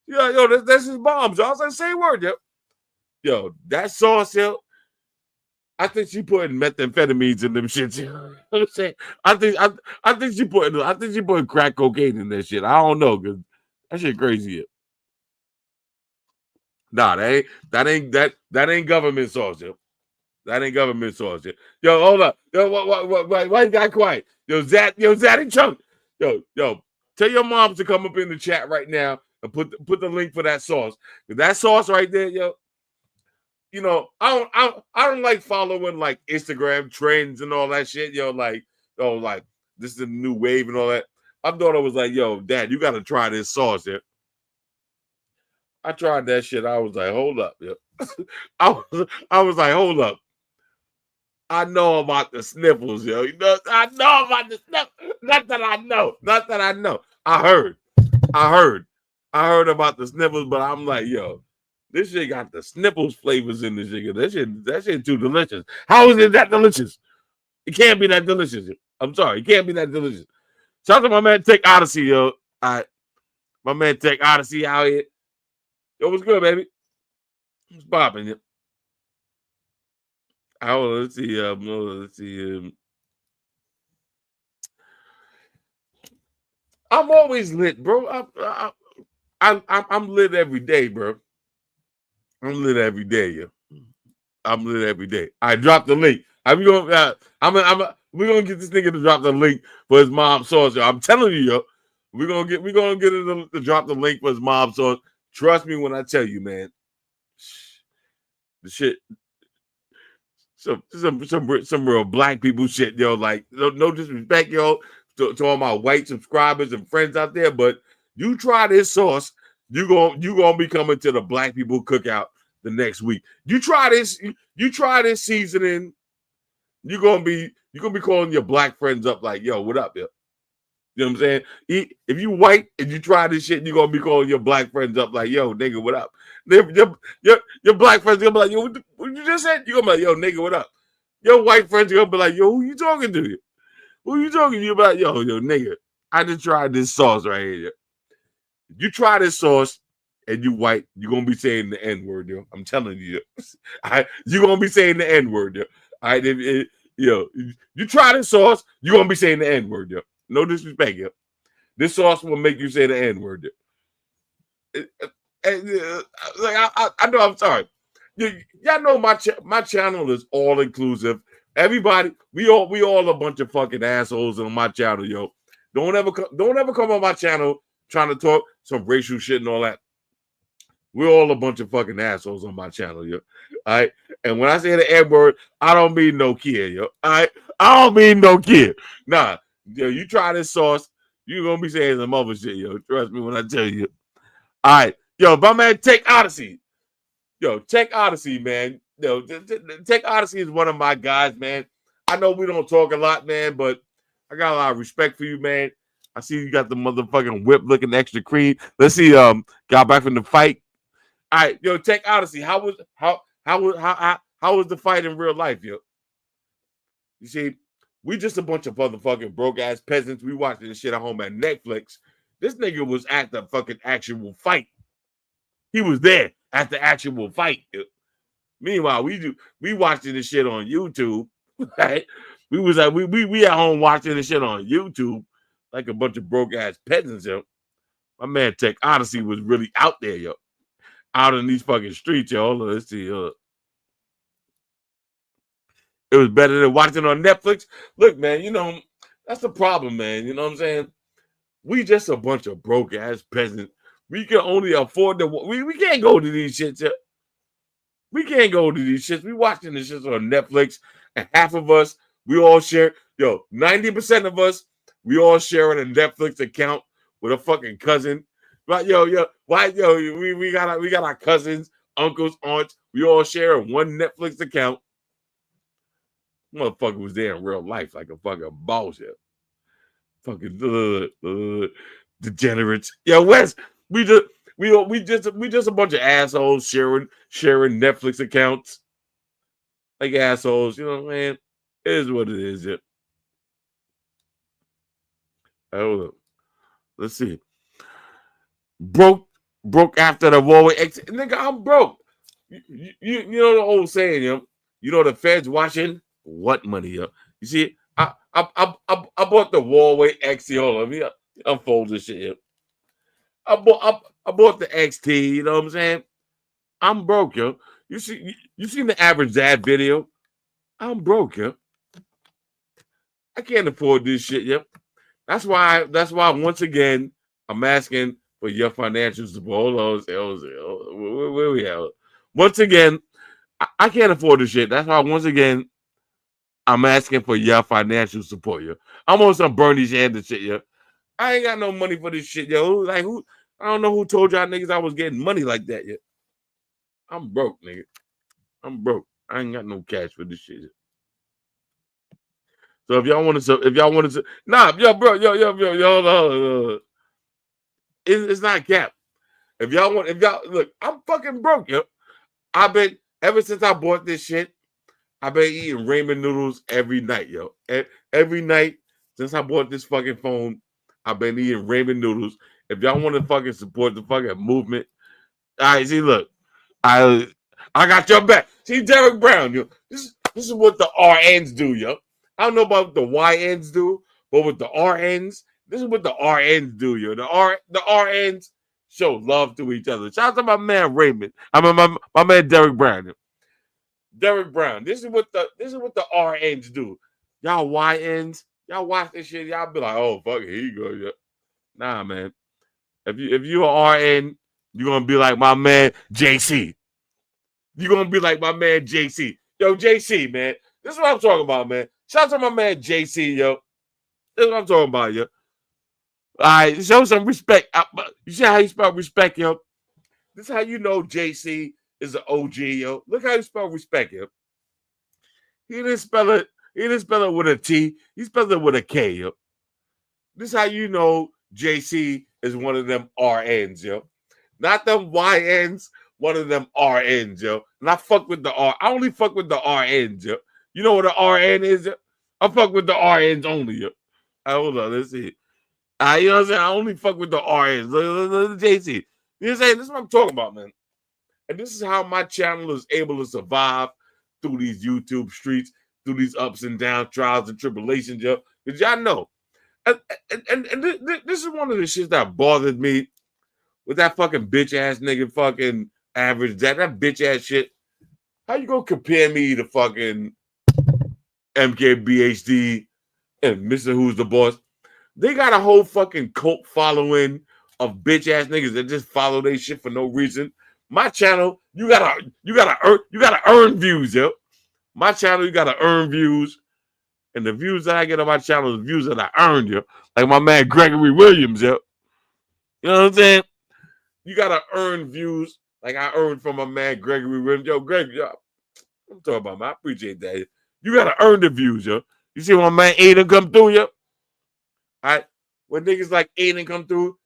Yeah, yo, that's his mom's. I was like, say word, yo. Yo, that sauce, yo. I think she putting methamphetamines in them shits. You know what I'm saying? I think she putting crack cocaine in that shit. I don't know, cause that shit crazy. Yo. Nah, that ain't government sauce, yo. That ain't government sauce, yo. Yo, hold up. Yo, why you got quiet? Yo, Zat and Chunk. Yo, tell your moms to come up in the chat right now and put the link for that sauce. That sauce right there, yo. You know, I don't like following like Instagram trends and all that shit, yo. Like, oh, like this is the new wave and all that. I thought I was like, yo, Dad, you gotta try this sauce, yo. I tried that shit. I was like, hold up, yo. I was like, hold up. I know about the sniffles, yo. You know, I know about the sniffles. Not that I know. I heard about the sniffles, but I'm like, yo, this shit got the sniffles flavors in this shit. That shit too delicious. How is it that delicious? It can't be that delicious. I'm sorry, it can't be that delicious. Shout out to my man Tech Odyssey, yo. All right. My man Tech Odyssey out here. Yo, what's good, baby? What's popping, yo? Let's see. I'm always lit, bro. I'm lit every day, bro. I'm lit every day, yo. I'm lit every day. I dropped the link. We're gonna get this nigga to drop the link for his mom's sauce, yo. I'm telling you, yo. We're gonna get him to drop the link for his mom's sauce. Trust me when I tell you, man. The shit. Some real black people shit, yo. Like, no disrespect, yo, to all my white subscribers and friends out there, but you try this sauce, you gonna be coming to the black people cookout the next week. You try this seasoning, you're gonna be calling your black friends up like, yo, what up, yo? You know what I'm saying? If you white and you try this shit, you're gonna be calling your black friends up like, yo, nigga, what up? Your black friends are gonna be like, yo, what you just said? You're gonna be like, yo, nigga, what up? Your white friends are gonna be like, yo, who you talking to? Who you talking to? You're like, yo, nigga, I just tried this sauce right here. You try this sauce and you white, you're gonna be saying the N-word, yo. I'm telling you. You're gonna be saying the N-word, yo. All right, you try this sauce, you're gonna be saying the N-word, yo. No disrespect, yo. This sauce will make you say the N-word. I know. I'm sorry. Y'all know my channel is all inclusive. Everybody, we all a bunch of fucking assholes on my channel, yo. Don't ever come on my channel trying to talk some racial shit and all that. We're all a bunch of fucking assholes on my channel, yo. All right. And when I say the N-word, I don't mean no kid, yo. All right. I don't mean no kid. Nah. Yo, you try this sauce, you're gonna be saying some other shit, yo. Trust me when I tell you. All right, yo, my man Tech Odyssey. Yo, Tech Odyssey, man. Yo, Tech Odyssey is one of my guys, man. I know we don't talk a lot, man, but I got a lot of respect for you, man. I see you got the motherfucking whip looking extra cream. Let's see, got back from the fight. All right, yo, Tech Odyssey. How was the fight in real life, yo? You see. We just a bunch of motherfucking broke-ass peasants. We watching this shit at home at Netflix. This nigga was at the fucking actual fight. He was there at the actual fight. Meanwhile, we watching this shit on YouTube. Right? We at home watching this shit on YouTube like a bunch of broke-ass peasants, yo. My man Tech Odyssey was really out there, yo. Out in these fucking streets, yo. Let's see, it was better than watching on Netflix. Look, man, you know, that's the problem, man. You know what I'm saying? We just a bunch of broke-ass peasants. We can only afford to... We can't go to these shits. We can't go to these shits. We watching this shit on Netflix, and half of us, we all share... 90% of us, we all share a Netflix account with a fucking cousin. But, we got our cousins, uncles, aunts. We all share one Netflix account. Motherfucker was there in real life like a fucking boss, yeah. Fucking degenerates. Yo, Wes, we just a bunch of assholes sharing Netflix accounts. like assholes. You know what I mean? It is what it is. Yeah. Hold up. Let's see. Broke after the war with exit. Nigga, I'm broke. You know the old saying, yo. You know the feds watching what money, yo. You see, I bought the Huawei XT. Hold on, let me unfold this shit, yo. I bought the XT. You know what I'm saying? I'm broke, yo. You seen the average dad video? I'm broke, yo. I can't afford this shit, yo. That's why once again I'm asking for your financial support. Hold on, where we at? Once again, I can't afford this shit. That's why once again I'm asking for your financial support, yo. I'm on some Bernie Sanders shit, yo. I ain't got no money for this shit, yo. Like who? I don't know who told y'all niggas I was getting money like that yet. I'm broke, nigga. I'm broke. I ain't got no cash for this shit. So if y'all wanted to, nah, yo, bro, yo, hold on. It's not cap. If y'all look, I'm fucking broke, yo. I've been ever since I bought this shit. I've been eating ramen noodles every night, yo. Every night since I bought this fucking phone, I've been eating ramen noodles. If y'all want to fucking support the fucking movement, all right. See, look, I got your back. See, Derek Brown, yo. This is what the RNs do, yo. I don't know about what the YNs do, but with the RNs, this is what the RNs do, yo. The RNs show love to each other. Shout out to my man Raymond. I mean my man Derek Brown. Yo. Derek Brown. This is what the RNs do. Y'all YNs, y'all watch this shit, y'all be like, oh fuck it, here you go, yo. Nah, man. If you are RN, you're gonna be like my man JC. You're gonna be like my man JC. Yo, JC, man. This is what I'm talking about, man. Shout out to my man JC, yo. This is what I'm talking about, yo. All right, show some respect. You see how you spell respect, yo? This is how you know JC is an OG, yo. Look how you spell respect, yo. He didn't spell it with a T. He spelled it with a K, yo. This is how you know JC is one of them RNs, yo. Not them YNs, one of them RNs, yo. And I fuck with the R. I only fuck with the RNs, yo. You know what an RN is, yo? I fuck with the RNs only, yo. Hold on, let's see. You know what I'm saying? I only fuck with the RNs. Look, JC. You know what I'm saying? This is what I'm talking about, man. And this is how my channel is able to survive through these YouTube streets, through these ups and downs, trials and tribulations, yo. Because y'all know. And this is one of the shits that bothered me with that fucking bitch ass nigga fucking average that bitch ass shit. How you gonna compare me to fucking MKBHD and Mr. Who's the Boss? They got a whole fucking cult following of bitch ass niggas that just follow their shit for no reason. My channel, you gotta earn views, yo. My channel, you gotta earn views. And the views that I get on my channel is views that I earned, yo. Like my man Gregory Williams, yo. You know what I'm saying? You gotta earn views like I earned from my man Gregory Williams. Yo, Greg, yo, I'm talking about, man. I appreciate that. You gotta earn the views, yo. You see when my man Aiden come through, yo? All right? When niggas like Aiden come through,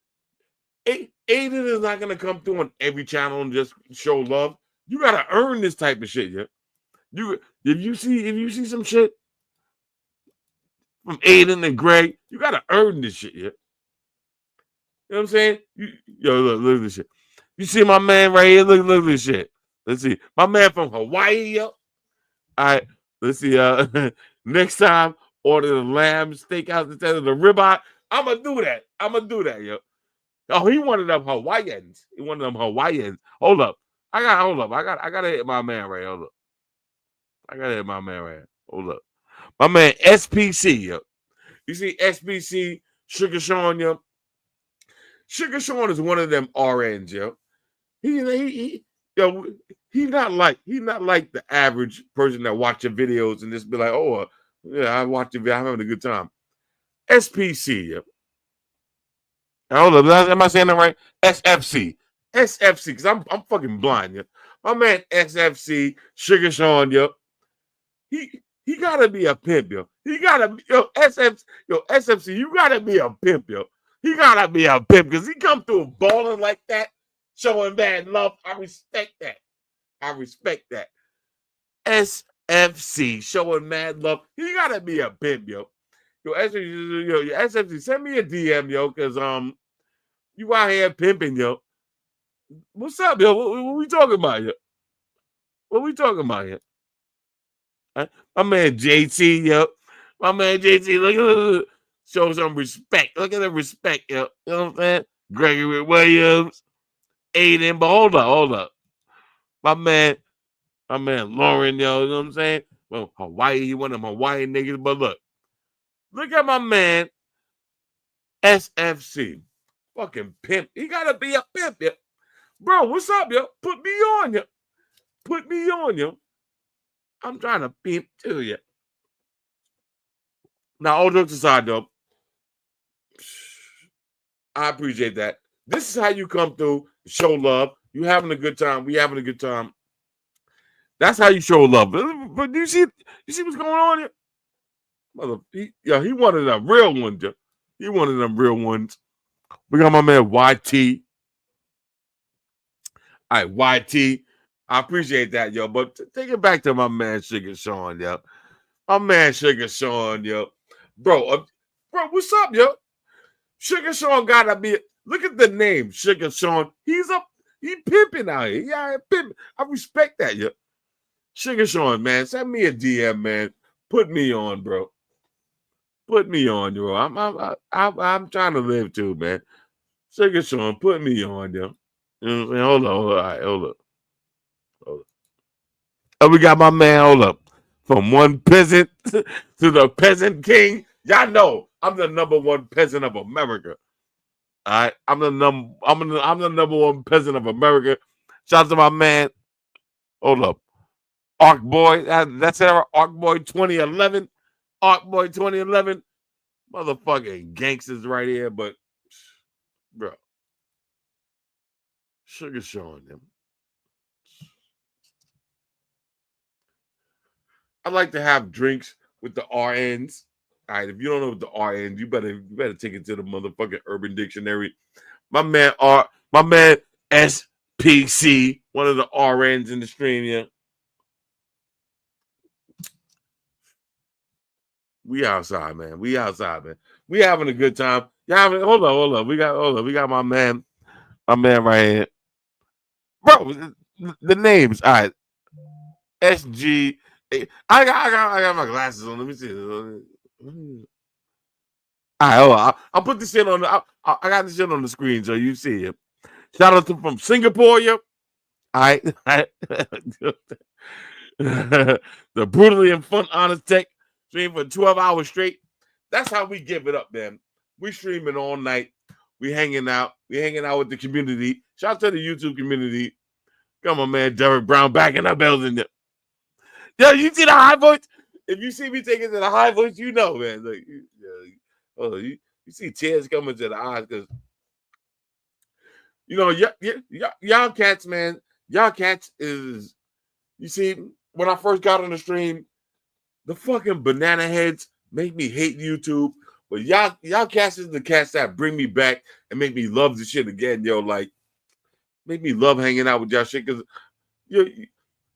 Aiden is not gonna come through on every channel and just show love. You gotta earn this type of shit, yo. If you see some shit from Aiden and Greg, you gotta earn this shit, yeah. You know what I'm saying? Look at this shit. You see my man right here? Look at this shit. Let's see. My man from Hawaii, yo. All right, let's see. Next time, order the lamb steakhouse instead of the ribeye. I'ma do that, yo. Oh, he one of them Hawaiians. Hold up. I gotta hit my man right. Hold up. My man SPC, yo. You see SPC, Sugar Sean, yo. Sugar Sean is one of them RNs, yo. He's not like the average person that watch your videos and just be like, oh, yeah, I watch your video, I'm having a good time. SPC, yo. Hold up, am I saying that right? SFC, because I'm fucking blind, yo. My man SFC, Sugar Sean, yo. He gotta be a pimp, yo. SFC, you gotta be a pimp, yo. He gotta be a pimp because he come through balling like that, showing bad love. I respect that. FC showing mad love. He gotta be a pimp, yo. Yo, SFC, send me a DM, yo, because you out here pimping, yo. What's up, yo? What we talking about, yo? What we talking about here? My man JT, yo. My man JT, look, show some respect. Look at the respect, yo. You know what I'm saying? Gregory Williams, Aiden, but hold up. My man Lauren, yo, you know what I'm saying? Well, Hawaii, he one of them Hawaiian niggas, but look at my man SFC. Fucking pimp. He gotta be a pimp, yo. Bro, what's up, yo? Put me on, yo. Put me on, yo. I'm trying to pimp too, yo. Now, all jokes aside, though, I appreciate that. This is how you come through, show love. You having a good time. We having a good time. That's how you show love. But you see what's going on here? He one of them real ones, yo. He one of them real ones. We got my man YT. All right, YT. I appreciate that, yo. But take it back to my man Sugar Sean, yo. My man Sugar Sean, yo. Bro, what's up, yo? Sugar Sean gotta be. Look at the name, Sugar Sean. He pimping out here. Yeah, pimping. I respect that, yo. Sugar Sean, man, send me a DM, man. Put me on, bro. Put me on, yo. I'm trying to live too, man. Sugar Sean, put me on, yo. You know what I'm saying? Hold on. All right, hold up. Oh, we got my man, hold up. From one peasant to the peasant king. Y'all know I'm the number one peasant of America. All right. I'm the number one peasant of America. Shout out to my man. Hold up. Arc Boy. That's it. Arc Boy 2011. Arc Boy 2011. Motherfucking gangsters right here, but bro. Sugar Sean them. I like to have drinks with the RNs. All right, if you don't know what the RNs, you better take it to the motherfucking Urban Dictionary. My man SPC, one of the RNs in the stream, yeah. We outside, man. We outside, man. We having a good time. Hold on. We got my man right here. Bro, the names. All right. SG. I got my glasses on. Let me see. All right, hold on. I'll put this shit on. I got this shit on the screen so you see it. Shout out to from Singapore, yo. All right. The brutally and fun honest tech stream for 12 hours straight. That's how we give it up, man. We streaming all night. We hanging out. We hanging out with the community. Shout out to the YouTube community. Come on, man. Derek Brown back in the building. Yo, you see the high voice? If you see me taking to the high voice, you know, man. Like, you see tears coming to the eyes because, you know, y'all cats, man. Y'all cats is, you see, when I first got on the stream, the fucking banana heads make me hate YouTube. But y'all cats is the cats that bring me back and make me love the shit again, yo. Like, make me love hanging out with y'all shit because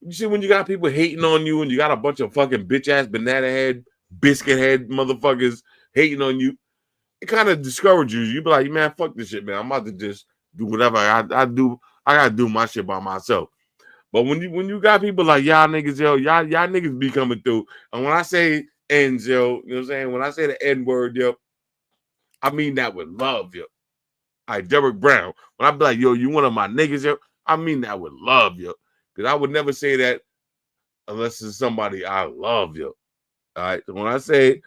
you see, when you got people hating on you and you got a bunch of fucking bitch-ass banana head, biscuit head motherfuckers hating on you, it kind of discourages you. You be like, man, fuck this shit, man. I'm about to just do whatever I do. I got to do my shit by myself. But when you got people like y'all niggas, yo, y'all niggas be coming through. And when I say ends, yo, you know what I'm saying? When I say the N-word, yo, I mean that with love, yo. All right, Derek Brown. When I be like, yo, you one of my niggas, yo, I mean that with love, yo. Because I would never say that unless it's somebody I love, yo. All right. So when I say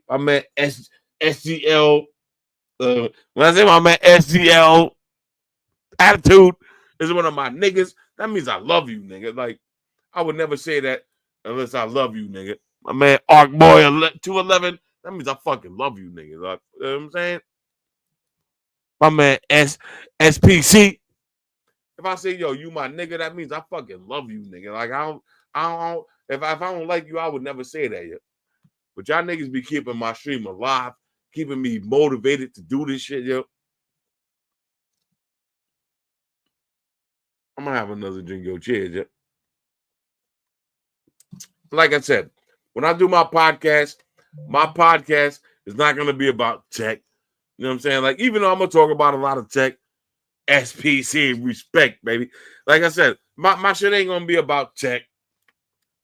my man SGL, when I say my man SGL attitude is one of my niggas, that means I love you, nigga. Like, I would never say that unless I love you, nigga. My man Arc Boy 211, that means I fucking love you, nigga. Like, you know what I'm saying? My man SPC. If I say, yo, you my nigga, that means I fucking love you, nigga. Like, if I don't like you, I would never say that yet. But y'all niggas be keeping my stream alive, keeping me motivated to do this shit, yo. I'm gonna have another drink, yo. Cheers, yo. like I said, when I do my podcast is not going to be about tech. You know what I'm saying? Like, even though I'm going to talk about a lot of tech, SPC, respect, baby. Like I said, my shit ain't going to be about tech.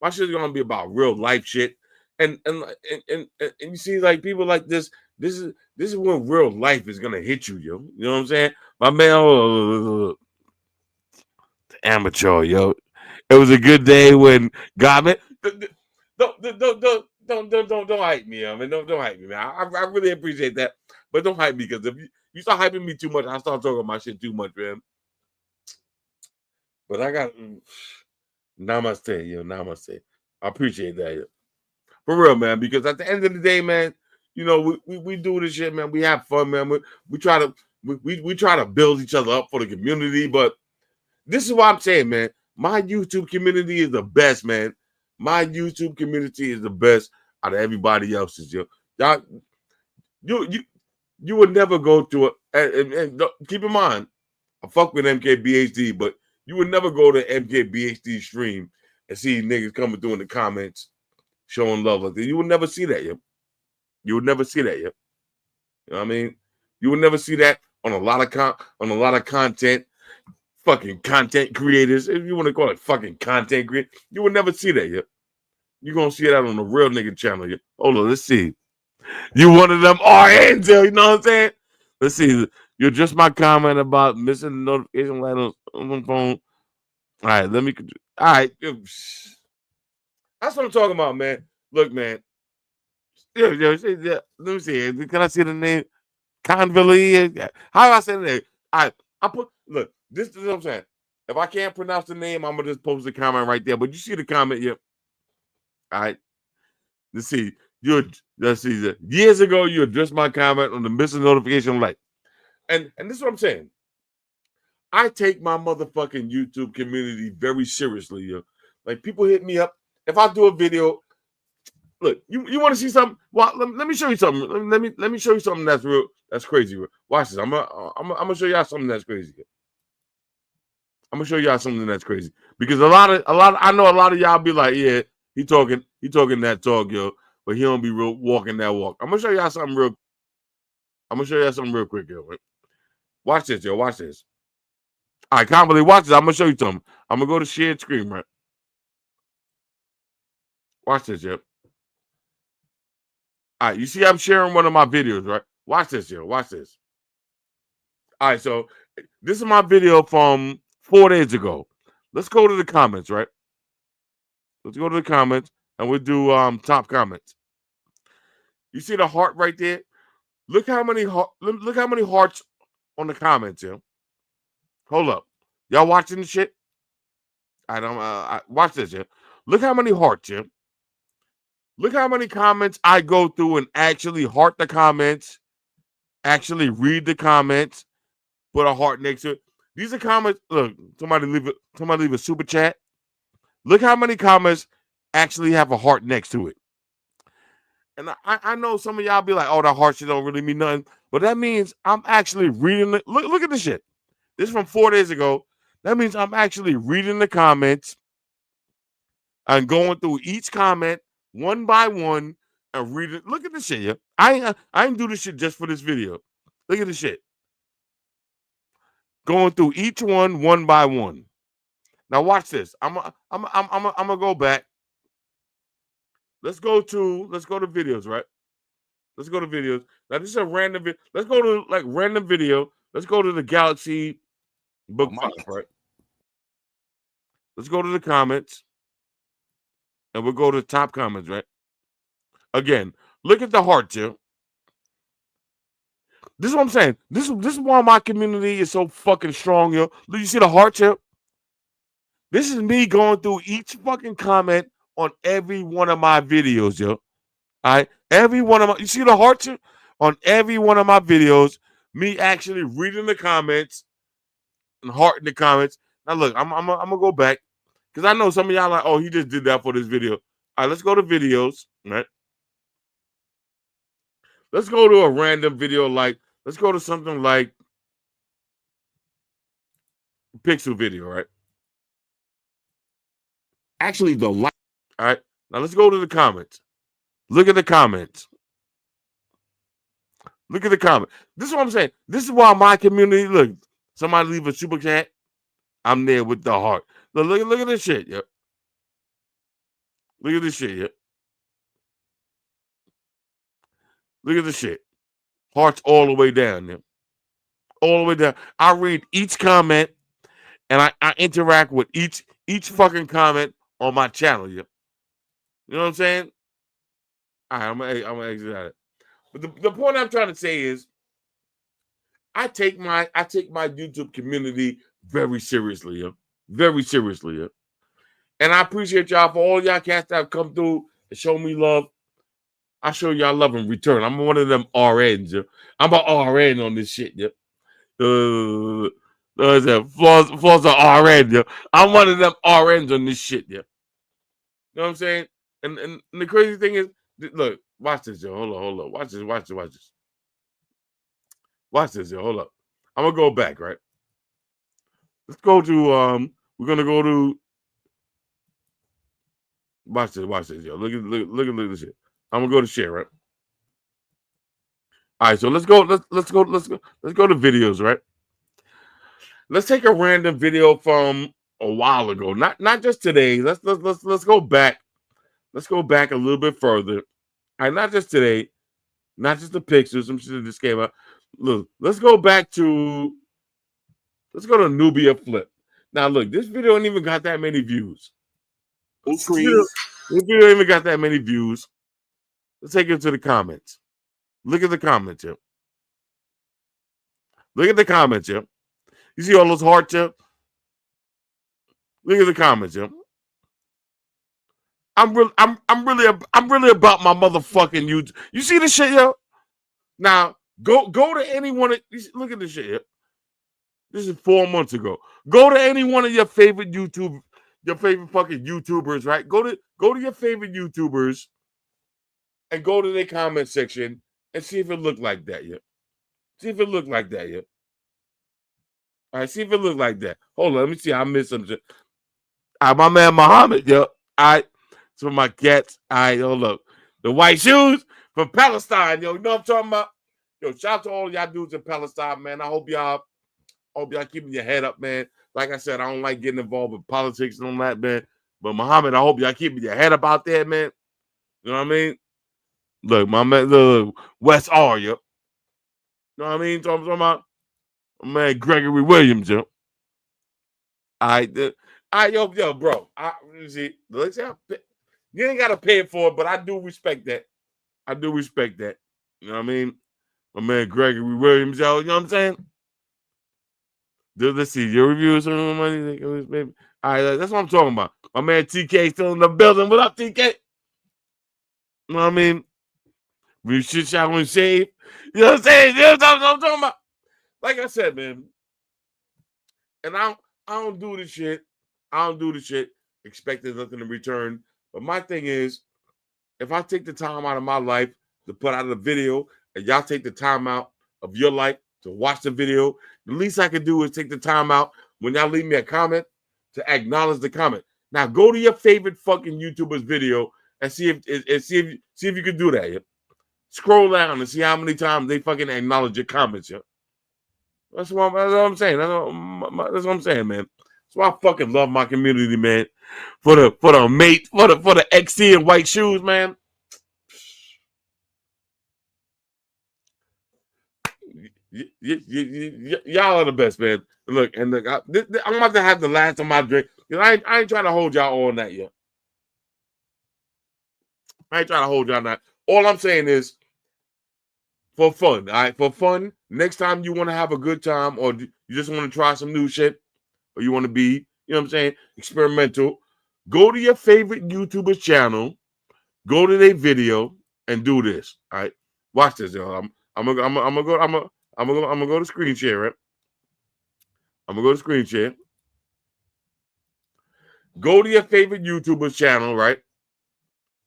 My shit is going to be about real life shit. And you see, like, people like this is when real life is going to hit you, yo. You know what I'm saying? My man, amateur, yo. It was a good day when God, man. Don't hype me, man. Don't hype me, man. I really appreciate that, but don't hype me because if you start hyping me too much, I start talking my shit too much, man. But I got namaste, yo, namaste. I appreciate that, yo. For real, man. Because at the end of the day, man, you know we do this shit, man. We have fun, man. We try to build each other up for the community, but this is what I'm saying, man. My YouTube community is the best, man. My YouTube community is the best out of everybody else's, yo. Y'all, you would never go to and keep in mind, I fuck with MKBHD, but you would never go to MKBHD stream and see niggas coming through in the comments showing love like that. You would never see that, yo. You would never see that, yo. You know what I mean? You would never see that on a lot of content. Fucking content creators, if you want to call it fucking content creator, you would never see that yet. You're gonna see that on the real nigga channel. Yet. Hold on, let's see. You one of them RNs, you know what I'm saying? Let's see. You're just my comment about missing the notification light on the phone. All right, let me. All right, that's what I'm talking about, man. Look, man. Yeah, let me see. Can I see the name? Conville. How do I say the name? I put. Look. This is what I'm saying. If I can't pronounce the name, I'm gonna just post the comment right there. But you see the comment, yep. All right. Let's see. Years ago, you addressed my comment on the missing notification light. And this is what I'm saying. I take my motherfucking YouTube community very seriously, yo. Like people hit me up. If I do a video, look, you want to see something? Well, let me show you something. Let me show you something that's real. That's crazy. Watch this. I'm gonna show y'all something that's crazy. I'm gonna show y'all something that's crazy because I know a lot of y'all be like, yeah, he talking that talk, yo, but he don't be real walking that walk. I'm gonna show y'all something real quick, yo. Right? Watch this, yo. Watch this. I can't believe. Watch this. I'm gonna show you something. I'm gonna go to shared screen, right? Watch this, yo. All right, you see, I'm sharing one of my videos, right? Watch this, yo. Watch this. All right, so this is my video from 4 days ago. Let's go to the comments, right? Let's go to the comments and we'll do top comments. You see the heart right there? Look how many hearts on the comments, yo. Hold up. Y'all watching the shit? I don't watch this, yo. Look how many hearts, yo. Look how many comments I go through and actually heart the comments, actually read the comments, put a heart next to it. These are comments. Look, somebody leave a super chat. Look how many comments actually have a heart next to it. And I know some of y'all be like, oh, that heart shit don't really mean nothing. But that means I'm actually reading it. Look at this shit. This is from 4 days ago. That means I'm actually reading the comments and going through each comment one by one and reading. Look at this shit, yeah. I ain't do this shit just for this video. Look at this shit. Going through each one by one. Now watch this. I'm gonna go back. Let's go to videos, right? Let's go to videos. Now this is a random video. Let's go to like random video. Let's go to the Galaxy Book 5, right? Let's go to the comments. And we'll go to the top comments, right? Again, look at the hearts here. This is what I'm saying. This is why my community is so fucking strong, yo. You see the hearts here? This is me going through each fucking comment on every one of my videos, yo. All right? Every one of my, you see the hearts here? On every one of my videos, me actually reading the comments and hearting the comments. Now look, I'm gonna go back because I know some of y'all like, oh, he just did that for this video. All right, let's go to videos, right? Let's go to a random video like, let's go to something like Pixel video, right? Actually, the light. All right. Now let's go to the comments. Look at the comments. Look at the comment. This is what I'm saying. This is why my community, look, somebody leave a super chat, I'm there with the heart. Look at this shit, yep. Look at this shit, yep. Look at this shit. Hearts all the way down, yep. All the way down. I read each comment and I interact with each fucking comment on my channel, yep. You know what I'm saying? All right, I'm gonna exit out of it. But the point I'm trying to say is I take my YouTube community very seriously, yo. Very seriously, yo. And I appreciate y'all for all y'all cats that have come through and show me love. I show y'all love in return. I'm one of them RNs, yo. I'm an RN on this shit, yo. Floss are RN, yo. I'm one of them RNs on this shit, yo. You know what I'm saying? And the crazy thing is, look, watch this, yo. Hold on. Watch this. Watch this, yo. Hold up. I'm gonna go back, right? Let's go to we're gonna go to watch this, yo. Look at this shit. I'm gonna go to share, right? All right, so let's go to videos, right? Let's take a random video from a while ago, not just today. Let's go back. Let's go back a little bit further. All right, not just today, not just the pictures. Some shit that just came out. Look, let's go to Nubia Flip. Now, look, this video ain't even got that many views. This video ain't even got that many views. Let's take it to the comments. Look at the comments here. Look at the comments here. You see all those hearts here? Look at the comments here. I'm really about my motherfucking YouTube. You see this shit, yo? Now, go to any one of look at this shit here. This is 4 months ago. Go to any one of your favorite fucking YouTubers, right? Go to your favorite YouTubers and go to their comment section and see if it looked like that yet. See if it looked like that yet. All right, see if it looked like that. Hold on, let me see. I missed something. All right, my man Muhammad, yo. All right, some of my cats. All right, hold up. The white shoes from Palestine, yo. You know what I'm talking about? Yo, shout out to all y'all dudes in Palestine, man. I hope y'all keeping your head up, man. Like I said, I don't like getting involved with politics and all that, man. But Muhammad, I hope y'all keeping your head up out there, man. You know what I mean? Look, my man, look, West R, yo. You know what I mean? So I'm talking about my man Gregory Williams, yo. All right, yo, bro. You see, you ain't gotta pay it for it, but I do respect that. You know what I mean? My man Gregory Williams, yo. You know what I'm saying? Let's see your reviews on money. All right, that's what I'm talking about. My man TK still in the building. What up, TK? You know what I mean? We shit shot on shave. You know what I'm saying? You know what I'm talking about? Like I said, man. And I don't do this shit. Expecting nothing in return. But my thing is, if I take the time out of my life to put out a video, and y'all take the time out of your life to watch the video, the least I can do is take the time out when y'all leave me a comment to acknowledge the comment. Now go to your favorite fucking YouTuber's video and see if you can do that. Yeah? Scroll down and see how many times they fucking acknowledge your comments. Yeah? That's what I'm saying. That's what I'm saying, man. That's why I fucking love my community, man. For the mate, for the XC and white shoes, man. Y'all are the best, man. Look, and look, I'm about to have the last of my drink. I ain't trying to hold y'all all night yet. I ain't trying to hold y'all night. All I'm saying is, for fun, all right? For fun, next time you want to have a good time or you just want to try some new shit or you want to be, you know what I'm saying, experimental, go to your favorite YouTuber's channel, go to their video and do this, all right? Watch this, y'all. I'm gonna go to screen share, right? I'm gonna go to screen share. Go to your favorite YouTuber's channel, right?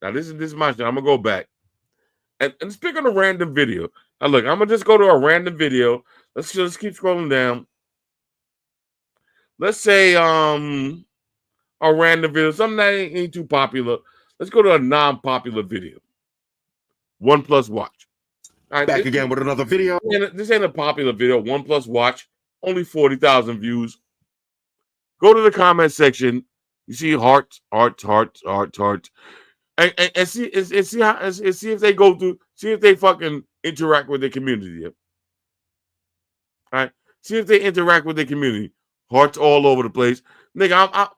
Now this is my channel. I'm gonna go back and let's pick on a random video. Now look, I'm gonna just go to a random video. Let's keep scrolling down. Let's say a random video, something that ain't too popular. Let's go to a non-popular video. OnePlus watch. All right, Back again with another video. This ain't a popular video. OnePlus watch, only 40,000 views. Go to the comment section. You see hearts, and see if they go through. See if they fucking interact with their community. All right, see if they interact with their community. Hearts all over the place, nigga.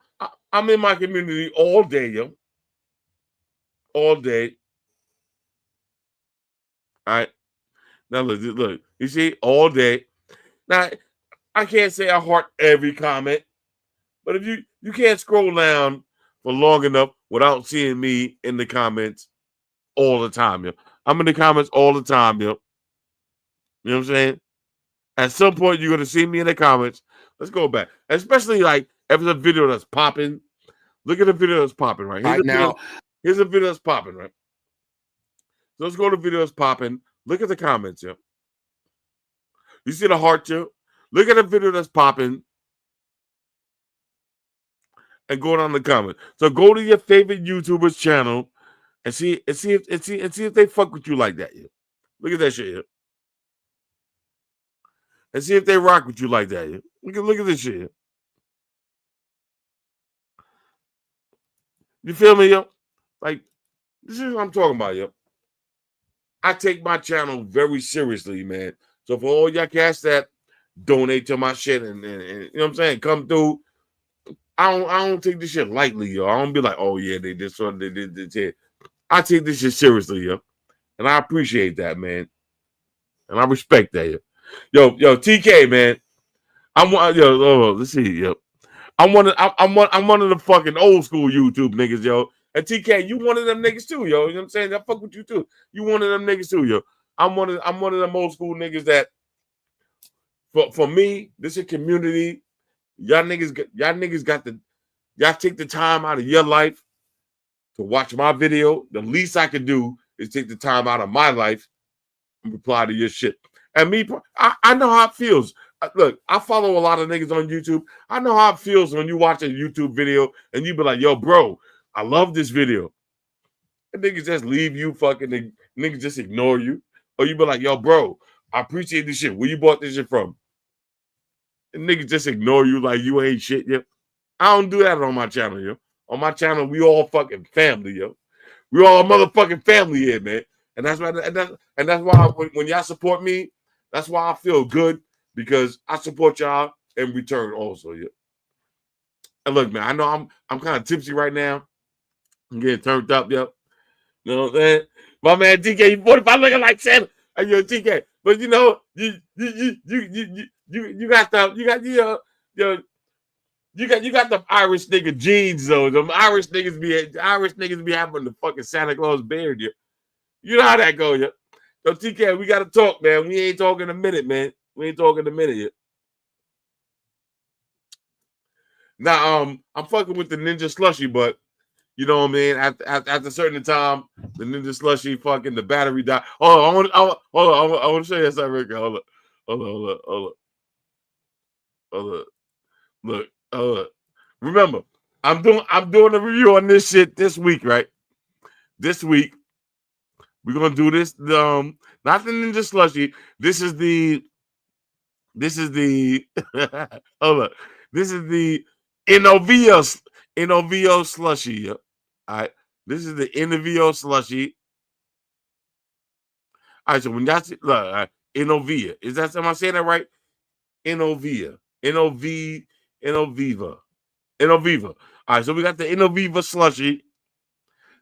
I'm in my community all day, yo. All day. All right. Now look. You see, all day. Now, I can't say I heart every comment, but if you can't scroll down for long enough without seeing me in the comments all the time, yo. I'm in the comments all the time, yo. You know what I'm saying? At some point, you're gonna see me in the comments. Let's go back, especially like if it's a video that's popping. Look at the video that's popping right now. Here's a video that's popping, right? So let's go to video that's popping. Look at the comments, yo. You see the heart, yo? Look at the video that's popping and go down the comments. So go to your favorite YouTuber's channel and see if they fuck with you like that, yo. Look at that shit, yo. And see if they rock with you like that, yo. Look at this shit, yo. You feel me, yo? Like, this is what I'm talking about, yo. I take my channel very seriously, man. So for all y'all cats that donate to my shit and you know what I'm saying, come through, I don't take this shit lightly, yo. I don't be like, oh yeah, they did something, they did this here. I take this shit seriously, yo. And I appreciate that, man. And I respect that, yo. Yo, TK, man. Let's see, yo. I'm one of the fucking old school YouTube niggas, yo. And TK, you one of them niggas too, yo. You know what I'm saying? I fuck with you too. You one of them niggas too, yo. I'm one of them old school niggas that for me, this is a community. Y'all niggas y'all take the time out of your life to watch my video. The least I can do is take the time out of my life and reply to your shit. And me, I know how it feels. Look, I follow a lot of niggas on YouTube. I know how it feels when you watch a YouTube video and you be like, yo, bro, I love this video. And niggas just leave you fucking, niggas just ignore you. Or you be like, yo, bro, I appreciate this shit. Where you bought this shit from? And niggas just ignore you like you ain't shit, yo. I don't do that on my channel, yo. On my channel, we all fucking family, yo. We all a motherfucking family here, man. And that's why, when y'all support me, that's why I feel good, because I support y'all in return also, yo. And look, man, I know I'm kind of tipsy right now. I'm getting turned up, yo. You know what I'm saying? My man TK, you 45 looking like Santa. Hey, yo, TK. But you know, you got the Irish nigga jeans though. Them Irish niggas be having the fucking Santa Claus beard, yo. You know how that goes, yo. So TK, we gotta talk, man. We ain't talking a minute, man. We ain't talking a minute yet. Now, I'm fucking with the Ninja Slushy, but you know what I mean? At a certain time, the Ninja Slushy fucking the battery died. Oh, I want to show you something real quick. Hold up. Look. Remember, I'm doing a review on this shit this week, right? This week, we're gonna do this. Not the Ninja Slushy. This is the hold up. This is the Innovio Slushy. All right. This is the Innovio Slushy. All right, so when y'all see Innovia, am I saying that right? Innoviva. All right, so we got the Innoviva Slushy.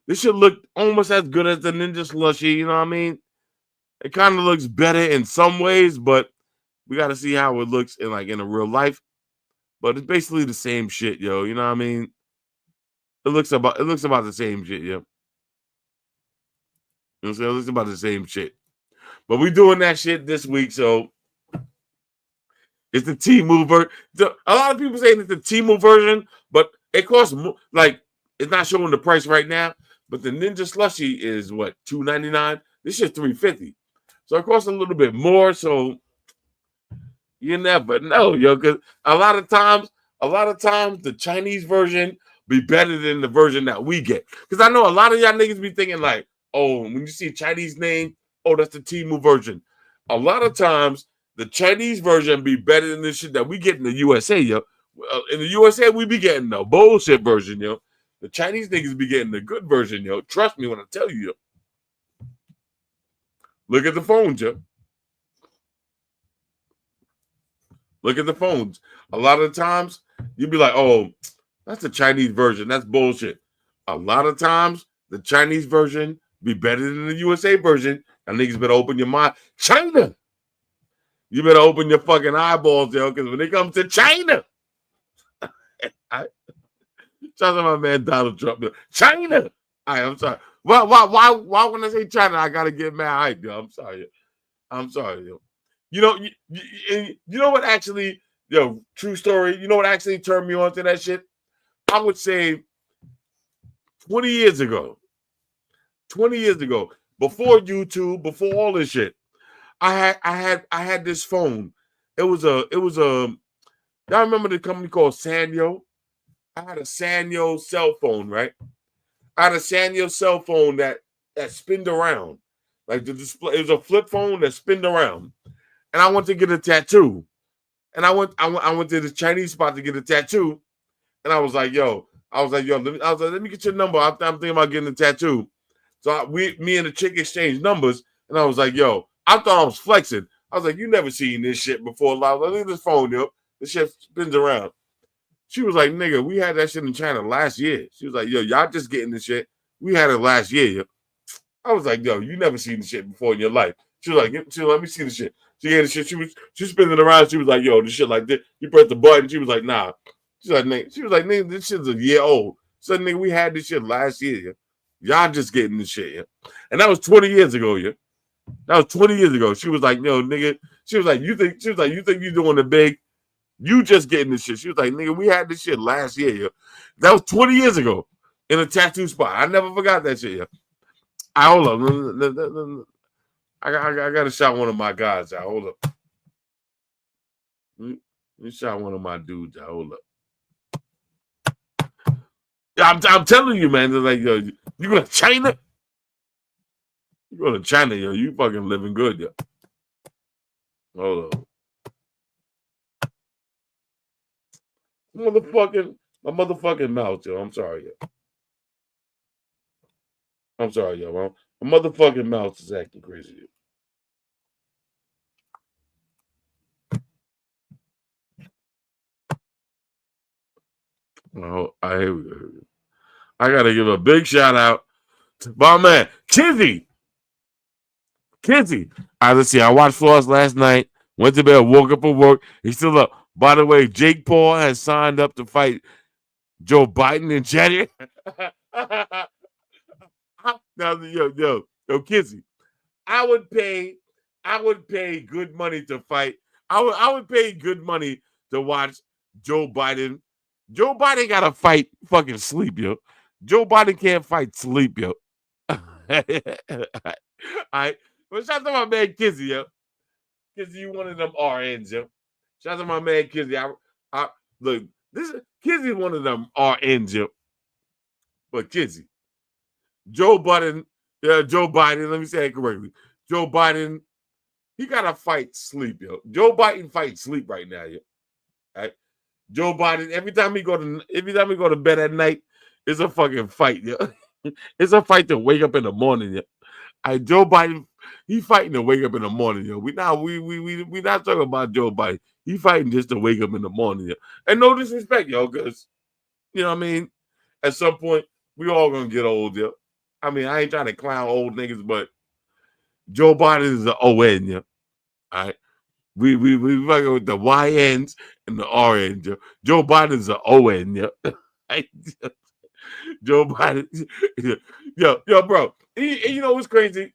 This should look almost as good as the Ninja Slushy, you know what I mean? It kind of looks better in some ways, but we got to see how it looks in a real life. But it's basically the same shit, yo. You know what I mean? It looks about the same shit, yo. You know what I'm saying? It looks about the same shit. But we doing that shit this week, so it's the Temu version. A lot of people saying it's the Temu version, but it costs it's not showing the price right now. But the Ninja Slushy is what, $2.99? This shit's $3.50. So it costs a little bit more. So you never know, yo. Because a lot of times the Chinese version be better than the version that we get. Because I know a lot of y'all niggas be thinking like, oh, when you see a Chinese name, oh, that's the Temu version. A lot of times, the Chinese version be better than the shit that we get in the USA, yo. In the USA, we be getting the bullshit version, yo. The Chinese niggas be getting the good version, yo. Trust me when I tell you, yo. Look at the phones, yo. Look at the phones. A lot of times, you be like, oh, that's the Chinese version. That's bullshit. A lot of times, the Chinese version be better than the USA version. And niggas better open your mind. China! You better open your fucking eyeballs, yo, because when it comes to China, shout out to my man Donald Trump. China! I'm sorry. Why when I say China, I gotta get mad hype, yo? I'm sorry. I'm sorry, yo. You know what actually, yo, true story, you know what actually turned me on to that shit? I would say 20 years ago, before YouTube, before all this shit, I had this phone. It was a y'all remember the company called Sanyo? I had a Sanyo cell phone, right? I had a Sanyo cell phone that spinned around. Like the display, it was a flip phone that spinned around. And I went to get a tattoo. And I went to the Chinese spot to get a tattoo. And I was like, let me get your number. I'm thinking about getting a tattoo. So me and the chick exchanged numbers. And I was like, yo, I thought I was flexing. I was like, you never seen this shit before. Look at this phone, yo. This shit spins around. She was like, nigga, we had that shit in China last year. She was like, yo, y'all just getting this shit. We had it last year, yo. I was like, yo, you never seen this shit before in your life. She was like, let me see the shit. She had the shit. She spinning around. She was like, yo, this shit like this. You press the button. She was like, nah. She was like, nigga, this shit's a year old. So, nigga, we had this shit last year, yo. Y'all just getting this shit, yo. And that was 20 years ago, yo. That was 20 years ago. She was like, yo, nigga. She was like, you think you doing the big? You just getting this shit. She was like, nigga, we had this shit last year, yo. That was 20 years ago in a tattoo spot. I never forgot that shit, yo. Hold up. I got to shout one of my guys out. Hold up. Let me shout one of my dudes out. Hold up. I'm telling you, man. They're like, yo, you going to China? You going to China, yo. You fucking living good, yo. Hold up. My motherfucking mouth, yo. I'm sorry, yo. I'm sorry, yo. My motherfucking mouth is acting crazy, yo. Oh, I gotta give a big shout out to my man Kizzy. Let's see. I watched Floss last night. Went to bed. Woke up for work. He's still up. By the way, Jake Paul has signed up to fight Joe Biden in January. Now, yo, Kizzy. I would pay good money to fight. I would pay good money to watch Joe Biden. Joe Biden gotta fight fucking sleep, yo. Joe Biden can't fight sleep, yo. All right. Well, shout out to my man Kizzy, yo. Kizzy, you one of them RNs, yo. Shout out to my man Kizzy. Look, Kizzy one of them RNs, yo. But Kizzy, Joe Biden, let me say it correctly. Joe Biden, he gotta fight sleep, yo. Joe Biden fights sleep right now, yo. All right. Joe Biden, every time he go to bed at night, it's a fucking fight, yo. It's a fight to wake up in the morning, yo. All right, Joe Biden, he fighting to wake up in the morning, yo. We not talking about Joe Biden. He fighting just to wake up in the morning, yo. And no disrespect, yo, because you know what I mean. At some point, we all gonna get old, yo. I mean, I ain't trying to clown old niggas, but Joe Biden is an ON, yo. All right. We fucking with the YNs and the RNs, yo. Joe Biden's an ON, yo. Joe Biden, yo, bro. You know what's crazy?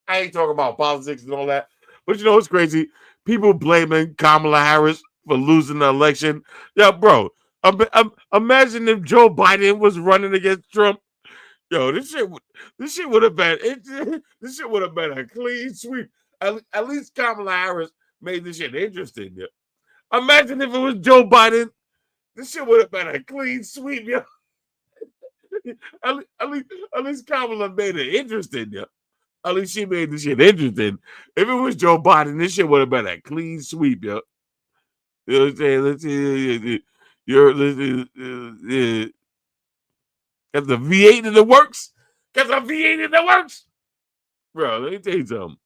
I ain't talking about politics and all that, but you know what's crazy? People blaming Kamala Harris for losing the election. Yeah, bro. Imagine if Joe Biden was running against Trump. Yo, this shit would have been a clean sweep. At least Kamala Harris made this shit interesting. Yeah. Imagine if it was Joe Biden This shit would have been a clean sweep, yo. At least Kamala made it interesting, yo. At least she made this shit interesting. If it was Joe Biden, this shit would have been a clean sweep, yo. You know what I'm saying? Let's see. Got the V8 in the works. Got the V8 in the works. Bro, let me tell you something.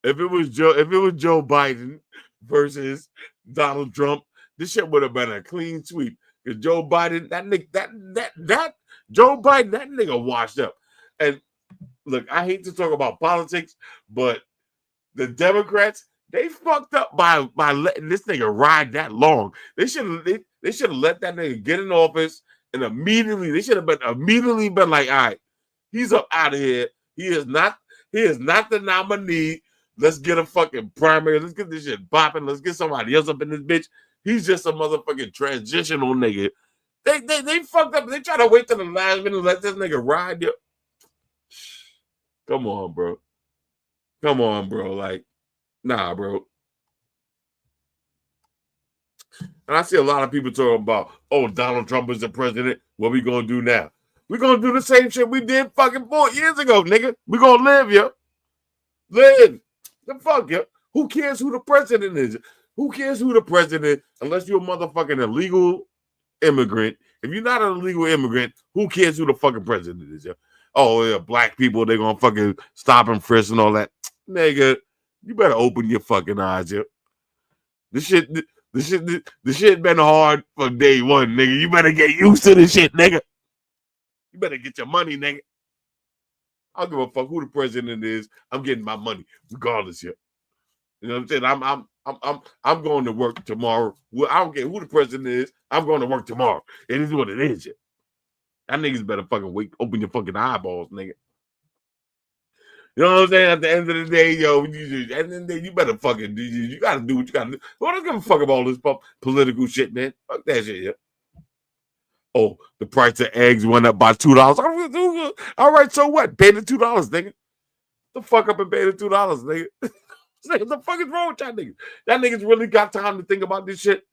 If it was Joe Biden versus Donald Trump, this shit would have been a clean sweep. Because Joe Biden, Joe Biden, that nigga washed up. And look, I hate to talk about politics, but the Democrats, they fucked up by letting this nigga ride that long. They should have let that nigga get in office and they should have immediately been like, all right, he's up out of here. He is not the nominee. Let's get a fucking primary. Let's get this shit bopping. Let's get somebody else up in this bitch. He's just a motherfucking transitional nigga. They fucked up. They try to wait till the last minute and let this nigga ride. Yo. Come on, bro. Like, nah, bro. And I see a lot of people talking about, oh, Donald Trump is the president. What we gonna do now? We're gonna do the same shit we did fucking 4 years ago, nigga. We gonna live, yo. Live. The fuck, yo. Who cares who the president is? Who cares who the president, unless you're a motherfucking illegal immigrant. If you're not an illegal immigrant, who cares who the fucking president is, yo? Oh, yeah, black people, they're gonna fucking stop and frisk and all that. Nigga, you better open your fucking eyes, yo. This shit been hard from day one, nigga. You better get used to this shit, nigga. You better get your money, nigga. I don't give a fuck who the president is. I'm getting my money, regardless, yo. You know what I'm saying? I'm going to work tomorrow. Well, I don't care who the president is. I'm going to work tomorrow. It is what it is, yo. That niggas better fucking open your fucking eyeballs, nigga. You know what I'm saying? At the end of the day, yo, you better fucking you gotta do what you gotta do. Who don't give a fuck about all this political shit, man? Fuck that shit, yeah. Oh, the price of eggs went up by $2. All right, so what? Pay the $2, nigga. The fuck up and pay the $2, nigga. What the fuck is wrong with y'all niggas? Y'all niggas really got time to think about this shit?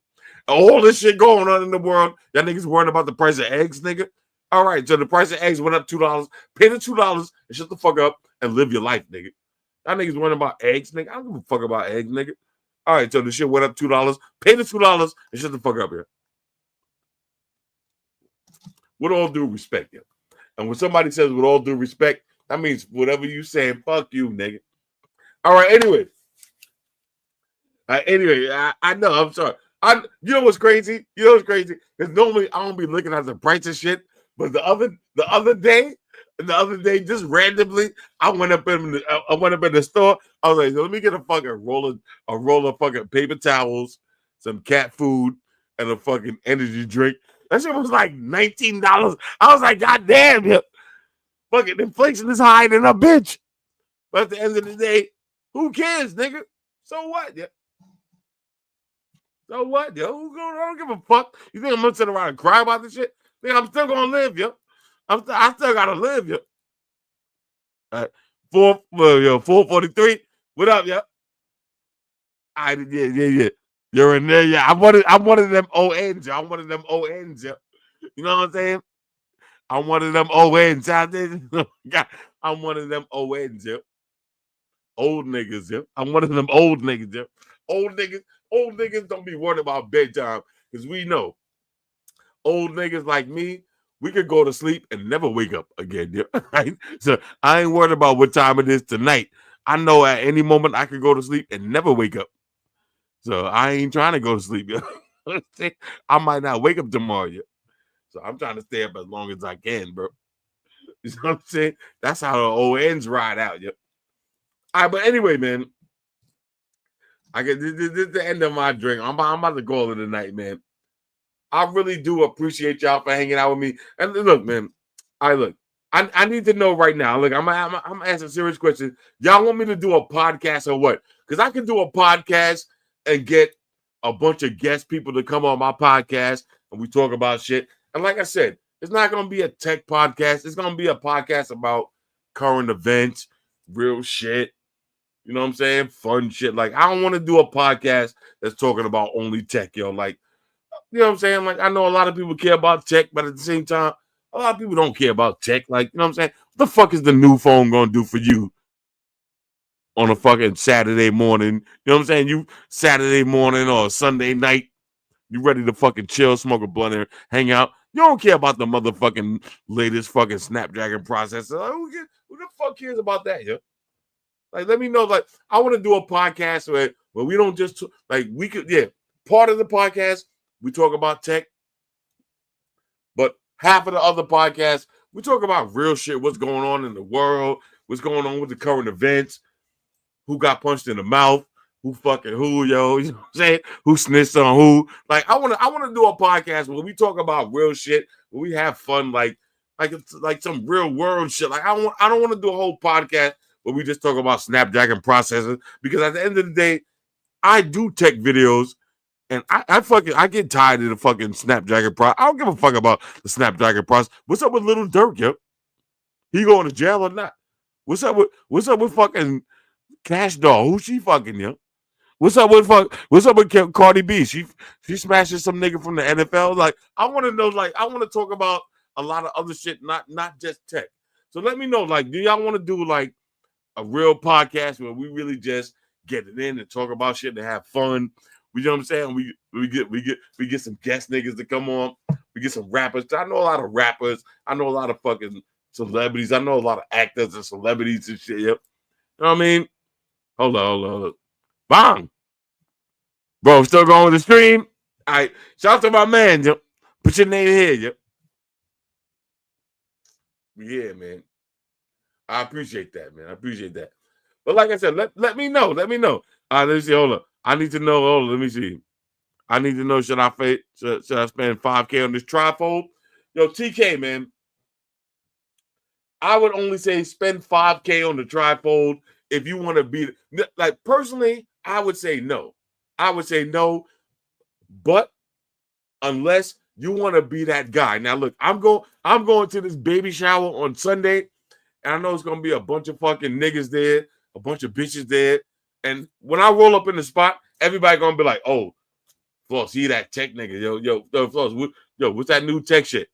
All this shit going on in the world. Y'all niggas worrying about the price of eggs, nigga? All right, so the price of eggs went up $2. Pay the $2 and shut the fuck up and live your life, nigga. Y'all niggas worrying about eggs, nigga? I don't give a fuck about eggs, nigga. All right, so the shit went up $2. Pay the $2 and shut the fuck up here. With all due respect, yeah. And when somebody says with all due respect, that means whatever you saying, fuck you, nigga. All right, anyway. I know, I'm sorry. You know what's crazy? Because normally I don't be looking at the price of shit, but the other day, just randomly, I went up in the store. I was like, let me get a fucking roll of fucking paper towels, some cat food, and a fucking energy drink. That shit was like $19. I was like, God damn, yo. Fucking inflation is higher than a bitch. But at the end of the day, who cares, nigga? So what, yeah? So what, yo? I don't give a fuck. You think I'm gonna sit around and cry about this shit? Nigga, I'm still gonna live, yo. I still gotta live, yo. All right. 443. What up, yo? Yeah. You're in there, yeah. I'm one of them ONs, yo. I'm one of them ONs, yo. You know what I'm saying? I'm one of them ONs out there. I'm one of them ONs, yo. Old niggas, yo. I'm one of them old niggas, yo. Old niggas don't be worried about bedtime because we know old niggas like me, we could go to sleep and never wake up again. Yeah? Right? So I ain't worried about what time it is tonight. I know at any moment I could go to sleep and never wake up. So I ain't trying to go to sleep. Yeah? I might not wake up tomorrow. Yeah? So I'm trying to stay up as long as I can, bro. You know what I'm saying? That's how the ONs ride out. Yeah. All right, but anyway, man. This is the end of my drink. I'm about to call it a night, man. I really do appreciate y'all for hanging out with me. And look, man, I need to know right now. Look, I'm asking serious questions. Y'all want me to do a podcast or what? Because I can do a podcast and get a bunch of guest people to come on my podcast and we talk about shit. And like I said, it's not going to be a tech podcast. It's going to be a podcast about current events, real shit. You know what I'm saying? Fun shit. Like, I don't want to do a podcast that's talking about only tech, yo. Like, you know what I'm saying? Like, I know a lot of people care about tech, but at the same time, a lot of people don't care about tech. Like, you know what I'm saying? What the fuck is the new phone going to do for you on a fucking Saturday morning? You know what I'm saying? You Saturday morning or Sunday night, you ready to fucking chill, smoke a blunt, and hang out. You don't care about the motherfucking latest fucking Snapdragon processor. Like, who the fuck cares about that, yo? Like, let me know. Like, I want to do a podcast where we don't just like we could. Yeah, part of the podcast we talk about tech, but half of the other podcasts we talk about real shit. What's going on in the world? What's going on with the current events? Who got punched in the mouth? Who fucking who, yo? You know what I'm saying? Who snitched on who? Like, I want to do a podcast where we talk about real shit, where we have fun, like some real world shit. Like, I don't want to do a whole podcast where we just talk about Snapdragon processors, because at the end of the day, I do tech videos, and I get tired of the fucking Snapdragon processor. I don't give a fuck about the Snapdragon processor. What's up with Little Dirk, yo? He going to jail or not? What's up with fucking Cash Doll? Who she fucking, yo? What's up with Cardi B? She smashing some nigga from the NFL. Like, I want to know. Like, I want to talk about a lot of other shit, not just tech. So let me know. Like, do y'all want to do like a real podcast where we really just get it in and talk about shit and have fun? You know what I'm saying? We get some guest niggas to come on. We get some rappers. I know a lot of rappers. I know a lot of fucking celebrities. I know a lot of actors and celebrities and shit. Yep. You know what I mean? Hold on. Bang. Bro, still going with the stream? All right. Shout out to my man, yo. Put your name here, yo. Yeah, man. I appreciate that, man. I appreciate that. But like I said, let me know. Let me know. Let me see. Hold up. I need to know. Hold on. Let me see. I need to know, should I spend $5K on this trifold? Yo, TK, man. I would only say spend $5K on the trifold if you want to be, like, personally, I would say no. I would say no, but unless you want to be that guy. Now, look, I'm going to this baby shower on Sunday, and I know it's going to be a bunch of fucking niggas there, a bunch of bitches there, and when I roll up in the spot, everybody going to be like, oh, Floss, see that tech nigga, yo, Floss, what's that new tech shit?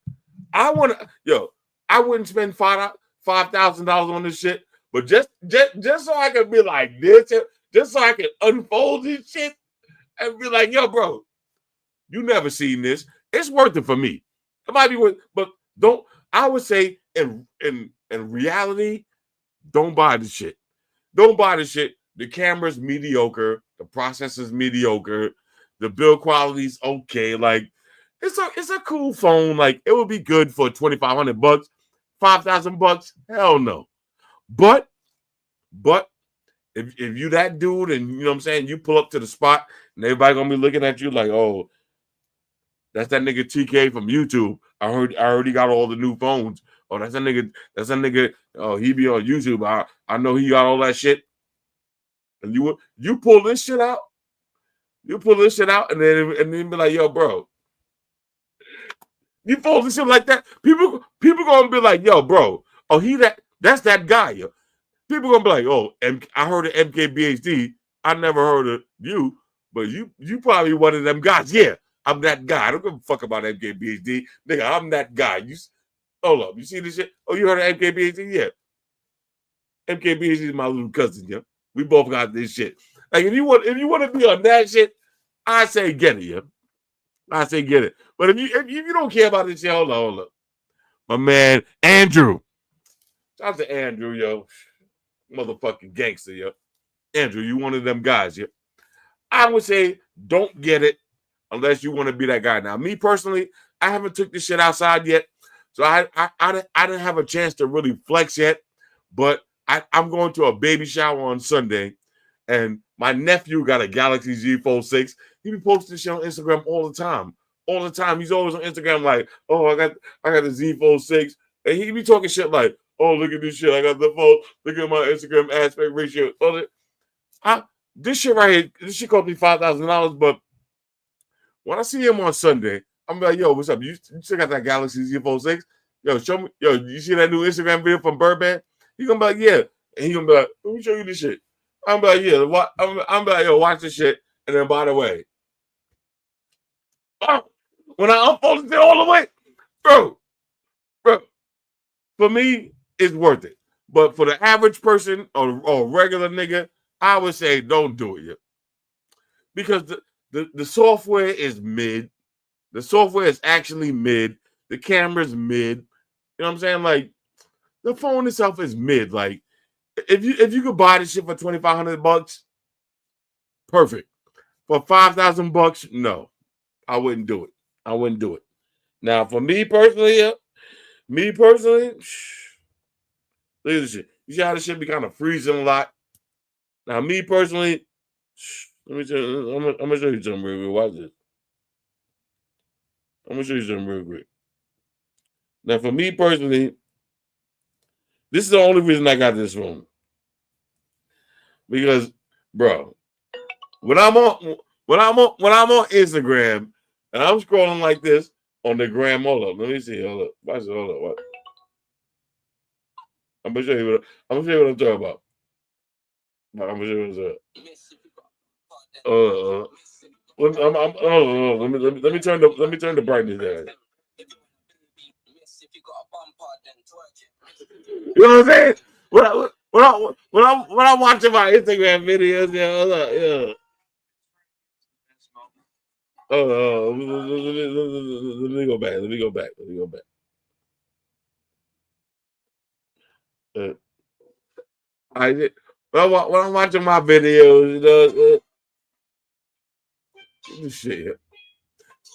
I wouldn't spend $5,000 on this shit, but just so I could be like this, just so I can unfold this shit and be like, yo, bro, you never seen this. It's worth it for me. It might be worth, but don't. I would say in reality, don't buy the shit. Don't buy the shit. The camera's mediocre. The processor's mediocre. The build quality's okay. Like, it's a cool phone. Like, it would be good for $2,500, $5,000. Hell no. But if you that dude and you know what I'm saying, you pull up to the spot and everybody gonna be looking at you like, oh, that's that nigga TK from YouTube. I already got all the new phones. Oh, that's a nigga. Oh, he be on YouTube. I know he got all that shit. And you pull this shit out. You pull this shit out and then be like, yo, bro. You pull this shit like that. People gonna be like, yo, bro. Oh, that's that guy, yo. People gonna be like, oh, I heard of MKBHD. I never heard of you, but you probably one of them guys. Yeah, I'm that guy. I don't give a fuck about MKBHD. Nigga, I'm that guy. Hold up. You see this shit? Oh, you heard of MKBHD? Yeah. MKBHD is my little cousin, yo. We both got this shit. Like, if you want to be on that shit, I say get it, yo. I say get it. But if you don't care about this shit, hold on. My man, Andrew. Shout out to Andrew, yo. Motherfucking gangster, yo. Andrew, you one of them guys, yo. I would say don't get it unless you want to be that guy. Now, me personally, I haven't took this shit outside yet. So I didn't have a chance to really flex yet. But I'm going to a baby shower on Sunday. And my nephew got a Galaxy Z Fold 6. He be posting shit on Instagram all the time. All the time. He's always on Instagram like, oh, I got the Z Fold 6. And he be talking shit like, oh, look at this shit. I got the phone. Look at my Instagram aspect ratio. This shit right here, this shit cost me $5,000. But when I see him on Sunday, I'm like, yo, what's up? You still got that Galaxy Z Fold 6? Yo, show me. Yo, you see that new Instagram video from Burbank? He gonna be like, yeah. And he gonna be like, let me show you this shit. I'm like, yeah, what? I'm like, yo, watch this shit. And then, by the way, when I unfolded it all the way, bro, for me, it's worth it. But for the average person or regular nigga, I would say don't do it yet. Because the software is mid. The software is actually mid. The camera's mid. You know what I'm saying? Like, the phone itself is mid. Like, if you could buy this shit for $2,500, perfect. For $5,000, no, I wouldn't do it. I wouldn't do it. Now, for me personally, look at this shit. You see how this shit be kind of freezing a lot. Now, me personally, I'm gonna show you something real quick. Watch this. I'm gonna show you something real quick. Now, for me personally, this is the only reason I got this phone. Because, bro, when I'm on Instagram and I'm scrolling like this on the gram, hold up, let me see, hold up, watch it, hold up, watch. I'm gonna show you what I'm talking about. I'm gonna show you what's up. Let me turn the brightness down. You know what I'm saying? When I'm watching my Instagram videos, yeah, hold up, yeah. Let me go back. I did. When I'm watching my videos, you know, this shit.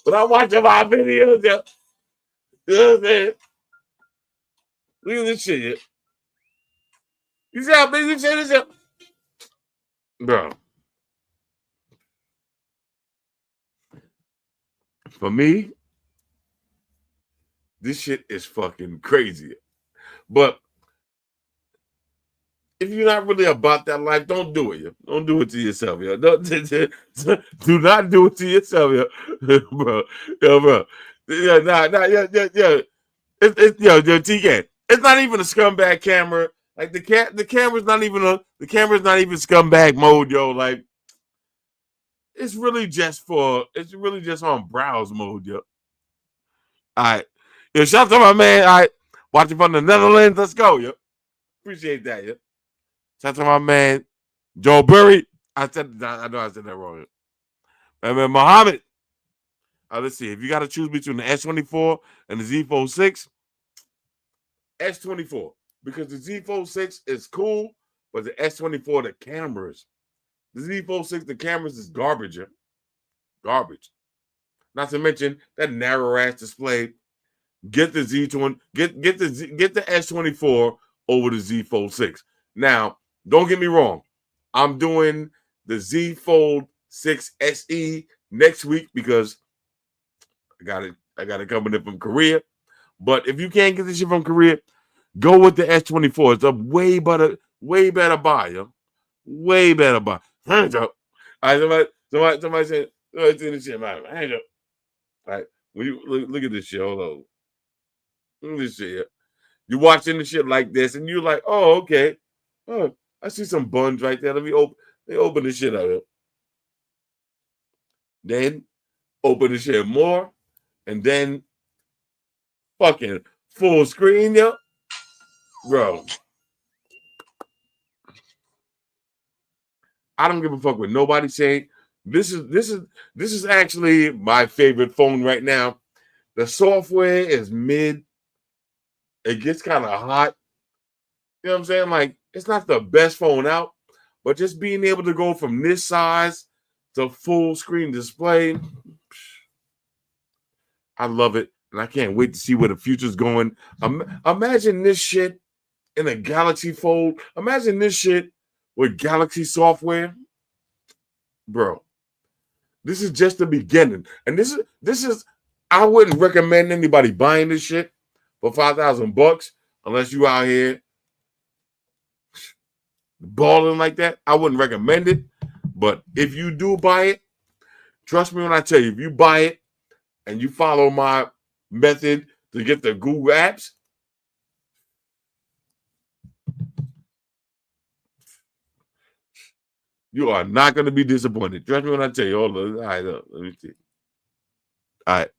When I'm watching my videos, yeah, you know what I'm saying? Look at this shit. Yeah. You see how big this shit is? Yeah? Bro. For me, this shit is fucking crazy. But if you're not really about that life, don't do it. Yo. Don't do it to yourself, yo. Do not do it to yourself, yo. Bro. Yo, bro. Yeah, yeah. It's TK. It's not even a scumbag camera. Like the camera's not even scumbag mode, yo. Like it's really just on browse mode, yo. All right. Yo, shout out to my man. All right. Watching from the Netherlands. Let's go, yo. Appreciate that, yo. Shout out to my man, Joe Burry. I know I said that wrong. And then Muhammad. Let's see. If you got to choose between the S24 and the Z Fold 6, S24. Because the Z Fold 6 is cool, but the S24, the cameras. The Z Fold 6, the cameras is garbage. Yeah? Garbage. Not to mention that narrow ass display. Get the Z20, get the S24 over the Z Fold 6. Now, don't get me wrong. I'm doing the Z Fold 6 SE next week because I got it coming in from Korea. But if you can't get this shit from Korea, go with the S24. It's a way better buy, yo. Way better buy. Hands up. All right, somebody said this shit, man. Hands up. All right, when you look at this shit, hold on. Look at this shit here. You're watching the shit like this, and you're like, oh, okay. Oh, I see some buns right there. Let me open the shit up. Then open the shit more, and then fucking full screen, yo. Bro. I don't give a fuck what nobody say. This is actually my favorite phone right now. The software is mid. It gets kind of hot. You know what I'm saying? Like, it's not the best phone out, but just being able to go from this size to full screen display, I love it. And I can't wait to see where the future's going. Imagine this shit in a Galaxy Fold. Imagine this shit with Galaxy software. Bro, this is just the beginning. And this is I wouldn't recommend anybody buying this shit for $5,000 unless you out here balling like that. I wouldn't recommend it. But if you do buy it, trust me when I tell you, if you buy it and you follow my method to get the Google apps, You are not going to be disappointed. Trust me when I tell you. Hold on. All right, let me see. All right.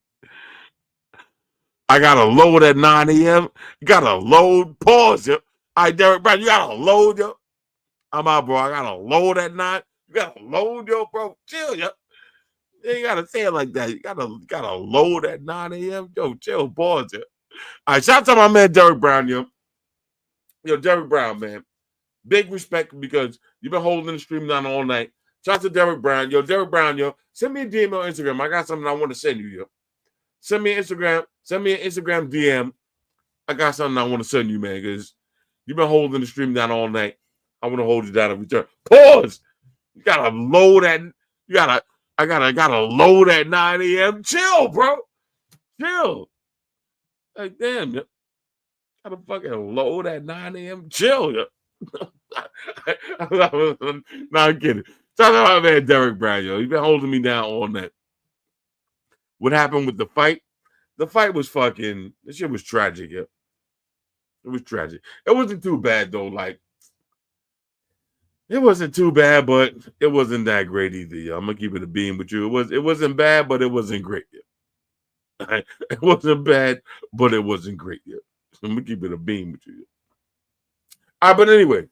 I got to load at 9 a.m. You got to load. Pause, yo. All right, Derek Brown, you got to load, yo. I'm out, bro. I got to load at 9. You got to load, yo, bro. Chill, yo. You ain't got to say it like that. You got to load at 9 a.m. Yo, chill. Pause, yo. All right, shout out to my man, Derek Brown, yo. Yo, Derek Brown, man. Big respect because you've been holding the stream down all night. Shout out to Derek Brown. Yo, Derek Brown, yo. Send me a DM on Instagram. I got something I want to send you, yo. Send me an Instagram DM. I got something I want to send you, man, because you've been holding the stream down all night. I want to hold you down in return. Pause. You gotta load at I gotta load at 9 a.m. Chill, bro. Chill. Like, damn, yo. Gotta fucking load at 9 a.m. Chill, yo. No, I'm kidding. Shout out to my man Derek Brown, yo. He's been holding me down all night. What happened with the fight? The fight was fucking. This shit was tragic, yo. It was tragic. It wasn't too bad though. Like, it wasn't too bad, but it wasn't that great either. Yo. I'm gonna keep it a beam with you. It wasn't bad, but it wasn't great. Yo. It wasn't bad, but it wasn't great. Yo. I'm gonna keep it a beam with you. Yo. All right, but anyway,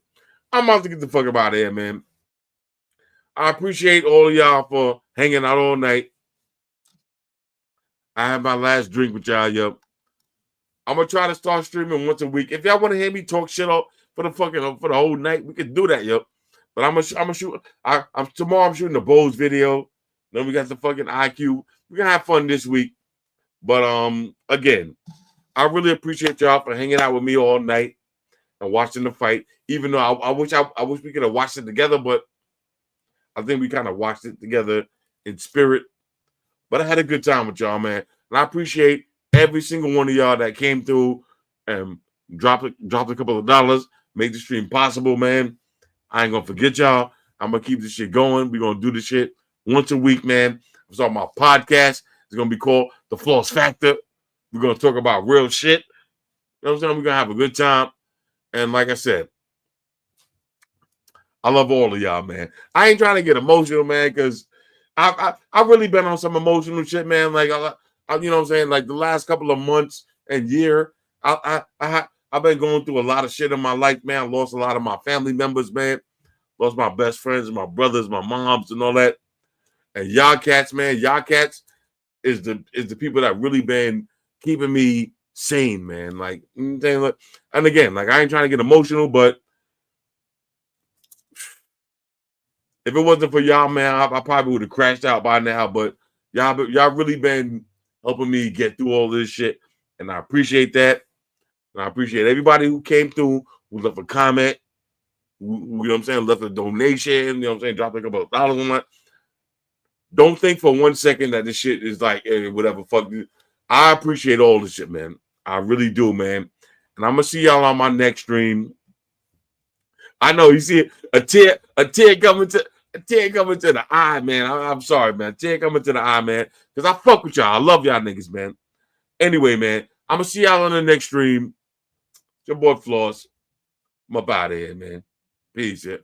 I'm about to get the fuck up out of here, man. I appreciate all of y'all for hanging out all night. I had my last drink with y'all, yo. I'm gonna try to start streaming once a week. If y'all want to hear me talk shit up for the whole night, we can do that, yo. But I'm gonna shoot. Tomorrow I'm shooting the Bose video. Then we got the fucking IQ. We're gonna have fun this week. But again, I really appreciate y'all for hanging out with me all night and watching the fight. Even though I wish we could have watched it together, but I think we kind of watched it together in spirit. But I had a good time with y'all, man. And I appreciate every single one of y'all that came through and dropped a couple of dollars, made the stream possible, man. I ain't gonna forget y'all. I'm gonna keep this shit going. We're gonna do this shit once a week, man. I'm talking about podcast. It's gonna be called The Floss Factor. We're gonna talk about real shit. You know what I'm saying? We're gonna have a good time. And like I said, I love all of y'all, man. I ain't trying to get emotional, man, because I've really been on some emotional shit, man. Like, you know what I'm saying? Like the last couple of months and year, I've been going through a lot of shit in my life, man. I lost a lot of my family members, man. Lost my best friends, my brothers, my moms, and all that. And y'all cats, man, y'all cats is the people that really been keeping me sane, man. Like, you know what I'm saying? Like, and again, like I ain't trying to get emotional, but if it wasn't for y'all, man, I probably would have crashed out by now. But y'all really been helping me get through all this shit, and I appreciate that. And I appreciate everybody who came through, who left a comment, who, you know what I'm saying, left a donation, you know what I'm saying, dropped a couple of dollars on that. Don't think for 1 second that this shit is like, hey, whatever, fuck you. I appreciate all this shit, man. I really do, man. And I'm gonna see y'all on my next stream. I know you see a tear coming to the eye, man. I'm sorry, man. A tear coming to the eye, man. Because I fuck with y'all. I love y'all niggas, man. Anyway, man, I'm gonna see y'all on the next stream. It's your boy Floss. I'm up out of here, man. Peace, yeah.